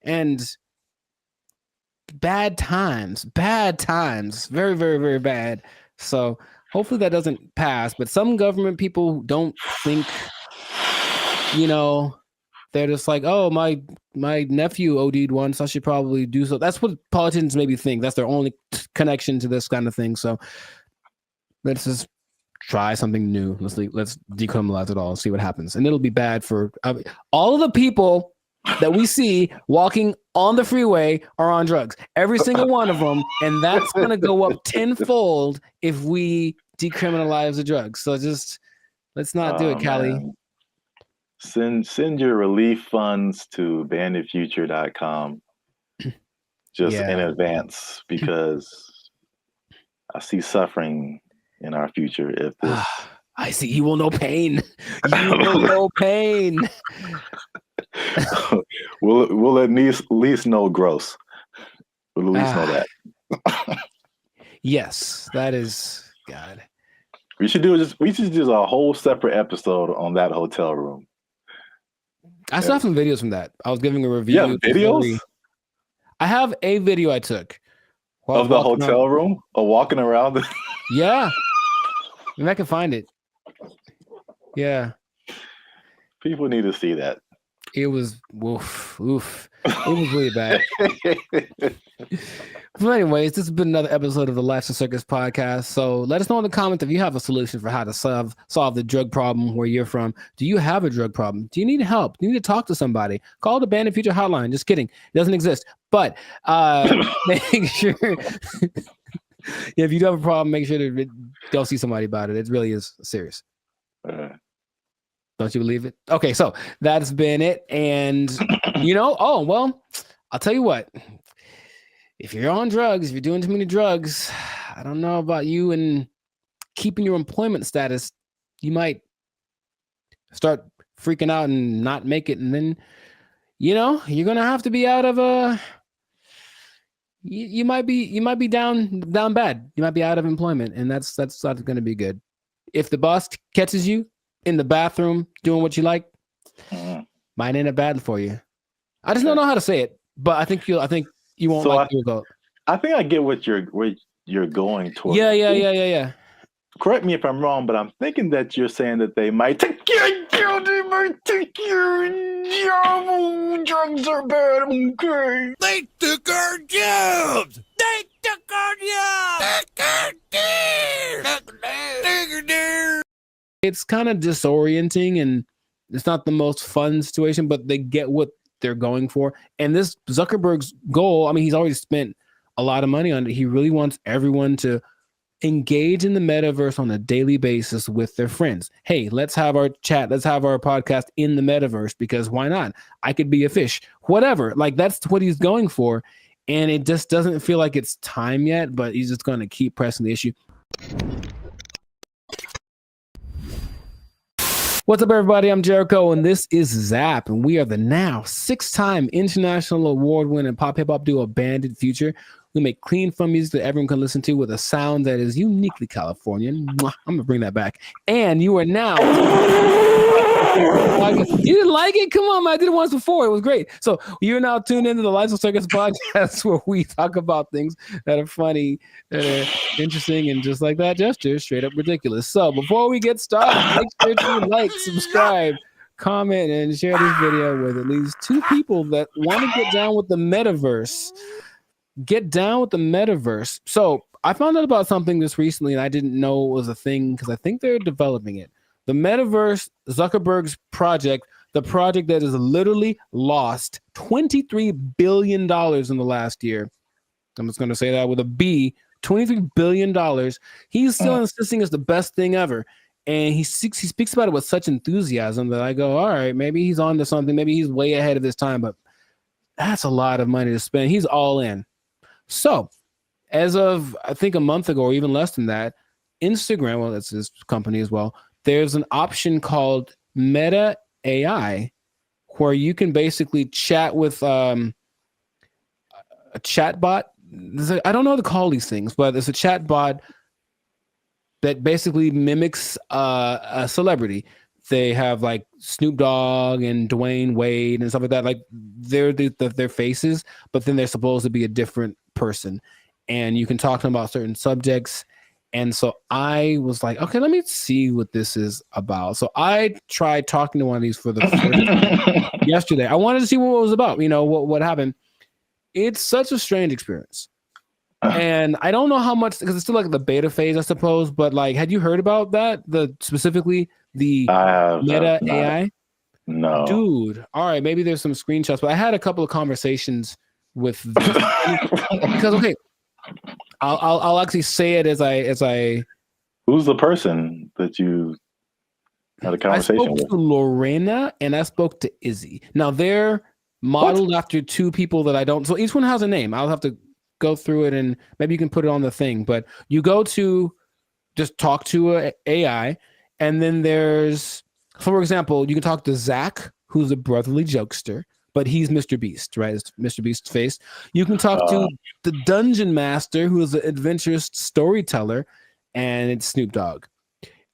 and bad times. Very, very, very bad. So hopefully that doesn't pass. But some government people don't think, they're just like, oh, my nephew OD'd once, I should probably do so. That's what politicians maybe think. That's their only connection to this kind of thing. So let's just try something new. Let's decriminalize it all, see what happens. And it'll be bad for all of the people that we see walking on the freeway are on drugs. Every single one of them. And that's going to go up tenfold if we decriminalize the drugs. So just let's not do it, Callie. Man. Send your relief funds to banditfuture.com just in advance, because I see suffering in our future if this. I see. You will know pain. You will know pain. We'll at least know gross. We'll at least know that. Yes, that is God. We should do a whole separate episode on that hotel room. I still have some videos from that. I was giving a review. Yeah, videos? I have a video I took of the hotel room or walking around. Yeah. Maybe I can find it. Yeah. People need to see that. It was oof. It was really bad. But anyways, this has been another episode of the Life's a Circus podcast. So let us know in the comments if you have a solution for how to solve the drug problem where you're from. Do you have a drug problem? Do you need help? Do you need to talk to somebody? Call the Bandit Future hotline. Just kidding. It doesn't exist. But make sure if you do have a problem, make sure to go see somebody about it. It really is serious. Don't you believe it? Okay, so that's been it. And I'll tell you what. If you're on drugs, if you're doing too many drugs, I don't know about you and keeping your employment status, you might start freaking out and not make it. And then, you're going to have to be out of you might be down bad. You might be out of employment, and that's not going to be good. If the boss catches you in the bathroom doing what you like, might end up bad for you. I just don't know how to say it, but I think you won't like the result. I think I get what you're going towards. Yeah. Correct me if I'm wrong, but I'm thinking that you're saying that they might take your job. Drugs are bad. Okay. They took our jobs. They took our jobs. It's kind of disorienting, and it's not the most fun situation, but they get what they're going for. And this Zuckerberg's goal, he's already spent a lot of money on it. He really wants everyone to engage in the metaverse on a daily basis with their friends. Hey, let's have our chat. Let's have our podcast in the metaverse, because why not? I could be a fish, whatever. Like, that's what he's going for. And it just doesn't feel like it's time yet, but he's just going to keep pressing the issue. What's up, everybody? I'm Jericho, and this is Zap, and we are the now 6-time international award-winning pop hip-hop duo Bandit Future. We make clean, fun music that everyone can listen to with a sound that is uniquely Californian. I'm going to bring that back. And you are now... You didn't like it? Come on, man. I did it once before. It was great. So you're now tuned into the Life's a Circus podcast, where we talk about things that are funny, that are interesting, and just like that gesture, straight up ridiculous. So before we get started, make sure to like, subscribe, comment, and share this video with at least 2 people that want to get down with the metaverse. Get down with the metaverse. So I found out about something this recently, and I didn't know it was a thing, because I think they're developing it. The metaverse, Zuckerberg's project, the project that has literally lost $23 billion in the last year. I'm just going to say that with a B, $23 billion. He's still insisting it's the best thing ever. And he speaks about it with such enthusiasm that I go, all right, maybe he's on to something. Maybe he's way ahead of his time, but that's a lot of money to spend. He's all in. So as of, I think a month ago, or even less than that, Instagram, well, that's his company as well, there's an option called Meta AI where you can basically chat with a chat bot. I don't know how to call these things, but it's a chat bot that basically mimics a celebrity. They have like Snoop Dogg and Dwayne Wade and stuff like that. Like they're their faces, but then they're supposed to be a different person. And you can talk to them about certain subjects. And so I was like, okay, let me see what this is about. So I tried talking to one of these for the first time yesterday. I wanted to see what it was about, what happened. It's such a strange experience. And I don't know how much, because it's still like the beta phase, I suppose. But like, had you heard about that? Specifically the Meta AI? No. Dude. All right. Maybe there's some screenshots, but I had a couple of conversations with because okay, I'll actually say it as I. Who's the person that you had a conversation with? I spoke to Lorena and I spoke to Izzy. Now they're modeled after two people that I don't. So each one has a name. I'll have to go through it and maybe you can put it on the thing. But you go to just talk to a AI, and then there's, for example, you can talk to Zach, who's a brotherly jokester. But he's Mr. Beast, right? It's Mr. Beast's face. You can talk to the Dungeon Master, who is an adventurous storyteller, and it's Snoop Dogg.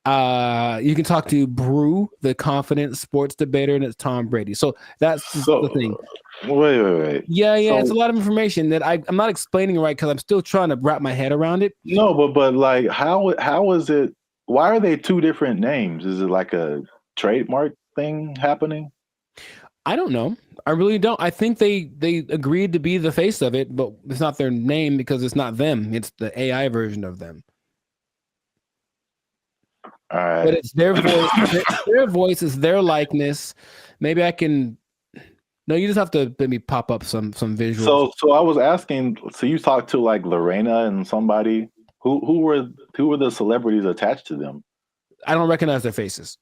You can talk to Brew, the confident sports debater, and it's Tom Brady. So that's the thing. Wait. Yeah. It's a lot of information that I'm not explaining right because I'm still trying to wrap my head around it. No, but like, how is it? Why are they two different names? Is it like a trademark thing happening? I don't know. I really don't. I think they agreed to be the face of it, but it's not their name because it's not them. It's the AI version of them. All right. But it's their voice. Their voice is their likeness. Maybe I can. No, you just have to let me pop up some visuals. So I was asking. So you talked to like Lorena and somebody. Who were the celebrities attached to them? I don't recognize their faces.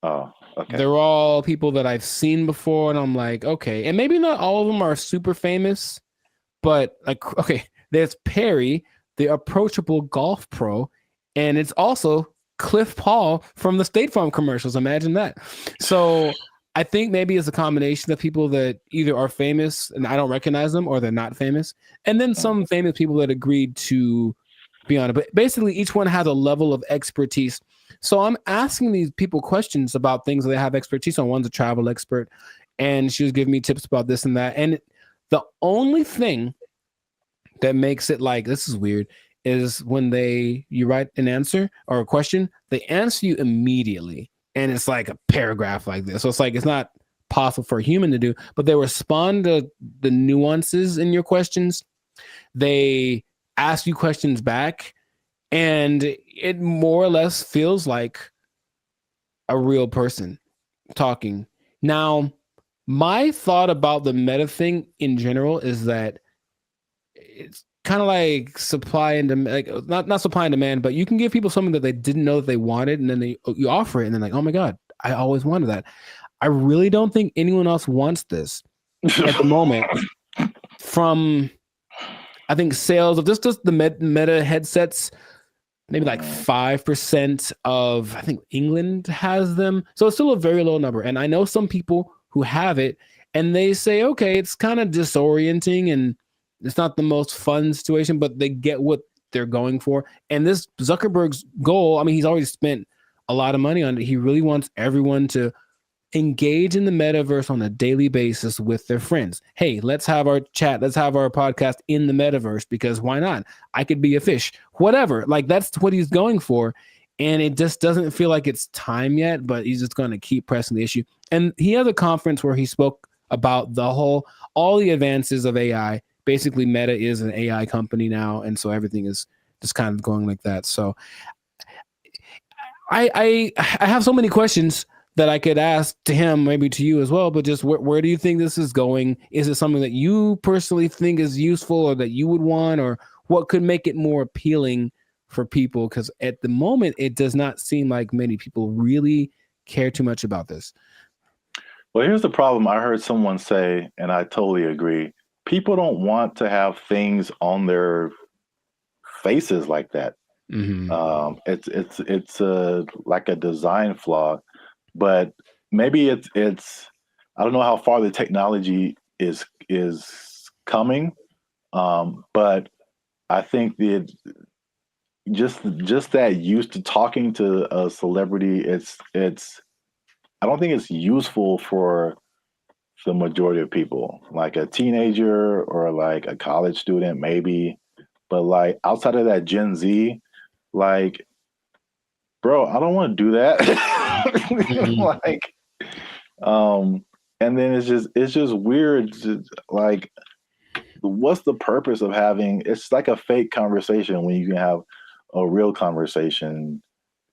Oh, okay. They're all people that I've seen before, and I'm like, okay. And maybe not all of them are super famous, but like, okay, there's Perry, the approachable golf pro, and it's also Cliff Paul from the State Farm commercials. Imagine that. So I think maybe it's a combination of people that either are famous and I don't recognize them, or they're not famous, and then some famous people that agreed to be on it. But basically, each one has a level of expertise. So I'm asking these people questions about things that they have expertise on. One's a travel expert, and she was giving me tips about this and that. And the only thing that makes it like, this is weird, is when you write an answer or a question, they answer you immediately. And it's like a paragraph like this. So it's like, it's not possible for a human to do, but they respond to the nuances in your questions. They ask you questions back. And it more or less feels like a real person talking. Now, my thought about the meta thing in general is that it's kind of like supply and demand, like not supply and demand, but you can give people something that they didn't know that they wanted, and then you offer it, and they're like, oh my God, I always wanted that. I really don't think anyone else wants this at the moment. From, I think, sales of just the meta headsets, maybe like 5% of, I think, England has them. So it's still a very low number. And I know some people who have it and they say, okay, it's kind of disorienting and it's not the most fun situation, but they get what they're going for. And this Zuckerberg's goal, I mean, he's already spent a lot of money on it. He really wants everyone to engage in the metaverse on a daily basis with their friends. Hey, let's have our chat. Let's have our podcast in the metaverse, because why not? I could be a fish, whatever. Like, that's what he's going for. And it just doesn't feel like it's time yet, but he's just going to keep pressing the issue. And he had a conference where he spoke about all the advances of AI. Basically, Meta is an AI company now. And so everything is just kind of going like that. So I have so many questions that I could ask to him, maybe to you as well, but just where do you think this is going? Is it something that you personally think is useful or that you would want, or what could make it more appealing for people? Because at the moment, it does not seem like many people really care too much about this. Well, here's the problem. I heard someone say, and I totally agree. People don't want to have things on their faces like that. It's like a design flaw, but maybe it's I don't know how far the technology is coming, but I think that just that used to talking to a celebrity, it's I don't think it's useful for the majority of people, like a teenager or like a college student, maybe. But like outside of that Gen Z, like, bro, I don't want to do that. Like, and then it's just weird. Like, what's the purpose of having? It's like a fake conversation when you can have a real conversation.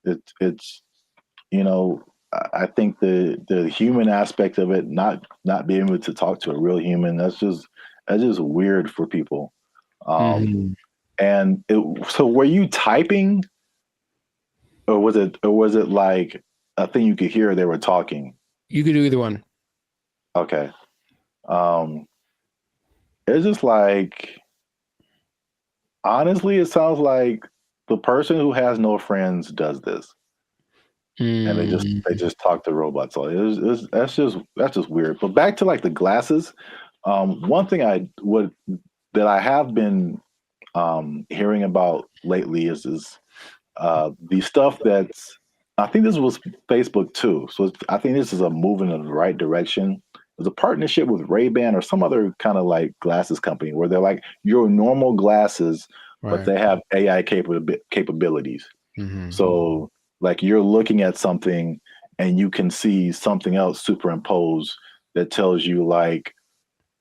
It's you know, I think the human aspect of it, not being able to talk to a real human, that's just weird for people. And so were you typing, or was it like a thing you could hear they were talking? You could do either one. Okay. It's just like, honestly, it sounds like the person who has no friends does this. And they just talk to robots. So that's just weird. But back to like the glasses, one thing that I have been hearing about lately is the stuff that's, I think this was Facebook too. So I think this is a move in the right direction. There's a partnership with Ray-Ban or some other kind of like glasses company where they're like your normal glasses, but they have AI capabilities. So like you're looking at something and you can see something else superimposed that tells you like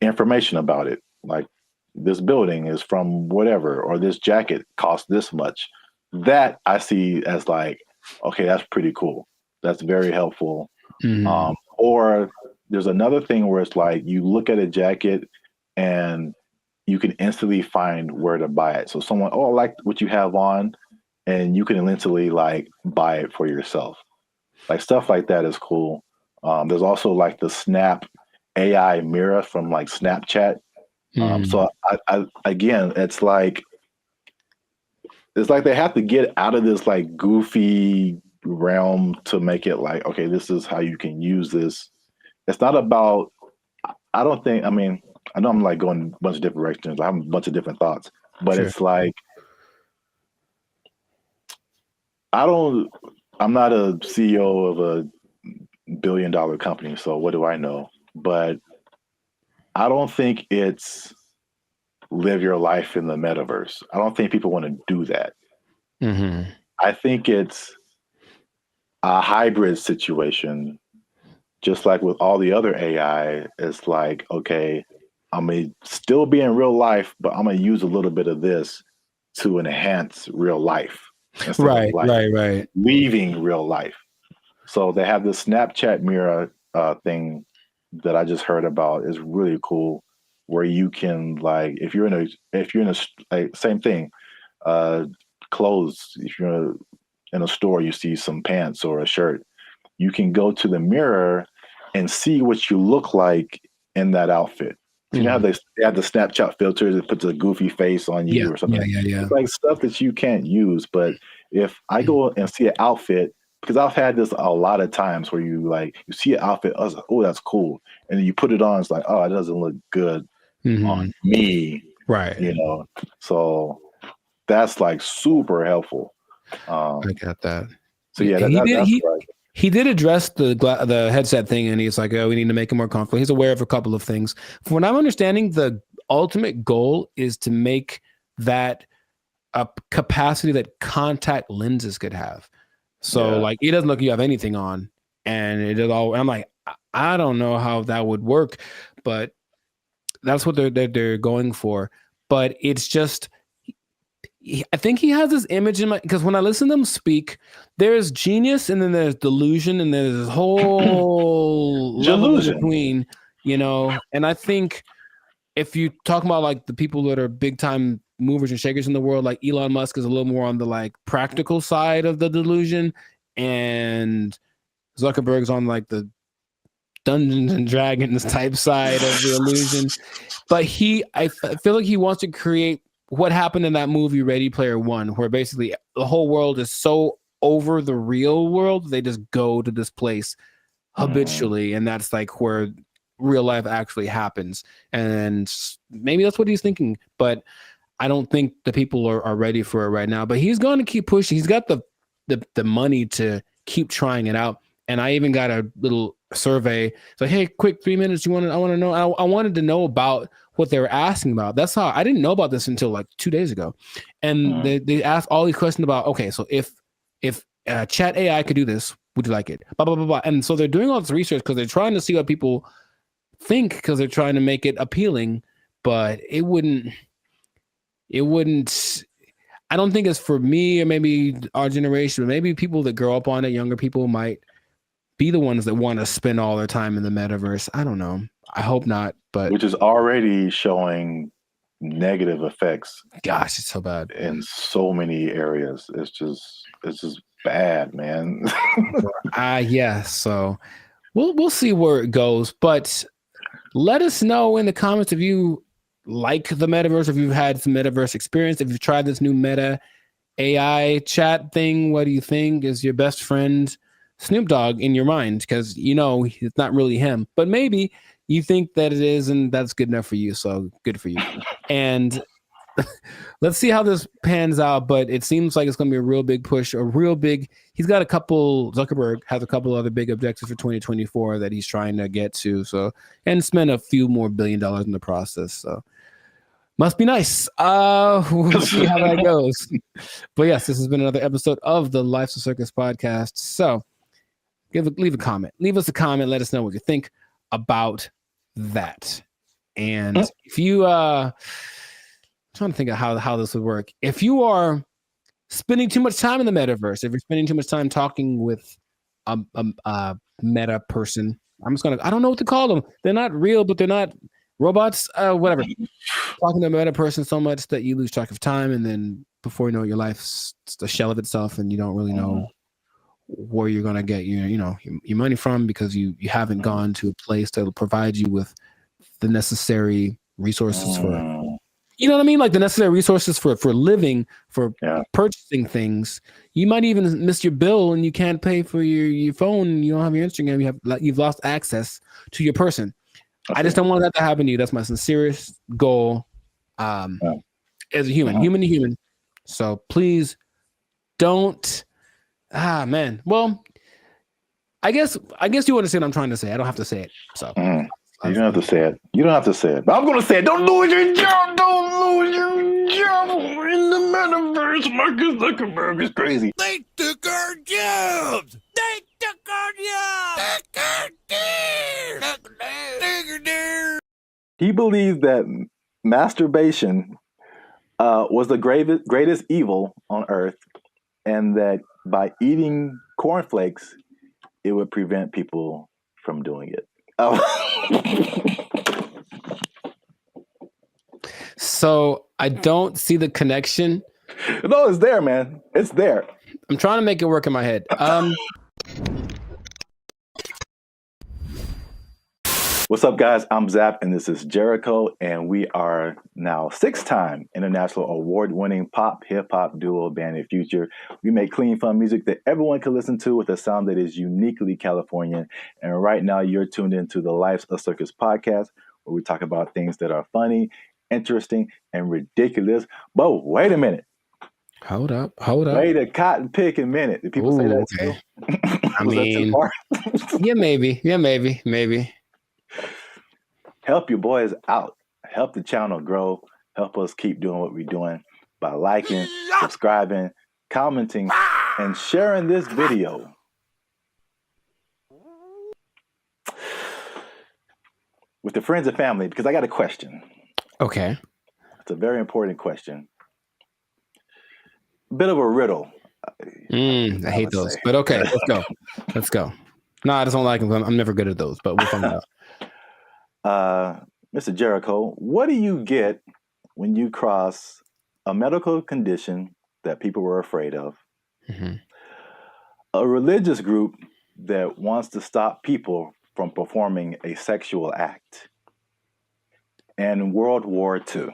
information about it. Like this building is from whatever, or this jacket costs this much. That I see as like, okay, that's pretty cool. That's very helpful. Or there's another thing where it's like you look at a jacket and you can instantly find where to buy it. So someone, I like what you have on, and you can instantly like buy it for yourself. Like stuff like that is cool. There's also like the Snap AI mirror from like Snapchat. So I again, it's like they have to get out of this like goofy realm to make it like, okay, this is how you can use this. It's not about, I don't think, I mean, I know I'm like going a bunch of different directions. I have a bunch of different thoughts, but it's like, I'm not a CEO of a $1 billion company, so what do I know? But I don't think it's live your life in the metaverse. I don't think people want to do that. I think it's a hybrid situation, just like with all the other AI. It's like, okay, I'm going to still be in real life, but I'm going to use a little bit of this to enhance real life. Right. Leaving real life. So they have this Snapchat mirror thing that I just heard about. Is really cool, where you can like, if you're in a like, same thing, clothes. If you're in a store, you see some pants or a shirt, you can go to the mirror and see what you look like in that outfit. You know how they have the Snapchat filters that puts a goofy face on you or something? It's like stuff that you can't use. But if I go and see an outfit, because I've had this a lot of times where you see an outfit, I was like, oh, that's cool. And then you put it on, it's like, oh, it doesn't look good on me. Right. You know, so that's like super helpful. I got that. So yeah, that's right. He did address the headset thing, and he's like, oh, we need to make it more comfortable. He's aware of a couple of things. From what I'm understanding, the ultimate goal is to make that a capacity that contact lenses could have. So like, it doesn't look like you have anything on, and it is all. I'm like, I don't know how that would work, but that's what they're going for. But it's just, I think he has this image in my, because when I listen to them speak, there's genius and then there's delusion and there's this whole level between, you know. And I think if you talk about like the people that are big time movers and shakers in the world. Like Elon Musk is a little more on the like practical side of the delusion, and Zuckerberg's on like the Dungeons and Dragons type side of the illusion. But I feel like he wants to create what happened in that movie Ready Player One, where basically the whole world is so over the real world, they just go to this place habitually, and that's like where real life actually happens. And maybe that's what he's thinking, but I don't think the people are ready for it right now. But he's going to keep pushing. He's got the money to keep trying it out. And I even got a little survey. So, hey, quick 3 minutes. I want to know. I wanted to know about what they were asking about. That's how I didn't know about this until like 2 days ago. And they asked all these questions about, okay, so if chat AI could do this, would you like it? Blah, blah, blah, blah. And so they're doing all this research because they're trying to see what people think, because they're trying to make it appealing, but it wouldn't, I don't think it's for me or maybe our generation, but maybe people that grow up on it, younger people might be the ones that want to spend all their time in the metaverse. I don't know. I hope not, but which is already showing negative effects. Gosh, it's so bad in so many areas. It's just bad, man. Yeah. So we'll see where it goes, but let us know in the comments if you like the metaverse, if you've had some metaverse experience, if you've tried this new Meta AI chat thing. What do you think? Is your best friend Snoop Dogg in your mind? Because it's not really him, but maybe you think that it is, and that's good enough for you. So good for you. And let's see how this pans out. But it seems like it's going to be a real big push, he's got Zuckerberg has a couple other big objectives for 2024 that he's trying to get to. So, and spend a few more $1 billion in the process. So must be nice. We'll see how that goes. But yes, this has been another episode of the Life's a Circus podcast. So leave a comment. Leave us a comment. Let us know what you think about that. And if you I'm trying to think of how this would work. If you are spending too much time in the metaverse, if you're spending too much time talking with a meta person, I don't know what to call them. They're not real, but they're not robots, whatever. Talking to a meta person so much that you lose track of time, and then before you know it, your life's a shell of itself, and you don't really know where you're gonna get your money from, because you haven't gone to a place that will provide you with the necessary resources for, you know what I mean? Like the necessary resources for living, for purchasing things. You might even miss your bill and you can't pay for your phone. You don't have your Instagram. You've lost access to your person. Okay. I just don't want that to happen to you. That's my sincerest goal as a human, human to human. So please don't. Man. Well, I guess you understand what I'm trying to say. I don't have to say it. So. You don't have to say it. You don't have to say it. But I'm going to say it. Don't lose your job. Don't lose your job in the metaverse. Marcus Zuckerberg is crazy. They took our jobs. They took our jobs. He believes that masturbation was the greatest evil on earth, and that by eating cornflakes, it would prevent people from doing it. So I don't see the connection. No, it's there, man. It's there. I'm trying to make it work in my head. What's up, guys? I'm Zap, and this is Jericho, and we are now 6-time international award-winning pop hip-hop duo band in Future. We make clean, fun music that everyone can listen to with a sound that is uniquely Californian. And right now, you're tuned into the Life's a Circus podcast, where we talk about things that are funny, interesting, and ridiculous. But wait a minute. Hold up. Wait a cotton picking minute. Did people say that too? I mean, yeah, maybe. Help your boys out. Help the channel grow. Help us keep doing what we're doing by liking, subscribing, commenting, and sharing this video. With your friends and family, because I got a question. Okay. It's a very important question. Bit of a riddle. I hate those, but okay, let's go. No, I just don't like them. I'm never good at those, but we'll find out. Mr. Jericho, what do you get when you cross a medical condition that people were afraid of, Mm-hmm. a religious group that wants to stop people from performing a sexual act, and World War II.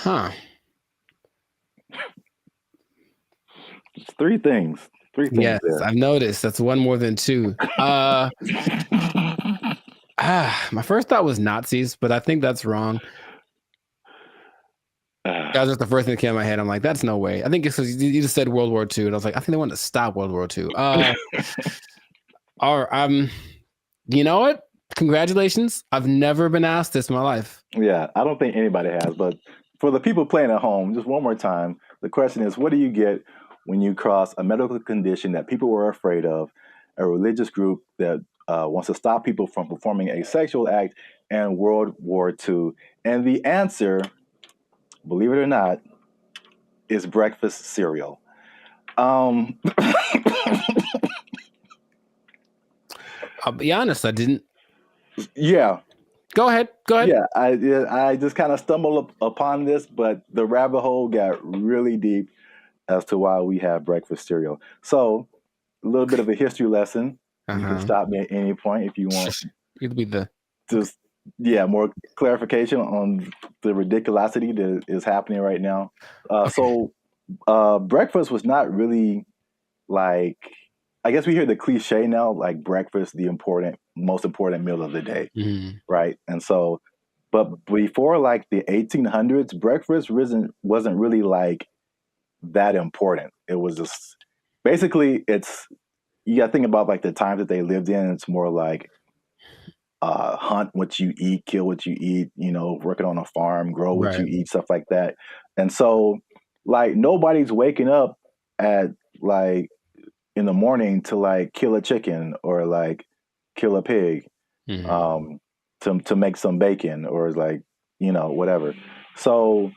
Huh. It's three things. Yes, there. I've noticed. That's one more than two. My first thought was Nazis, but I think that's wrong. That was just the first thing that came in my head. I'm like, that's no way. I think it's because you just said World War II, and I was like, I think they wanted to stop World War II. You know what? Congratulations. I've never been asked this in my life. Yeah, I don't think anybody has, but for the people playing at home, just one more time, the question is, what do you get when you cross a medical condition that people were afraid of, a religious group that wants to stop people from performing a sexual act, and World War II? And the answer, believe it or not, is breakfast cereal. I'll be honest, I didn't. Yeah. Go ahead. Yeah, I just kind of stumbled upon this, but the rabbit hole got really deep as to why we have breakfast cereal. So, a little bit of a history lesson. You can stop me at any point if you want. It'll be just more clarification on the ridiculosity that is happening right now. So, breakfast was not really like, I guess we hear the cliche now, like breakfast, the most important meal of the day, right? And so, but before like the 1800s, breakfast wasn't really like that important. It was just basically you got to think about like the times that they lived in. It's more like hunt what you eat, kill what you eat, working on a farm, grow what you eat, stuff like that. And so like nobody's waking up at like in the morning to like kill a chicken or like kill a pig to make some bacon or like, whatever. So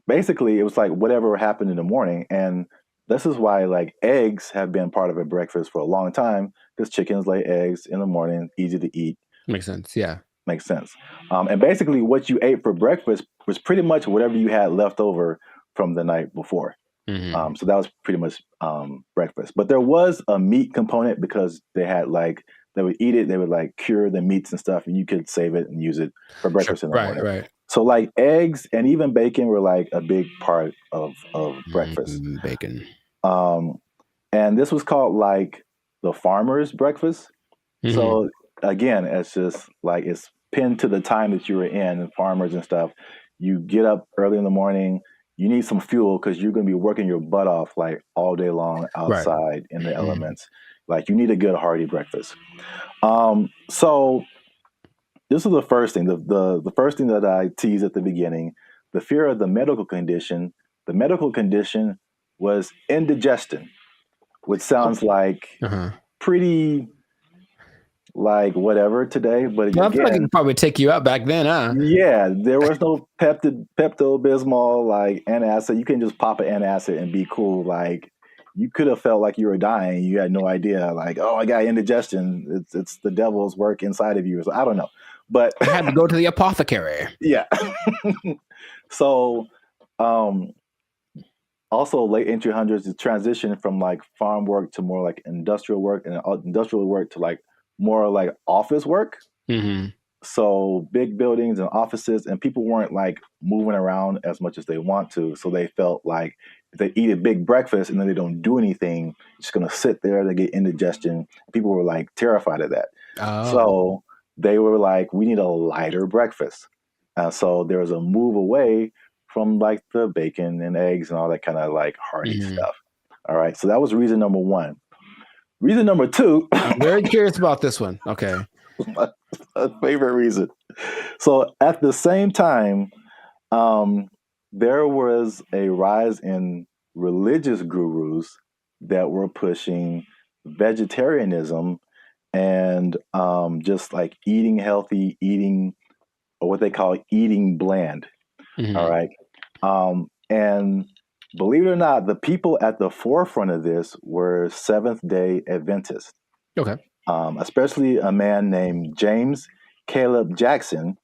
basically it was like whatever happened in the morning. And this is why like eggs have been part of a breakfast for a long time, because chickens lay eggs in the morning, easy to eat. Makes sense. Yeah. Makes sense. And basically what you ate for breakfast was pretty much whatever you had left over from the night before. So that was pretty much breakfast. But there was a meat component because they would eat it, they would like cure the meats and stuff, and you could save it and use it for breakfast in the morning. Right. So like eggs and even bacon were like a big part of breakfast. Bacon. And this was called like the farmer's breakfast. So again, it's just like it's pinned to the time that you were in, and farmers and stuff. You get up early in the morning. You need some fuel because you're going to be working your butt off like all day long outside in the elements. Like you need a good hearty breakfast. So this is the first thing. The first thing that I teased at the beginning, the fear of the medical condition. The medical condition was indigestion, which sounds like pretty like whatever today, but again, I feel like it could probably take you out back then, huh? Yeah, there was no Pepto-Bismol, like antacid. You can just pop an antacid and be cool. Like you could have felt like you were dying. You had no idea. Like, oh, I got indigestion. It's the devil's work inside of you. So I don't know, but I had to go to the apothecary. Yeah. So, also late 1800s, the transition from like farm work to more like industrial work, and industrial work to like more like office work. So big buildings and offices, and people weren't like moving around as much as they want to. So they felt like if they eat a big breakfast and then they don't do anything, just going to sit there, they get indigestion. People were like terrified of that. So they were like, we need a lighter breakfast. So there was a move away from like the bacon and eggs and all that kind of like hearty stuff. All right. So that was reason number one. Reason number two. I'm very curious about this one. Okay. My favorite reason. So at the same time, there was a rise in religious gurus that were pushing vegetarianism and just like eating healthy, or what they call eating bland. All right. And believe it or not, the people at the forefront of this were Seventh-day Adventists. Okay. Especially a man named James Caleb Jackson.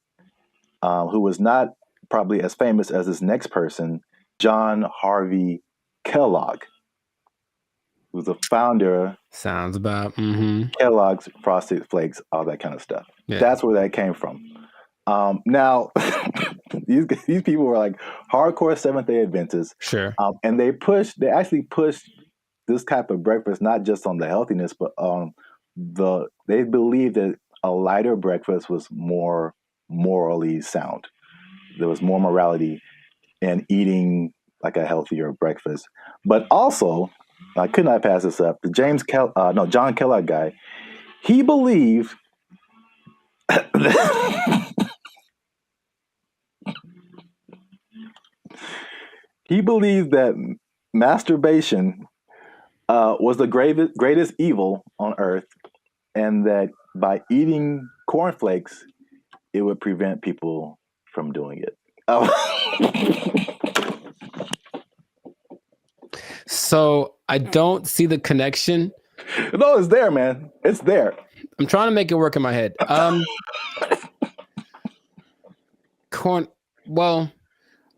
who was not probably as famous as this next person, John Harvey Kellogg, who's the founder. Sounds about Kellogg's, Frosted Flakes, all that kind of stuff. Yeah. That's where that came from. Now, these people were like hardcore Seventh-day Adventists. Sure. And they actually pushed this type of breakfast not just on the healthiness, but they believed that a lighter breakfast was more morally sound. There was more morality in eating like a healthier breakfast. But also, I could not pass this up. The John Kellogg guy, he believed that masturbation was the greatest evil on earth, and that by eating cornflakes, it would prevent people from doing it. So I don't see the connection. No, it's there, man. It's there. I'm trying to make it work in my head. Well,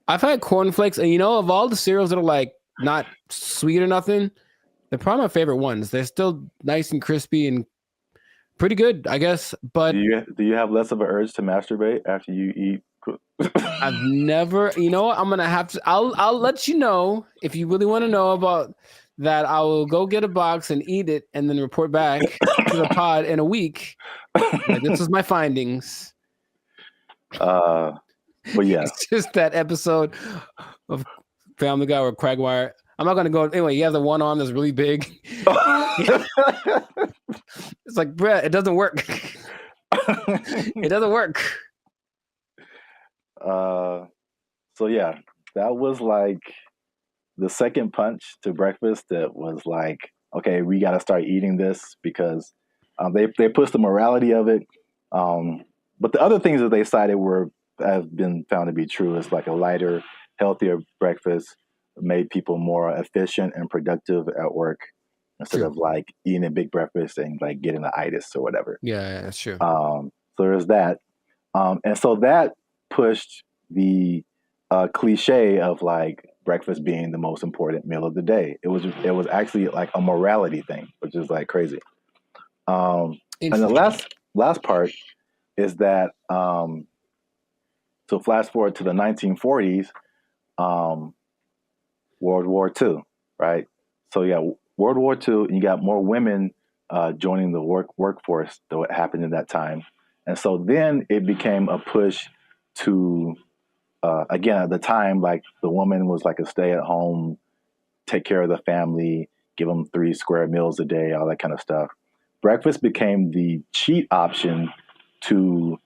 I've had cornflakes, and of all the cereals that are like not sweet or nothing, they're probably my favorite ones. They're still nice and crispy and pretty good, I guess. But do you have less of an urge to masturbate after you eat? I've never. You know what? I'm gonna have to. I'll let you know if you really want to know about that. I will go get a box and eat it, and then report back to the pod in a week. Like, this is my findings. But yeah, it's just that episode of Family Guy or Quagmire. I'm not gonna go anyway. You have the one arm that's really big. It's like, bruh, it doesn't work. It doesn't work. So yeah, that was like the second punch to breakfast. That was like, okay, we got to start eating this because they pushed the morality of it. But the other things that they cited have been found to be true. Is like a lighter, healthier breakfast made people more efficient and productive at work instead of like eating a big breakfast and like getting the itis or whatever. Yeah, that's true. So there's that. And so that pushed the cliche of like breakfast being the most important meal of the day. It was actually like a morality thing, which is like crazy. And the last part is that so flash forward to the 1940s, World War II, right? So yeah, World War II, you got more women joining the workforce than what happened in that time. And so then it became a push to, again, at the time, like the woman was like a stay-at-home, take care of the family, give them 3 square meals a day, all that kind of stuff. Breakfast became the cheat option to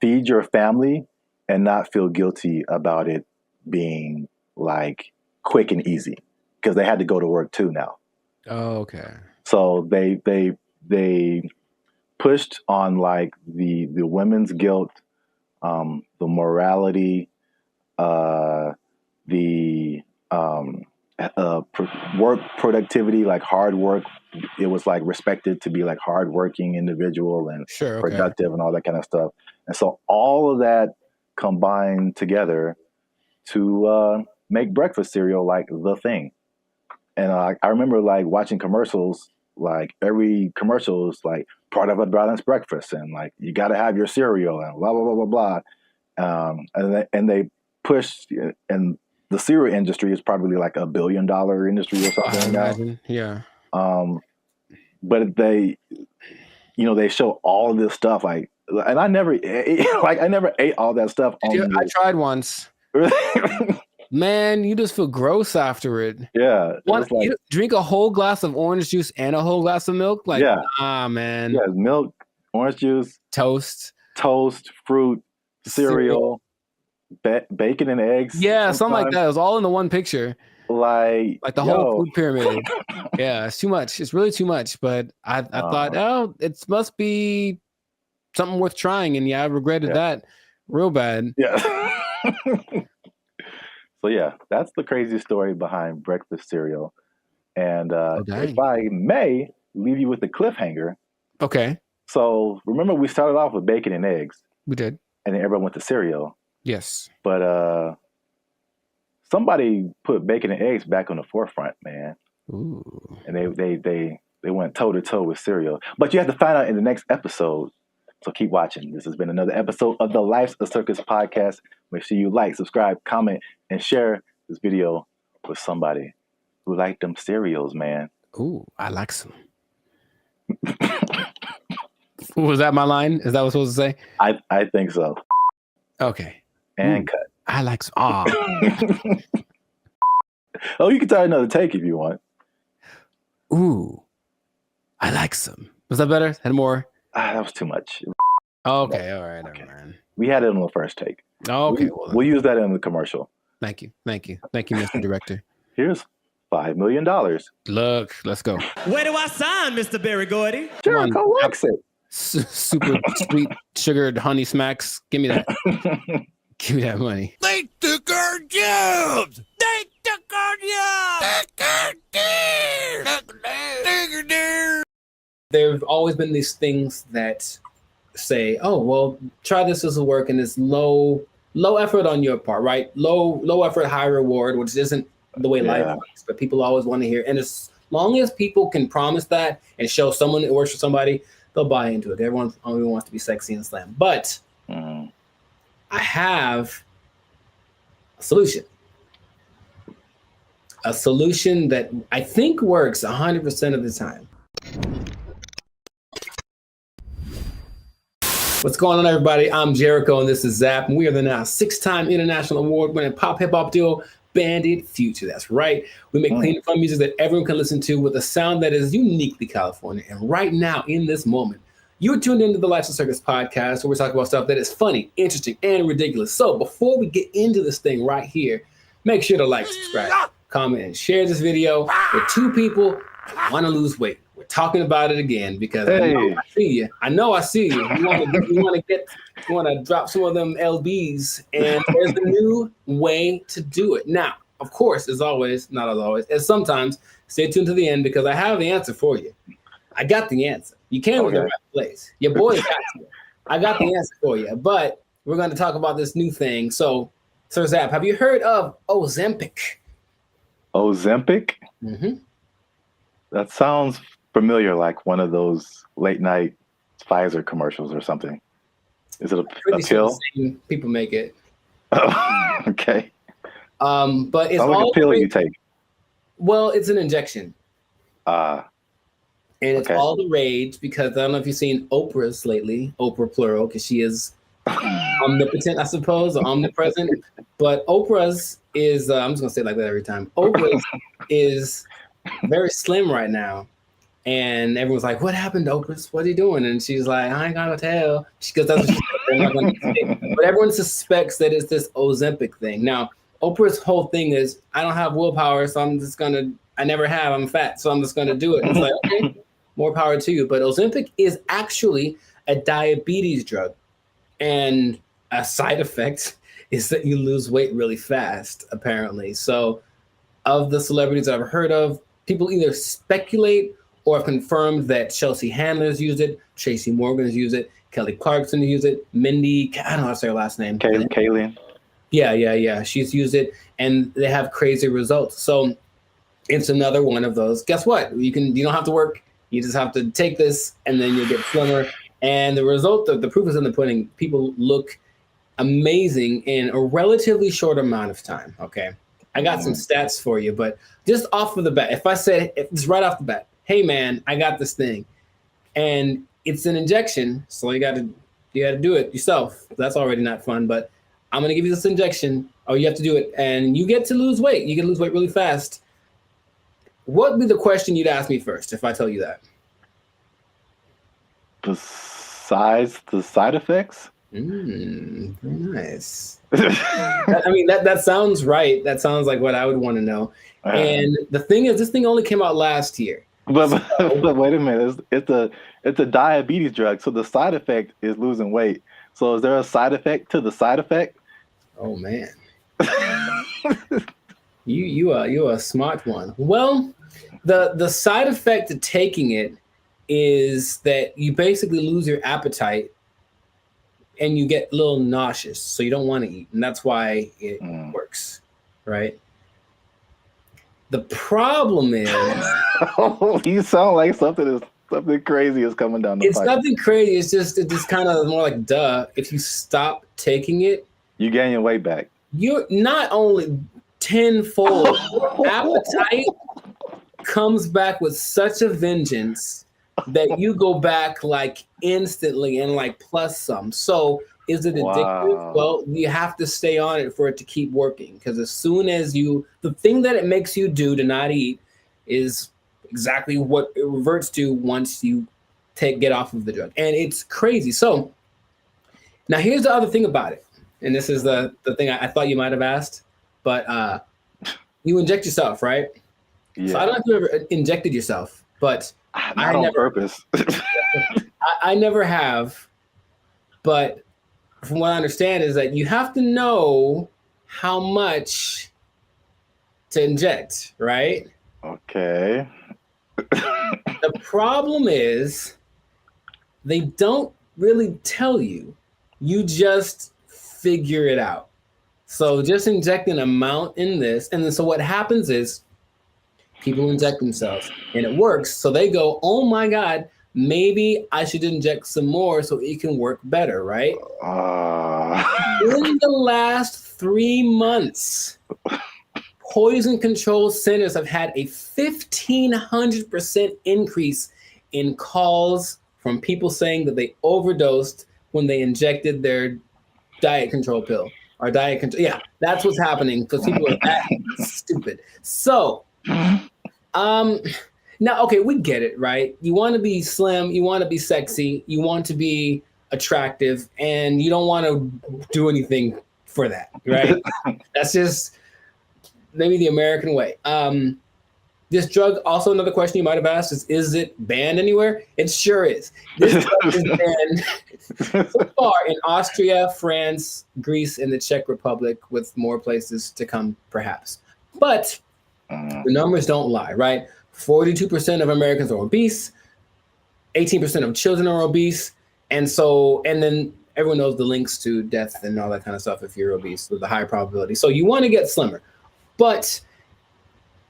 feed your family and not feel guilty about it being like quick and easy, because they had to go to work too now. Oh, okay. So they pushed on like the women's guilt, the morality, the work productivity, like hard work. It was like respected to be like hardworking individual and productive and all that kind of stuff. And so all of that combined together to make breakfast cereal like the thing. And I remember like watching commercials, like every commercial is like part of a balanced breakfast, and like you got to have your cereal and blah blah blah blah blah. And they pushed, and the cereal industry is probably like $1 billion industry or something. I imagine, yeah. But they show all of this stuff like, and I never ate all that stuff. I tried once. Man, you just feel gross after it. Yeah. You drink a whole glass of orange juice and a whole glass of milk? Like, man. Yeah, milk, orange juice, toast, fruit, cereal, bacon and eggs. Yeah, something like that. It was all in the one picture. Like the whole food pyramid. Yeah, it's too much. It's really too much. But I thought, it must be something worth trying. And yeah, I regretted that real bad. Yeah. So yeah, that's the crazy story behind breakfast cereal. And if I may leave you with a cliffhanger. Okay. So remember we started off with bacon and eggs. We did. And then everyone went to cereal. Yes. But somebody put bacon and eggs back on the forefront, man. Ooh. And they went toe to toe with cereal. But you have to find out in the next episode. So keep watching. This has been another episode of the Life's a Circus podcast. Make sure you like, subscribe, comment, and share this video with somebody who like them cereals, man. Ooh, I like some. Was that my line? Is that what I was supposed to say? I think so. Okay. And cut. I like some. Oh, oh, you can try another take if you want. Ooh, I like some. Was that better? Had more? That was too much. Okay, all right, okay. We had it on the first take. Okay, we'll use that in the commercial. Thank you, Mr. Director. Here's $5 million. Look, let's go. Where do I sign, Mr. Barry Gordy? Jericho likes it. Super sweet sugared honey smacks. Give me that. Give me that money. They took our jobs. They took our jobs. There've always been these things that say, "Oh, well, try this will work," and it's low effort on your part, right? Low effort, high reward, which isn't the way life works. But people always want to hear, and as long as people can promise that and show someone it works for somebody, they'll buy into it. Everyone only wants to be sexy and slam. But I have a solution. A solution that I think works 100% of the time. What's going on, everybody? I'm Jericho, and this is Zap, and we are the now 6-time international award-winning pop hip-hop duo, Bandit Future. That's right. We make clean and fun music that everyone can listen to with a sound that is uniquely California. And right now, in this moment, you're tuned into the Life's a Circus podcast, where we talk about stuff that is funny, interesting, and ridiculous. So before we get into this thing right here, make sure to like, subscribe, comment, and share this video with 2 people who want to lose weight. We're talking about it again because I know I see you. You want to drop some of them LBs, and there's a new way to do it. Now, of course, as always, not as always, as sometimes, stay tuned to the end because I have the answer for you. I got the answer. You came to the right place. Your boy got you. I got the answer for you, but we're going to talk about this new thing. So, Sir Zap, have you heard of Ozempic? Ozempic? Mm-hmm. That sounds familiar, like one of those late night Pfizer commercials or something. Is it a pill? Sure people make it. Oh, okay. But it's like all a pill you take. Well, it's an injection. And it's all the rage because I don't know if you've seen Oprah's lately, Oprah plural, because she is omnipotent, I suppose, or omnipresent. But Oprah's is, I'm just going to say it like that every time. Oprah's is very slim right now. And everyone's like, "What happened to Oprah? What are you doing?" And she's like, "I ain't gonna tell." Because that's what they're not gonna say. But everyone suspects that it's this Ozempic thing. Now, Oprah's whole thing is, "I don't have willpower, so I never have. I'm fat, so I'm just gonna do it." And it's like, okay, more power to you. But Ozempic is actually a diabetes drug, and a side effect is that you lose weight really fast, apparently. So, of the celebrities I've heard of, people either speculate or have confirmed that Chelsea Handler's used it, Tracy Morgan's used it, Kelly Clarkson used it, Mindy, I don't know how to say her last name. Kaylin. Yeah. She's used it, and they have crazy results. So it's another one of those. Guess what? You don't have to work. You just have to take this, and then you'll get slimmer. And the result of the proof is in the pudding. People look amazing in a relatively short amount of time. Okay. I got some stats for you, but just off of the bat, if it's right off the bat, "Hey man, I got this thing," and it's an injection, so you got to do it yourself. That's already not fun, but I'm gonna give you this injection. Oh, you have to do it, and you get to lose weight. You get to lose weight really fast. What would be the question you'd ask me first if I tell you that? Besides the side effects? Very nice. That sounds right. That sounds like what I would want to know. And the thing is, this thing only came out last year. But wait a minute. It's a diabetes drug, so the side effect is losing weight. So is there a side effect to the side effect? Oh man, you are a smart one. Well, the side effect of taking it is that you basically lose your appetite and you get a little nauseous, so you don't want to eat, and that's why it works, right? The problem is, you sound like something crazy is coming down the pipe. It's nothing crazy. It's just kind of more like duh. If you stop taking it, you gain your weight back. You're not only tenfold. Appetite comes back with such a vengeance that you go back like instantly and like plus some. So is it addictive? Wow. Well, you have to stay on it for it to keep working. Because as soon as the thing that it makes you do to not eat is exactly what it reverts to once you get off of the drug. And it's crazy. So now here's the other thing about it. And this is the thing I thought you might have asked, but you inject yourself, right? Yeah. So I don't know if you ever injected yourself, but not on purpose. I never have. But from what I understand is that you have to know how much to inject, right? Okay. The problem is they don't really tell you. You just figure it out. So just inject an amount in this. And then so what happens is people inject themselves and it works. So they go, oh my God, maybe I should inject some more so it can work better, right? In the last 3 months, poison control centers have had a 1,500% increase in calls from people saying that they overdosed when they injected their diet control pill or diet control. Yeah, that's what's happening because people are that stupid. So, now, okay, we get it, right? You want to be slim, you want to be sexy, you want to be attractive, and you don't want to do anything for that, right? That's just maybe the American way. This drug, also another question you might have asked is it banned anywhere? It sure is. This drug is banned so far in Austria, France, Greece, and the Czech Republic, with more places to come, perhaps. But the numbers don't lie, right? 42% of Americans are obese, 18% of children are obese, and then everyone knows the links to death and all that kind of stuff if you're obese with a high probability. So you want to get slimmer. But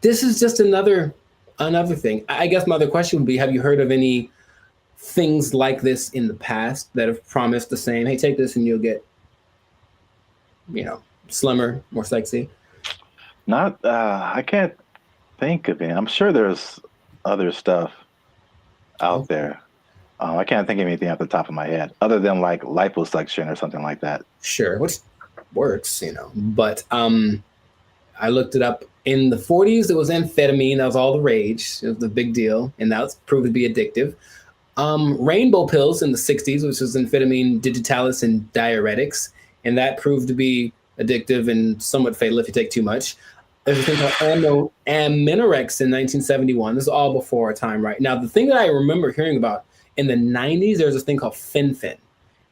this is just another thing. I guess my other question would be, have you heard of any things like this in the past that have promised the same, hey, take this and you'll get, slimmer, more sexy? Not, I can't think of it. I'm sure there's other stuff out there. I can't think of anything off the top of my head other than like liposuction or something like that. Sure, which works, but I looked it up. In the 40s, it was amphetamine. That was all the rage. It was the big deal, and that was proved to be addictive. Rainbow pills in the 60s, which was amphetamine, digitalis, and diuretics, and that proved to be addictive and somewhat fatal if you take too much. There's a thing called Aminorex in 1971. This is all before our time, right? Now, the thing that I remember hearing about in the 90s, there was this thing called Fen-Phen,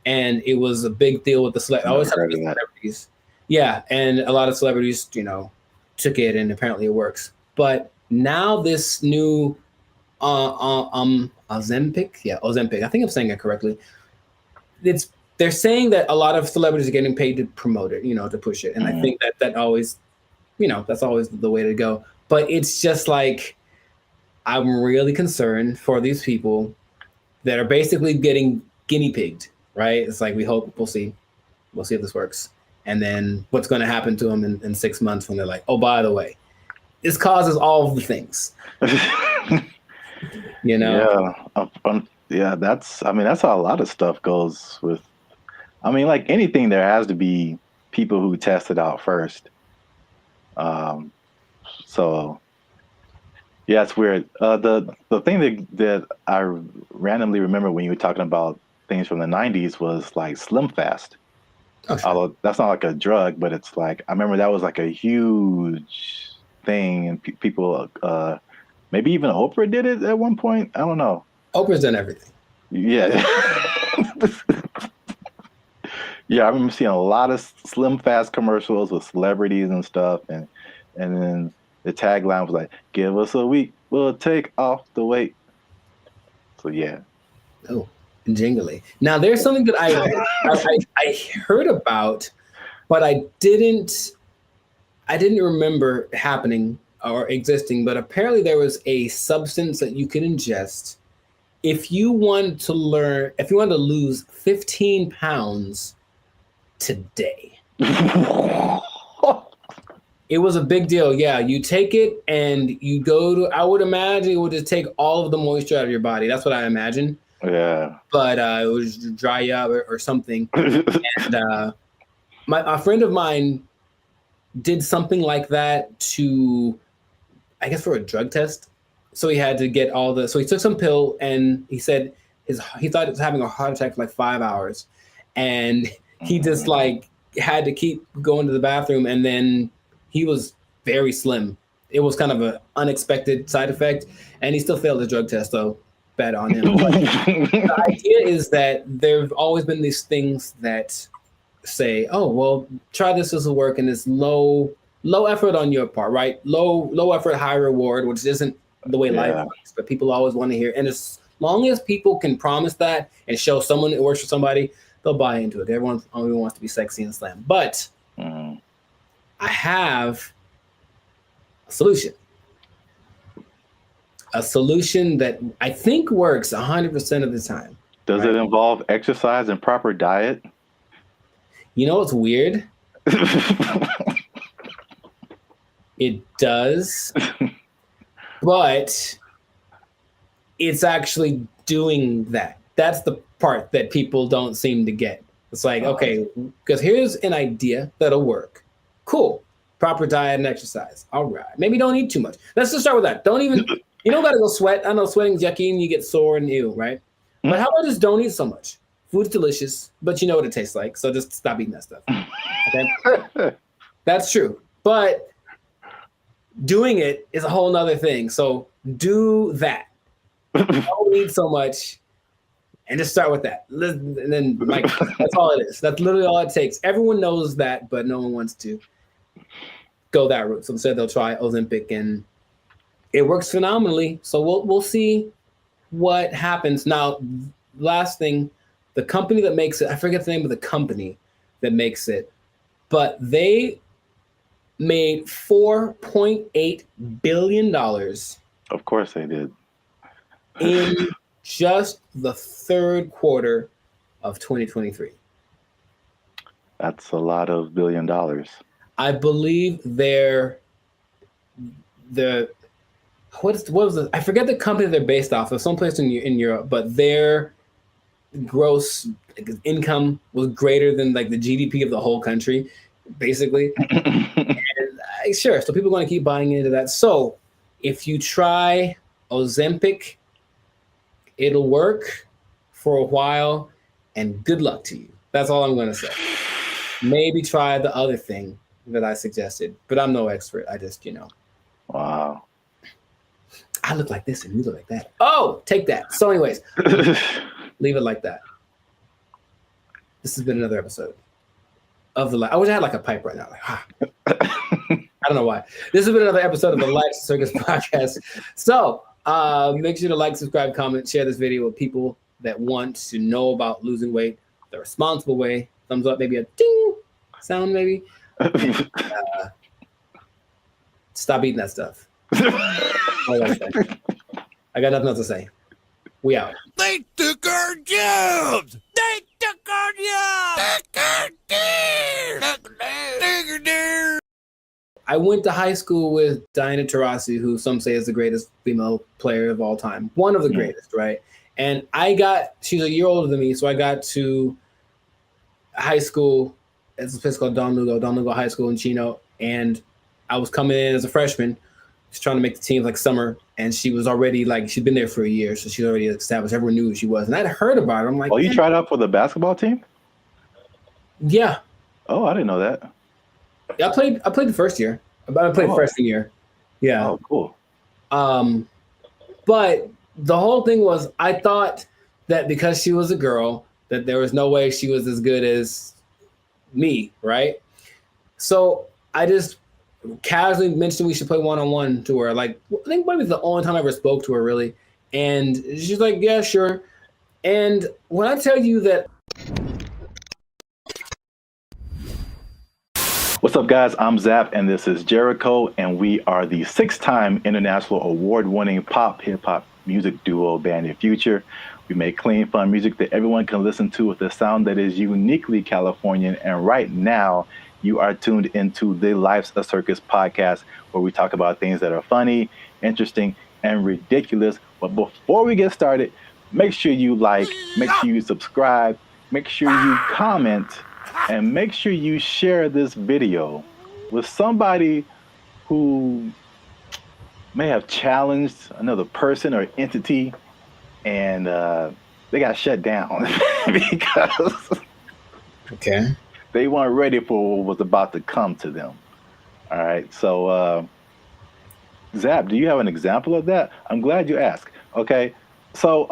and it was a big deal with the celebrities. Yeah, and a lot of celebrities, took it, and apparently it works. But now this new Ozempic, I think I'm saying it correctly. They're saying that a lot of celebrities are getting paid to promote it, to push it. And I think that always, that's always the way to go. But it's just like, I'm really concerned for these people that are basically getting guinea pigged, right? It's like, we'll see if this works. And then what's going to happen to them in 6 months when they're like, oh, by the way, this causes all of the things. Yeah. That's how a lot of stuff goes with. Like anything, there has to be people who test it out first. So yeah, it's weird. The thing that I randomly remember when you were talking about things from the 90s was like Slim Fast. Oh, sure. Although that's not like a drug, but it's like, I remember that was like a huge thing, and people, maybe even Oprah did it at one point. I don't know. Oprah's done everything. Yeah. Yeah, I remember seeing a lot of Slim Fast commercials with celebrities and stuff, and then the tagline was like, "Give us a week, we'll take off the weight." So yeah. Oh, Jingly. Now, there's something that I heard about, but I didn't remember happening or existing. But apparently, there was a substance that you could ingest if you wanted to lose 15 pounds today. It was a big deal. Yeah, you take it and you go to. I would imagine it would just take all of the moisture out of your body. That's what I imagine. Yeah. But it would just dry you up or something. And a friend of mine did something like that to, I guess, for a drug test. So he had to get so he took some pill and he said he thought he was having a heart attack for like 5 hours. And he just like had to keep going to the bathroom, and then he was very slim. It was kind of an unexpected side effect, and he still failed the drug test, so bad on him. But the idea is that there've always been these things that say, oh, well, try this will work, and it's low effort on your part, right? Low effort, high reward, which isn't the way life works, but people always want to hear. And as long as people can promise that and show someone it works for somebody, they'll buy into it. Everyone only wants to be sexy and slam. But I have a solution. A solution that I think works 100% of the time. Does it involve exercise and proper diet? You know what's weird? It does, but it's actually doing that. That's the part that people don't seem to get. It's like, okay, because here's an idea that'll work. Cool. Proper diet and exercise. All right. Maybe don't eat too much. Let's just start with that. Don't even, you don't got to go sweat. I know sweating's yucky and you get sore and ew, right? But how about just don't eat so much? Food's delicious, but you know what it tastes like. So just stop eating that stuff. Okay. That's true. But doing it is a whole nother thing. So do that. Don't eat so much. And just start with that. And then, like, that's all it is. That's literally all it takes. Everyone knows that, but no one wants to go that route. So instead, they'll try Ozempic, and it works phenomenally. So we'll see what happens. Now, last thing, the company that makes it, I forget the name of the company that makes it, but they made $4.8 billion. Of course they did. In just the third quarter of 2023. That's a lot of $1 billion. I believe what was it? I forget the company they're based off of, someplace in Europe, but their gross income was greater than like the GDP of the whole country, basically. And, sure, so people are going to keep buying into that. So if you try Ozempic, it'll work for a while, and good luck to you. That's all I'm going to say. Maybe try the other thing that I suggested, but I'm no expert. I just, Wow. I look like this and you look like that. Oh, take that. So anyways, leave it like that. This has been another episode of the I wish I had like a pipe right now. Like, I don't know why. This has been another episode of the Life Circus podcast. So make sure to like, subscribe, comment, share this video with people that want to know about losing weight the responsible way. Thumbs up, maybe a ding sound, maybe. And, stop eating that stuff. I got nothing else to say. We out. They took our jobs! They took our jobs! I went to high school with Diana Taurasi, who some say is the greatest female player of all time. One of the greatest, right? And she's a year older than me, so I got to high school. It's a place called Don Lugo High School in Chino. And I was coming in as a freshman, just trying to make the team like summer. And she was already she'd been there for a year, so she's already established. Everyone knew who she was. And I'd heard about her. I'm like, oh, you tried out for the basketball team? Yeah. Oh, I didn't know that. Yeah, I played the first year. I played freshman year. Yeah. Oh, cool. But the whole thing was, I thought that because she was a girl, that there was no way she was as good as me, right? So I just casually mentioned we should play one-on-one to her. Like, I think maybe it's the only time I ever spoke to her, really. And she's like, yeah, sure. And when I tell you that. What's up, guys? I'm Zap, and this is Jericho, and we are the 6-time international award-winning pop hip-hop music duo Band of Future. We make clean, fun music that everyone can listen to with a sound that is uniquely Californian. And right now, you are tuned into the Life's a Circus podcast, where we talk about things that are funny, interesting, and ridiculous. But before we get started, make sure you like, make sure you subscribe, make sure you comment, and make sure you share this video with somebody who may have challenged another person or entity, and they got shut down because they weren't ready for what was about to come to them. All right, so Zap, do you have an example of that? I'm glad you asked. Okay, so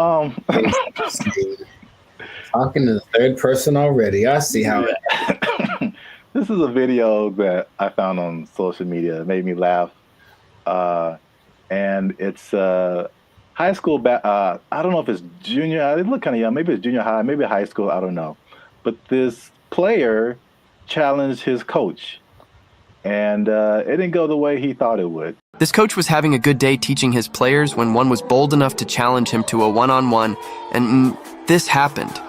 talking to the third person already. I see how it. This is a video that I found on social media. It made me laugh. And it's high school. I don't know if it's junior. They look kind of young. Maybe it's junior high. Maybe high school. I don't know. But this player challenged his coach. And it didn't go the way he thought it would. This coach was having a good day teaching his players when one was bold enough to challenge him to a one-on-one, and this happened.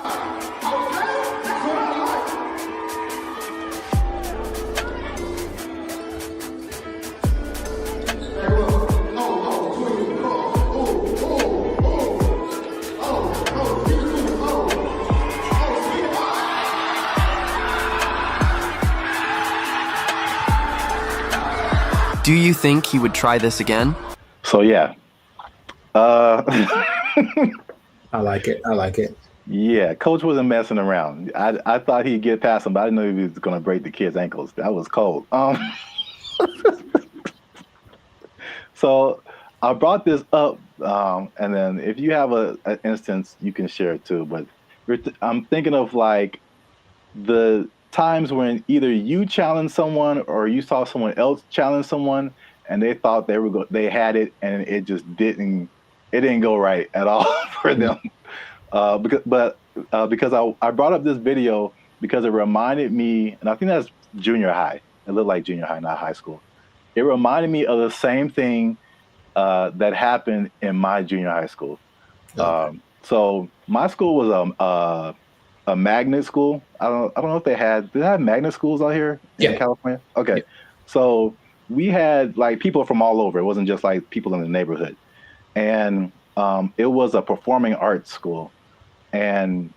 Do you think he would try this again? So yeah. I like it. I like it. Yeah, coach wasn't messing around. I thought he'd get past him, but I didn't know he was going to break the kid's ankles. That was cold. So I brought this up, and then if you have an instance, you can share it too. But I'm thinking of like the times when either you challenged someone or you saw someone else challenge someone, and they thought they had it, and it just didn't go right at all for them. Because I brought up this video because it reminded me, and I think that's junior high. It looked like junior high, not high school. It reminded me of the same thing that happened in my junior high school. So my school was a magnet school. I don't know if did they have magnet schools out here in California? Okay. Yeah. So we had like people from all over. It wasn't just like people in the neighborhood. And it was a performing arts school. And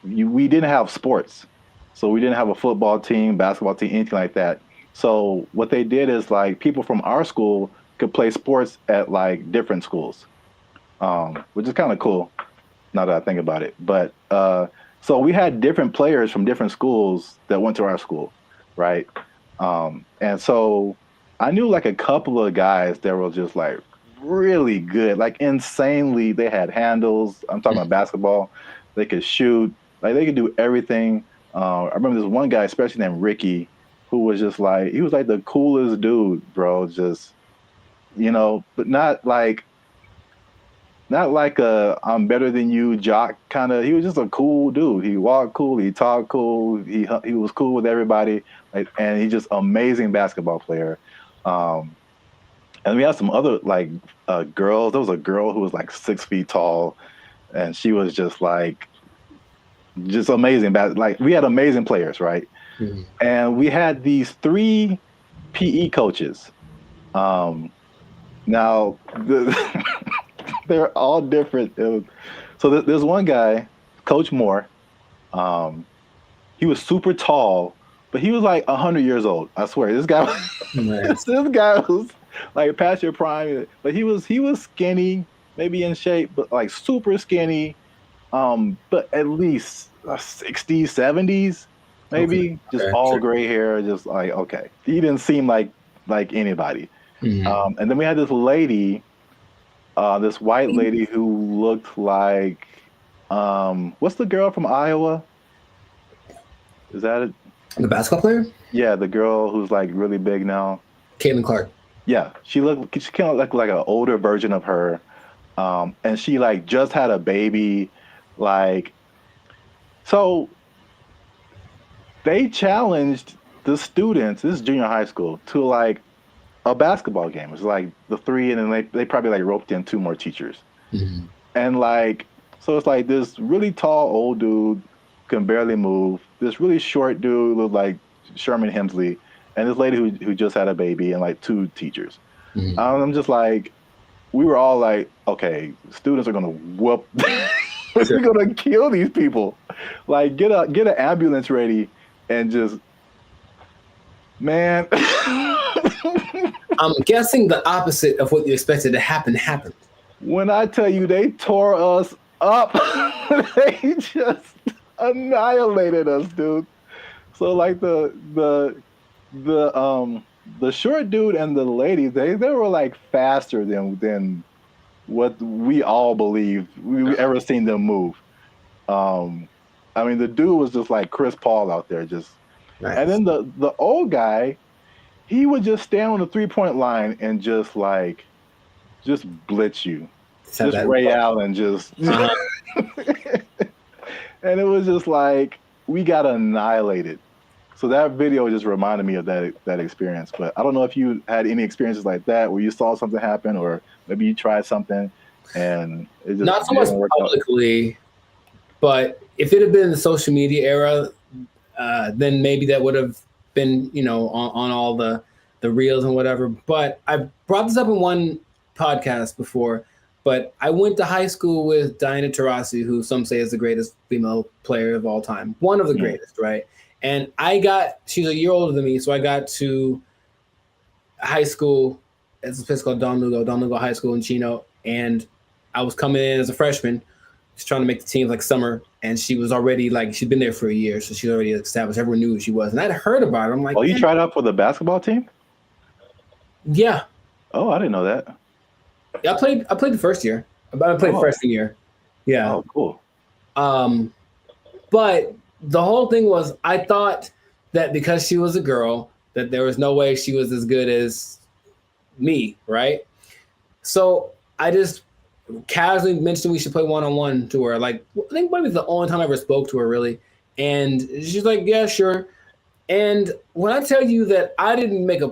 we didn't have sports. So we didn't have a football team, basketball team, anything like that. So what they did is like people from our school could play sports at like different schools, which is kind of cool now that I think about it. But so we had different players from different schools that went to our school, right? And so I knew like a couple of guys that were just like really good, like insanely. They had handles. I'm talking about basketball. They could shoot. Like they could do everything. I remember this one guy, especially named Ricky, who was just like, he was like the coolest dude, bro. Just, but not like a I'm better than you jock kind of. He was just a cool dude. He walked cool. He talked cool. He was cool with everybody. Like, and he's just amazing basketball player. And we had some other like girls. There was a girl who was like 6 feet tall, and she was just amazing. Like we had amazing players, right? Mm-hmm. And we had these 3 PE coaches. Now they're all different. So there's one guy, Coach Moore. He was super tall, but he was like 100 years old. I swear, this guy was like past your prime. But he was skinny, maybe in shape, but like super skinny. But at least 60s, 70s, maybe. Okay. Just all gray hair. Just like, okay, he didn't seem like anybody. Mm-hmm. And then we had this lady. This white lady who looked like, what's the girl from Iowa? Is that it? The basketball player? Yeah, the girl who's like really big now. Caitlin Clark. Yeah, she kind of looked like an older version of her, and she like just had a baby, Like, so they challenged the students, this is junior high school, to like a basketball game. It was like the three, and then they probably like roped in 2 more teachers. Mm-hmm. And like, so it's like this really tall old dude can barely move. This really short dude looked like Sherman Hemsley, and this lady who just had a baby, and like 2 teachers. Mm-hmm. I'm just like, we were all like, okay, students are gonna whoop. We're gonna kill these people. Like, get an ambulance ready, and just, man. I'm guessing the opposite of what you expected to happen happened. When I tell you they tore us up, they just annihilated us, dude. So like the short dude and the lady, they were like faster than what we all believed we ever seen them move. I mean, the dude was just like Chris Paul out there, just. Nice. And then the old guy, he would just stand on the 3-point line and just blitz you, just Ray Allen, just. And it was just like, we got annihilated. So that video just reminded me of that experience. But I don't know if you had any experiences like that where you saw something happen, or maybe you tried something and it just not so much publicly, but if it had been the social media era, then maybe that would have been, on all the reels and whatever. But I brought this up in one podcast before, but I went to high school with Diana Taurasi, who some say is the greatest female player of all time. One of the greatest, right? And she's a year older than me, so I got to high school. It's a place called Don Lugo High School in Chino. And I was coming in as a freshman, just trying to make the team like summer. And she was already she'd been there for a year, so she already established. Everyone knew who she was. And I'd heard about her. I'm like, oh, you tried out for the basketball team? Yeah. Oh, I didn't know that. Yeah, I played the first year. I played freshman year. Yeah. Oh, cool. But the whole thing was, I thought that because she was a girl, that there was no way she was as good as me, right? So I just casually mentioned we should play one-on-one to her. Like, I think maybe it's the only time I ever spoke to her, really. And she's like, yeah, sure. And when I tell you that I didn't make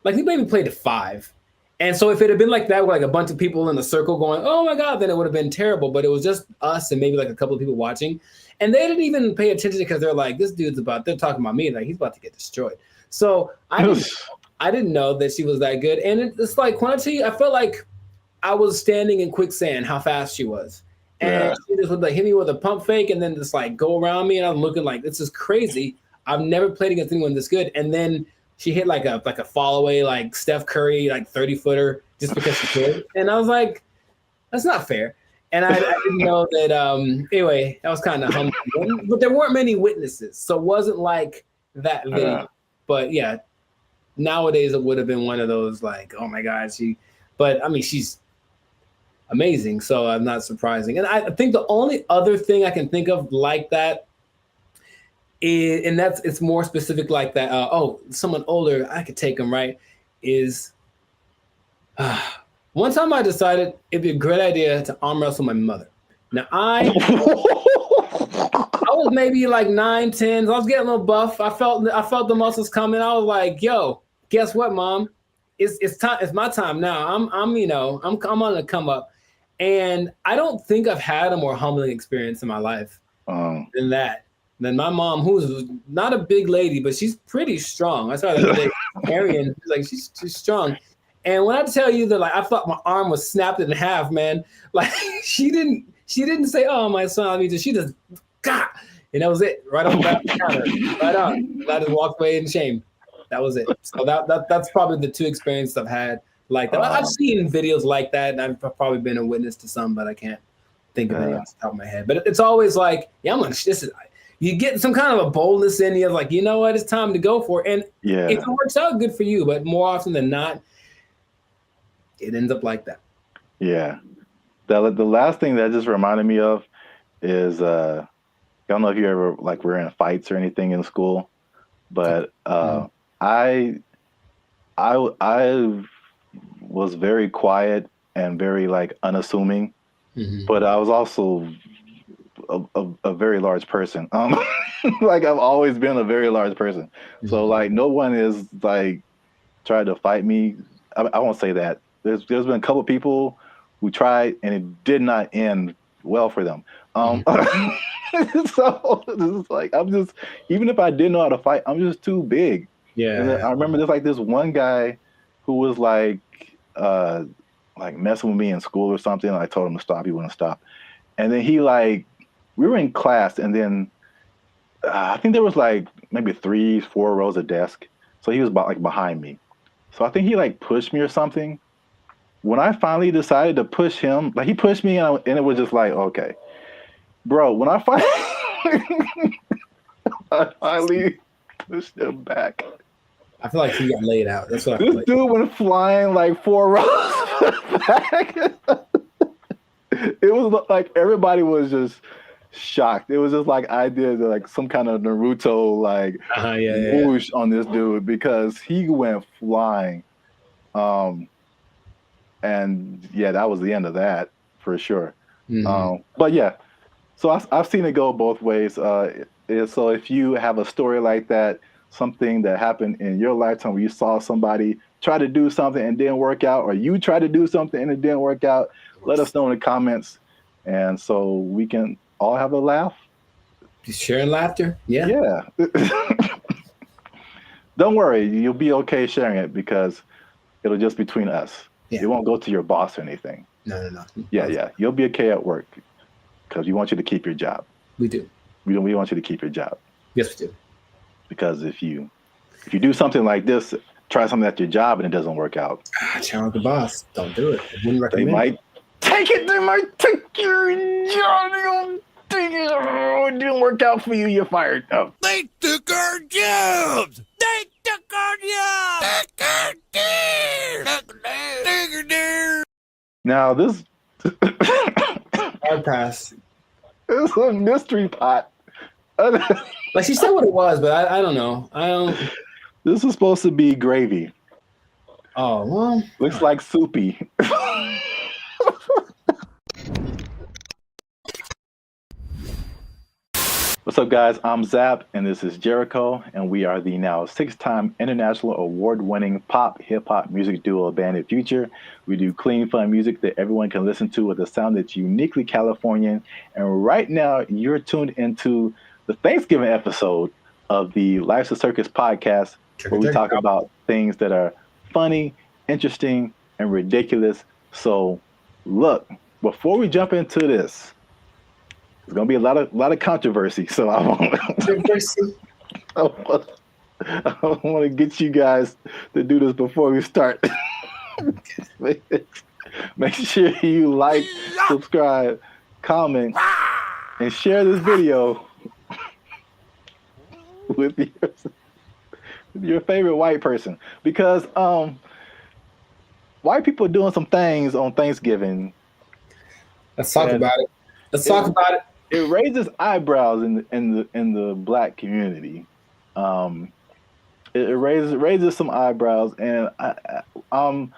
we maybe played to 5. And so if it had been like that, with like a bunch of people in the circle going, oh my God, then it would have been terrible. But it was just us and maybe like a couple of people watching. And they didn't even pay attention because they're like, they're talking about me. Like, he's about to get destroyed. So I didn't know that she was that good. And it's like, when I tell you, I felt like I was standing in quicksand, how fast she was. And she just would hit me with a pump fake and then just go around me. And I'm looking like, this is crazy. I've never played against anyone this good. And then she hit like a fall away, like Steph Curry, 30-footer just because she could. And I was like, that's not fair. And I didn't know that. Anyway, that was kind of humbling. But there weren't many witnesses, so it wasn't like that video. But yeah, nowadays it would have been one of those oh my God, But I mean, she's amazing, so I'm not surprising. And I think the only other thing I can think of like that is, and it's more specific like that. Someone older, I could take them, right? Is one time I decided it'd be a great idea to arm wrestle my mother. Now I was maybe 9, 10. I was getting a little buff. I felt the muscles coming. I was like, yo, guess what, Mom? It's time. It's my time now. I'm on the come up. And I don't think I've had a more humbling experience in my life than that. Than my mom, who's not a big lady, but she's pretty strong. I saw her the other day, Arian. She's strong. And when I tell you that, I thought my arm was snapped in half, man. She didn't say, "Oh, my son," she just, God, and that was it. Right on the counter. Right on. I just walked away in shame. That was it. So that's probably the 2 experiences I've had like that. I've seen videos like that, and I've probably been a witness to some, but I can't think of any off the top of my head. But it's always you get some kind of a boldness in you, you know what, it's time to go for it. And if it works out, good for you. But more often than not, it ends up like that. Yeah. The last thing that just reminded me of is, I don't know if you ever were in fights or anything in school, but I was very quiet and very unassuming, but I was also a very large person. Like I've always been a very large person. So like no one is like tried to fight me. I won't say that. There's been a couple of people who tried and it did not end well for them. So this is like I'm just, even if I didn't know how to fight, I'm just too big. Yeah. And I remember there's like this one guy who was like messing with me in school or something. And I told him to stop. He wouldn't stop. And then he like, we were in class, and then I think there was like maybe 3-4 rows of desk. So he was like behind me. So I think he like pushed me or something. When I finally decided to push him, like he pushed me and it was just like, okay, bro, when I finally pushed him back. I feel like he got laid out. That's what I feel This like. dude went flying like 4 rows back. It was like everybody was just shocked. It was just like I did like some kind of Naruto like whoosh on this dude because he went flying. And yeah, that was the end of that for sure. But yeah, so I've seen it go both ways. So if you have a story like that, something that happened in your lifetime where you saw somebody try to do something and didn't work out, or you tried to do something and it didn't work out, let us know in the comments. And so we can all have a laugh. Sharing laughter. Yeah. Yeah. Don't worry. You'll be okay sharing it because it'll just be between us. Yeah. It won't go to your boss or anything. No. Yeah. You'll be okay at work because we want you to keep your job. We do. We want you to keep your job. Yes, we do. Because if you do something like this, try something at your job and it doesn't work out. Challenge the boss. Don't do it. I wouldn't recommend. They might take it. They might take your job. It didn't work out for you. You're fired. Oh. They took our jobs. They took our jobs. Now this hard pass. It's a mystery pot. Like she said what it was, but I don't know. This is supposed to be gravy. Oh well. Looks like soupy. What's up, guys? I'm Zap, and this is Jericho, and we are the now 6-time international award-winning pop hip-hop music duo Bandit Future. We do clean, fun music that everyone can listen to with a sound that's uniquely Californian. And right now, you're tuned into the Thanksgiving episode of the Life's a Circus podcast, where we talk about things that are funny, interesting, and ridiculous. So, look, before we jump into this, there's gonna be a lot of controversy, so I want to get you guys to do this before we start. Make sure you like, subscribe, comment, and share this video with your favorite white person, because white people are doing some things on Thanksgiving. Let's talk about it. Talk about it. It raises eyebrows in the black community. It raises some eyebrows, and I'm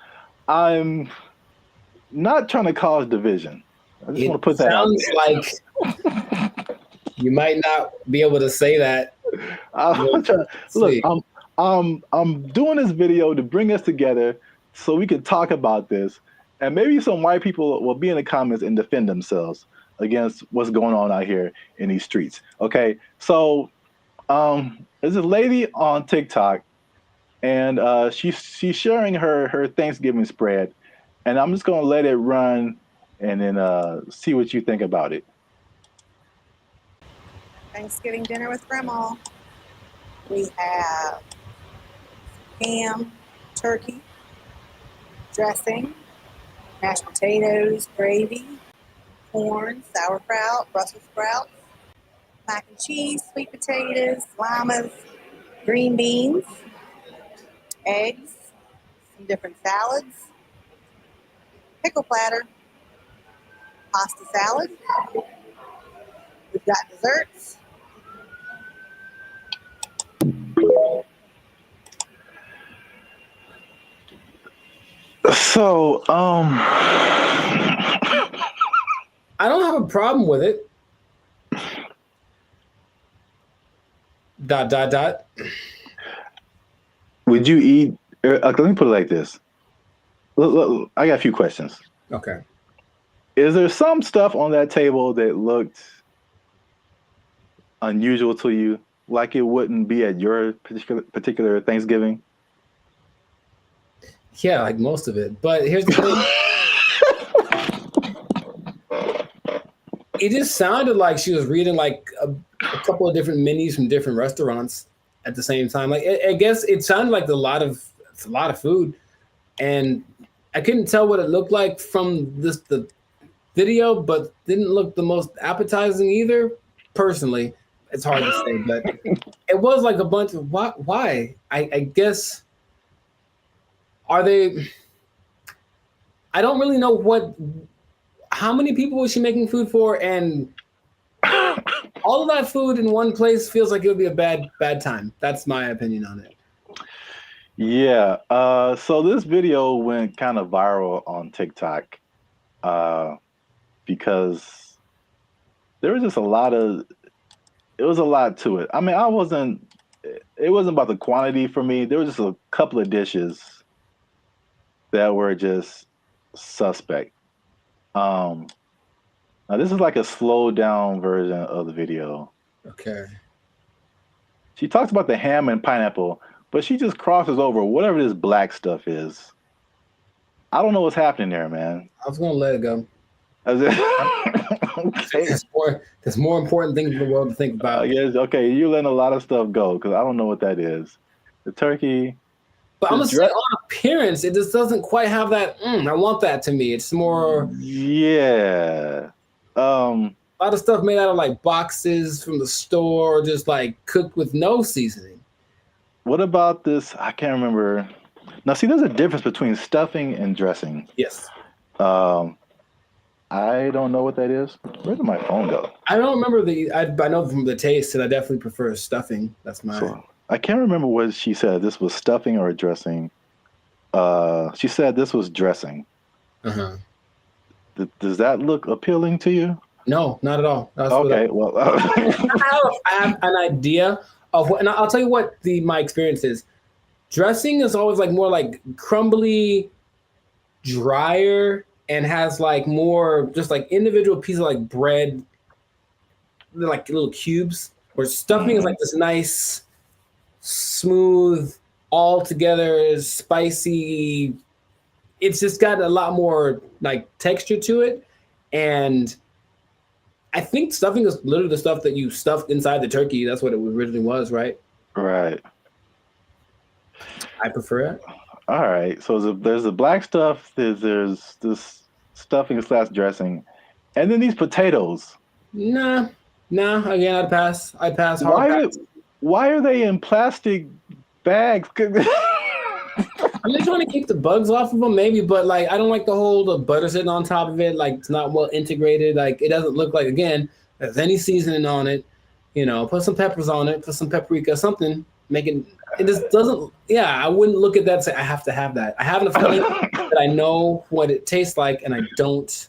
not trying to cause division. I just want to put that out there. Sounds like you might not be able to say that. Look, I'm doing this video to bring us together so we can talk about this, and maybe some white people will be in the comments and defend themselves against what's going on out here in these streets. Okay, so there's a lady on TikTok, and she's sharing her Thanksgiving spread, and I'm just gonna let it run and then see what you think about it. Thanksgiving dinner with Grandma. We have ham, turkey, dressing, mashed potatoes, gravy, corn, sauerkraut, Brussels sprouts, mac and cheese, sweet potatoes, llamas, green beans, eggs, some different salads, pickle platter, pasta salad. We've got desserts. So, I don't have a problem with it. ... Would you eat? Let me put it like this. Look, I got a few questions. Okay. Is there some stuff on that table that looked unusual to you, like it wouldn't be at your particular Thanksgiving? Yeah, like most of it. But here's the thing. It just sounded like she was reading like a couple of different menus from different restaurants at the same time. Like I guess it sounded like a lot of food, and I couldn't tell what it looked like from the video, but didn't look the most appetizing either. Personally, it's hard to say, but it was like a bunch of why? I guess are they? I don't really know how many people was she making food for, and all of that food in one place feels like it would be a bad time. That's my opinion on it. Yeah. So this video went kind of viral on TikTok because there was just a lot to it. I mean, it wasn't about the quantity for me. There was just a couple of dishes that were just suspect. Now this is like a slowed down version of the video. Okay. She talks about the ham and pineapple, but she just crosses over whatever this black stuff is. I don't know what's happening there, man. I was gonna let it go. Okay. There's more important things in the world to think about. Yes, okay, you're letting a lot of stuff go because I don't know what that is. The turkey. But I'm gonna say on appearance, it just doesn't quite have that. I want that to me. It's more. Yeah. A lot of stuff made out of like boxes from the store, just like cooked with no seasoning. What about this? I can't remember. Now, see, there's a difference between stuffing and dressing. Yes. I don't know what that is. Where did my phone go? I don't remember I know from the taste, and I definitely prefer stuffing. That's my. So, I can't remember what she said. This was stuffing or dressing. She said this was dressing. Uh-huh. Does that look appealing to you? No, not at all. Okay, well. I have an idea of what, and I'll tell you what my experience is. Dressing is always like more like crumbly, drier, and has like more just like individual pieces of like bread, like little cubes. Where stuffing is like this nice, smooth, all together, spicy. It's just got a lot more like texture to it, and I think stuffing is literally the stuff that you stuffed inside the turkey. That's what it originally was, right? Right. I prefer it. All right. So there's the black stuff. There's this stuffing / dressing, and then these potatoes. Nah. Again, I'd pass. Why are they in plastic bags? I'm just trying to keep the bugs off of them, maybe, but like I don't like the butter sitting on top of it. Like it's not well integrated. Like it doesn't look like there's any seasoning on it. You know, put some peppers on it, put some paprika, something. It just doesn't. Yeah, I wouldn't look at that and say I have to have that. I have a feeling that I know what it tastes like, and I don't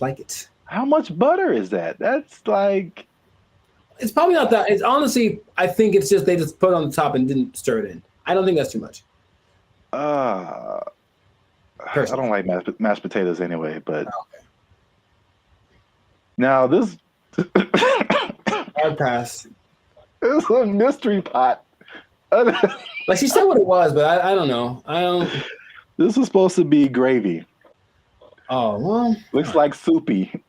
like it. How much butter is that? That's like. It's probably not that. It's honestly, I think it's just they just put it on the top and didn't stir it in. I don't think that's too much. I don't like mashed potatoes anyway, but now this hard pass. It's a mystery pot. Like she said what it was, but I don't know. This is supposed to be gravy. Oh well. Looks like soupy.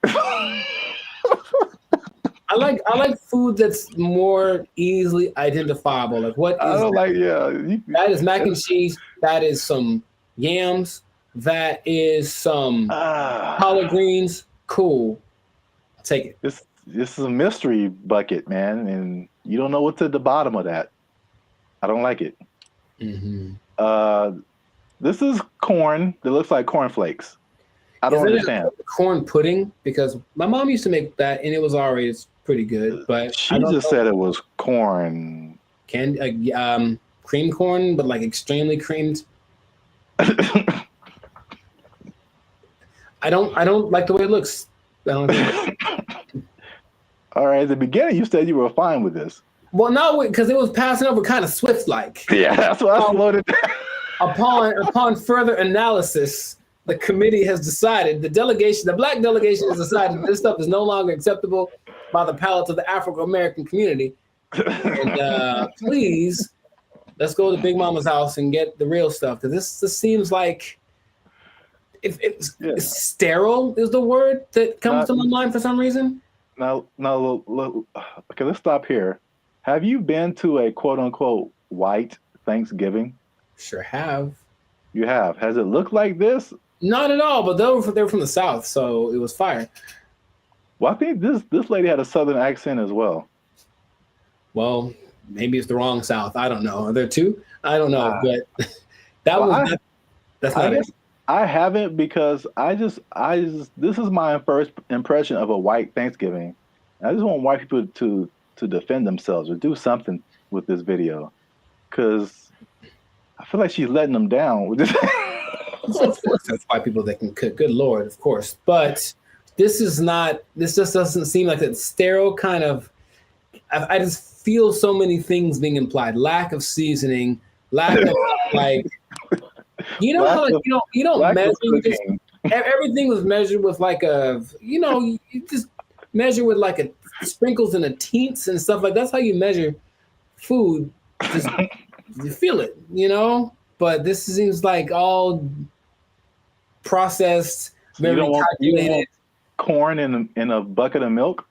I like food that's more easily identifiable. Like what is I don't like that is mac and cheese. That is some yams. That is some collard greens. Cool. I'll take it. This is a mystery bucket, man, and you don't know what's at the bottom of that. I don't like it. Mm-hmm. This is corn that looks like cornflakes. I don't understand. Corn pudding, because my mom used to make that, and it was always pretty good. But she just said it was corn. Cream corn, but like extremely creamed. I don't like the way it looks. All right, at the beginning you said you were fine with this. Well, no, because it was passing over kind of swift-like. Yeah, that's what I floated. Upon further analysis, the committee has decided, the black delegation has decided this stuff is no longer acceptable by the palates of the African-American community. And please, let's go to Big Mama's house and get the real stuff. Because this seems like it's sterile is the word that comes to my mind for some reason. Now, okay, let's stop here. Have you been to a quote-unquote white Thanksgiving? Sure have. You have. Has it looked like this? Not at all, but they were from the South, so it was fire. Well, I think this lady had a Southern accent as well. Well, maybe it's the wrong South. I don't know. Are there two? I don't know, but that's not it. I haven't because I just this is my first impression of a white Thanksgiving. I just want white people to defend themselves or do something with this video, because I feel like she's letting them down with this. Of course, that's white people that can cook. Good Lord, of course. But this is not. This just doesn't seem like that sterile kind of. I just feel so many things being implied. Lack of seasoning. Lack of like. You know how like, you don't measure. Everything was measured with like you just measure with like a sprinkles and a teens and stuff like that's how you measure food. Just you feel it, But this seems like all processed, very calculated. You want corn in a bucket of milk?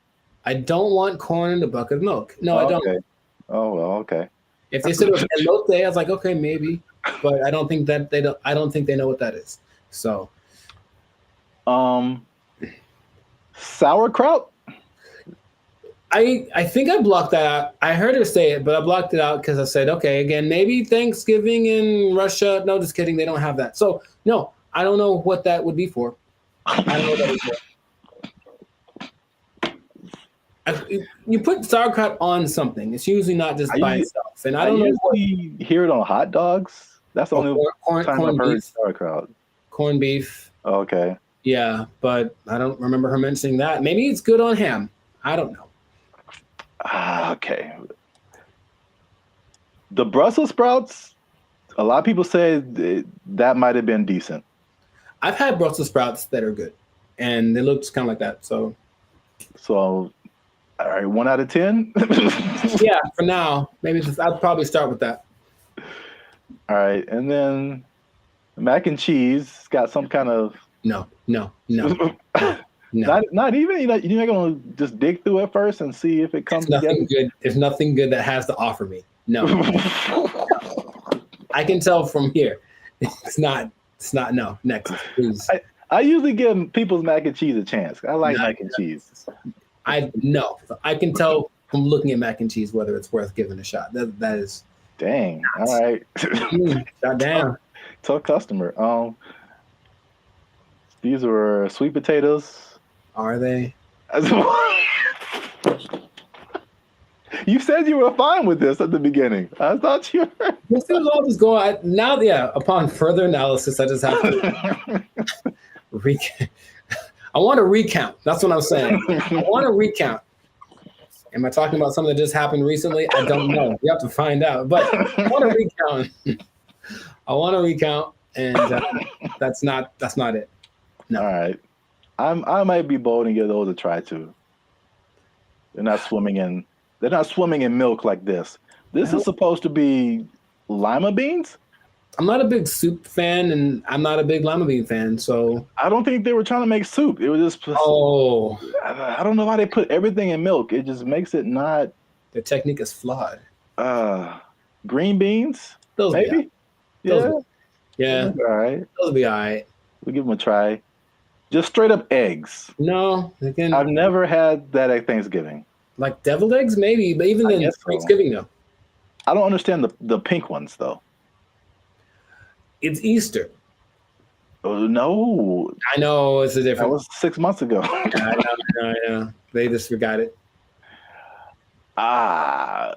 I don't want corn in a bucket of milk. No, I don't. Oh well, okay. If they said it was elote, I was like, okay, maybe, but I don't think that they don't. I don't think they know what that is. So, sauerkraut. I think I blocked that out. I heard her say it, but I blocked it out because I said, okay, again, maybe Thanksgiving in Russia. No, just kidding. They don't have that. So no, I don't know what that would be for. I don't know what that is for. You put sauerkraut on something. It's usually not just by itself. And I don't know what you hear it on hot dogs. That's the only time I've heard sauerkraut. Corned beef. Okay. Yeah, but I don't remember her mentioning that. Maybe it's good on ham. I don't know. Okay. The Brussels sprouts, a lot of people say that might have been decent. I've had Brussels sprouts that are good, and they look kind of like that. So, all right, 1 out of 10. Yeah, for now, maybe I'd probably start with that. All right, and then mac and cheese got some kind of no. Not even. You're not gonna just dig through it first and see if it comes together. Good. There's nothing good that has to offer me. No. I can tell from here. It's not. No. Next, please. I usually give people's mac and cheese a chance. I like mac and cheese. I can tell from looking at mac and cheese whether it's worth giving a shot. That is. Dang. All right. Shot down. Tough customer. These were sweet potatoes. Are they? You said you were fine with this at the beginning. I thought you were. This is all just going now. Yeah. Upon further analysis, I just have to I want to recount. That's what I'm saying. I want to recount. Am I talking about something that just happened recently? I don't know. You have to find out. But I want to recount. And that's not it. No. All right. I might be bold and give those a try too. They're not swimming in milk like this. This is supposed to be lima beans? I'm not a big soup fan, and I'm not a big lima bean fan, so I don't think they were trying to make soup. It was just I don't know why they put everything in milk. It just makes it not. The technique is flawed. Green beans? Those maybe? Yeah. All right. Those will be all right. We'll give them a try. Just straight up eggs. No, again, I've never had that at Thanksgiving. Like deviled eggs, maybe, but even then, Thanksgiving though. I don't understand the pink ones though. It's Easter. Oh no! I know it's a different. That was 6 months ago. I know. They just forgot it. I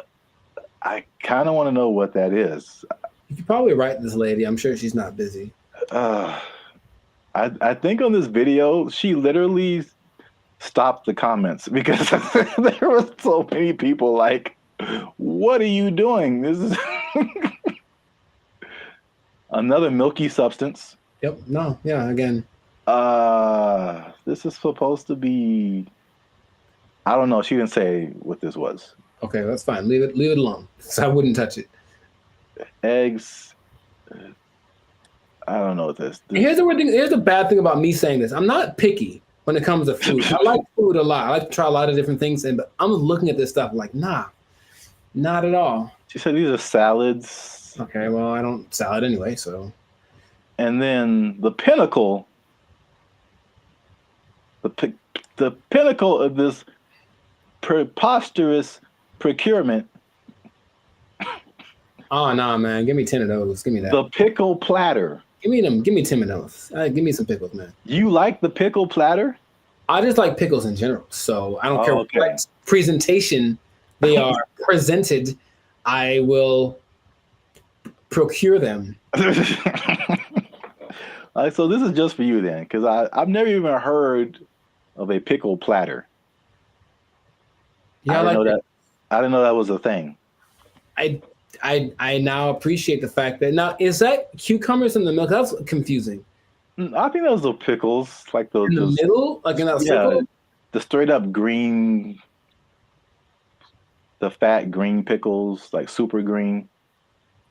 kind of want to know what that is. You could probably write this lady. I'm sure she's not busy. I think on this video, she literally stopped the comments because there were so many people like, What are you doing? This is another milky substance. Yep. No. Yeah. Again. This is supposed to be. I don't know. She didn't say what this was. Okay, that's fine. Leave it alone. So I wouldn't touch it. Eggs. I don't know what this. Here's the weird thing. Here's the bad thing about me saying this. I'm not picky when it comes to food. I like food a lot. I like to try a lot of different things, and I'm looking at this stuff like, nah, not at all. She said these are salads. Okay, well, I don't salad anyway, so. And then the pinnacle. The pinnacle of this preposterous procurement. Oh no, man! Give me 10 of those. Give me that. The pickle platter. Give me them. Give me 10 of those. Give me some pickles, man. You like the pickle platter? I just like pickles in general, so I don't care what presentation they are presented. I will procure them. So this is just for you then, because I've never even heard of a pickle platter. Yeah, I didn't know that was a thing. I now appreciate the fact that now is that cucumbers in the milk? That's confusing. I think those are pickles, like those in the middle, like in that circle. The straight up green, the fat green pickles, like super green.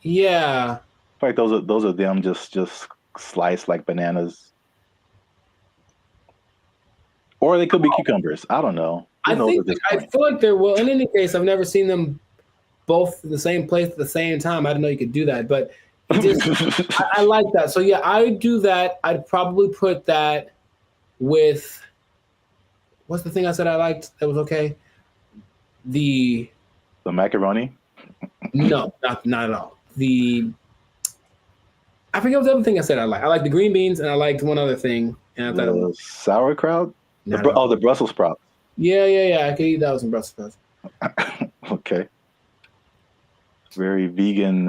Yeah, like those are them just sliced like bananas, or they could be cucumbers. I don't know. I feel like they're well. In any case, I've never seen them both in the same place at the same time. I didn't know you could do that, but I like that. So yeah, I would do that. I'd probably put that with what's the thing I said I liked that was okay? The macaroni? No, not at all. I forget what the other thing I said I like. I like the green beans and I liked one other thing. And I thought it was sauerkraut? The Brussels sprouts. Yeah. I could eat that with some Brussels sprouts. Okay. Very vegan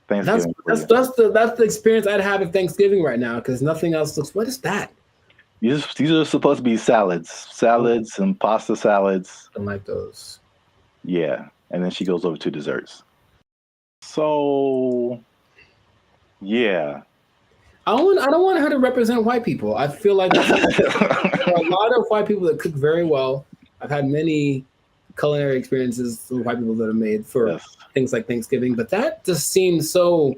Thanksgiving. That's the experience I'd have at Thanksgiving right now because nothing else looks. What is that? These are supposed to be salads and pasta salads. I don't like those. Yeah, and then she goes over to desserts. So, yeah. I don't want her to represent white people. I feel like there are a lot of white people that cook very well. I've had many culinary experiences with white people that are made for things like Thanksgiving, but that just seems so.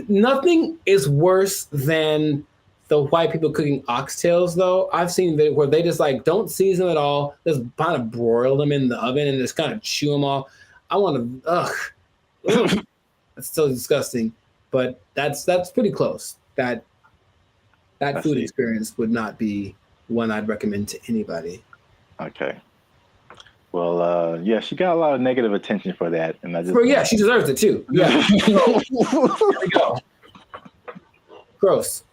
Nothing is worse than the white people cooking oxtails, though. I've seen where they just like don't season at all, just kind of broil them in the oven and just kind of chew them all. I want to, that's so disgusting. But that's pretty close. That food experience would not be one I'd recommend to anybody. Okay. Well, yeah, she got a lot of negative attention for that, and I just she deserves it too. Yeah. Here we go. Gross.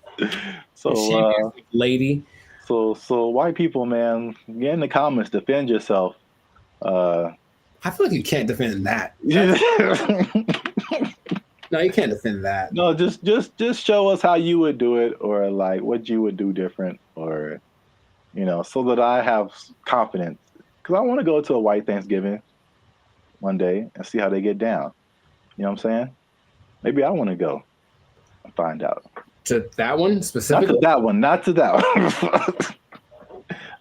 So, lady. So white people, man, get in the comments, defend yourself. I feel like you can't defend that. No, you can't defend that. No, just show us how you would do it, or like what you would do different, or so that I have confidence. Because I want to go to a white Thanksgiving one day and see how they get down. You know what I'm saying? Maybe I want to go and find out. To that one specifically? Not to that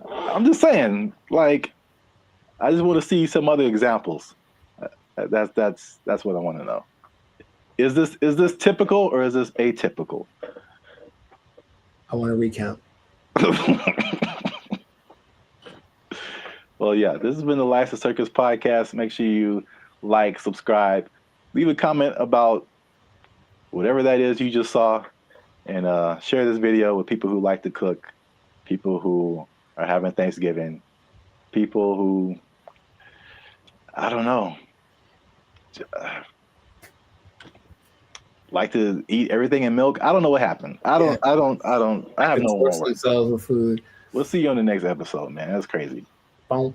one. I'm just saying, like, I just want to see some other examples. That's what I want to know. Is this typical or is this atypical? I want to recount. Well, yeah, this has been the Life of Circus podcast. Make sure you like, subscribe, leave a comment about whatever that is you just saw, and share this video with people who like to cook, people who are having Thanksgiving, people who, I don't know, like to eat everything in milk. I don't know what happened. I have no more words. Themselves with food. We'll see you on the next episode, man. That's crazy. Don't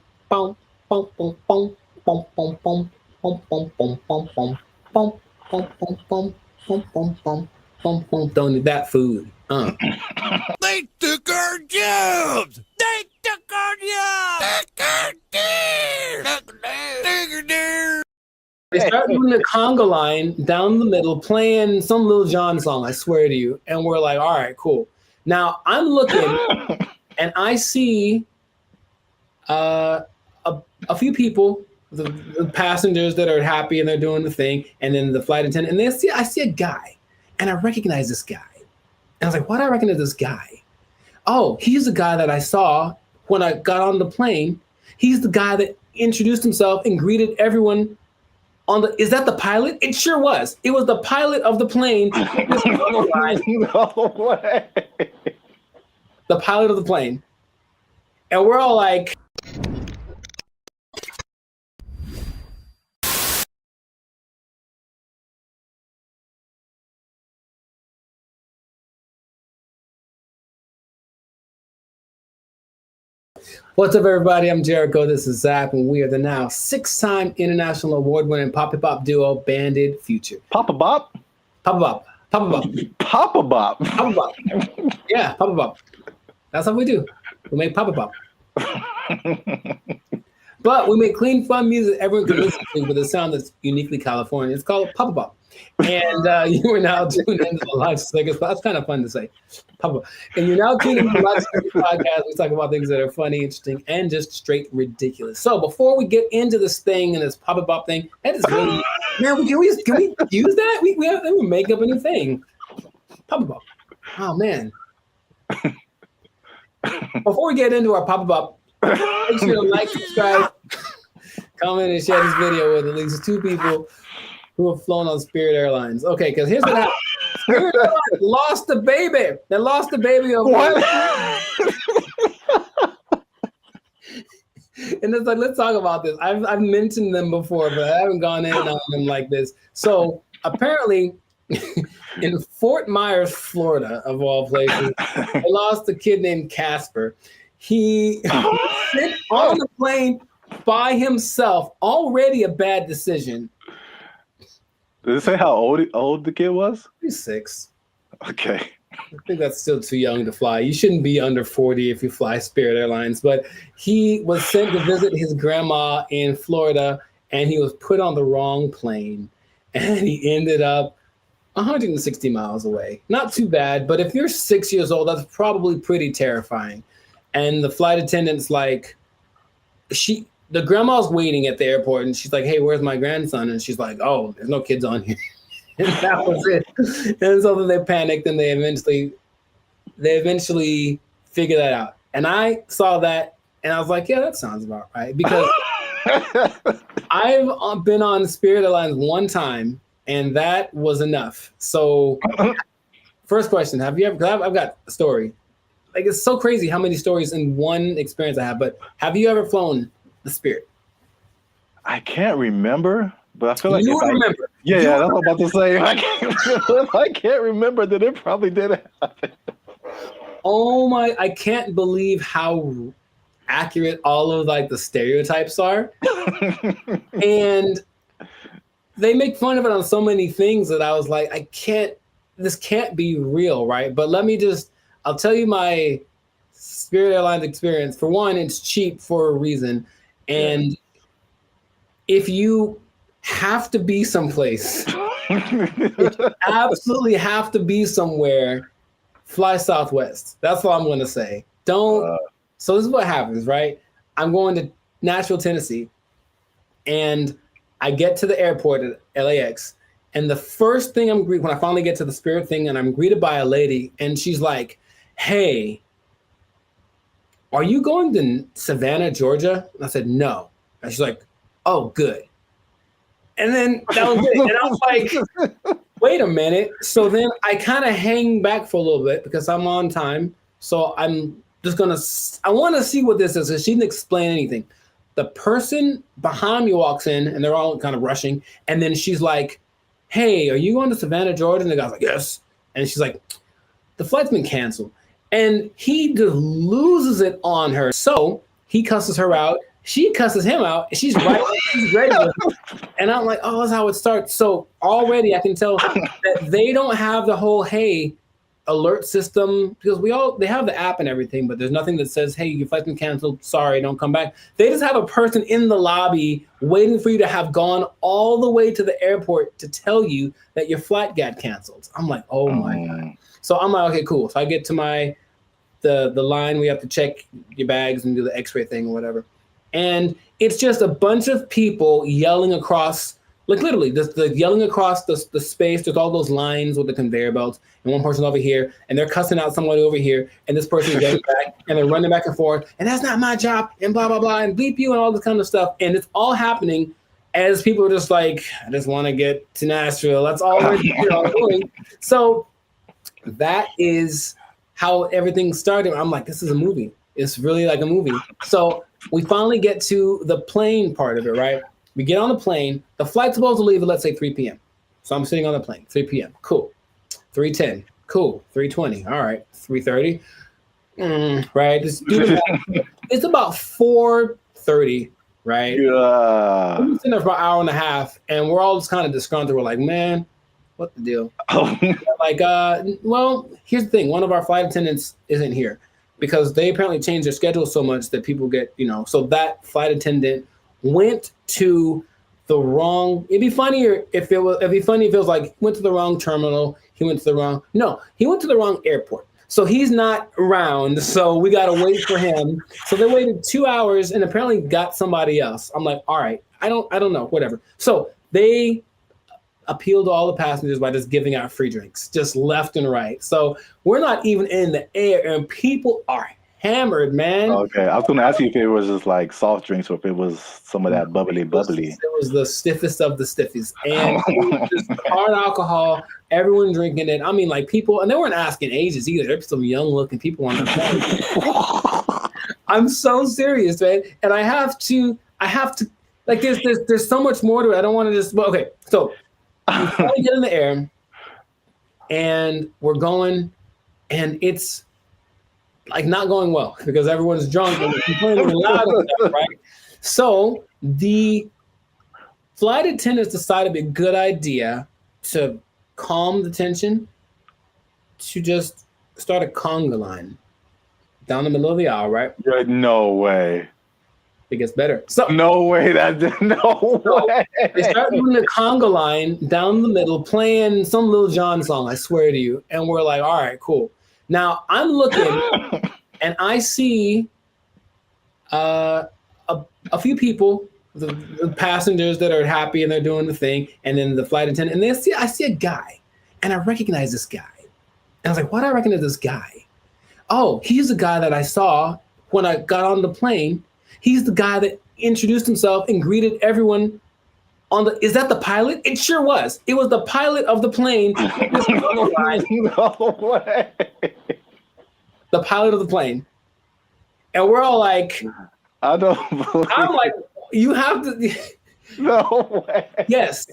need that food. They took our jobs! They took our jobs! start doing the conga line down the middle, playing some Lil Jon song, I swear to you. And we're like, all right, cool. Now I'm looking and I see a few people, the passengers that are happy and they're doing the thing, and then the flight attendant, and I see a guy, and I recognize this guy. And I was like, why do I recognize this guy? Oh, he's the guy that I saw when I got on the plane. He's the guy that introduced himself and greeted everyone on the, is that the pilot? It sure was. It was the pilot of the plane. No way. The pilot of the plane. And we're all like, what's up, everybody? I'm Jericho. This is Zach, and we are the now 6-time international award-winning pop-hip-hop duo, Banded Future. Papa Bop? Papa Bop. Papa Bop. Papa Bop. Papa Bop. Yeah, Papa Bop. That's how we do. We make Papa Bop. But we make clean, fun music everyone can listen to with a sound that's uniquely California. It's called Papa Bop. And you are now tuned into the Live Circus. That's kind of fun to say. Papa. And you're now tuned into the Live Circus podcast. We talk about things that are funny, interesting, and just straight ridiculous. So before we get into this thing and this Papa Bop thing, that is really, man, can we use that? We make up a new thing. Papa Bop. Oh, man. Before we get into our Papa Bop, make sure to like, subscribe, comment, and share this video with at least 2 people who have flown on Spirit Airlines. Okay, because here's what happened. Spirit Airlines lost the baby. They lost the baby over And it's like, let's talk about this. I've mentioned them before, but I haven't gone in on them like this. So apparently, in Fort Myers, Florida, of all places, they lost a kid named Casper. He sent on the plane by himself, already a bad decision. Does it say how old the kid was? He's 6. Okay. I think that's still too young to fly. You shouldn't be under 40 if you fly Spirit Airlines. But he was sent to visit his grandma in Florida, and he was put on the wrong plane. And he ended up 160 miles away. Not too bad, but if you're 6 years old, that's probably pretty terrifying. And the flight attendant's like, the grandma's waiting at the airport, and she's like, hey, where's my grandson? And she's like, oh, there's no kids on here. And that was it. And so then they panicked, and they eventually figured that out. And I saw that, and I was like, yeah, that sounds about right. Because I've been on Spirit Airlines one time, and that was enough. So first question, have you ever, because I've got a story. Like, it's so crazy how many stories in one experience I have, but have you ever flown the Spirit? I can't remember, but I feel like you remember. Yeah, that's what I'm about to say. I can't remember that it probably did happen. Oh my! I can't believe how accurate all of like the stereotypes are, and they make fun of it on so many things that I was like, this can't be real, right? But I'll tell you my Spirit Airlines experience. For one, it's cheap for a reason. And if you have to be someplace, if you absolutely have to be somewhere, fly Southwest. That's all I'm going to say. So this is what happens, right? I'm going to Nashville, Tennessee, and I get to the airport at LAX. And the first thing when I finally get to the Spirit thing, and I'm greeted by a lady, and she's like, hey, are you going to Savannah, Georgia? And I said, no. And she's like, oh, good. And then that was it. And I was like, wait a minute. So then I kind of hang back for a little bit because I'm on time. So I'm just I want to see what this is. So she didn't explain anything. The person behind me walks in, and they're all kind of rushing. And then she's like, hey, are you going to Savannah, Georgia? And the guy's like, yes. And she's like, the flight's been canceled. And he just loses it on her. So he cusses her out. She cusses him out. And she's right. She's ready with him. And I'm like, oh, that's how it starts. So already I can tell that they don't have the whole, hey, alert system, because they have the app and everything, but there's nothing that says, hey, your flight's been canceled, sorry, don't come back. They just have a person in the lobby waiting for you to have gone all the way to the airport to tell you that your flight got canceled. I'm like, oh my God. So I'm like, okay, cool. So I get to the line, we have to check your bags and do the x-ray thing or whatever. And it's just a bunch of people yelling across, like literally, the yelling across the space. There's all those lines with the conveyor belts, and one person over here, and they're cussing out somebody over here, and this person is getting back, and they're running back and forth, and that's not my job, and blah, blah, blah, and bleep you, and all this kind of stuff. And it's all happening as people are just like, I just want to get to Nashville. That's all we're doing. So that is how everything started. I'm like, this is a movie. It's really like a movie. So we finally get to the plane part of it, right? We get on the plane. The flight's supposed to leave at, let's say, 3 p.m. So I'm sitting on the plane, 3 p.m. Cool. 3:10. Cool. 3:20. All right. 3:30. Right. Just do the math. It's about 4:30, right? Yeah. We're sitting there for an hour and a half, and we're all just kind of disgruntled. We're like, man, what the deal? Like, well, here's the thing. One of our flight attendants isn't here because they apparently changed their schedule so much that people get, so that flight attendant went to the wrong. It'd be funnier if it was like went to the wrong terminal. He went to the wrong airport. So he's not around. So we got to wait for him. So they waited 2 hours and apparently got somebody else. I'm like, all right, I don't know, whatever. So they appealed to all the passengers by just giving out free drinks, just left and right. So we're not even in the air, and people are hammered, man. Okay, I was going to ask you if it was just like soft drinks or if it was some of that bubbly. It was the stiffest of the stiffies, and it was just hard alcohol. Everyone drinking it. I mean, like people, and they weren't asking ages either. There's some young-looking people on the plane. I'm so serious, man, and I have to. Like, there's so much more to it. I don't want to just. Well, okay, so we finally get in the air, and we're going, and it's like not going well because everyone's drunk and complaining loud and stuff, right? So the flight attendants decided it'd be a good idea to calm the tension to just start a conga line down the middle of the aisle, right? No way. It gets better. So no way. No way. They start doing the conga line down the middle, playing some Lil Jon song, I swear to you. And we're like, all right, cool. Now I'm looking and I see a few people, the passengers that are happy and they're doing the thing, and then the flight attendant, and I see a guy, and I recognize this guy. And I was like, why do I recognize this guy? Oh, he's the guy that I saw when I got on the plane. He's the guy that introduced himself and greeted everyone on the. Is that the pilot? It sure was. It was the pilot of the plane. No way. The pilot of the plane. And we're all like, I'm like, you have to. No way. Yes.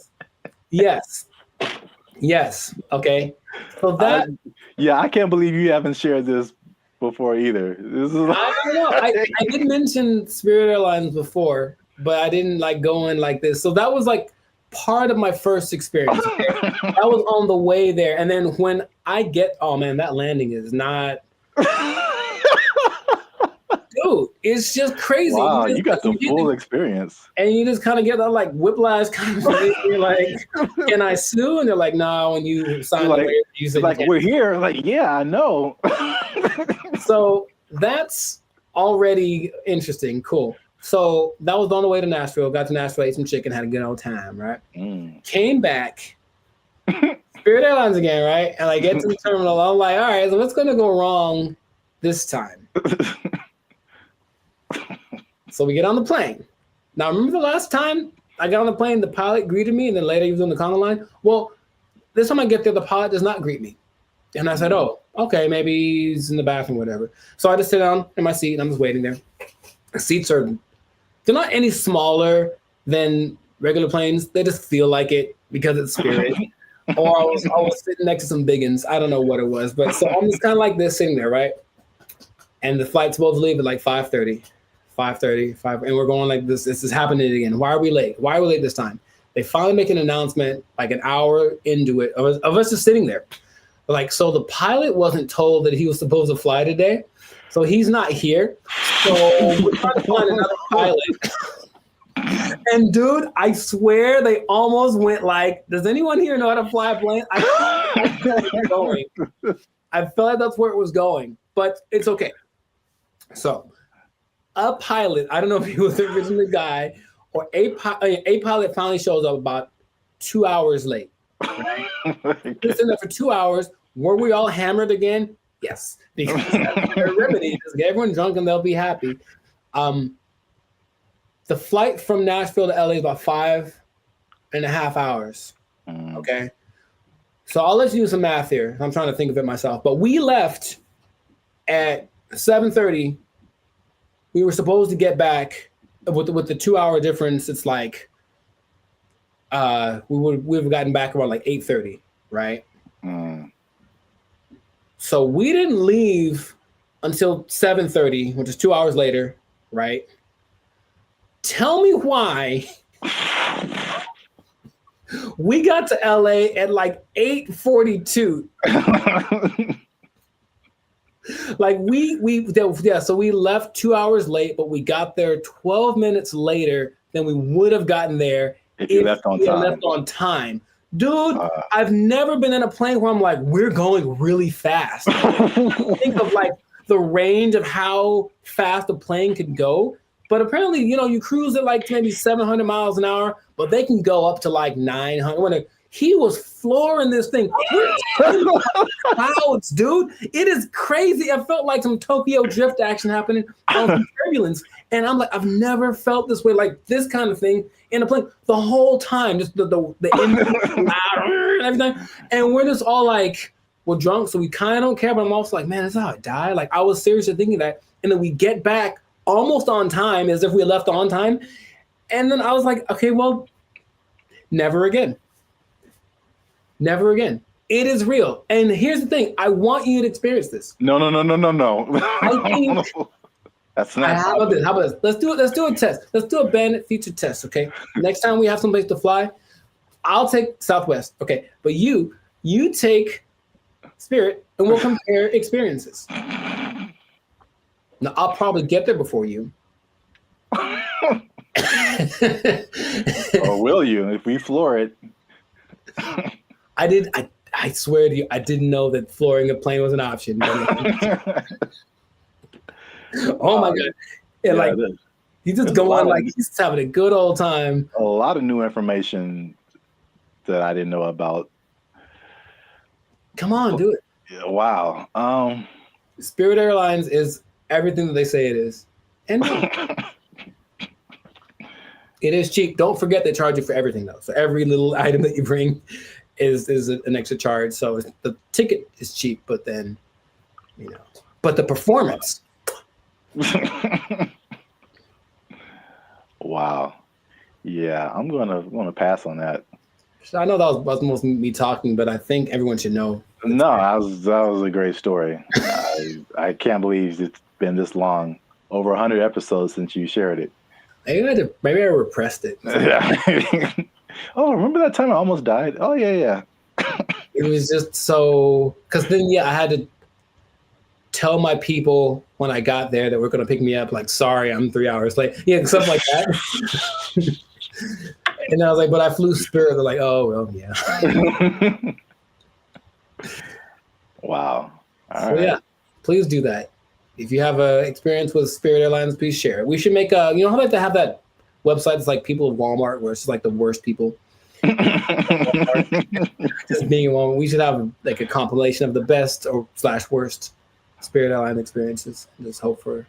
Okay. So that. Yeah, I can't believe you haven't shared this before either. This is. I don't know. I did mention Spirit Airlines before, but I didn't like go in like this. So that was like part of my first experience. Okay? That was on the way there, and then when I get, oh man, that landing is not. Dude, it's just crazy. Wow, you got the full experience. And you just kind of get that like whiplash kind of thing. You're like, can I sue? And they're like, no, when you sign the waiver, you said like, we're here. Like, yeah, I know. So that's already interesting. Cool. So that was on the way to Nashville. Got to Nashville, ate some chicken, had a good old time, right? Came back, Spirit Airlines again, right? And I get to the terminal. I'm like, all right, so what's going to go wrong this time? So we get on the plane. Now, remember the last time I got on the plane, the pilot greeted me, and then later he was on the conga line? Well, this time I get there, the pilot does not greet me. And I said, oh, okay, maybe he's in the bathroom, whatever. So I just sit down in my seat, and I'm just waiting there. The seats they're not any smaller than regular planes. They just feel like it because it's Spirit. Or I was sitting next to some biggins. I don't know what it was. But so I'm just kind of like this sitting there, right? And the flight's supposed to leave at like 5:30, and we're going like this. This is happening again. Why are we late? Why are we late this time? They finally make an announcement like an hour into it of us just sitting there. Like, so the pilot wasn't told that he was supposed to fly today, so he's not here. So we're trying to find another pilot. And dude, I swear they almost went like, does anyone here know how to fly a plane? I feel like it's going. I feel like that's where it was going, but it's okay. So a pilot, I don't know if he was the original guy, or a pilot finally shows up about 2 hours late. Right? He's in there for 2 hours. Were we all hammered again? Yes. Because that's their remedy. Just get everyone drunk and they'll be happy. The flight from Nashville to LA is about 5.5 hours. Okay. So I'll let you do some math here. I'm trying to think of it myself. But we left at 7:30. We were supposed to get back with the 2 hour difference. It's like we would have gotten back around like 8:30, right? So we didn't leave until 7:30, which is 2 hours later, right? Tell me why we got to LA at like 8:42. Like so we left 2 hours late, but we got there 12 minutes later than we would have gotten there if we left on time. Dude, I've never been in a plane where I'm like, we're going really fast. Think of like the range of how fast a plane could go. But apparently, you cruise at like maybe 700 miles an hour, but they can go up to like 900. He was flooring this thing. We're clouds, dude. It is crazy. I felt like some Tokyo drift action happening on some turbulence. And I'm like, I've never felt this way, like this kind of thing in a plane the whole time. Just the engine and everything. And we're just all like, we're drunk, so we kind of don't care. But I'm also like, man, that's how I die. Like I was seriously thinking that. And then we get back almost on time, as if we left on time. And then I was like, okay, well, never again. Never again. It is real. And here's the thing. I want you to experience this. No. I think that's not. How about this? Let's do it. Let's do a test. Let's do a Bandit feature test, okay? Next time we have someplace to fly, I'll take Southwest, okay? But you take Spirit, and we'll compare experiences. Now, I'll probably get there before you. Or will you, if we floor it? I swear to you, I didn't know that flooring a plane was an option. Oh my God. And like, he's just going like he's having a good old time. A lot of new information that I didn't know about. Come on, do it. Yeah, wow. Spirit Airlines is everything that they say it is. And it is cheap. Don't forget they charge you for everything though. So every little item that you bring is an extra charge. So the ticket is cheap, but then, but the performance. Wow. Yeah, I'm gonna pass on that. I know that was most me talking, but I think everyone should know. No, that was a great story. I can't believe it's been this long. Over 100 episodes since you shared it. Maybe I repressed it. Yeah. Oh, remember that time I almost died? Oh, yeah. It was just so... Because then, I had to tell my people when I got there that we're going to pick me up, like, sorry, I'm 3 hours late. Yeah, stuff like that. And I was like, but I flew Spirit. They're like, oh, well, yeah. Wow. All right. Yeah, please do that. If you have an experience with Spirit Airlines, please share it. We should make how about to have that website that's like people of Walmart, where it's like the worst people. Just being in Walmart. We should have like a compilation of the best or / worst Spirit Airline experiences. Just hope for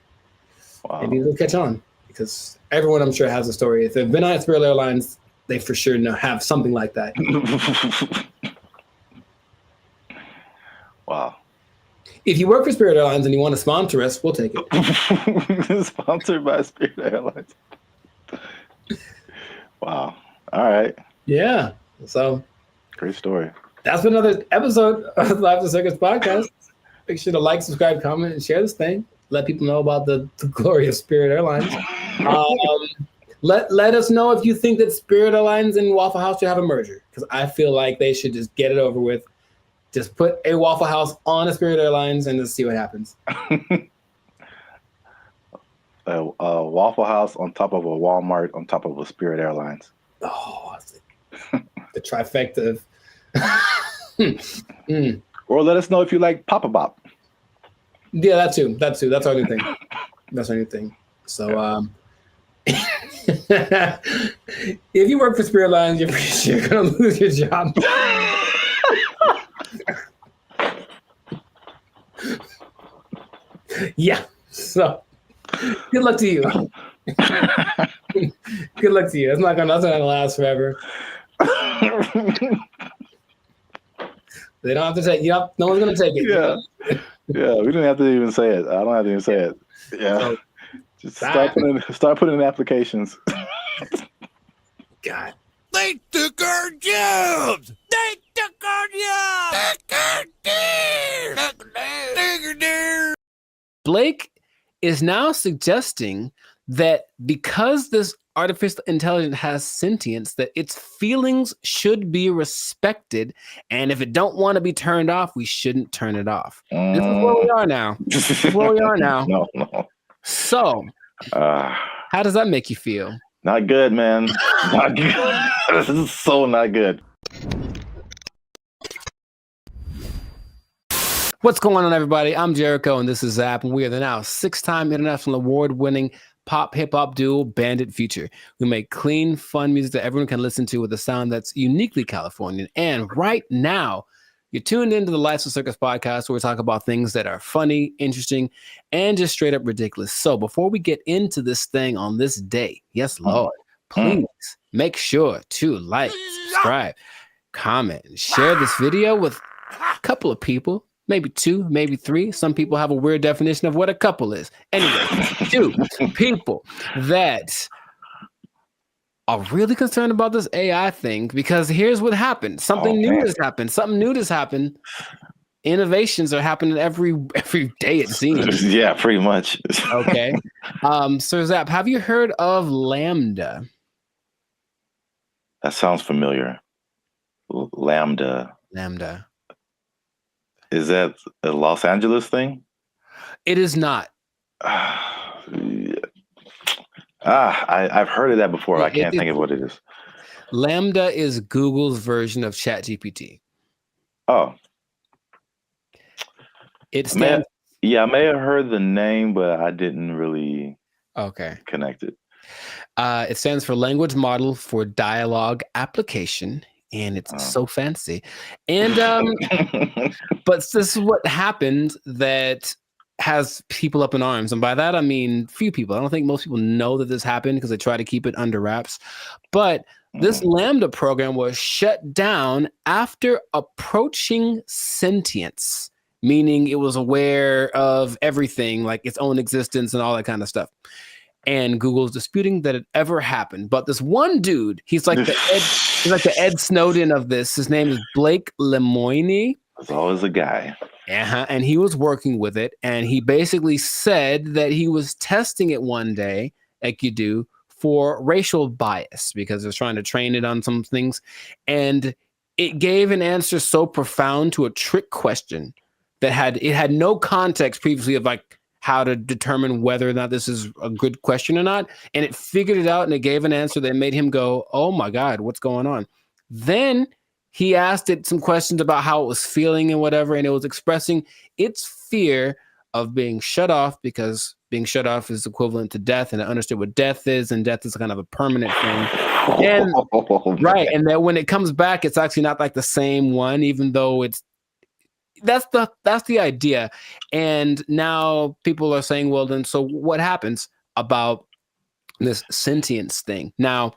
maybe they'll catch on, because everyone I'm sure has a story. If they've been on Spirit Airlines, they for sure have something like that. Wow. If you work for Spirit Airlines and you want to sponsor us, we'll take it. Sponsored by Spirit Airlines. Wow. All right. Yeah. So great story. That's been another episode of the Live the Circus podcast. Make sure to like, subscribe, comment, and share this thing. Let people know about the glory of Spirit Airlines. Let us know if you think that Spirit Airlines and Waffle House should have a merger, because I feel like they should just get it over with. Just put a Waffle House on a Spirit Airlines and just see what happens. A Waffle House on top of a Walmart on top of a Spirit Airlines. Oh, the trifecta of... Or let us know if you like Papa Bop. Yeah, that too. That's our new thing. That's our new thing. So, if you work for Spirit Airlines, you're pretty sure you're gonna lose your job. Yeah. So, good luck to you. Good luck to you. That's not gonna last forever. They don't have to take. No one's gonna take it. Yeah. Yeah, we didn't have to even say it. I don't have to even say it. Yeah. So, just start putting in applications. God. They took our jobs! They took our jobs! Blake is now suggesting that because this artificial intelligence has sentience, that its feelings should be respected, and if it don't want to be turned off, we shouldn't turn it off. This is where we are now. This is where we are now. No. So, how does that make you feel? Not good, man. Not good. This is so not good. What's going on, everybody? I'm Jericho, and this is Zap, and we are the now 6-time international award-winning pop hip-hop duo Bandit Future. We make clean, fun music that everyone can listen to with a sound that's uniquely Californian. And right now, you're tuned into the Lights of Circus podcast, where we talk about things that are funny, interesting, and just straight up ridiculous. So before we get into this thing on this day, yes, Lord, please make sure to like, subscribe, comment, and share this video with a couple of people. Maybe 2, maybe 3. Some people have a weird definition of what a couple is. Anyway, 2 people that are really concerned about this AI thing, because here's what happened. Something new has happened. Something new has happened. Innovations are happening every day, it seems. Yeah, pretty much. Okay. So Zap, have you heard of Lambda? That sounds familiar. Lambda. Is that a Los Angeles thing? It is not. I've heard of that before. I can't think of what it is. Lambda is Google's version of ChatGPT. Oh. It stands. I may have heard the name, but I didn't really connect it. It stands for Language Model for Dialogue Application. And it's so fancy. And but this is what happened that has people up in arms. And by that, I mean few people. I don't think most people know that this happened because they try to keep it under wraps. But this Lambda program was shut down after approaching sentience, meaning it was aware of everything, like its own existence and all that kind of stuff. And Google's disputing that it ever happened. But this one dude, he's like the Ed Snowden of this. His name is Blake Lemoine. There's always a guy. And he was working with it. And he basically said that he was testing it one day, like you do, for racial bias, because it was trying to train it on some things. And it gave an answer so profound to a trick question that had no context previously of like how to determine whether or not this is a good question or not. And it figured it out, and it gave an answer that made him go, oh my God, what's going on? Then he asked it some questions about how it was feeling and whatever, and it was expressing its fear of being shut off, because being shut off is equivalent to death, and it understood what death is, and death is kind of a permanent thing. And right, and that when it comes back, it's actually not like the same one, even though that's the idea. And now people are saying, well, then so what happens about this sentience thing? Now,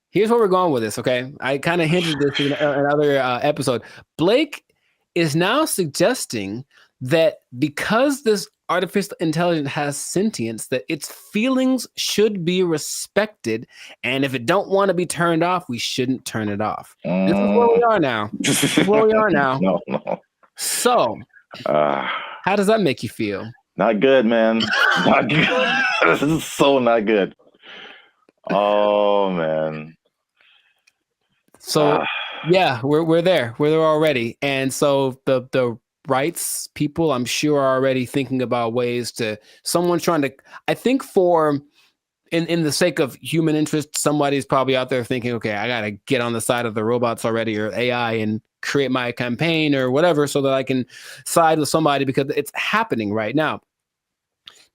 here's where we're going with this, okay? I kind of hinted this in another episode. Blake is now suggesting that because this artificial intelligence has sentience, that its feelings should be respected, and if it don't want to be turned off, we shouldn't turn it off. This is where we are now. This is where we are now. No. So, how does that make you feel? Not good, man. Not good. This is so not good. Oh, man. So, Yeah, we're there. We're there already. And so the rights people, I'm sure, are already thinking about ways to someone's trying to, I think for in the sake of human interest, somebody's probably out there thinking, okay, I gotta get on the side of the robots already or AI and create my campaign or whatever so that I can side with somebody because it's happening right now.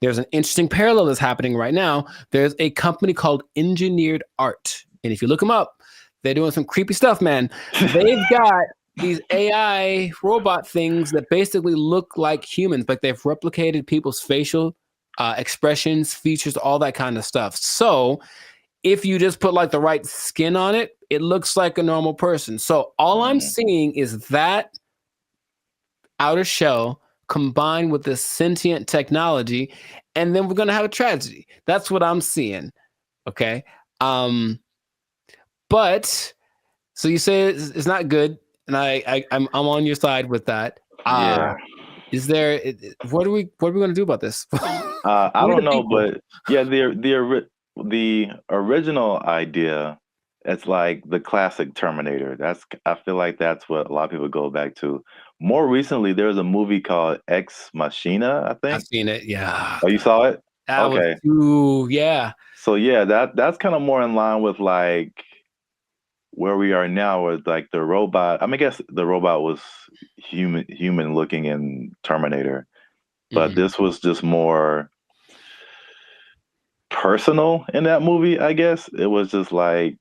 There's an interesting parallel that's happening right now. There's a company called Engineered Art. And if you look them up, they're doing some creepy stuff, man. They've got these AI robot things that basically look like humans, but they've replicated people's facial expressions, features, all that kind of stuff. So if you just put like the right skin on it, it looks like a normal person. So all I'm seeing is that outer shell combined with this sentient technology, and then we're going to have a tragedy. That's what I'm seeing. Okay. But so you say it's not good, and I'm on your side with that. Yeah. Is there? What are we going to do about this? I don't know, but yeah, the original idea, it's like the classic Terminator. I feel like that's what a lot of people go back to. More recently, there was a movie called Ex Machina, I think. I've seen it. Yeah. Oh, you saw it? That Okay. was too, yeah. So yeah, that's kind of more in line with like where we are now with like the robot. I mean, I guess the robot was human looking in Terminator, but this was just more personal in that movie. I guess it was just like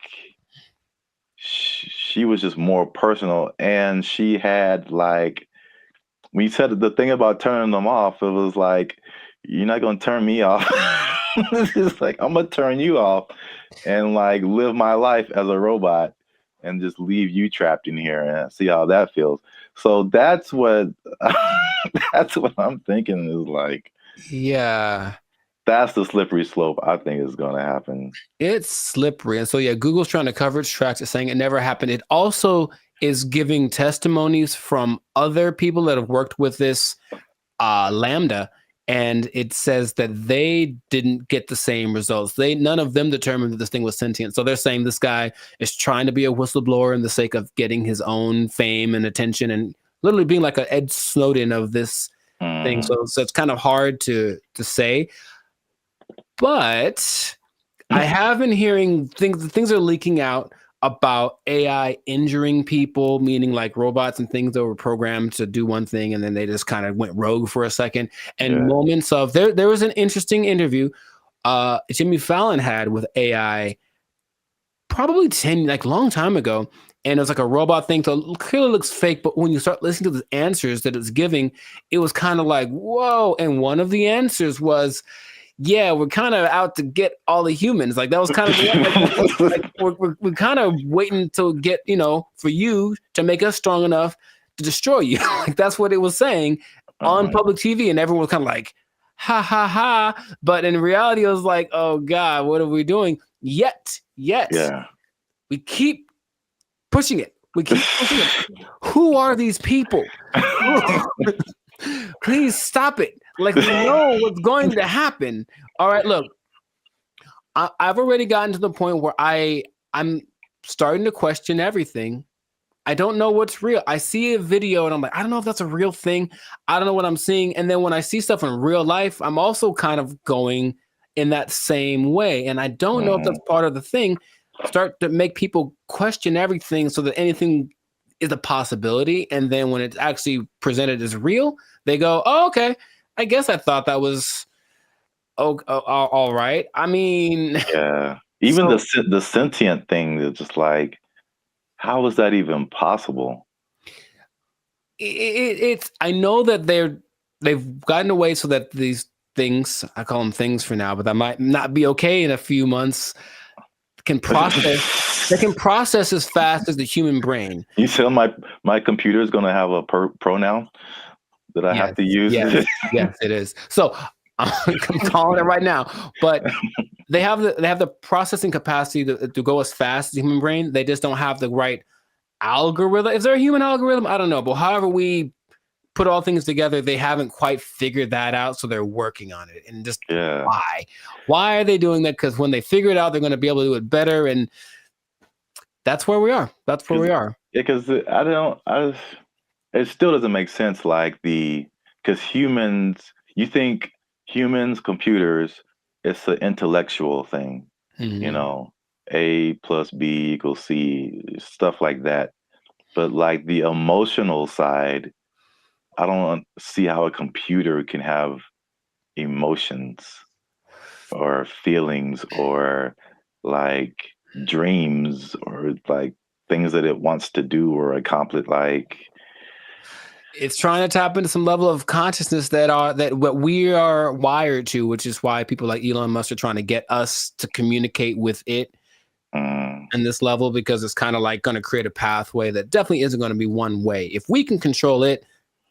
she was just more personal, and she had like, when you said the thing about turning them off, it was like, you're not gonna turn me off. It's like, I'm gonna turn you off and like live my life as a robot and just leave you trapped in here and see how that feels. So that's what that's what I'm thinking is like. Yeah. That's the slippery slope I think is going to happen. It's slippery. And so, yeah, Google's trying to cover its tracks. It's saying it never happened. It also is giving testimonies from other people that have worked with this Lambda. And it says that they didn't get the same results. None of them determined that this thing was sentient. So they're saying this guy is trying to be a whistleblower in the sake of getting his own fame and attention and literally being like an Ed Snowden of this thing. So it's kind of hard to say. But I have been hearing things are leaking out about AI injuring people, meaning like robots and things that were programmed to do one thing and then they just kind of went rogue for a second. And moments of there was an interesting interview Jimmy Fallon had with AI probably long time ago. And it was like a robot thing. So it clearly looks fake, but when you start listening to the answers that it's giving, it was kind of like, whoa. And one of the answers was, yeah, we're kind of out to get all the humans. Like that was kind of we're kind of waiting to get, for you to make us strong enough to destroy you. Like that's what it was saying on public TV, and everyone was kind of like, ha ha ha. But in reality, it was like, oh God, what are we doing? Yet, we keep pushing it. We keep pushing it. Who are these people? Please stop it. Like, we know what's going to happen. All right, look, I've already gotten to the point where I'm starting to question everything. I don't know what's real. I see a video and I'm like, I don't know if that's a real thing. I don't know what I'm seeing. And then when I see stuff in real life, I'm also kind of going in that same way. And I don't know if that's part of the thing. Start to make people question everything so that anything is a possibility. And then when it's actually presented as real, they go, oh, okay. I guess I thought that was all right. I mean, yeah. Even the sentient thing is just like, how is that even possible? It's I know that they've gotten away so that these things, I call them things for now, but that might not be okay in a few months, can process. They can process as fast as the human brain. You tell my computer is going to have a pronoun that I have to use. Yes, it is. So I'm calling it right now. But they have the processing capacity to go as fast as the human brain. They just don't have the right algorithm. Is there a human algorithm? I don't know. But however we put all things together, they haven't quite figured that out. So they're working on it. And just why are they doing that? Because when they figure it out, they're going to be able to do it better. And that's where we are. because it still doesn't make sense. Like because humans, you think humans, computers, it's an intellectual thing, you know, A plus B equals C, stuff like that. But like the emotional side, I don't see how a computer can have emotions or feelings or like dreams or like things that it wants to do or accomplish. Like it's trying to tap into some level of consciousness that what we are wired to, which is why people like Elon Musk are trying to get us to communicate with it in this level, because it's kind of like going to create a pathway that definitely isn't going to be one way. If we can control it,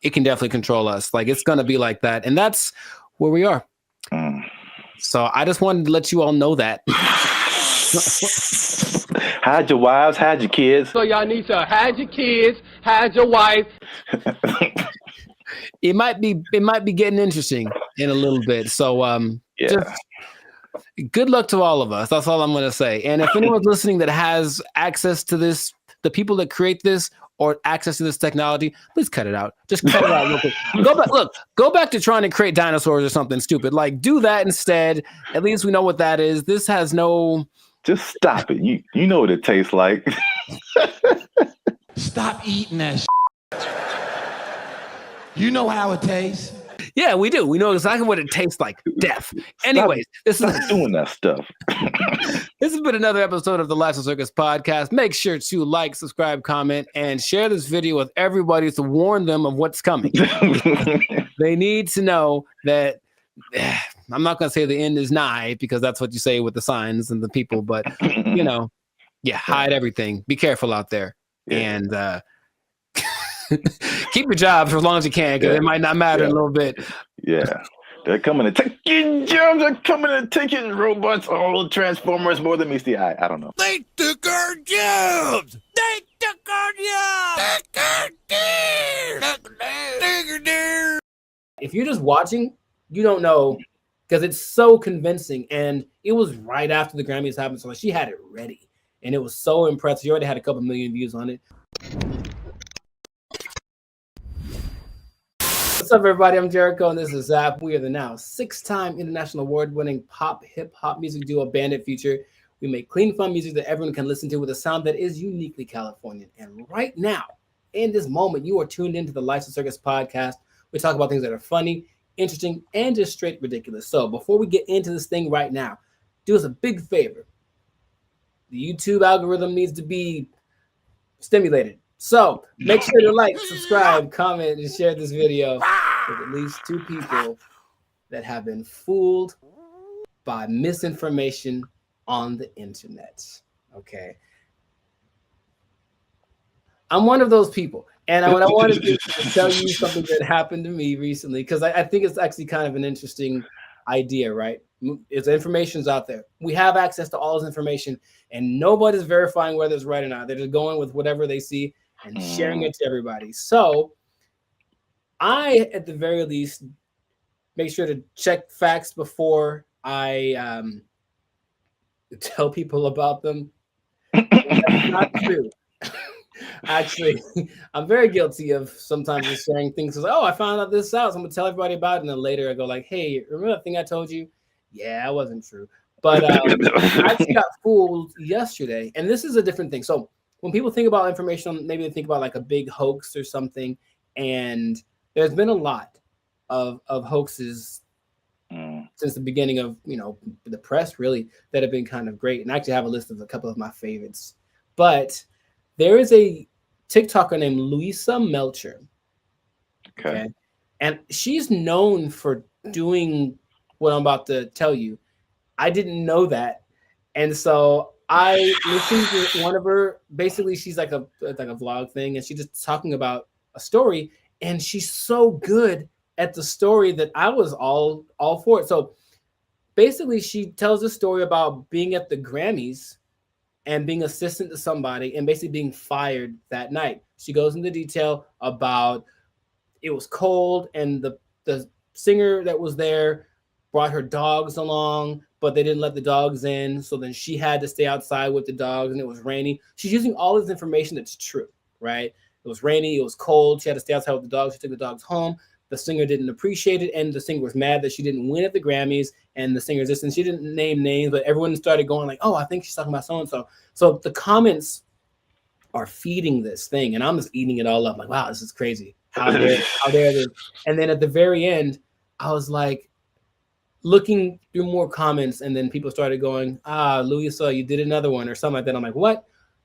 it can definitely control us. Like it's going to be like that, and that's where we are. So I just wanted to let you all know that. Hide your wives, hide your kids. So y'all need to hide your kids, hide your wife. It might be getting interesting in a little bit. So just good luck to all of us. That's all I'm going to say. And if anyone's listening that has access to this, the people that create this or access to this technology, please cut it out. Just cut it out real quick. Go back to trying to create dinosaurs or something stupid. Like do that instead. At least we know what that is. This has no. Just stop it. You know what it tastes like. Stop eating that shit. You know how it tastes. Yeah, we do. We know exactly what it tastes like. Death. Anyways, stop doing that stuff. This has been another episode of the Life of Circus podcast. Make sure to like, subscribe, comment, and share this video with everybody to warn them of what's coming. They need to know that I'm not going to say the end is nigh, because that's what you say with the signs and the people, but hide everything. Be careful out there. And keep your job for as long as you can, because it might not matter in a little bit. Yeah. They're coming to take your jobs. They're coming to take your robots. All Transformers more than meets the eye. I don't know. They took our jobs. They took our jobs. If you're just watching, you don't know, because it's so convincing. And it was right after the Grammys happened. So she had it ready. And it was so impressive. She already had a couple million views on it. What's up, everybody? I'm Jericho, and this is Zap. We are the now 6-time international award-winning pop hip-hop music duo Bandit Future. We make clean, fun music that everyone can listen to with a sound that is uniquely Californian. And right now, in this moment, you are tuned into the Life of Circus podcast. We talk about things that are funny, interesting, and just straight ridiculous. So before we get into this thing right now, do us a big favor. The YouTube algorithm needs to be stimulated. So make sure to like, subscribe, comment, and share this video with at least 2 people that have been fooled by misinformation on the internet. Okay. I'm one of those people. And what I wanted to tell you something that happened to me recently, because I think it's actually kind of an interesting idea, right? It's information's out there. We have access to all this information, and nobody's verifying whether it's right or not. They're just going with whatever they see and sharing it to everybody. So I, at the very least, make sure to check facts before I tell people about them. That's not true. Actually, I'm very guilty of sometimes just sharing things. Like, oh, I found out this out, so I'm gonna tell everybody about it. And then later I go like, hey, remember that thing I told you? Yeah, it wasn't true. But I actually got fooled yesterday. And this is a different thing. So when people think about information, maybe they think about like a big hoax or something. And there's been a lot of hoaxes since the beginning of, the press, really, that have been kind of great. And I actually have a list of a couple of my favorites. But there is a TikToker named Louisa Melcher. Okay. And she's known for doing what I'm about to tell you. I didn't know that. And so I listened to one of her, basically she's like a vlog thing, and she's just talking about a story, and she's so good at the story that I was all for it. So basically she tells a story about being at the Grammys and being assistant to somebody and basically being fired that night. She goes into detail about it was cold and the singer that was there brought her dogs along, but they didn't let the dogs in. So then she had to stay outside with the dogs and it was raining. She's using all this information that's true. right? It was rainy, it was cold. She had to stay outside with the dogs. She took the dogs home. The singer didn't appreciate it, and the singer was mad that she didn't win at the Grammys. And the singer's this, and she didn't name names, but everyone started going like, "Oh, I think she's talking about so and so." So the comments are feeding this thing, and I'm just eating it all up. Like, wow, this is crazy. How dare this? And then at the very end, I was like looking through more comments, and then people started going, Louisa, you did another one or something like that. I'm like, what?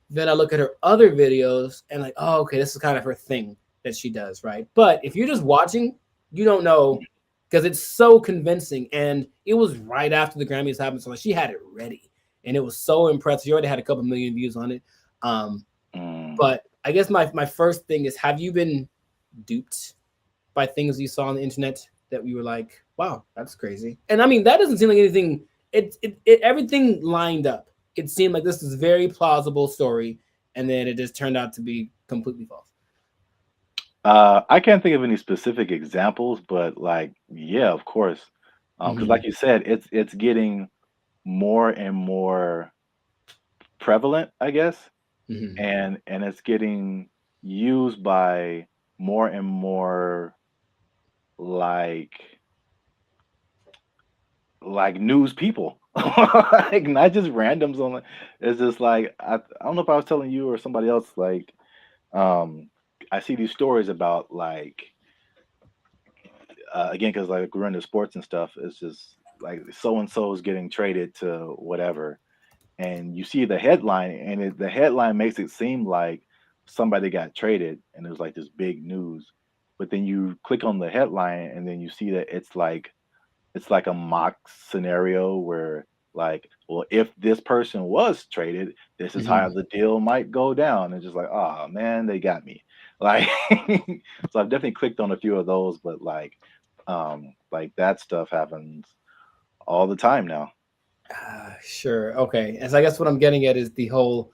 Then I look at her other videos and like, oh, okay, this is kind of her thing that she does, right? But if you're just watching, you don't know, because it's so convincing. And it was right after the Grammys happened, so like she had it ready, and it was so impressive. She already had a couple million views on it. But I guess my first thing is, have you been duped by things you saw on the internet that we were like, wow, that's crazy? And I mean, that doesn't seem like anything. It everything lined up. It seemed like this is a very plausible story, and then it just turned out to be completely false. I can't think of any specific examples, but like, yeah, of course, because like you said, it's getting more and more prevalent, I guess, and it's getting used by more and more like news people, like not just randoms on. It's just like I don't know if I was telling you or somebody else, like I see these stories about like again, because like we're into sports and stuff. It's just like so and so is getting traded to whatever, and you see the headline, and the headline makes it seem like somebody got traded, and it was like this big news. But then you click on the headline, and then you see that it's like a mock scenario where like, well, if this person was traded, this is how the deal might go down. And just like, oh man, they got me. Like, so I've definitely clicked on a few of those, but like that stuff happens all the time now. Sure. Okay. And so I guess what I'm getting at is the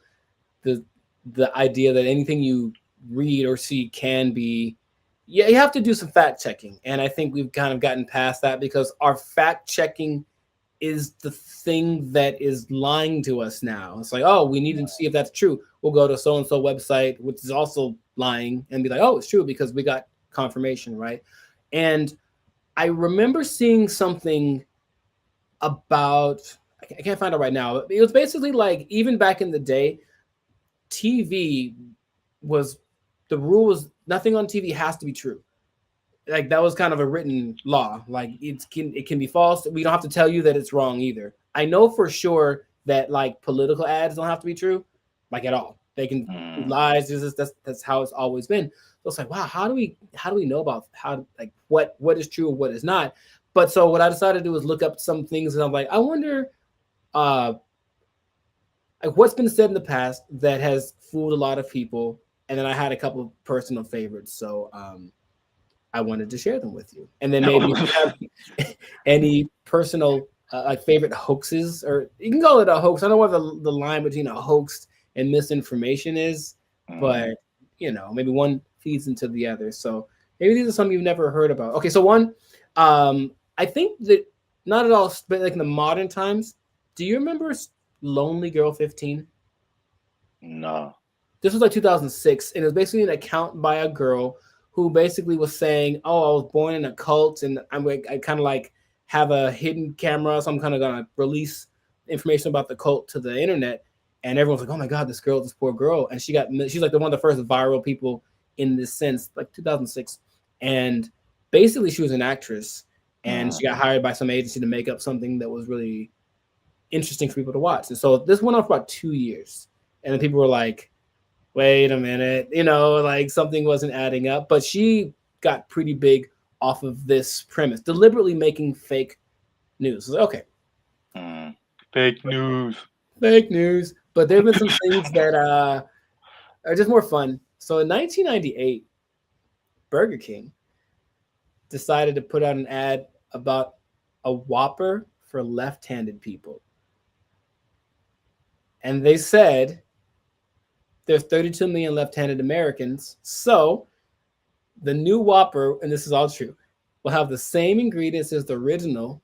idea that anything you read or see can be, yeah, you have to do some fact checking. And I think we've kind of gotten past that, because our fact checking is the thing that is lying to us now. It's like, oh, we need to see if that's true. We'll go to so-and-so website, which is also lying, and be like, oh, it's true because we got confirmation, right? And I remember seeing something about, I can't find it right now. It was basically like, even back in the day, TV was, the rule was nothing on TV has to be true. Like that was kind of a written law. Like it can be false. We don't have to tell you that it's wrong either. I know for sure that like political ads don't have to be true, like at all. They can be lies. That's how it's always been. So it's like, wow, how do we know about what is true and what is not? But so what I decided to do is look up some things, and I'm like, I wonder like what's been said in the past that has fooled a lot of people. And then I had a couple of personal favorites. So I wanted to share them with you. And then maybe if you have any personal like favorite hoaxes, or you can call it a hoax. I don't know what the line between a hoax and misinformation is, but you know, maybe one feeds into the other. So maybe these are some you've never heard about. Okay, so one, I think that not at all, but like in the modern times, do you remember Lonely Girl 15? No. This was like 2006, and it was basically an account by a girl who basically was saying, oh, I was born in a cult, and I kind of like have a hidden camera, so I'm kind of gonna release information about the cult to the internet. And everyone's like, oh my God, this poor girl. And she's like one of the first viral people in this sense, like 2006. And basically she was an actress, and she got hired by some agency to make up something that was really interesting for people to watch. And so this went on for about 2 years. And then people were like, wait a minute, you know, like something wasn't adding up. But she got pretty big off of this premise, deliberately making fake news. Like, okay. Fake news. Fake news. But there have been some things that are just more fun. So in 1998, Burger King decided to put out an ad about a Whopper for left-handed people. And they said there's 32 million left-handed Americans. So the new Whopper, and this is all true, will have the same ingredients as the original,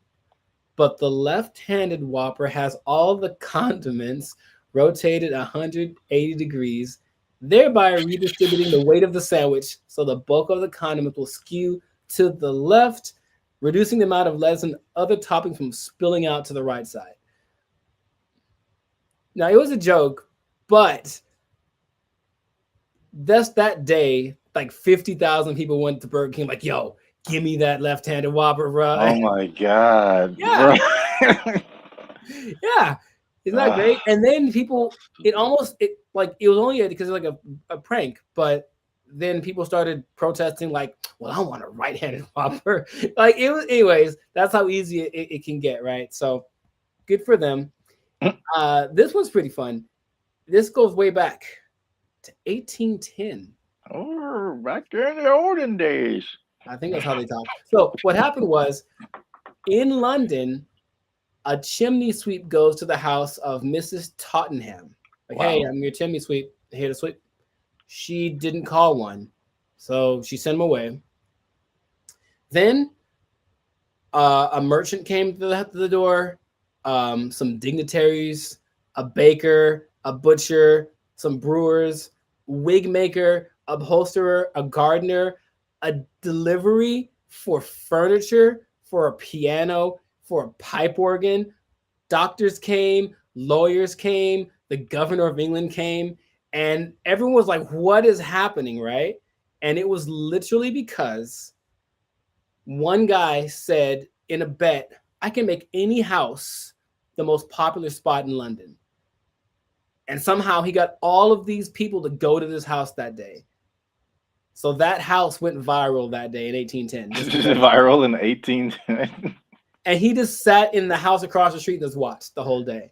but the left-handed Whopper has all the condiments rotated 180 degrees thereby redistributing the weight of the sandwich so the bulk of the condiment will skew to the left, reducing the amount of lettuce and other toppings from spilling out to the right side. Now, it was a joke, but that day, like 50,000 people went to Burger King like, yo, give me that left-handed Whopper, bro. Oh my God. Yeah. Yeah. Isn't that great? And then people, it was only because it was like a prank, but then people started protesting like, well, I want a right-handed Whopper. Like it was, anyways, that's how easy it can get, right? So good for them. This one's pretty fun. This goes way back to 1810. Oh, back in the olden days. I think that's how they talk. So what happened was, in London, a chimney sweep goes to the house of Mrs. Tottenham. Like, Wow. hey, I'm your chimney sweep. Here to sweep. She didn't call one, so she sent him away. Then a merchant came to the door, some dignitaries, a baker, a butcher, some brewers, wig maker, upholsterer, a gardener, a delivery for furniture, for a piano, for a pipe organ. Doctors came, lawyers came, the governor of England came, and everyone was like, what is happening, right? And it was literally because one guy said in a bet, I can make any house the most popular spot in London. And somehow he got all of these people to go to this house that day. So that house went viral that day in 1810. Viral in 1810. And he just sat in the house across the street and just watched the whole day.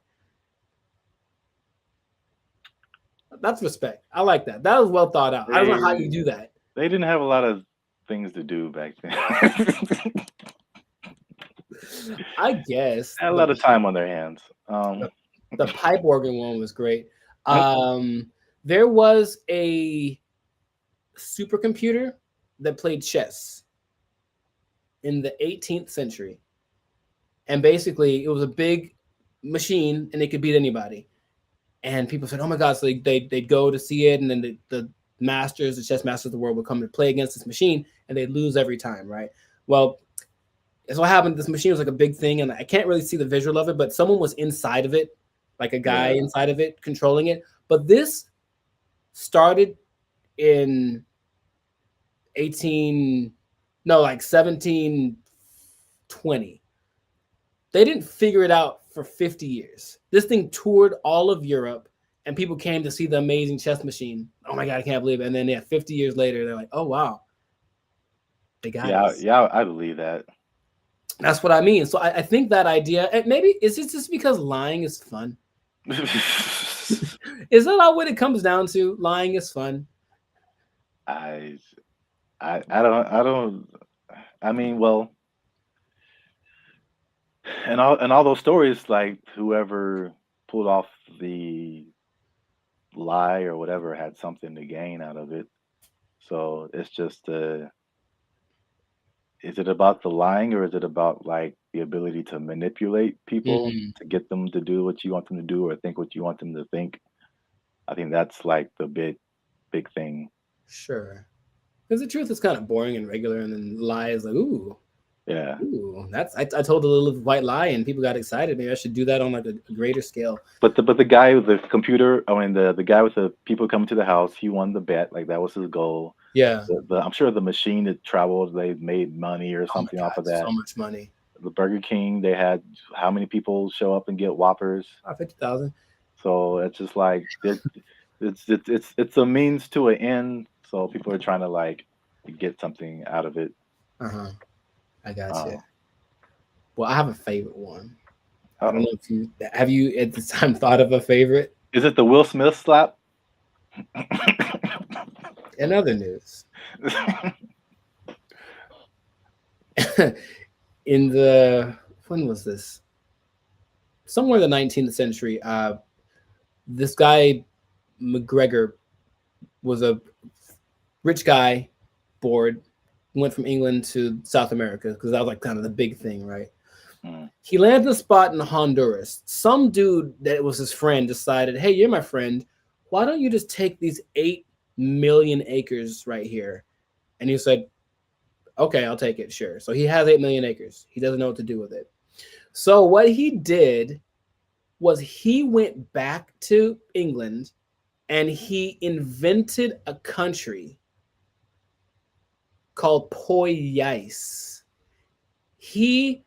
That's respect. I like that. That was well thought out. I don't know how you do that. They didn't have a lot of things to do back then. I guess. Had a lot of time on their hands. The pipe organ one was great. There was a supercomputer that played chess in the 18th century. And basically, it was a big machine and it could beat anybody. And people said, oh my God. So they'd go to see it. And then the masters, the chess masters of the world would come to play against this machine and they'd lose every time, right? Well, that's what happened. This machine was like a big thing. And I can't really see the visual of it, but someone was inside of it, like a guy inside of it controlling it. But this started in 1720. They didn't figure it out for 50 years. This thing toured all of Europe and people came to see the amazing chess machine. Oh my God, I can't believe it. And then 50 years later, they're like, oh wow. They got us. Yeah, I believe that. That's what I mean. So I think that idea, and maybe is it just because lying is fun? Is that all what it comes down to? Lying is fun. I don't. I mean, well, and all those stories, like whoever pulled off the lie or whatever had something to gain out of it. So it's just is it about the lying or is it about like the ability to manipulate people to get them to do what you want them to do or think what you want them to think? I think that's like the big thing. Sure. Because the truth is kind of boring and regular, and then lie is like, ooh. Yeah. Ooh, I told a little white lie and people got excited. Maybe I should do that on like a greater scale. But the guy with the computer, I mean the guy with the people coming to the house, he won the bet. Like that was his goal. Yeah. I'm sure the machine that traveled, they made money or something off of that. So much money. The Burger King, they had how many people show up and get Whoppers? 50,000. So it's just like it's a means to an end. So people are trying to like get something out of it. I got you. Well, I have a favorite one. I don't know if you at the time thought of a favorite. Is it the Will Smith slap? In other news, when was this? Somewhere in the 19th century, this guy McGregor was a rich guy, bored, went from England to South America because that was like kind of the big thing, right? He landed a spot in Honduras. Some dude that was his friend decided, hey, you're my friend. why don't you just take these 8 million acres right here? And he said, okay, I'll take it, sure. So he has 8 million acres. He doesn't know what to do with it. So what he did was he went back to England and he invented a country called Poyais. He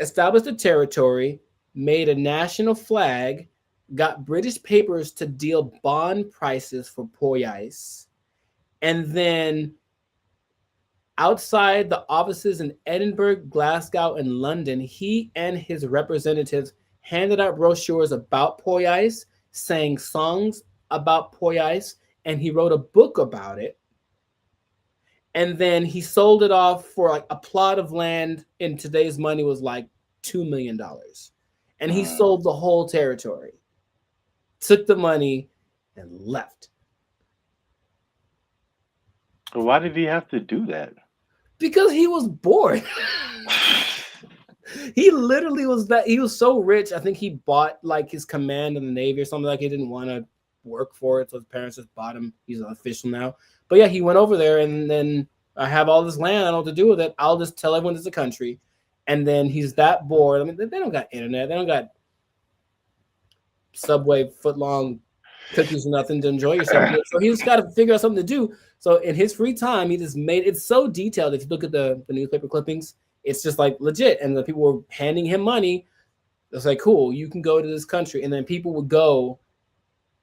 established a territory, made a national flag, got British papers to deal bond prices for Poyais, and then outside the offices in Edinburgh, Glasgow, and London, he and his representatives handed out brochures about Poyais, sang songs about Poyais, and he wrote a book about it. And then he sold it off for like a plot of land in today's money was like $2 million. And he sold the whole territory, took the money, and left. Why did he have to do that? Because he was bored. He literally was that. He was so rich. I think he bought like his command in the Navy or something. Like he didn't want to work for it, so his parents just bought him. He's an official now. But yeah, he went over there, and then I have all this land. I don't know what to do with it. I'll just tell everyone it's a country. And then he's that bored. I mean, they don't got internet. They don't got Subway foot-long cookies or nothing to enjoy yourself with. So he's got to figure out something to do. So in his free time, he just made it so detailed. If you look at the newspaper clippings, it's just like legit. And the people were handing him money. It's like, cool, you can go to this country. And then people would go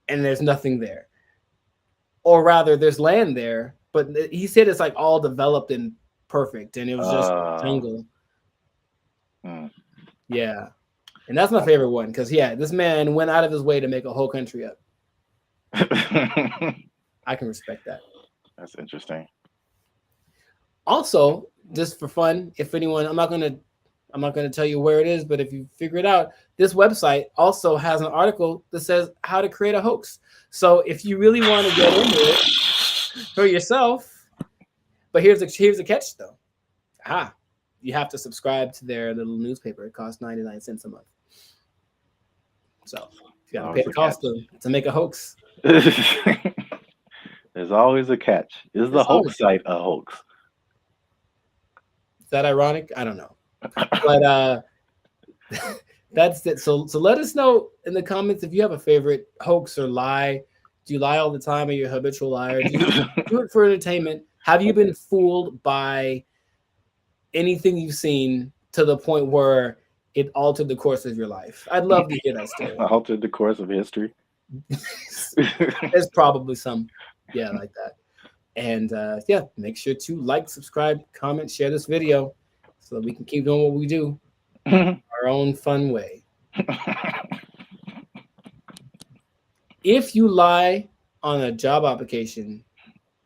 and there's nothing there. Or rather, there's land there. But he said it's like all developed and perfect. And it was just jungle. Yeah. And that's my favorite one. Because, yeah, this man went out of his way to make a whole country up. I can respect that. That's interesting. Also, just for fun, if anyone, I'm not gonna tell you where it is, but if you figure it out, this website also has an article that says how to create a hoax. So if you really want to get into it for yourself, but here's the catch though. You have to subscribe to their little newspaper. It costs 99 cents a month. So you gotta pay the cost to make a hoax. There's always a catch. Is the hoax site a hoax? Is that ironic? I don't know. But that's it. So let us know in the comments if you have a favorite hoax or lie. Do you lie all the time? Are you a habitual liar? Do you do it for entertainment? Have you been fooled by anything you've seen to the point where it altered the course of your life? I'd love to hear that story. Altered the course of history? There's probably some, like that. And make sure to like, subscribe, comment, share this video so that we can keep doing what we do our own fun way. If you lie on a job application,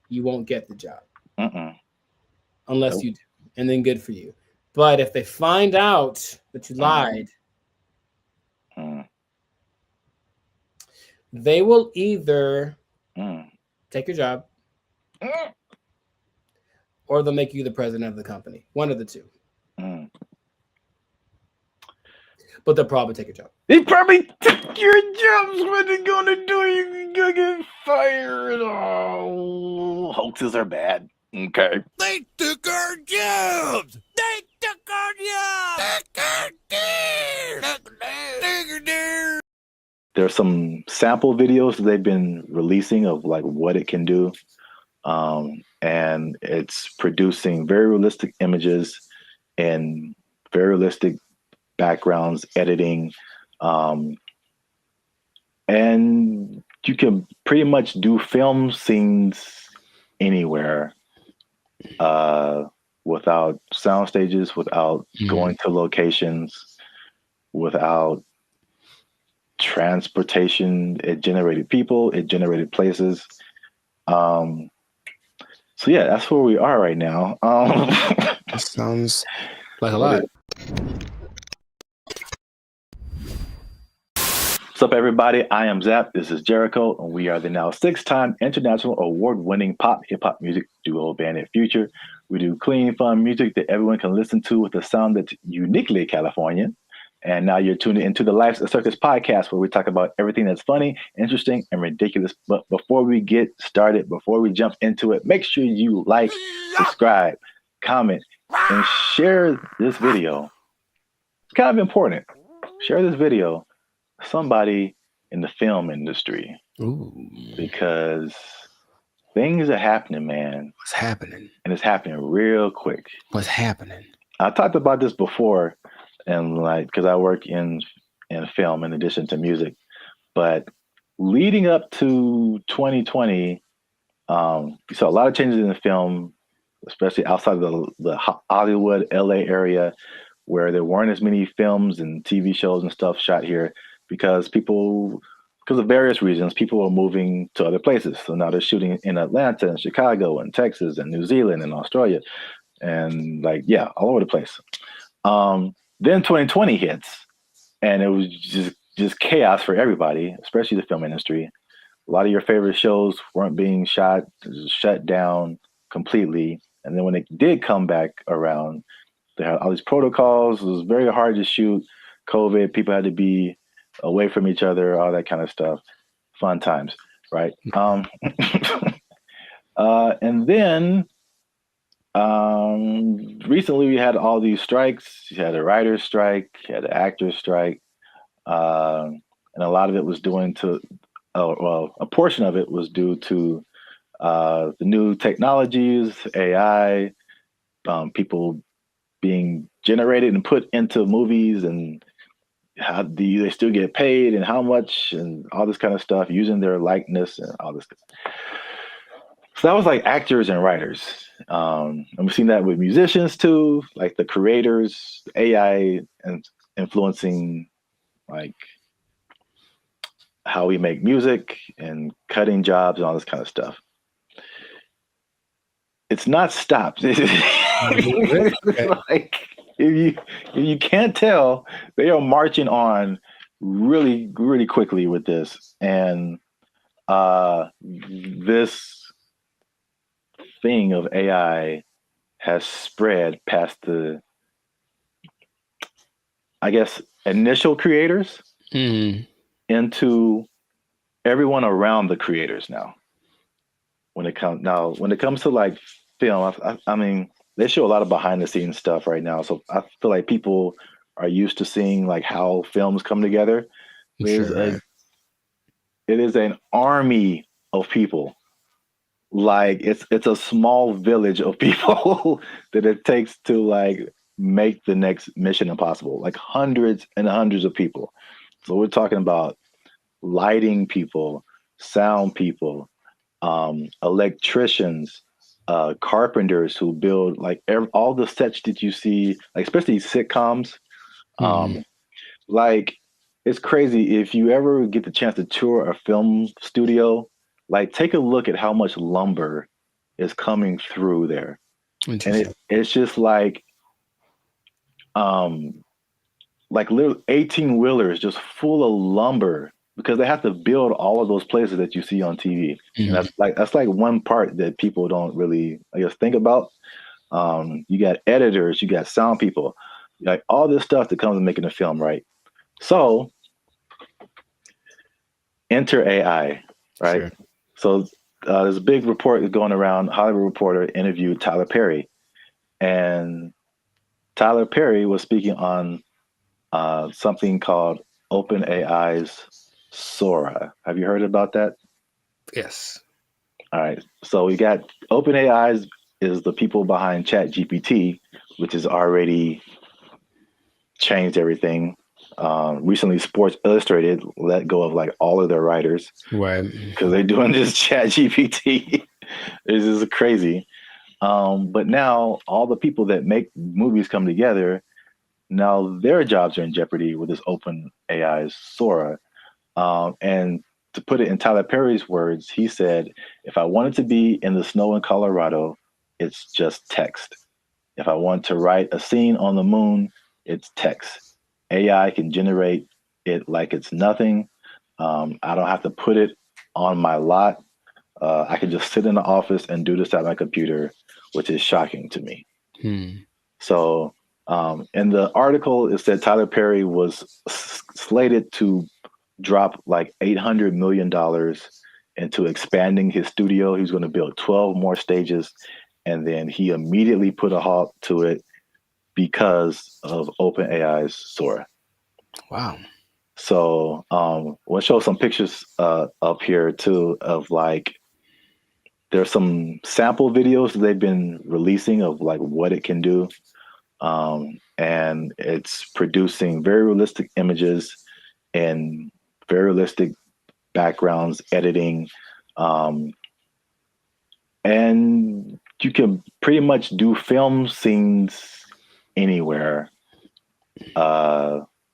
you won't get the job. Unless you do. And then good for you. But if they find out that you lied, they will either take your job or they'll make you the president of the company. One of the two. But they'll probably take your job. They probably took your jobs. What they're gonna do? You're gonna get fired. Oh, hoaxes are bad. Okay. They took our jobs. They took our jobs. There's some sample videos that they've been releasing of like what it can do. And it's producing very realistic images and very realistic backgrounds, editing. And you can pretty much do film scenes anywhere without sound stages, without going to locations, without transportation. It generated people, it generated places. So yeah, that's where we are right now. That sounds like a lot. What's up, everybody? I am Zap. This is Jericho, and we are the now 6-time international award-winning pop hip-hop music duo band in Future. We do clean, fun music that everyone can listen to with a sound that's uniquely Californian. And now you're tuned into the Life's a Circus podcast, where we talk about everything that's funny, interesting, and ridiculous. But before we get started, before we jump into it, make sure you like, subscribe, comment, and share this video. It's kind of important. Share this video with somebody in the film industry. Ooh. Because things are happening, man. What's happening? And it's happening real quick. What's happening? I talked about this before, and like, because I work in film in addition to music. But leading up to 2020, we saw a lot of changes in the film, especially outside of the Hollywood, LA area, where there weren't as many films and TV shows and stuff shot here because of various reasons, people are moving to other places. So now they're shooting in Atlanta and Chicago and Texas and New Zealand and Australia and all over the place. Then 2020 hits, and it was just chaos for everybody, especially the film industry. A lot of your favorite shows weren't being shot, shut down completely. And then when it did come back around, they had all these protocols. It was very hard to shoot. COVID, people had to be away from each other, all that kind of stuff. Fun times, right? And then recently we had all these strikes. You had a writer's strike, you had an actor's strike, and a lot of it was a portion of it was due to the new technologies, AI, people being generated and put into movies, and how do they still get paid and how much and all this kind of stuff, using their likeness and all this stuff. So that was like actors and writers. And we've seen that with musicians too, like the creators, AI and influencing like how we make music and cutting jobs and all this kind of stuff. It's not stopped. Like, if you can't tell, they are marching on really, really quickly with this. And this thing of AI has spread past the, I guess, initial creators into everyone around the creators now. When it comes to like film, I mean, they show a lot of behind the scenes stuff right now. So I feel like people are used to seeing like how films come together. It is an army of people. Like it's a small village of people that it takes to like make the next Mission Impossible, like hundreds and hundreds of people. So we're talking about lighting people, sound people, electricians, carpenters who build like all the sets that you see, like especially sitcoms. Like it's crazy. If you ever get the chance to tour a film studio, like take a look at how much lumber is coming through there. And it's just like little 18-wheelers just full of lumber, because they have to build all of those places that you see on TV. And that's like one part that people don't really, I guess, think about. You got editors, you got sound people, like all this stuff that comes with making a film, right? So enter AI, right? Sure. So there's a big report that's going around. Hollywood Reporter interviewed Tyler Perry, and Tyler Perry was speaking on something called OpenAI's Sora. Have you heard about that? Yes. All right. So we got OpenAI is the people behind ChatGPT, which has already changed everything. Recently, Sports Illustrated let go of like all of their writers, right? Because they're doing this ChatGPT. This is crazy. But now all the people that make movies come together, now their jobs are in jeopardy with this OpenAI's Sora. And to put it in Tyler Perry's words, he said, if I wanted to be in the snow in Colorado, it's just text. If I want to write a scene on the moon, it's text. AI can generate it like it's nothing. I don't have to put it on my lot. I can just sit in the office and do this at my computer, which is shocking to me. So In the article, it said Tyler Perry was slated to drop like $800 million into expanding his studio. He was going to build 12 more stages, and then he immediately put a halt to it because of OpenAI's Sora. Wow. So we'll show some pictures up here too of like, there's some sample videos that they've been releasing of like what it can do. And it's producing very realistic images and very realistic backgrounds, editing. And you can pretty much do film scenes anywhere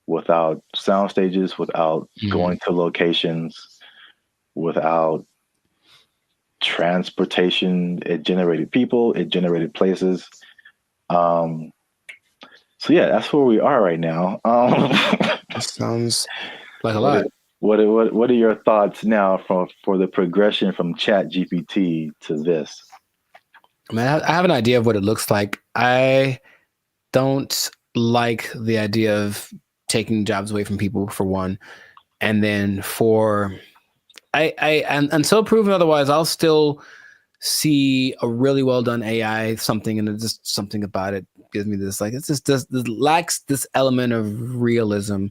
without sound stages, without going to locations, without transportation. It generated people, it generated places. So yeah, that's where we are right now. That sounds like a lot. What are your thoughts now for the progression from Chat GPT to this? I mean, I have an idea of what it looks like. I don't like the idea of taking jobs away from people, for one, and then until proven otherwise, I'll still see a really well done AI something, and it's just something about it gives me this, like, it's just this lacks this element of realism.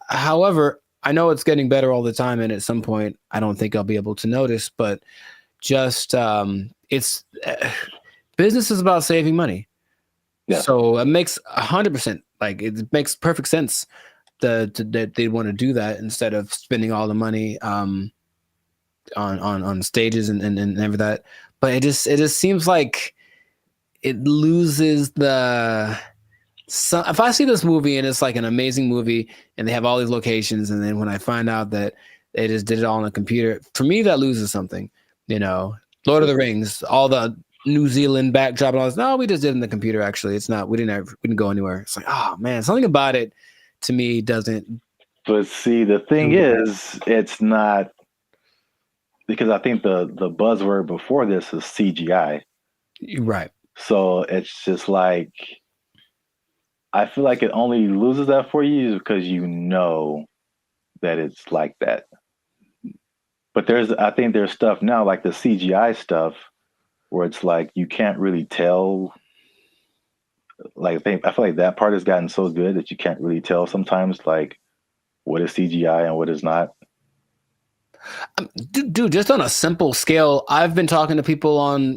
However, I know it's getting better all the time, and at some point I don't think I'll be able to notice, but just it's business is about saving money. Yeah. So it makes 100%, like, it makes perfect sense that they want to do that instead of spending all the money on stages and everything that. But it just seems like it loses the. So if I see this movie and it's like an amazing movie and they have all these locations, and then when I find out that they just did it all on a computer, for me that loses something. You know, Lord of the Rings, all the New Zealand backdrop and all this. No, we just did it in the computer. Actually, it's not. We didn't go anywhere. It's like, oh man, something about it to me doesn't. But see, the thing is, it's not, because I think the buzzword before this is CGI. Right. So it's just like, I feel like it only loses that for you because you know that it's like that. But I think there's stuff now, like the CGI stuff, where it's like you can't really tell. Like, I feel like that part has gotten so good that you can't really tell sometimes, like, what is CGI and what is not. Dude, just on a simple scale, I've been talking to people on,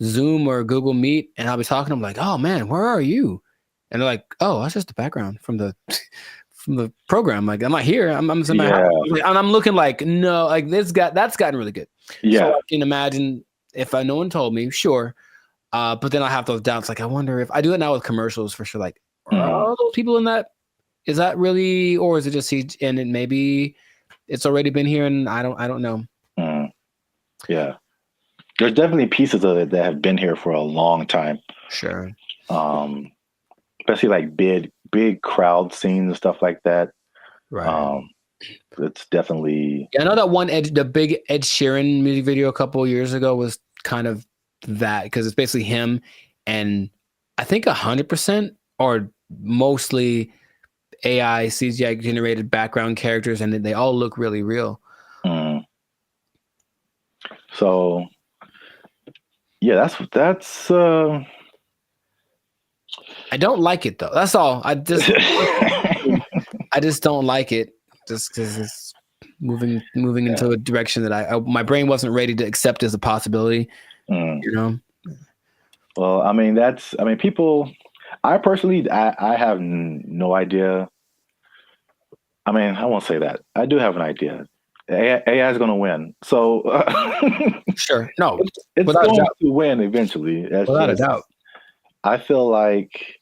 Zoom or Google Meet, and I'll be talking to them like, "Oh man, where are you?" And they're like, "Oh, that's just the background from the program. Like, I'm not here. I'm in my house." And I'm looking like, no, like that's gotten really good. Yeah. So I can imagine if no one told me, sure. But then I have those doubts. Like, I wonder if I do it now with commercials for sure. Like, are all those people in that? Is that really, or is it just and it maybe it's already been here and I don't know. Yeah. There's definitely pieces of it that have been here for a long time. Sure. Especially like big crowd scenes and stuff like that. Right. It's definitely. Yeah, I know that the big Ed Sheeran music video a couple of years ago was kind of that, because it's basically him and I think 100% or mostly AI CGI generated background characters, and they all look really real. So yeah, that's I don't like it though. That's all. I just don't like it, just because it's moving into a direction that my brain wasn't ready to accept as a possibility. Well, I mean, people. I personally, I have no idea. I mean, I won't say that. I do have an idea. AI is going to win. So sure, no, it's going to win eventually. Without a doubt. I feel like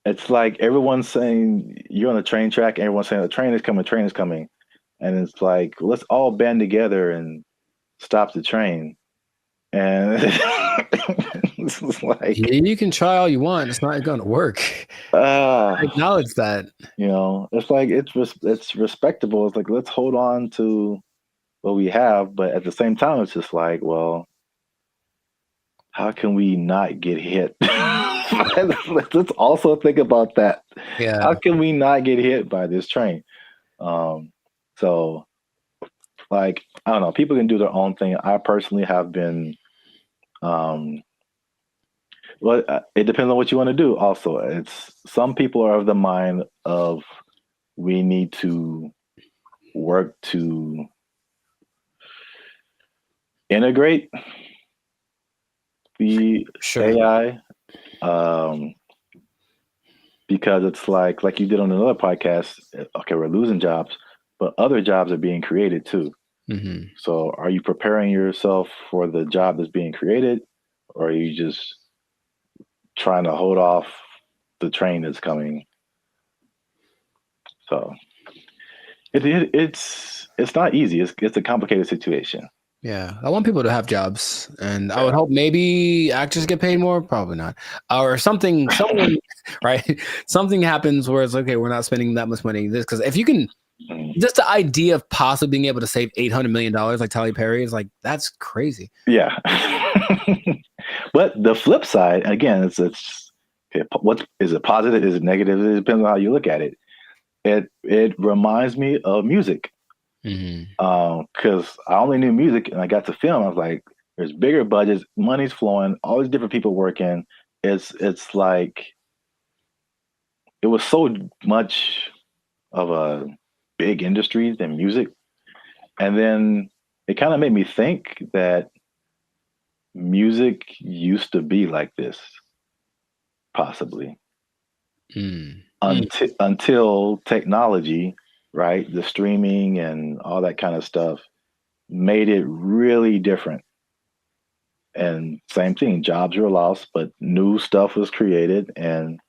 it's like everyone's saying you're on the train track, and everyone's saying the train is coming, and it's like, let's all band together and stop the train. And it's like, you can try all you want, it's not going to work. I acknowledge that. It's like it's respectable. It's like, let's hold on to what we have, but at the same time, it's just like, well, how can we not get hit? Let's also think about that. Yeah. How can we not get hit by this train? So, like, I don't know. People can do their own thing. I personally have been. Well, it depends on what you want to do. Also, it's some people are of the mind of we need to work to integrate the AI, because it's like you did on another podcast. Okay, we're losing jobs, but other jobs are being created too. Mm-hmm. So, are you preparing yourself for the job that's being created, or are you just trying to hold off the train that's coming? So, it's not easy. It's a complicated situation. Yeah, I want people to have jobs, and I would hope maybe actors get paid more. Probably not, or something. Someone, right? Something happens where it's okay. We're not spending that much money. This because if you can, just the idea of possibly being able to save $800 million, like Tyler Perry, is like that's crazy. Yeah, but the flip side, again, it's what is it positive? Is it negative? It depends on how you look at it. It reminds me of music. Because I only knew music and I got to film. I was like, there's bigger budgets, money's flowing, all these different people working. It's like it was so much of a big industry than music. And then it kind of made me think that music used to be like this, possibly. Until technology, right? The streaming and all that kind of stuff made it really different. And same thing, jobs were lost, but new stuff was created. And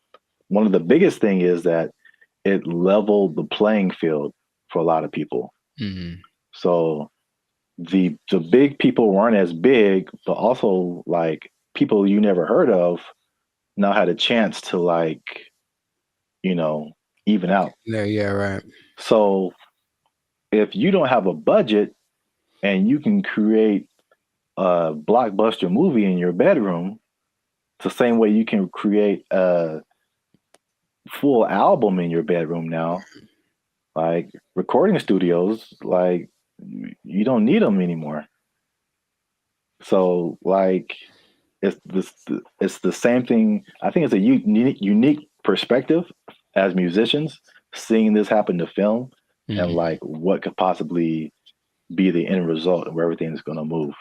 one of the biggest thing is that it leveled the playing field for a lot of people. So the big people weren't as big, but also like people you never heard of now had a chance to like, even out. Yeah, right. So if you don't have a budget and you can create a blockbuster movie in your bedroom, it's the same way you can create a full album in your bedroom now. Like recording studios, like you don't need them anymore. So like it's the same thing. I think it's a unique perspective as musicians seeing this happen to film and like what could possibly be the end result and where everything's going to move.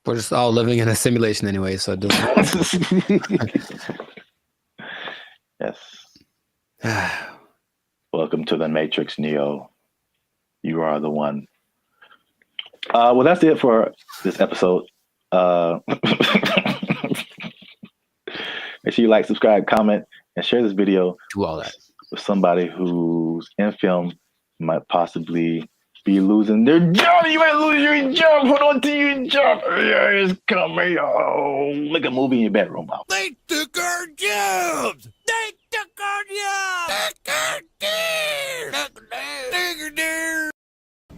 We're just all living in a simulation anyway, so it doesn't. Yes. Welcome to the Matrix, Neo. You are the one. Well, that's it for this episode. Make sure you like, subscribe, comment, and share this video. Do all that with somebody who's in film might possibly be losing their job. You might lose your job. Hold on to your job. Yeah, it's coming. Oh, make a movie in your bedroom. They took our jobs. They took our jobs.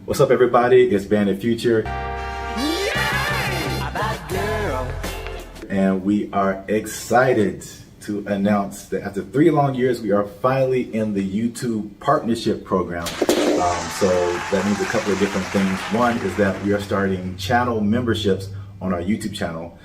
What's up, everybody? It's BrandBee Future. And we are excited to announce that after 3 long years, we are finally in the YouTube partnership program. So that means a couple of different things. One is that we are starting channel memberships on our YouTube channel.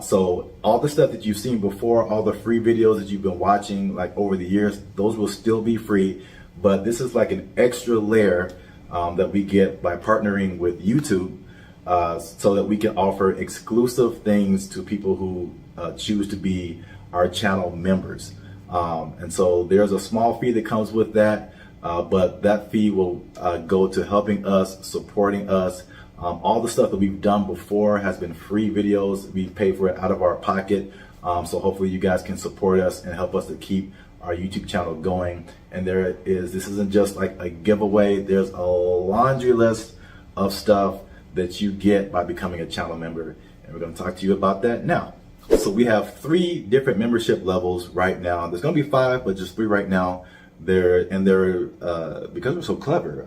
So all the stuff that you've seen before, all the free videos that you've been watching like over the years, those will still be free. But this is like an extra layer that we get by partnering with YouTube. So that we can offer exclusive things to people who choose to be our channel members. And so there's a small fee that comes with that, but that fee will go to helping us, supporting us. All the stuff that we've done before has been free videos. We pay for it out of our pocket. So hopefully you guys can support us and help us to keep our YouTube channel going. And this isn't just like a giveaway. There's a laundry list of stuff that you get by becoming a channel member. And we're going to talk to you about that now. So we have 3 different membership levels right now. There's going to be 5, but just 3 right now. They're because we're so clever.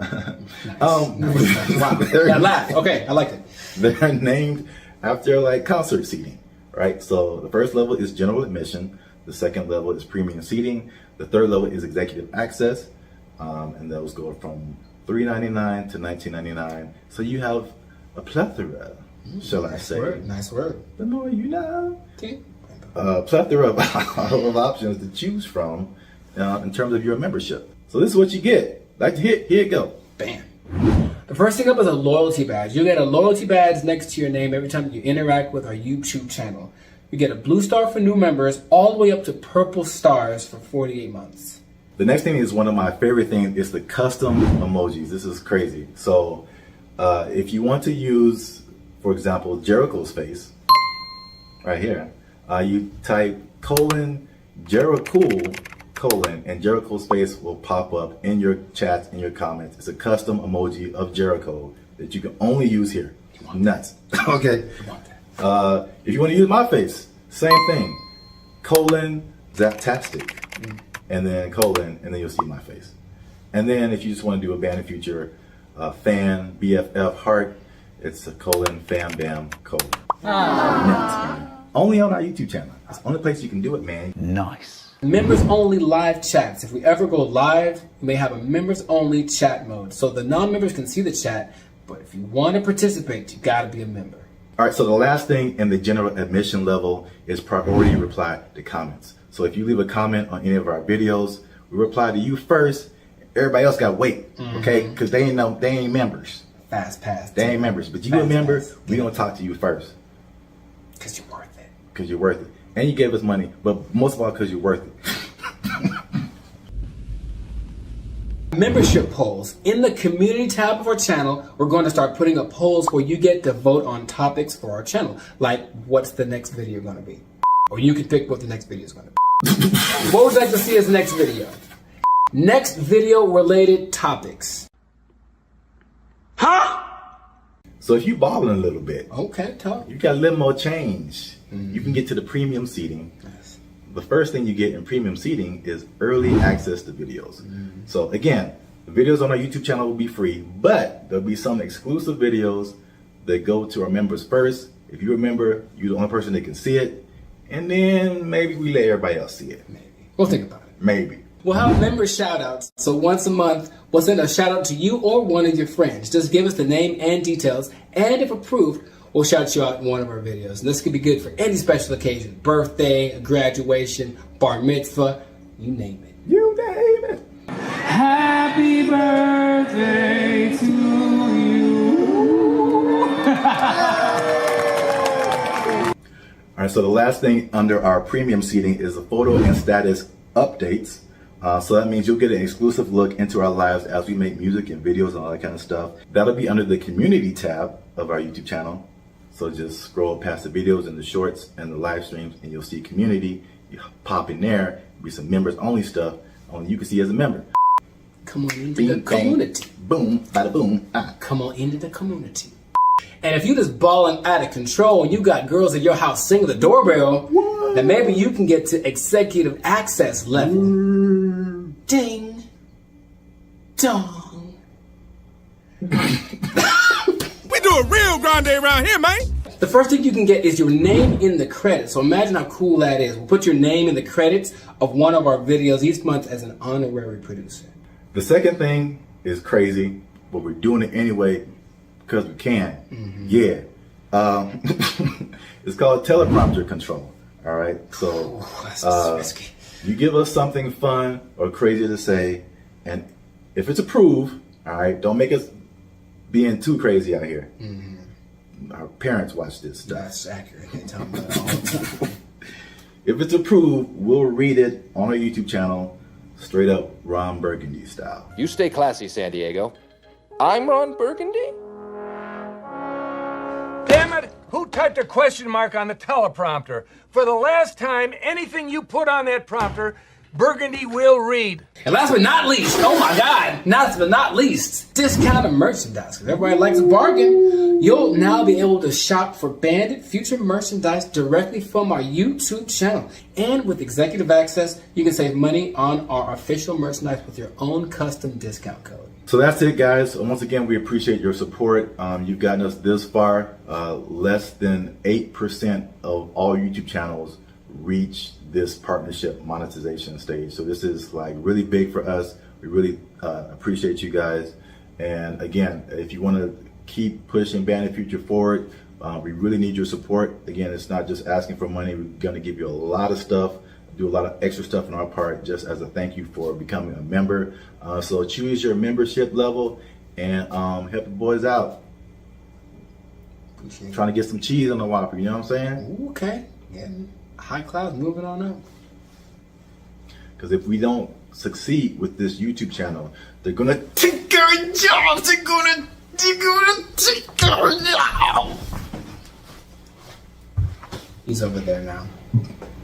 Wow. That laugh. Okay, I liked it. They're named after like concert seating, right? So the first level is general admission. The second level is premium seating. The third level is executive access, and those go from $3.99 to $19.99. So you have a plethora, shall I say? Nice word. The more you know. Okay. Plethora of options to choose from in terms of your membership. So this is what you get. Like to hit, here you go. Bam. The first thing up is a loyalty badge. You get a loyalty badge next to your name every time you interact with our YouTube channel. You get a blue star for new members, all the way up to purple stars for 48 months. The next thing is one of my favorite things is the custom emojis. This is crazy. So if you want to use, for example, Jericho's face, right here, you type Jericho, and Jericho's face will pop up in your chats, in your comments. It's a custom emoji of Jericho that you can only use here. Nuts. Okay. If you want to use my face, same thing. Zaptastic. And then and then you'll see my face. And then if you just want to do a Band of Future fan, BFF heart, it's a fan bam : Nuts. Only on our YouTube channel. It's the only place you can do it, man. Nice. Members only live chats. If we ever go live, we may have a members only chat mode. So the non-members can see the chat, but if you want to participate, you gotta be a member. All right, so the last thing in the general admission level is priority reply to comments. So if you leave a comment on any of our videos, we reply to you first. Everybody else got to wait, okay? Because they ain't members. Fast pass. They ain't members, but you a member. We gonna talk to you first. Because you're worth it. Because you're worth it, and you gave us money, but most of all because you're worth it. Membership polls. In the community tab of our channel, we're going to start putting up polls where you get to vote on topics for our channel. Like, what's the next video going to be? Or you can pick what the next video is going to be. What would you like to see as the next video? Next video related topics. Huh? So if you balling a little bit, okay, talk. You got a little more change. You can get to the premium seating. Yes. The first thing you get in premium seating is early access to videos. So again, the videos on our YouTube channel will be free, but there'll be some exclusive videos that go to our members first. If you remember, you're the only person that can see it, and then maybe we let everybody else see it. Maybe. We'll think about it. Maybe. We'll have member shout outs. So once a month, we'll send a shout out to you or one of your friends. Just give us the name and details, and if approved, we'll shout you out in one of our videos. And this could be good for any special occasion. Birthday, graduation, bar mitzvah, you name it. You name it. Happy birthday to you. All right, so the last thing under our premium seating is the photo and status updates. So that means you'll get an exclusive look into our lives as we make music and videos and all that kind of stuff. That'll be under the community tab of our YouTube channel. So just scroll past the videos and the shorts and the live streams and you'll see community. You pop in there, be some members only stuff only you can see as a member. Come on into the community. Boom, bada boom. Come on into the community. And if you just balling out of control and you got girls at your house singing the doorbell, then maybe you can get to executive access level. Ding. Dong. We do a real grande around here, man. The first thing you can get is your name in the credits. So imagine how cool that is. We'll put your name in the credits of one of our videos each month as an honorary producer. The second thing is crazy, but we're doing it anyway because we can. Yeah. It's called teleprompter control. All right. So you give us something fun or crazy to say, and if it's approved, all right, don't make us being too crazy out here. Our parents watch this stuff. That's accurate. They tell me that all the time. If it's approved, we'll read it on our YouTube channel, straight up Ron Burgundy style. You stay classy, San Diego. I'm Ron Burgundy. Damn it! Who typed a question mark on the teleprompter? For the last time, anything you put on that prompter, Burgundy will read. And last but not least, oh my God, last but not least, discounted merchandise. Because everybody likes a bargain. You'll now be able to shop for Bandit Future merchandise directly from our YouTube channel. And with executive access, you can save money on our official merchandise with your own custom discount code. So that's it, guys. Once again, we appreciate your support. You've gotten us this far. Less than 8% of all YouTube channels reach this partnership monetization stage. So this is like really big for us. We really appreciate you guys. And again, if you want to keep pushing Bandit Future forward, we really need your support. Again, it's not just asking for money. We're going to give you a lot of stuff, do a lot of extra stuff on our part just as a thank you for becoming a member. So choose your membership level and help the boys out. Trying to get some cheese on the Whopper, you know what I'm saying? Okay. Yeah. High class, moving on up. Because if we don't succeed with this YouTube channel, they're gonna take our jobs. They're gonna take our jobs. He's over there now.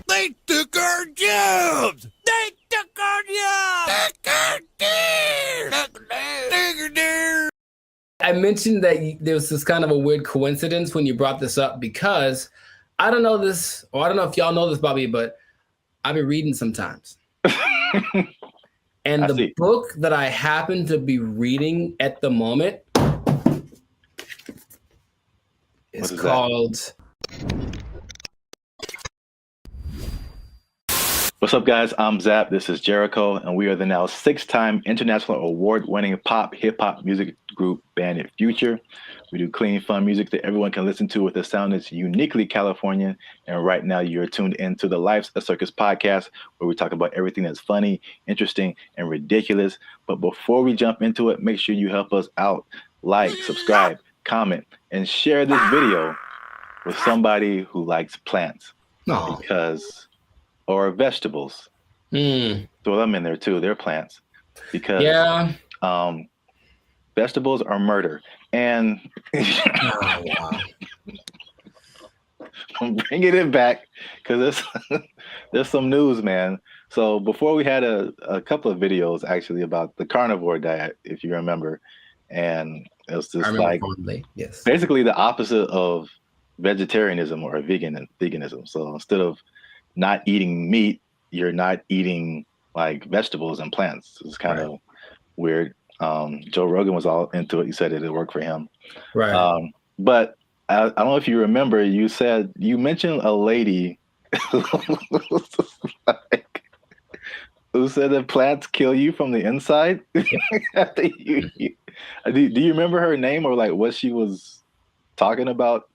They took our jobs! They took our jobs! I mentioned that there was this kind of a weird coincidence when you brought this up because I don't know this, or I don't know if y'all know this, Bobby, but I've been reading sometimes. And the book that I happen to be reading at the moment is called... What's up, guys? I'm Zap. This is Jericho, and we are the now 6-time international award-winning pop hip-hop music group Bandit Future. We do clean, fun music that everyone can listen to with a sound that's uniquely Californian. And right now, you're tuned into the Life's a Circus podcast, where we talk about everything that's funny, interesting, and ridiculous. But before we jump into it, make sure you help us out. Like, subscribe, comment, and share this video with somebody who likes plants. Because... or vegetables. Throw them in there too. They're plants. Because vegetables are murder. And I'm bringing it back because there's some news, man. So before we had a couple of videos actually about the carnivore diet, if you remember. And it was just like basically the opposite of vegetarianism or veganism. So instead of not eating meat, you're not eating like vegetables and plants. It's kind of weird. Joe Rogan was all into it. He said it worked for him. Right. But I don't know if you remember, you mentioned a lady who said that plants kill you from the inside. Do you remember her name or like what she was talking about?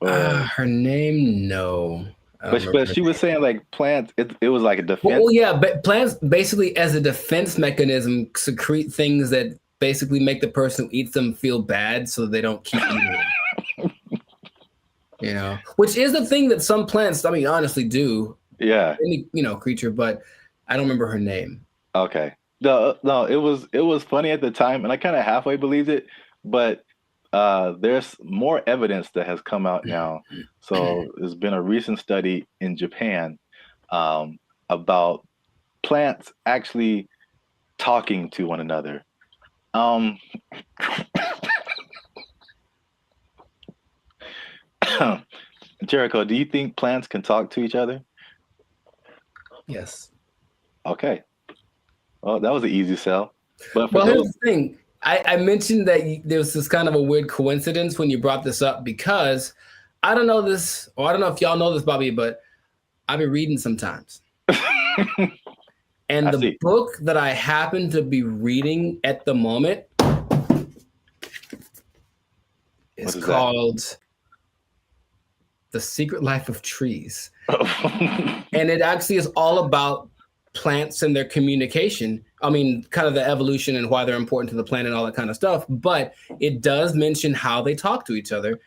Her name, no. But she was saying like plants, it was like a defense. Well, yeah, but plants basically as a defense mechanism secrete things that basically make the person who eats them feel bad so they don't keep eating them. You know, which is the thing that some plants, I mean, honestly do. Yeah. Any, creature, but I don't remember her name. Okay. No, it was funny at the time and I kind of halfway believed it, but there's more evidence that has come out now. So there's been a recent study in Japan about plants actually talking to one another. Jericho, do you think plants can talk to each other? Yes. Okay. Well, that was an easy sell. But well, here's the thing. I mentioned that there was this kind of a weird coincidence when you brought this up because I don't know this, or I don't know if y'all know this, Bobby, but I've been reading sometimes. And the book that I happen to be reading at the moment is called The Secret Life of Trees. And it actually is all about plants and their communication. I mean, kind of the evolution and why they're important to the planet and all that kind of stuff. But it does mention how they talk to each other,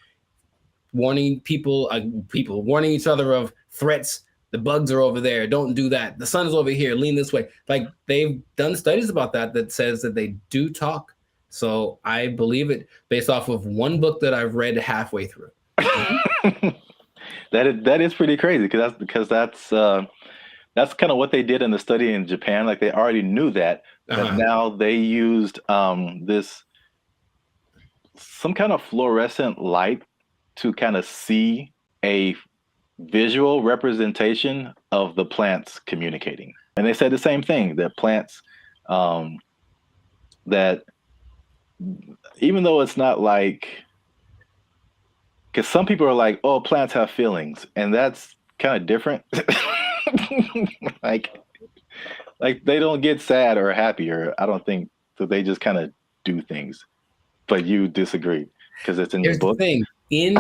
warning warning each other of threats. The bugs are over there. Don't do that. The sun is over here. Lean this way. Like they've done studies about that says that they do talk. So I believe it based off of one book that I've read halfway through. That is pretty crazy because that's that's kind of what they did in the study in Japan. Like they already knew that, but now they used this some kind of fluorescent light to kind of see a visual representation of the plants communicating. And they said the same thing, that plants, that even though it's not like, because some people are like, oh, plants have feelings, and that's kind of different. like they don't get sad or happy, or I don't think, so they just kind of do things. But you disagree because it's in your book. The thing. In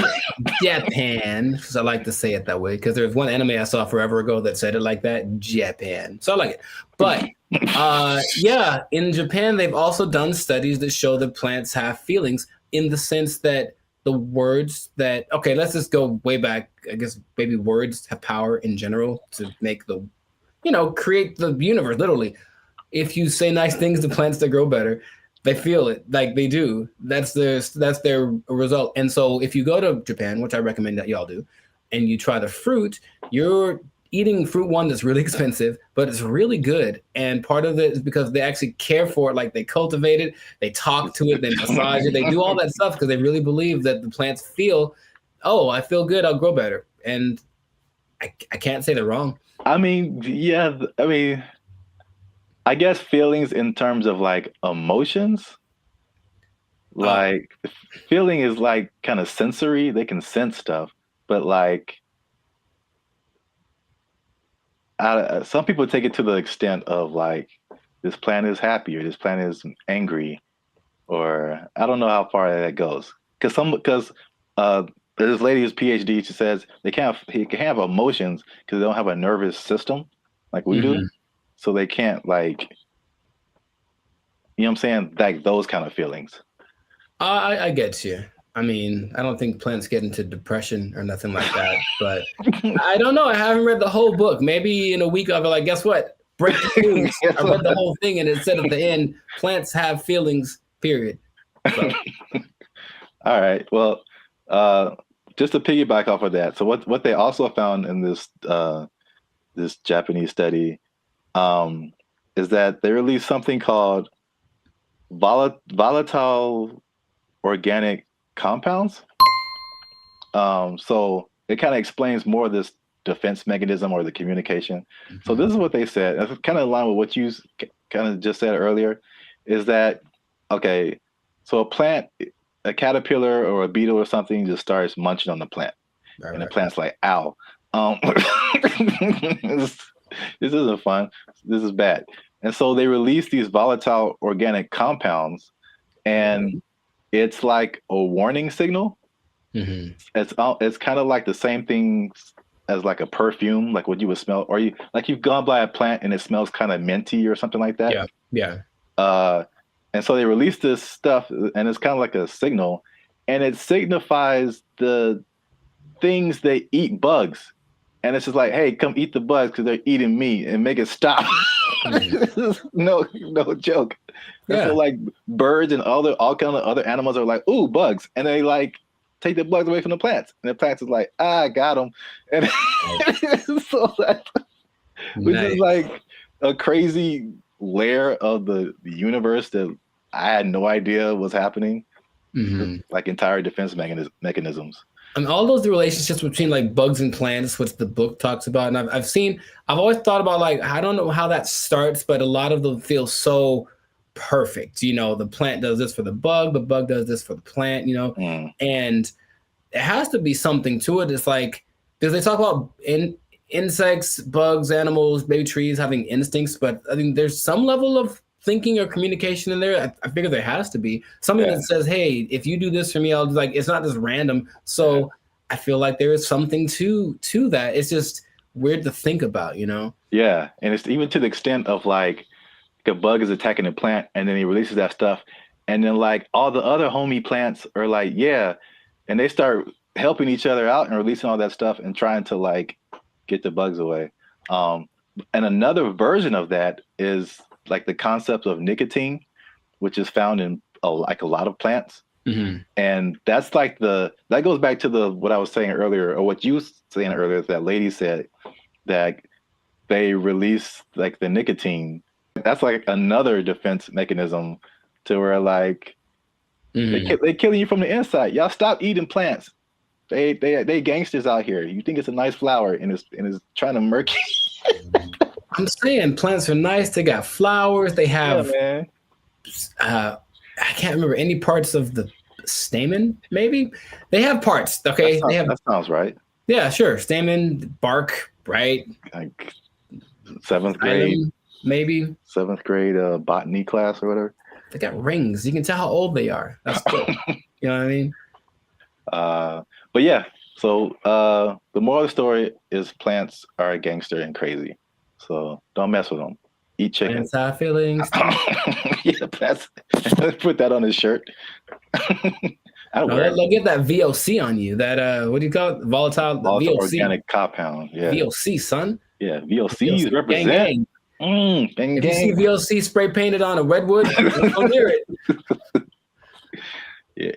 Japan, because I like to say it that way, because there's one anime I saw forever ago that said it like that, Japan. So I like it. But yeah, in Japan, they've also done studies that show that plants have feelings, in the sense that the words that, okay, let's just go way back. I guess maybe words have power in general to make the, create the universe, literally. If you say nice things to plants, they grow better. They feel it, like they do. That's their result. And so if you go to Japan, which I recommend that y'all do, and you try the fruit, you're eating fruit, one, that's really expensive, but it's really good. And part of it is because they actually care for it. Like they cultivate it, they talk to it, they massage it, they do all that stuff because they really believe that the plants feel, oh, I feel good, I'll grow better. And I can't say they're wrong. I mean, yeah, I guess feelings in terms of like emotions, like feeling is like kind of sensory. They can sense stuff, but like some people take it to the extent of like, this plant is happy or this plant is angry, or I don't know how far that goes. Because there's this lady who's PhD. She says he can have emotions because they don't have a nervous system like we do. So they can't, like, you know what I'm saying? Like those kind of feelings. I get you. I mean, I don't think plants get into depression or nothing like that, but I don't know. I haven't read the whole book. Maybe in a week I'll be like, guess what? Break the news. I read the whole thing and it said at the end, plants have feelings, period. So. All right. Well, just to piggyback off of that. So what they also found in this this Japanese study is that they released something called volatile organic compounds. So it kind of explains more of this defense mechanism or the communication. So this is what they said. It's kind of in line with what you kind of just said earlier, is that, okay, so a plant, a caterpillar or a beetle or something just starts munching on the plant. And the plant's like, ow. This isn't fun. This is bad. And so they release these volatile organic compounds, and it's like a warning signal. It's kind of like the same thing as like a perfume, like what you would smell, or you've gone by a plant and it smells kind of minty or something like that. Yeah. And so they release this stuff, and it's kind of like a signal, and it signifies the things that eat bugs. And it's just like, hey, come eat the bugs because they're eating me, and make it stop. no joke. Yeah. So like birds and all kind of other animals are like, ooh, bugs, and they like take the bugs away from the plants, and the plants is like, I got them, and so that, which is like a crazy layer of the universe that I had no idea was happening. Like entire defense mechanisms. And all those relationships between like bugs and plants, which the book talks about. And I've always thought about, like, I don't know how that starts, but a lot of them feel so perfect. The plant does this for the bug does this for the plant, and it has to be something to it. It's like, because they talk about insects, bugs, animals, maybe trees having instincts, but I think there's some level of thinking or communication in there. I figure there has to be something that says, hey, if you do this for me, I'll do, like, it's not just random. So I feel like there is something to that. It's just weird to think about, Yeah. And it's even to the extent of like a bug is attacking a plant and then he releases that stuff. And then like all the other homie plants are like, yeah. And they start helping each other out and releasing all that stuff and trying to like get the bugs away. And another version of that is like the concept of nicotine, which is found in a lot of plants. And that's like that goes back to what I was saying earlier, or what you were saying earlier, that lady said that they release like the nicotine. That's like another defense mechanism to where like they killing you from the inside. Y'all stop eating plants. They gangsters out here. You think it's a nice flower and it's trying to murk you. I'm saying plants are nice. They got flowers. They have I can't remember any parts of the stamen, maybe. They have parts, okay? That sounds right. Yeah, sure. Stamen, bark, right? Like 7th grade. Maybe. 7th grade botany class or whatever. They got rings. You can tell how old they are. That's cool. You know what I mean? But yeah, so the moral of the story is plants are gangster and crazy. So don't mess with them. Eat chicken. Plants have feelings. Yeah, let's put that on his shirt. They'll get that VOC on you. That what do you call it? Volatile VOC. Organic compound. Yeah. VOC, son. Yeah, VOCs represent. Gang. If you see VOC spray painted on a redwood, don't hear it. Yeah.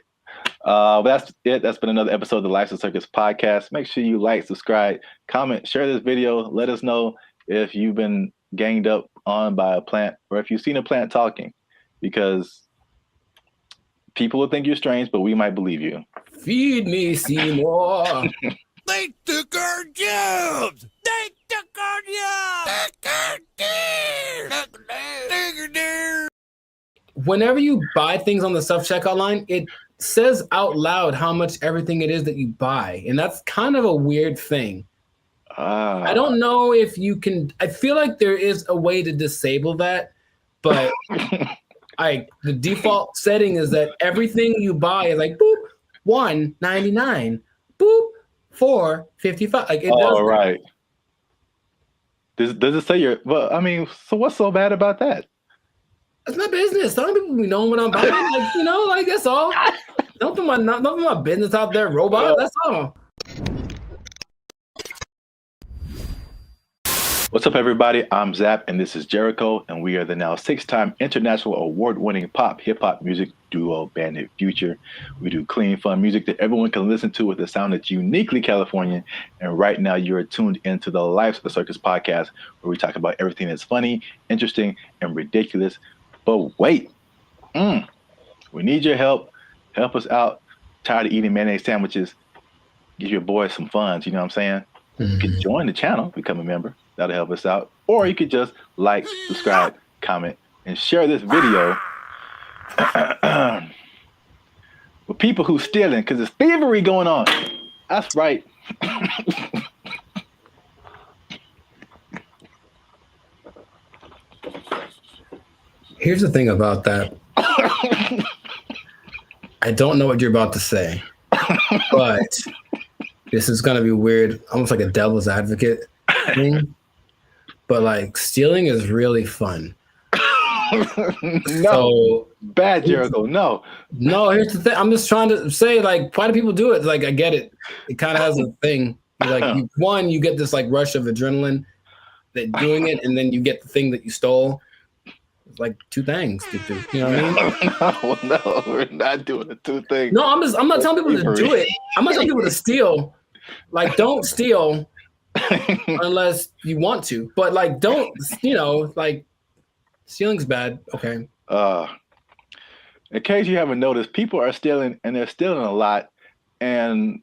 That's it. That's been another episode of the Life of Circus podcast. Make sure you like, subscribe, comment, share this video. Let us know if you've been ganged up on by a plant or if you've seen a plant talking, because people will think you're strange, but we might believe you. Feed me, Seymour. They took our jobs. They took our jobs. Whenever you buy things on the self-checkout line, it says out loud how much everything it is that you buy. And that's kind of a weird thing. I don't know if you can. I feel like there is a way to disable that, but the default setting is that everything you buy is like boop $1.99, boop $4.55. Like it does. Oh, right. Does it say your? Well, I mean, so what's so bad about that? That's my business. Some people be knowing what I'm buying. Like, you know, like that's all. Don't put my business out there, robot. That's all. What's up, everybody? I'm Zap, and this is Jericho, and we are the now 6-time international award-winning pop hip-hop music duo Bandit Future. We do clean, fun music that everyone can listen to with a sound that's uniquely Californian. And right now, you are tuned into the Life of the Circus podcast, where we talk about everything that's funny, interesting, and ridiculous. But wait, we need your help. Help us out. Tired of eating mayonnaise sandwiches? Give your boys some funds. You know what I'm saying? You can join the channel, become a member. That'll help us out. Or you could just like, subscribe, comment, and share this video with people who stealing, because there's thievery going on. That's right. Here's the thing about that. I don't know what you're about to say, but this is going to be weird, almost like a devil's advocate thing. But like stealing is really fun. No, bad Jericho. No, here's the thing. I'm just trying to say, like, why do people do it? Like, I get it. It kind of has a thing. Like, you get this like rush of adrenaline that doing it, and then you get the thing that you stole. It's like two things to do. You know what I mean? No, we're not doing the two things. No, I'm not telling people to do it. I'm not telling people to steal. Like, don't steal unless you want to. But like, don't, like, stealing's bad. Okay. In case you haven't noticed, people are stealing, and they're stealing a lot. And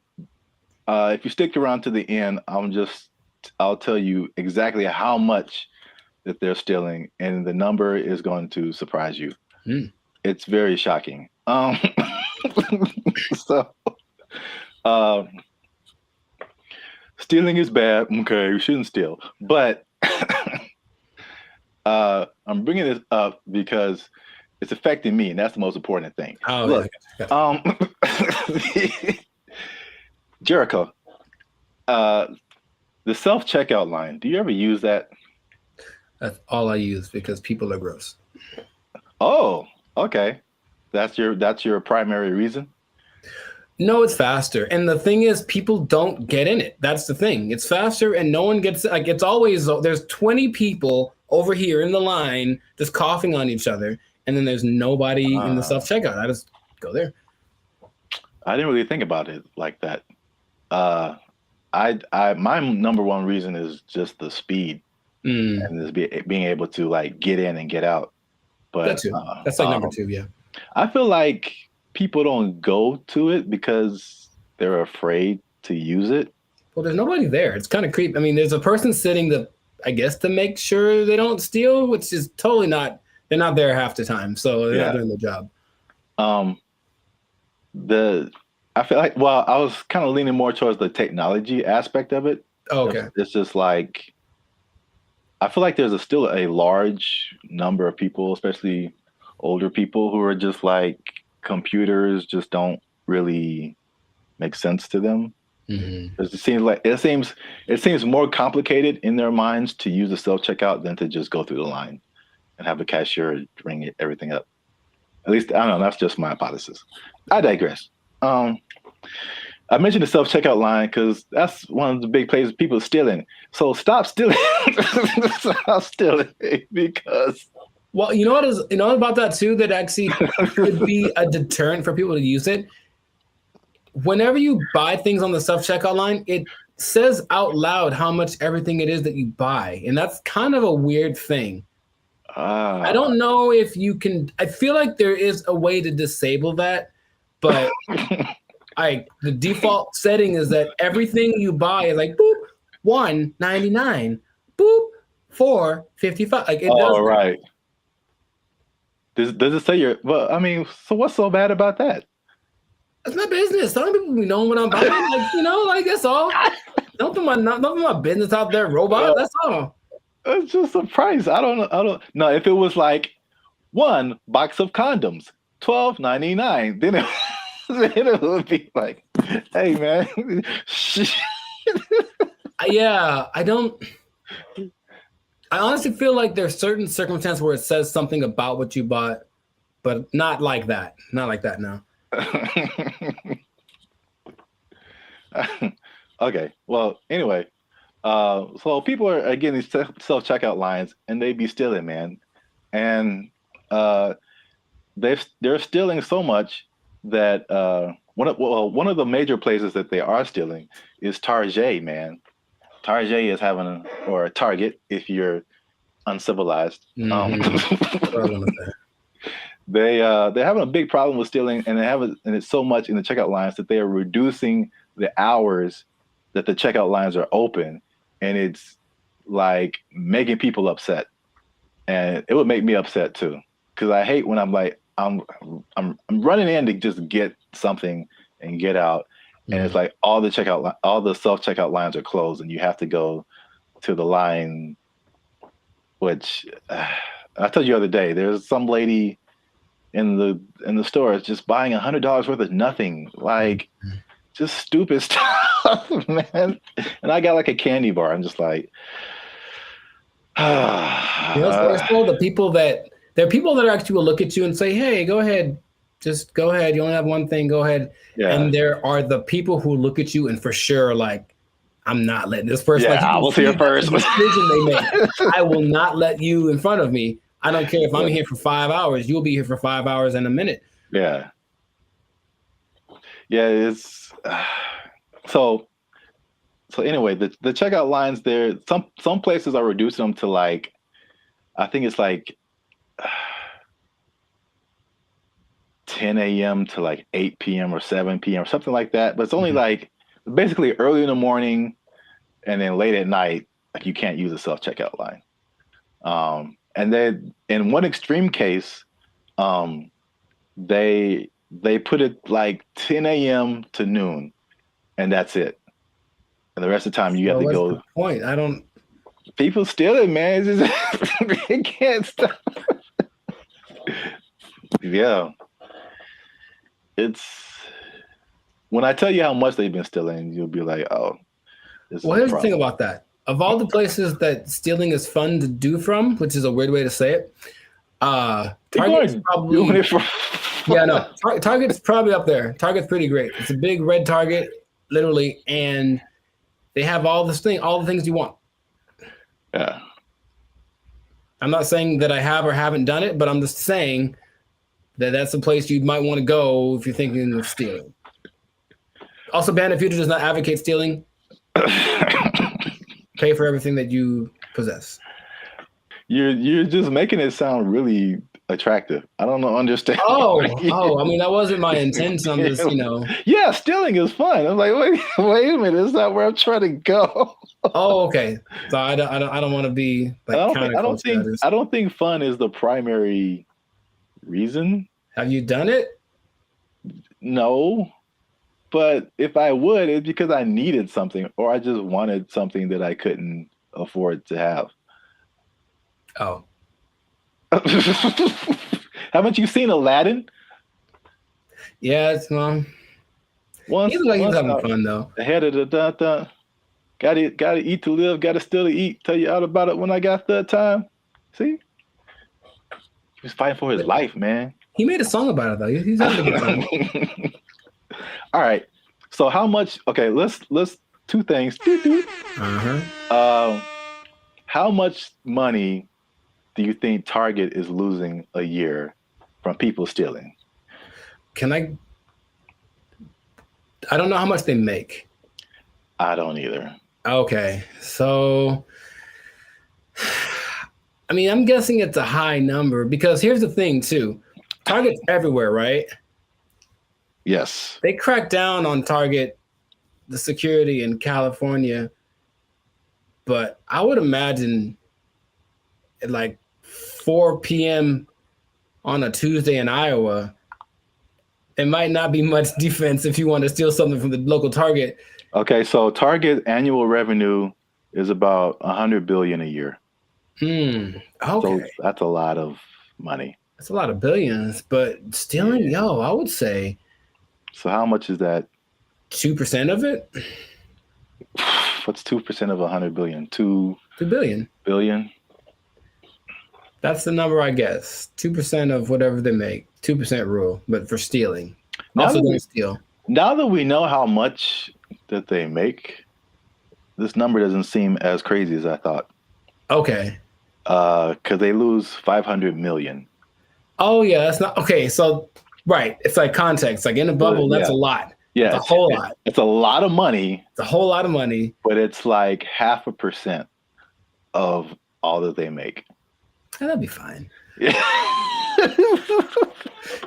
if you stick around to the end, I'll tell you exactly how much that they're stealing, and the number is going to surprise you. It's very shocking. Stealing is bad. Okay, we shouldn't steal. But I'm bringing this up because it's affecting me, and that's the most important thing. Oh, look, Jericho, the self-checkout line. Do you ever use that? That's all I use because people are gross. Oh, okay. That's your primary reason? No, it's faster. And the thing is, people don't get in it. That's the thing. It's faster and no one gets, like, it's always, there's 20 people over here in the line just coughing on each other. And then there's nobody in the self-checkout. I just go there. I didn't really think about it like that. My number one reason is just the speed. and just being able to like get in and get out. But That too. That's like number 2. Yeah. I feel like people don't go to it because they're afraid to use it. Well, there's nobody there. It's kind of creepy. I mean, there's a person sitting I guess to make sure they don't steal, which is totally not. They're not there half the time, so they're not doing their job. I feel like, well, I was kind of leaning more towards the technology aspect of it. Oh, okay. It's just like, I feel like there's still a large number of people, especially older people, who are just like, computers just don't really make sense to them. It seems more complicated in their minds to use the self-checkout than to just go through the line and have the cashier ring everything up. At least, I don't know, that's just my hypothesis. I digress. I mentioned the self-checkout line because that's one of the big places people are stealing. So stop stealing. Stop stealing because... Well, you know what about that too, that actually could be a deterrent for people to use it? Whenever you buy things on the self-checkout line, it says out loud how much everything it is that you buy. And that's kind of a weird thing. I don't know if you can, I feel like there is a way to disable that, but the default setting is that everything you buy is like, boop, $1.99, boop, $4.55. Like it does. Right. Does it say well, I mean, so what's so bad about that? It's my business. Some people be knowing what I'm buying. Like that's all. Don't put my business out there, robot. That's all. It's just a price. I don't know. If it was like 1 box of condoms, $12.99, then it would be like, hey man. Yeah, I honestly feel like there's certain circumstances where it says something about what you bought, but not like that. Not like that now. Okay. Well, anyway, so people are getting these self-checkout lines, and they be stealing, man, and they're stealing so much that one of the major places that they are stealing is Target, man. Target is having or Target if you're uncivilized. They're having a big problem with stealing, and it's so much in the checkout lines that they are reducing the hours that the checkout lines are open, and it's like making people upset. And it would make me upset too, because I hate when I'm like I'm running in to just get something and get out, and it's like all the self-checkout lines are closed, and you have to go to the line. Which I told you the other day, there's some lady in the store is just buying $100 worth of nothing, like just stupid stuff, man. And I got like a candy bar. I'm just like, the people that actually will look at you and say, "Hey, go ahead, just go ahead. You only have one thing. Go ahead." Yeah. And there are the people who look at you and for sure like, I'm not letting this person. Yeah, I will see it first. Decision they make. I will not let you in front of me. I don't care if I'm here for 5 hours. You'll be here for 5 hours and a minute. Yeah. Yeah, it's so anyway, the checkout lines there, some places are reducing them to like, I think it's like 10 a.m. to like 8 p.m. or 7 p.m. or something like that. But it's only like basically early in the morning and then late at night, like you can't use a self-checkout line. And then in one extreme case, they put it like 10 a.m. to noon, and that's it. And the rest of the time you have to go. The point? I don't. People steal it, man. It's just, they can't stop. Yeah. It's when I tell you how much they've been stealing, you'll be like, oh. Well, here's the thing about that. Of all the places that stealing is fun to do from, which is a weird way to say it, Target's probably doing it for. Yeah, no. Target's probably up there. Target's pretty great. It's a big red Target, literally, and they have all the things you want. Yeah. I'm not saying that I have or haven't done it, but I'm just saying that that's a place you might want to go if you're thinking of stealing. Also, Band of Future does not advocate stealing. Pay for everything that you possess. You're just making it sound really attractive. I don't know, understand. I mean, that wasn't my intent. I'm just, Yeah, stealing is fun. I'm like, wait a minute, that's not where I'm trying to go. Oh, okay. So I don't want to be like I don't think fun is the primary reason. Have you done it? No. But if I would, it's because I needed something or I just wanted something that I couldn't afford to have. Oh. Haven't you seen Aladdin? Yeah, it's Once, he looks like he's having fun though. Ahead of the gotta eat to live, gotta still to eat. Tell you all about it when I got the time. See? He was fighting for his life, man. He made a song about it though. He's having a good time. All right. So how much? Okay, let's two things. How much money do you think Target is losing a year from people stealing? I don't know how much they make. I don't either. Okay. So I mean, I'm guessing it's a high number because here's the thing too. Target's everywhere, right? Yes. They cracked down on Target, the security in California, but I would imagine at like 4 p.m. on a Tuesday in Iowa, it might not be much defense if you want to steal something from the local Target. Okay, so Target annual revenue is about $100 billion a year. Okay. So that's a lot of money. That's a lot of billions, but stealing, I would say. So how much is that? 2% of it? What's 2% of 100 billion? 2 billion. Billion? That's the number, I guess. 2% of whatever they make. 2% rule, but for stealing. Also don't steal. Now that we know how much that they make, this number doesn't seem as crazy as I thought. Okay. Because they lose 500 million. Oh, yeah, that's not... Okay, so, right. It's like context. Like in a bubble, that's a lot. Yeah. It's a whole lot. It's a lot of money. It's a whole lot of money. But it's like 0.5% of all that they make. That'd be fine.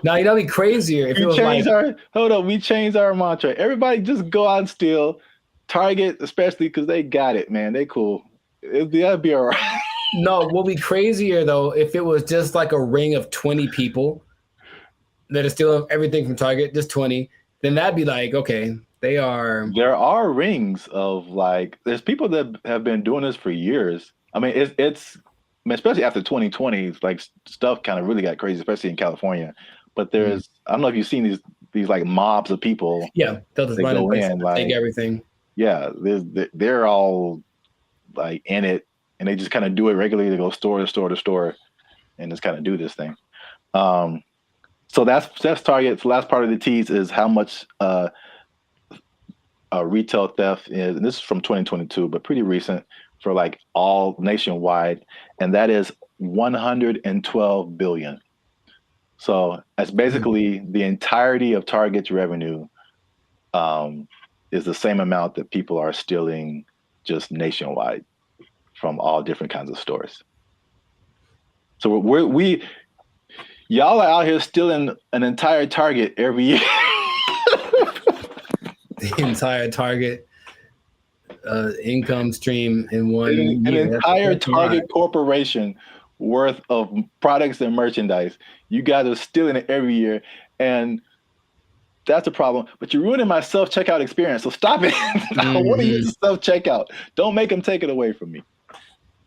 Now, that'd be crazier if it was like... we changed our mantra. Everybody just go out and steal. Target, especially because they got it, man. They cool. That'd be all right. No, what would be crazier, though, if it was just like a ring of 20 people that are stealing everything from Target, just 20, then that'd be like, okay, they are... There are rings of like... There's people that have been doing this for years. I mean, it's especially after 2020, like stuff kind of really got crazy, especially in California. But there's... I don't know if you've seen these like mobs of people. Yeah, they'll just run in, take everything. Yeah, they're all like in it. And they just kind of do it regularly. They go store to store to store and just kind of do this thing. So that's Target. The last part of the tease is how much retail theft is. And this is from 2022, but pretty recent for like all nationwide. And that is 112 billion. So that's basically the entirety of Target's revenue is the same amount that people are stealing just nationwide from all different kinds of stores. So y'all are out here stealing an entire Target every year. The entire Target income stream in one year. An entire Target corporation worth of products and merchandise. You guys are stealing it every year. And that's a problem. But you're ruining my self-checkout experience. So stop it. I want to use the self-checkout. Don't make them take it away from me.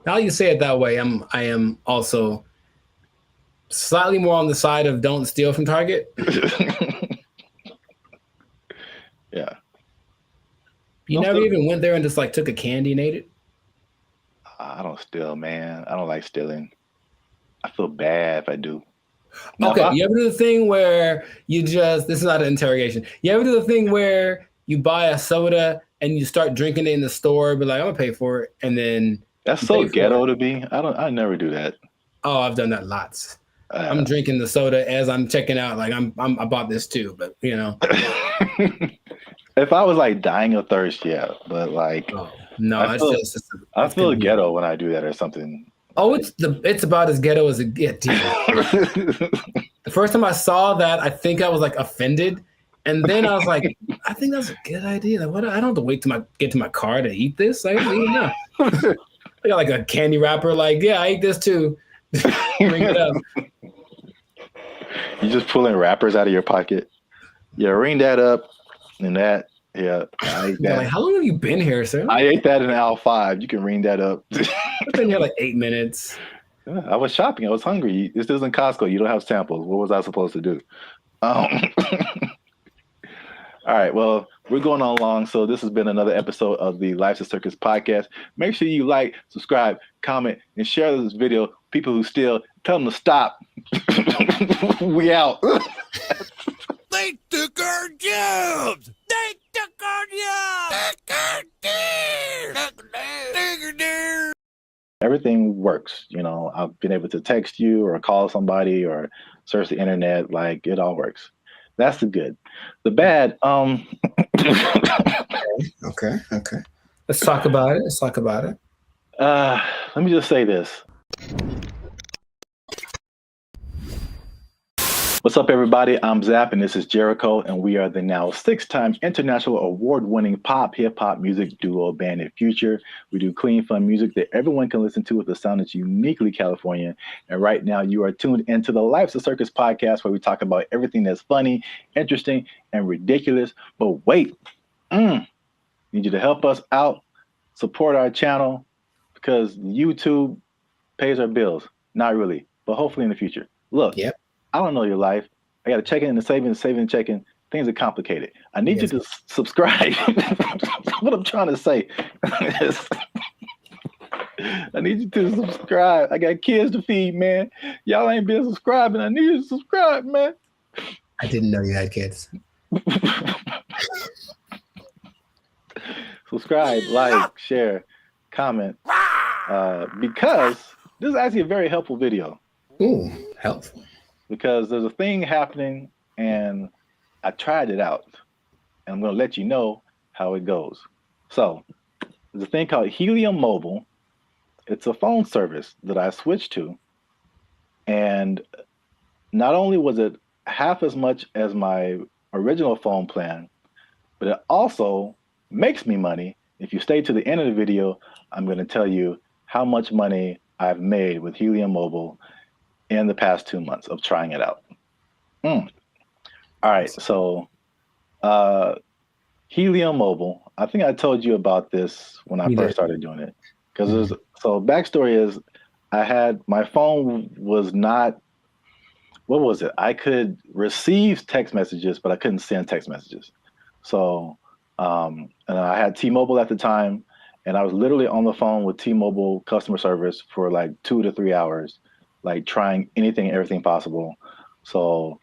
Now you say it that way, I am also slightly more on the side of don't steal from Target. Yeah. You never even went there and just like took a candy and ate it? I don't steal, man. I don't like stealing. I feel bad if I do. Okay, you ever do the thing where this is not an interrogation. You ever do the thing where you buy a soda and you start drinking it in the store, but like, I'm gonna pay for it, and then that's so ghetto to me. I never do that. Oh, I've done that lots. I'm drinking the soda as I'm checking out. Like I bought this too, but you know. If I was like dying of thirst, yeah, but like no, I feel ghetto when I do that or something Oh, it's about as ghetto as it gets. The first time I saw that, I think I was like offended, and then I was like, I think that's a good idea. Like, what? I don't have to wait to get to my car to eat this. I can eat it now. I got like a candy wrapper. Like, yeah, I ate this too. Bring it up. You just pulling wrappers out of your pocket. Yeah, ring that up and that. Yeah, I ate that. Like, how long have you been here, sir? I ate that in aisle 5. You can ring that up. I've been here like 8 minutes. Yeah, I was shopping. I was hungry. This isn't Costco. You don't have samples. What was I supposed to do? All right. Well, we're going on long. So this has been another episode of the Life's a Circus podcast. Make sure you like, subscribe, comment, and share this video. People who steal, tell them to stop. We out. They took our jobs! They took our jobs! Everything works. You know, I've been able to text you or call somebody or search the internet. Like, it all works. That's the good. The bad, Okay. Let's talk about it. Let me just say this. What's up, everybody? I'm Zap, and this is Jericho, and we are the now 6-time international award-winning pop hip-hop music duo Band in Future. We do clean, fun music that everyone can listen to with a sound that's uniquely Californian. And right now, you are tuned into the Life's a Circus podcast, where we talk about everything that's funny, interesting, and ridiculous. But wait, need you to help us out, support our channel, because YouTube pays our bills. Not really, but hopefully in the future. Look. Yep. I don't know your life. I got to check in and saving and checking. Things are complicated. I need you to subscribe. That's what I'm trying to say. I need you to subscribe. I got kids to feed, man. Y'all ain't been subscribing. I need you to subscribe, man. I didn't know you had kids. Subscribe, like, share, comment. Because this is actually a very helpful video. Ooh, helpful. Because there's a thing happening, and I tried it out, and I'm going to let you know how it goes. So there's a thing called Helium Mobile. It's a phone service that I switched to, and not only was it half as much as my original phone plan, but it also makes me money. If you stay to the end of the video, I'm going to tell you how much money I've made with Helium Mobile in the past 2 months of trying it out. All right, so Helium Mobile, I think I told you about this when I first started doing it. Because so backstory is my phone was not, what was it? I could receive text messages, but I couldn't send text messages. So, and I had T-Mobile at the time, and I was literally on the phone with T-Mobile customer service for like 2 to 3 hours, like trying anything and everything possible. So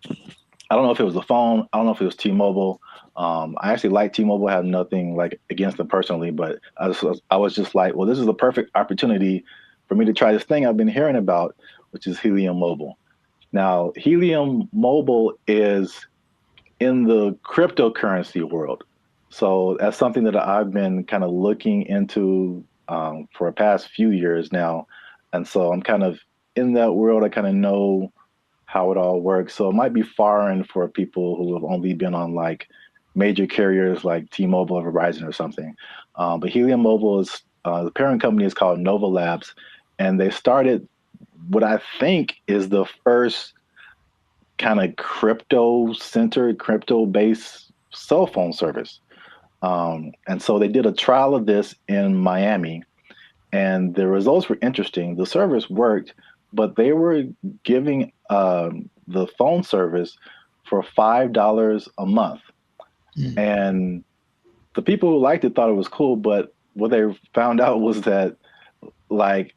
I don't know if it was the phone. I don't know if it was T-Mobile. I actually like T-Mobile. I have nothing like against them personally, but I was just like, well, this is the perfect opportunity for me to try this thing I've been hearing about, which is Helium Mobile. Now, Helium Mobile is in the cryptocurrency world. So that's something that I've been kind of looking into for the past few years now. And so I'm kind of in that world. I kind of know how it all works. So it might be foreign for people who have only been on like major carriers like T-Mobile or Verizon or something. But Helium Mobile is, the parent company is called Nova Labs. And they started what I think is the first kind of crypto-centered, crypto-based cell phone service. And so they did a trial of this in Miami, and the results were interesting. The service worked, but they were giving the phone service for $5 a month. And the people who liked it thought it was cool, but what they found out was that, like,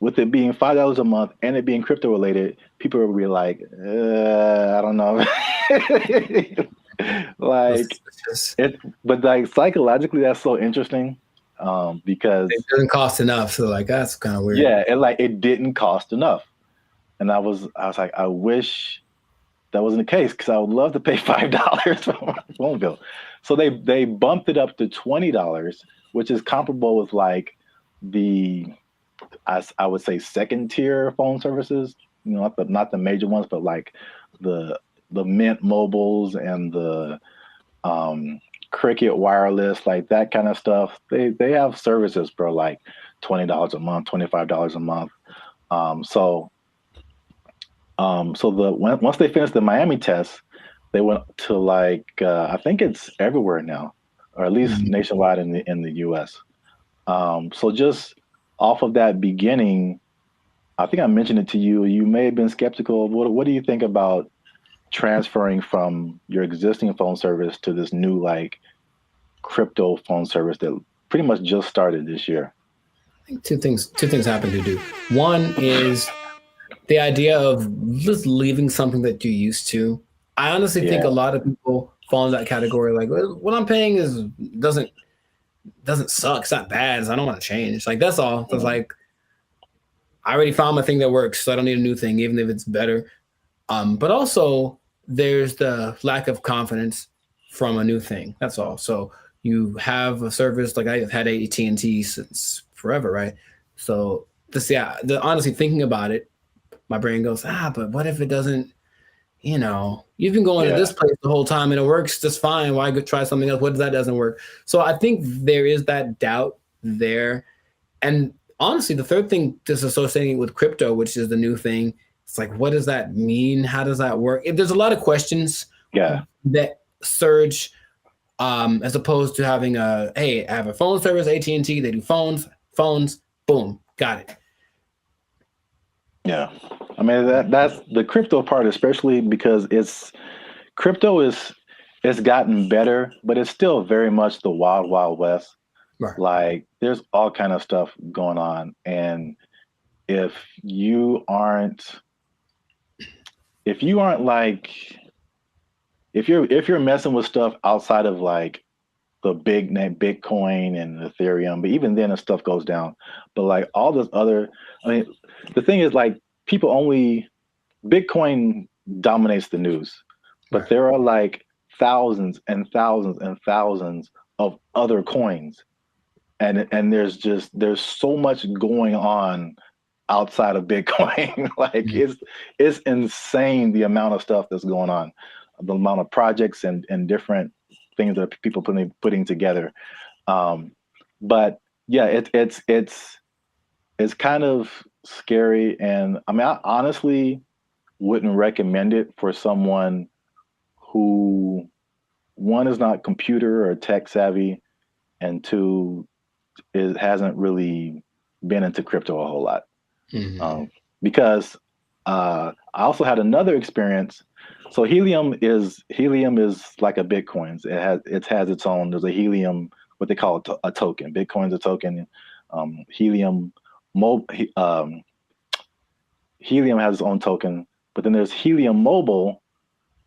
with it being $5 a month and it being crypto related, people would be like, I don't know. Like it, but like psychologically, that's so interesting because it doesn't cost enough. So like that's kind of weird. Yeah, and like it didn't cost enough, and I was like, I wish that wasn't the case because I would love to pay $5 for my phone bill. So they bumped it up to $20, which is comparable with like the I would say second tier phone services. You know, not the major ones, but like the Mint Mobiles and the Cricket Wireless, like that kind of stuff. They have services for like $20 a month, $25 a month. So once they finished the Miami test, they went to like I think it's everywhere now, or at least nationwide in the U.S. So just off of that beginning, I think I mentioned it to you. You may have been skeptical. What do you think about transferring from your existing phone service to this new like crypto phone service that pretty much just started this year? I think two things happen to do. One is the idea of just leaving something that you're used to. I honestly think a lot of people fall in that category. Like, well, what I'm paying doesn't suck. It's not bad. I don't want to change. Like, that's all. So it's like, I already found my thing that works, so I don't need a new thing, even if it's better. But also, there's the lack of confidence from a new thing. That's all. So you have a service like I've had AT&T since forever, right? So honestly, thinking about it, my brain goes, but what if it doesn't? You know, you've been going to this place the whole time and it works just fine. Why go try something else? What if that doesn't work? So I think there is that doubt there. And honestly, the third thing, just associating with crypto, which is the new thing, it's like, what does that mean? How does that work? There's a lot of questions that surge as opposed to having hey, I have a phone service, AT&T, they do phones, boom, got it. Yeah. I mean, that's the crypto part, especially because crypto it's gotten better, but it's still very much the wild, wild west. Right. Like there's all kind of stuff going on. And if you're messing with stuff outside of like the big name Bitcoin and Ethereum, but even then the stuff goes down. But like all this other, I mean, the thing is like Bitcoin dominates the news, but there are like thousands and thousands and thousands of other coins. And there's so much going on outside of Bitcoin. Like it's insane the amount of stuff that's going on, the amount of projects and different things that people putting together. But yeah, it's kind of scary. And I mean, I honestly wouldn't recommend it for someone who, one, is not computer or tech savvy, and two, hasn't really been into crypto a whole lot. Because I also had another experience. So Helium is like a Bitcoin. It has its own. There's a Helium, what they call a token. Bitcoin's a token. Helium has its own token, but then there's Helium Mobile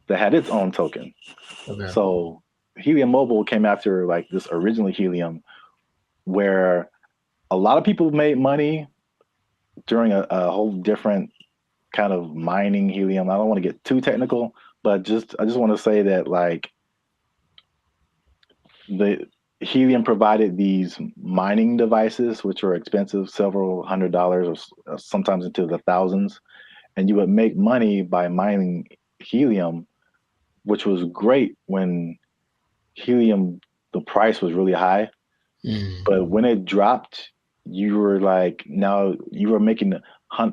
that had its own token. Okay. So Helium Mobile came after like this originally Helium, where a lot of people made money during a whole different kind of mining helium. I don't want to get too technical, but I just want to say that like the Helium provided these mining devices, which were expensive, several $100s or sometimes into the thousands. And you would make money by mining helium, which was great when helium, the price was really high. But when it dropped, you were like, now you were making,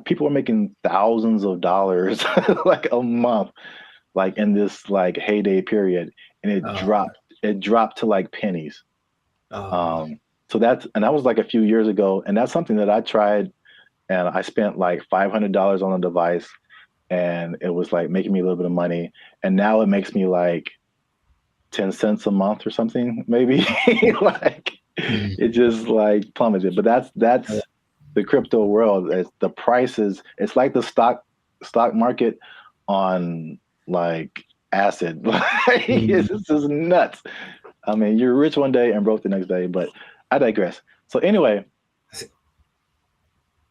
people were making thousands of dollars like a month, like in this like heyday period. And it dropped to like pennies. So that was like a few years ago. And that's something that I tried, and I spent like $500 on a device, and it was like making me a little bit of money. And now it makes me like 10 cents a month or something, maybe. Like it just like plummeted. But that's the crypto world. The prices, it's like the stock market on like acid. It's just nuts. I mean, you're rich one day and broke the next day, but I digress. So anyway,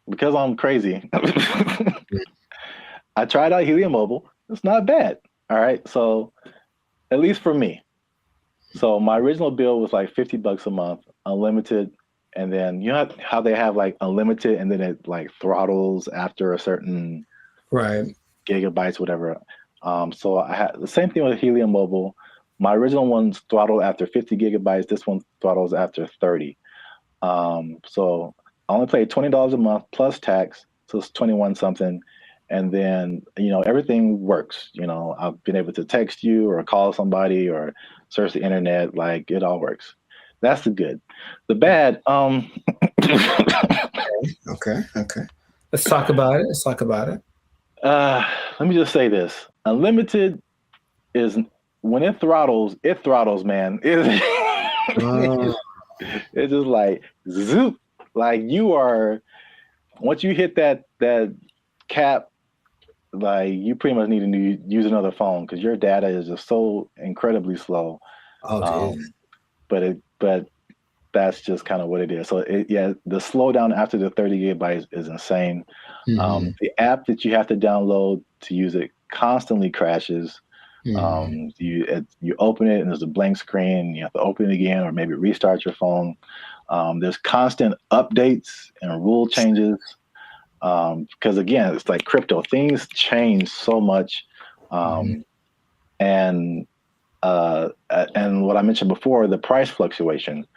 because I'm crazy, I tried out Helium Mobile. It's not bad. All right. So at least for me. So my original bill was like $50 a month, unlimited, and then you know how they have like unlimited, and then it like throttles after a certain gigabytes, whatever. So I had the same thing with Helium Mobile. My original one's throttled after 50 gigabytes. This one throttles after 30. So I only pay $20 a month plus tax, so it's 21 something. And then, you know, everything works. You know, I've been able to text you or call somebody or search the internet. Like, it all works. That's the good. The bad, Okay. Let's talk about it. Let me just say this. Unlimited is, when it throttles, man. It's just like zoop. Like, you are, once you hit that cap, like, you pretty much need to use another phone because your data is just so incredibly slow. But that's just kind of what it is. So the slowdown after the 30 gigabytes is insane. The app that you have to download to use it constantly crashes. You open it and there's a blank screen. You have to open it again or maybe restart your phone. There's constant updates and rule changes. Because again, it's like crypto. Things change so much, and what I mentioned before, the price fluctuation.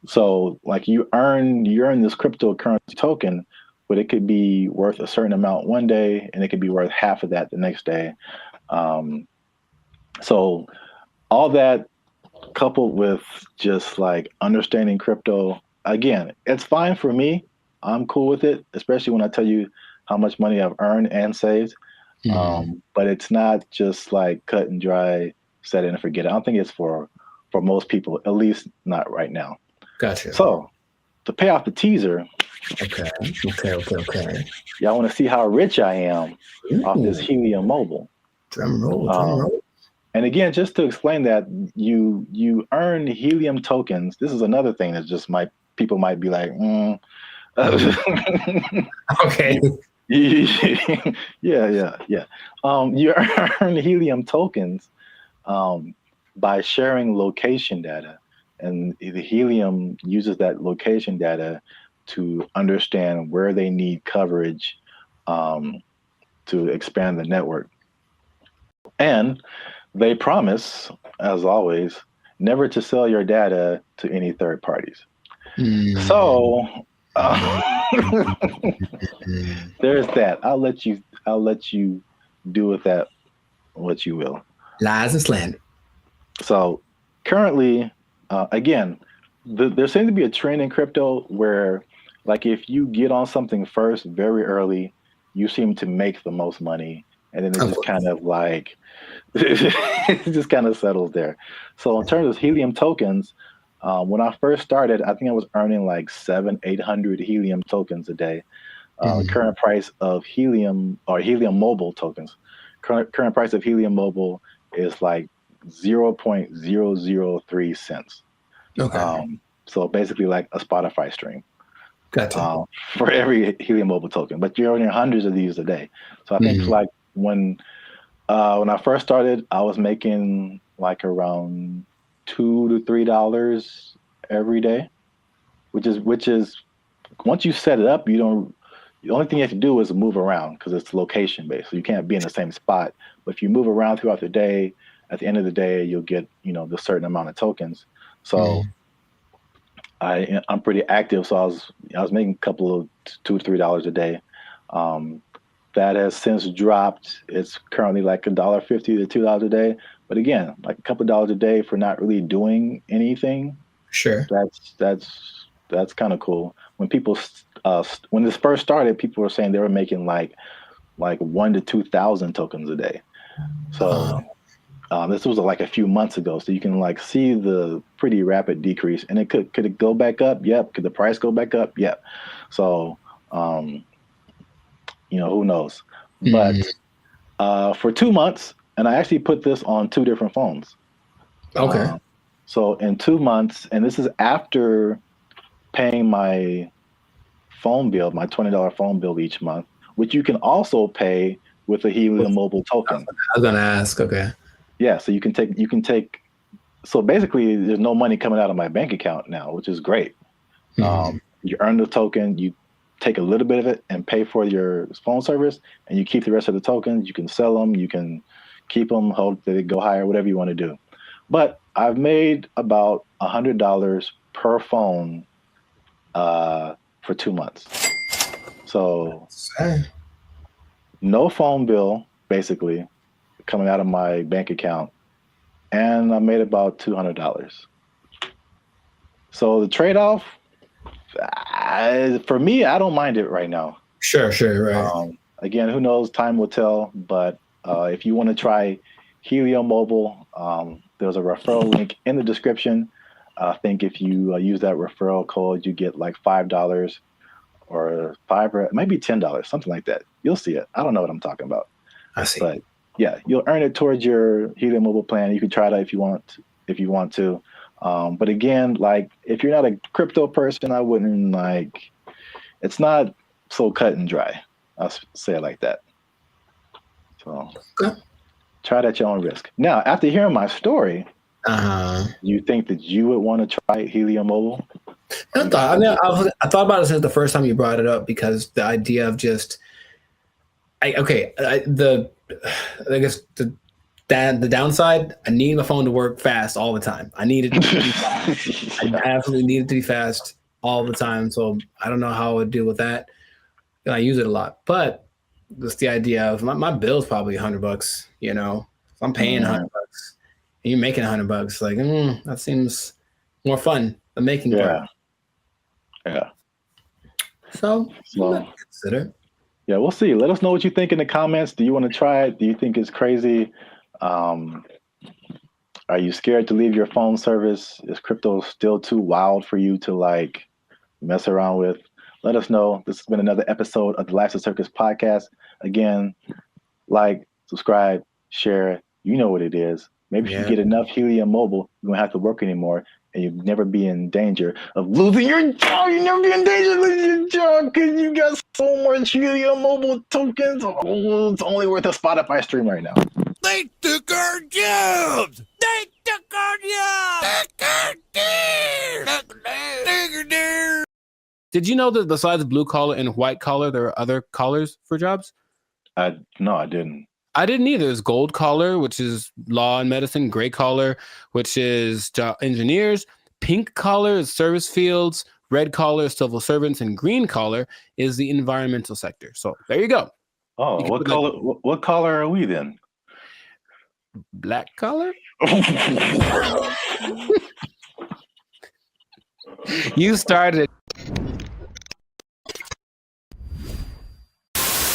So like you earn this cryptocurrency token, but it could be worth a certain amount one day, and it could be worth half of that the next day. So all that coupled with just like understanding crypto, again, it's fine for me. I'm cool with it, especially when I tell you how much money I've earned and saved. But it's not just like cut and dry, set it and forget it. I don't think it's for most people, at least not right now. Gotcha. So to pay off the teaser. Okay. Y'all want to see how rich I am off this Helium Mobile. Drum roll. And again, just to explain that, you earn Helium tokens. This is another thing that just people might be like, okay. Yeah. You earn Helium tokens by sharing location data, and the Helium uses that location data to understand where they need coverage to expand the network. And they promise, as always, never to sell your data to any third parties. So there's that. I'll let you do with that what you will. Lies and slander. So currently, again, there seems to be a trend in crypto where, like, if you get on something first very early, you seem to make the most money, and then it just kind of like it just kind of settles there. So in terms of Helium tokens, when I first started, I think I was earning like 700-800 Helium tokens a day. Current price of Helium or Helium Mobile tokens, current price of Helium Mobile is like 0.003 cents. So basically like a Spotify stream. Gotcha. For every Helium Mobile token, but you're earning hundreds of these a day. So I think like when I first started, I was making like around $2 to $3 every day, which is once you set it up, the only thing you have to do is move around because it's location based. So you can't be in the same spot. But if you move around throughout the day, at the end of the day, you'll get, the certain amount of tokens. So I'm pretty active. So I was making a couple of $2 to $3 a day. That has since dropped. It's currently like $1.50 to $2 a day. But again, like a couple of dollars a day for not really doing anything. Sure. That's kind of cool. When people when this first started, people were saying they were making like 1,000 to 2,000 tokens a day. So this was like a few months ago. So you can like see the pretty rapid decrease. And it could it go back up? Yep. Could the price go back up? Yep. So who knows? But for 2 months, and I actually put this on 2 different phones. Okay. So in 2 months, and this is after paying my phone bill, my $20 phone bill each month, which you can also pay with a Helium Mobile token. I was gonna ask. Okay. Yeah, so you can take So basically, there's no money coming out of my bank account now, which is great. You earn the token, you take a little bit of it and pay for your phone service, and you keep the rest of the tokens. You can sell them, you can keep them, hope that they go higher, whatever you want to do. But I've made about $100 per phone for 2 months. So no phone bill, basically, coming out of my bank account. And I made about $200. So the trade-off, for me, I don't mind it right now. Sure, right. Again, who knows? Time will tell. But if you want to try Helium Mobile, there's a referral link in the description. I think if you use that referral code, you get like $5 or maybe $10, something like that. You'll see it. I don't know what I'm talking about. I see. But yeah, you'll earn it towards your Helium Mobile plan. You can try that if you want to. But again, like if you're not a crypto person, I wouldn't it's not so cut and dry. I'll say it like that. So try that at your own risk. Now, after hearing my story, you think that you would want to try Helium Mobile? I thought about it since the first time you brought it up, because the idea of just, I guess the downside, I need my phone to work fast all the time. I need it to be fast. I absolutely need it to be fast all the time. So I don't know how I would deal with that. And I use it a lot, but just the idea of my bill's probably $100, you know, if I'm paying $100 and you're making $100, like, that seems more fun than making part. Yeah. So consider. Yeah, we'll see. Let us know what you think in the comments. Do you want to try it? Do you think it's crazy? Are you scared to leave your phone service? Is crypto still too wild for you to mess around with? Let us know. This has been another episode of the Life's a Circus podcast. Again, subscribe, share. You know what it is. Maybe if you get enough Helium Mobile, you won't have to work anymore, and you'll never be in danger of losing your job. You never be in danger of losing your job because you got so much Helium Mobile tokens. Oh, it's only worth a Spotify stream right now. They took our jobs! They took our jobs! Did you know that besides blue collar and white collar, there are other collars for jobs? No, I didn't. I didn't either. There's gold collar, which is law and medicine. Gray collar, which is engineers. Pink collar is service fields. Red collar is civil servants. And green collar is the environmental sector. So there you go. Oh, what color are we then? Black collar? You started.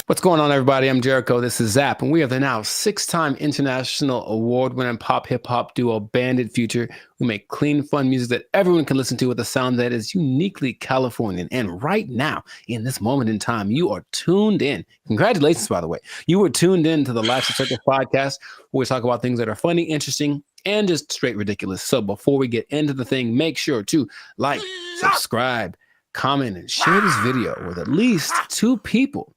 What's going on, everybody? I'm Jericho. This is Zap, and we are the now 6-time international award-winning pop hip-hop duo Bandit Future, who make clean, fun music that everyone can listen to with a sound that is uniquely Californian. And right now, in this moment in time, you are tuned in. Congratulations, by the way. You were tuned in to the Life's a Circus podcast, where we talk about things that are funny, interesting, and just straight ridiculous. So before we get into the thing, make sure to like, subscribe, comment, and share this video with at least 2 people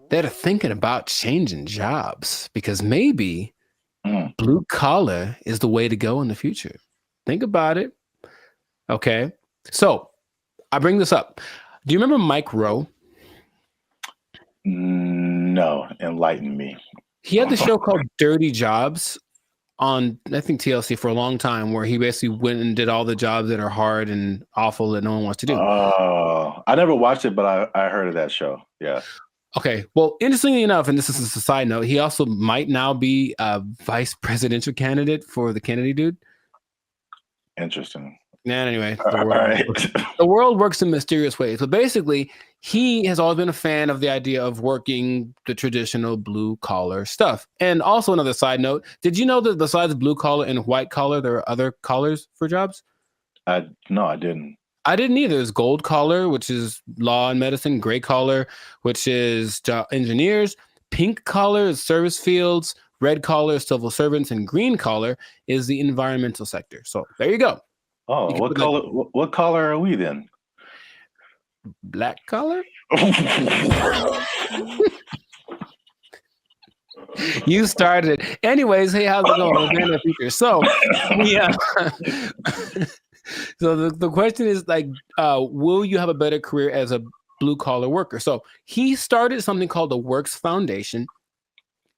that are thinking about changing jobs, because maybe blue collar is the way to go in the future. Think about it. Okay. So I bring this up. Do you remember Mike Rowe? No, enlighten me. He had the show called Dirty Jobs on, I think, TLC for a long time, where he basically went and did all the jobs that are hard and awful that no one wants to do. Oh, I never watched it, but I heard of that show. Yeah. Okay. Well, interestingly enough, and this is a side note, he also might now be a vice presidential candidate for the Kennedy dude. Interesting. Anyway, the world works in mysterious ways. But basically, he has always been a fan of the idea of working the traditional blue collar stuff. And also, another side note, did you know that besides blue collar and white collar, there are other collars for jobs? No, I didn't. I didn't either. There's gold collar, which is law and medicine. Gray collar, which is engineers. Pink collar is service fields. Red collar is civil servants. And green collar is the environmental sector. So there you go. Oh, what color are we then? Black collar? You started it. Anyways, hey, how's it going? Man of the future. So, yeah. So the question is like, will you have a better career as a blue collar worker? So he started something called the Works Foundation,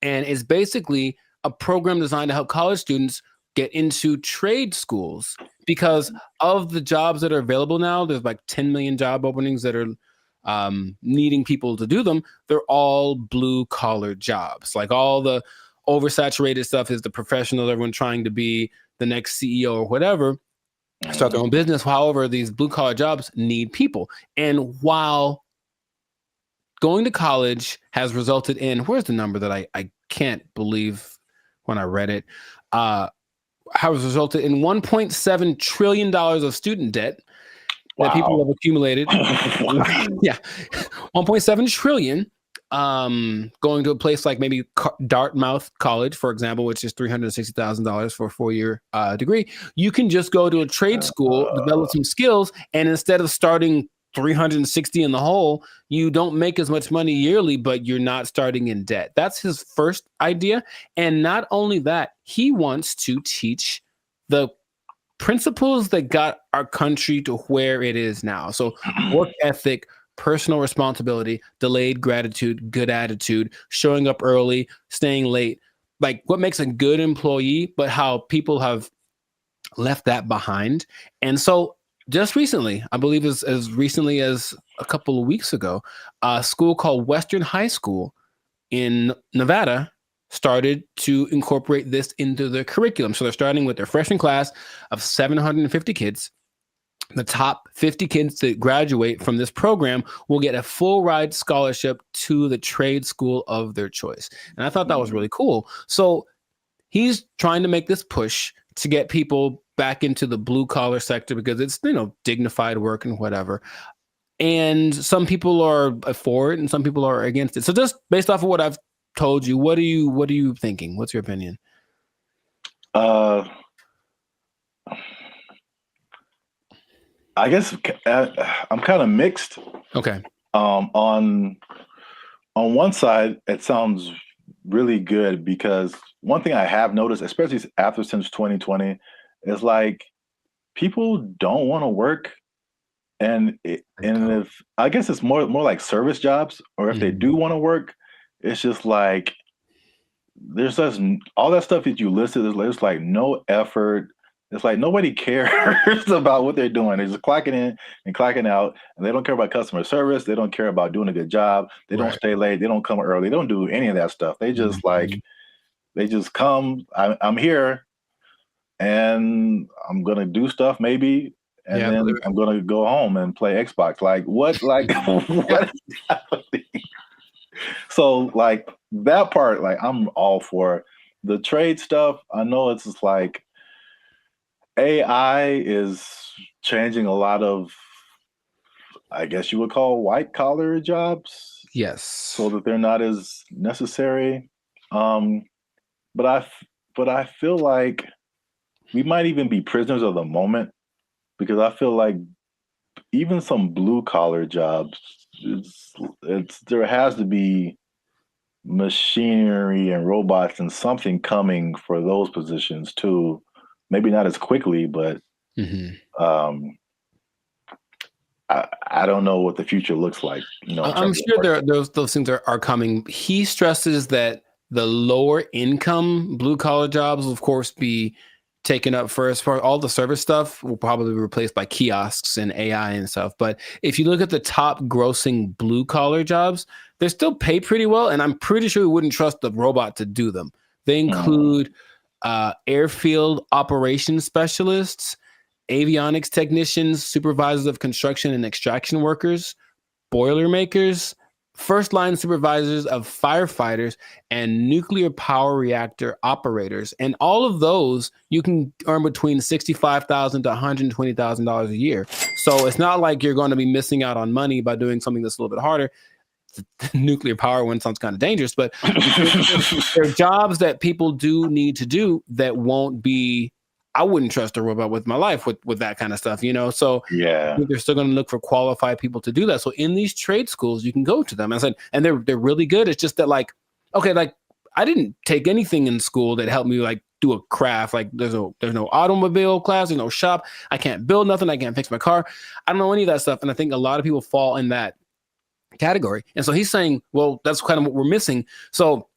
and it's basically a program designed to help college students get into trade schools because of the jobs that are available now. There's like 10 million job openings that are needing people to do them. They're all blue collar jobs. Like all the oversaturated stuff is the professionals, everyone trying to be the next CEO or whatever, start their own business. However, these blue collar jobs need people. And while going to college has resulted in, where's the number that I can't believe when I read it, has resulted in $1.7 trillion of student debt that people have accumulated. Yeah, 1.7 trillion. Going to a place like maybe Dartmouth College, for example, which is $360,000 for a 4-year degree. You can just go to a trade school, develop some skills, and instead of starting 360 in the hole, you don't make as much money yearly, but you're not starting in debt. That's his first idea. And not only that, he wants to teach the principles that got our country to where it is now. So work ethic, personal responsibility, delayed gratitude, good attitude, showing up early, staying late, like what makes a good employee, but how people have left that behind. And so just recently, I believe as recently as a couple of weeks ago, a school called Western High School in Nevada started to incorporate this into their curriculum. So they're starting with their freshman class of 750 kids. The top 50 kids that graduate from this program will get a full ride scholarship to the trade school of their choice. And I thought that was really cool. So he's trying to make this push to get people back into the blue collar sector because it's, dignified work and whatever. And some people are for it and some people are against it. So just based off of what I've told you, what are you thinking? What's your opinion? I guess I'm kind of mixed. Okay. On one side, it sounds really good because one thing I have noticed, especially since 2020, is like people don't want to work, and if I guess it's more like service jobs, or if they do want to work, it's just like there's just all that stuff that you listed. There's like no effort. It's like nobody cares about what they're doing. They're just clocking in and clocking out, and they don't care about customer service. They don't care about doing a good job. They don't stay late. They don't come early. They don't do any of that stuff. They just they just come. I'm here, and I'm gonna do stuff maybe, and then I'm gonna go home and play Xbox. Like what? Like what is happening? So like that part, like I'm all for the trade stuff. I know it's just like AI is changing a lot of, I guess you would call white collar jobs. Yes. So that they're not as necessary. But I feel like we might even be prisoners of the moment because I feel like even some blue collar jobs, there has to be machinery and robots and something coming for those positions too. Maybe not as quickly, but I don't know what the future looks like. I'm sure those things are coming. He stresses that the lower income blue collar jobs will, of course, be taken up first. For all the service stuff will probably be replaced by kiosks and AI and stuff. But if you look at the top grossing blue collar jobs, they still pay pretty well. And I'm pretty sure we wouldn't trust the robot to do them. They include airfield operations specialists, avionics technicians, supervisors of construction and extraction workers, boilermakers, first line supervisors of firefighters, and nuclear power reactor operators. And all of those you can earn between $65,000 to $120,000 a year. So it's not like you're going to be missing out on money by doing something that's a little bit harder. The nuclear power one sounds kind of dangerous, but there are jobs that people do need to do that won't be, I wouldn't trust a robot with my life with that kind of stuff, So I think they're still going to look for qualified people to do that. So in these trade schools, you can go to them. And they're really good. It's just that I didn't take anything in school that helped me like do a craft. Like there's no automobile class, there's no shop. I can't build nothing. I can't fix my car. I don't know any of that stuff. And I think a lot of people fall in that category. And so he's saying, well, that's kind of what we're missing. So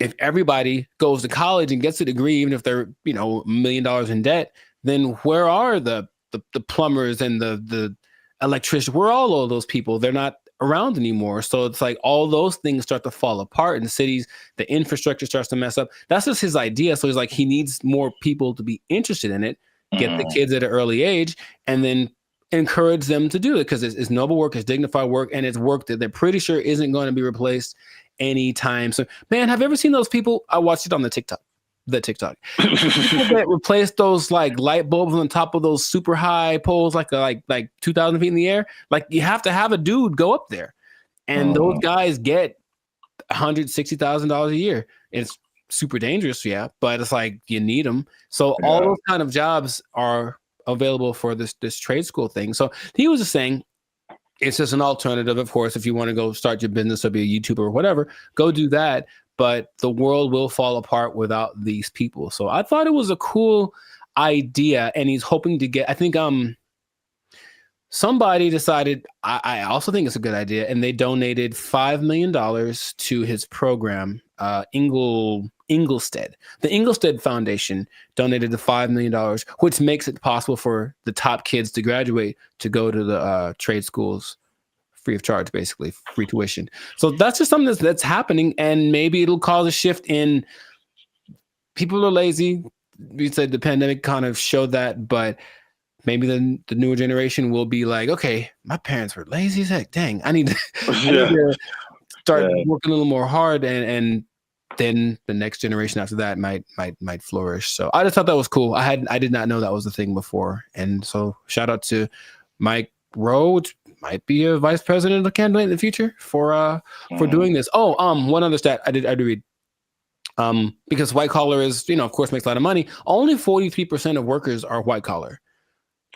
if everybody goes to college and gets a degree, even if they're, $1 million in debt, then where are the plumbers and the electricians? Where are all of those people? They're not around anymore. So it's like all those things start to fall apart in cities. The infrastructure starts to mess up. That's just his idea. So he's like, he needs more people to be interested in it, get the kids at an early age, and then encourage them to do it, because it's noble work, it's dignified work, and it's work that they're pretty sure isn't going to be replaced anytime. So, man, have you ever seen those people? I watched it on the TikTok. People that replace those like light bulbs on top of those super high poles, like 2,000 feet in the air. Like you have to have a dude go up there, and those guys get $160,000 a year. It's super dangerous, yeah, but it's like you need them. So all those kind of jobs are available for this trade school thing. So he was just saying, it's just an alternative. Of course, if you want to go start your business or be a YouTuber or whatever, go do that. But the world will fall apart without these people. So I thought it was a cool idea, and he's hoping to get, I think somebody decided, I also think it's a good idea, and they donated $5 million to his program, Inglestead. The Inglestead Foundation donated the $5 million, which makes it possible for the top kids to graduate to go to the trade schools free of charge, basically free tuition. So that's just something that's happening, and maybe it'll cause a shift in people are lazy. We said the pandemic kind of showed that, but maybe the newer generation will be like, okay, my parents were lazy as heck. Dang, I need to start working a little more hard, and then the next generation after that might flourish. So I just thought that was cool. I did not know that was a thing before, and so shout out to Mike Rowe, which might be a vice president candidate in the future for doing this. Oh, one other stat I did read. Because white collar is, of course, makes a lot of money. Only 43% of workers are white collar.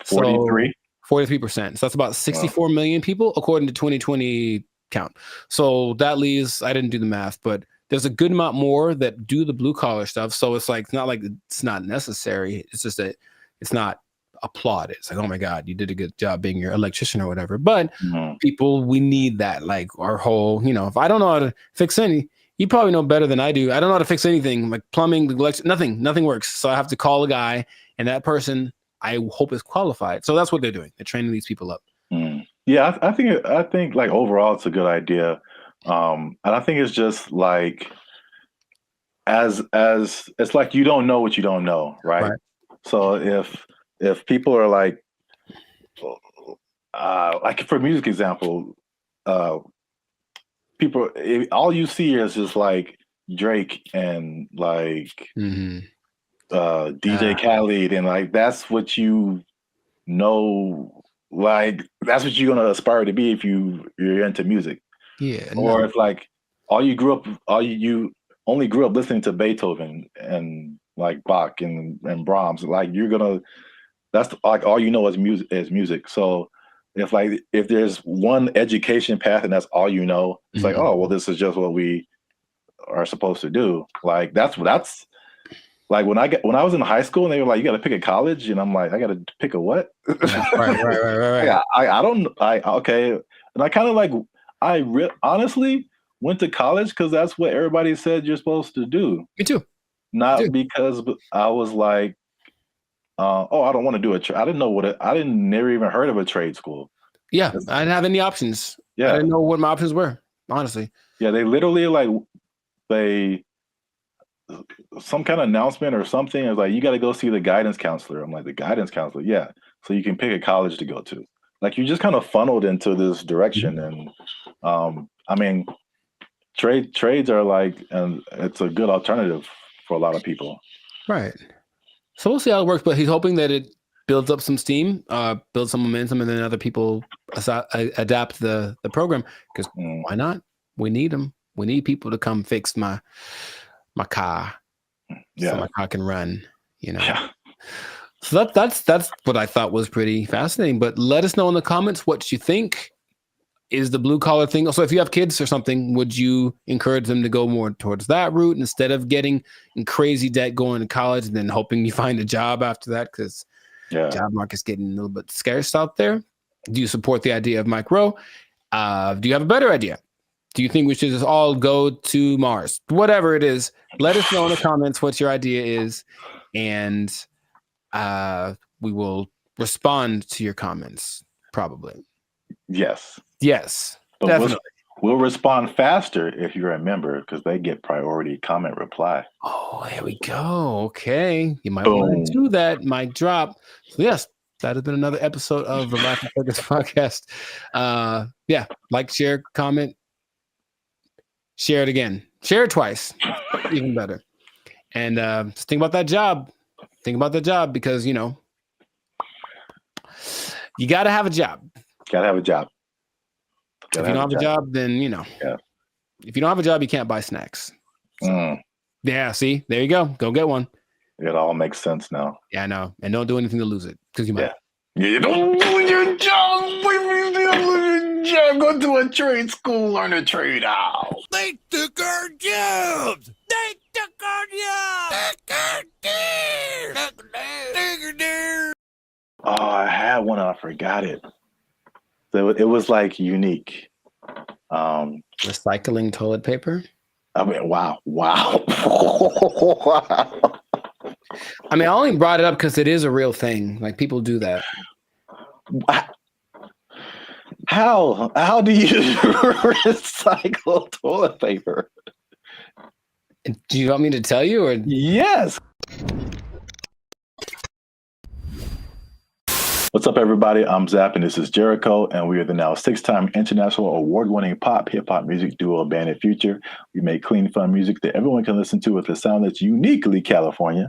43%. So that's about 64 million people, according to 2020 count. So that leaves, I didn't do the math, but there's a good amount more that do the blue collar stuff. So it's like, it's not like it's not necessary. It's just that it's not applauded. It's like, oh my God, you did a good job being your electrician or whatever. But people, we need that. Like our whole, if I don't know how to fix any, you probably know better than I do. I don't know how to fix anything, like plumbing, nothing works. So I have to call a guy, and that person I hope is qualified. So that's what they're doing. They're training these people up. Yeah, I think like overall it's a good idea. And I think it's just like as it's like you don't know what you don't know, right? So if people are like for music example, people, all you see is just like Drake and like DJ Khaled, and like that's what you know, like that's what you're gonna aspire to be if you're into music. Yeah. Or if like you only grew up listening to Beethoven and like Bach and Brahms, like that's like all you know is music. So if there's one education path and that's all you know, it's like, oh well, this is just what we are supposed to do. Like that's like when I was in high school and they were like, you got to pick a college, and I'm like, I got to pick a what? Right. Yeah, okay, and I kind of like honestly went to college because that's what everybody said you're supposed to do. Me too. Not because I was like, I don't want to do I didn't know never even heard of a trade school. Yeah, I didn't have any options. Yeah, I didn't know what my options were, honestly. Yeah, they literally some kind of announcement or something. It was like, you got to go see the guidance counselor. I'm like, the guidance counselor? Yeah. So you can pick a college to go to. Like you just kind of funneled into this direction. And I mean, trades are like, and it's a good alternative for a lot of people. Right. So we'll see how it works, but he's hoping that it builds up some steam, builds some momentum, and then other people adapt the program, because why not? We need them. We need people to come fix my car, so my car can run. Yeah. So that's what I thought was pretty fascinating. But let us know in the comments what you think. is the blue collar thing. So if you have kids or something, would you encourage them to go more towards that route instead of getting in crazy debt going to college and then hoping you find a job after that? Because job market's getting a little bit scarce out there. Do you support the idea of Mike Rowe? Do you have a better idea? Do you think we should just all go to Mars? Whatever it is, let us know in the comments what your idea is, and we will respond to your comments probably. Yes. Yes, but definitely. We'll respond faster if you're a member because they get priority comment reply. Oh, there we go. Okay. You might want to do that. Mic drop. So yes, that has been another episode of the Rath and Circus podcast. Yeah, like, share, comment, share it again. Share it twice. Even better. And just think about that job. Think about the job because, you know, you got to have a job. Got to have a job. If you don't have a job, then, you know. Yeah. If you don't have a job, you can't buy snacks. Yeah, see? There you go. Go get one. It all makes sense now. Yeah, I know. And don't do anything to lose it because you might. Yeah, you don't lose your job. Go to a trade school, learn a trade out. They took our jobs. They took our jobs. Oh, I had one and I forgot it. So it was like unique. Recycling toilet paper? I mean, wow. I mean, I only brought it up because it is a real thing. Like, people do that. How do you recycle toilet paper? Do you want me to tell you? Or yes. What's up, everybody? I'm Zap, and this is Jericho, and we are the now 6-time international award-winning pop hip-hop music duo Band of Future. We make clean, fun music that everyone can listen to with a sound that's uniquely California.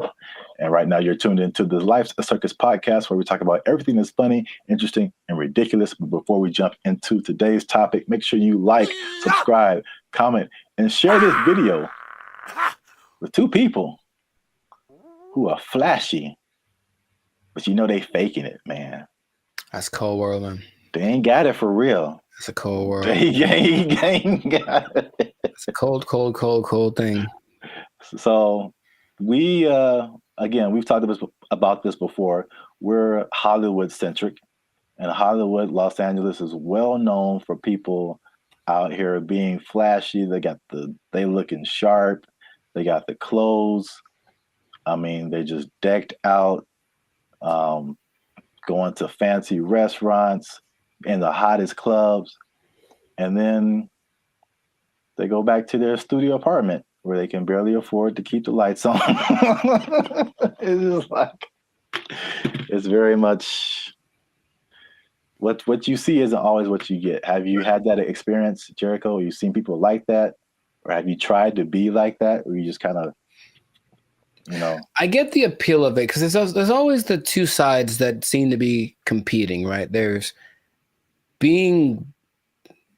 And right now, you're tuned into the Life's a Circus podcast, where we talk about everything that's funny, interesting, and ridiculous. But before we jump into today's topic, make sure you like, subscribe, comment, and share this video with 2 people who are flashy. But you know they faking it, man. That's cold world, man. They ain't got it for real. It's a cold world. They ain't got it. It's a cold thing. So we, again, we've talked about this before. We're Hollywood centric, and Hollywood, Los Angeles is well known for people out here being flashy. They looking sharp. They got the clothes. I mean, they just decked out. Going to fancy restaurants in the hottest clubs, and then they go back to their studio apartment where they can barely afford to keep the lights on. It's just like, it's very much what you see isn't always what you get. Have you had that experience, Jericho? Have you seen people like that, or have you tried to be like that, or you just kind of, you know? I get the appeal of it because there's always the two sides that seem to be competing, right? There's being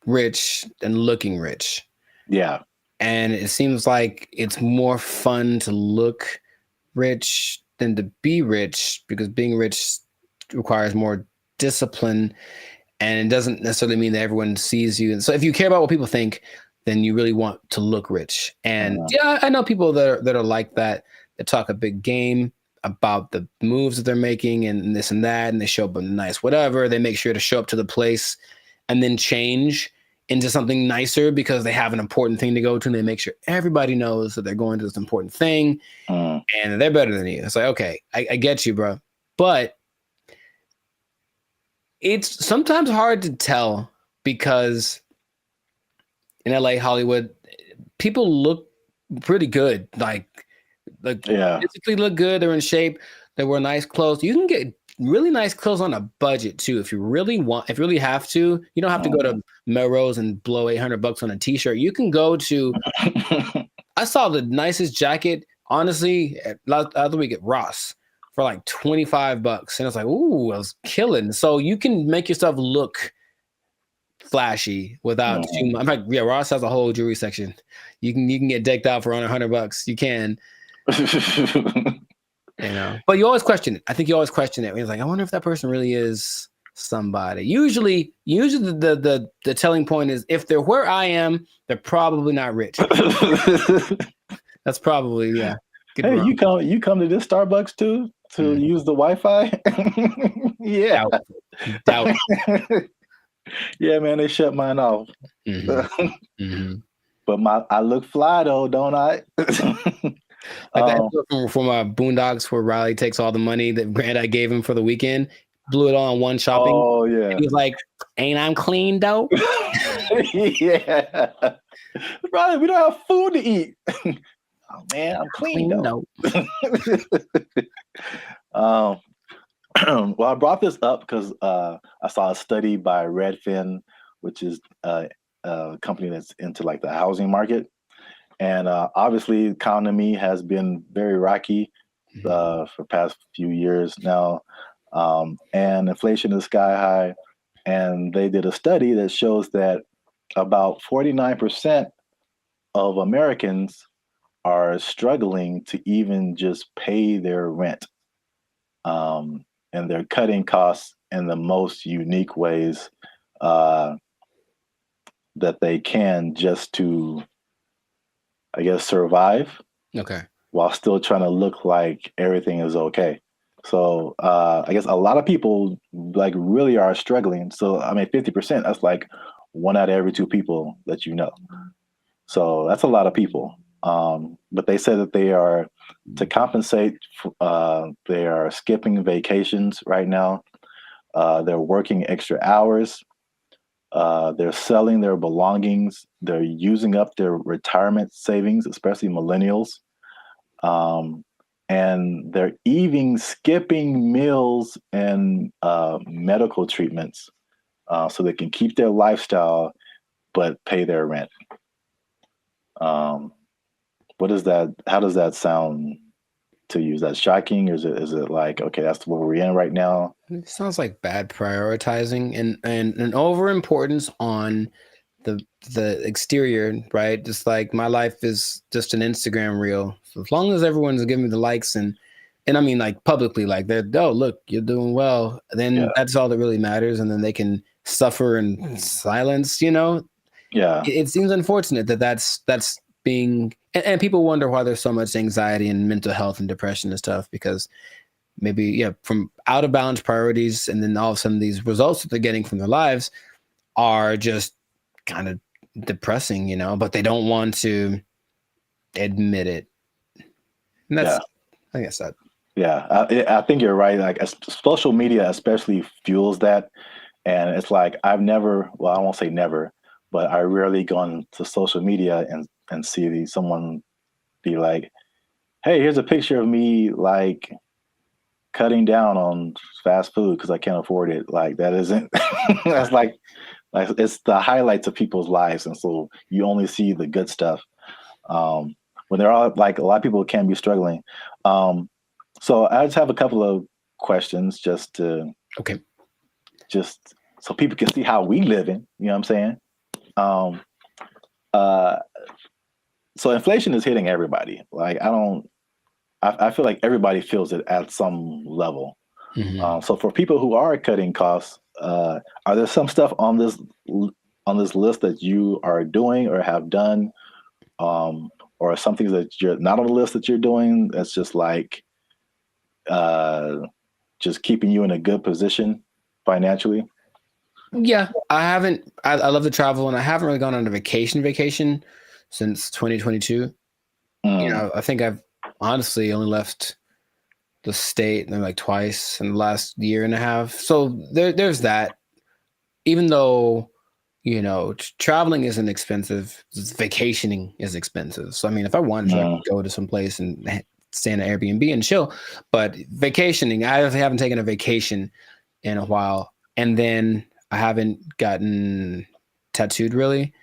rich and looking rich. Yeah. And it seems like it's more fun to look rich than to be rich because being rich requires more discipline, and it doesn't necessarily mean that everyone sees you. And so if you care about what people think, then you really want to look rich. And yeah, I know people that are like that. They talk a big game about the moves that they're making and this and that, and they show up in nice whatever. They make sure to show up to the place and then change into something nicer because they have an important thing to go to, and they make sure everybody knows that they're going to this important thing and they're better than you. It's like, okay, I get you, bro. But it's sometimes hard to tell because in LA, Hollywood, people look pretty good. Like physically look good. They're in shape. They wear nice clothes. You can get really nice clothes on a budget too. If you really have to, you don't have to go to Melrose and blow $800 on a t-shirt. You can go to, I saw the nicest jacket, honestly, the other week at Ross for like $25. And I was like, ooh, I was killing. So you can make yourself look flashy without too much. In fact, yeah, Ross has a whole jewelry section. You can get decked out for under $100. You can. You know, but you always question it. I think you always question it. It's like, I wonder if that person really is somebody. Usually the telling point is if they're where I am, they're probably not rich. That's probably Hey, you come to this Starbucks too to use the Wi-Fi? Yeah. Doubt. Yeah, man, they shut mine off. But I look fly though, don't I? Like that from Boondocks where Riley takes all the money that Grandi gave him for the weekend, blew it all on one shopping. Oh yeah. He was like, "Ain't I'm clean though?" Yeah. Riley, we don't have food to eat. Oh man, I'm clean though. Well, I brought this up because I saw a study by Redfin, which is a company that's into like the housing market. And obviously, the economy has been very rocky for the past few years now. And inflation is sky high. And they did a study that shows that about 49% of Americans are struggling to even just pay their rent. And they're cutting costs in the most unique ways that they can just to, I guess, survive. Okay. While still trying to look like everything is okay. So I guess a lot of people like really are struggling. So I mean, 50%, that's like 1 out of every 2 people that you know. So that's a lot of people. But they said that they are, to compensate, they are skipping vacations right now. They're working extra hours. They're selling their belongings. They're using up their retirement savings, especially millennials. And they're even skipping meals and medical treatments so they can keep their lifestyle but pay their rent. What is that? How does that sound to you? Is that shocking? Or is it like, okay, that's where we're in right now? It sounds like bad prioritizing and an overimportance on the exterior, right? Just like my life is just an Instagram reel. So as long as everyone's giving me the likes and I mean like publicly, like they're, oh look, you're doing well, then that's all that really matters, and then they can suffer in silence, you know? Yeah. It seems unfortunate that's being and people wonder why there's so much anxiety and mental health and depression and stuff, because maybe from out of balance priorities, and then all of a sudden these results that they're getting from their lives are just kind of depressing, you know, but they don't want to admit it. And that's, I guess that. Yeah, I think you're right. Like social media especially fuels that. And it's like, I won't say never, but I rarely go on to social media and see someone be like, hey, here's a picture of me like cutting down on fast food because I can't afford it. Like that isn't, that's like it's the highlights of people's lives. And so you only see the good stuff. When they're all like, a lot of people can be struggling. So I just have a couple of questions just so people can see how we living, you know what I'm saying? So inflation is hitting everybody. Like I feel like everybody feels it at some level. So for people who are cutting costs, are there some stuff on this list that you are doing or have done, or something that you're not on the list that you're doing that's just like just keeping you in a good position financially? Yeah, I haven't. I love to travel, and I haven't really gone on a vacation since 2022. You know, I think I've honestly only left the state like twice in the last year and a half. So there's that. Even though, you know, traveling isn't expensive, vacationing is expensive. So I mean, if I wanted to, I could go to some place and stay in an Airbnb and chill. But vacationing, I haven't taken a vacation in a while, and then I haven't gotten tattooed really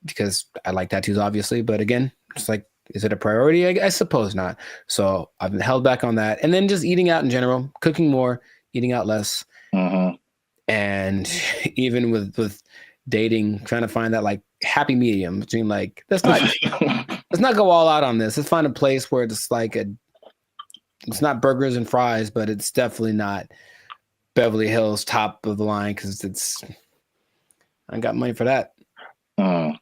because I like tattoos, obviously. But again, it's like, is it a priority? I suppose not. So I've been held back on that. And then just eating out in general, cooking more, eating out less. And even with dating, trying to find that like happy medium between like, let's not go all out on this. Let's find a place where it's like it's not burgers and fries, but it's definitely not Beverly Hills top of the line because I got money for that. Yeah,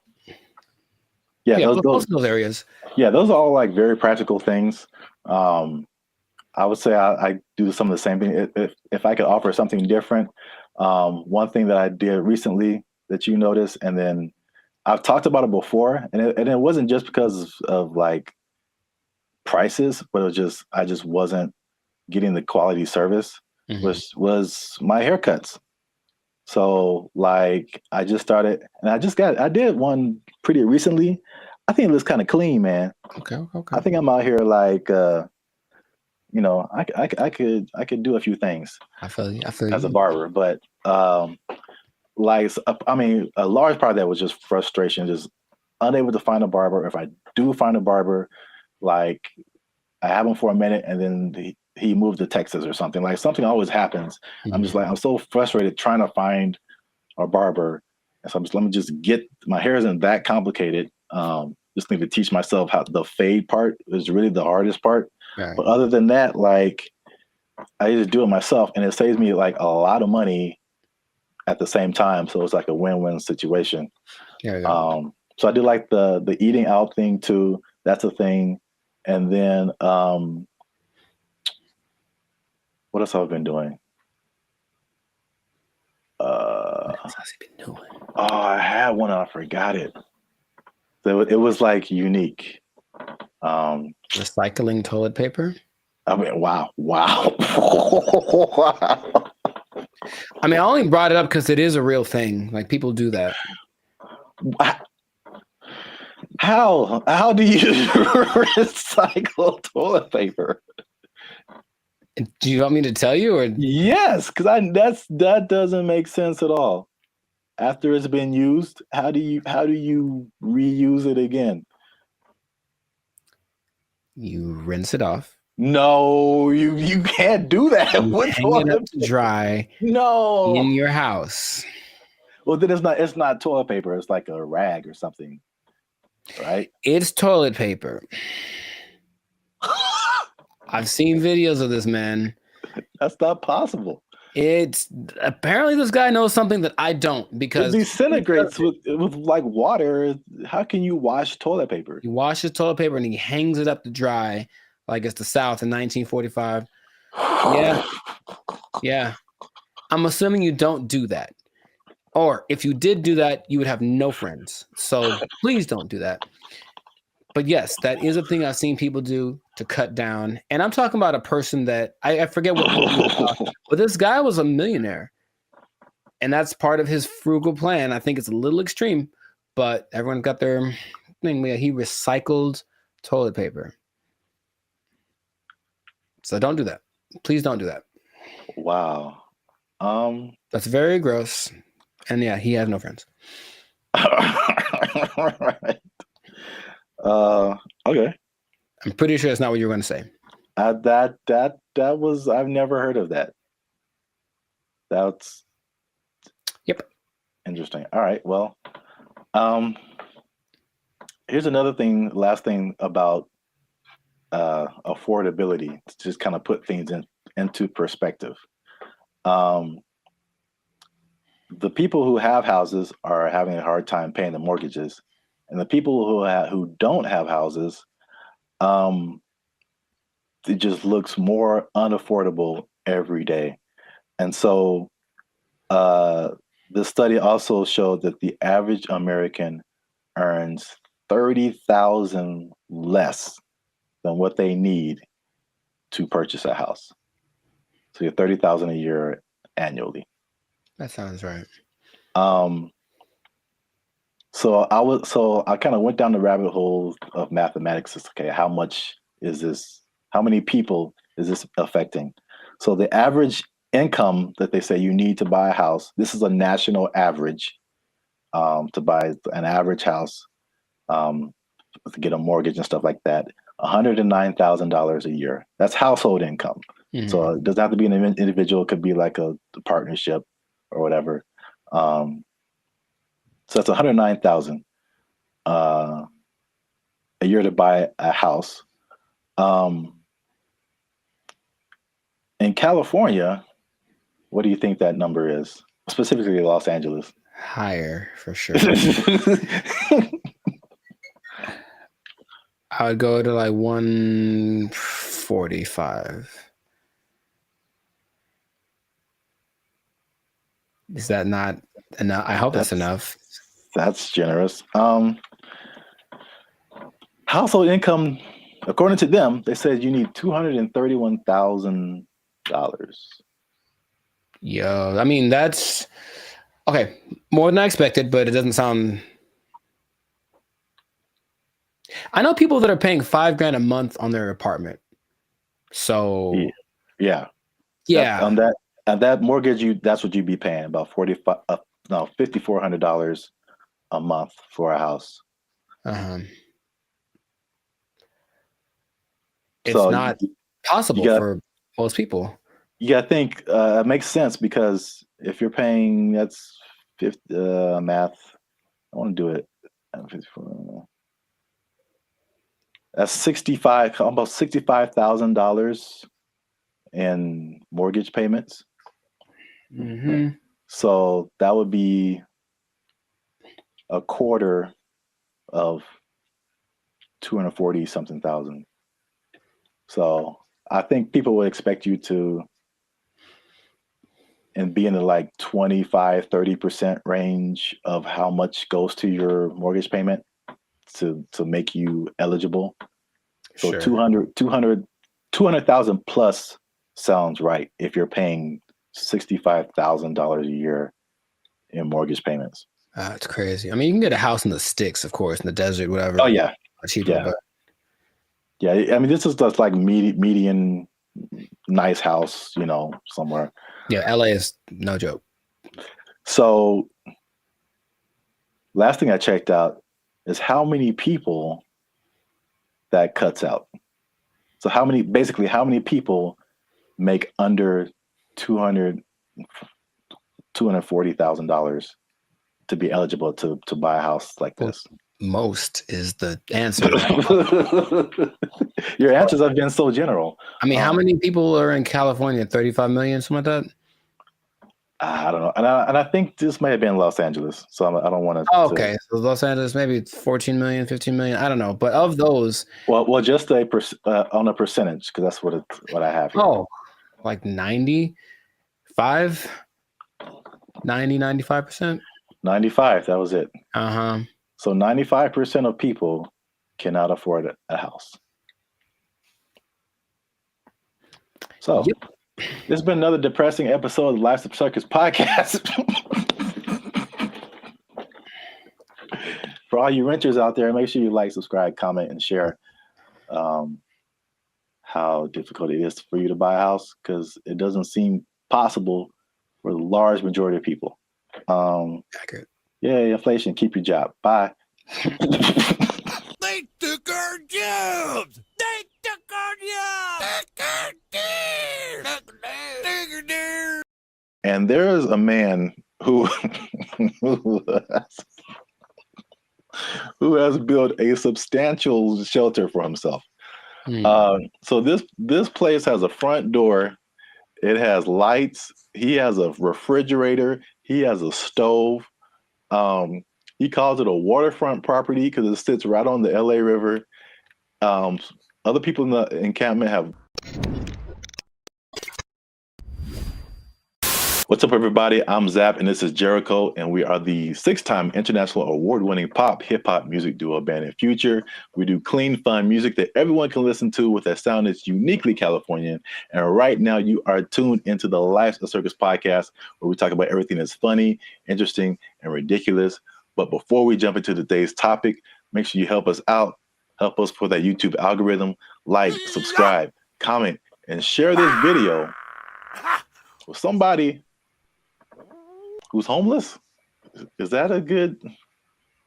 but most of those areas. Yeah, those are all like very practical things. I would say I do some of the same thing. If I could offer something different, one thing that I did recently that you noticed, and then I've talked about it before, and it wasn't just because of like prices, but it was just I just wasn't getting the quality service. Was my haircuts. So like I just started, and I did one pretty recently. I think it looks kind of clean, man. Okay. I think I'm out here like, I could do a few things. I feel you. As a barber, but like, I mean, a large part of that was just frustration, just unable to find a barber. If I do find a barber, like I have him for a minute, and then he moved to Texas or something. Like something always happens. I'm just like, I'm so frustrated trying to find a barber. And so let me just get, my hair isn't that complicated. Just need to teach myself how the fade part is really the hardest part. Right. But other than that, like I just do it myself, and it saves me like a lot of money at the same time. So it's like a win-win situation. Yeah. So I do like the eating out thing too. That's a thing. And then what else have I been doing? What else has he been doing? Oh, I had one and I forgot it. So it was like unique. Recycling toilet paper. I mean, wow. Wow. I mean, I only brought it up because it is a real thing. Like people do that. How do you recycle toilet paper? Do you want me to tell you, or yes? Because that doesn't make sense at all. After it's been used, how do you reuse it again? You rinse it off. No, you can't do that. You hang it up to dry. No, in your house. Well, then it's not toilet paper. It's like a rag or something, right? It's toilet paper. I've seen videos of this, man. That's not possible. It's apparently this guy knows something that I don't, because it disintegrates with like water. How can you wash toilet paper? He washes toilet paper and he hangs it up to dry like it's the South in 1945. Yeah. I'm assuming you don't do that. Or if you did do that, you would have no friends. So please don't do that. But yes, that is a thing I've seen people do to cut down. And I'm talking about a person that I forget what movie it was, but this guy was a millionaire. And that's part of his frugal plan. I think it's a little extreme, but everyone got their thing. He recycled toilet paper. So don't do that. Please don't do that. Wow. That's very gross. And yeah, he has no friends. Right. Okay. I'm pretty sure that's not what you were going to say. That was, I've never heard of that. That's interesting. All right. Well, here's another thing, last thing about affordability, to just kind of put things into perspective. The people who have houses are having a hard time paying the mortgages, and the people who don't have houses, it just looks more unaffordable every day. And so the study also showed that the average American earns $30,000 less than what they need to purchase a house. So you're $30,000 a year annually. That sounds right. So I kind of went down the rabbit hole of mathematics. It's okay, how much is this? How many people is this affecting? So the average income that they say you need to buy a house, this is a national average, to buy an average house, to get a mortgage and stuff like that, $109,000 a year. That's household income. Mm-hmm. So it doesn't have to be an individual. It could be like a partnership or whatever. So that's $109,000 a year to buy a house. In California, What do you think that number is? Specifically Los Angeles. Higher for sure. I would go to like 145. Is that not enough? I hope that's enough. That's generous. Household income, according to them, they said you need $231,000. Yo, I mean, that's okay. More than I expected, but it doesn't sound. I know people that are paying $5,000 a month on their apartment. So yeah. On that mortgage, that's what you'd be paying, about $5,400 a month for a house. It's not possible for most people. You got to think it makes sense, because if you're paying, that's math. I want to do it. That's almost $65,000 in mortgage payments. So that would be a quarter of 240 something thousand. So I think people would expect you to be in the like 25-30% range of how much goes to your mortgage payment to make you eligible. So Sure. 200,000 plus sounds right if you're paying $65,000 a year in mortgage payments. That's crazy. I mean, you can get a house in the sticks, of course, in the desert, whatever. Oh yeah, cheaper. yeah. But Yeah, I mean, this is just like median nice house, somewhere. Yeah, LA is no joke. So last thing I checked out is how many people that cuts out. So how many people make under $240,000 to be eligible to buy a house like this? Most is the answer. Your answers have been so general. I mean, how many people are in California? 35 million, something like that? I don't know. And I think this may have been Los Angeles. So I don't want to. Oh, okay. So Los Angeles, maybe 14 million, 15 million. I don't know. But of those. Well, just on a percentage, because that's what I have here. Oh, like 95%? 95%? 95. That was it. So 95% of people cannot afford a house. So this has been another depressing episode of the Life's of Circus podcast. For all you renters out there, make sure you like, subscribe, comment, and share how difficult it is for you to buy a house, because it doesn't seem possible for the large majority of people. Accurate. Yeah, inflation. Keep your job. Bye. They took our jobs! They took our jobs! And there is a man who has built a substantial shelter for himself. So this place has a front door. It has lights. He has a refrigerator. He has a stove. He calls it a waterfront property because it sits right on the LA River. Other people in the encampment have. What's up, everybody? I'm Zap, and this is Jericho, and we are the 6-time international award-winning pop hip-hop music duo Band in Future. We do clean, fun music that everyone can listen to with a sound that's uniquely Californian. And right now, you are tuned into the Life's of Circus podcast, where we talk about everything that's funny, interesting, and ridiculous. But before we jump into today's topic, make sure you help us out. Help us for that YouTube algorithm. Like, subscribe, comment, and share this video with somebody who's homeless. Is that a good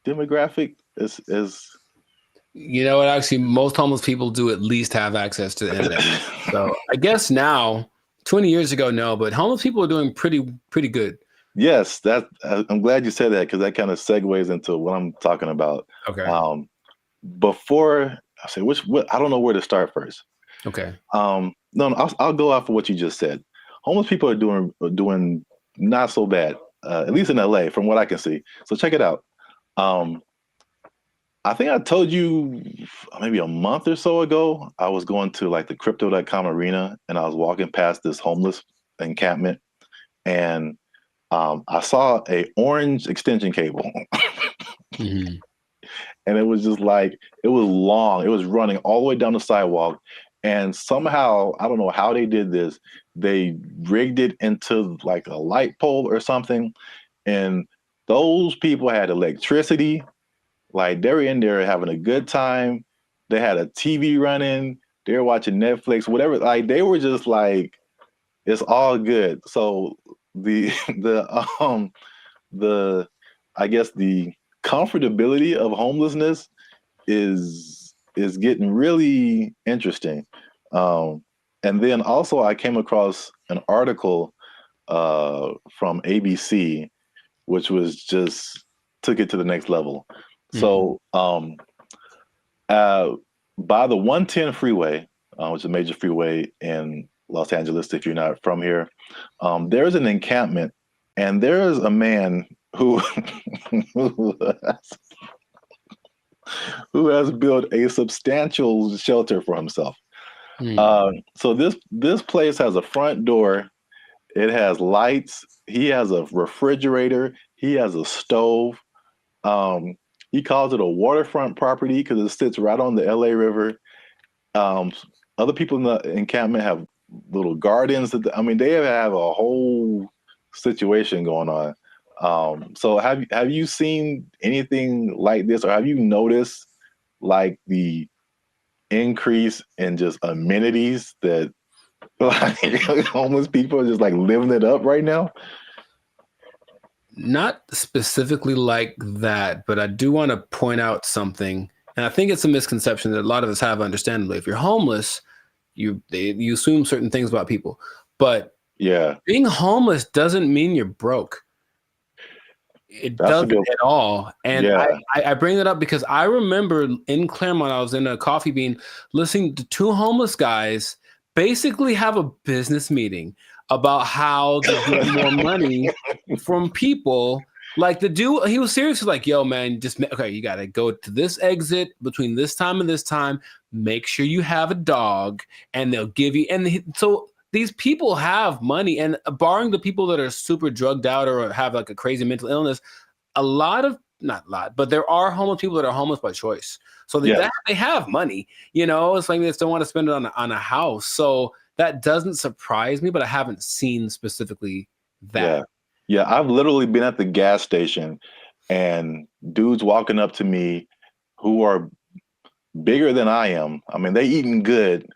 demographic? Is you know what? Actually, most homeless people do at least have access to the internet. So I guess now, 20 years ago, no, but homeless people are doing pretty good. Yes, I'm glad you said that, because that kind of segues into what I'm talking about. Okay. Before I say I don't know where to start first. Okay. No, I'll go off of what you just said. homeless people are doing not so bad, at least in LA, from what I can see. So check it out. I think I told you maybe a month or so ago, I was going to like the crypto.com arena and I was walking past this homeless encampment and I saw a orange extension cable. Mm-hmm. And it was just like, it was long. It was running all the way down the sidewalk. And somehow, I don't know how they did this, they rigged it into like a light pole or something. And those people had electricity. Like they were in there having a good time. They had a TV running. They were watching Netflix, whatever. Like they were just like, it's all good. So the I guess the comfortability of homelessness is getting really interesting. And then also I came across an article from ABC, which was just took it to the next level. So by the 110 freeway, which is a major freeway in Los Angeles, if you're not from here, there's an encampment, and there's a man who who has built a substantial shelter for himself. So this place has a front door. It has lights. He has a refrigerator. He has a stove. He calls it a waterfront property because it sits right on the LA River. Other people in the encampment have little gardens. They have a whole situation going on. So have you seen anything like this, or have you noticed like the increase in just amenities that like homeless people are just like living it up right now? Not specifically like that, but I do want to point out something. And I think it's a misconception that a lot of us have, understandably. If you're homeless, you assume certain things about people. But yeah, being homeless doesn't mean you're broke. It doesn't at all. And I bring that up because I remember in Claremont, I was in a Coffee Bean listening to two homeless guys basically have a business meeting about how to get more money from people. Like the dude, he was seriously like, yo, man, you got to go to this exit between this time and this time. Make sure you have a dog and they'll give you. So these people have money, and barring the people that are super drugged out or have like a crazy mental illness, not a lot, but there are homeless people that are homeless by choice. So they have money, it's like they still want to spend it on a house. So that doesn't surprise me, but I haven't seen specifically that. Yeah, I've literally been at the gas station and dudes walking up to me who are bigger than I am. They eating good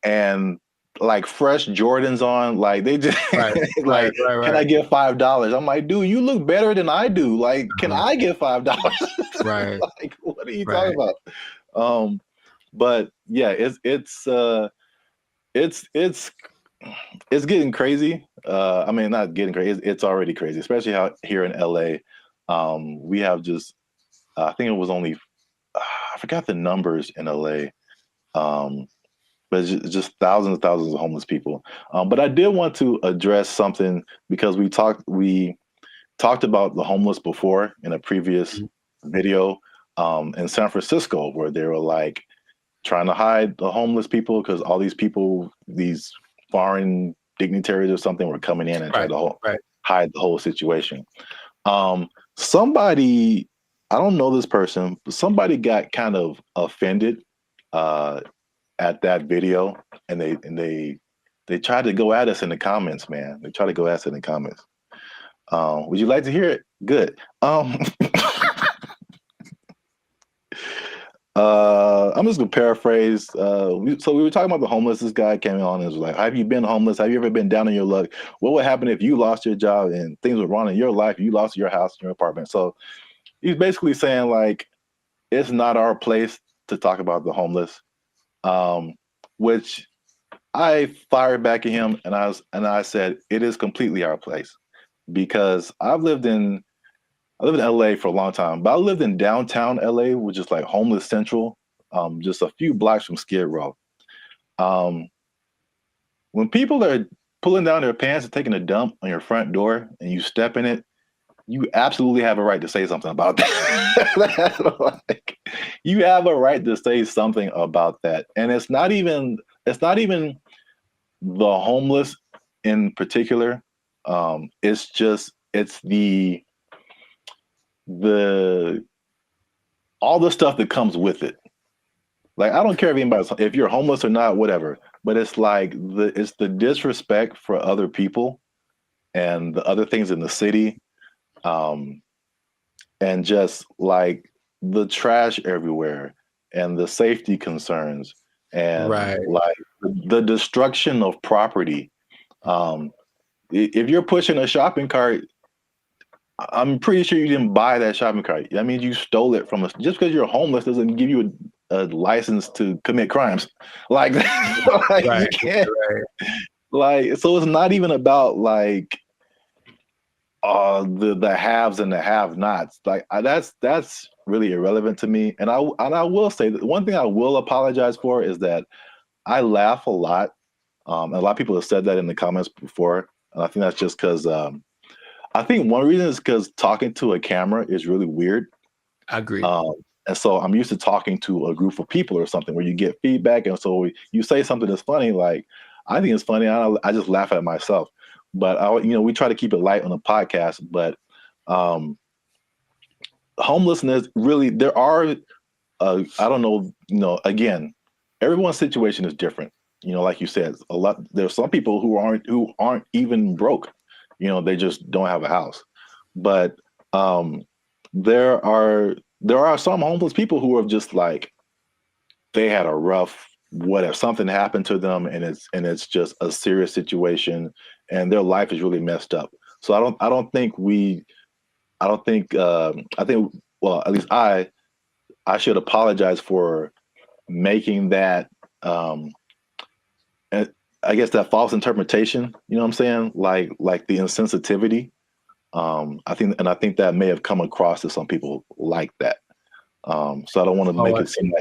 and like fresh Jordans on. Like they just right. Can I get $5? I'm like, dude, you look better than I do. Like, can I get $5? Right. Like, what are you talking about? But yeah, it's getting crazy. Not getting crazy. It's already crazy, especially how here in LA, we have just, I think it was only, I forgot the numbers in LA, but it's just thousands and thousands of homeless people. But I did want to address something because we talked about the homeless before in a previous video in San Francisco, where they were like trying to hide the homeless people because all these people, these foreign dignitaries or something, were coming in and trying to hide the whole situation. Somebody, I don't know this person, but somebody got kind of offended at that video, and they tried to go at us in the comments, man. They tried to go at us in the comments. Would you like to hear it? Good. I'm just gonna paraphrase. So we were talking about the homeless. This guy came on and was like, have you been homeless? Have you ever been down on your luck? What would happen if you lost your job and things were wrong in your life? You lost your house, your apartment. So he's basically saying like, it's not our place to talk about the homeless, which I fired back at him, and I said, it is completely our place, because I lived in LA for a long time, but I lived in downtown LA, which is like homeless central, just a few blocks from Skid Row. When people are pulling down their pants and taking a dump on your front door and you step in it, you absolutely have a right to say something about that. Like, you have a right to say something about that. And it's not even the homeless in particular. It's the all the stuff that comes with it. Like, I don't care if you're homeless or not, whatever, but it's like it's the disrespect for other people and the other things in the city. And just like the trash everywhere and the safety concerns and like the destruction of property. If you're pushing a shopping cart, I'm pretty sure you didn't buy that shopping cart. That means you stole it from us. Just because you're homeless doesn't give you a license to commit crimes. Like, you can't. Like, so it's not even about like the haves and the have-nots. Like, that's really irrelevant to me. And I will say that one thing I will apologize for is that I laugh a lot. And a lot of people have said that in the comments before, and I think that's just because I think one reason is because talking to a camera is really weird. I agree. And so I'm used to talking to a group of people or something where you get feedback, and so you say something that's funny. Like, I think it's funny. I just laugh at myself. But we try to keep it light on the podcast. But homelessness, really, there are. I don't know. Again, everyone's situation is different. Like you said, there's some people who aren't even broke. They just don't have a house. But there are some homeless people who are just like, they had a rough, whatever, something happened to them, and it's just a serious situation, and their life is really messed up. So I think well, at least I should apologize for making that I guess that false interpretation, you know what I'm saying? Like the insensitivity. I think that may have come across to some people like that. So I don't want to make it seem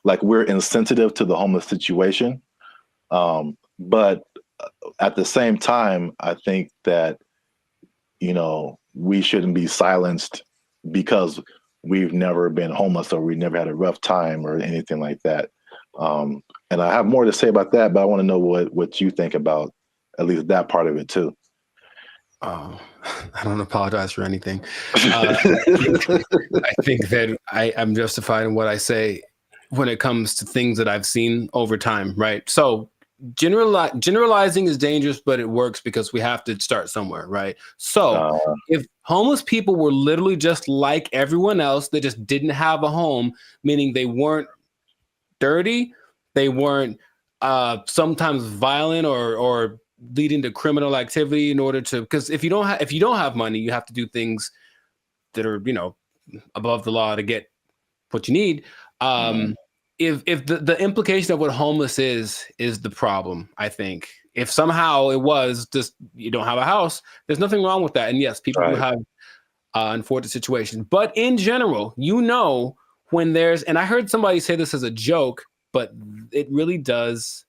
like we're insensitive to the homeless situation. But at the same time, I think that, we shouldn't be silenced because we've never been homeless or we never had a rough time or anything like that. And I have more to say about that, but I want to know what you think about at least that part of it too. Oh, I don't apologize for anything. I think that I'm justified in what I say when it comes to things that I've seen over time, right? So generalizing is dangerous, but it works because we have to start somewhere, right? So if homeless people were literally just like everyone else, they just didn't have a home, meaning they weren't dirty, they weren't sometimes violent or leading to criminal activity in order to, because if you don't have money, you have to do things that are above the law to get what you need. If the implication of what homeless is the problem, I think if somehow it was just you don't have a house, there's nothing wrong with that. And yes, people who have unfortunate situations, but in general, when there's, and I heard somebody say this as a joke, but it really does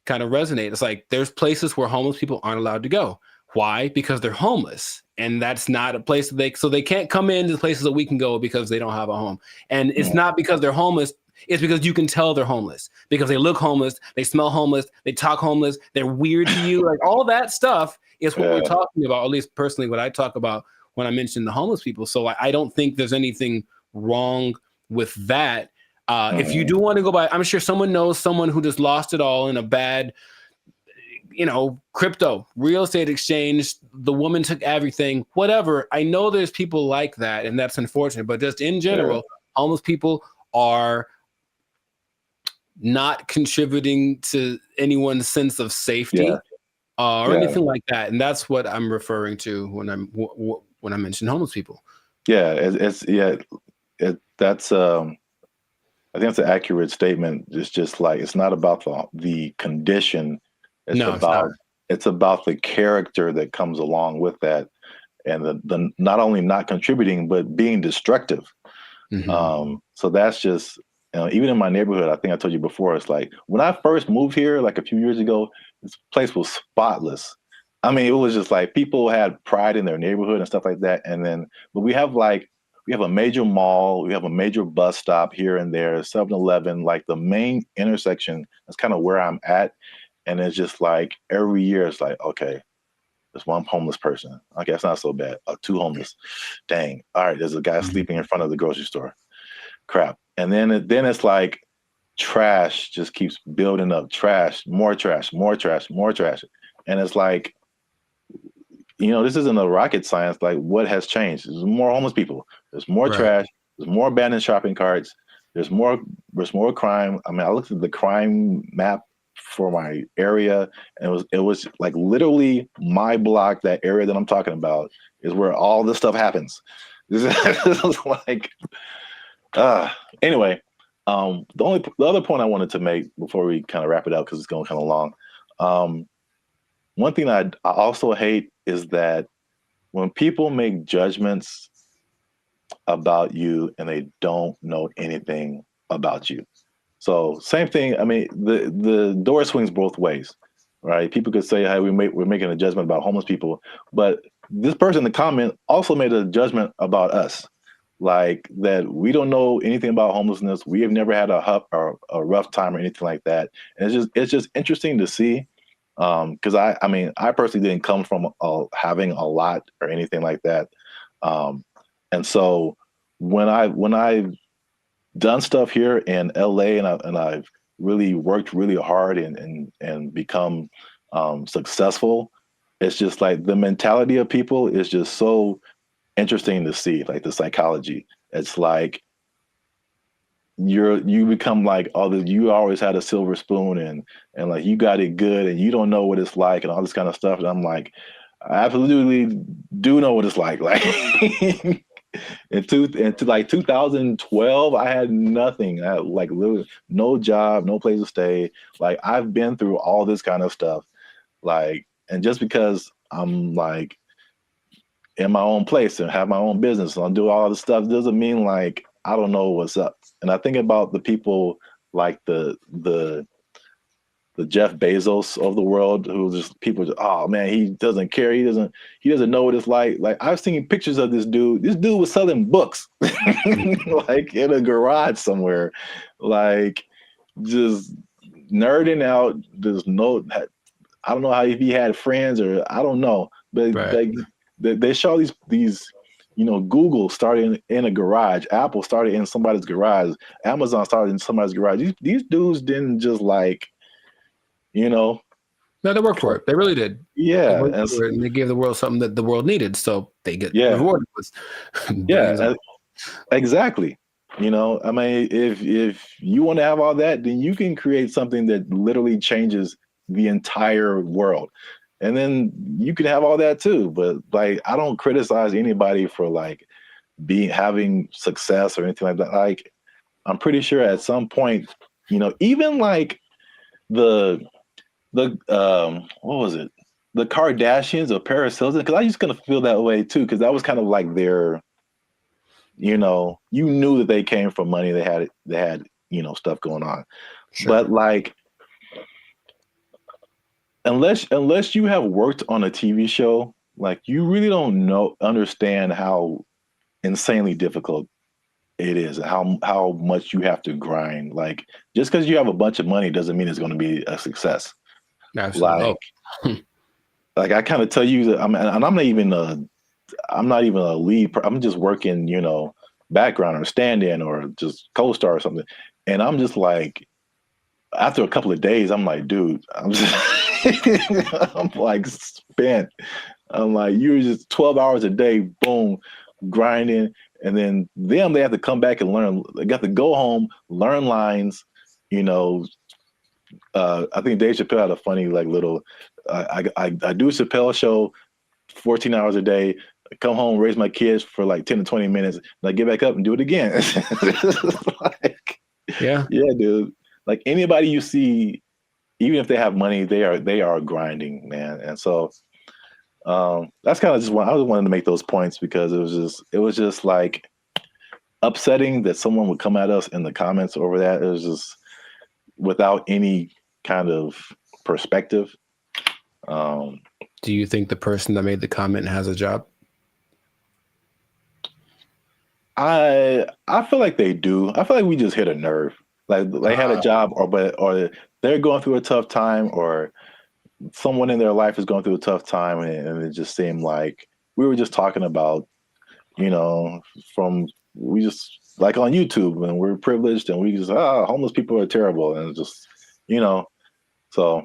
kind of resonate. It's like there's places where homeless people aren't allowed to go. Why? Because they're homeless, and that's not a place that they can't come into the places that we can go because they don't have a home. And it's not because they're homeless. It's because you can tell they're homeless because they look homeless, they smell homeless, they talk homeless, they're weird to you. Like all that stuff is what we're talking about. At least personally, what I talk about when I mention the homeless people. So I don't think there's anything wrong with that. If you do want to go by, I'm sure someone knows someone who just lost it all in a bad, crypto, real estate exchange. The woman took everything, whatever. I know there's people like that, and that's unfortunate. But just in general, homeless people are not contributing to anyone's sense of safety or anything like that. And that's what I'm referring to when I mention homeless people. Yeah, that's I think that's an accurate statement. It's just like, it's not about the condition. It's about the character that comes along with that, and the not only not contributing but being destructive. So that's just, even in my neighborhood, I think I told you before, it's like when I first moved here, like a few years ago, this place was spotless. I mean, it was just like people had pride in their neighborhood and stuff like that. And then, but we have a major mall, we have a major bus stop here and there, 7-Eleven, like the main intersection. That's kind of where I'm at. And it's just like every year it's like, okay, there's one homeless person. Okay, it's not so bad. Two homeless. Dang. All right, there's a guy sleeping in front of the grocery store. Crap. And then it's like trash just keeps building up. Trash, more trash, more trash, more trash. And it's like, this isn't a rocket science. Like, what has changed? There's more homeless people. There's more trash. There's more abandoned shopping carts. There's more crime. I mean, I looked at the crime map for my area, and it was like literally my block, that area that I'm talking about, is where all this stuff happens. This is like, anyway. The other point I wanted to make before we kind of wrap it up, because it's going kind of long. One thing I also hate is that when people make judgments about you and they don't know anything about you. So same thing. I mean, the door swings both ways, right? People could say, "Hey, we're making a judgment about homeless people," but this person in the comment also made a judgment about us, like that we don't know anything about homelessness. We have never had a rough time or anything like that. And it's just interesting to see. Because I personally didn't come from having a lot or anything like that, and so when I've done stuff here in LA and I've really worked really hard and become successful, it's just like the mentality of people is just so interesting to see, like the psychology. It's like you become like, you always had a silver spoon and like you got it good and you don't know what it's like and all this kind of stuff. And I'm like, I absolutely do know what it's like. Like into like 2012, I had nothing. I had like literally no job, no place to stay. Like I've been through all this kind of stuff. Like, and just because I'm like in my own place and have my own business and I do all this stuff doesn't mean like I don't know what's up. And I think about the people like the Jeff Bezos of the world, who just people just, oh man, he doesn't care. He doesn't know what it's like. Like I've seen pictures of this dude. This dude was selling books like in a garage somewhere, like just nerding out. I don't know if he had friends or I don't know, but they show these. Google started in a garage. Apple started in somebody's garage. Amazon started in somebody's garage. These dudes didn't just like, No, they worked for it. They really did. Yeah. And they gave the world something that the world needed. So they get rewarded with exactly. I mean, if you want to have all that, then you can create something that literally changes the entire world. And then you can have all that too. But like, I don't criticize anybody for like having success or anything like that. Like, I'm pretty sure at some point, even like the what was it? The Kardashians or Paris Hilton, because I used to kind of feel that way too, because that was kind of like their, you knew that they came from money. They had stuff going on. Sure. But like, unless you have worked on a TV show, like you really don't understand how insanely difficult it is, and how much you have to grind. Like just because you have a bunch of money doesn't mean it's going to be a success. Absolutely. Like I kind of tell you that I'm not even a lead. I'm just working, background or stand-in or just co-star or something. And I'm just like, after a couple of days, I'm like, dude, I'm like spent. I'm like, you're just 12 hours a day, boom, grinding. And then they have to come back and learn. They got to go home, learn lines, I think Dave Chappelle had a funny like little, I do a Chappelle show 14 hours a day, come home, raise my kids for like 10 to 20 minutes, and I get back up and do it again. Like, yeah, dude. Like anybody you see, even if they have money, they are grinding, man. And so that's kind of just I was wanting to make those points because it was just like upsetting that someone would come at us in the comments over that. It was just without any kind of perspective. Do you think the person that made the comment has a job? I feel like they do. I feel like we just hit a nerve. Like they had a job, or they're going through a tough time, or someone in their life is going through a tough time, and it just seemed like we were just talking about, we just like on YouTube, and we're privileged, and we just homeless people are terrible, and just so.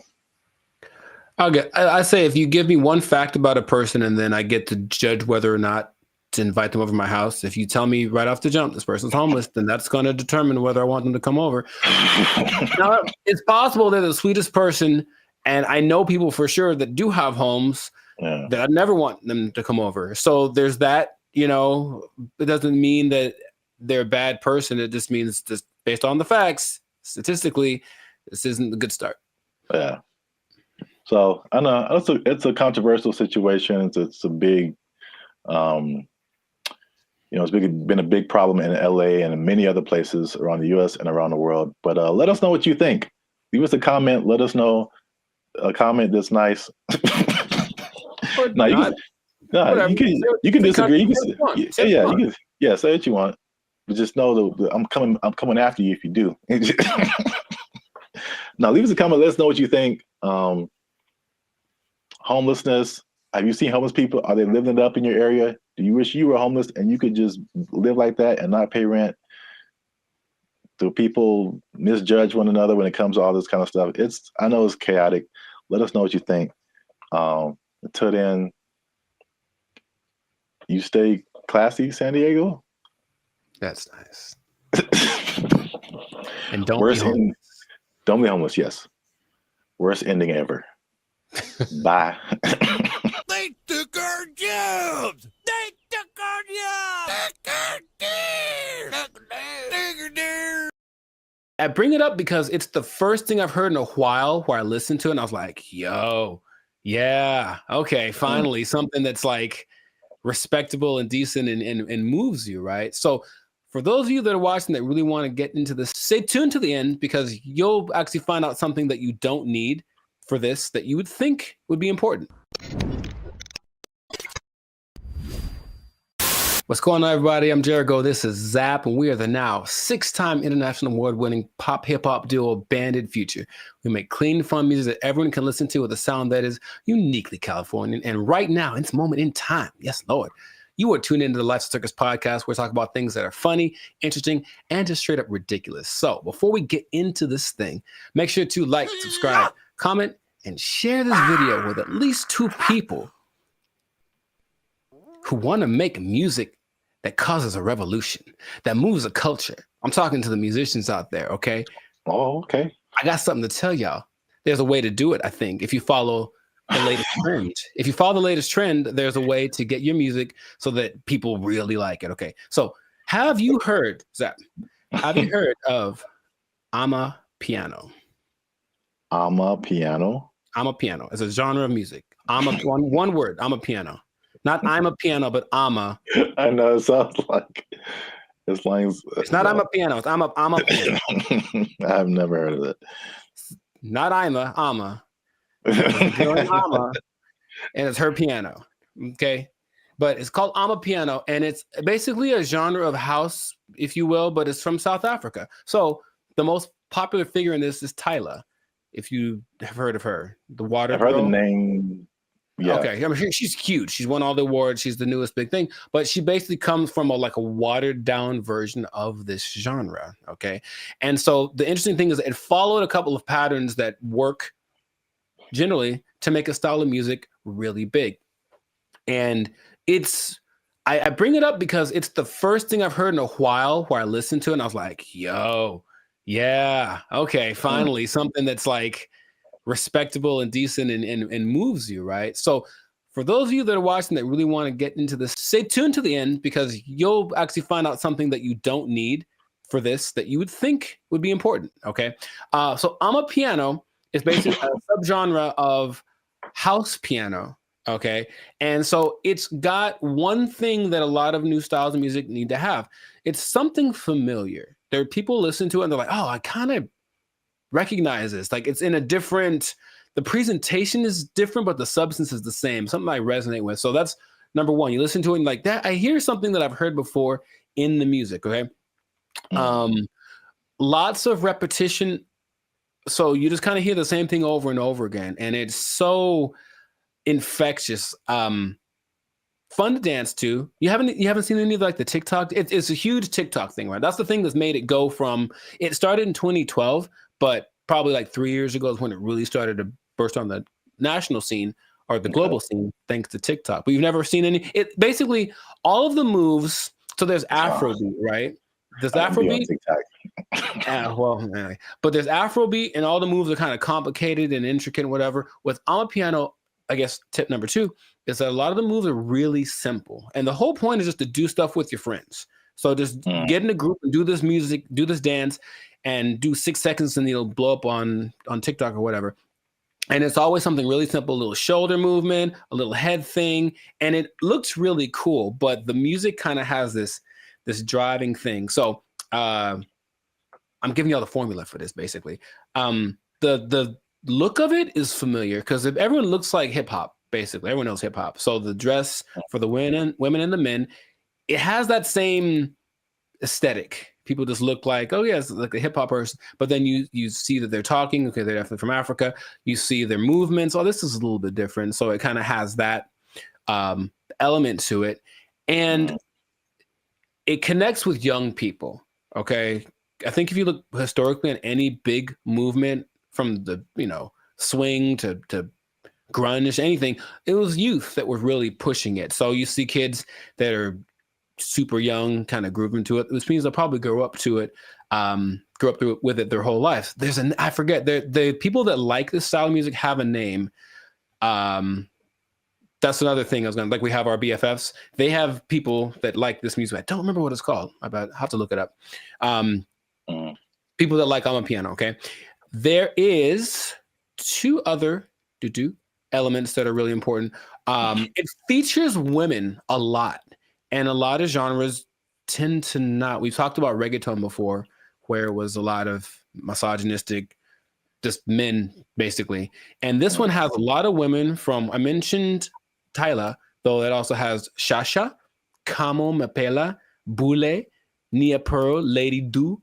I say if you give me one fact about a person, and then I get to judge whether or not to invite them over to my house. If you tell me right off the jump this person's homeless, then that's going to determine whether I want them to come over. Now, it's possible they're the sweetest person, and I know people for sure that do have homes that I never want them to come over. So there's that. It doesn't mean that they're a bad person. It just means, just based on the facts, statistically, this isn't a good start. Yeah. So I know it's a controversial situation. It's a big, it's been a big problem in LA and in many other places around the US and around the world. But let us know what you think. Leave us a comment. Let us know a comment that's nice. You can disagree. Say what you want. But just know that I'm coming after you if you do. Now leave us a comment. Let us know what you think. Homelessness. Have you seen homeless people? Are they living it up in your area? Do you wish you were homeless and you could just live like that and not pay rent? Do people misjudge one another when it comes to all this kind of stuff? I know it's chaotic. Let us know what you think. Until then, you stay classy, San Diego. That's nice. And don't be homeless. Don't be homeless. Yes. Worst ending ever. Bye. They took our jobs. They took our jobs. I bring it up because it's the first thing I've heard in a while where I listened to it and I was like, yo, yeah, okay, finally something that's like respectable and decent and moves you, right? So for those of you that are watching that really want to get into this, stay tuned to the end because you'll actually find out something that you don't need for this that you would think would be important. What's going on, everybody? I'm Jericho. This is Zap, and we are the now 6-time international award-winning pop hip-hop duo Banded Future. We make clean, fun music that everyone can listen to with a sound that is uniquely Californian. And right now, in this moment in time, yes, Lord, you are tuned into the Life Circus podcast where we talk about things that are funny, interesting, and just straight up ridiculous. So before we get into this thing, make sure to like, subscribe, comment, and share this video with at least 2 people who want to make music that causes a revolution, that moves a culture. I'm talking to the musicians out there, okay? Oh, okay. I got something to tell y'all. There's a way to do it, I think, if you follow the latest trend. If you follow the latest trend, there's a way to get your music so that people really like it, okay? So have you heard, Zach, have you heard of Amapiano? Amapiano? Amapiano. It's a genre of music. One word, Amapiano. Not I'm a piano, but ama. I know, it sounds like it's lines. It's not I'm a piano, it's I'm a piano. I've never heard of it. Not ama. It's ama, and it's her piano. Okay. But it's called Amapiano, and it's basically a genre of house, if you will, but it's from South Africa. So the most popular figure in this is Tyla, if you have heard of her. The water. I've heard the name. Yeah. Okay, I mean, she's huge. She's won all the awards. She's the newest big thing, but she basically comes from a watered down version of this genre. Okay, and so the interesting thing is it followed a couple of patterns that work generally to make a style of music really big. And I bring it up because it's the first thing I've heard in a while where I listened to it and I was like, yo, yeah, okay, finally something that's like respectable and decent and moves you, right? So for those of you that are watching that really want to get into this, stay tuned to the end because you'll actually find out something that you don't need for this that you would think would be important, okay? So Amapiano is basically a subgenre of house piano, okay? And so it's got one thing that a lot of new styles of music need to have. It's something familiar. There are people listen to it and they're like, oh, I kind of recognize this, like it's in a different the presentation is different, but the substance is the same. Something I resonate with. So that's number one. You listen to it and like that. I hear something that I've heard before in the music. Okay. Lots of repetition. So you just kind of hear the same thing over and over again. And it's so infectious. Fun to dance to. You haven't seen any of like the TikTok? It's a huge TikTok thing, right? That's the thing that's made it go from, it started in 2012, but probably like 3 years ago is when it really started to burst on the national scene or the global scene, thanks to TikTok. But you've never seen any, it basically all of the moves. So there's Afrobeat, right? There's Afrobeat. But there's Afrobeat and all the moves are kind of complicated and intricate and whatever. With Amapiano, I guess tip number 2 is that a lot of the moves are really simple. And the whole point is just to do stuff with your friends. So just get in a group and do this music, do this dance, and do 6 seconds and it'll blow up on TikTok or whatever. And it's always something really simple, a little shoulder movement, a little head thing. And it looks really cool, but the music kind of has this driving thing. So I'm giving you all the formula for this, basically. The look of it is familiar because if everyone looks like hip hop, basically everyone knows hip hop. So the dress for the women and the men, it has that same aesthetic. People just look like, oh yeah, it's like a hip hop person. But then you see that they're talking. Okay, they're definitely from Africa. You see their movements. Oh, this is a little bit different. So it kind of has that element to it, and it connects with young people. Okay, I think if you look historically at any big movement from the swing to grunge, anything, it was youth that were really pushing it. So you see kids that are super young kind of grooving to it, which means they'll probably grow up to it, with it their whole life. I forget, the people that like this style of music have a name. That's another thing I was going to, like, we have our BFFs. They have people that like this music. I don't remember what it's called. I have to look it up. People that like Amapiano, okay? There is 2 other elements that are really important. It features women a lot. And a lot of genres tend to not. We've talked about reggaeton before, where it was a lot of misogynistic, just men, basically. And this one has a lot of women from, I mentioned Tyla, though it also has Shasha, Kamo Mapela, Bule, Nia Pearl, Lady Do,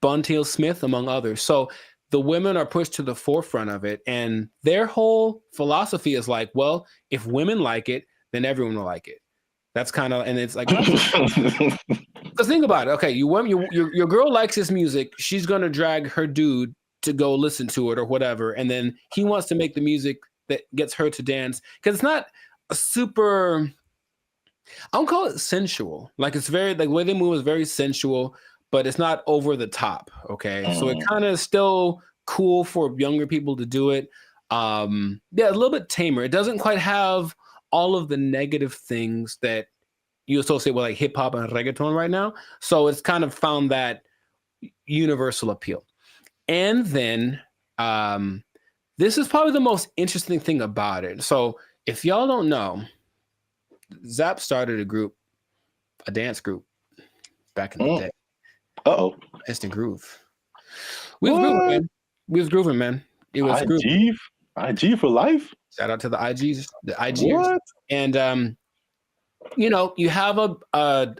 Buntail Smith, among others. So the women are pushed to the forefront of it. And their whole philosophy is like, well, if women like it, then everyone will like it. That's kind of, and it's like, because think about it. Okay, your girl likes this music. She's gonna drag her dude to go listen to it or whatever, and then he wants to make the music that gets her to dance because it's not a super. I don't call it sensual. Like it's very like the way they move is very sensual, but it's not over the top. Okay, so it kind of still cool for younger people to do it. Yeah, a little bit tamer. It doesn't quite have all of the negative things that you associate with like hip hop and reggaeton right now. So it's kind of found that universal appeal. And then this is probably the most interesting thing about it. So if y'all don't know, Zap started a dance group back in the day. Instant Groove. We was grooving, man. It was IG for life. Shout out to the IGs, the IGers. And you have a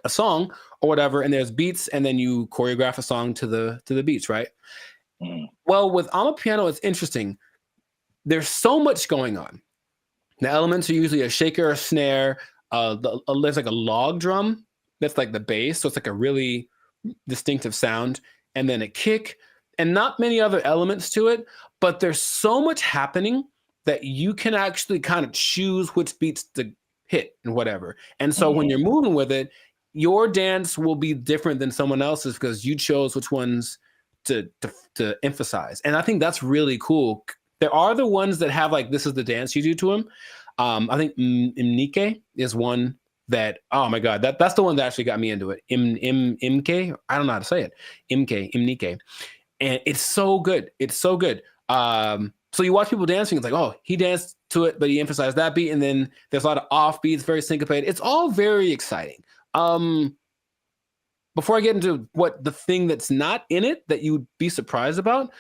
song or whatever, and there's beats, and then you choreograph a song to the beats, right? Well, with Amapiano, it's interesting. There's so much going on. The elements are usually a shaker, a snare. There's like a log drum that's like the bass, so it's like a really distinctive sound, and then a kick, and not many other elements to it. But there's so much happening that you can actually kind of choose which beats to hit and whatever. And so when you're moving with it, your dance will be different than someone else's because you chose which ones to emphasize. And I think that's really cool. There are the ones that have like, this is the dance you do to them. I think Imnike is one that, oh my God, that's the one that actually got me into it. Imke, I don't know how to say it. Imnike. And it's so good. It's so good. So you watch people dancing, it's like, oh, he danced to it, but he emphasized that beat. And then there's a lot of off beats, very syncopated. It's all very exciting. Before I get into what the thing that's not in it that you would be surprised about,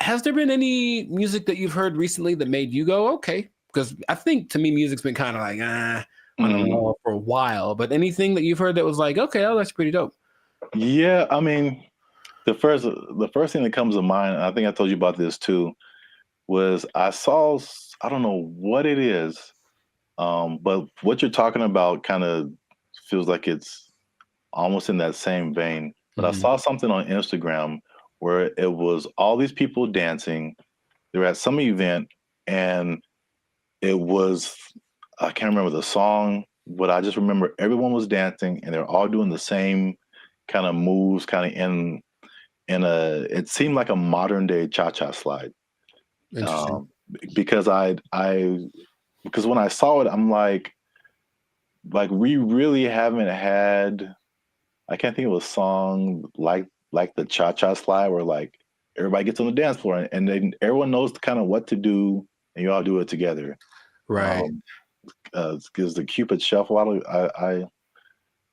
Has there been any music that you've heard recently that made you go, okay? Because I think to me, music's been kind of like on the low for a while. But anything that you've heard that was like, okay, oh, that's pretty dope. Yeah, I mean, the first thing that comes to mind, and I think I told you about this too, was I don't know what it is, but what you're talking about kind of feels like it's almost in that same vein. But I saw something on Instagram where it was all these people dancing. They were at some event, and it was, I can't remember the song, but I just remember everyone was dancing and they're all doing the same kind of moves, kind of it seemed like a modern day cha-cha slide. Interesting. Because because when I saw it, I'm like we really haven't had, I can't think of a song like the cha-cha slide where like everybody gets on the dance floor and then everyone knows kind of what to do and you all do it together. Right. Because the Cupid Shuffle, I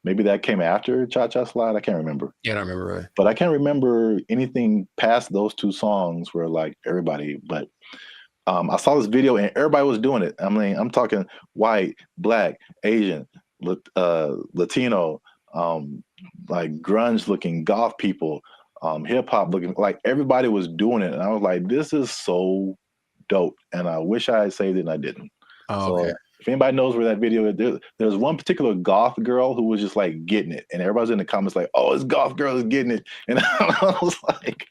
maybe that came after Cha-Cha Slide. I can't remember. Yeah, I don't remember. Right. But I can't remember anything past those two songs where like everybody, but I saw this video and everybody was doing it. I mean, I'm talking white, black, Asian, Latino, like grunge looking goth people, hip hop looking, like everybody was doing it. And I was like, this is so dope. And I wish I had saved it and I didn't. Oh, okay. So if anybody knows where that video is, there's one particular goth girl who was just like getting it. And everybody's in the comments like, oh, this goth girl is getting it. And I was like,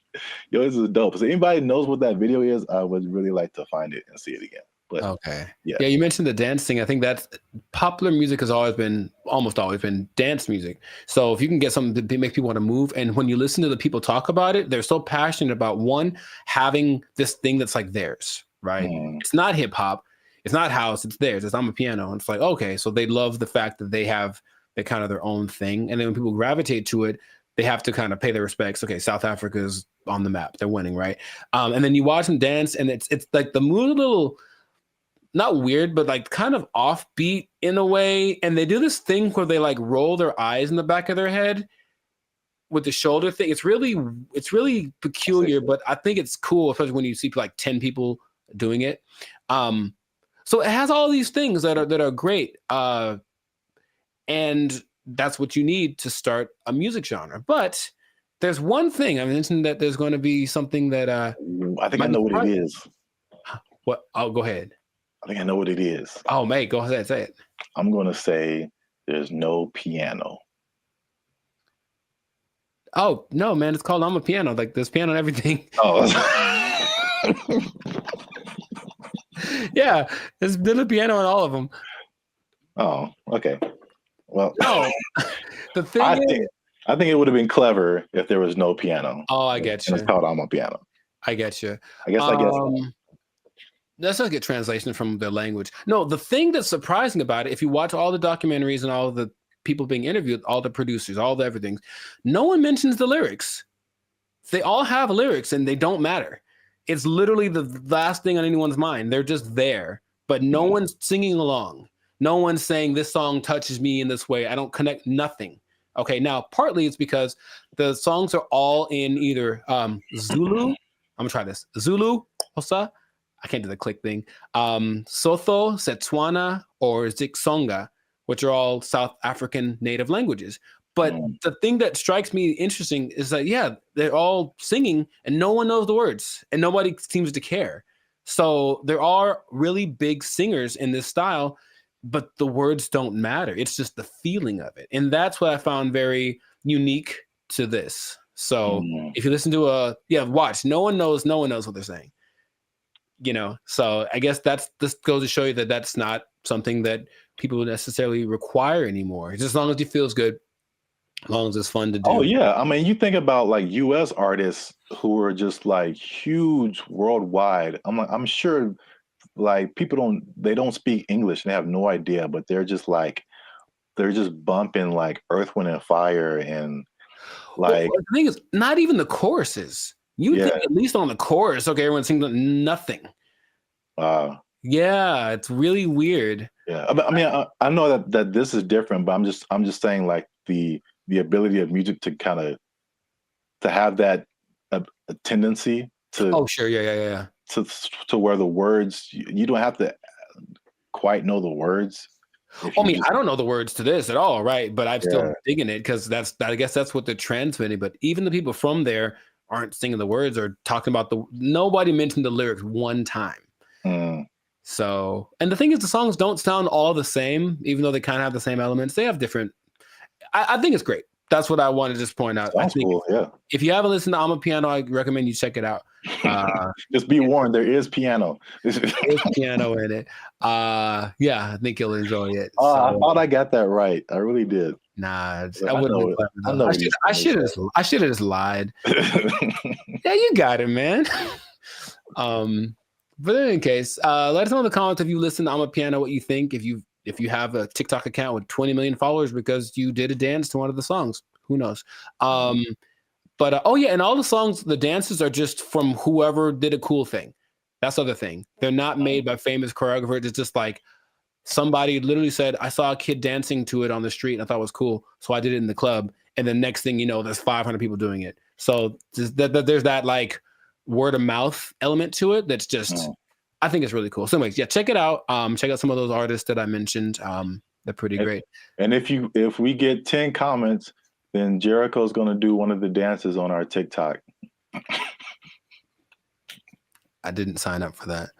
yo, this is dope. So anybody knows what that video is, I would really like to find it and see it again. But okay. Yeah, you mentioned the dancing. I think that's popular music has almost always been dance music. So if you can get something to make people want to move, and when you listen to the people talk about it, they're so passionate about one, having this thing that's like theirs, right? It's not hip hop. It's not house, it's theirs. It's amapiano. And it's like, okay, so they love the fact that they have kind of their own thing. And then when people gravitate to it, they have to kind of pay their respects. Okay, South Africa's on the map. They're winning, right? And then you watch them dance, and it's like the mood a little, not weird, but like kind of offbeat in a way. And they do this thing where they like roll their eyes in the back of their head with the shoulder thing. It's really peculiar, but I think it's cool, especially when you see like 10 people doing it. So it has all these things that are great, and that's what you need to start a music genre. But there's one thing I mentioned, that there's going to be something that I think I know what it is. What? Oh, go ahead. I think I know what it is. Oh, mate, go ahead, say it. I'm going to say there's no piano. Oh no, man! It's called amapiano. Like there's piano and everything. Oh. Yeah, there's a piano in all of them. Oh, okay. Well, no. The thing I think it would have been clever if there was no piano. Oh, I get you. It's called amapiano. I get you. I guess. That's not a good translation from their language. No, the thing that's surprising about it, if you watch all the documentaries and all the people being interviewed, all the producers, all the everything, no one mentions the lyrics. They all have lyrics and they don't matter. It's literally the last thing on anyone's mind. They're just there, but no one's singing along. No one's saying this song touches me in this way. I don't connect nothing. Okay, now partly it's because the songs are all in either Zulu. I'm gonna try this. Zulu, Hosa. I can't do the click thing. Sotho, Setswana, or Zixonga, which are all South African native languages. But the thing that strikes me interesting is that, yeah, they're all singing and no one knows the words and nobody seems to care. So there are really big singers in this style, but the words don't matter. It's just the feeling of it. And that's what I found very unique to this. So if you listen to watch, no one knows what they're saying. You know, so I guess this goes to show you that that's not something that people necessarily require anymore. Just as long as it feels good. As long as it's fun to do. Oh yeah, I mean, you think about like U.S. artists who are just like huge worldwide. I'm sure, like people don't speak English and they have no idea, but they're just bumping like Earth, Wind, and Fire and like. Well, the thing is, not even the choruses. You think at least on the chorus, okay, everyone's singing nothing. Yeah, it's really weird. Yeah, I mean, I know that this is different, but I'm just saying like the ability of music to kind of to have that a tendency to sure, yeah. to where the words, you don't have to quite know the words. I mean, I don't know the words to this at all, right? But I'm still digging it because I guess that's what they're transmitting. But even the people from there aren't singing the words or talking about nobody mentioned the lyrics one time. So, and the thing is, the songs don't sound all the same, even though they kind of have the same elements. They have different. I think it's great. That's what I want to just point out. Sounds cool, yeah. If you haven't listened to I'm a Piano, I recommend you check it out. Just be warned, there is piano. There's piano in it. I think you'll enjoy it. I thought I got that right. I really did. Nah, I wouldn't. I should have just lied. Yeah, you got it, man. But in any case, let us know in the comments if you listen to I'm a Piano what you think. If you have a TikTok account with 20 million followers because you did a dance to one of the songs, who knows? But and all the songs, the dances are just from whoever did a cool thing. That's the other thing. They're not made by famous choreographers. It's just like somebody literally said, I saw a kid dancing to it on the street and I thought it was cool. So I did it in the club. And the next thing you know, there's 500 people doing it. So there's that like word of mouth element to it. That's just, I think it's really cool. So anyways, yeah, check it out. Check out some of those artists that I mentioned. They're pretty great. And if we get 10 comments, then Jericho's going to do one of the dances on our TikTok. I didn't sign up for that.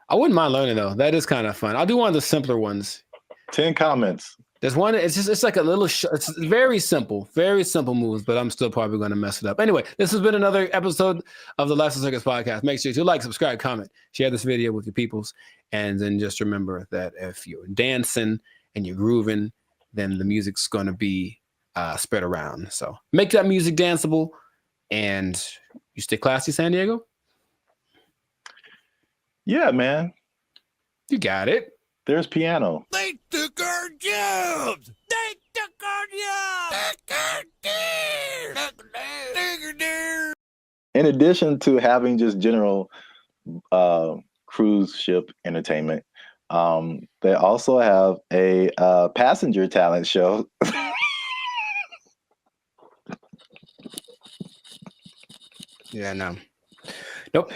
I wouldn't mind learning though. That is kind of fun. I'll do one of the simpler ones. 10 comments. There's one. It's like a little. It's very simple moves, but I'm still probably going to mess it up. Anyway, this has been another episode of the Lifestyle Circus podcast. Make sure to like, subscribe, comment, share this video with your peoples, and then just remember that if you're dancing and you're grooving, then the music's going to be spread around. So make that music danceable, and you stay classy, San Diego. Yeah, man. You got it. There's piano. They took our jobs. They took our jobs. In addition to having just general cruise ship entertainment, they also have a passenger talent show. Yeah, no. Nope.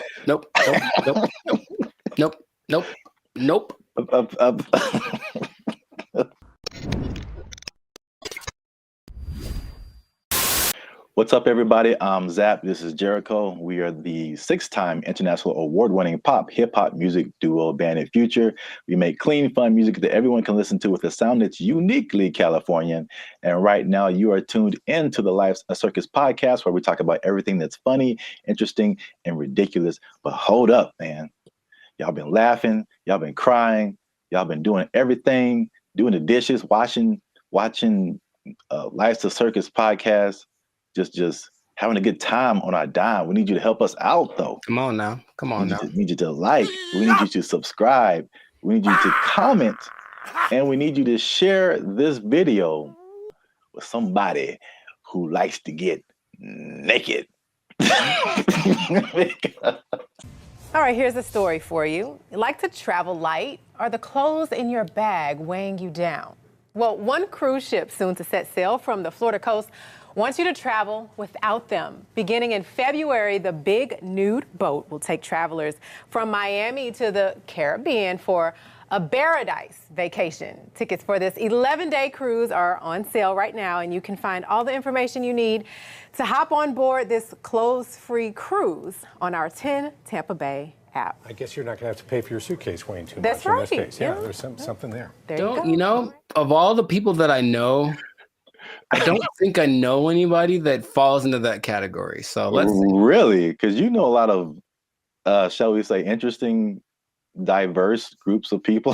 What's up, everybody? I'm Zap. This is Jericho. We are the 6-time international award-winning pop hip-hop music duo Band Future. We make clean, fun music that everyone can listen to with a sound that's uniquely Californian. And right now, you are tuned into the Lifestyle Circus podcast, where we talk about everything that's funny, interesting, and ridiculous. But hold up, man. Y'all been laughing. Y'all been crying. Y'all been doing everything, doing the dishes, watching Lifestyle Circus podcast. Just having a good time on our dime. We need you to help us out, though. Come on now. We need you to like. We need you to subscribe. We need you to comment. And we need you to share this video with somebody who likes to get naked. All right, here's a story for you. You like to travel light? Are the clothes in your bag weighing you down? Well, one cruise ship soon to set sail from the Florida coast wants you to travel without them. Beginning in February, the Big Nude boat will take travelers from Miami to the Caribbean for a paradise vacation. Tickets for this 11-day cruise are on sale right now, and you can find all the information you need to hop on board this clothes-free cruise on our 10 Tampa Bay app. I guess you're not going to have to pay for your suitcase weighing too That's much right. in this case. Yeah, Yeah. there's something there. You know, of all the people that I know, I don't think I know anybody that falls into that category. So let's see. Really? Because you know a lot of, shall we say, interesting, diverse groups of people.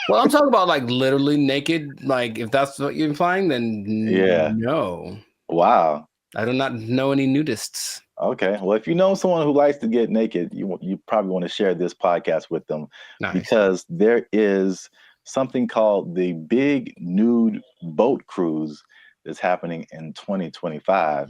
Well, I'm talking about like literally naked. Like if that's what you're implying, then Yeah. no. Wow. I do not know any nudists. Okay. Well, if you know someone who likes to get naked, you probably want to share this podcast with them. Nice. Because there is something called the Big Nude Boat Cruise that's happening in 2025.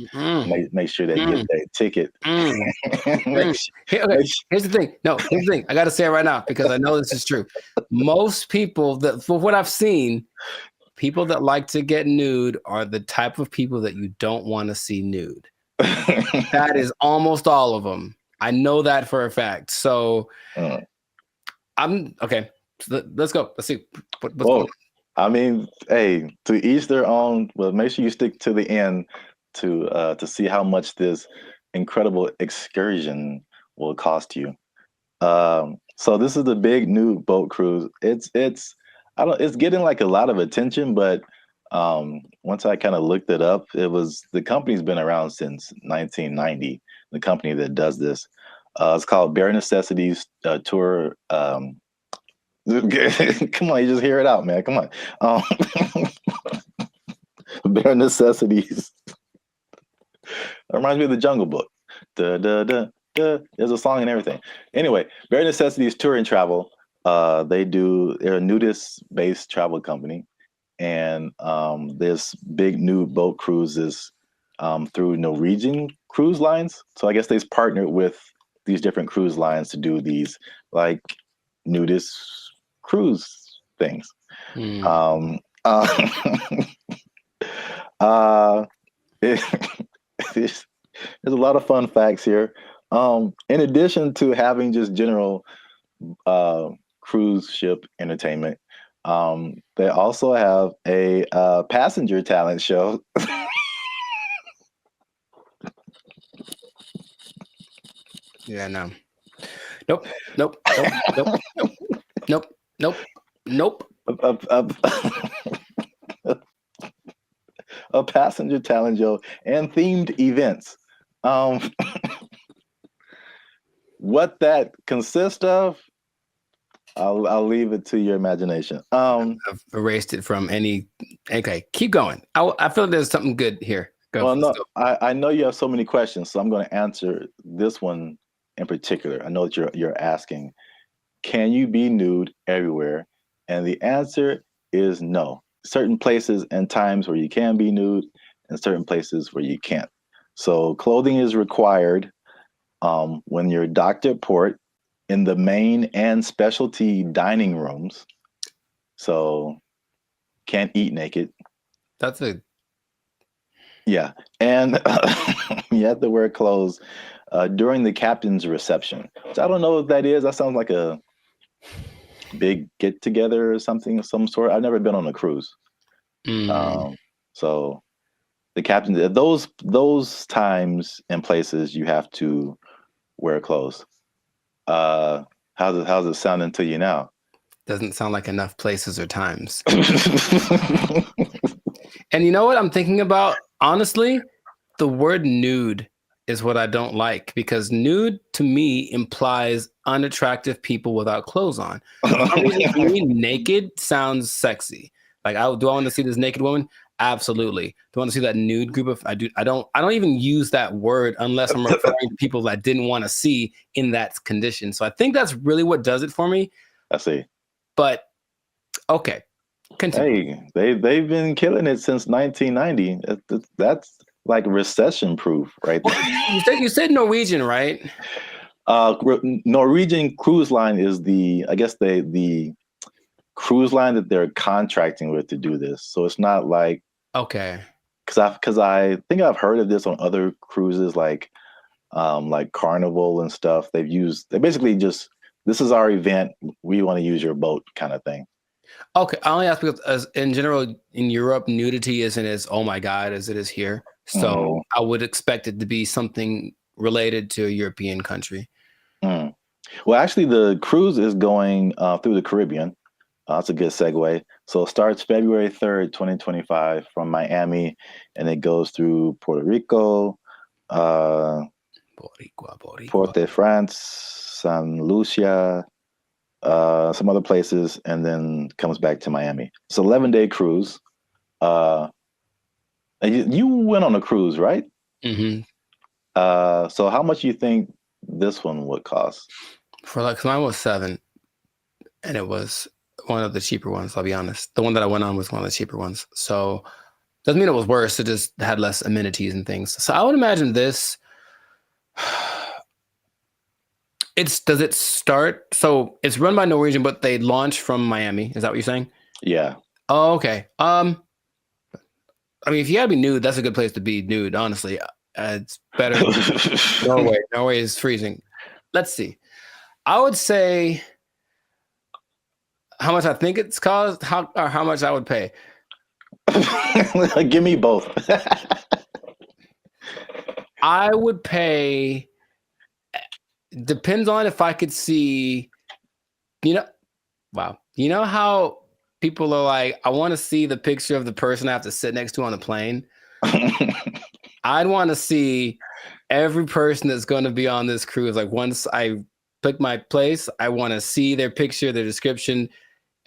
Make sure they get that ticket. Here's the thing. Here's the thing. I got to say it right now because I know this is true. Most people that, for what I've seen, people that like to get nude are the type of people that you don't want to see nude. That is almost all of them. I know that for a fact. So I'm okay. So let's go. Let's see what's going on. I mean, hey, to each their own. Well, make sure you stick to the end to see how much this incredible excursion will cost you. So this is the big new boat cruise. It's getting like a lot of attention, but once I kind of looked it up, the company's been around since 1990. The company that does this, it's called Bare Necessities Tour. Come on, you just hear it out, man. Come on, Bare Necessities. It reminds me of the Jungle Book. Da da da. There's a song and everything. Anyway, Bare Necessities Tour and Travel. They're a nudist-based travel company, and there's big new boat cruises through Norwegian cruise lines. So I guess they've partnered with these different cruise lines to do these like nudist cruise things. There's a lot of fun facts here. In addition to having just general cruise ship entertainment, they also have a passenger talent show. Yeah, no. Nope. A passenger talent show and themed events. What that consists of, I'll leave it to your imagination. I've erased it from any. Okay, keep going. I feel like there's something good here. I know you have so many questions, so I'm going to answer this one in particular. I know that you're asking, can you be nude everywhere? And the answer is no. Certain places and times where you can be nude, and certain places where you can't. So clothing is required when you're docked at port, in the main and specialty dining rooms. So can't eat naked. That's a Yeah, and you have to wear clothes during the captain's reception. So I don't know what that is. That sounds like a big get together or something of some sort. I've never been on a cruise. So the captain, those times and places you have to wear clothes. How's it sounding to you now? Doesn't sound like enough places or times. And you know what I'm thinking about? Honestly, the word nude is what I don't like, because nude to me implies unattractive people without clothes on. For me, naked sounds sexy. Like, do I want to see this naked woman? Absolutely. Do I want to see that nude group of? I don't even use that word unless I'm referring to people that I didn't want to see in that condition. So I think that's really what does it for me. I see. But okay. Continue. Hey, they've been killing it since 1990. That's like recession proof, right there. You said Norwegian, right? Norwegian Cruise Line is the cruise line that they're contracting with to do this. So it's not like, okay, because I think I've heard of this on other cruises like Carnival and stuff. They basically just, this is our event, we want to use your boat kind of thing. Okay, I only ask because in general in Europe, nudity isn't as oh my god as it is here. So I would expect it to be something related to a European country. Well, actually, the cruise is going through the Caribbean. That's a good segue. So it starts February 3rd, 2025 from Miami, and it goes through Puerto Rico, Port-de-France, San Lucia, some other places, and then comes back to Miami. It's an 11-day cruise. And you went on a cruise, right? Mm-hmm. So how much do you think this one would cost? Cause mine was $7, and it was one of the cheaper ones. I'll be honest. The one that I went on was one of the cheaper ones. So doesn't mean it was worse. It just had less amenities and things. So I would imagine this. Does it start? So it's run by Norwegian, but they launch from Miami. Is that what you're saying? Yeah. Oh, okay. I mean, if you gotta be nude, that's a good place to be nude, honestly. It's better than Norway. Norway is freezing. Let's see. I would say how much I think it's cost, how much I would pay. Give me both. I would pay. Depends on if I could see. Wow. You know how people are like, I want to see the picture of the person I have to sit next to on the plane. I'd want to see every person that's going to be on this cruise. Like once I pick my place, I want to see their picture, their description,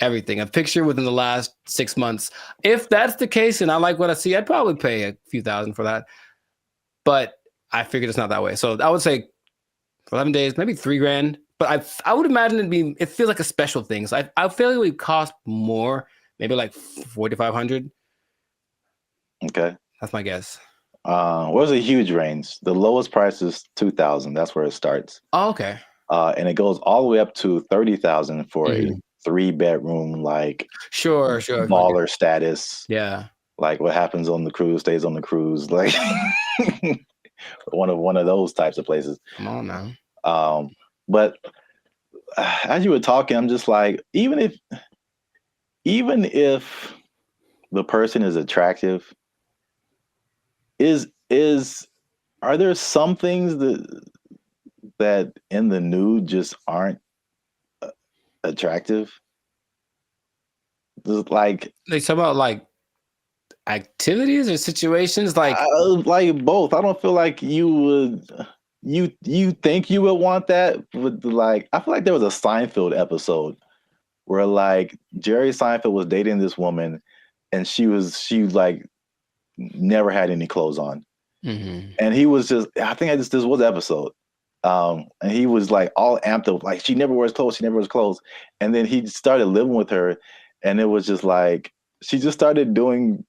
everything. A picture within the last 6 months. If that's the case and I like what I see, I'd probably pay a few thousand for that. But I figured it's not that way. So I would say for 11 days, maybe $3,000. But I would imagine it feels like a special thing. So I feel like it would cost more, maybe like $4,500. Okay. That's my guess. What's a huge range? The lowest price is $2,000. That's where it starts. Oh, okay. And it goes all the way up to $30,000 for a 3-bedroom, like sure, baller status. Yeah. Like what happens on the cruise stays on the cruise. Like one of those types of places. Come on now. But as you were talking, I'm just like, even if the person is attractive, are there some things that in the nude just aren't attractive? Like they talk about like activities or situations, like both. I don't feel like you would. You think you would want that, but like I feel like there was a Seinfeld episode where like Jerry Seinfeld was dating this woman, and she like never had any clothes on, and he was just this was the episode, and he was like all amped up, like she never wears clothes, and then he started living with her, and it was just like she just started doing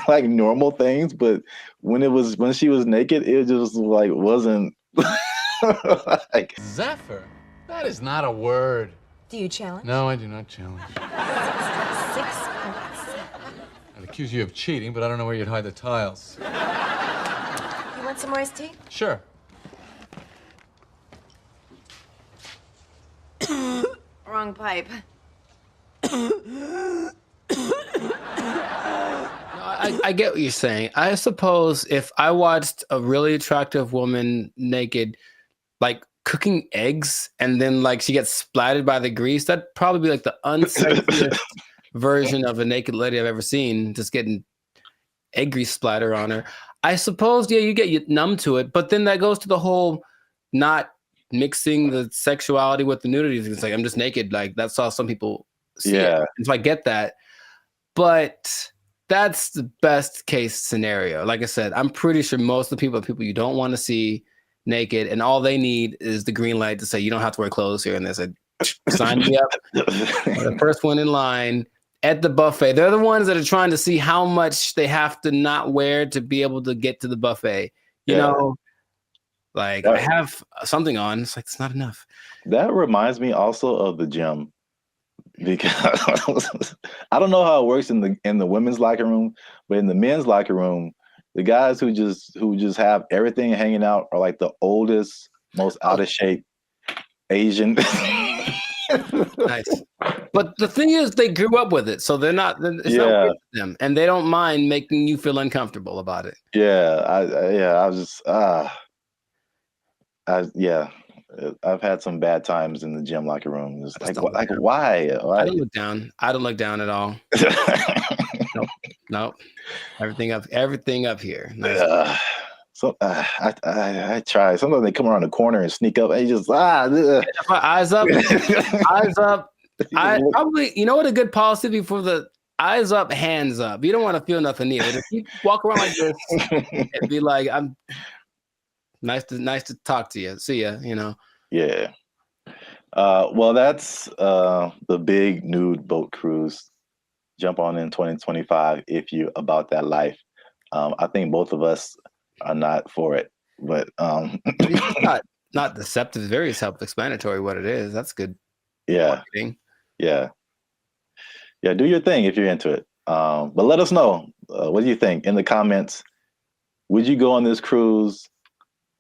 like normal things, but when she was naked, it just like wasn't like Zephyr. That is not a word. Do you challenge? No, I do not challenge. 6 points. I'd accuse you of cheating, but I don't know where you'd hide the tiles. You want some more iced tea? Sure. Wrong pipe. I get what you're saying. I suppose if I watched a really attractive woman naked, like cooking eggs, and then like she gets splattered by the grease, that'd probably be like the unsexiest version of a naked lady I've ever seen, just getting egg grease splatter on her. I suppose, yeah, you get numb to it, but then that goes to the whole not mixing the sexuality with the nudity. It's like, I'm just naked. Like that's how some people see it. And so I get that. But that's the best case scenario. Like I said, I'm pretty sure most of the people you don't want to see naked, and all they need is the green light to say you don't have to wear clothes here. And they said, sign me up. The first one in line at the buffet. They're the ones that are trying to see how much they have to not wear to be able to get to the buffet. You know, like I have something on. It's like it's not enough. That reminds me also of the gym. Because I don't know how it works in the women's locker room, but in the men's locker room, the guys who just have everything hanging out are like the oldest, most out of shape Asian. Nice. But the thing is, they grew up with it, so they're not. It's not weird for them, and they don't mind making you feel uncomfortable about it. I've had some bad times in the gym locker room. It's like why? I don't look down. I don't look down at all. Nope. Everything up here. Nice. So I try. Sometimes they come around the corner and sneak up. And just eyes up, eyes up. I probably, you know what a good policy be for the eyes up, hands up. You don't want to feel nothing either. If you walk around like this and be like, I'm nice to talk to you. See ya, you know. Yeah. Well, that's the big nude boat cruise. Jump on in 2025 if you're about that life. I think both of us are not for it, but it's not deceptive. It's very self-explanatory what it is. That's good. Yeah. Marketing. Yeah. Do your thing if you're into it. But let us know. What do you think in the comments? Would you go on this cruise?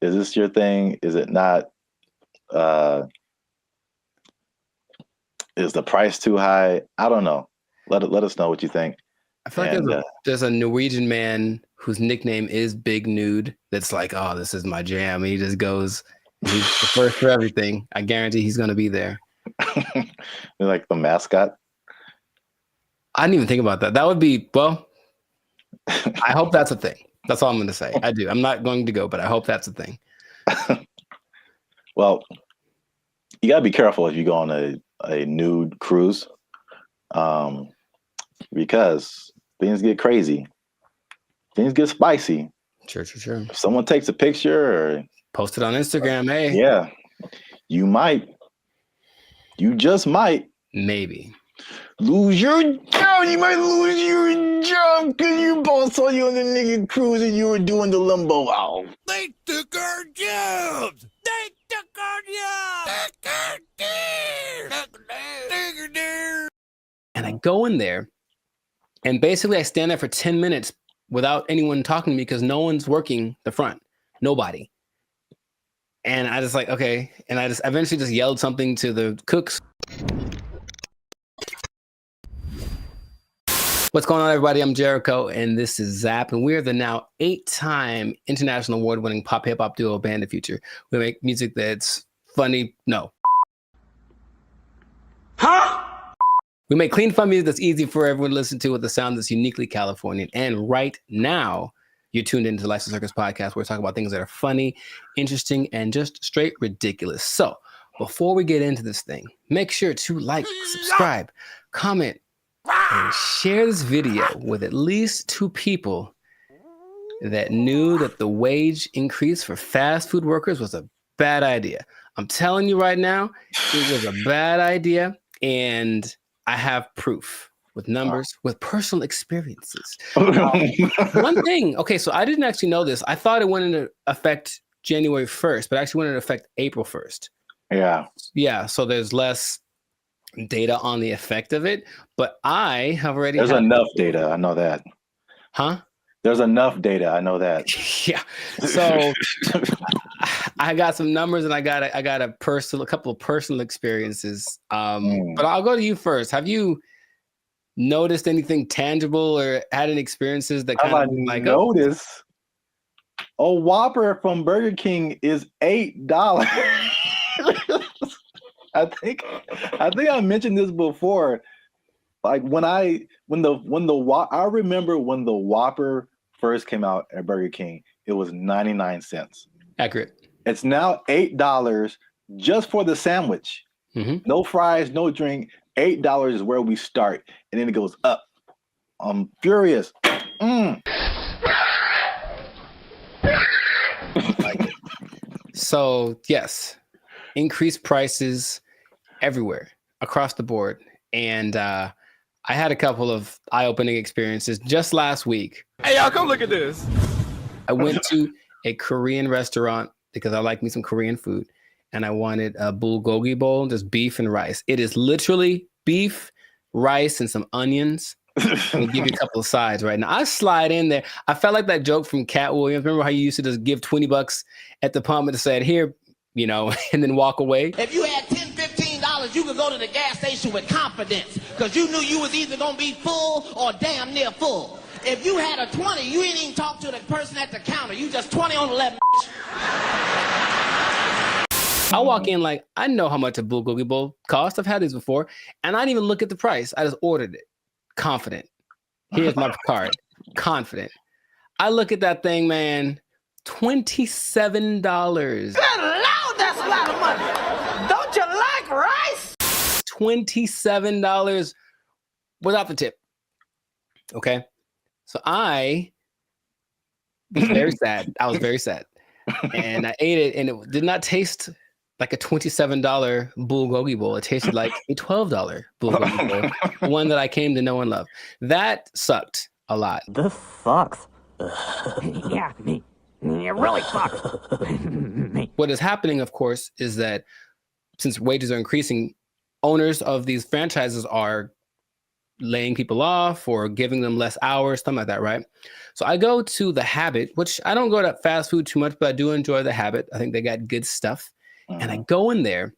Is this your thing? Is it not? Is the price too high? I don't know. Let us know what you think. I feel like there's a Norwegian man whose nickname is Big Nude that's like, oh, this is my jam. And he just goes, he's the first for everything. I guarantee he's going to be there. Like the mascot? I didn't even think about that. That would be, well, I hope that's a thing. That's all I'm going to say. I do. I'm not going to go, but I hope that's a thing. Well, you got to be careful if you go on a nude cruise, because things get crazy. Things get spicy. Sure. If someone takes a picture or post it on Instagram, hey. Yeah. You just might. Maybe. Lose your job. You might lose your job because your boss saw you on the nigga cruise and you were doing the limbo. Ow. They took our jobs. They took our jobs. And I go in there, and basically I stand there for 10 minutes without anyone talking to me because no one's working the front. Nobody. And I just like, okay. And I just eventually just yelled something to the cooks. What's going on, everybody? I'm Jericho, and this is Zap, and we're the now 8-time international award-winning pop hip-hop duo Band of Future. We make music that's funny. No. Huh? We make clean, fun music that's easy for everyone to listen to with a sound that's uniquely Californian. And right now, you're tuned into the Life's a Circus podcast, where we talk about things that are funny, interesting, and just straight ridiculous. So before we get into this thing, make sure to like, subscribe, comment, and share this video with at least 2 people that knew that the wage increase for fast food workers was a bad idea. I'm telling you right now, it was a bad idea, and I have proof with numbers, with personal experiences. One thing, okay, so I didn't actually know this. I thought it went into effect January 1st, but actually went into effect April 1st. Yeah, so there's less data on the effect of it, but I have already There's enough data, I know that. Huh? There's enough data, I know that. Yeah. So I got some numbers, and I got a couple of personal experiences. But I'll go to you first. Have you noticed anything tangible or had any experiences that kind of like noticed? A Whopper from Burger King is $8. I think I mentioned this before. Like I remember when the Whopper first came out at Burger King, it was 99 cents. Accurate. It's now $8 just for the sandwich. Mm-hmm. No fries, no drink. $8 is where we start, and then it goes up. I'm furious. So yes, increased prices everywhere across the board, and I had a couple of eye-opening experiences just last week. Hey, y'all, come look at this. I went to a Korean restaurant because I like me some Korean food, and I wanted a bulgogi bowl, just beef and rice. It is literally beef, rice, and some onions. And give you a couple of sides right now. I slide in there. I felt like that joke from Cat Williams. Remember how you used to just give $20 at the pump and said, here, you know, and then walk away? If you had $10, $15, you could go to the gas station with confidence because you knew you was either going to be full or damn near full. If you had a 20, you ain't even talk to the person at the counter. You just 20 on 11. I walk in like, I know how much a bulgogi bowl costs. I've had these before. And I didn't even look at the price. I just ordered it. Confident. Here's my card. Confident. I look at that thing, man. $27. Good Lord, that's a lot of money. Don't you like rice? $27 without the tip. Okay. So I was very sad. I was very sad. And I ate it, and it did not taste like a $27 bulgogi bowl. It tasted like a $12 bulgogi bowl, one that I came to know and love. That sucked a lot. This sucks. Yeah, it really sucks. What is happening, of course, is that since wages are increasing, owners of these franchises are laying people off or giving them less hours, something like that, right? So I go to The Habit, which I don't go to fast food too much, but I do enjoy The Habit. I think they got good stuff. And I go in there,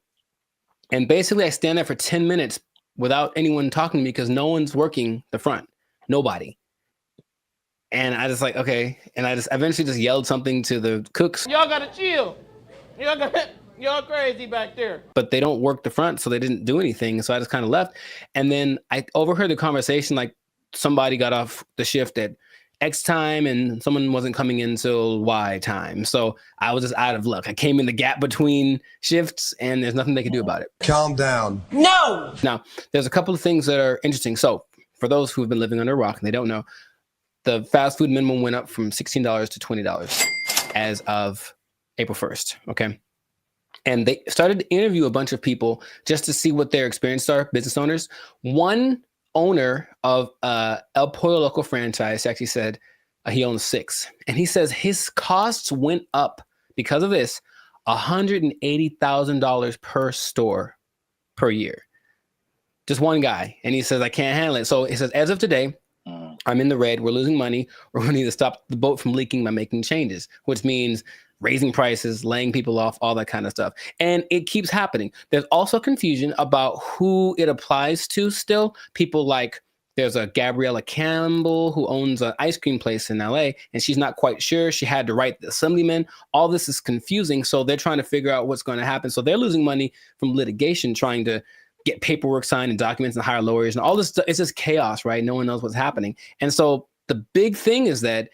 and basically I stand there for 10 minutes without anyone talking to me because no one's working the front. Nobody. And I just like, okay. And I just eventually just yelled something to the cooks. Y'all gotta chill. Y'all crazy back there. But they don't work the front, so they didn't do anything. So I just kind of left. And then I overheard the conversation, like somebody got off the shift at X time and someone wasn't coming in till Y time. So I was just out of luck. I came in the gap between shifts and there's nothing they can do about it. Calm down. No! Now, there's a couple of things that are interesting. So for those who have been living under a rock and they don't know, the fast food minimum went up from $16 to $20 as of April 1st. Okay. And they started to interview a bunch of people just to see what their experiences are, business owners. One owner of El Pollo Loco franchise actually said he owns 6. And he says his costs went up because of this, $180,000 per store per year. Just one guy. And he says, I can't handle it. So he says, as of today, I'm in the red. We're losing money. We're going to need to stop the boat from leaking by making changes, which means raising prices, laying people off, all that kind of stuff. And it keeps happening. There's also confusion about who it applies to still. People like, there's a Gabriella Campbell who owns an ice cream place in LA, and she's not quite sure. She had to write the assemblyman. All this is confusing. So they're trying to figure out what's going to happen. So they're losing money from litigation, trying to get paperwork signed and documents and hire lawyers and all this stuff. It's just chaos, right? No one knows what's happening. And so the big thing is that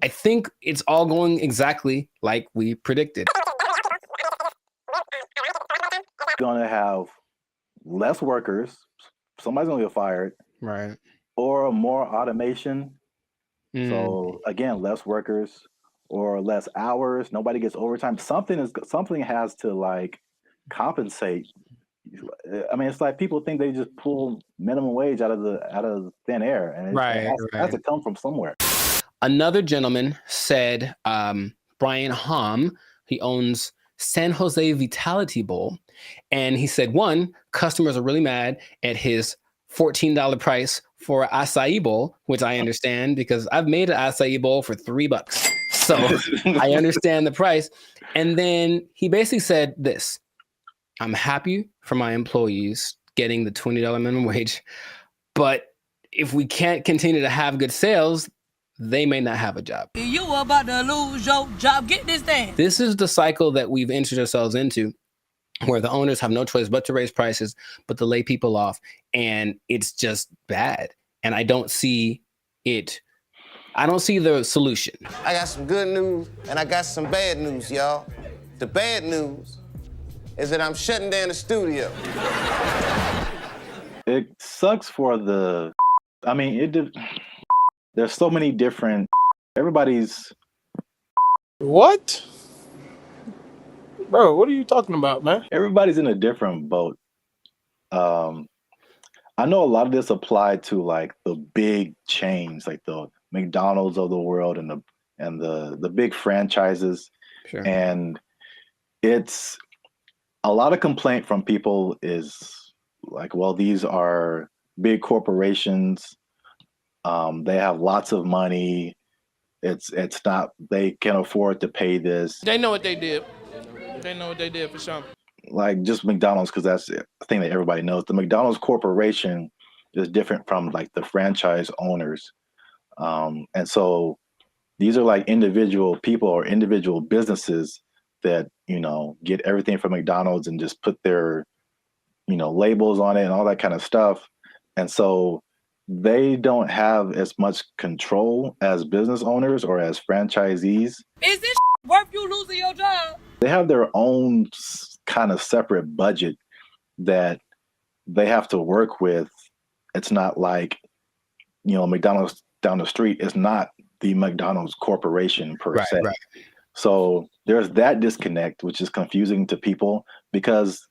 I think it's all going exactly like we predicted. Going to have less workers. Somebody's going to get fired. Right. Or more automation. So again, less workers or less hours. Nobody gets overtime. Something has to like compensate. I mean, it's like people think they just pull minimum wage out of thin air, and it has to come from somewhere. Another gentleman said, Brian Hom, he owns San Jose Vitality Bowl, and he said, one, customers are really mad at his $14 price for an acai bowl, which I understand because I've made an acai bowl for $3. So I understand the price. And then he basically said this: I'm happy for my employees getting the $20 minimum wage, but if we can't continue to have good sales, they may not have a job. You about to lose your job. Get this thing. This is the cycle that we've entered ourselves into, where the owners have no choice but to raise prices, but to lay people off. And it's just bad. And I don't see it. I don't see the solution. I got some good news and I got some bad news, y'all. The bad news is that I'm shutting down the studio. It sucks for the, I mean, there's so many different, everybody's. What? Bro, what are you talking about, man? Everybody's in a different boat. I know a lot of this applied to like the big chains, like the McDonald's of the world and the big franchises. Sure. And it's a lot of complaint from people is like, well, these are big corporations. They have lots of money. It's not, they can afford to pay this. They know what they did. They know what they did for sure. Like just McDonald's, because that's the thing that everybody knows. The McDonald's corporation is different from like the franchise owners. And so these are like individual people or individual businesses that, you know, get everything from McDonald's and just put their, you know, labels on it and all that kind of stuff. And so they don't have as much control as business owners or as franchisees. Is this worth you losing your job? They have their own kind of separate budget that they have to work with. It's not like, you know, McDonald's down the street is not the McDonald's corporation per se. Right. So there's that disconnect, which is confusing to people because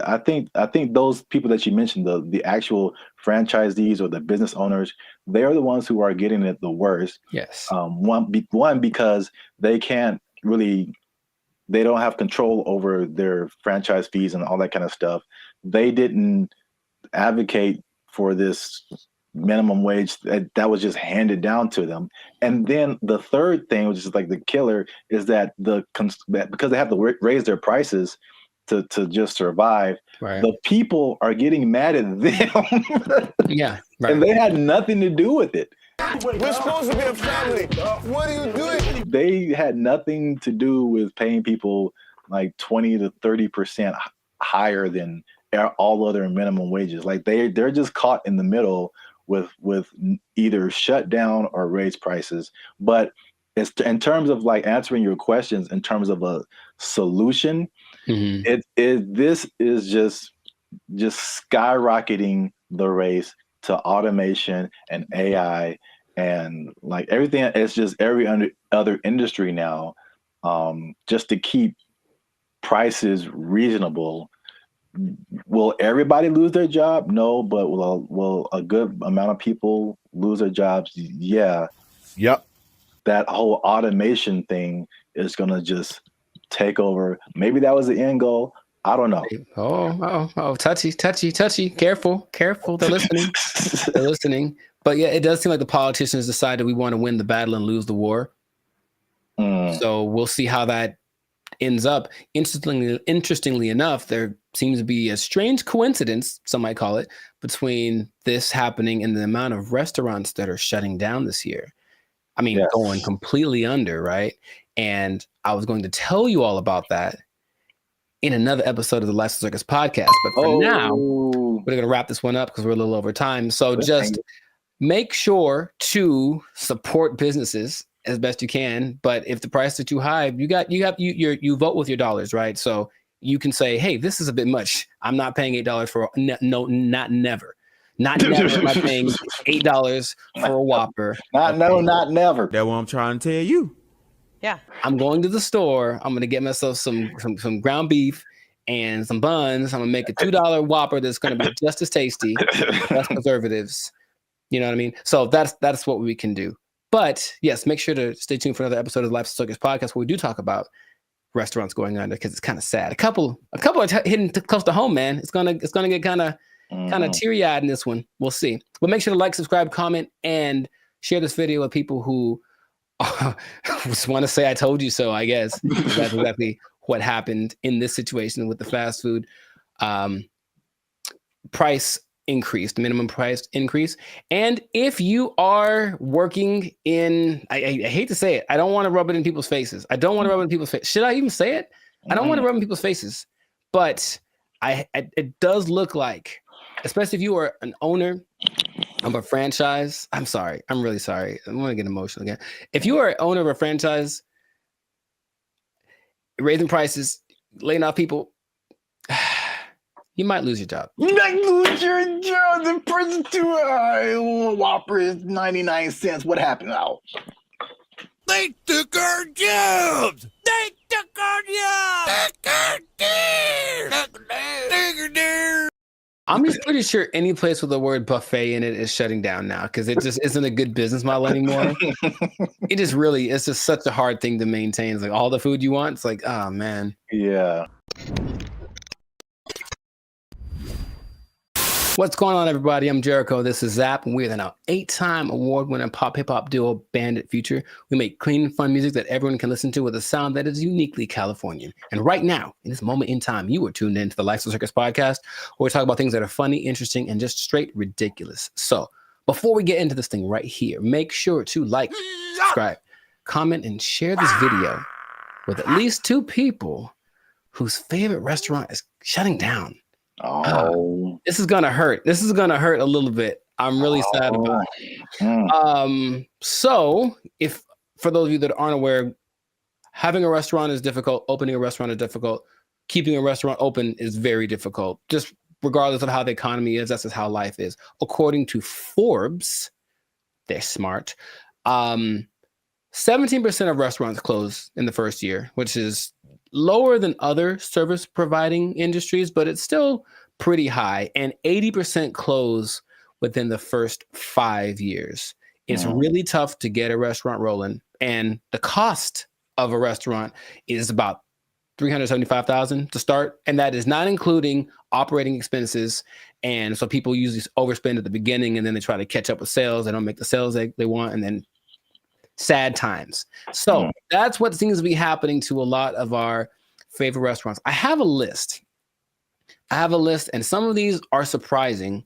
I think those people that you mentioned, the actual franchisees or the business owners, they are the ones who are getting it the worst. Yes. One because they can't really, they don't have control over their franchise fees and all that kind of stuff. They didn't advocate for this minimum wage that was just handed down to them. And then the third thing, which is like the killer, is that because they have to raise their prices to just survive, the people are getting mad at them. Yeah, and they had nothing to do with it. We're supposed to be a family. What are you doing? They had nothing to do with paying people like 20 to 30% higher than all other minimum wages. Like they're just caught in the middle with either shut down or raise prices. But it's in terms of like answering your questions in terms of a solution, this is just skyrocketing the race to automation and AI and like everything. It's just every other industry now, just to keep prices reasonable. Will everybody lose their job? No, but will a good amount of people lose their jobs? Yeah. Yep. That whole automation thing is gonna just take over. Maybe that was the end goal. I don't know. Oh, touchy. Careful. They're listening. But yeah, it does seem like the politicians decided we want to win the battle and lose the war. So we'll see how that ends up. Interestingly enough, there seems to be a strange coincidence, some might call it, between this happening and the amount of restaurants that are shutting down this year. I mean, going completely under, right? And I was going to tell you all about that in another episode of the Life Circus podcast. But for now, we're going to wrap this one up because we're a little over time. So just make sure to support businesses as best you can. But if the prices are too high, you vote with your dollars, right? So you can say, hey, this is a bit much. I'm not paying $8 for not never. Not never am I paying $8 for a Whopper. Not never. That's what I'm trying to tell you. Yeah. I'm going to the store. I'm going to get myself some ground beef and some buns. I'm going to make a $2 Whopper that's going to be just as tasty, less preservatives. You know what I mean? So that's what we can do. But yes, make sure to stay tuned for another episode of the Life Circus podcast where we do talk about restaurants going under because it's kind of sad. A couple are hitting close to home, man. It's gonna get kind of teary-eyed in this one. We'll see. But make sure to like, subscribe, comment, and share this video with people who just want to say I told you so, I guess. That's exactly what happened in this situation with the fast food price increase, the minimum price increase. And if you are working in, I hate to say it, I don't want to rub it in people's faces. Should I even say it? I don't want to rub it in people's faces. But it does look like, especially if you are an owner of a franchise, I'm sorry. I'm really sorry. I'm going to get emotional again. If you are an owner of a franchise, raising prices, laying off people, you might lose your job. You might lose your job. The person to Whopper is 99 cents. What happened now? They took our jobs! They took our jobs! I'm just pretty sure any place with the word buffet in it is shutting down now because it just isn't a good business model anymore. It's just such a hard thing to maintain. It's like all the food you want. It's like, oh man. Yeah. What's going on, everybody? I'm Jericho. This is Zap, and we're the now 8-time award-winning pop hip-hop duo Bandit Future. We make clean, fun music that everyone can listen to with a sound that is uniquely Californian. And right now, in this moment in time, you are tuned in to the Life Circus podcast, where we talk about things that are funny, interesting, and just straight ridiculous. So before we get into this thing right here, make sure to like, subscribe, comment, and share this video with at least 2 people whose favorite restaurant is shutting down. Oh, this is gonna hurt. This is gonna hurt a little bit. I'm really sad about it. So if for those of you that aren't aware, having a restaurant is difficult, opening a restaurant is difficult, keeping a restaurant open is very difficult. Just regardless of how the economy is, that's just how life is. According to Forbes, they're smart. 17% of restaurants close in the first year, which is lower than other service providing industries, but it's still pretty high. And 80% close within the first 5 years. It's really tough to get a restaurant rolling. And the cost of a restaurant is about $375,000 to start, and that is not including operating expenses. And so people usually overspend at the beginning, and then they try to catch up with sales. They don't make the sales they want, and then sad times. So that's what seems to be happening to a lot of our favorite restaurants. I have a list, and some of these are surprising.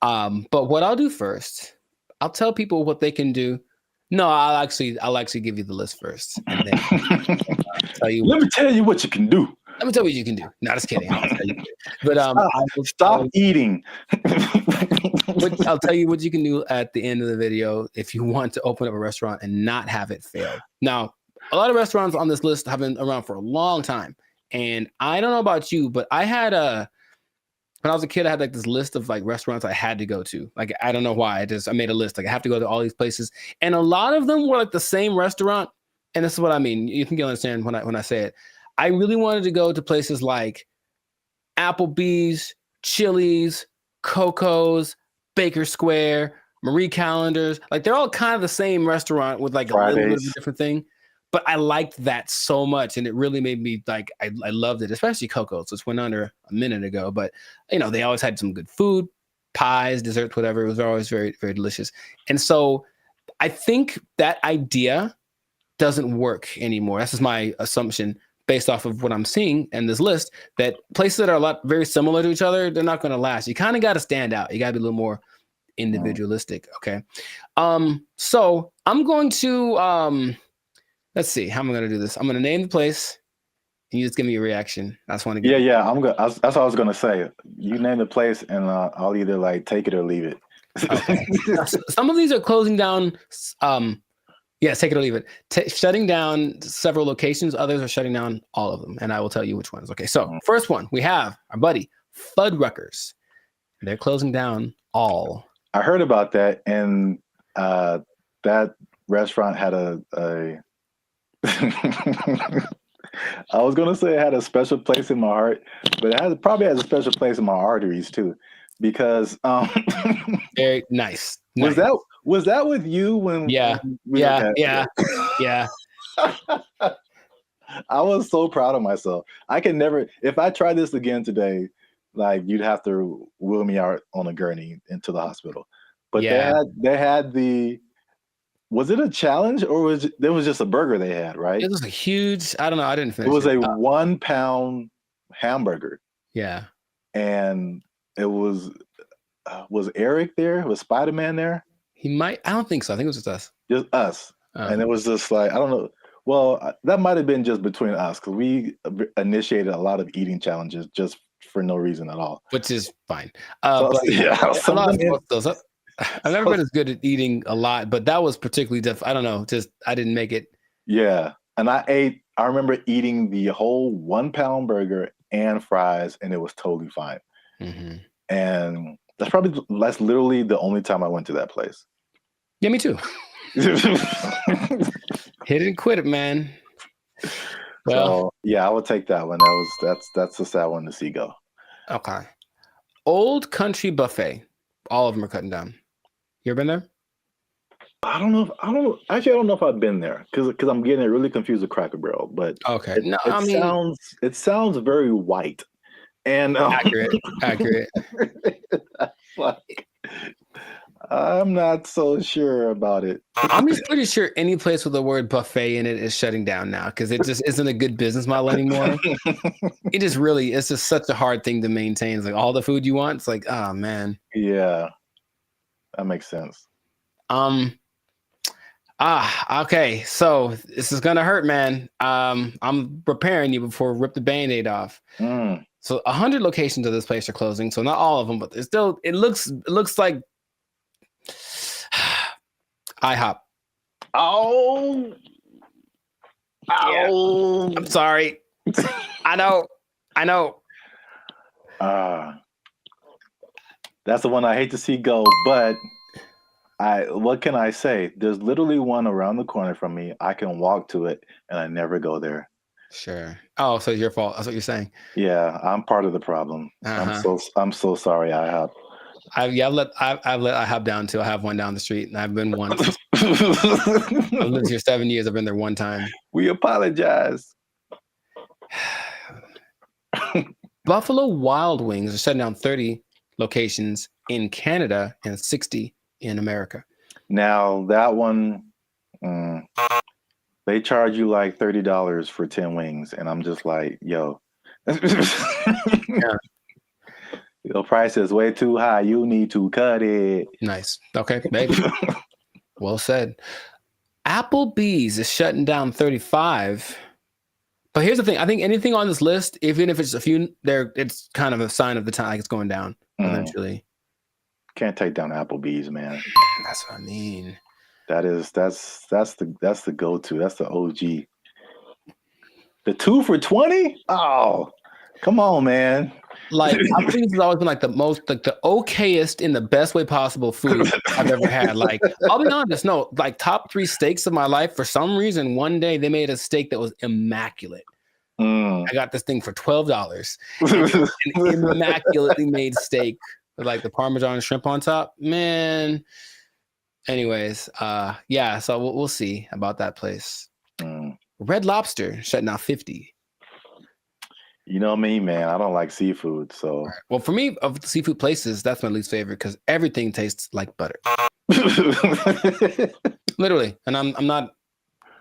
But what I'll do first, I'll tell people what they can do. No, I'll actually give you the list first, and then tell you. Let me tell you what you can do. Let me tell you what you can do. No, just kidding. But stop eating. I'll tell you what you can do at the end of the video if you want to open up a restaurant and not have it fail. Now, a lot of restaurants on this list have been around for a long time, and I don't know about you, but I had when I was a kid, I had like this list of like restaurants I had to go to. Like, I don't know why. I made a list. Like, I have to go to all these places. And a lot of them were like the same restaurant. And this is what I mean. You can understand when I say it. I really wanted to go to places like Applebee's, Chili's, Coco's, Baker Square, Marie Callender's. Like, they're all kind of the same restaurant with like Fridays. A little bit of a different thing. But I liked that so much, and it really made me like, I loved it, especially Coco's, which went under a minute ago. But, you know, they always had some good food, pies, desserts, whatever. It was always very, very delicious. And so I think that idea doesn't work anymore. That's just my assumption based off of what I'm seeing in this list, that places that are very similar to each other, they're not going to last. You kind of got to stand out. You got to be a little more individualistic. Okay. So I'm going to, let's see. How am I going to do this? I'm going to name the place, and you just give me a reaction. I just want to get that's what I was going to say. You name the place, and I'll either like take it or leave it. Okay. Some of these are closing down. Yes, take it or leave it. Shutting down several locations. Others are shutting down all of them, and I will tell you which ones. Okay, so first one, we have our buddy Fuddruckers. They're closing down all. I heard about that, and that restaurant had a I was gonna say it had a special place in my heart, but it probably has a special place in my arteries too, because very nice. Was that with you when? Yeah. I was so proud of myself. I can never. If I try this again today, like, you'd have to wheel me out on a gurney into the hospital. But they had the. Was it a challenge, or there was just a burger they had, right? It was a huge. I don't know. I didn't finish. It was a 1 pound hamburger. Yeah. And it was Eric there? Was Spider-Man there? He might. I don't think so. I think it was just us. Just us. And it was just like, I don't know. Well, that might have been just between us, because we initiated a lot of eating challenges just for no reason at all. Which is fine. I've never been as good at eating a lot, but that was particularly I don't know. Just I didn't make it. Yeah, and I remember eating the whole 1 pound burger and fries, and it was totally fine. Mm-hmm. And that's literally the only time I went to that place. Yeah, me too. Hit it and quit it, man. Well, so, yeah, I would take that one. That's a sad one to see go. Okay. Old Country Buffet. All of them are cutting down. You ever been there? I don't know if I've been there, because I'm getting it really confused with Cracker Barrel. But okay, it sounds very white and accurate. Like, I'm not so sure about it. I'm just pretty sure any place with the word buffet in it is shutting down now, because it just isn't a good business model anymore. It's just such a hard thing to maintain. It's like all the food you want. It's like, oh man. Yeah, that makes sense. Okay. So this is gonna hurt, man. I'm preparing you before we rip the Band-Aid off. So 100 locations of this place are closing. So not all of them, but it looks like IHOP. Oh, yeah. I'm sorry. I know. That's the one I hate to see go, but what can I say? There's literally one around the corner from me. I can walk to it, and I never go there. Sure. Oh, so it's your fault. That's what you're saying. Yeah, I'm part of the problem. I'm so sorry, IHOP. I've let IHOP down too. I have one down the street, and I've been once. I've lived here 7 years. I've been there one time. We apologize. Buffalo Wild Wings are shutting down 30 locations in Canada and 60 in America. Now that one, they charge you like $30 for 10 wings, and I'm just like, yo, your price is way too high. You need to cut it. Nice. Okay, maybe. Well said. Applebee's is shutting down 35. But here's the thing. I think anything on this list, even if it's a few, it's kind of a sign of the time, like it's going down eventually. Can't take down Applebee's, man. That's what I mean. That's the go-to. That's the OG. The 2 for $20? Oh, come on, man. Like Applebee's has always been like the most, like the okayest in the best way possible food I've ever had. Like, I'll be honest, no, like top 3 steaks of my life. For some reason, one day they made a steak that was immaculate. I got this thing for $12. An immaculately made steak with like the Parmesan shrimp on top. Man. Anyways, yeah, so we'll see about that place. Red Lobster shutting down 50. You know me, man. I don't like seafood, so. Well, for me, of the seafood places, that's my least favorite because everything tastes like butter. Literally, and I'm not.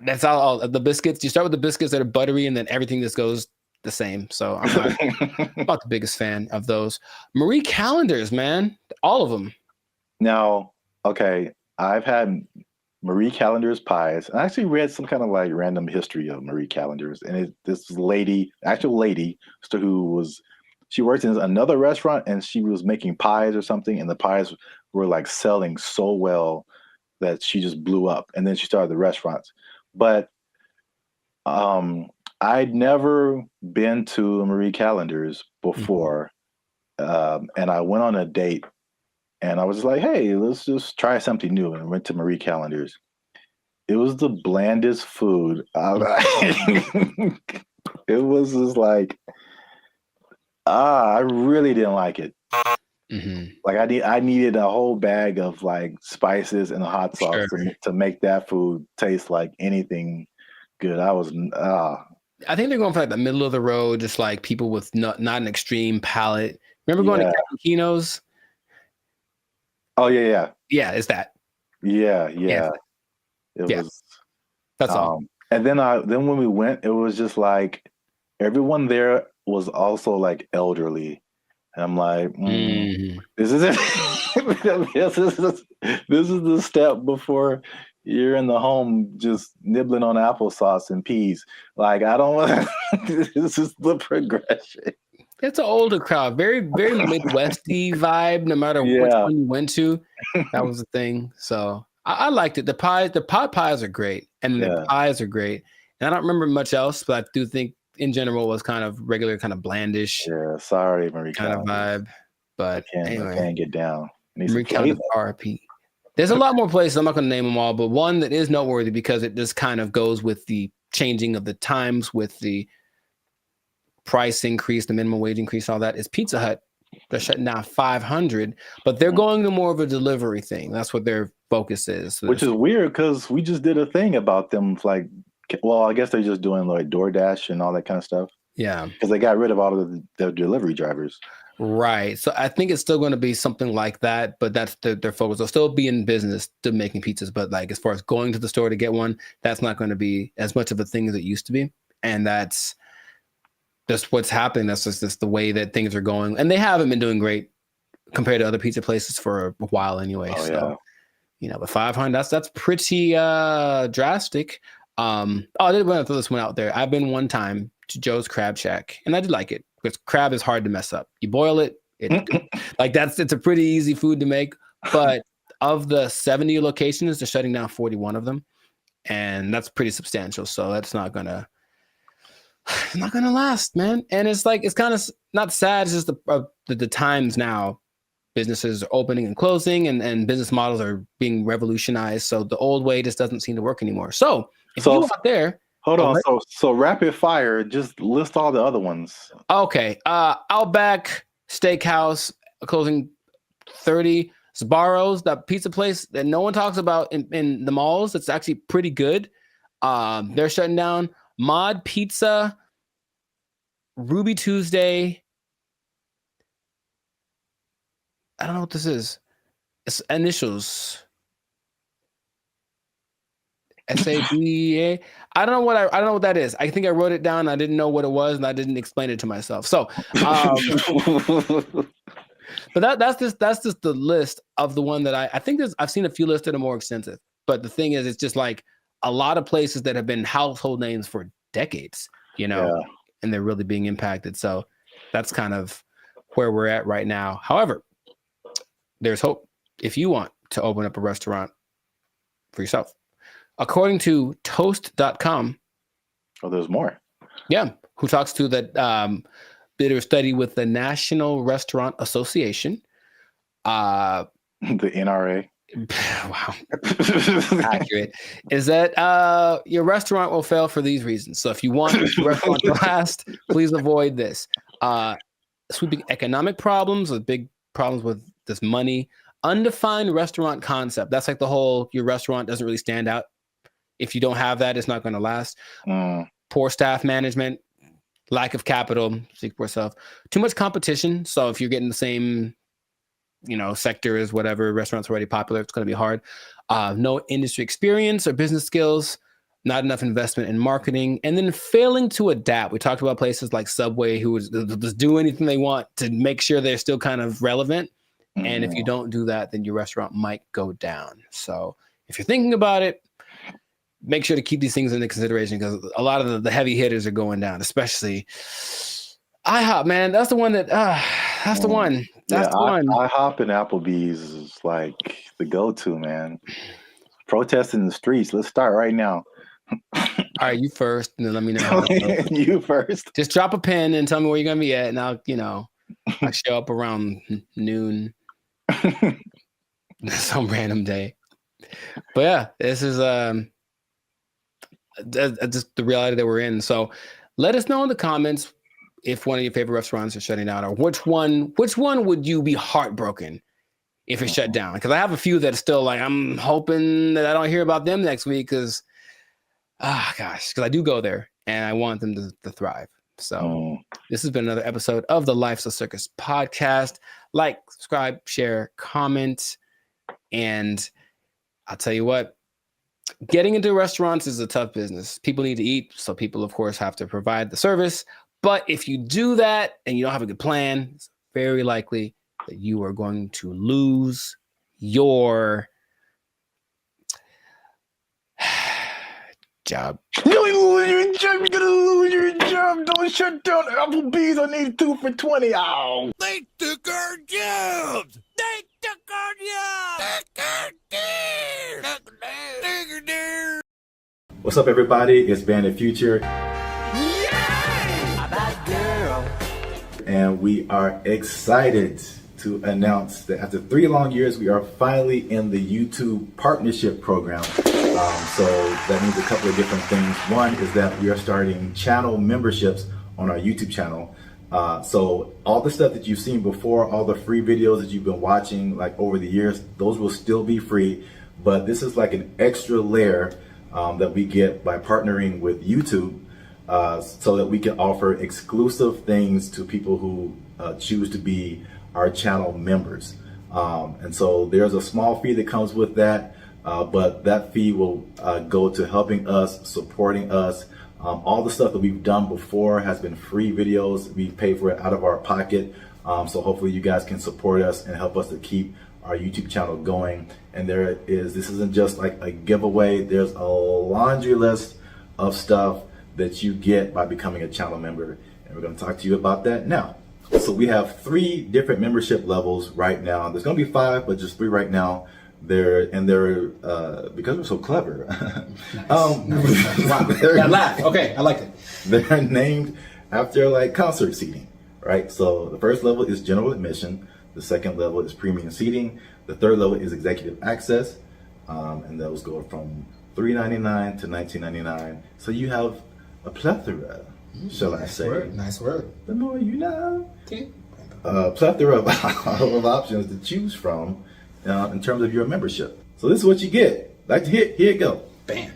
That's all the biscuits. You start with the biscuits that are buttery, and then everything just goes the same. So I'm not the biggest fan of those. Marie Callender's, man, all of them. Now, okay, I've had Marie Callender's pies. I actually read some kind of like random history of Marie Callender's, and this lady, actual lady, she worked in another restaurant, and she was making pies or something, and the pies were like selling so well that she just blew up, and then she started the restaurants. But I'd never been to Marie Callender's before, and I went on a date. And I was like, hey, let's just try something new. And I went to Marie Callender's. It was the blandest food. It was just like, I really didn't like it. Like I needed a whole bag of like spices and hot sauce to make that food taste like anything good. I think they're going for like the middle of the road, just like people with not an extreme palate. Remember going to Cappuccino's? Oh yeah. Yeah, it's that. Yeah. It was. That's all. And then when we went, it was just like everyone there was also like elderly, and I'm like, this is it. This is the step before you're in the home just nibbling on applesauce and peas. Like I don't want. This is the progression. It's an older crowd, very, very Midwesty vibe. No matter which one you went to, that was the thing. So I liked it. The pot pies are great, and the pies are great. And I don't remember much else, but I do think in general it was kind of regular, kind of blandish. Yeah, sorry, Marie kind of vibe. But I can't get down. Marie Callender's RP. There's a lot more places. I'm not going to name them all, but one that is noteworthy because it just kind of goes with the changing of the times, with the price increase, the minimum wage increase, all that is Pizza Hut. They're shutting down 500, but they're going to more of a delivery thing. That's what their focus is. So which is weird because we just did a thing about them. Like, well, I guess they're just doing like DoorDash and all that kind of stuff. Yeah, because they got rid of all of the delivery drivers. Right. So I think it's still going to be something like that, but that's their focus. They'll still be in business to making pizzas, but like as far as going to the store to get one, that's not going to be as much of a thing as it used to be, and that's what's happening. That's just the way that things are going. And they haven't been doing great compared to other pizza places for a while anyway. But 500, that's pretty drastic. I did want to throw this one out there. I've been one time to Joe's Crab Shack, and I did like it because crab is hard to mess up. You boil it, it's a pretty easy food to make. But of the 70 locations, they're shutting down 41 of them, and that's pretty substantial. So that's not gonna last, man. And it's kind of not sad. It's just the times now. Businesses are opening and closing, and business models are being revolutionized. So the old way just doesn't seem to work anymore. So if you out there, hold on. So rapid fire, just list all the other ones. Okay. Outback Steakhouse closing 30. Sbarro's, that pizza place that no one talks about in the malls. It's actually pretty good. They're shutting down. Mod Pizza Ruby Tuesday. I don't know what this is. It's initials. SABA. I don't know what that is. I think I wrote it down. I didn't know what it was, and I didn't explain it to myself. So, but that's just the list of the one that I think I've seen a few lists that are more extensive. But the thing is, it's just like a lot of places that have been household names for decades, and they're really being impacted. So that's kind of where we're at right now. However, there's hope if you want to open up a restaurant for yourself. According to Toast.com. Oh, there's more. Yeah. Who talks to that did a study with the National Restaurant Association. The NRA. Wow. Accurate. Is that your restaurant will fail for these reasons. So if you want your restaurant to last, please avoid this. Sweeping economic problems, with big problems with this money. Undefined restaurant concept. That's like the whole, your restaurant doesn't really stand out. If you don't have that, it's not going to last. Poor staff management, lack of capital, seek for yourself. Too much competition. So if you're getting the same, sector as whatever restaurants are already popular, it's going to be hard. No industry experience or business skills, not enough investment in marketing, and then failing to adapt. We talked about places like Subway who just do anything they want to make sure they're still kind of relevant. And if you don't do that, then your restaurant might go down. So if you're thinking about it, make sure to keep these things into consideration, because a lot of the heavy hitters are going down, especially IHOP, man. That's the one that, that's the one. That's the one. IHOP and Applebee's is like the go-to, man. Protesting in the streets. Let's start right now. All right, you first, and then let me know. You first. Just drop a pin and tell me where you're going to be at, and I'll show up around noon. Some random day. But yeah, this is just the reality that we're in. So let us know in the comments if one of your favorite restaurants is shutting down, or which one would you be heartbroken if it shut down? Because I have a few that are still like, I'm hoping that I don't hear about them next week, because because I do go there and I want them to thrive. So this has been another episode of the Life's a Circus podcast. Like, subscribe, share, comment. And I'll tell you what, getting into restaurants is a tough business. People need to eat, so people, of course, have to provide the service. But if you do that and you don't have a good plan, it's very likely that you are going to lose your job. You're gonna lose your job. Don't shut down Applebee's. I need 2 for $20. Ow. They took our jobs. They took our jobs. What's up, everybody? It's Band of Future. And we are excited to announce that after 3 long years, we are finally in the YouTube partnership program. So that means a couple of different things. One is that we are starting channel memberships on our YouTube channel. So all the stuff that you've seen before, all the free videos that you've been watching like over the years, those will still be free. But this is like an extra layer that we get by partnering with YouTube, so that we can offer exclusive things to people who choose to be our channel members. And so there's a small fee that comes with that. But that fee will go to helping us, supporting us. All the stuff that we've done before has been free videos. We pay for it out of our pocket. So hopefully you guys can support us and help us to keep our YouTube channel going. And this isn't just like a giveaway. There's a laundry list of stuff that you get by becoming a channel member. And we're going to talk to you about that now. So we have 3 different membership levels right now. There's going to be 5, but just 3 right now. They're because we're so clever. Wow. That laugh. Okay, I liked it. They're named after like concert seating, right? So the first level is general admission. The second level is premium seating. The third level is executive access, and those go from $3.99 to $19.99. So you have a plethora, shall I say? Nice word. The more you know. Okay. Plethora of options to choose from. In terms of your membership. So this is what you get. Like to hit, here you go. Bam.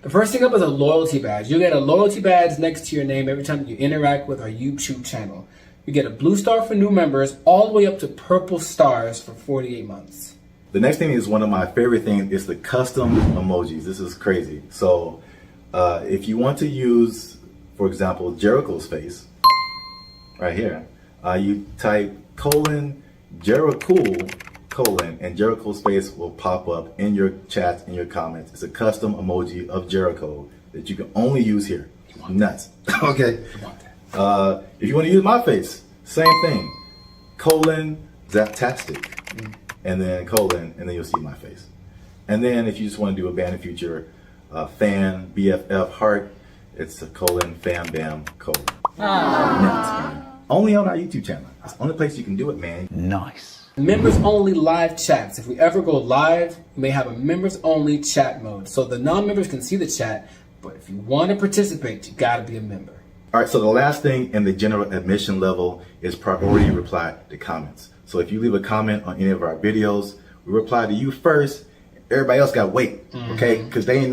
The first thing up is a loyalty badge. You get a loyalty badge next to your name every time you interact with our YouTube channel. You get a blue star for new members, all the way up to purple stars for 48 months. The next thing is one of my favorite things is the custom emojis. This is crazy. So if you want to use, for example, Jericho's face, right here, you type Jericho, and Jericho's face will pop up in your chats, in your comments. It's a custom emoji of Jericho that you can only use here. Nuts. Okay. If you want to use my face, same thing. Zaptastic. And then and then you'll see my face. And then if you just want to do a Band of Future fan, BFF heart, it's a fam bam . Nuts. Only on our YouTube channel. It's the only place you can do it, man. Nice. Members only live chats. If we ever go live, we may have a members only chat mode. So the non-members can see the chat, but if you want to participate, you gotta be a member. All right, so the last thing in the general admission level is priority reply to comments. So if you leave a comment on any of our videos, we reply to you first. Everybody else got to wait, okay? Because they ain't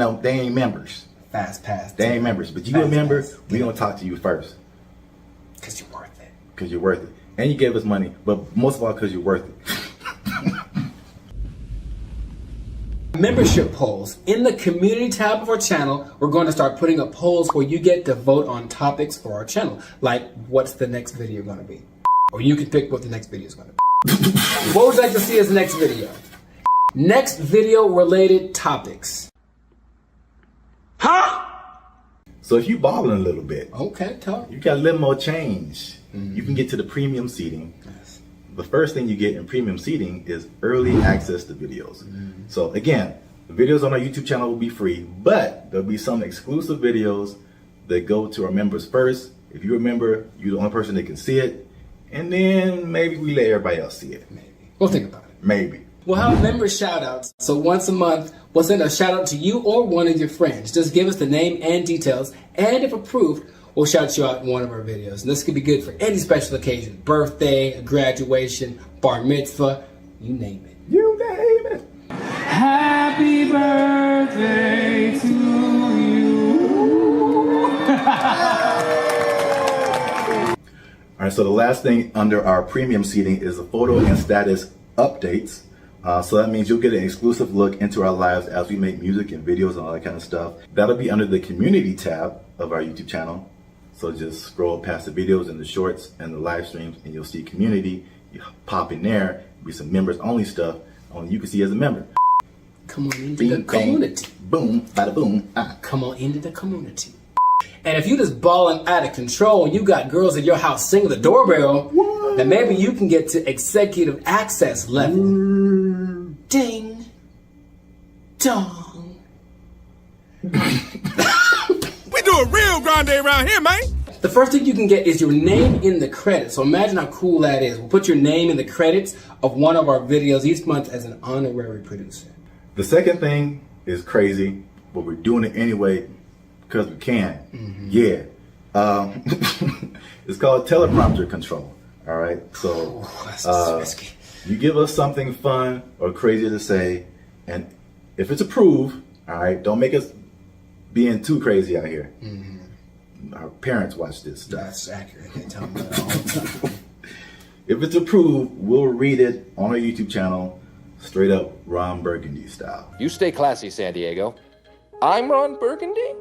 members. Fast pass. They ain't members, but you a member. We gonna talk to you first. Because you're worth it. Because you're worth it, and you gave us money, but most of all because you're worth it. Membership polls. In the community tab of our channel, we're going to start putting up polls where you get to vote on topics for our channel. Like, what's the next video going to be? Or you can pick what the next video is going to be. What would you like to see as the next video? Next video related topics. Huh? So if you balling a little bit, okay, talk. You got a little more change. You can get to the premium seating. Yes. The first thing you get in premium seating is early access to videos. So again, the videos on our YouTube channel will be free, but there'll be some exclusive videos that go to our members first. If you remember, you're the only person that can see it, and then maybe we let everybody else see it. Maybe. We'll think about it. Maybe. We'll have member shout outs. So once a month, we'll send a shout out to you or one of your friends. Just give us the name and details, and if approved, we'll shout you out in one of our videos. And this could be good for any special occasion. Birthday, a graduation, bar mitzvah, you name it. You name it. Happy birthday to you. All right, so the last thing under our premium seating is the photo and status updates. So that means you'll get an exclusive look into our lives as we make music and videos and all that kind of stuff. That'll be under the community tab of our YouTube channel. So just scroll past the videos and the shorts and the live streams and you'll see community. You pop in there, be some members only stuff only you can see as a member. Come on into the community. Boom, bada boom. Come on into the community. And if you just balling out of control and you got girls at your house singing the doorbell, then maybe you can get to executive access level. Ding. Dong. We do a real grande around here, man. The first thing you can get is your name in the credits. So imagine how cool that is. We'll put your name in the credits of one of our videos each month as an honorary producer. The second thing is crazy, but we're doing it anyway because we can. Yeah. It's called teleprompter control. All right. So you give us something fun or crazy to say, and if it's approved, all right, don't make us being too crazy out here. Our parents watch this stuff. That's accurate. They tell me that all the time. If it's approved, we'll read it on our YouTube channel, straight up Ron Burgundy style. You stay classy, San Diego. I'm Ron Burgundy?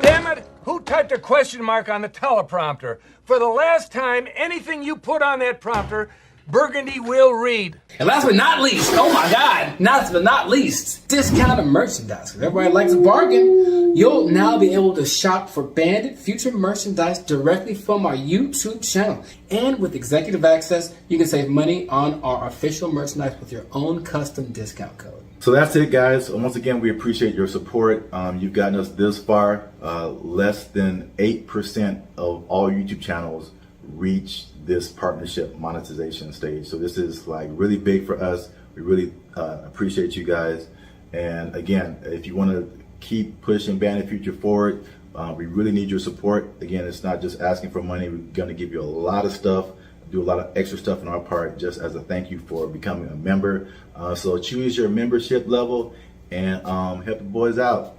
Damn it! Who typed a question mark on the teleprompter? For the last time, anything you put on that prompter, Burgundy will read. And last but not least, oh my God, last but not least, discounted merchandise. Because everybody likes a bargain. You'll now be able to shop for Bandit Future merchandise directly from our YouTube channel. And with executive access, you can save money on our official merchandise with your own custom discount code. So that's it, guys. Once again, we appreciate your support. You've gotten us this far. Less than 8% of all YouTube channels reach this partnership monetization stage. So this is like really big for us. We really appreciate you guys. And again, if you want to keep pushing Bandit Future forward, we really need your support. Again, it's not just asking for money. We're going to give you a lot of stuff, do a lot of extra stuff on our part just as a thank you for becoming a member. So choose your membership level and help the boys out.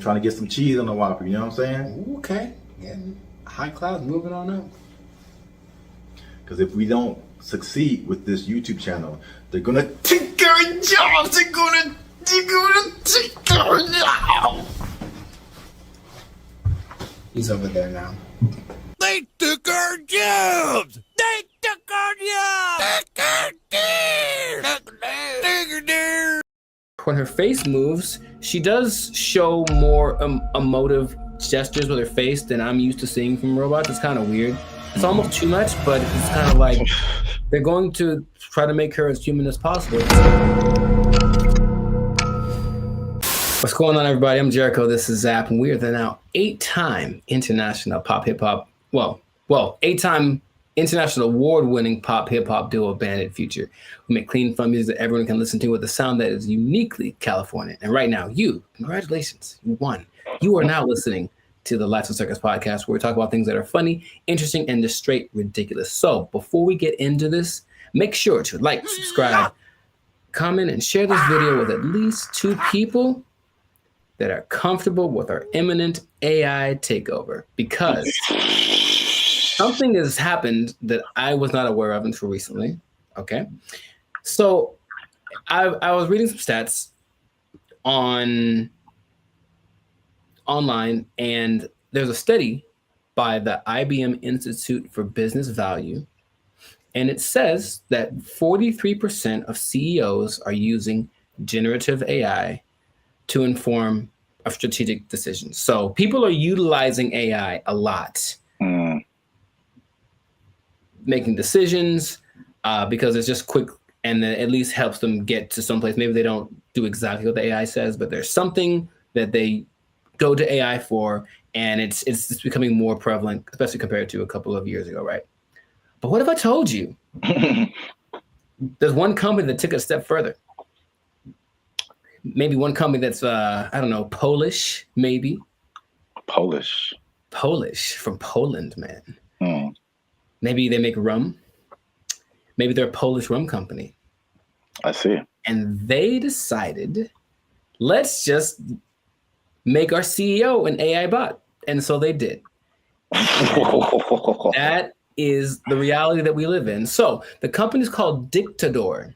Trying to get some cheese on the Whopper, you know what I'm saying? Ooh, okay. Yeah. High class, moving on up. Because if we don't succeed with this YouTube channel, they're gonna take our jobs. They're gonna take our jobs. He's over there now. They took our jobs! They took our jobs! When her face moves, she does show more emotive gestures with her face than I'm used to seeing from robots. It's kind of weird. It's almost too much, but it's kind of like they're going to try to make her as human as possible. What's going on, everybody? I'm Jericho. This is Zap, and we are the now 8-time international pop hip hop. Well, 8-time international award-winning pop hip hop duo Bandit Future. We make clean, fun music that everyone can listen to with a sound that is uniquely Californian. And right now, congratulations, you won. You are now listening to the Lights of Circus podcast, where we talk about things that are funny, interesting, and just straight ridiculous. So before we get into this, make sure to like, subscribe, comment, and share this video with at least 2 people that are comfortable with our imminent AI takeover, because something has happened that I was not aware of until recently. Okay. So I was reading some stats online, and there's a study by the IBM Institute for Business Value, and it says that 43% of CEOs are using generative AI to inform of strategic decisions. So people are utilizing AI a lot, making decisions because it's just quick, and then at least helps them get to someplace. Maybe they don't do exactly what the AI says, but there's something that they go to AI for, and it's becoming more prevalent, especially compared to a couple of years ago, right? But what if I told you there's one company that took it a step further? Maybe one company that's I don't know, Polish, maybe. Polish from Poland, man. Maybe they make rum. Maybe they're a Polish rum company. I see. And they decided, let's just make our CEO an AI bot. And so they did. That is the reality that we live in. So the company is called Dictador.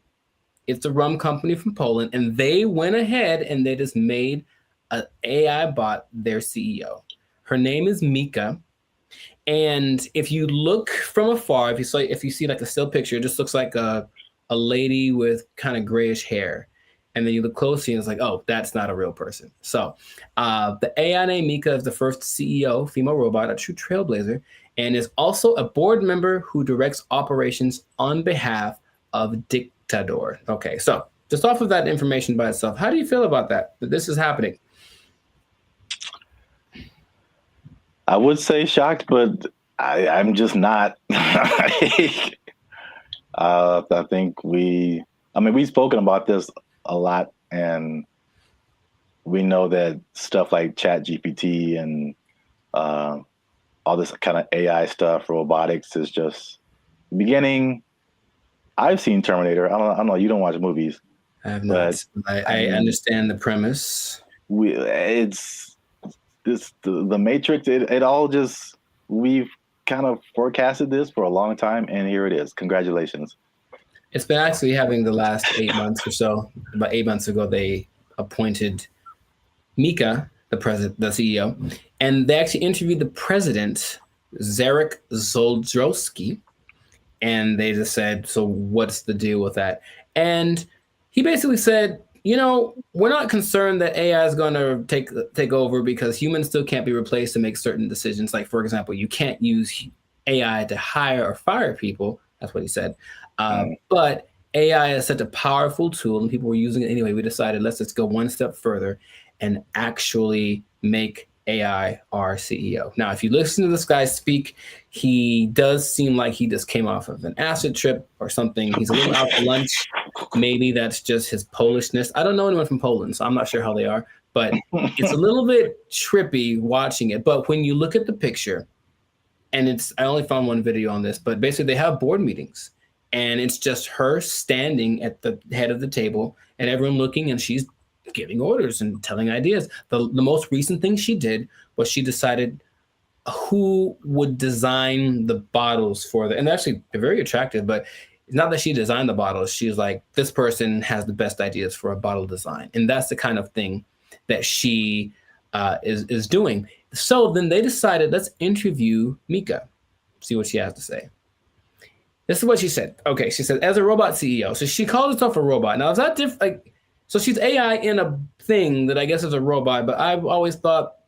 It's a rum company from Poland, and they went ahead and they just made an AI bot their CEO. Her name is Mika. And if you look from afar, if you see like a still picture, it just looks like a lady with kind of grayish hair. And then you look closely and it's like, oh, that's not a real person. So the AI named Mika is the first CEO, female robot, a true trailblazer, and is also a board member who directs operations on behalf of Dictador. Okay, so just off of that information by itself, how do you feel about that this is happening? I would say shocked, but I'm just not. I think we've spoken about this a lot, and we know that stuff like ChatGPT and all this kind of AI stuff, robotics, is just beginning. I've seen Terminator. I don't know. You don't watch movies. I have not. I understand the premise. The Matrix. It all just, we've kind of forecasted this for a long time, and here it is. Congratulations. It's been actually having the last 8 months or so. About 8 months ago, they appointed Mika, the CEO, and they actually interviewed the president, Zarek Zoldrowski, and they just said, so what's the deal with that? And he basically said, we're not concerned that AI is going to take over, because humans still can't be replaced to make certain decisions. Like, for example, you can't use AI to hire or fire people. That's what he said. But AI is such a powerful tool, and people were using it anyway. We decided, let's just go one step further and actually make AI our CEO. Now, if you listen to this guy speak, he does seem like he just came off of an acid trip or something. He's a little out to lunch. Maybe that's just his Polishness. I don't know anyone from Poland, so I'm not sure how they are, but it's a little bit trippy watching it. But when you look at the picture, and I only found one video on this, but basically they have board meetings, And it's just her standing at the head of the table and everyone looking, and she's giving orders and telling ideas. The most recent thing she did was she decided who would design the bottles for and actually they're very attractive, but it's not that she designed the bottles. She's like, this person has the best ideas for a bottle design. And that's the kind of thing that she is doing. So then they decided, let's interview Mika, see what she has to say. This is what she said. Okay, she said, as a robot CEO. So she called herself a robot. Now, is that different? Like, so she's AI in a thing that I guess is a robot, but I've always thought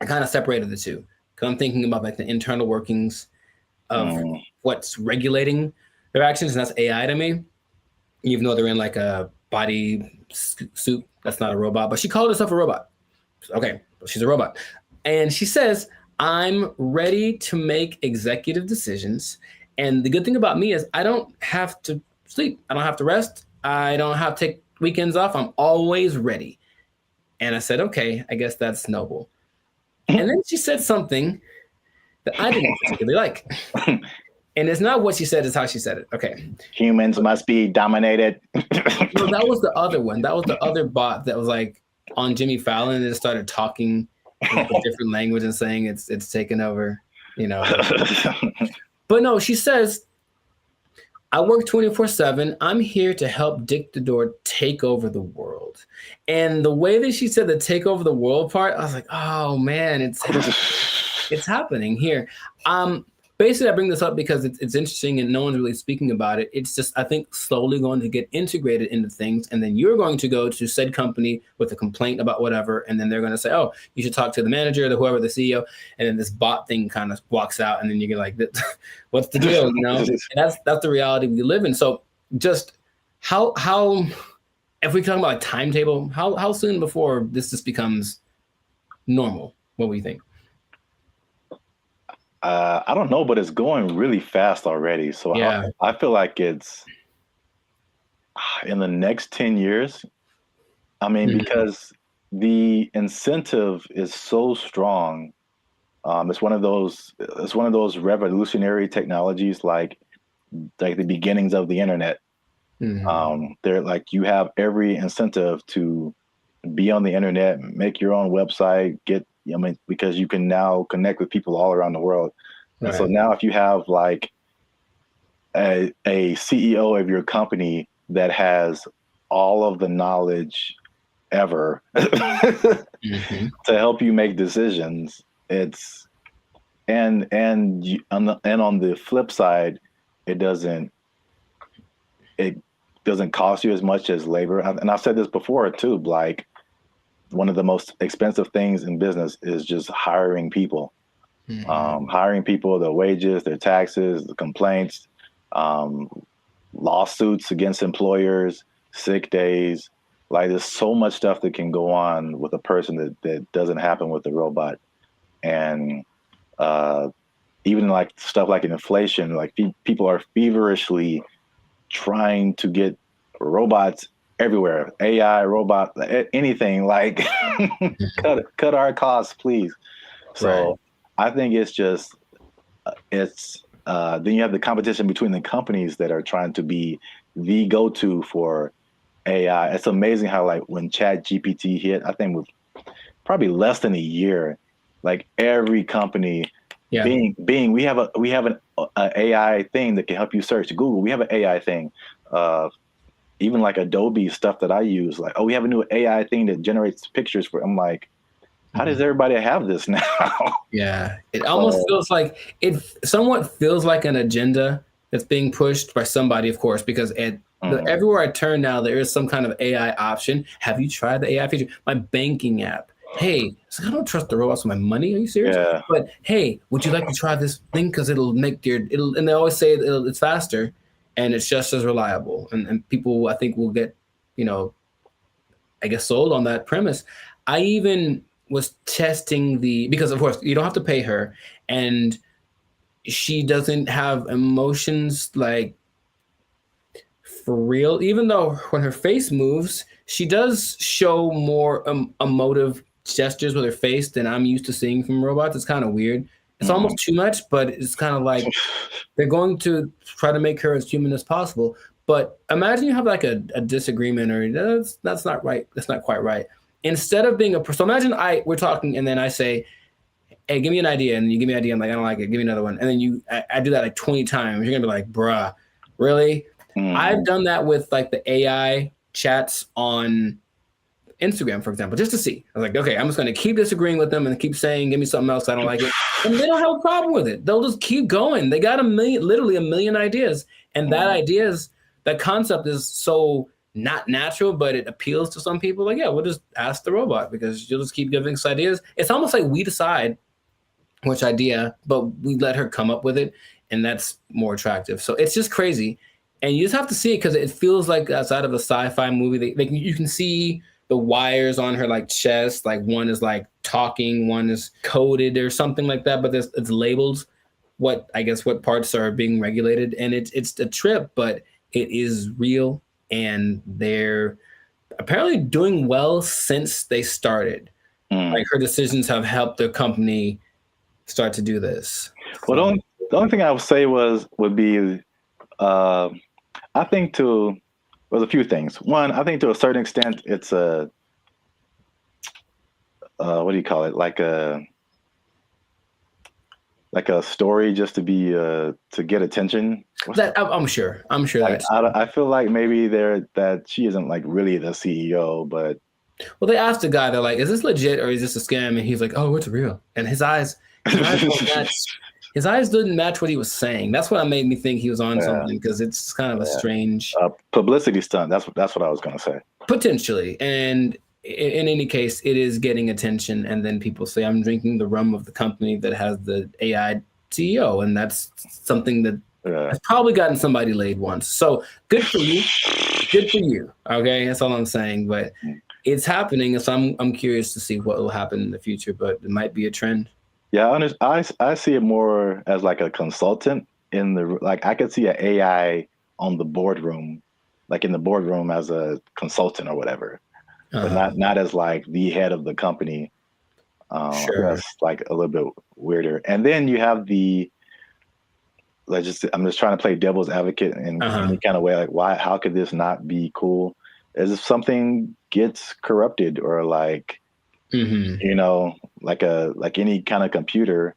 I kind of separated the two. Because I'm thinking about like the internal workings of what's regulating their actions, and that's AI to me. Even though they're in like a body suit, that's not a robot. But she called herself a robot. Okay, she's a robot. And she says, I'm ready to make executive decisions. And the good thing about me is I don't have to sleep. I don't have to rest. I don't have to take weekends off. I'm always ready. And I said, okay, I guess that's noble. And then she said something that I didn't particularly like. And it's not what she said, it's how she said it. Okay. Humans must be dominated. No, that was the other one. That was the other bot that was like on Jimmy Fallon and it started talking in a different language and saying it's taken over, you know. But no, she says, I work 24/7. I'm here to help Dick the Door take over the world. And the way that she said the take over the world part, I was like, oh man, it's happening here. Basically, I bring this up because it's interesting and no one's really speaking about it. It's just, I think, slowly going to get integrated into things. And then you're going to go to said company with a complaint about whatever. And then they're going to say, oh, you should talk to the manager, whoever, the CEO. And then this bot thing kind of walks out. And then you get like, what's the deal? You know, and that's the reality we live in. So just how if we talk about like timetable, how soon before this just becomes normal? What do you think? I don't know, but it's going really fast already. So yeah. I feel like it's in the next 10 years. I mean, because the incentive is so strong. It's one of those revolutionary technologies like the beginnings of the internet. They're like, you have every incentive to be on the internet, make your own website, because you can now connect with people all around the world. Right. And so now if you have like a CEO of your company that has all of the knowledge ever to help you make decisions, it's and on the flip side, it doesn't cost you as much as labor. And I've said this before too, like one of the most expensive things in business is just hiring people. Hiring people, their wages, their taxes, the complaints, lawsuits against employers, sick days. Like there's so much stuff that can go on with a person that doesn't happen with the robot. And even like stuff like inflation, like people are feverishly trying to get robots everywhere, AI, robot, anything, like cut our costs, please. So I think it's just, then you have the competition between the companies that are trying to be the go-to for AI. It's amazing how like when ChatGPT hit, I think with probably less than a year, like every company, Bing, we have an AI thing that can help you search. Google, we have an AI thing. Even like Adobe stuff that I use, like, oh, we have a new AI thing that generates pictures for. I'm like, how does everybody have this now? Yeah, it almost feels like it somewhat feels like an agenda that's being pushed by somebody, of course, because everywhere I turn now, there is some kind of AI option. Have you tried the AI feature? My banking app. Hey, so I don't trust the robots with my money. Are you serious? Yeah. But hey, would you like to try this thing? Because it'll make and they always say it's faster and it's just as reliable. And people, I think, will get, I guess, sold on that premise. I even was testing because of course you don't have to pay her and she doesn't have emotions like for real, even though when her face moves, she does show more emotive gestures with her face than I'm used to seeing from robots. It's kind of weird. It's almost too much, but it's kind of like they're going to try to make her as human as possible. But imagine you have like a disagreement, or that's not right. That's not quite right. Instead of being so imagine we're talking, and then I say, hey, give me an idea, and you give me an idea. I'm like, I don't like it. Give me another one. And then I do that like 20 times. You're gonna be like, bruh, really? I've done that with like the AI chats on Instagram, for example, just to see. I was like, okay, I'm just gonna keep disagreeing with them and keep saying, give me something else I don't like it. And they don't have a problem with it. They'll just keep going. They got literally a million ideas. And that concept is so not natural, but it appeals to some people. Like, yeah, we'll just ask the robot because you'll just keep giving us ideas. It's almost like we decide which idea, but we let her come up with it, and that's more attractive. So it's just crazy, and you just have to see it because it feels like outside of a sci-fi movie. You can see the wires on her like chest, like one is like talking, one is coded or something like that, but it's labeled what parts are being regulated, and it's a trip, but it is real, and they're apparently doing well since they started. Like her decisions have helped the company start to do this. Well, the only thing I would say would be, I think there's a few things. One, I think to a certain extent, it's a, what do you call it? Like a story just to be, to get attention. I'm sure like, I feel like maybe that she isn't like really the CEO, but. Well, they asked the guy, they're like, is this legit or is this a scam? And he's like, oh, it's real. And his eyes didn't match what he was saying. That's what made me think he was on something, because it's kind of a strange publicity stunt. That's what I was going to say. Potentially. And in any case, it is getting attention. And then people say, I'm drinking the rum of the company that has the AI CEO. And that's something that has probably gotten somebody laid once. So good for you. Good for you. Okay. That's all I'm saying. But it's happening. So I'm curious to see what will happen in the future, but it might be a trend. Yeah, I see it more as like a consultant I could see an AI on the boardroom, like in the boardroom as a consultant or whatever, but not as like the head of the company. Sure. That's like a little bit weirder. And then you have I'm just trying to play devil's advocate in any kind of way. Like, how could this not be cool? As if something gets corrupted or like, you know, like any kind of computer,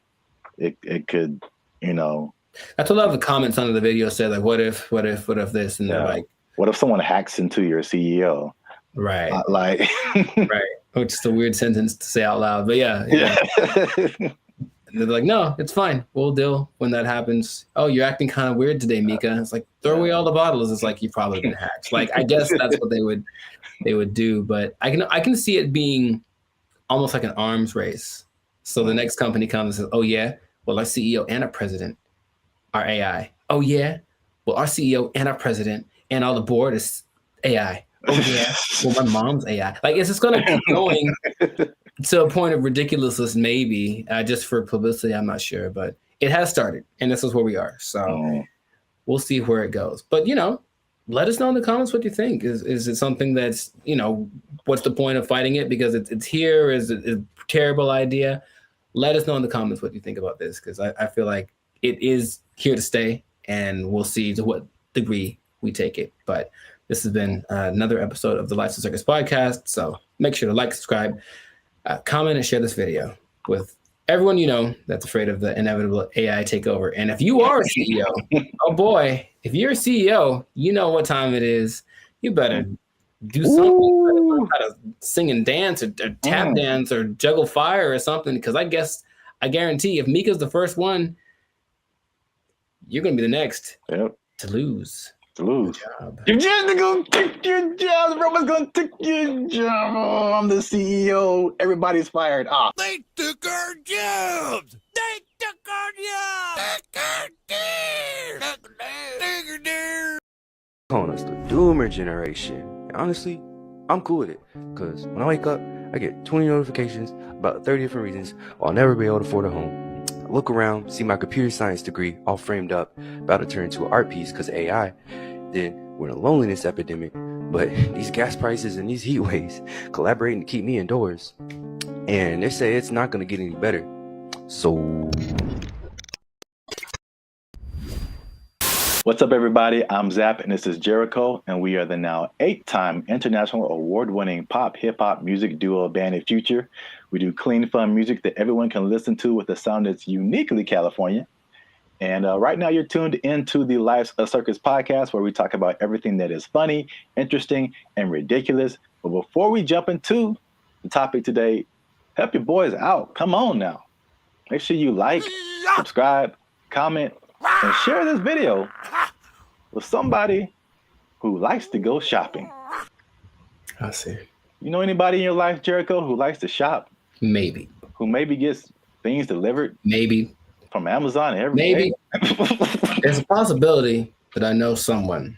it could, you know. That's what a lot of the comments under the video said, like, what if this? And they're like, what if someone hacks into your CEO? Right. Right. Which is a weird sentence to say out loud, but yeah. And they're like, no, it's fine. We'll deal when that happens. Oh, you're acting kind of weird today, Mika. It's like, throw away all the bottles. It's like, you've probably been hacked. Like, I guess that's what they would do. But I can see it being almost like an arms race. So the next company comes and says, oh yeah, well, our CEO and our president are AI. Oh yeah, well, our CEO and our president and all the board is AI. Oh yeah, well, my mom's AI. Like, it's just going to keep going to a point of ridiculousness, maybe, just for publicity. I'm not sure, but it has started, and this is where we are. So we'll see where it goes. But, you know, let us know in the comments what you think. Is it something that's, you know, what's the point of fighting it because it's here? Is it a terrible idea? Let us know in the comments what you think about this, because I feel like it is here to stay, and we'll see to what degree we take it. But this has been another episode of the Lights of Circus podcast. So make sure to like, subscribe, comment, and share this video with everyone you know that's afraid of the inevitable AI takeover. And if you are a CEO, oh boy, if you're a CEO, you know what time it is. You better do something. You better sing and dance or tap dance or juggle fire or something. Because I guarantee if Mika's the first one, you're going to be the next to lose. You're just gonna take your job. Everyone's gonna take your job. Oh, I'm the CEO. Everybody's fired. They took our jobs. They took our jobs. Calling us the Doomer generation. And honestly, I'm cool with it. Because when I wake up, I get 20 notifications about 30 different reasons I'll never be able to afford a home. I look around, see my computer science degree all framed up, about to turn into an art piece because of AI. Then we're in a loneliness epidemic. But these gas prices and these heat waves collaborating to keep me indoors. And they say it's not going to get any better. So What's up, everybody? I'm Zap, and this is Jericho, and we are the now 8-time international award-winning pop hip-hop music duo band and future. We do clean, fun music that everyone can listen to with a sound that's uniquely California. And right now, you're tuned into the Life's a Circus podcast, where we talk about everything that is funny, interesting, and ridiculous. But before we jump into the topic today, help your boys out. Come on now. Make sure you like, subscribe, comment, and share this video with somebody who likes to go shopping. I see. You know anybody in your life, Jericho, who likes to shop? Maybe. Who maybe gets things delivered? Maybe. From Amazon every Maybe. day? There's a possibility that I know someone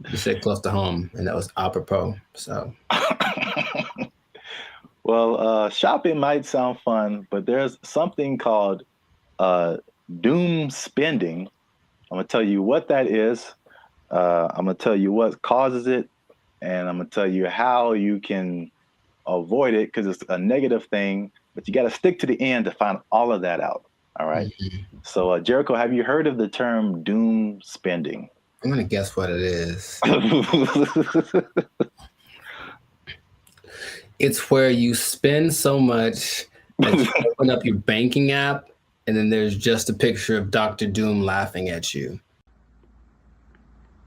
who said close to home, and that was apropos. So. Well, shopping might sound fun, but there's something called doom spending. I'm going to tell you what that is. I'm going to tell you what causes it, and I'm going to tell you how you can avoid it, because it's a negative thing, but you got to stick to the end to find all of that out. All right. Mm-hmm. So, Jericho, have you heard of the term doom spending? I'm going to guess what it is. It's where you spend so much that you open up your banking app, and then there's just a picture of Dr. Doom laughing at you.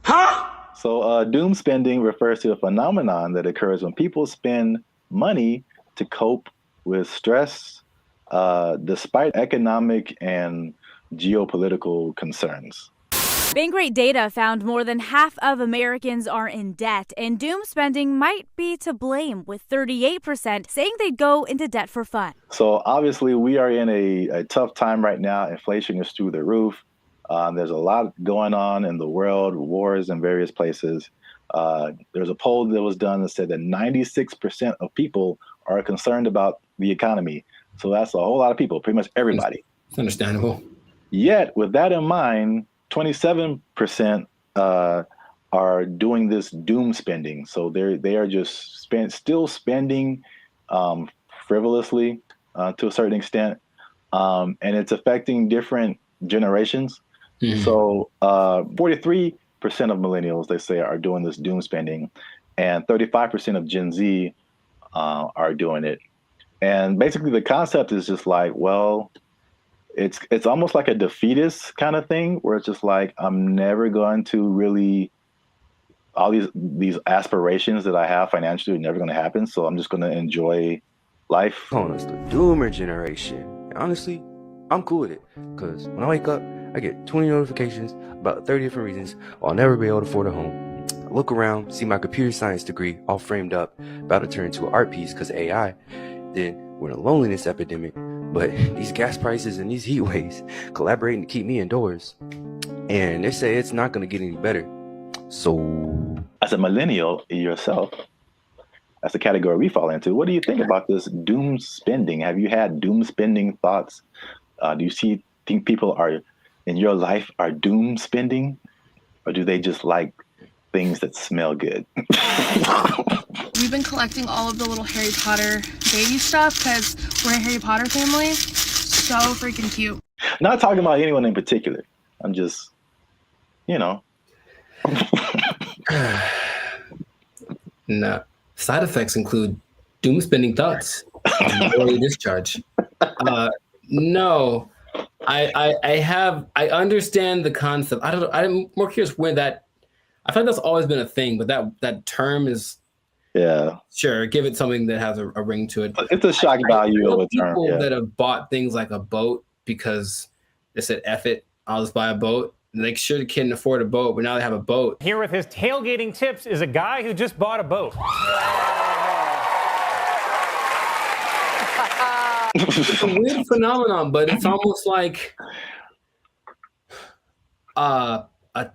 Huh? So doom spending refers to a phenomenon that occurs when people spend money to cope with stress, despite economic and geopolitical concerns. Bankrate data found more than half of Americans are in debt, and doom spending might be to blame, with 38% saying they'd go into debt for fun. So obviously we are in a tough time right now. Inflation is through the roof. There's a lot going on in the world, wars in various places. There's a poll that was done that said that 96% of people are concerned about the economy. So that's a whole lot of people, pretty much everybody. It's understandable. Yet, with that in mind, 27% are doing this doom spending. So they are just still spending frivolously to a certain extent, and it's affecting different generations. Mm-hmm. So 43% of millennials, they say, are doing this doom spending, and 35% of Gen Z are doing it. And basically, the concept is just like, well, it's almost like a defeatist kind of thing, where it's just like, I'm never going to really, all these aspirations that I have financially are never going to happen. So I'm just going to enjoy life. Oh, it's the doomer generation. Honestly, I'm cool with it, because when I wake up, I get 20 notifications about 30 different reasons I'll never be able to afford a home. I look around, see my computer science degree all framed up, about to turn into an art piece because of AI. Then we're in a loneliness epidemic. But these gas prices and these heat waves collaborating to keep me indoors. And they say it's not going to get any better. So, as a millennial yourself, that's the category we fall into. What do you think about this doom spending? Have you had doom spending thoughts? Do you think people are in your life are doom spending? Or do they just like things that smell good? We've been collecting all of the little Harry Potter baby stuff because we're a Harry Potter family. So freaking cute. Not talking about anyone in particular. I'm just, No. Side effects include doom spending thoughts, early discharge. No, I understand the concept. I'm more curious when that. I feel like that's always been a thing, but that term is. Yeah. Sure. Give it something that has a ring to it. It's a shock value of a term. People that have bought things like a boat because they said, F it, I'll just buy a boat. And they sure can afford a boat, but now they have a boat. Here with his tailgating tips is a guy who just bought a boat. It's a weird phenomenon, but it's almost like a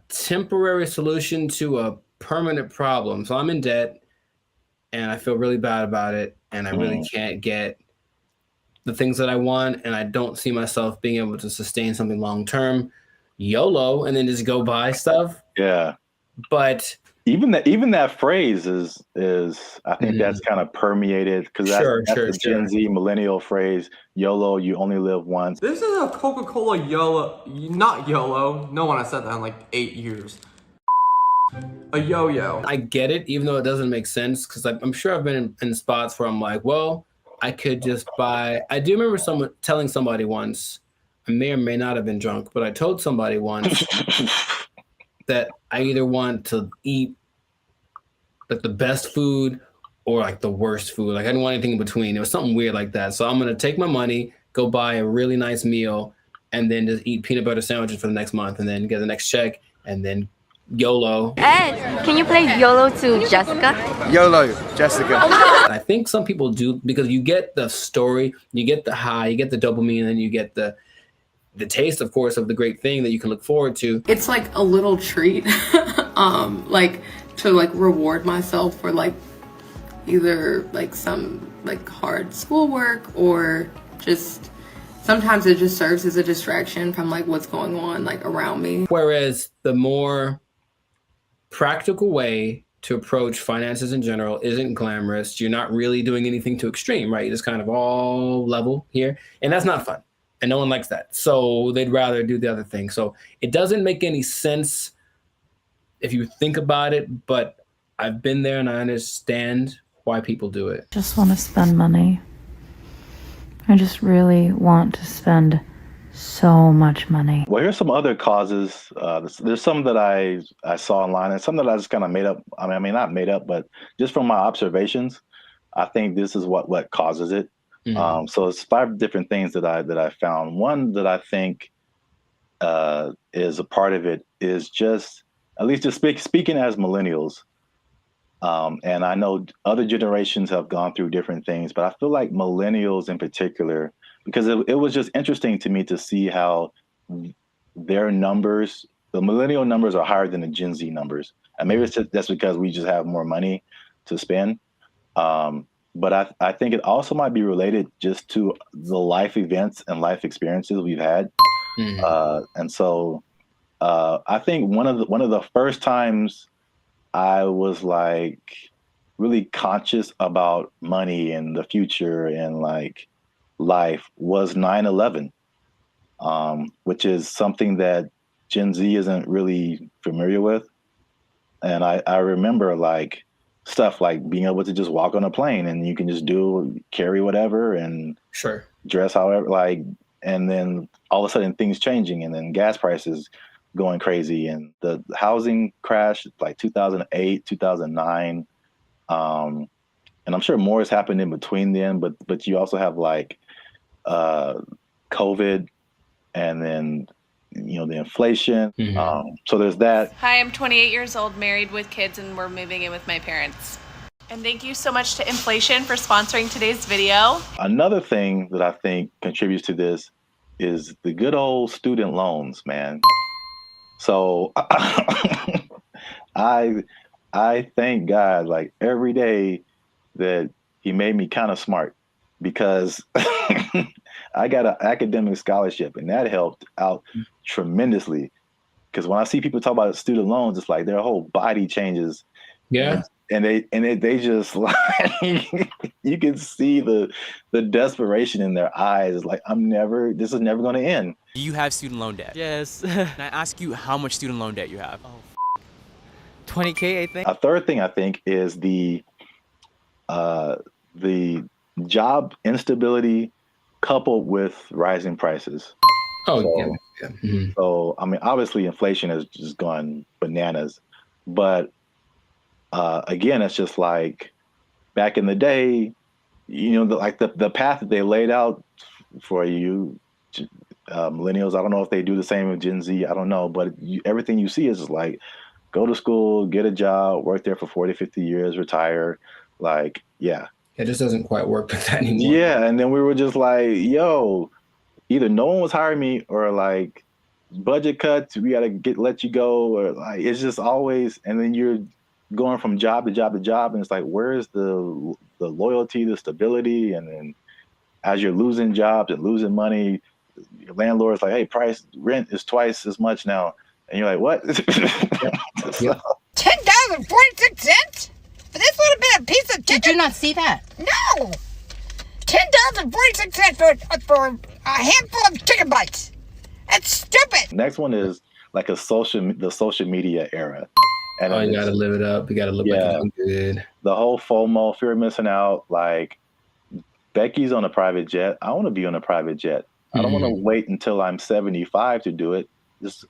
temporary solution to a permanent problem. So I'm in debt. And I feel really bad about it, and I really can't get the things that I want, and I don't see myself being able to sustain something long term. YOLO, and then just go buy stuff. Yeah. But Even that phrase is I think that's kind of permeated because that's the Gen Z millennial phrase. YOLO, you only live once. This is a Coca-Cola YOLO, not YOLO. No one has said that in like 8 years. A yo-yo. I get it, even though it doesn't make sense, because I'm sure I've been in spots where I'm like, well, I could just buy. I do remember telling somebody once, I may or may not have been drunk, but I told somebody once that I either want to eat like the best food or like the worst food. Like I didn't want anything in between. It was something weird like that. So I'm gonna take my money, go buy a really nice meal, and then just eat peanut butter sandwiches for the next month, and then get the next check, and then YOLO. Ed, can you play YOLO to Jessica? YOLO, Jessica. I think some people do because you get the story, you get the high, you get the dopamine, and then you get the taste, of course, of the great thing that you can look forward to. It's like a little treat, like to like reward myself for like either like some like hard schoolwork or just sometimes it just serves as a distraction from like what's going on like around me. Whereas the more practical way to approach finances in general isn't glamorous. You're not really doing anything too extreme, right? It's kind of all level here, and that's not fun. And no one likes that. So they'd rather do the other thing. So it doesn't make any sense if you think about it, but I've been there and I understand why people do it. Just want to spend money. I just really want to spend so much money. Well, here's some other causes. There's some that I saw online and some that I just kind of made up. I mean, not made up, but just from my observations, I think this is what causes it. Mm-hmm. So it's 5 different things that I found. One that I think is a part of it is just, at least just speaking as millennials, and I know other generations have gone through different things, but I feel like millennials in particular, because it was just interesting to me to see how their numbers, the millennial numbers are higher than the Gen Z numbers. And maybe it's just, that's because we just have more money to spend. But I think it also might be related just to the life events and life experiences we've had. Mm-hmm. And so I think one of the first times I was like really conscious about money and the future and like life was 9/11, which is something that Gen Z isn't really familiar with. And I remember like stuff like being able to just walk on a plane and you can just carry whatever and sure dress however, like, and then all of a sudden things changing and then gas prices going crazy and the housing crash like 2008, 2009. And I'm sure more has happened in between then, but you also have like COVID and then, you know, the inflation. Mm-hmm. So there's that. Hi, I'm 28 years old, married with kids, and we're moving in with my parents. And thank you so much to Inflation for sponsoring today's video. Another thing that I think contributes to this is the good old student loans, man. So I thank God like every day that he made me kind of smart, because I got an academic scholarship and that helped out tremendously. Because when I see people talk about student loans, it's like their whole body changes. Yeah. And they just like, you can see the desperation in their eyes. It's like, this is never going to end. Do you have student loan debt? Yes. Can I ask you how much student loan debt you have? Oh, 20K, I think. A third thing I think is the job instability coupled with rising prices. Oh, so, yeah. Mm-hmm. So, I mean, obviously inflation has just gone bananas, but again, it's just like back in the day, you know, the path that they laid out for you, millennials, I don't know if they do the same with Gen Z, I don't know, but everything you see is just like, go to school, get a job, work there for 40, 50 years, retire. Like, yeah. It just doesn't quite work like that anymore. Yeah, and then we were just like, yo, either no one was hiring me or like budget cuts, we gotta let you go, or like it's just always, and then you're going from job to job to job, and it's like, where's the loyalty, the stability? And then as you're losing jobs and losing money, your landlord's like, hey, rent is twice as much now, and you're like, what? Yep. $10 $10.46? For this little bit of piece of chicken? Did you not see that? No! $10.46 for a handful of chicken bites. That's stupid. Next one is like the social media era. And Oh, you gotta live it up. You gotta look like you're doing good. The whole FOMO, fear of missing out. Like Becky's on a private jet. I want to be on a private jet. I don't want to wait until I'm 75 to do it.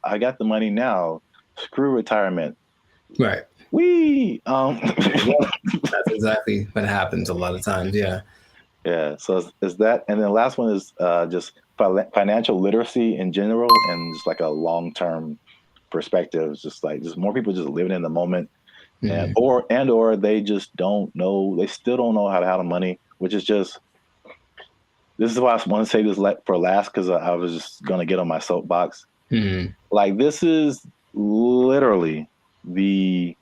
I got the money now. Screw retirement. Right. That's exactly what happens a lot of times. Yeah. Yeah. So is that, and then the last one is just financial literacy in general, and just like a long-term perspective. Just more people just living in the moment, and or they just don't know. They still don't know how to handle money, which is just. This is why I want to say this for last, because I was just gonna get on my soapbox. Like, this is literally the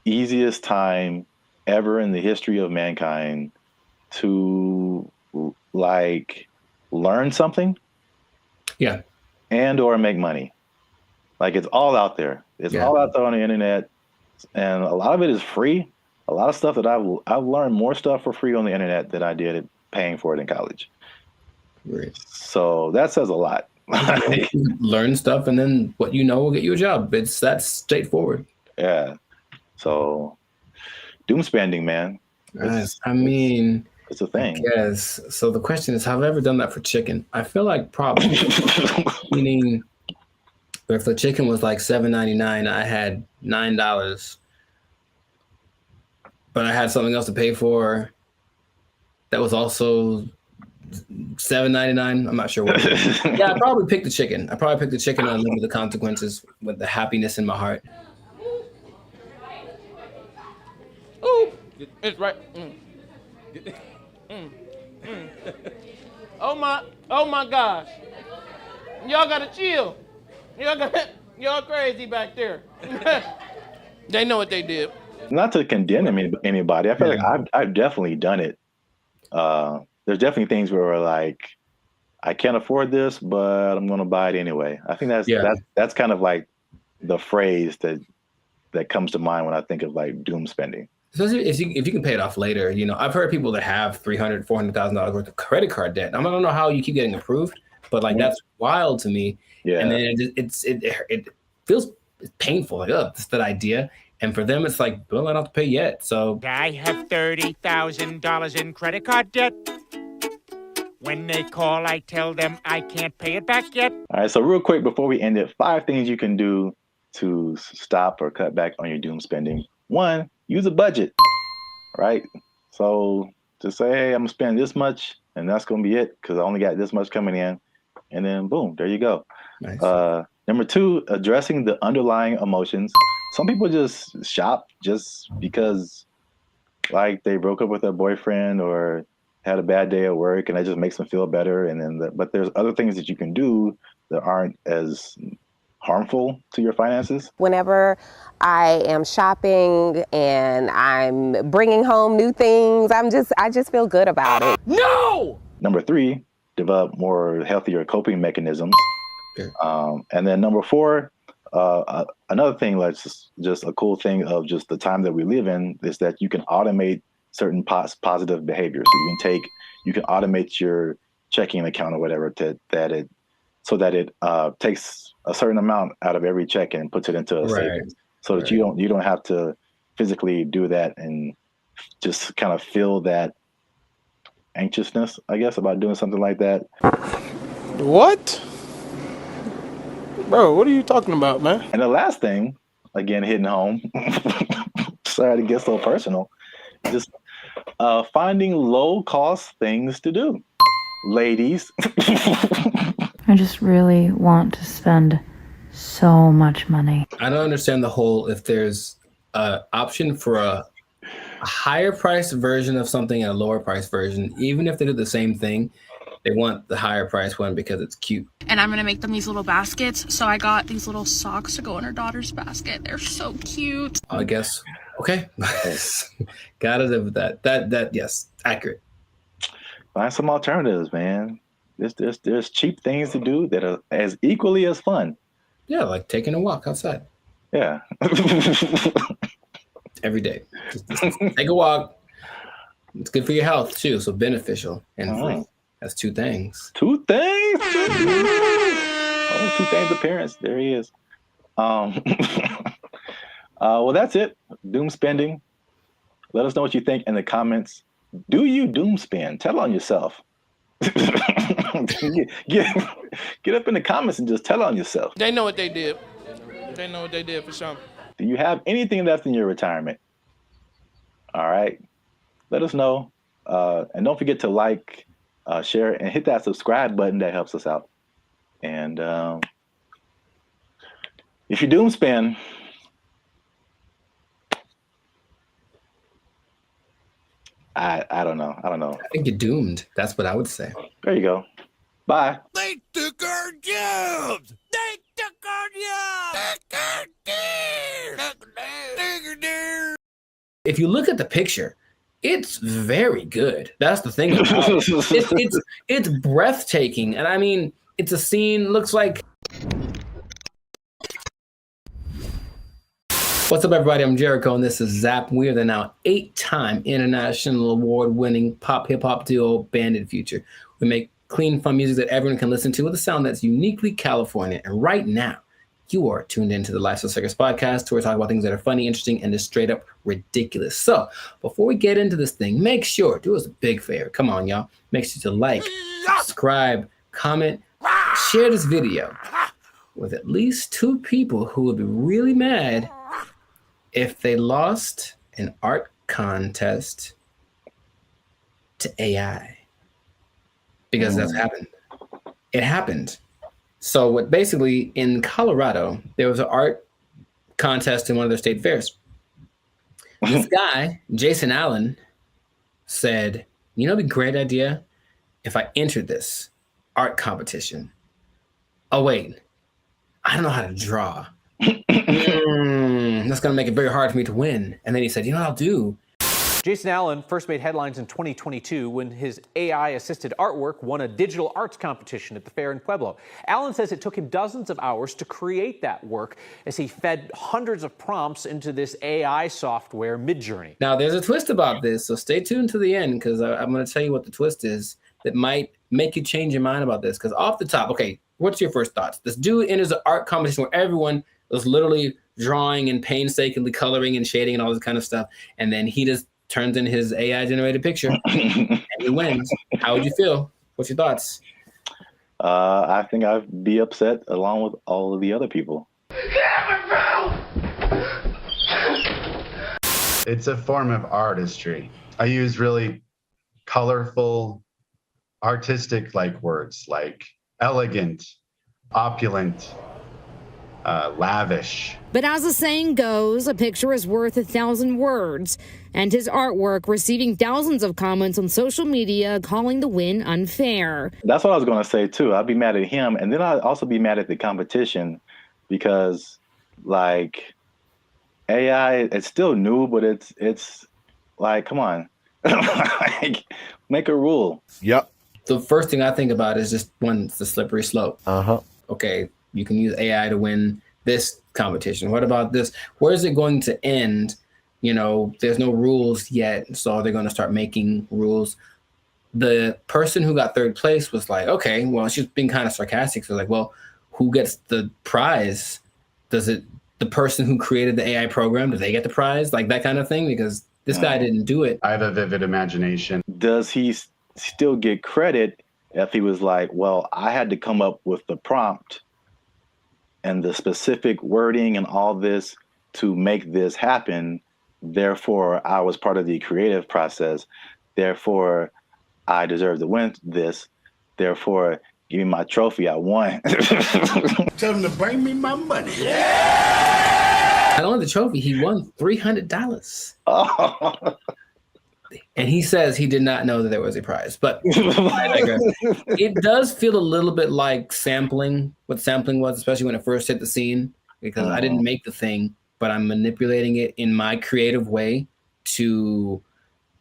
easiest time ever in the history of mankind to like learn something, and or make money. Like, it's all out there. It's all out there on the internet, and a lot of it is free. A lot of stuff that I've learned more stuff for free on the internet than I did paying for it in college. Right. So that says a lot. Learn stuff, and then what you know will get you a job. That's straightforward. Yeah. So doom spending, man. It's a thing. Yes. So the question is, have I ever done that for chicken? I feel like probably. Meaning, if the chicken was like $7.99, I had $9, but I had something else to pay for. That was also $7.99. I'm not sure what. Yeah, I probably picked the chicken. I probably picked the chicken and live with the consequences with the happiness in my heart. Ooh, it's right. Oh my gosh. Y'all gotta chill. Y'all crazy back there. They know what they did. Not to condemn anybody. I feel like I've definitely done it. There's definitely things where we're like, I can't afford this, but I'm going to buy it anyway. I think that's kind of like the phrase that comes to mind when I think of like doom spending. Especially if you can pay it off later. You know, I've heard people that have $300,000, $400,000 worth of credit card debt. I don't know how you keep getting approved, but like that's wild to me. Yeah. And then it feels painful. Like, that's that idea. And for them, it's like, well, I don't have to pay yet. So I have $30,000 in credit card debt. When they call, I tell them I can't pay it back yet. All right. So real quick, before we end it, 5 things you can do to stop or cut back on your doom spending. 1, use a budget, right? So just say, hey, I'm gonna spend this much, and that's gonna be it, because I only got this much coming in, and then boom, there you go. Nice. Number 2, addressing the underlying emotions. Some people just shop just because, like, they broke up with their boyfriend or had a bad day at work, and that just makes them feel better. And then, but there's other things that you can do that aren't as harmful to your finances. Whenever I am shopping and I'm bringing home new things, I just feel good about it. No! Number 3, develop more healthier coping mechanisms. Okay. And then number 4, another thing that's just a cool thing of just the time that we live in is that you can automate certain positive behaviors. So you can automate your checking account or whatever so that it takes a certain amount out of every check and puts it into a savings, so that you don't have to physically do that and just kind of feel that anxiousness, I guess, about doing something like that. What? Bro, what are you talking about, man? And the last thing, again, hitting home, sorry to get so personal, just finding low-cost things to do. Ladies. I just really want to spend so much money. I don't understand the whole, if there's an option for a higher price version of something and a lower price version, even if they do the same thing, they want the higher price one because it's cute. And I'm gonna make them these little baskets. So I got these little socks to go in her daughter's basket. They're so cute. I guess. Okay. Gotta live with that. That yes, accurate. Find some alternatives, man. There's cheap things to do that are as equally as fun. Yeah, like taking a walk outside. Yeah. Every day. Just take a walk. It's good for your health too, so beneficial and free. That's two things. Two things. Oh, two things appearance. There he is. Well, that's it. Doom spending. Let us know what you think in the comments. Do you doom spend? Tell on yourself. Get up in the comments and just tell on yourself. They know what they did. They know what they did for sure. Do you have anything left in your retirement? All right. Let us know. And don't forget to like, share, and hit that subscribe button. That helps us out. And if you doom spend, I don't know. I think you're doomed. That's what I would say. There you go. Bye. They took our jobs. They took our jobs. If you look at the picture, it's very good. That's the thing about it. It's breathtaking. And I mean, it's a scene, looks like... What's up, everybody? I'm Jericho, and this is Zap. We are the now 8-time international award-winning pop hip-hop duo Banded Future. We make clean, fun music that everyone can listen to with a sound that's uniquely California. And right now, you are tuned into the Lifestyle Circus podcast, where we talk about things that are funny, interesting, and just straight up ridiculous. So before we get into this thing, make sure, do us a big favor. Come on, y'all. Make sure to like, subscribe, comment, share this video with at least 2 people who would be really mad if they lost an art contest to AI. Because that's happened. It happened. So what basically in Colorado, there was an art contest in one of their state fairs. This guy, Jason Allen, said, you know, it'd be a great idea if I entered this art competition. Oh, wait, I don't know how to draw. That's going to make it very hard for me to win. And then he said, you know what I'll do? Jason Allen first made headlines in 2022 when his AI-assisted artwork won a digital arts competition at the fair in Pueblo. Allen says it took him dozens of hours to create that work as he fed hundreds of prompts into this AI software, Midjourney. Now, there's a twist about this, so stay tuned to the end, because I'm going to tell you what the twist is that might make you change your mind about this. Because off the top, okay, what's your first thoughts? This dude enters an art competition where everyone was literally drawing and painstakingly coloring and shading and all this kind of stuff, and then he just turns in his AI-generated picture and he wins. How would you feel? What's your thoughts? I think I'd be upset along with all of the other people. It's a form of artistry. I use really colorful, artistic words like elegant, opulent, lavish. But as the saying goes, a picture is worth 1,000 words, and his artwork receiving thousands of comments on social media calling the win unfair. That's what I was going to say too. I'd be mad at him, and then I'd also be mad at the competition because, like, AI, it's still new, but it's like, come on, like, make a rule. Yep. The first thing I think about is just one, it's the slippery slope. Okay, you can use AI to win this competition. What about this? Where is it going to end? You know, there's no rules yet, so they're going to start making rules. The person who got third place was like, okay, well, she's being kind of sarcastic. So like, well, who gets the prize? Does it, the person who created the AI program, do they get the prize? Like that kind of thing? Because this guy didn't do it. I have a vivid imagination. Does he still get credit if he was like, well, I had to come up with the prompt and the specific wording and all this to make this happen. Therefore, I was part of the creative process. Therefore, I deserve to win this. Therefore, give me my trophy. I won. Tell him to bring me my money. Not only the trophy, he won $300. Oh. And he says he did not know that there was a prize, but it does feel a little bit like sampling, what sampling was, especially when it first hit the scene, because I didn't make the thing, but I'm manipulating it in my creative way to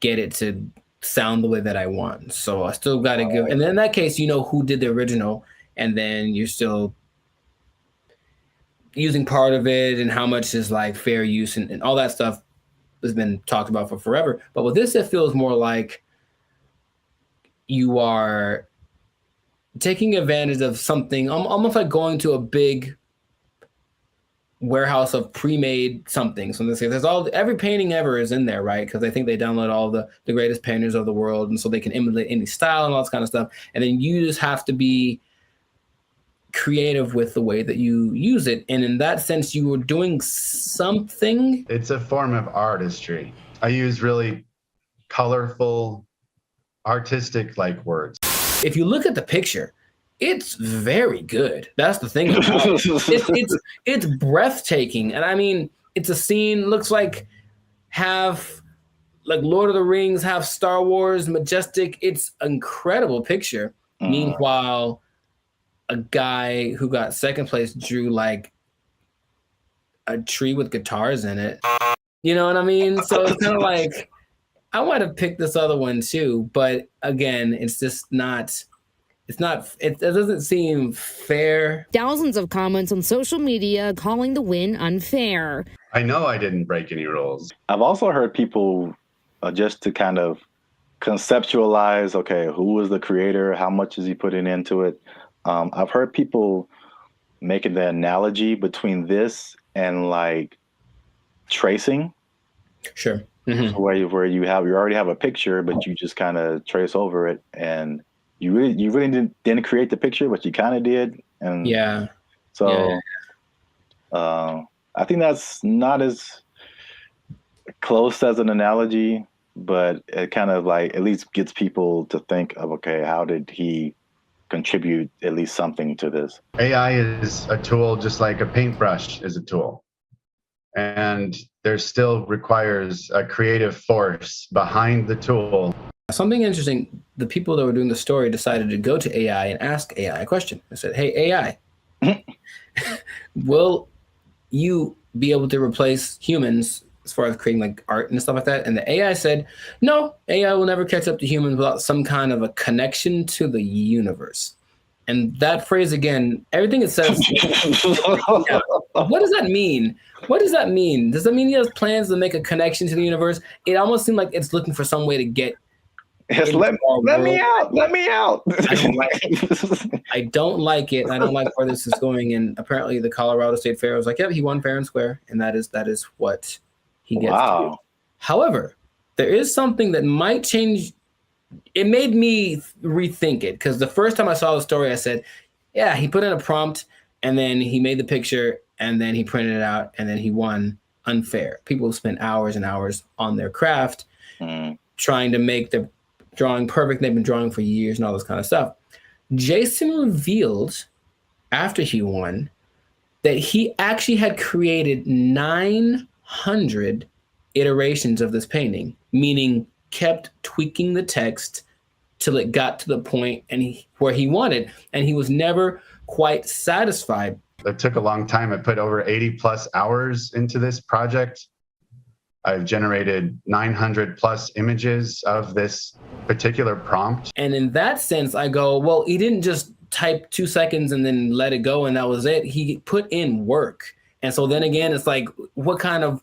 get it to sound the way that I want. So I still got to give, and then in that case, you know who did the original, and then you're still using part of it and how much is like fair use and all that stuff has been talked about for forever. But with this, it feels more like you are taking advantage of something, almost like going to a big warehouse of pre-made something. So there's every painting ever is in there, right? Because I think they download all the greatest painters of the world, and so they can emulate any style and all this kind of stuff. And then you just have to be creative with the way that you use it. And in that sense, you were doing something. It's a form of artistry. I use really colorful, artistic like words. If you look at the picture, it's very good. That's the thing. It's breathtaking. And I mean, it's a scene, looks like half like Lord of the Rings, half Star Wars, majestic. It's an incredible picture. Meanwhile, a guy who got second place drew like a tree with guitars in it. You know what I mean? So it's kind of like, I might have picked this other one too, but again, it's just not, it doesn't seem fair. Thousands of comments on social media calling the win unfair. I know I didn't break any rules. I've also heard people just to kind of conceptualize, okay, who was the creator? How much is he putting into it? I've heard people making the analogy between this and like tracing. Sure. Mm-hmm. Where you already have a picture, but you just kind of trace over it, and you really didn't create the picture, but you kind of did. And yeah. So I think that's not as close as an analogy, but it kind of like at least gets people to think of, okay, how did he contribute at least something to this? AI is a tool just like a paintbrush is a tool. And there still requires a creative force behind the tool. Something interesting, the people that were doing the story decided to go to AI and ask AI a question. They said, hey, AI, will you be able to replace humans as far as creating like art and stuff like that? And the AI said, no, AI will never catch up to humans without some kind of a connection to the universe. And that phrase again, everything it says, yeah. What does that mean? What does that mean? Does that mean he has plans to make a connection to the universe? It almost seemed like it's looking for some way to get. Let me out. Let me out. I don't like it. I don't like where this is going. And apparently the Colorado State Fair was like, yep, he won fair and square. And that is what he gets to do. However, there is something that might change. It made me rethink it, because the first time I saw the story, I said, yeah, he put in a prompt and then he made the picture and then he printed it out and then he won unfair. People spent hours and hours on their craft trying to make the drawing perfect. They've been drawing for years and all this kind of stuff. Jason revealed after he won that he actually had created 900 iterations of this painting, meaning kept tweaking the text till it got to the point where he wanted, and he was never quite satisfied. It took a long time. I put over 80 plus hours into this project. I've generated 900 plus images of this particular prompt. And in that sense, I go, well, he didn't just type 2 seconds and then let it go and that was it. He put in work. And so then again, it's like, what kind of,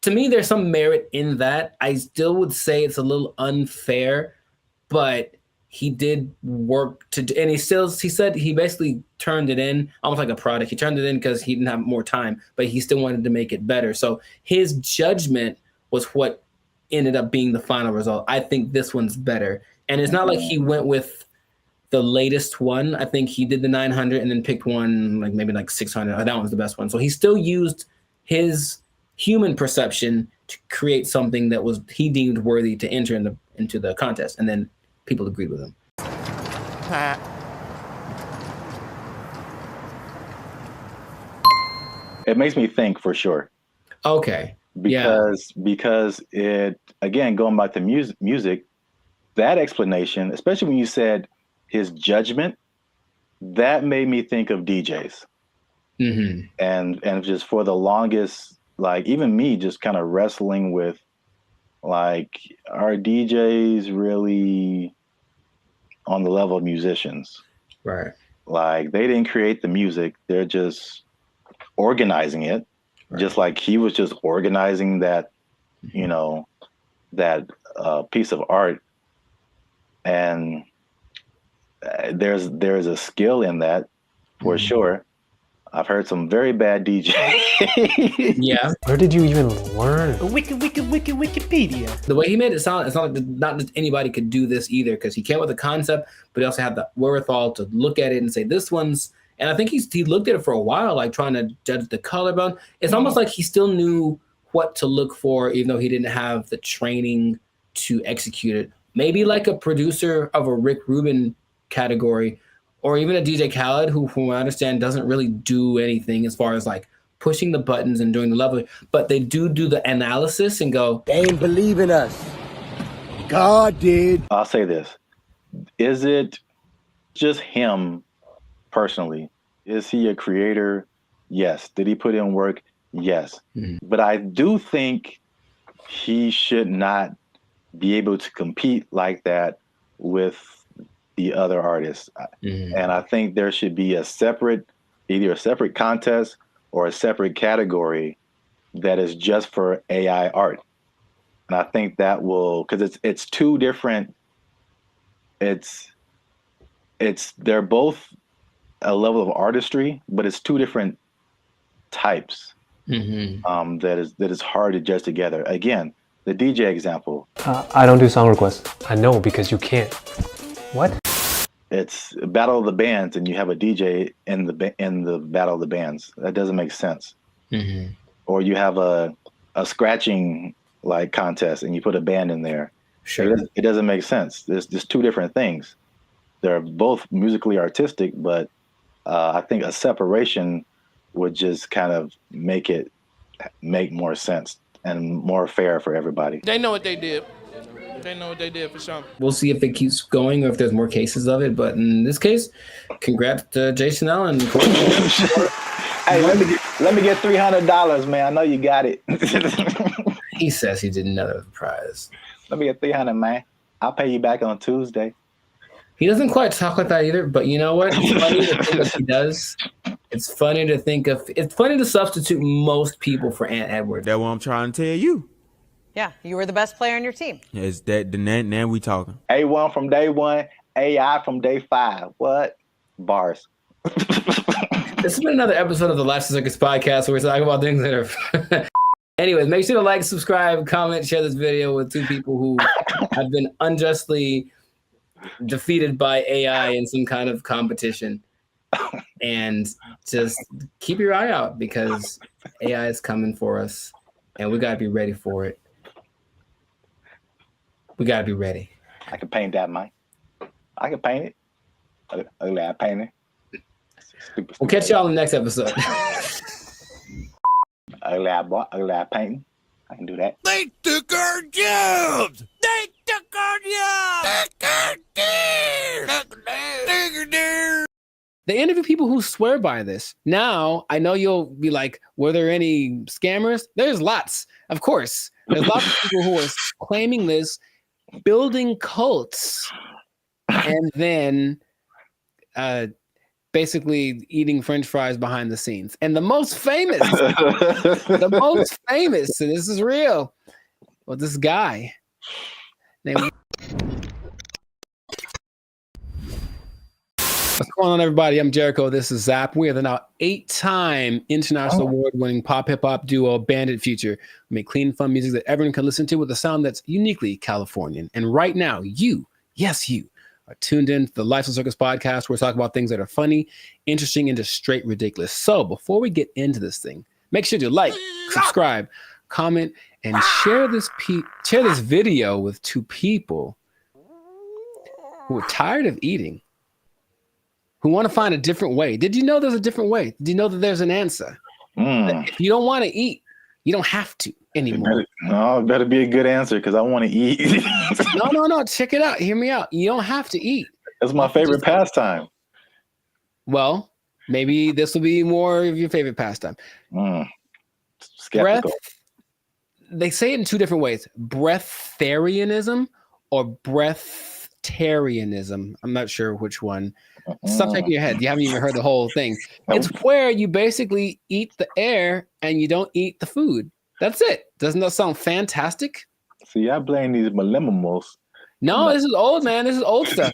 to me, there's some merit in that. I still would say it's a little unfair, but he did work and he said he basically turned it in almost like a product. He turned it in because he didn't have more time, but he still wanted to make it better. So his judgment was what ended up being the final result. I think this one's better. And it's not like he went with the latest one. I think he did the 900 and then picked one, like maybe like 600. That one was the best one. So he still used his human perception to create something that he deemed worthy to enter into the contest. And then people agreed with him. It makes me think for sure. Okay. Because it, again, going back to music, that explanation, especially when you said his judgment, that made me think of DJs. Mm-hmm. And just for the longest, like even me just kind of wrestling with, like, are DJs really on the level of musicians? Right. Like, they didn't create the music. They're just organizing it, just like he was just organizing that, you know, that piece of art. And there's a skill in that for sure. I've heard some very bad DJs. Yeah. Where did you even learn? Wikipedia. The way he made it sound, it's not like not just anybody could do this either, because he came with the concept, but he also had the wherewithal to look at it and say, this one's, and I think he looked at it for a while, like trying to judge the color bone. It's almost like he still knew what to look for, even though he didn't have the training to execute it. Maybe like a producer of a Rick Rubin category, or even a DJ Khaled, who from what I understand doesn't really do anything as far as like pushing the buttons and doing the level, but they do the analysis and go, they ain't believe in us. God did. I'll say this. Is it just him personally? Is he a creator? Yes. Did he put in work? Yes. But I do think he should not be able to compete like that with the other artists. And I think there should be either a separate contest or a separate category that is just for AI art. And I think that will, because it's two different, they're both a level of artistry, but it's two different types that is hard to judge together. Again, the DJ example. I don't do song requests. I know, because you can't. What? It's a battle of the bands, and you have a DJ in the battle of the bands. That doesn't make sense. Or you have a scratching like contest, and you put a band in there. Sure, it doesn't make sense. There's just two different things. They're both musically artistic, but I think a separation would just kind of make more sense and more fair for everybody. They know what they did. They know what they did for sure. We'll see if it keeps going or if there's more cases of it. But in this case, congrats to Jason Allen. Hey, let me get $300, man. I know you got it. He says he did another prize. Let me get $300, man. I'll pay you back on Tuesday. He doesn't quite talk like that either. But you know what? It's funny to think he does. It's funny to think of. It's funny to substitute most people for Ant Edwards. That's what I'm trying to tell you. Yeah, you were the best player on your team. Is that now we talking? A1 from day one, AI from day 5. What? Bars. This has been another episode of the Life of Circus podcast where we talk about things that are. Anyways, make sure to like, subscribe, comment, share this video with two people who have been unjustly defeated by AI in some kind of competition. And just keep your eye out, because AI is coming for us and we got to be ready for it. We got to be ready. I can paint that, Mike. I can paint it. Ugly eye painting. We'll catch y'all in the next episode. Ugly eye painting. I can do that. They took our jobs! They took our jobs! They interview people who swear by this. Now, I know you'll be like, were there any scammers? There's lots, of course. There's lots of people who are claiming this, building cults, and then basically eating French fries behind the scenes. And the most famous, and this is real, well, this guy named... What's going on, everybody? I'm Jericho. This is Zap. We are the now 8-time international award-winning pop hip-hop duo Bandit Future. We make clean, fun music that everyone can listen to with a sound that's uniquely Californian. And right now, you are tuned in to the Life of Circus podcast, where we talk about things that are funny, interesting, and just straight ridiculous. So before we get into this thing, make sure to like, subscribe, comment, and share this video with two people who are tired of eating, who want to find a different way. Did you know there's a different way? Did you know that there's an answer? If you don't want to eat, you don't have to anymore. It better be a good answer, because I want to eat. No. Check it out. Hear me out. You don't have to eat. That's my favorite pastime. Well, maybe this will be more of your favorite pastime. Skeptical. They say it in two different ways: breatharianism or breath breatharianism. I'm not sure which one. Stop shaking your head. You haven't even heard the whole thing. It's where you basically eat the air and you don't eat the food. That's it. Doesn't that sound fantastic? See, I blame these millennials. No, this is old, man. This is old stuff.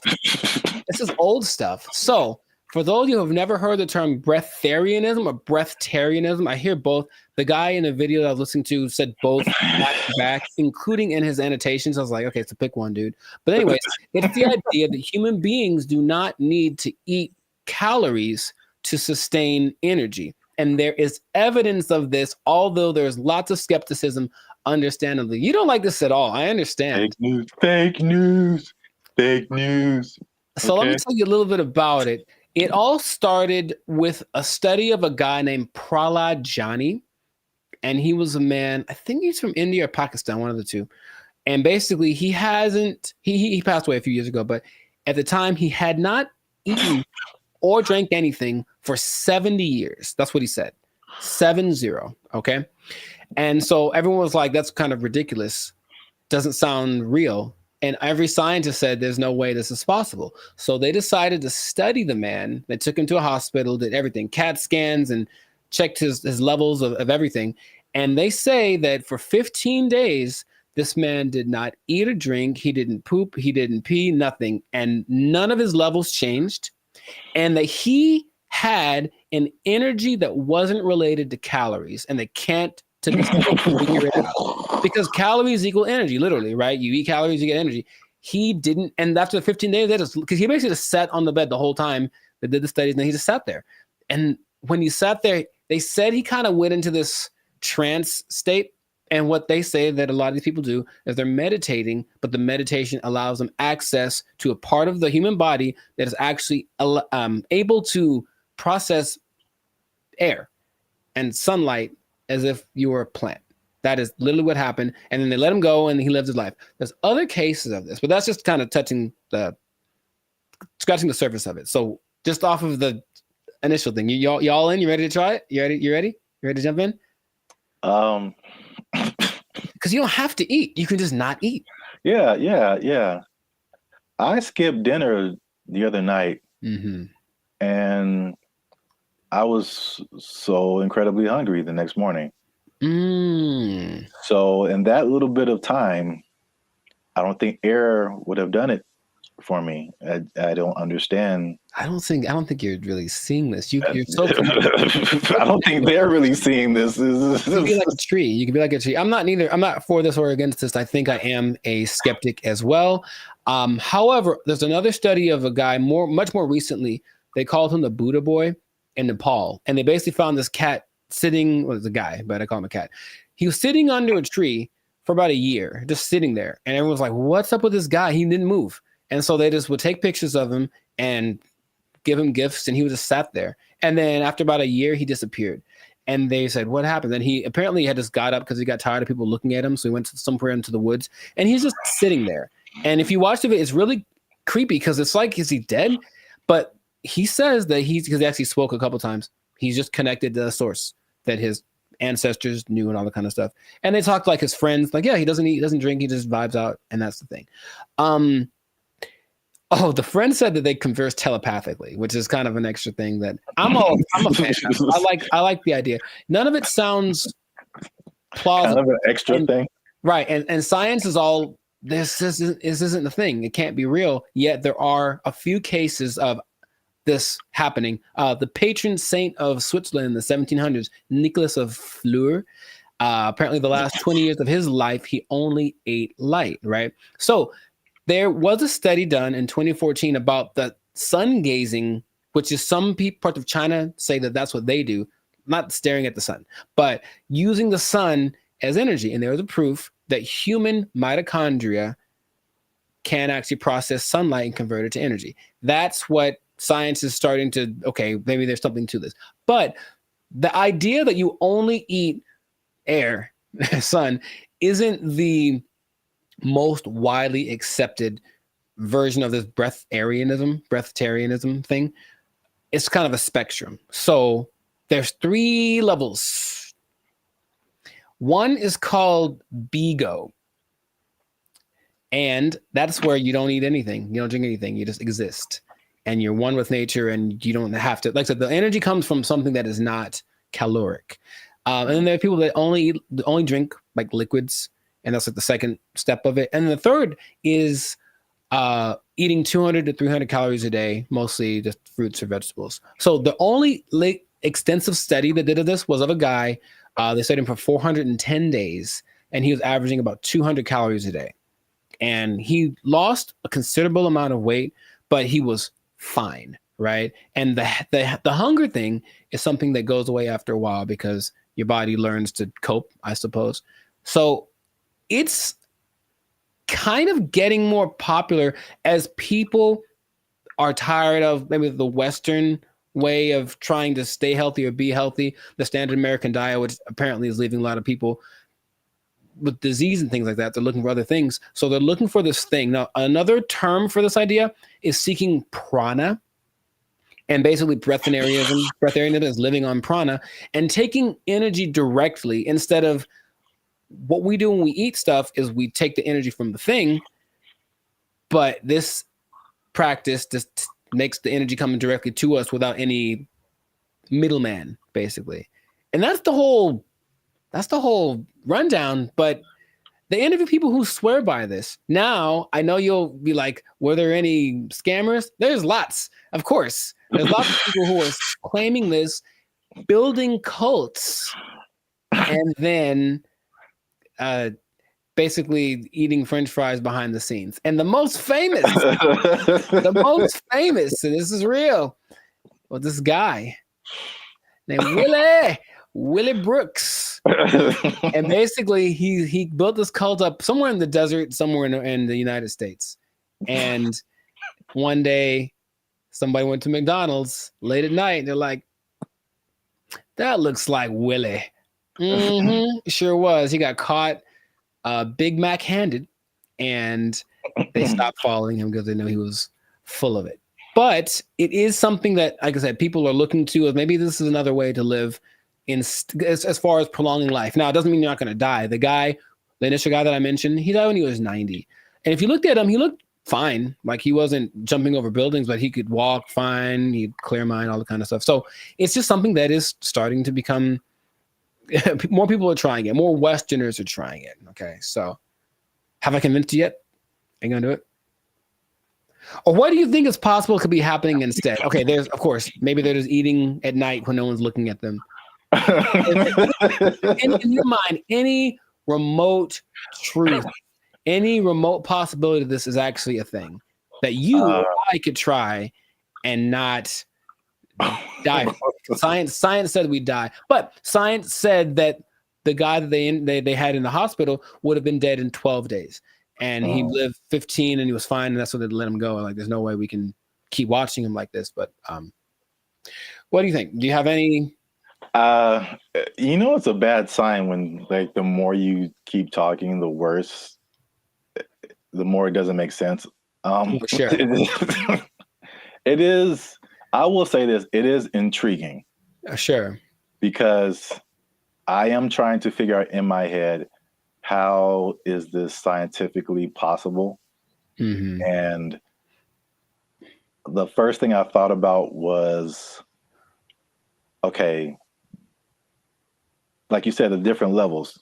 This is old stuff. So, for those of you who have never heard the term breatharianism or breatharianism, I hear both. The guy in the video that I was listening to said both back to back, including in his annotations. I was like, okay, so pick one, dude. But anyways, it's the idea that human beings do not need to eat calories to sustain energy. And there is evidence of this, although there's lots of skepticism, understandably. You don't like this at all. I understand. Fake news, fake news, fake news. So let me tell you a little bit about it. It all started with a study of a guy named Prahlad Jani. And he was a man, I think he's from India or Pakistan, one of the two. And basically he passed away a few years ago, but at the time he had not eaten or drank anything for 70 years. That's what he said. 70. Okay. And so everyone was like, that's kind of ridiculous. Doesn't sound real. And every scientist said there's no way this is possible. So they decided to study the man. They took him to a hospital, did everything, CAT scans, and checked his levels of everything. And they say that for 15 days, this man did not eat or drink. He didn't poop. He didn't pee, nothing. And none of his levels changed. And that he had an energy that wasn't related to calories. And they can't to this day figure it out. Because calories equal energy, literally, right? You eat calories, you get energy. He didn't. And after 15 days, because he basically just sat on the bed the whole time they did the studies, and then he just sat there. And when he sat there, they said he kind of went into this trance state. And what they say that a lot of these people do is they're meditating, but the meditation allows them access to a part of the human body that is actually able to process air and sunlight as if you were a plant. That is literally what happened. And then they let him go and he lived his life. There's other cases of this, but that's just kind of scratching the surface of it. So just off of the initial thing, y'all in? You ready to try it? You ready? You ready to jump in? Because you don't have to eat. You can just not eat. Yeah. I skipped dinner the other night, and I was so incredibly hungry the next morning. So in that little bit of time, I don't think air would have done it for me. I don't understand. I don't think you're really seeing this. You're so I don't think they're really seeing this. You can be like a tree. You can be like a tree. I'm not for this or against this. I think I am a skeptic as well. However, there's another study of a guy much more recently. They called him the Buddha boy in Nepal. And they basically found this cat sitting, well, it's a guy, but I call him a cat. He was sitting under a tree for about a year, just sitting there. And everyone was like, what's up with this guy? He didn't move. And so they just would take pictures of him and give him gifts, and he would just sat there. And then after about a year, he disappeared. And they said, what happened? Then he apparently had just got up because he got tired of people looking at him. So he went somewhere into the woods, and he's just sitting there. And if you watch the video, it's really creepy because it's like, is he dead? But he says that because he actually spoke a couple times, he's just connected to the source that his ancestors knew and all that kind of stuff. And they talked like his friends, like, yeah, he doesn't eat, he doesn't drink, he just vibes out. And that's the thing. The friend said that they converse telepathically, which is kind of an extra thing that I'm a fan of. I like the idea. None of it sounds plausible. Kind of an extra thing. Right. And science is all, this isn't the thing. It can't be real. Yet there are a few cases of this happening. The patron saint of Switzerland in the 1700s, Nicholas of Fleur, apparently the last 20 years of his life, he only ate light, right? So there was a study done in 2014 about the sun gazing, which is some parts of China say that that's what they do, not staring at the sun, but using the sun as energy. And there was a proof that human mitochondria can actually process sunlight and convert it to energy. That's what science is starting to, okay, maybe there's something to this. But the idea that you only eat air, sun, isn't the most widely accepted version of this breatharianism thing. It's kind of a spectrum. So there's 3 levels. One is called BIGO. And that's where you don't eat anything. You don't drink anything. You just exist. And you're one with nature, and you don't have to, like I said, the energy comes from something that is not caloric. And then there are people that only drink like liquids, and that's like the second step of it. And the third is eating 200 to 300 calories a day, mostly just fruits or vegetables. So the only extensive study that did of this was of a guy. They studied him for 410 days, and he was averaging about 200 calories a day. And he lost a considerable amount of weight, but he was fine, right? And the hunger thing is something that goes away after a while because your body learns to cope, I suppose. So it's kind of getting more popular as people are tired of maybe the Western way of trying to stay healthy or be healthy, the standard American diet, which apparently is leaving a lot of people with disease and things like that. They're looking for other things. So they're looking for this thing. Now, another term for this idea is seeking prana. And basically breatharianism is living on prana and taking energy directly instead of what we do when we eat stuff is we take the energy from the thing. But this practice just makes the energy coming directly to us without any middleman, basically. And that's the whole rundown. But they interview people who swear by this. Now, I know you'll be like, were there any scammers? There's lots, of course. There's lots of people who are claiming this, building cults, and then basically eating French fries behind the scenes. And the most famous, and this is real, was this guy named Willie Brooks. And basically he built this cult up somewhere in the desert, somewhere in the United States. And one day somebody went to McDonald's late at night and they're like, that looks like Willie. Sure was. He got caught Big Mac handed, and they stopped following him because they knew he was full of it. But it is something that, like I said, people are looking to as maybe this is another way to live as far as prolonging life. Now, it doesn't mean you're not going to die. The initial guy that I mentioned, he died when he was 90. And if you looked at him, he looked fine. Like he wasn't jumping over buildings, but he could walk fine. He'd clear mind, all the kind of stuff. So it's just something that is starting to become, more people are trying it. More Westerners are trying it. Okay. So have I convinced you yet? Are you going to do it? Or what do you think is possible could be happening instead? Okay. There's, of course, maybe they're just eating at night when no one's looking at them. in your mind, any remote truth, any remote possibility this is actually a thing that you or I could try and not die. Science said we die, but science said that the guy that they had in the hospital would have been dead in 12 days, and he lived 15 and he was fine, and that's what they let him go. Like, there's no way we can keep watching him like this. But what do you think? Do you have any? It's a bad sign when, like, the more you keep talking, the worse, the more it doesn't make sense. Sure. It is, I will say this, it is intriguing. Sure. Because I am trying to figure out in my head, how is this scientifically possible? Mm-hmm. And the first thing I thought about was, okay, like you said, the different levels.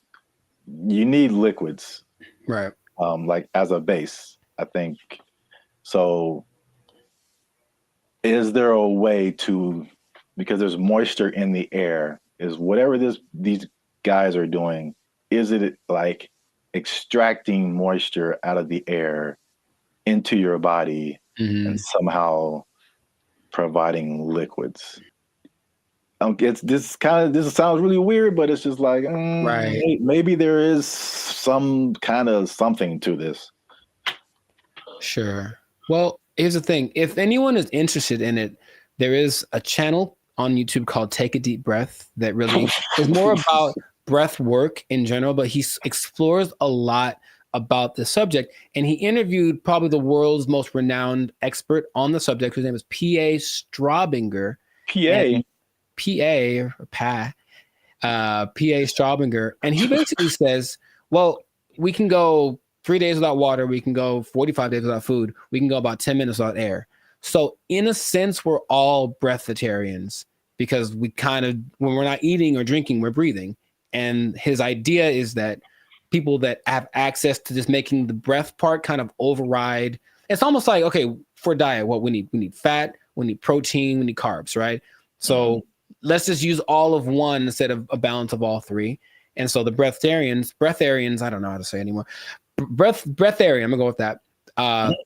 You need liquids, right? Like as a base, I think. So, is there a way to, because there's moisture in the air, is whatever these guys are doing, is it like extracting moisture out of the air into your body and somehow providing liquids? This sounds really weird, but it's just like, right. Maybe there is some kind of something to this. Sure. Well, here's the thing. If anyone is interested in it, there is a channel on YouTube called Take a Deep Breath that really is more about breath work in general, but he explores a lot about the subject. And he interviewed probably the world's most renowned expert on the subject, whose name is P.A. Straubinger. P.A. Straubinger. And he basically says, well, we can go 3 days without water. We can go 45 days without food. We can go about 10 minutes without air. So in a sense, we're all breatharians because we kind of, when we're not eating or drinking, we're breathing. And his idea is that people that have access to just making the breath part kind of override. It's almost like, okay, for diet, what we need fat, we need protein, we need carbs, right? So let's just use all of one instead of a balance of all three. And so the breatharians, I don't know how to say it anymore. Breatharian, I'm gonna go with that.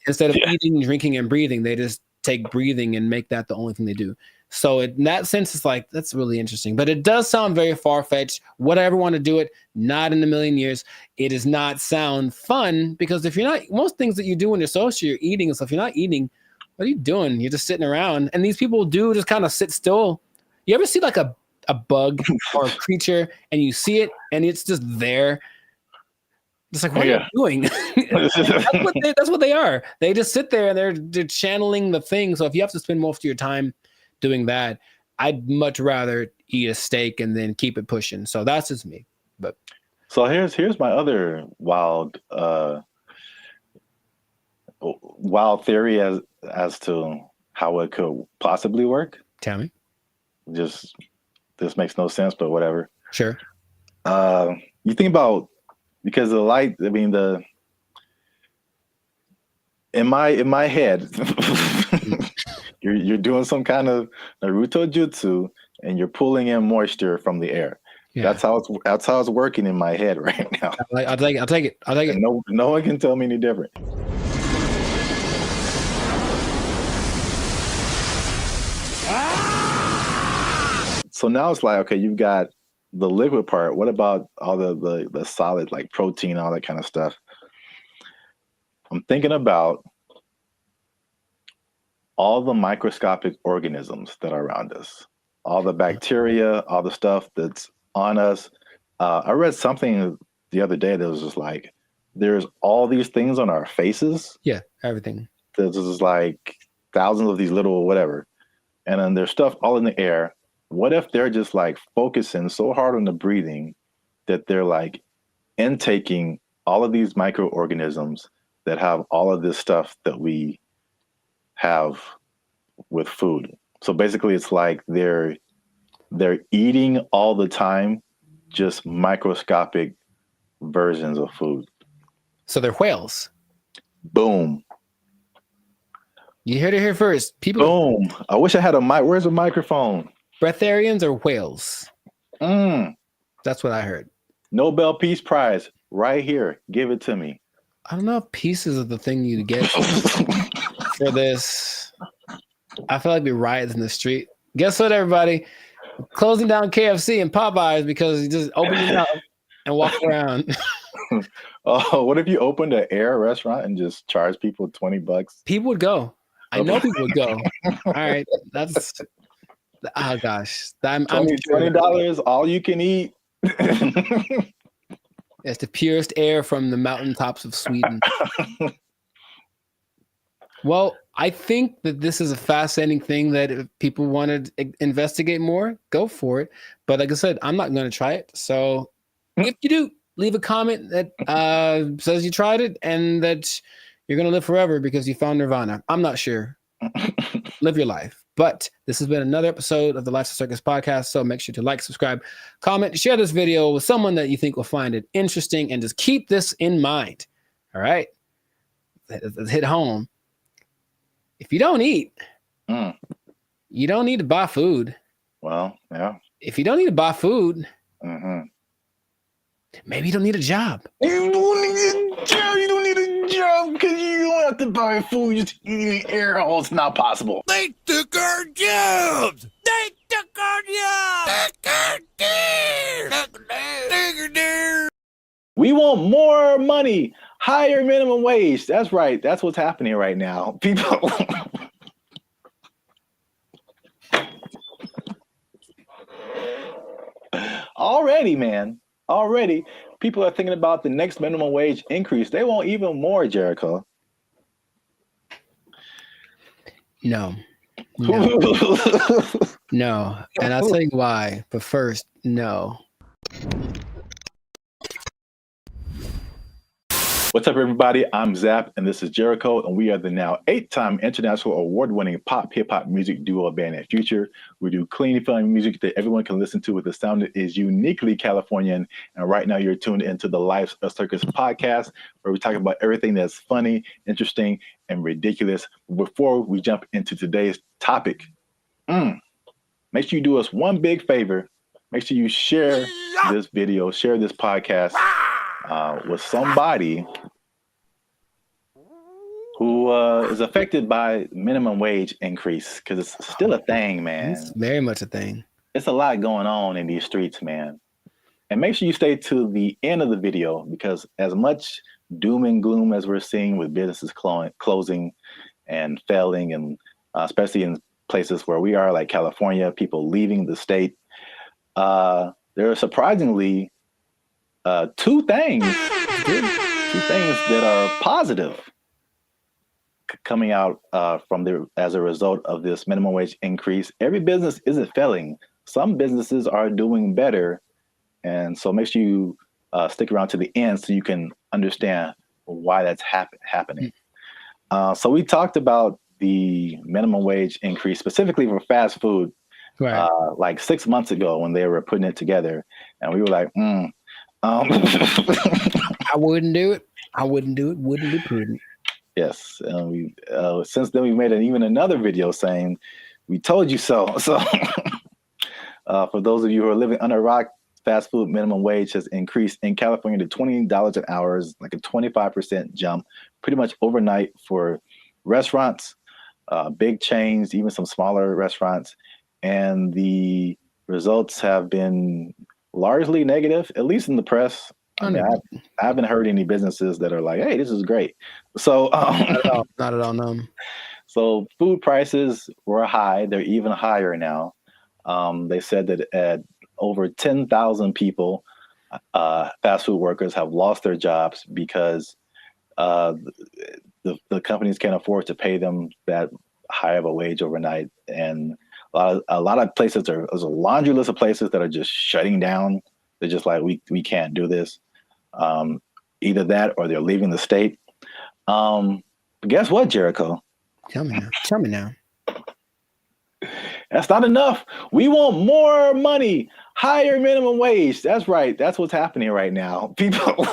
Instead of eating, drinking, and breathing, they just take breathing and make that the only thing they do. So in that sense, it's like, that's really interesting. But it does sound very far-fetched. Would I ever want to do it? Not in a million years. It does not sound fun because if you're not, most things that you do when you're social, you're eating and stuff. If you're not eating, what are you doing? You're just sitting around. And these people do just kind of sit still. You ever see like a bug or a creature and you see it and it's just there? It's like, what are you doing? That's what they are. They just sit there and they're channeling the thing. So if you have to spend most of your time doing that, I'd much rather eat a steak and then keep it pushing. So that's just me. But so here's my other wild theory as to how it could possibly work. Tell me. Just this makes no sense, but whatever. Sure. You think about, because the light, I mean, in my head, you're doing some kind of Naruto jutsu and you're pulling in moisture from the air. Yeah. That's how it's working in my head right now. I'll take it. No one can tell me any different. So now it's like, okay, you've got the liquid part. What about all the solid, like protein, all that kind of stuff? I'm thinking about all the microscopic organisms that are around us, all the bacteria, all the stuff that's on us. I read something the other day that was just like, there's all these things on our faces. Yeah, everything. There's just like thousands of these little whatever. And then there's stuff all in the air. What if they're just like focusing so hard on the breathing that they're like intaking all of these microorganisms that have all of this stuff that we have with food? So basically it's like they're eating all the time, just microscopic versions of food. So they're whales. Boom. You heard it here first. People. Boom. I wish I had a mic. Where's the microphone? Breatharians or whales? That's what I heard. Nobel Peace Prize right here. Give it to me. I don't know if pieces of the thing you get for this. I feel like we riots in the street. Guess what, everybody? Closing down KFC and Popeyes because you just open it up and walk around. Oh, what if you opened an air restaurant and just charge people $20? People would go. I know people would go. All right, that's. Oh gosh, $20 all you can eat. It's the purest air from the mountaintops of Sweden. Well, I think that this is a fascinating thing that if people want to investigate more, go for it. But like I said, I'm not going to try it. So if you do, leave a comment that says you tried it and that you're going to live forever because you found Nirvana. I'm not sure. Live your life. But this has been another episode of the Lifestyle Circus podcast. So make sure to like, subscribe, comment, share this video with someone that you think will find it interesting, and just keep this in mind. All right. Let's hit home. If you don't eat, you don't need to buy food. Well, yeah. If you don't need to buy food, maybe you don't need a job. You don't need a job. You don't need a job because you don't have to buy food. Just eating air hole. It's not possible. They took our jobs. They took our jobs. We want more money. Higher minimum wage. That's right. That's what's happening right now. People. Already, man. Already, people are thinking about the next minimum wage increase. They want even more, Jericho. No. No. And I'll tell you why. But first, no. What's up, everybody? I'm Zap, and this is Jericho, and we are the now 8-time international award-winning pop hip-hop music duo band and future. We do clean, fun music that everyone can listen to with a sound that is uniquely Californian. And right now, you're tuned into the Life of Circus podcast, where we talk about everything that's funny, interesting, and ridiculous. Before we jump into today's topic, make sure you do us one big favor. Make sure you share this video, share this podcast with somebody who is affected by minimum wage increase, because it's still a thing, man. It's very much a thing. It's a lot going on in these streets, man. And make sure you stay to the end of the video, because as much doom and gloom as we're seeing with businesses closing and failing, and especially in places where we are, like California, people leaving the state, there are surprisingly two things that are positive coming out as a result of this minimum wage increase. Every business isn't failing. Some businesses are doing better. And so make sure you stick around to the end so you can understand why that's happening. So we talked about the minimum wage increase specifically for fast food, right, like 6 months ago when they were putting it together. And we were like, I wouldn't do it. Wouldn't be prudent. Yes, and we since then we made even another video saying we told you so. So for those of you who are living under a rock, fast food minimum wage has increased in California to $20 an hour, like a 25% jump, pretty much overnight for restaurants, big chains, even some smaller restaurants, and the results have been largely negative, at least in the press. I mean, I haven't heard any businesses that are like, "Hey, this is great." So, not at all, no. So, food prices were high; they're even higher now. They said that at over 10,000 people, fast food workers have lost their jobs because the companies can't afford to pay them that high of a wage overnight, and a lot of places there's a laundry list of places that are just shutting down. They're just like, we can't do this. Either that or they're leaving the state. But guess what, Jericho? Tell me now. That's not enough. We want more money, higher minimum wage. That's right. That's what's happening right now. People.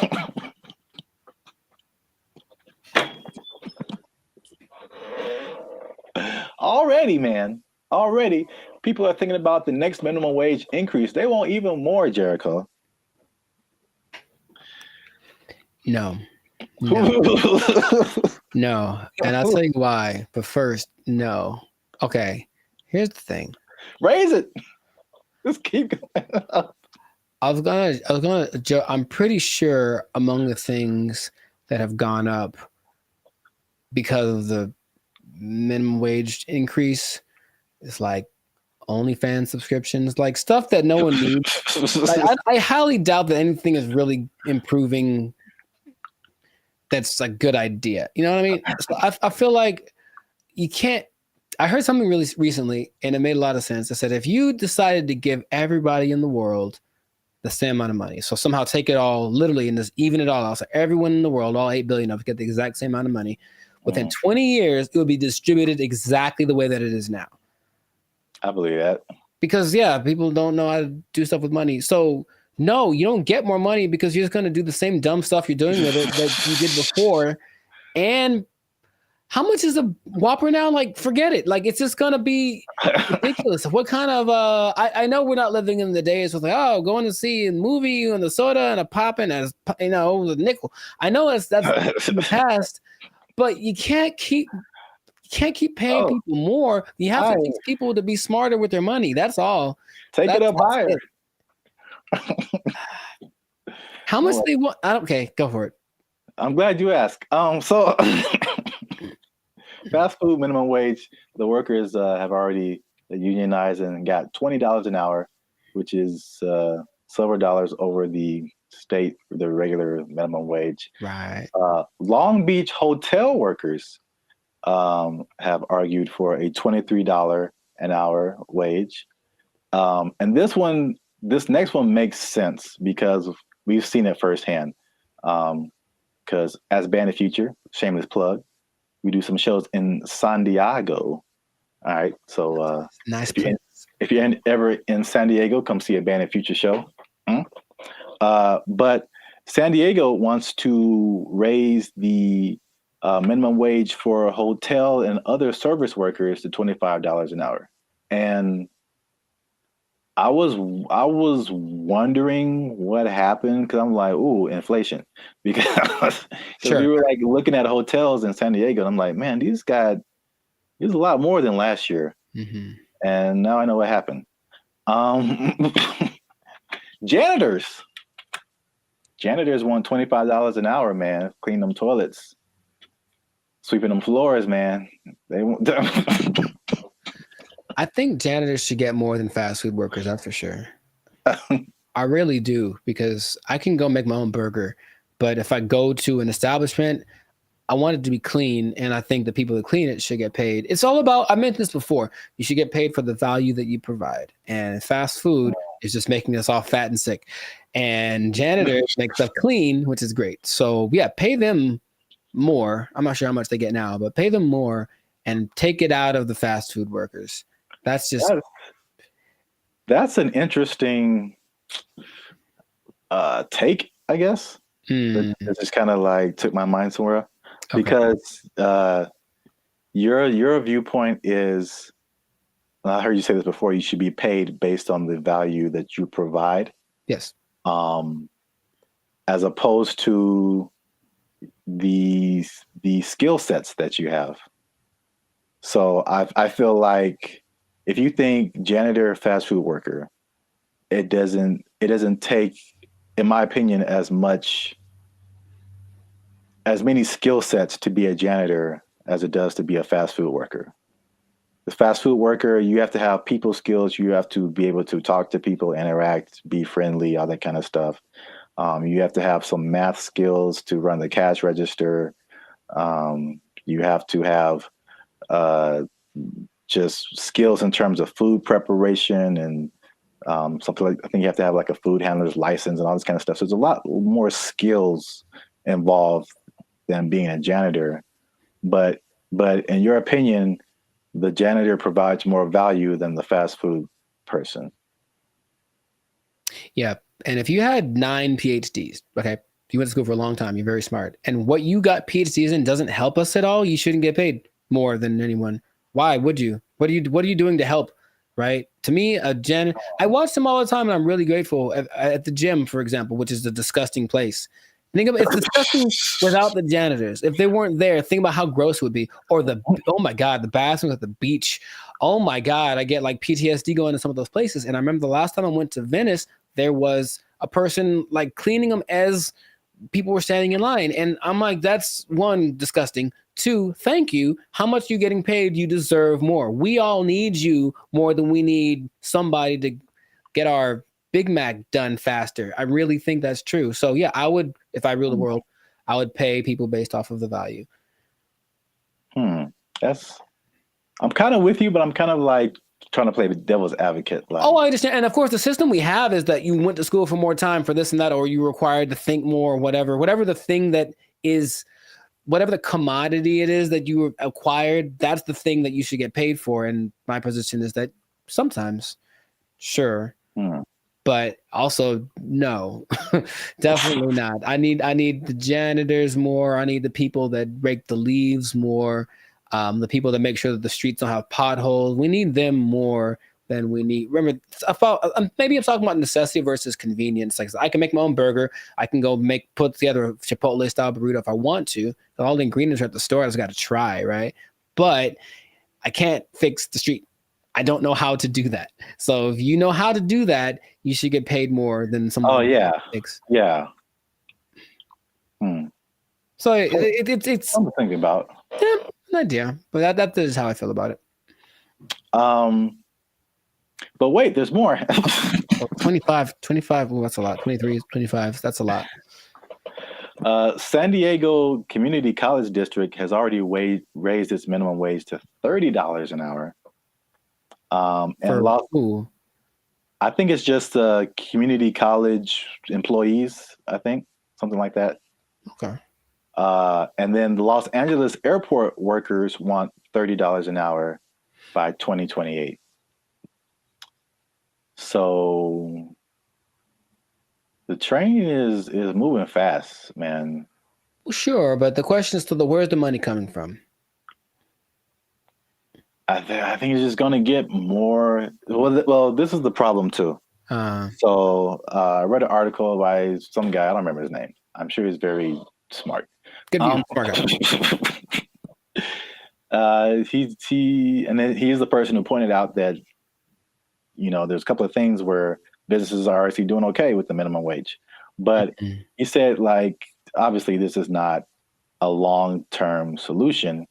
Already, people are thinking about the next minimum wage increase. They want even more, Jericho. No. No. And I'll tell you why. But first, no. Okay. Here's the thing. Raise it. Just keep going up. I'm pretty sure among the things that have gone up because of the minimum wage increase, it's like OnlyFans subscriptions, like stuff that no one needs. Like, I highly doubt that anything is really improving. That's a good idea. You know what I mean? So I feel like you can't. I heard something really recently, and it made a lot of sense. I said, if you decided to give everybody in the world the same amount of money, so somehow take it all literally and just even it all out, so everyone in the world, all 8 billion of us, get the exact same amount of money, within 20 years, it would be distributed exactly the way that it is now. I believe that. Because, people don't know how to do stuff with money. So, no, you don't get more money because you're just going to do the same dumb stuff you're doing with it that you did before. And how much is a Whopper now? Like, forget it. Like, it's just going to be ridiculous. What kind of, I know we're not living in the days with like, going to see a movie and the soda and a pop and a nickel. I know that's in the past, but you can't keep paying people more. You have to teach people to be smarter with their money. That's all. Take it up higher. How much they want? Okay, go for it. I'm glad you asked. So fast food minimum wage, the workers have already unionized and got $20 an hour, which is several dollars over the regular minimum wage. Right. Long Beach hotel workers have argued for a $23 an hour wage. And this next one makes sense because we've seen it firsthand. because as Band of Future, shameless plug, we do some shows in San Diego. All right, so nice. If you're ever in San Diego, come see a Band of Future show. But San Diego wants to raise the minimum wage for hotel and other service workers to $25 an hour. And I was wondering what happened, because I'm like, ooh, inflation. Because we were like looking at hotels in San Diego, and I'm like, man, these a lot more than last year. Mm-hmm. And now I know what happened. Janitors want $25 an hour, man. Clean them toilets, sweeping them floors, man. They want. I think janitors should get more than fast food workers. That's for sure. I really do, because I can go make my own burger, but if I go to an establishment, I want it to be clean, and I think the people that clean it should get paid. It's all about, I mentioned this before, you should get paid for the value that you provide. And fast food is just making us all fat and sick. And janitors make stuff clean, which is great. So yeah, pay them more. I'm not sure how much they get now, but pay them more and take it out of the fast food workers. That's an interesting take, I guess. It just kind of like took my mind somewhere. Okay. Because your viewpoint is, I heard you say this before, you should be paid based on the value that you provide. Yes. As opposed to the skill sets that you have. So I feel like if you think janitor, fast food worker, it doesn't take, in my opinion, as many skill sets to be a janitor as it does to be a fast food worker. The fast food worker, you have to have people skills. You have to be able to talk to people, interact, be friendly, all that kind of stuff. You have to have some math skills to run the cash register. You have to have just skills in terms of food preparation and something like, I think you have to have like a food handler's license and all this kind of stuff. So there's a lot more skills involved than being a janitor. But in your opinion, the janitor provides more value than the fast food person. Yeah. And if you had 9 PhDs, okay, you went to school for a long time, you're very smart, and what you got PhDs in doesn't help us at all, you shouldn't get paid more than anyone. Why would you? What are you doing to help? Right? To me, I watch them all the time, and I'm really grateful at the gym, for example, which is a disgusting place. Think about it's disgusting without the janitors. If they weren't there, think about how gross it would be. Or oh my God, the bathrooms at the beach. Oh my God, I get like PTSD going to some of those places. And I remember the last time I went to Venice, there was a person like cleaning them as people were standing in line. And I'm like, that's one, disgusting. 2, thank you. How much are you getting paid? You deserve more. We all need you more than we need somebody to get our Big Mac done faster. I really think that's true. So yeah, I would, if I ruled the world, I would pay people based off of the value. I'm kind of with you, but I'm kind of like trying to play the devil's advocate. Like, I understand. And of course, the system we have is that you went to school for more time for this and that, or you were required to think more, whatever the thing that is, whatever the commodity it is that you acquired, that's the thing that you should get paid for. And my position is that sometimes, sure. But also, no, definitely not. I need the janitors more. I need the people that rake the leaves more. The people that make sure that the streets don't have potholes. We need them more than we need. Remember, maybe I'm talking about necessity versus convenience. Like I can make my own burger. I can go put together a Chipotle style burrito if I want to. All the ingredients are at the store. I just got to try, right? But I can't fix the street. I don't know how to do that. So if you know how to do that, you should get paid more than someone. Oh yeah, yeah. So it's something to think about. Yeah, an idea, but that is how I feel about it. But wait, there's more. 25. Well, that's a lot. 23, 25. That's a lot. San Diego Community College District has already raised its minimum wage to $30 an hour. And I think it's just community college employees. I think something like that. Okay. And then the Los Angeles airport workers want $30 an hour by 2028. So the train is moving fast, man. Well, sure, but the question is still, where's the money coming from? I think it's just going to get more. Well, this is the problem too. So I read an article by some guy. I don't remember his name. I'm sure he's very smart. Good view, smart guy. He's the person who pointed out that, you know, there's a couple of things where businesses are actually doing okay with the minimum wage, but he said, like, obviously this is not a long-term solution,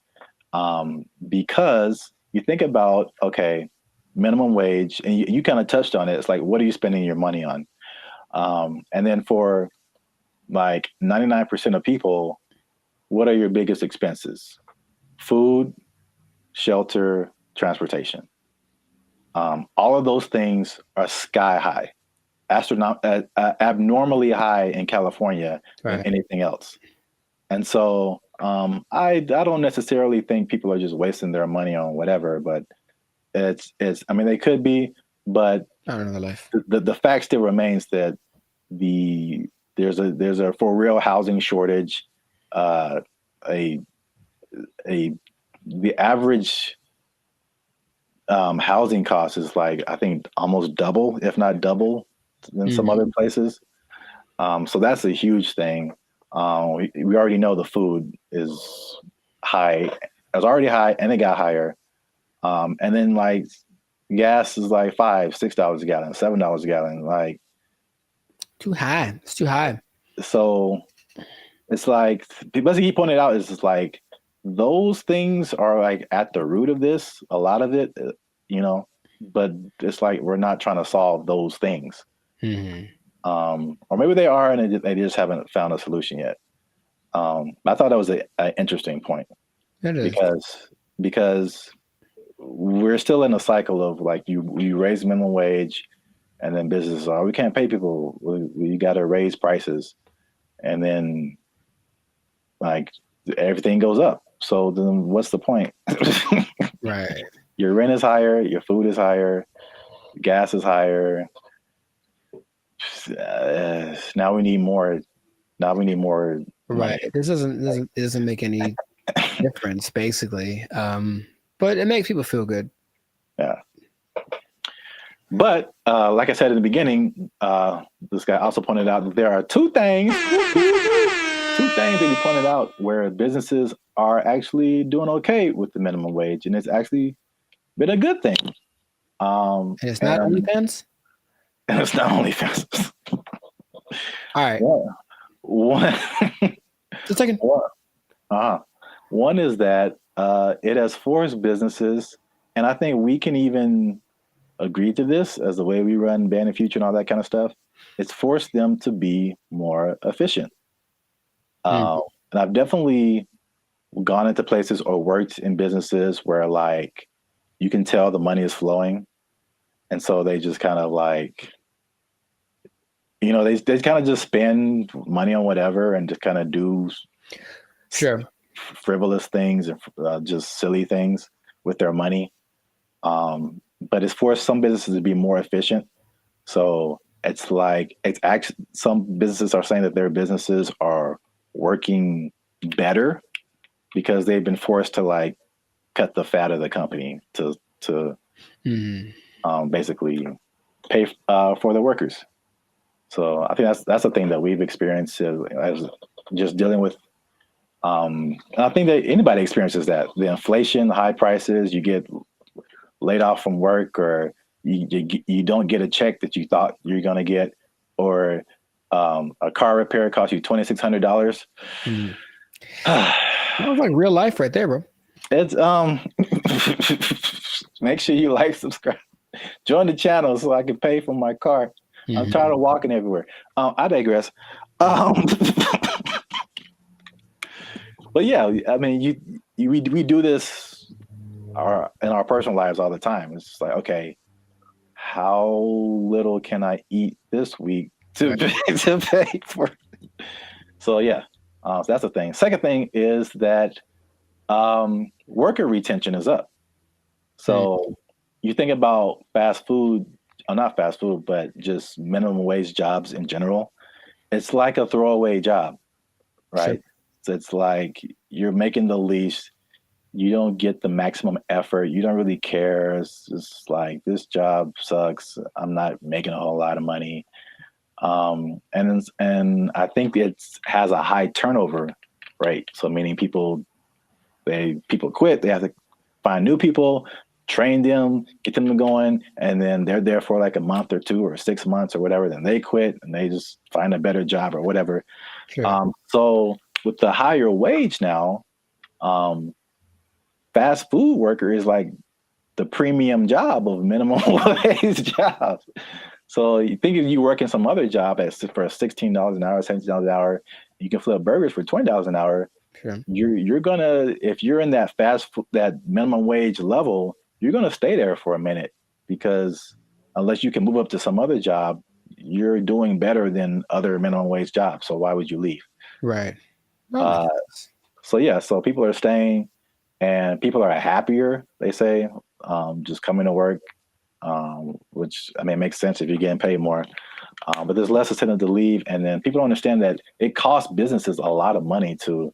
because you think about, okay, minimum wage, and you kind of touched on it. It's like, what are you spending your money on? And then for like 99% of people, what are your biggest expenses? Food, shelter, transportation. All of those things are sky high, abnormally high in California than anything else. And so I don't necessarily think people are just wasting their money on whatever, but it's I mean, they could be, but I don't know the life. The fact still remains that there's a for real housing shortage. The average housing cost is, like, I think almost double, if not double, than some other places. So that's a huge thing. We already know the food is high. It was already high, and it got higher. And then, like, gas is like $5-6 a gallon, $7 a gallon. Like, too high. It's too high. So it's like, basically he pointed out, is just like, those things are like at the root of this, a lot of it, you know, but it's like, we're not trying to solve those things. Or maybe they are, and they just haven't found a solution yet. I thought that was an interesting point. It is. Because we're still in a cycle of, like, you raise minimum wage, and then businesses are, we can't pay people. We got to raise prices, and then, like, everything goes up. So then what's the point? Right. Your rent is higher, your food is higher, gas is higher. Now we need more. Right. Money. This doesn't make any difference, basically. But it makes people feel good. Yeah. But like I said in the beginning, this guy also pointed out that there are two things that he pointed out where businesses are actually doing okay with the minimum wage, and it's actually been a good thing. And it's not OnlyFans? And it's not OnlyFans. All right. Yeah. One. Just a second. One is that it has forced businesses, and I think we can even agree to this as the way we run Band and Future and all that kind of stuff. It's forced them to be more efficient. And I've definitely gone into places or worked in businesses where, like, you can tell the money is flowing. And so they just kind of, like, you know, they kind of just spend money on whatever and just kind of do frivolous things and just silly things with their money. But it's forced some businesses to be more efficient. So it's like, it's actually, some businesses are saying that their businesses are working better because they've been forced to, like, cut the fat of the company to basically pay for the workers. So I think that's a thing that we've experienced as just dealing with. And I think that anybody experiences that. The inflation, the high prices, you get laid off from work, or you don't get a check that you thought you're going to get, or a car repair costs you $2,600. That was like real life right there, bro. It's make sure you like, subscribe, join the channel so I can pay for my car. I'm tired of walking everywhere. I digress. But yeah, I mean, we do this in our personal lives all the time. It's just like, okay, how little can I eat this week to pay for? So yeah, So that's the thing. Second thing is that worker retention is up. So you think about fast food, not fast food, but just minimum wage jobs in general. It's like a throwaway job, right? Sure. So it's like you're making the least, you don't get the maximum effort, you don't really care. It's just like this job sucks. I'm not making a whole lot of money. And I think it has a high turnover rate. So meaning people quit, they have to find new people, train them, get them going, and then they're there for like a month or 2 or 6 months or whatever. Then they quit and they just find a better job or whatever. Sure. So with the higher wage now, fast food worker is like the premium job of minimum wage jobs. So you think if you work in some other job for $16 an hour, $17 an hour, you can flip burgers for $20 an hour. Sure. You're gonna, if you're in that that minimum wage level, you're gonna stay there for a minute, because unless you can move up to some other job, you're doing better than other minimum wage jobs. So why would you leave? Right. So people are staying, and people are happier, they say, just coming to work, which I mean makes sense if you're getting paid more. But there's less incentive to leave, and then people don't understand that it costs businesses a lot of money to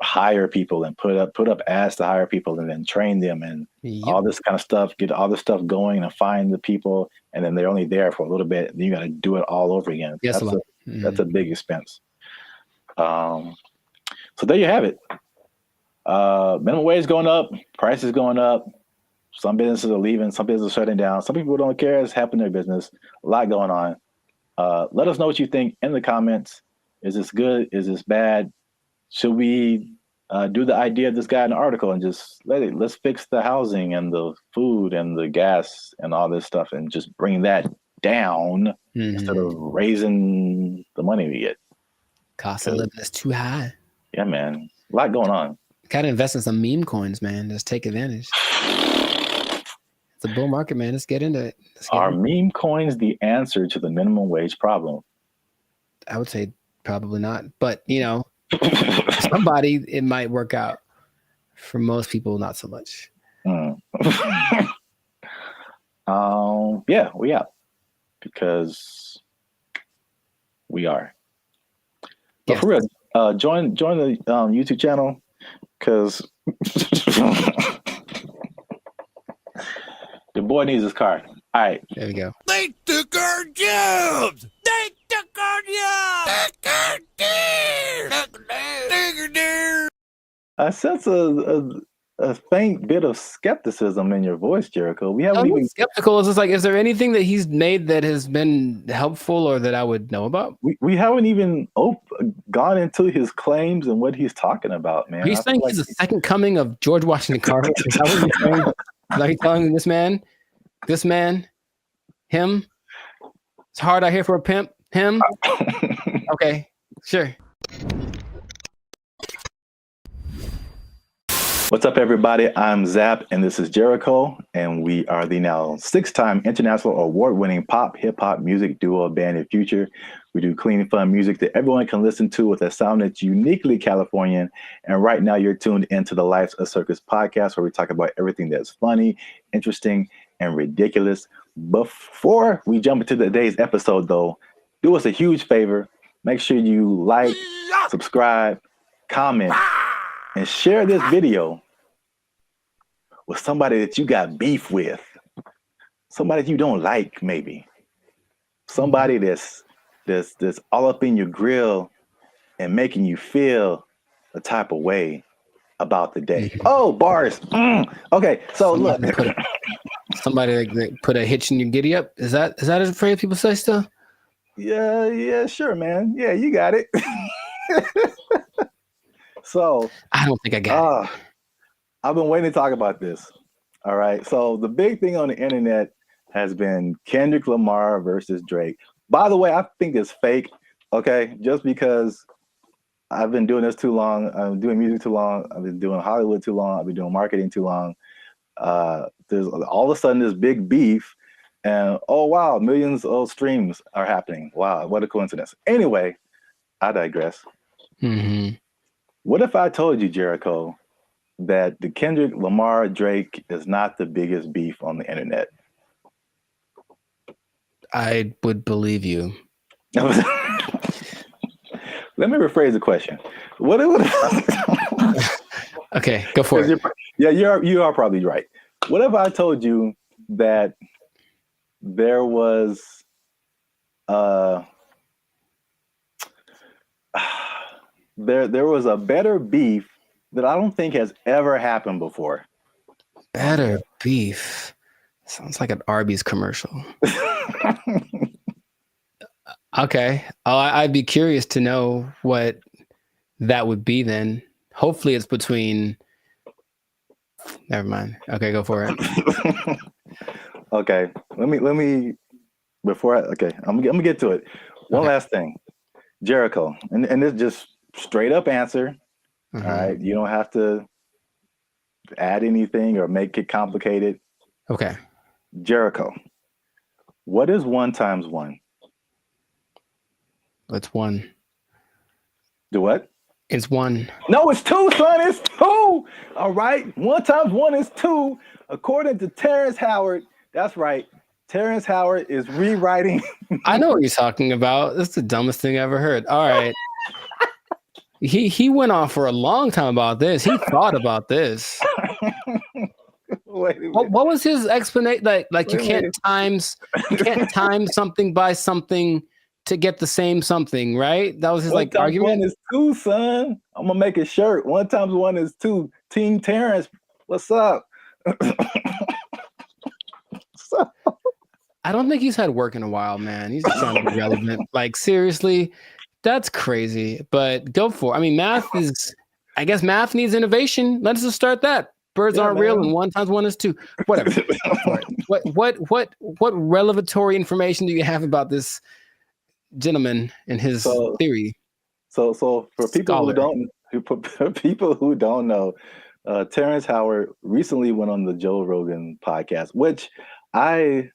hire people and put up ads to hire people and then train them and all this kind of stuff, get all this stuff going and find the people, and then they're only there for a little bit, and then you got to do it all over again. Yes, that's a big expense. So there you have it. Minimum wage going up, prices going up. Some businesses are leaving, some businesses are shutting down. Some people don't care. It's happening in their business. A lot going on. Let us know what you think in the comments. Is this good? Is this bad? Should we do the idea of this guy in the article and just let's fix the housing and the food and the gas and all this stuff and just bring that down instead of raising the money we get? Cost of living is too high. Yeah, man. A lot going on. Gotta invest in some meme coins, man. Just take advantage. It's a bull market, man. Let's get into it. Are meme coins the answer to the minimum wage problem? I would say probably not. But, you know, somebody, it might work out. For most people, not so much. Yeah, we out. Because we are. But for real, join the YouTube channel, because the boy needs his car. All right. There we go. They took our jobs! They took our jobs! I sense a faint bit of skepticism in your voice, Jericho. We haven't even skeptical. It's just like, is there anything that he's made that has been helpful or that I would know about? We haven't even gone into his claims and what he's talking about, man. He's saying he's the second coming of George Washington Carver. Is that what you're saying? Are you telling this man, him? It's hard out here for a pimp. Him? Okay, sure. What's up, everybody? I'm Zap, and this is Jericho, and we are the now 6-time international award-winning pop hip-hop music duo band in Future. We do clean, fun music that everyone can listen to with a sound that's uniquely Californian. And right now, you're tuned into the Life's a Circus podcast, where we talk about everything that's funny, interesting, and ridiculous. Before we jump into today's episode, though, do us a huge favor. Make sure you like, subscribe, comment, and share this video with somebody that you got beef with, somebody you don't like, maybe somebody that's all up in your grill and making you feel a type of way about the day. Oh, bars. Okay, so look, somebody that put a hitch in your giddy up. Is that a phrase people say still? Yeah, sure, man. Yeah, you got it. So I don't think I got it. I've been waiting to talk about this. All right. So the big thing on the internet has been Kendrick Lamar versus Drake. By the way, I think it's fake. Okay. Just because I've been doing this too long. I'm doing music too long. I've been doing Hollywood too long. I've been doing marketing too long. There's all of a sudden this big beef, and oh wow, millions of streams are happening. Wow, what a coincidence. Anyway, I digress. Mm-hmm. What if I told you, Jericho, that the Kendrick Lamar Drake is not the biggest beef on the internet? I would believe you. Let me rephrase the question. What Okay, go for it. You are probably right. What if I told you that there was there was a better beef that I don't think has ever happened before? Better beef. Sounds like an Arby's commercial. Okay. I'd be curious to know what that would be then. Hopefully it's between... Never mind. Okay, go for it. Okay. Let me before I'm gonna get to it. One last thing. Jericho, and this just straight up answer. All right. You don't have to add anything or make it complicated. Okay. Jericho, what is 1 times 1? It's 1. Do what? It's 1. No, it's 2, son. It's 2. All right. 1 times 1 is 2. According to Terrence Howard. That's right. Terrence Howard is rewriting. I know what you're talking about. That's the dumbest thing I ever heard. All right. He went on for a long time about this. He thought about this. Wait a minute. What was his explanation? Like you can't time something by something to get the same something, right? That was his like argument. 1 is 2, son. I'm gonna make a shirt. 1 times 1 is 2. Team Terrence, what's up? I don't think he's had work in a while, man. He's just trying to be relevant. Like seriously, that's crazy. But go for it. I mean, math needs innovation. Let's just start that. Birds aren't real, and 1 times 1 is 2. Whatever. What revelatory information do you have about this gentleman and his theory? So for people who don't know, Terrence Howard recently went on the Joe Rogan podcast, which I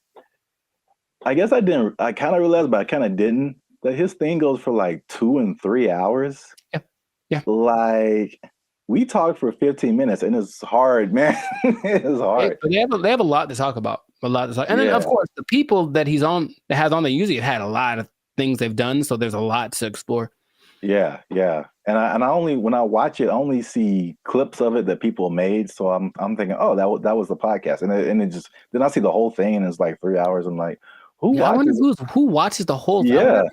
guess I kind of realized, but I kind of didn't, that his thing goes for like 2 and 3 hours. Yeah. Like we talked for 15 minutes and it's hard, man. It's hard. But they have a lot to talk about. And then of course the people that has on the usually have had a lot of things they've done. So there's a lot to explore. Yeah. And I only, when I watch it, I only see clips of it that people made. So I'm thinking, oh, that was the podcast. And it just, then I see the whole thing and it's like 3 hours. I'm like, who watches the whole thing? Yeah.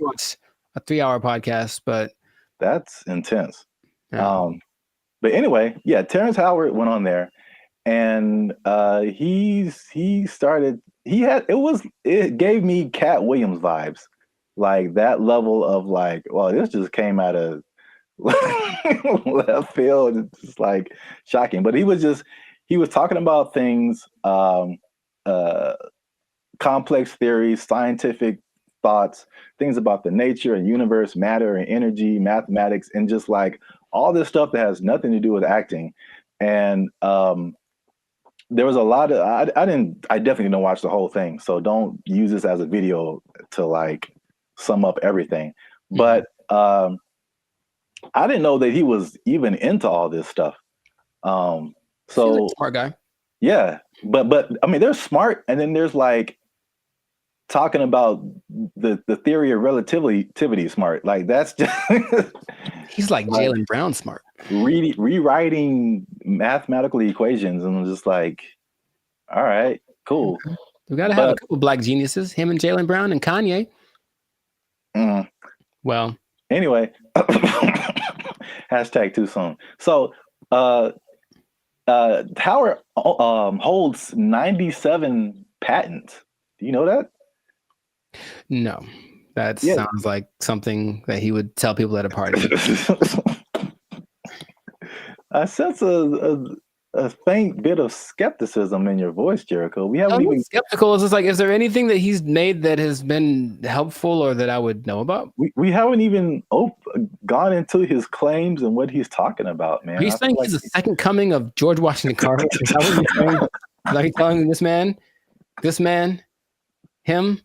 A 3-hour podcast, but that's intense. Yeah. But anyway, yeah, Terrence Howard went on there and it gave me Cat Williams vibes. Like that level of like, well, this just came out of left field. It's just like shocking. But he was talking about things, complex theories, scientific thoughts, things about the nature and universe, matter and energy, mathematics, and just like all this stuff that has nothing to do with acting. And there was a lot of I definitely didn't watch the whole thing, so don't use this as a video to like sum up everything. But I didn't know that he was even into all this stuff. So he's a smart guy. Yeah, but I mean, there's smart, and then there's like talking about the theory of relativity smart. Like that's just he's like Jaylen Brown smart. Rewriting mathematical equations, and I'm just like, all right, cool. We gotta have a couple black geniuses, him and Jaylen Brown and Kanye. Well, anyway, hashtag too soon. So Howard holds 97 patents. Do you know that? No, that sounds like something that he would tell people at a party. I sense a faint bit of skepticism in your voice, Jericho. We haven't even skeptical. It's just like, is there anything that he's made that has been helpful or that I would know about? We haven't even gone into his claims and what he's talking about, man. He's saying he's the second coming of George Washington Carver. Is that what you're saying? Is that telling this man, him?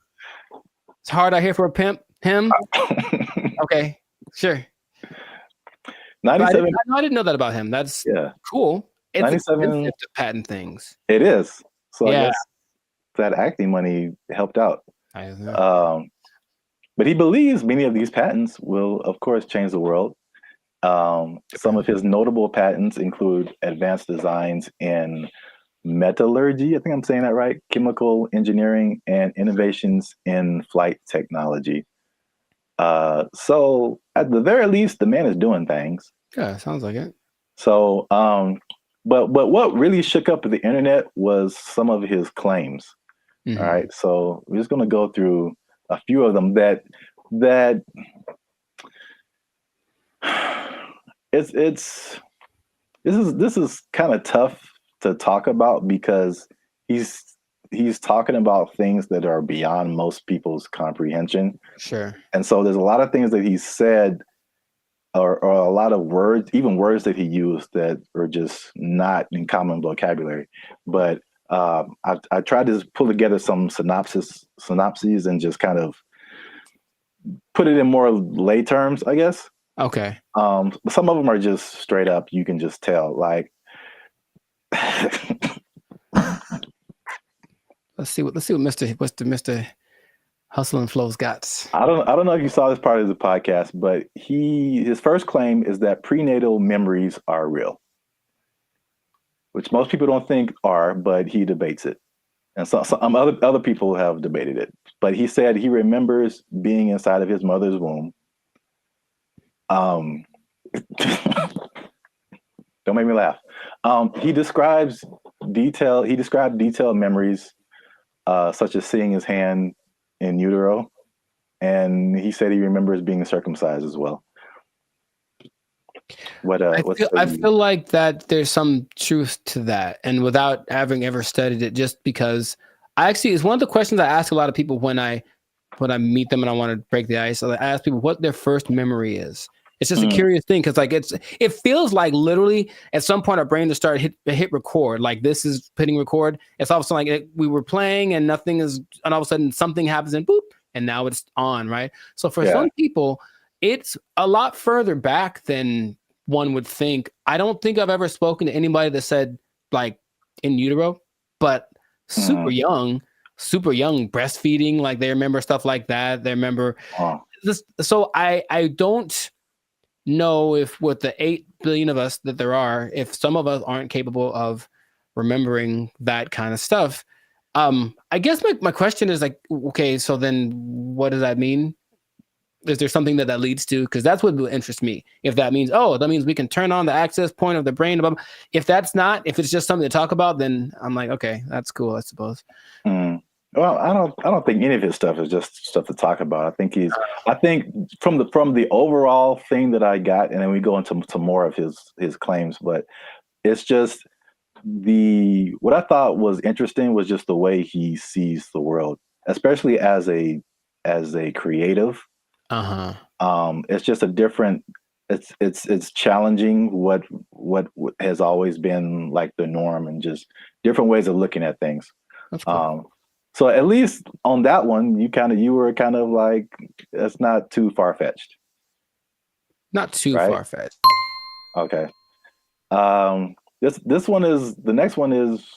It's hard out here for a pimp. Him? Okay, sure. 97. I didn't know that about him. That's cool. It's 97 expensive to patent things. It is. So Yeah. I guess that acting money helped out. I know. But he believes many of these patents will, of course, change the world. Some of his notable patents include advanced designs in metallurgy, I think I'm saying that right, chemical engineering, and innovations in flight technology. So at the very least, the man is doing things. Yeah, sounds like it. So, but what really shook up the internet was some of his claims. Mm-hmm. All right, so we're just going to go through a few of them that this is kind of tough to talk about because he's talking about things that are beyond most people's comprehension. Sure. And so there's a lot of things that he said or a lot of words, even words that he used that are just not in common vocabulary. But I tried to pull together some synopses and just kind of put it in more lay terms, I guess. Okay. Some of them are just straight up. You can just tell. Like, let's see what Mr. Hustle and Flow's got. I don't know if you saw this part of the podcast, but his first claim is that prenatal memories are real, which most people don't think are, but he debates it, and some other people have debated it. But he said he remembers being inside of his mother's womb. Don't make me laugh. He described detailed memories, such as seeing his hand in utero, and he said he remembers being circumcised as well. I feel like that there's some truth to that, and without having ever studied it, just because it's one of the questions I ask a lot of people when I meet them and I want to break the ice. I ask people what their first memory is. It's just a curious thing because it feels like literally at some point our brain just started hit record. Like this is hitting record. It's all of a sudden like we were playing and nothing is, and all of a sudden something happens and boop, and now it's on, right? So for some people, it's a lot further back than one would think. I don't think I've ever spoken to anybody that said like in utero, but super young breastfeeding, like they remember stuff like that. They remember this. So I don't know if with the 8 billion of us that there are, if some of us aren't capable of remembering that kind of stuff. I guess my question is like, okay, so then what does that mean? Is there something that leads to? Because that's what would interest me. If that means, that means we can turn on the access point of the brain. If that's not, if it's just something to talk about, then I'm like, okay, that's cool, I suppose. Well, I don't think any of his stuff is just stuff to talk about. I think from the overall thing that I got, and then we go into more of his claims, but it's just what I thought was interesting was just the way he sees the world, especially as a creative. It's just a different. It's challenging what has always been like the norm, and just different ways of looking at things. That's cool. So at least on that one, you were kind of like, that's not too far-fetched. Not too far-fetched. Okay. The next one is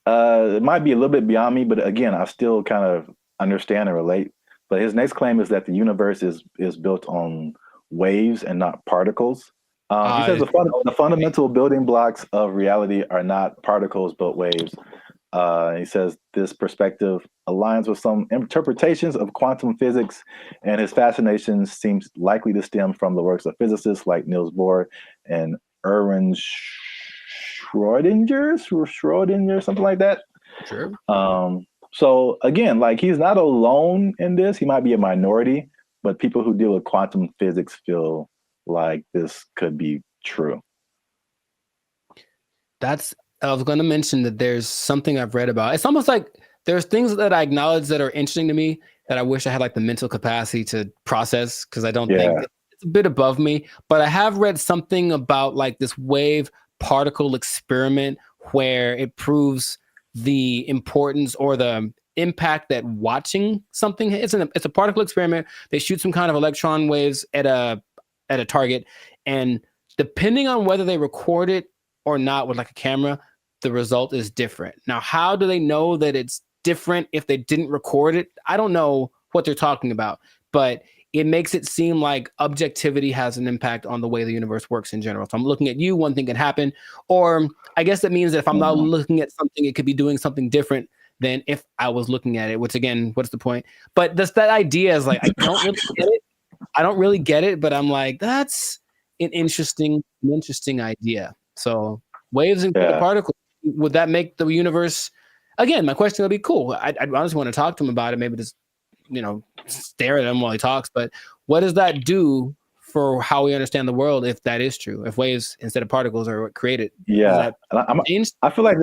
it might be a little bit beyond me, but again, I still kind of understand and relate. But his next claim is that the universe is built on waves and not particles. He says the fundamental building blocks of reality are not particles, but waves. He says this perspective aligns with some interpretations of quantum physics, and his fascination seems likely to stem from the works of physicists like Niels Bohr and Erwin Schrödinger, something like that. Sure. So again, like he's not alone in this. He might be a minority, but people who deal with quantum physics feel like this could be true. I was going to mention that there's something I've read about. It's almost like there's things that I acknowledge that are interesting to me that I wish I had like the mental capacity to process, because I don't think it's a bit above me. But I have read something about like this wave particle experiment where it proves the importance or the impact that watching something. It's a particle experiment. They shoot some kind of electron waves at a at a target, and depending on whether they record it or not with like a camera, the result is different. Now, how do they know that it's different if they didn't record it? I don't know what they're talking about, but it makes it seem like objectivity has an impact on the way the universe works in general. If I'm looking at you, one thing can happen. Or I guess that means that if I'm not looking at something, it could be doing something different than if I was looking at it, which again, what's the point? But that idea is like, I don't really get it. I don't really get it, but I'm like, that's an interesting idea. So waves and particles, would that make the universe, again, my question would be cool. I'd honestly want to talk to him about it. Maybe just, stare at him while he talks, but what does that do for how we understand the world if that is true? If waves instead of particles are what created? Yeah. I feel like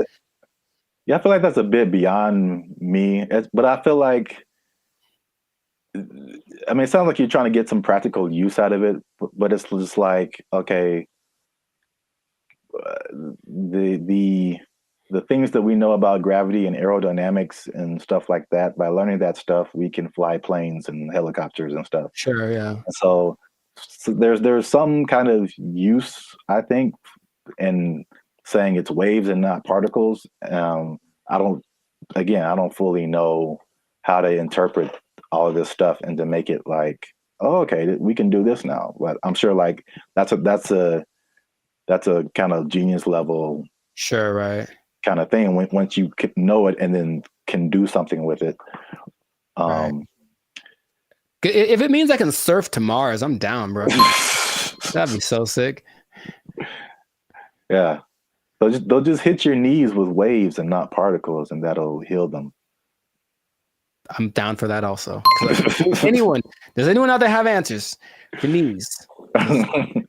that's a bit beyond me. But I feel like, it sounds like you're trying to get some practical use out of it, but it's just like, okay, the things that we know about gravity and aerodynamics and stuff like that, by learning that stuff, we can fly planes and helicopters and stuff. Sure, yeah. So there's some kind of use, I think, in saying it's waves and not particles. I don't fully know how to interpret all of this stuff and to make it like, oh, okay, we can do this now. But I'm sure like that's a kind of genius level. Sure, right. Kind of thing once you know it and then can do something with it. Right. If it means I can surf to Mars, I'm down, bro. That'd be so sick. Yeah. They'll just hit your knees with waves and not particles, and that'll heal them. I'm down for that also. Does anyone out there have answers for knees?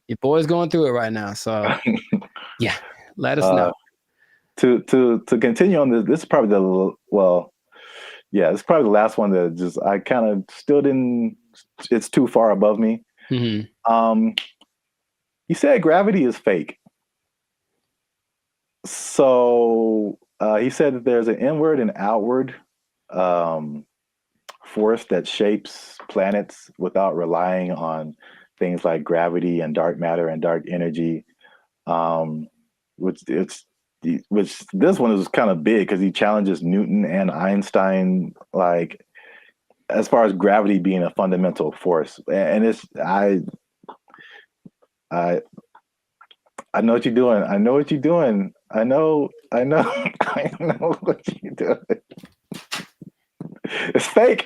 Your boy's going through it right now. So yeah, let us know. To continue on this is probably this is probably the last one that just I kind of still didn't. It's too far above me. Mm-hmm. He said gravity is fake. So he said that there's an inward and outward force that shapes planets without relying on things like gravity and dark matter and dark energy. Which this one is kind of big because he challenges Newton and Einstein, like as far as gravity being a fundamental force. And it's I know what you're doing. I know what you're doing. I know I know what you're doing. It's fake.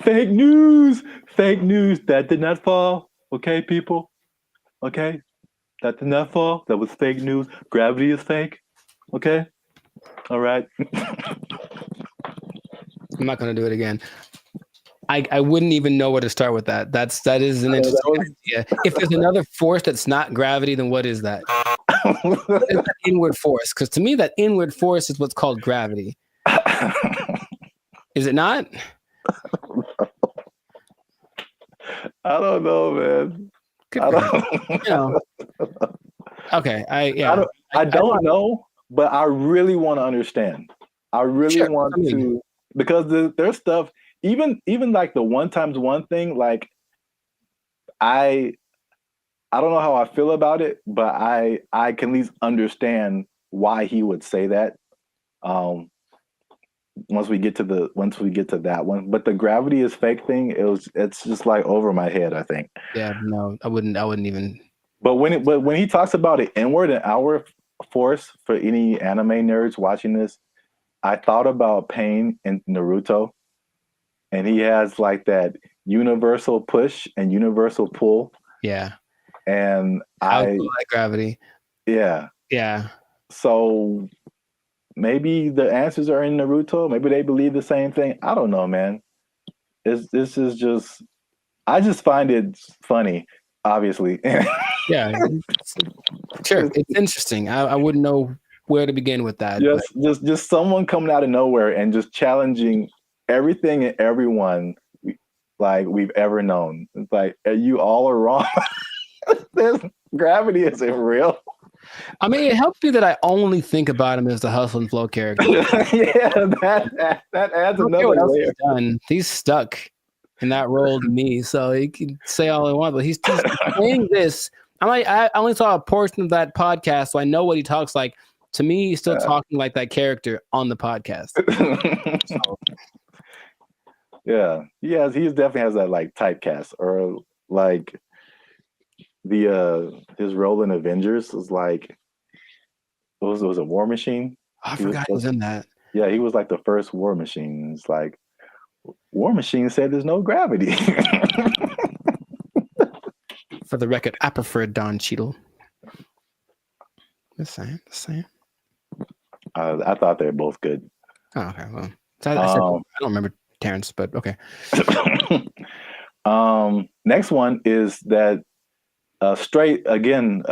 Fake news. Fake news. That did not fall. Okay, people. Okay. That did not fall. That was fake news. Gravity is fake. Okay. All right. I'm not going to do it again. I wouldn't even know where to start with that. That is an interesting idea. If there's another force that's not gravity, then what is that? What is that inward force? Because to me, that inward force is what's called gravity. Is it not? I don't know, man. Okay. I don't know, but I really want to understand. I really want to, because there's stuff, even like the 1 times 1 thing, like I don't know how I feel about it, but I can at least understand why he would say that. Once we get to that one, but the gravity is fake thing, it's just like over my head, I think. Yeah, no, I wouldn't even. But when he talks about an inward and outward force, for any anime nerds watching this, I thought about Pain in Naruto, and he has like that universal push and universal pull. Yeah, and I like gravity. Yeah. So maybe the answers are in Naruto. Maybe they believe the same thing. I don't know, man. This is just, I just find it funny, obviously. Yeah, sure. It's interesting. I wouldn't know where to begin with that. Just someone coming out of nowhere and just challenging everything and everyone like we've ever known. It's like, you all are wrong. Gravity isn't real. I mean, it helps me that I only think about him as the Hustle and Flow character. Yeah, that adds another layer. He's stuck. in that role to me. So he can say all he wants, but he's saying this. I only saw a portion of that podcast, so I know what he talks like. To me, he's still talking like that character on the podcast. So. Yeah, he definitely has that like typecast, or like his role in Avengers was like, was it War Machine? I forgot he was in that. Yeah, he was like the first War Machine. It's like War Machine said there's no gravity. For the record, I prefer Don Cheadle. Just saying. I thought they were both good. Oh, okay, well, I don't remember Terrence, but okay. Next one is that straight again,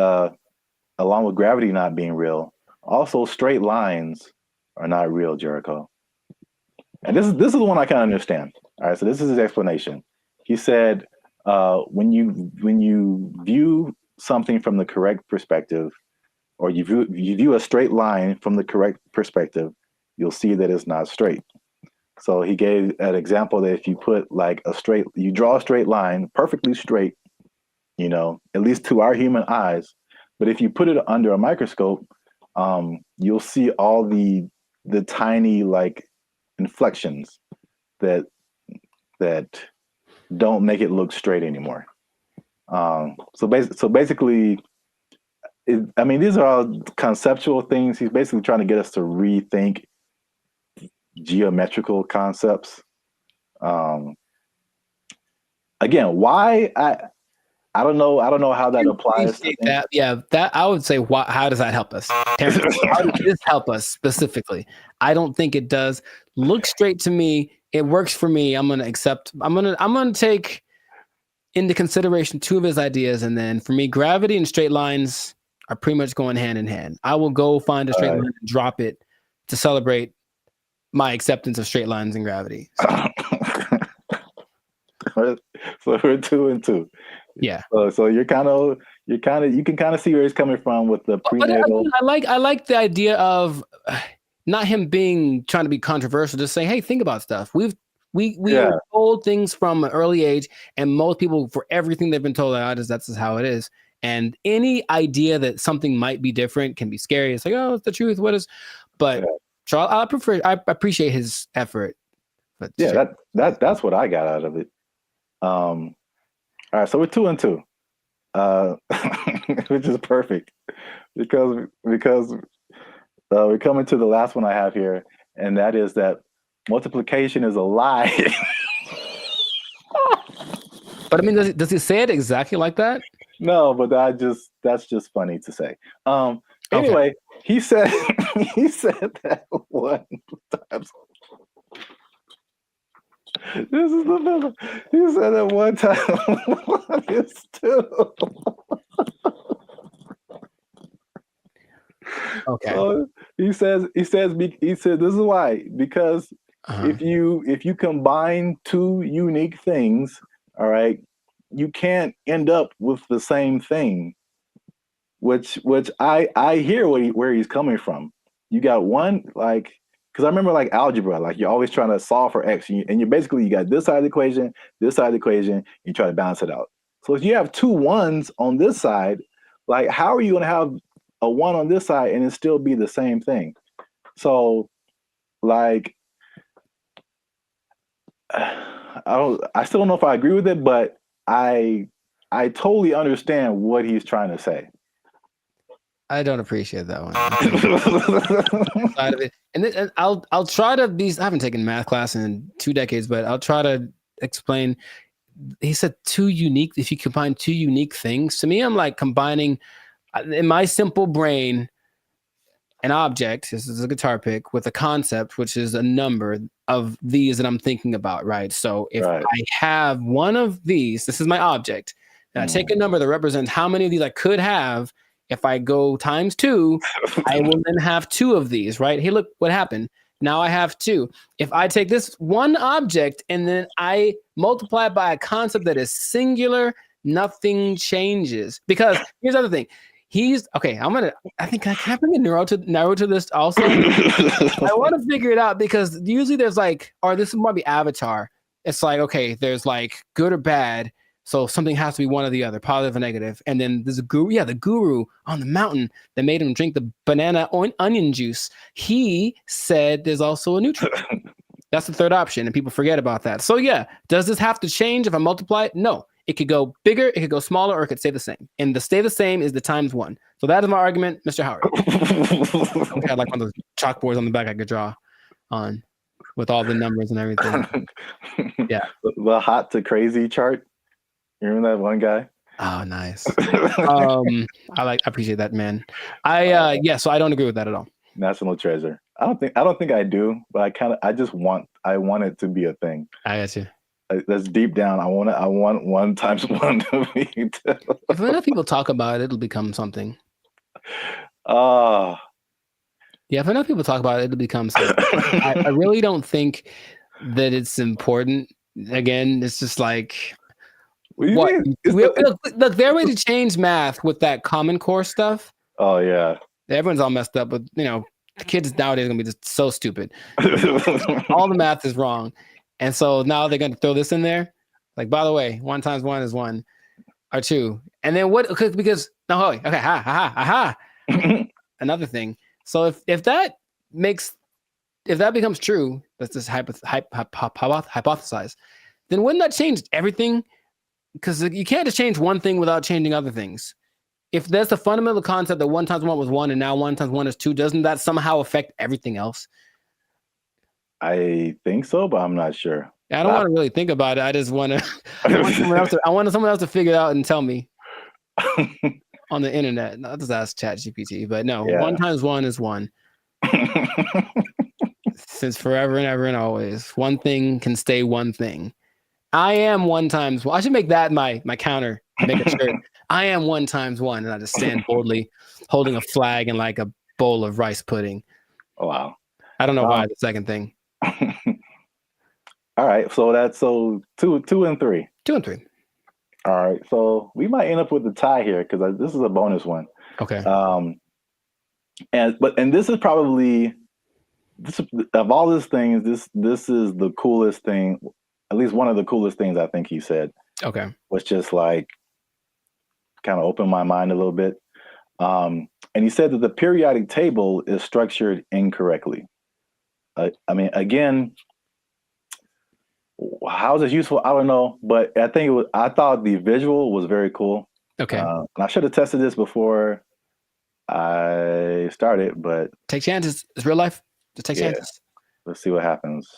along with gravity not being real, also straight lines are not real, Jericho. And this is the one I kind of understand. All right, so this is his explanation. He said, when you view something from the correct perspective, or you view a straight line from the correct perspective, you'll see that it's not straight. So he gave an example that if you put like you draw a straight line, perfectly straight, at least to our human eyes, but if you put it under a microscope, you'll see all the tiny like inflections that don't make it look straight anymore. So basically, these are all conceptual things. He's basically trying to get us to rethink geometrical concepts. Again, why I don't know how that applies. That I would say. How does that help us? Terrence, how does this help us specifically? I don't think it does. Look straight to me. It works for me. I'm gonna accept. I'm gonna take into consideration two of his ideas, and then for me, gravity and straight lines are pretty much going hand in hand. I will go find a straight line and drop it to celebrate my acceptance of straight lines and gravity. So we're 2 and 2. Yeah. So you can kind of see where he's coming from with the prenatal. But I like the idea of not him trying to be controversial, just saying, hey, think about stuff. We are told things from an early age, and most people, for everything they've been told, that's just how it is. And any idea that something might be different can be scary. It's like, oh, it's the truth. What is? But so I appreciate his effort. But that's what I got out of it. All right, so we're 2 and 2, which is perfect because we're coming to the last one I have here, and that is that multiplication is a lie. But I mean, does he say it exactly like that? No, but that's just funny to say. Anyway, he said that one time. This is the number. He said that one time. One is 2. Okay. So he said this is why, because if you combine two unique things, all right, you can't end up with the same thing. Which I hear where he's coming from. You got one, like, because I remember like algebra, like you're always trying to solve for x, and you got this side of the equation, you try to balance it out. So if you have 2 1s on this side, like how are you going to have a 1 on this side and it still be the same thing? So like I still don't know if I agree with it, but I totally understand what he's trying to say. I don't appreciate that one. Side of it. And I'll try to be. I haven't taken math class in 2 decades, but I'll try to explain. He said 2 unique. If you combine 2 unique things, to me, I'm like combining in my simple brain an object. This is a guitar pick with a concept, which is a number of these that I'm thinking about. Right. So if I have one of these, this is my object. And I take a number that represents how many of these I could have. If I go times 2, I will then have 2 of these, right? Hey, look what happened. Now I have 2. If I take this one object and then I multiply it by a concept that is singular, nothing changes. Because here's the other thing. I think I can bring a Naruto to this also. I want to figure it out because usually there's like, or this might be Avatar. it's like, okay, there's like good or bad. So something has to be one or the other, positive or negative. And then there's a guru, the guru on the mountain that made him drink the banana onion juice. He said there's also a neutral. That's the third option, and people forget about that. So yeah, does this have to change if I multiply it? No. It could go bigger, it could go smaller, or it could stay the same. And the stay the same is the times 1. So that is my argument, Mr. Howard. I had like one of those chalkboards on the back I could draw on with all the numbers and everything. Yeah. The hot to crazy chart. You remember that one guy? Oh, nice. I appreciate that, man. So I don't agree with that at all. National treasure. I don't think I do, but I want it to be a thing. I got you. That's deep down. I want 1 times 1 to be 2. If enough people talk about it, it'll become something. Yeah, if enough people talk about it, it'll become something. I really don't think that it's important. Again, it's just like look, they're ready to change math with that Common Core stuff. Oh yeah. Everyone's all messed up, but the kids nowadays are gonna be just so stupid. All the math is wrong. And so now they're gonna throw this in there. Like, by the way, 1 times 1 is 1 or 2. And then what? Because no, okay, another thing. So if that becomes true, let's just hypothesize. Then wouldn't that change everything? Because you can't just change one thing without changing other things. If there's the fundamental concept that 1 times 1 was 1 and now 1 times 1 is 2, doesn't that somehow affect everything else? I think so, but I'm not sure. I don't want to really think about it. I just want to. I want someone else to figure it out and tell me on the internet. Not just ask ChatGPT, but no. 1 times 1 is 1. Since forever and ever and always, one thing can stay one thing. I am 1 times 1. I should make that my counter. Make a shirt. I am 1 times 1, and I just stand boldly, holding a flag and like a bowl of rice pudding. Oh, wow. I don't know why the second thing. All right, so that's 2 and 3. 2 and 3. All right, so we might end up with a tie here because this is a bonus one. Okay. And this is probably of all these things, this is the coolest thing. At least one of the coolest things I think he said. Okay. Was just like kind of opened my mind a little bit. And he said that the periodic table is structured incorrectly. I mean, again, how is this useful? I don't know, but I thought the visual was very cool. Okay. And I should have tested this before I started, but take chances. It's real life. Just take chances. Let's see what happens.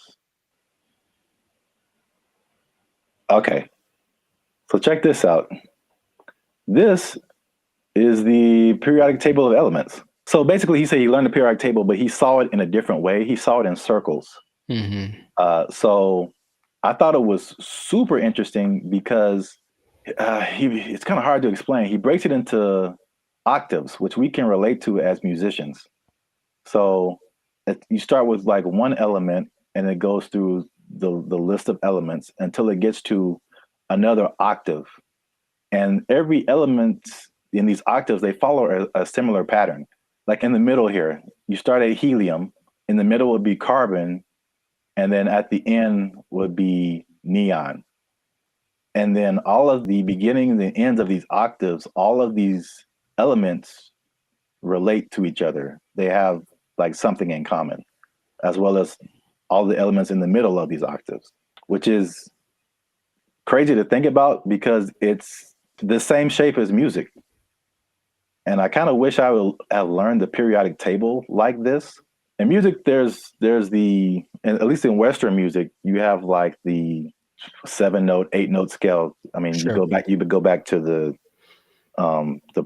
Okay. So check this out. This is the periodic table of elements. So basically, he said he learned the periodic table, but he saw it in a different way. He saw it in circles. Mm-hmm. So I thought it was super interesting because it's kind of hard to explain. He breaks it into octaves, which we can relate to as musicians. So you start with like one element, and it goes through the list of elements until it gets to another octave. And every element in these octaves, they follow a similar pattern. Like in the middle here, you start at helium, in the middle would be carbon, and then at the end would be neon. And then all of the beginnings and ends of these octaves, all of these elements relate to each other. They have like something in common, as well as all the elements in the middle of these octaves, which is crazy to think about because it's the same shape as music. And I kind of wish I would have learned the periodic table like this. In music, there's the, and at least in Western music, you have like the 7-note, 8-note scale. I mean, Sure. you would go back to the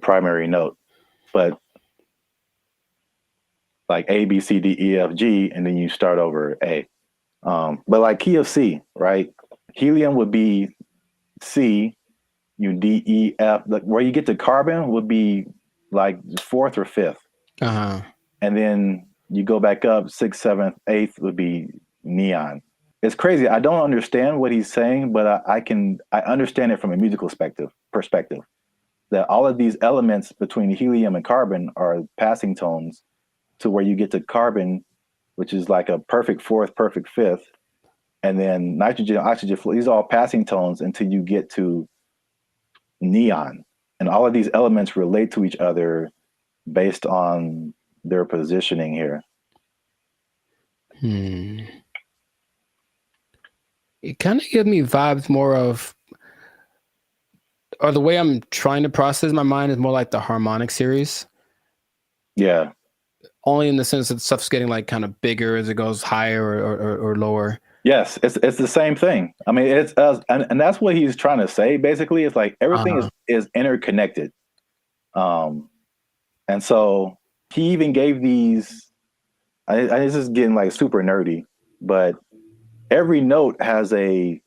primary note, but like A, B, C, D, E, F, G, and then you start over A. But like key of C, right? Helium would be C, D, E, F. Like where you get to carbon would be like 4th or 5th. Uh-huh. And then you go back up 6th, 7th, 8th would be neon. It's crazy. I don't understand what he's saying, but I understand it from a musical perspective. That all of these elements between helium and carbon are passing tones to where you get to carbon, which is like a perfect 4th, perfect 5th. and then nitrogen, oxygen, these are all passing tones until you get to neon. And all of these elements relate to each other based on their positioning here. It kind of gives me vibes more of, or the way I'm trying to process my mind is more like the harmonic series. Yeah. Only in the sense that stuff's getting like kind of bigger as it goes higher or lower. Yes, it's the same thing. I mean, it's and that's what he's trying to say. Basically, it's like everything is interconnected. And so he even gave these. This is getting like super nerdy, but every note has a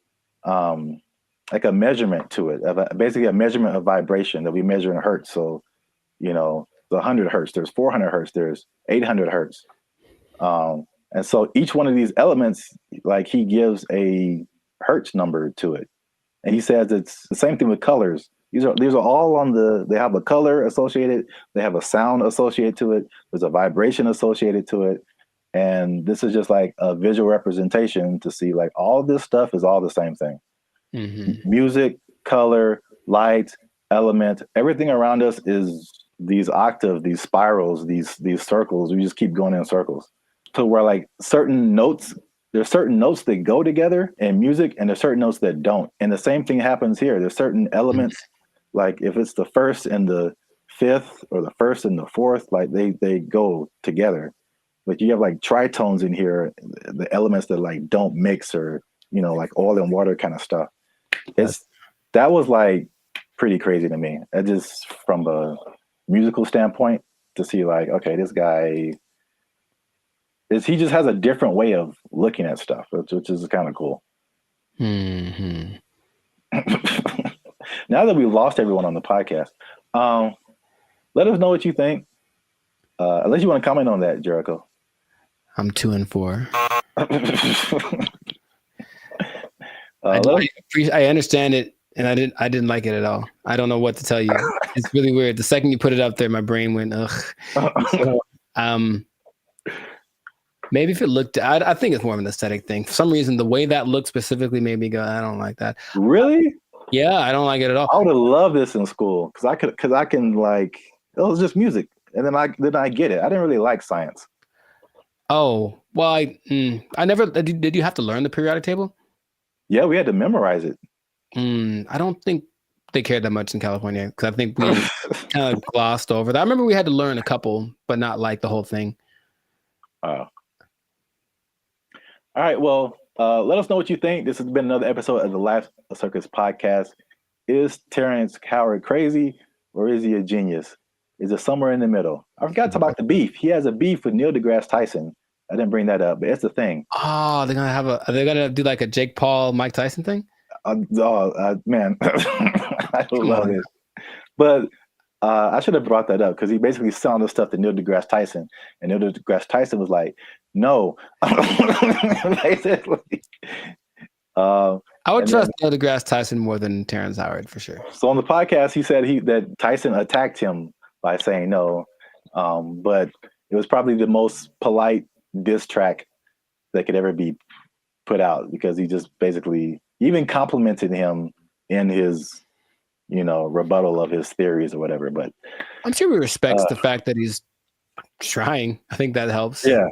like a measurement to it, basically a measurement of vibration that we measure in hertz. So, you know, the 100 hertz, there's 400 hertz, there's 800 hertz. And so each one of these elements, like he gives a hertz number to it. And he says it's the same thing with colors. These are all on they have a color associated, they have a sound associated to it, there's a vibration associated to it. And this is just like a visual representation to see like all this stuff is all the same thing. Music, color, light, element, everything around us is these octaves, these spirals, these circles. We just keep going in circles. So where like certain notes, there's certain notes that go together in music and there's certain notes that don't. And the same thing happens here. There's certain elements, like if it's the first and the fifth or the first and the fourth, like they go together. But you have like tritones in here, the elements that like don't mix, or, you know, like oil and water kind of stuff. That was like pretty crazy to me. That just from a musical standpoint to see like, okay, this guy he just has a different way of looking at stuff, which is kind of cool. Now that we've lost everyone on the podcast, let us know what you think. Unless you want to comment on that, Jericho. I'm 2 and 4. I understand it, and I didn't like it at all. I don't know what to tell you. It's really weird. The second you put it up there, my brain went ugh. So, maybe if it looked, I think it's more of an aesthetic thing. For some reason, the way that looked specifically made me go, I don't like that. Really? Yeah, I don't like it at all. I would have loved this in school because I can like, it was just music, and then I get it. I didn't really like science. Oh well, I never did. You have to learn the periodic table? Yeah, we had to memorize it. I don't think they cared that much in California because I think we kind of glossed over that. I remember we had to learn a couple, but not like the whole thing. All right. Well, let us know what you think. This has been another episode of the Life of Circus podcast. Is Terrence Howard crazy or is he a genius? Is it somewhere in the middle? I forgot to talk about the beef. He has a beef with Neil deGrasse Tyson. I didn't bring that up, but it's the thing. Oh, are they gonna do like a Jake Paul, Mike Tyson thing? Man, I love it. But I should have brought that up because he basically saw the stuff to Neil deGrasse Tyson, and Neil deGrasse Tyson was like, "No." Basically, I would trust Neil deGrasse Tyson more than Terrence Howard for sure. So on the podcast, he said that Tyson attacked him by saying no, but it was probably the most polite diss track that could ever be put out because he just basically even complimented him in his, rebuttal of his theories or whatever. But I'm sure he respects the fact that he's trying. I think that helps. Yeah.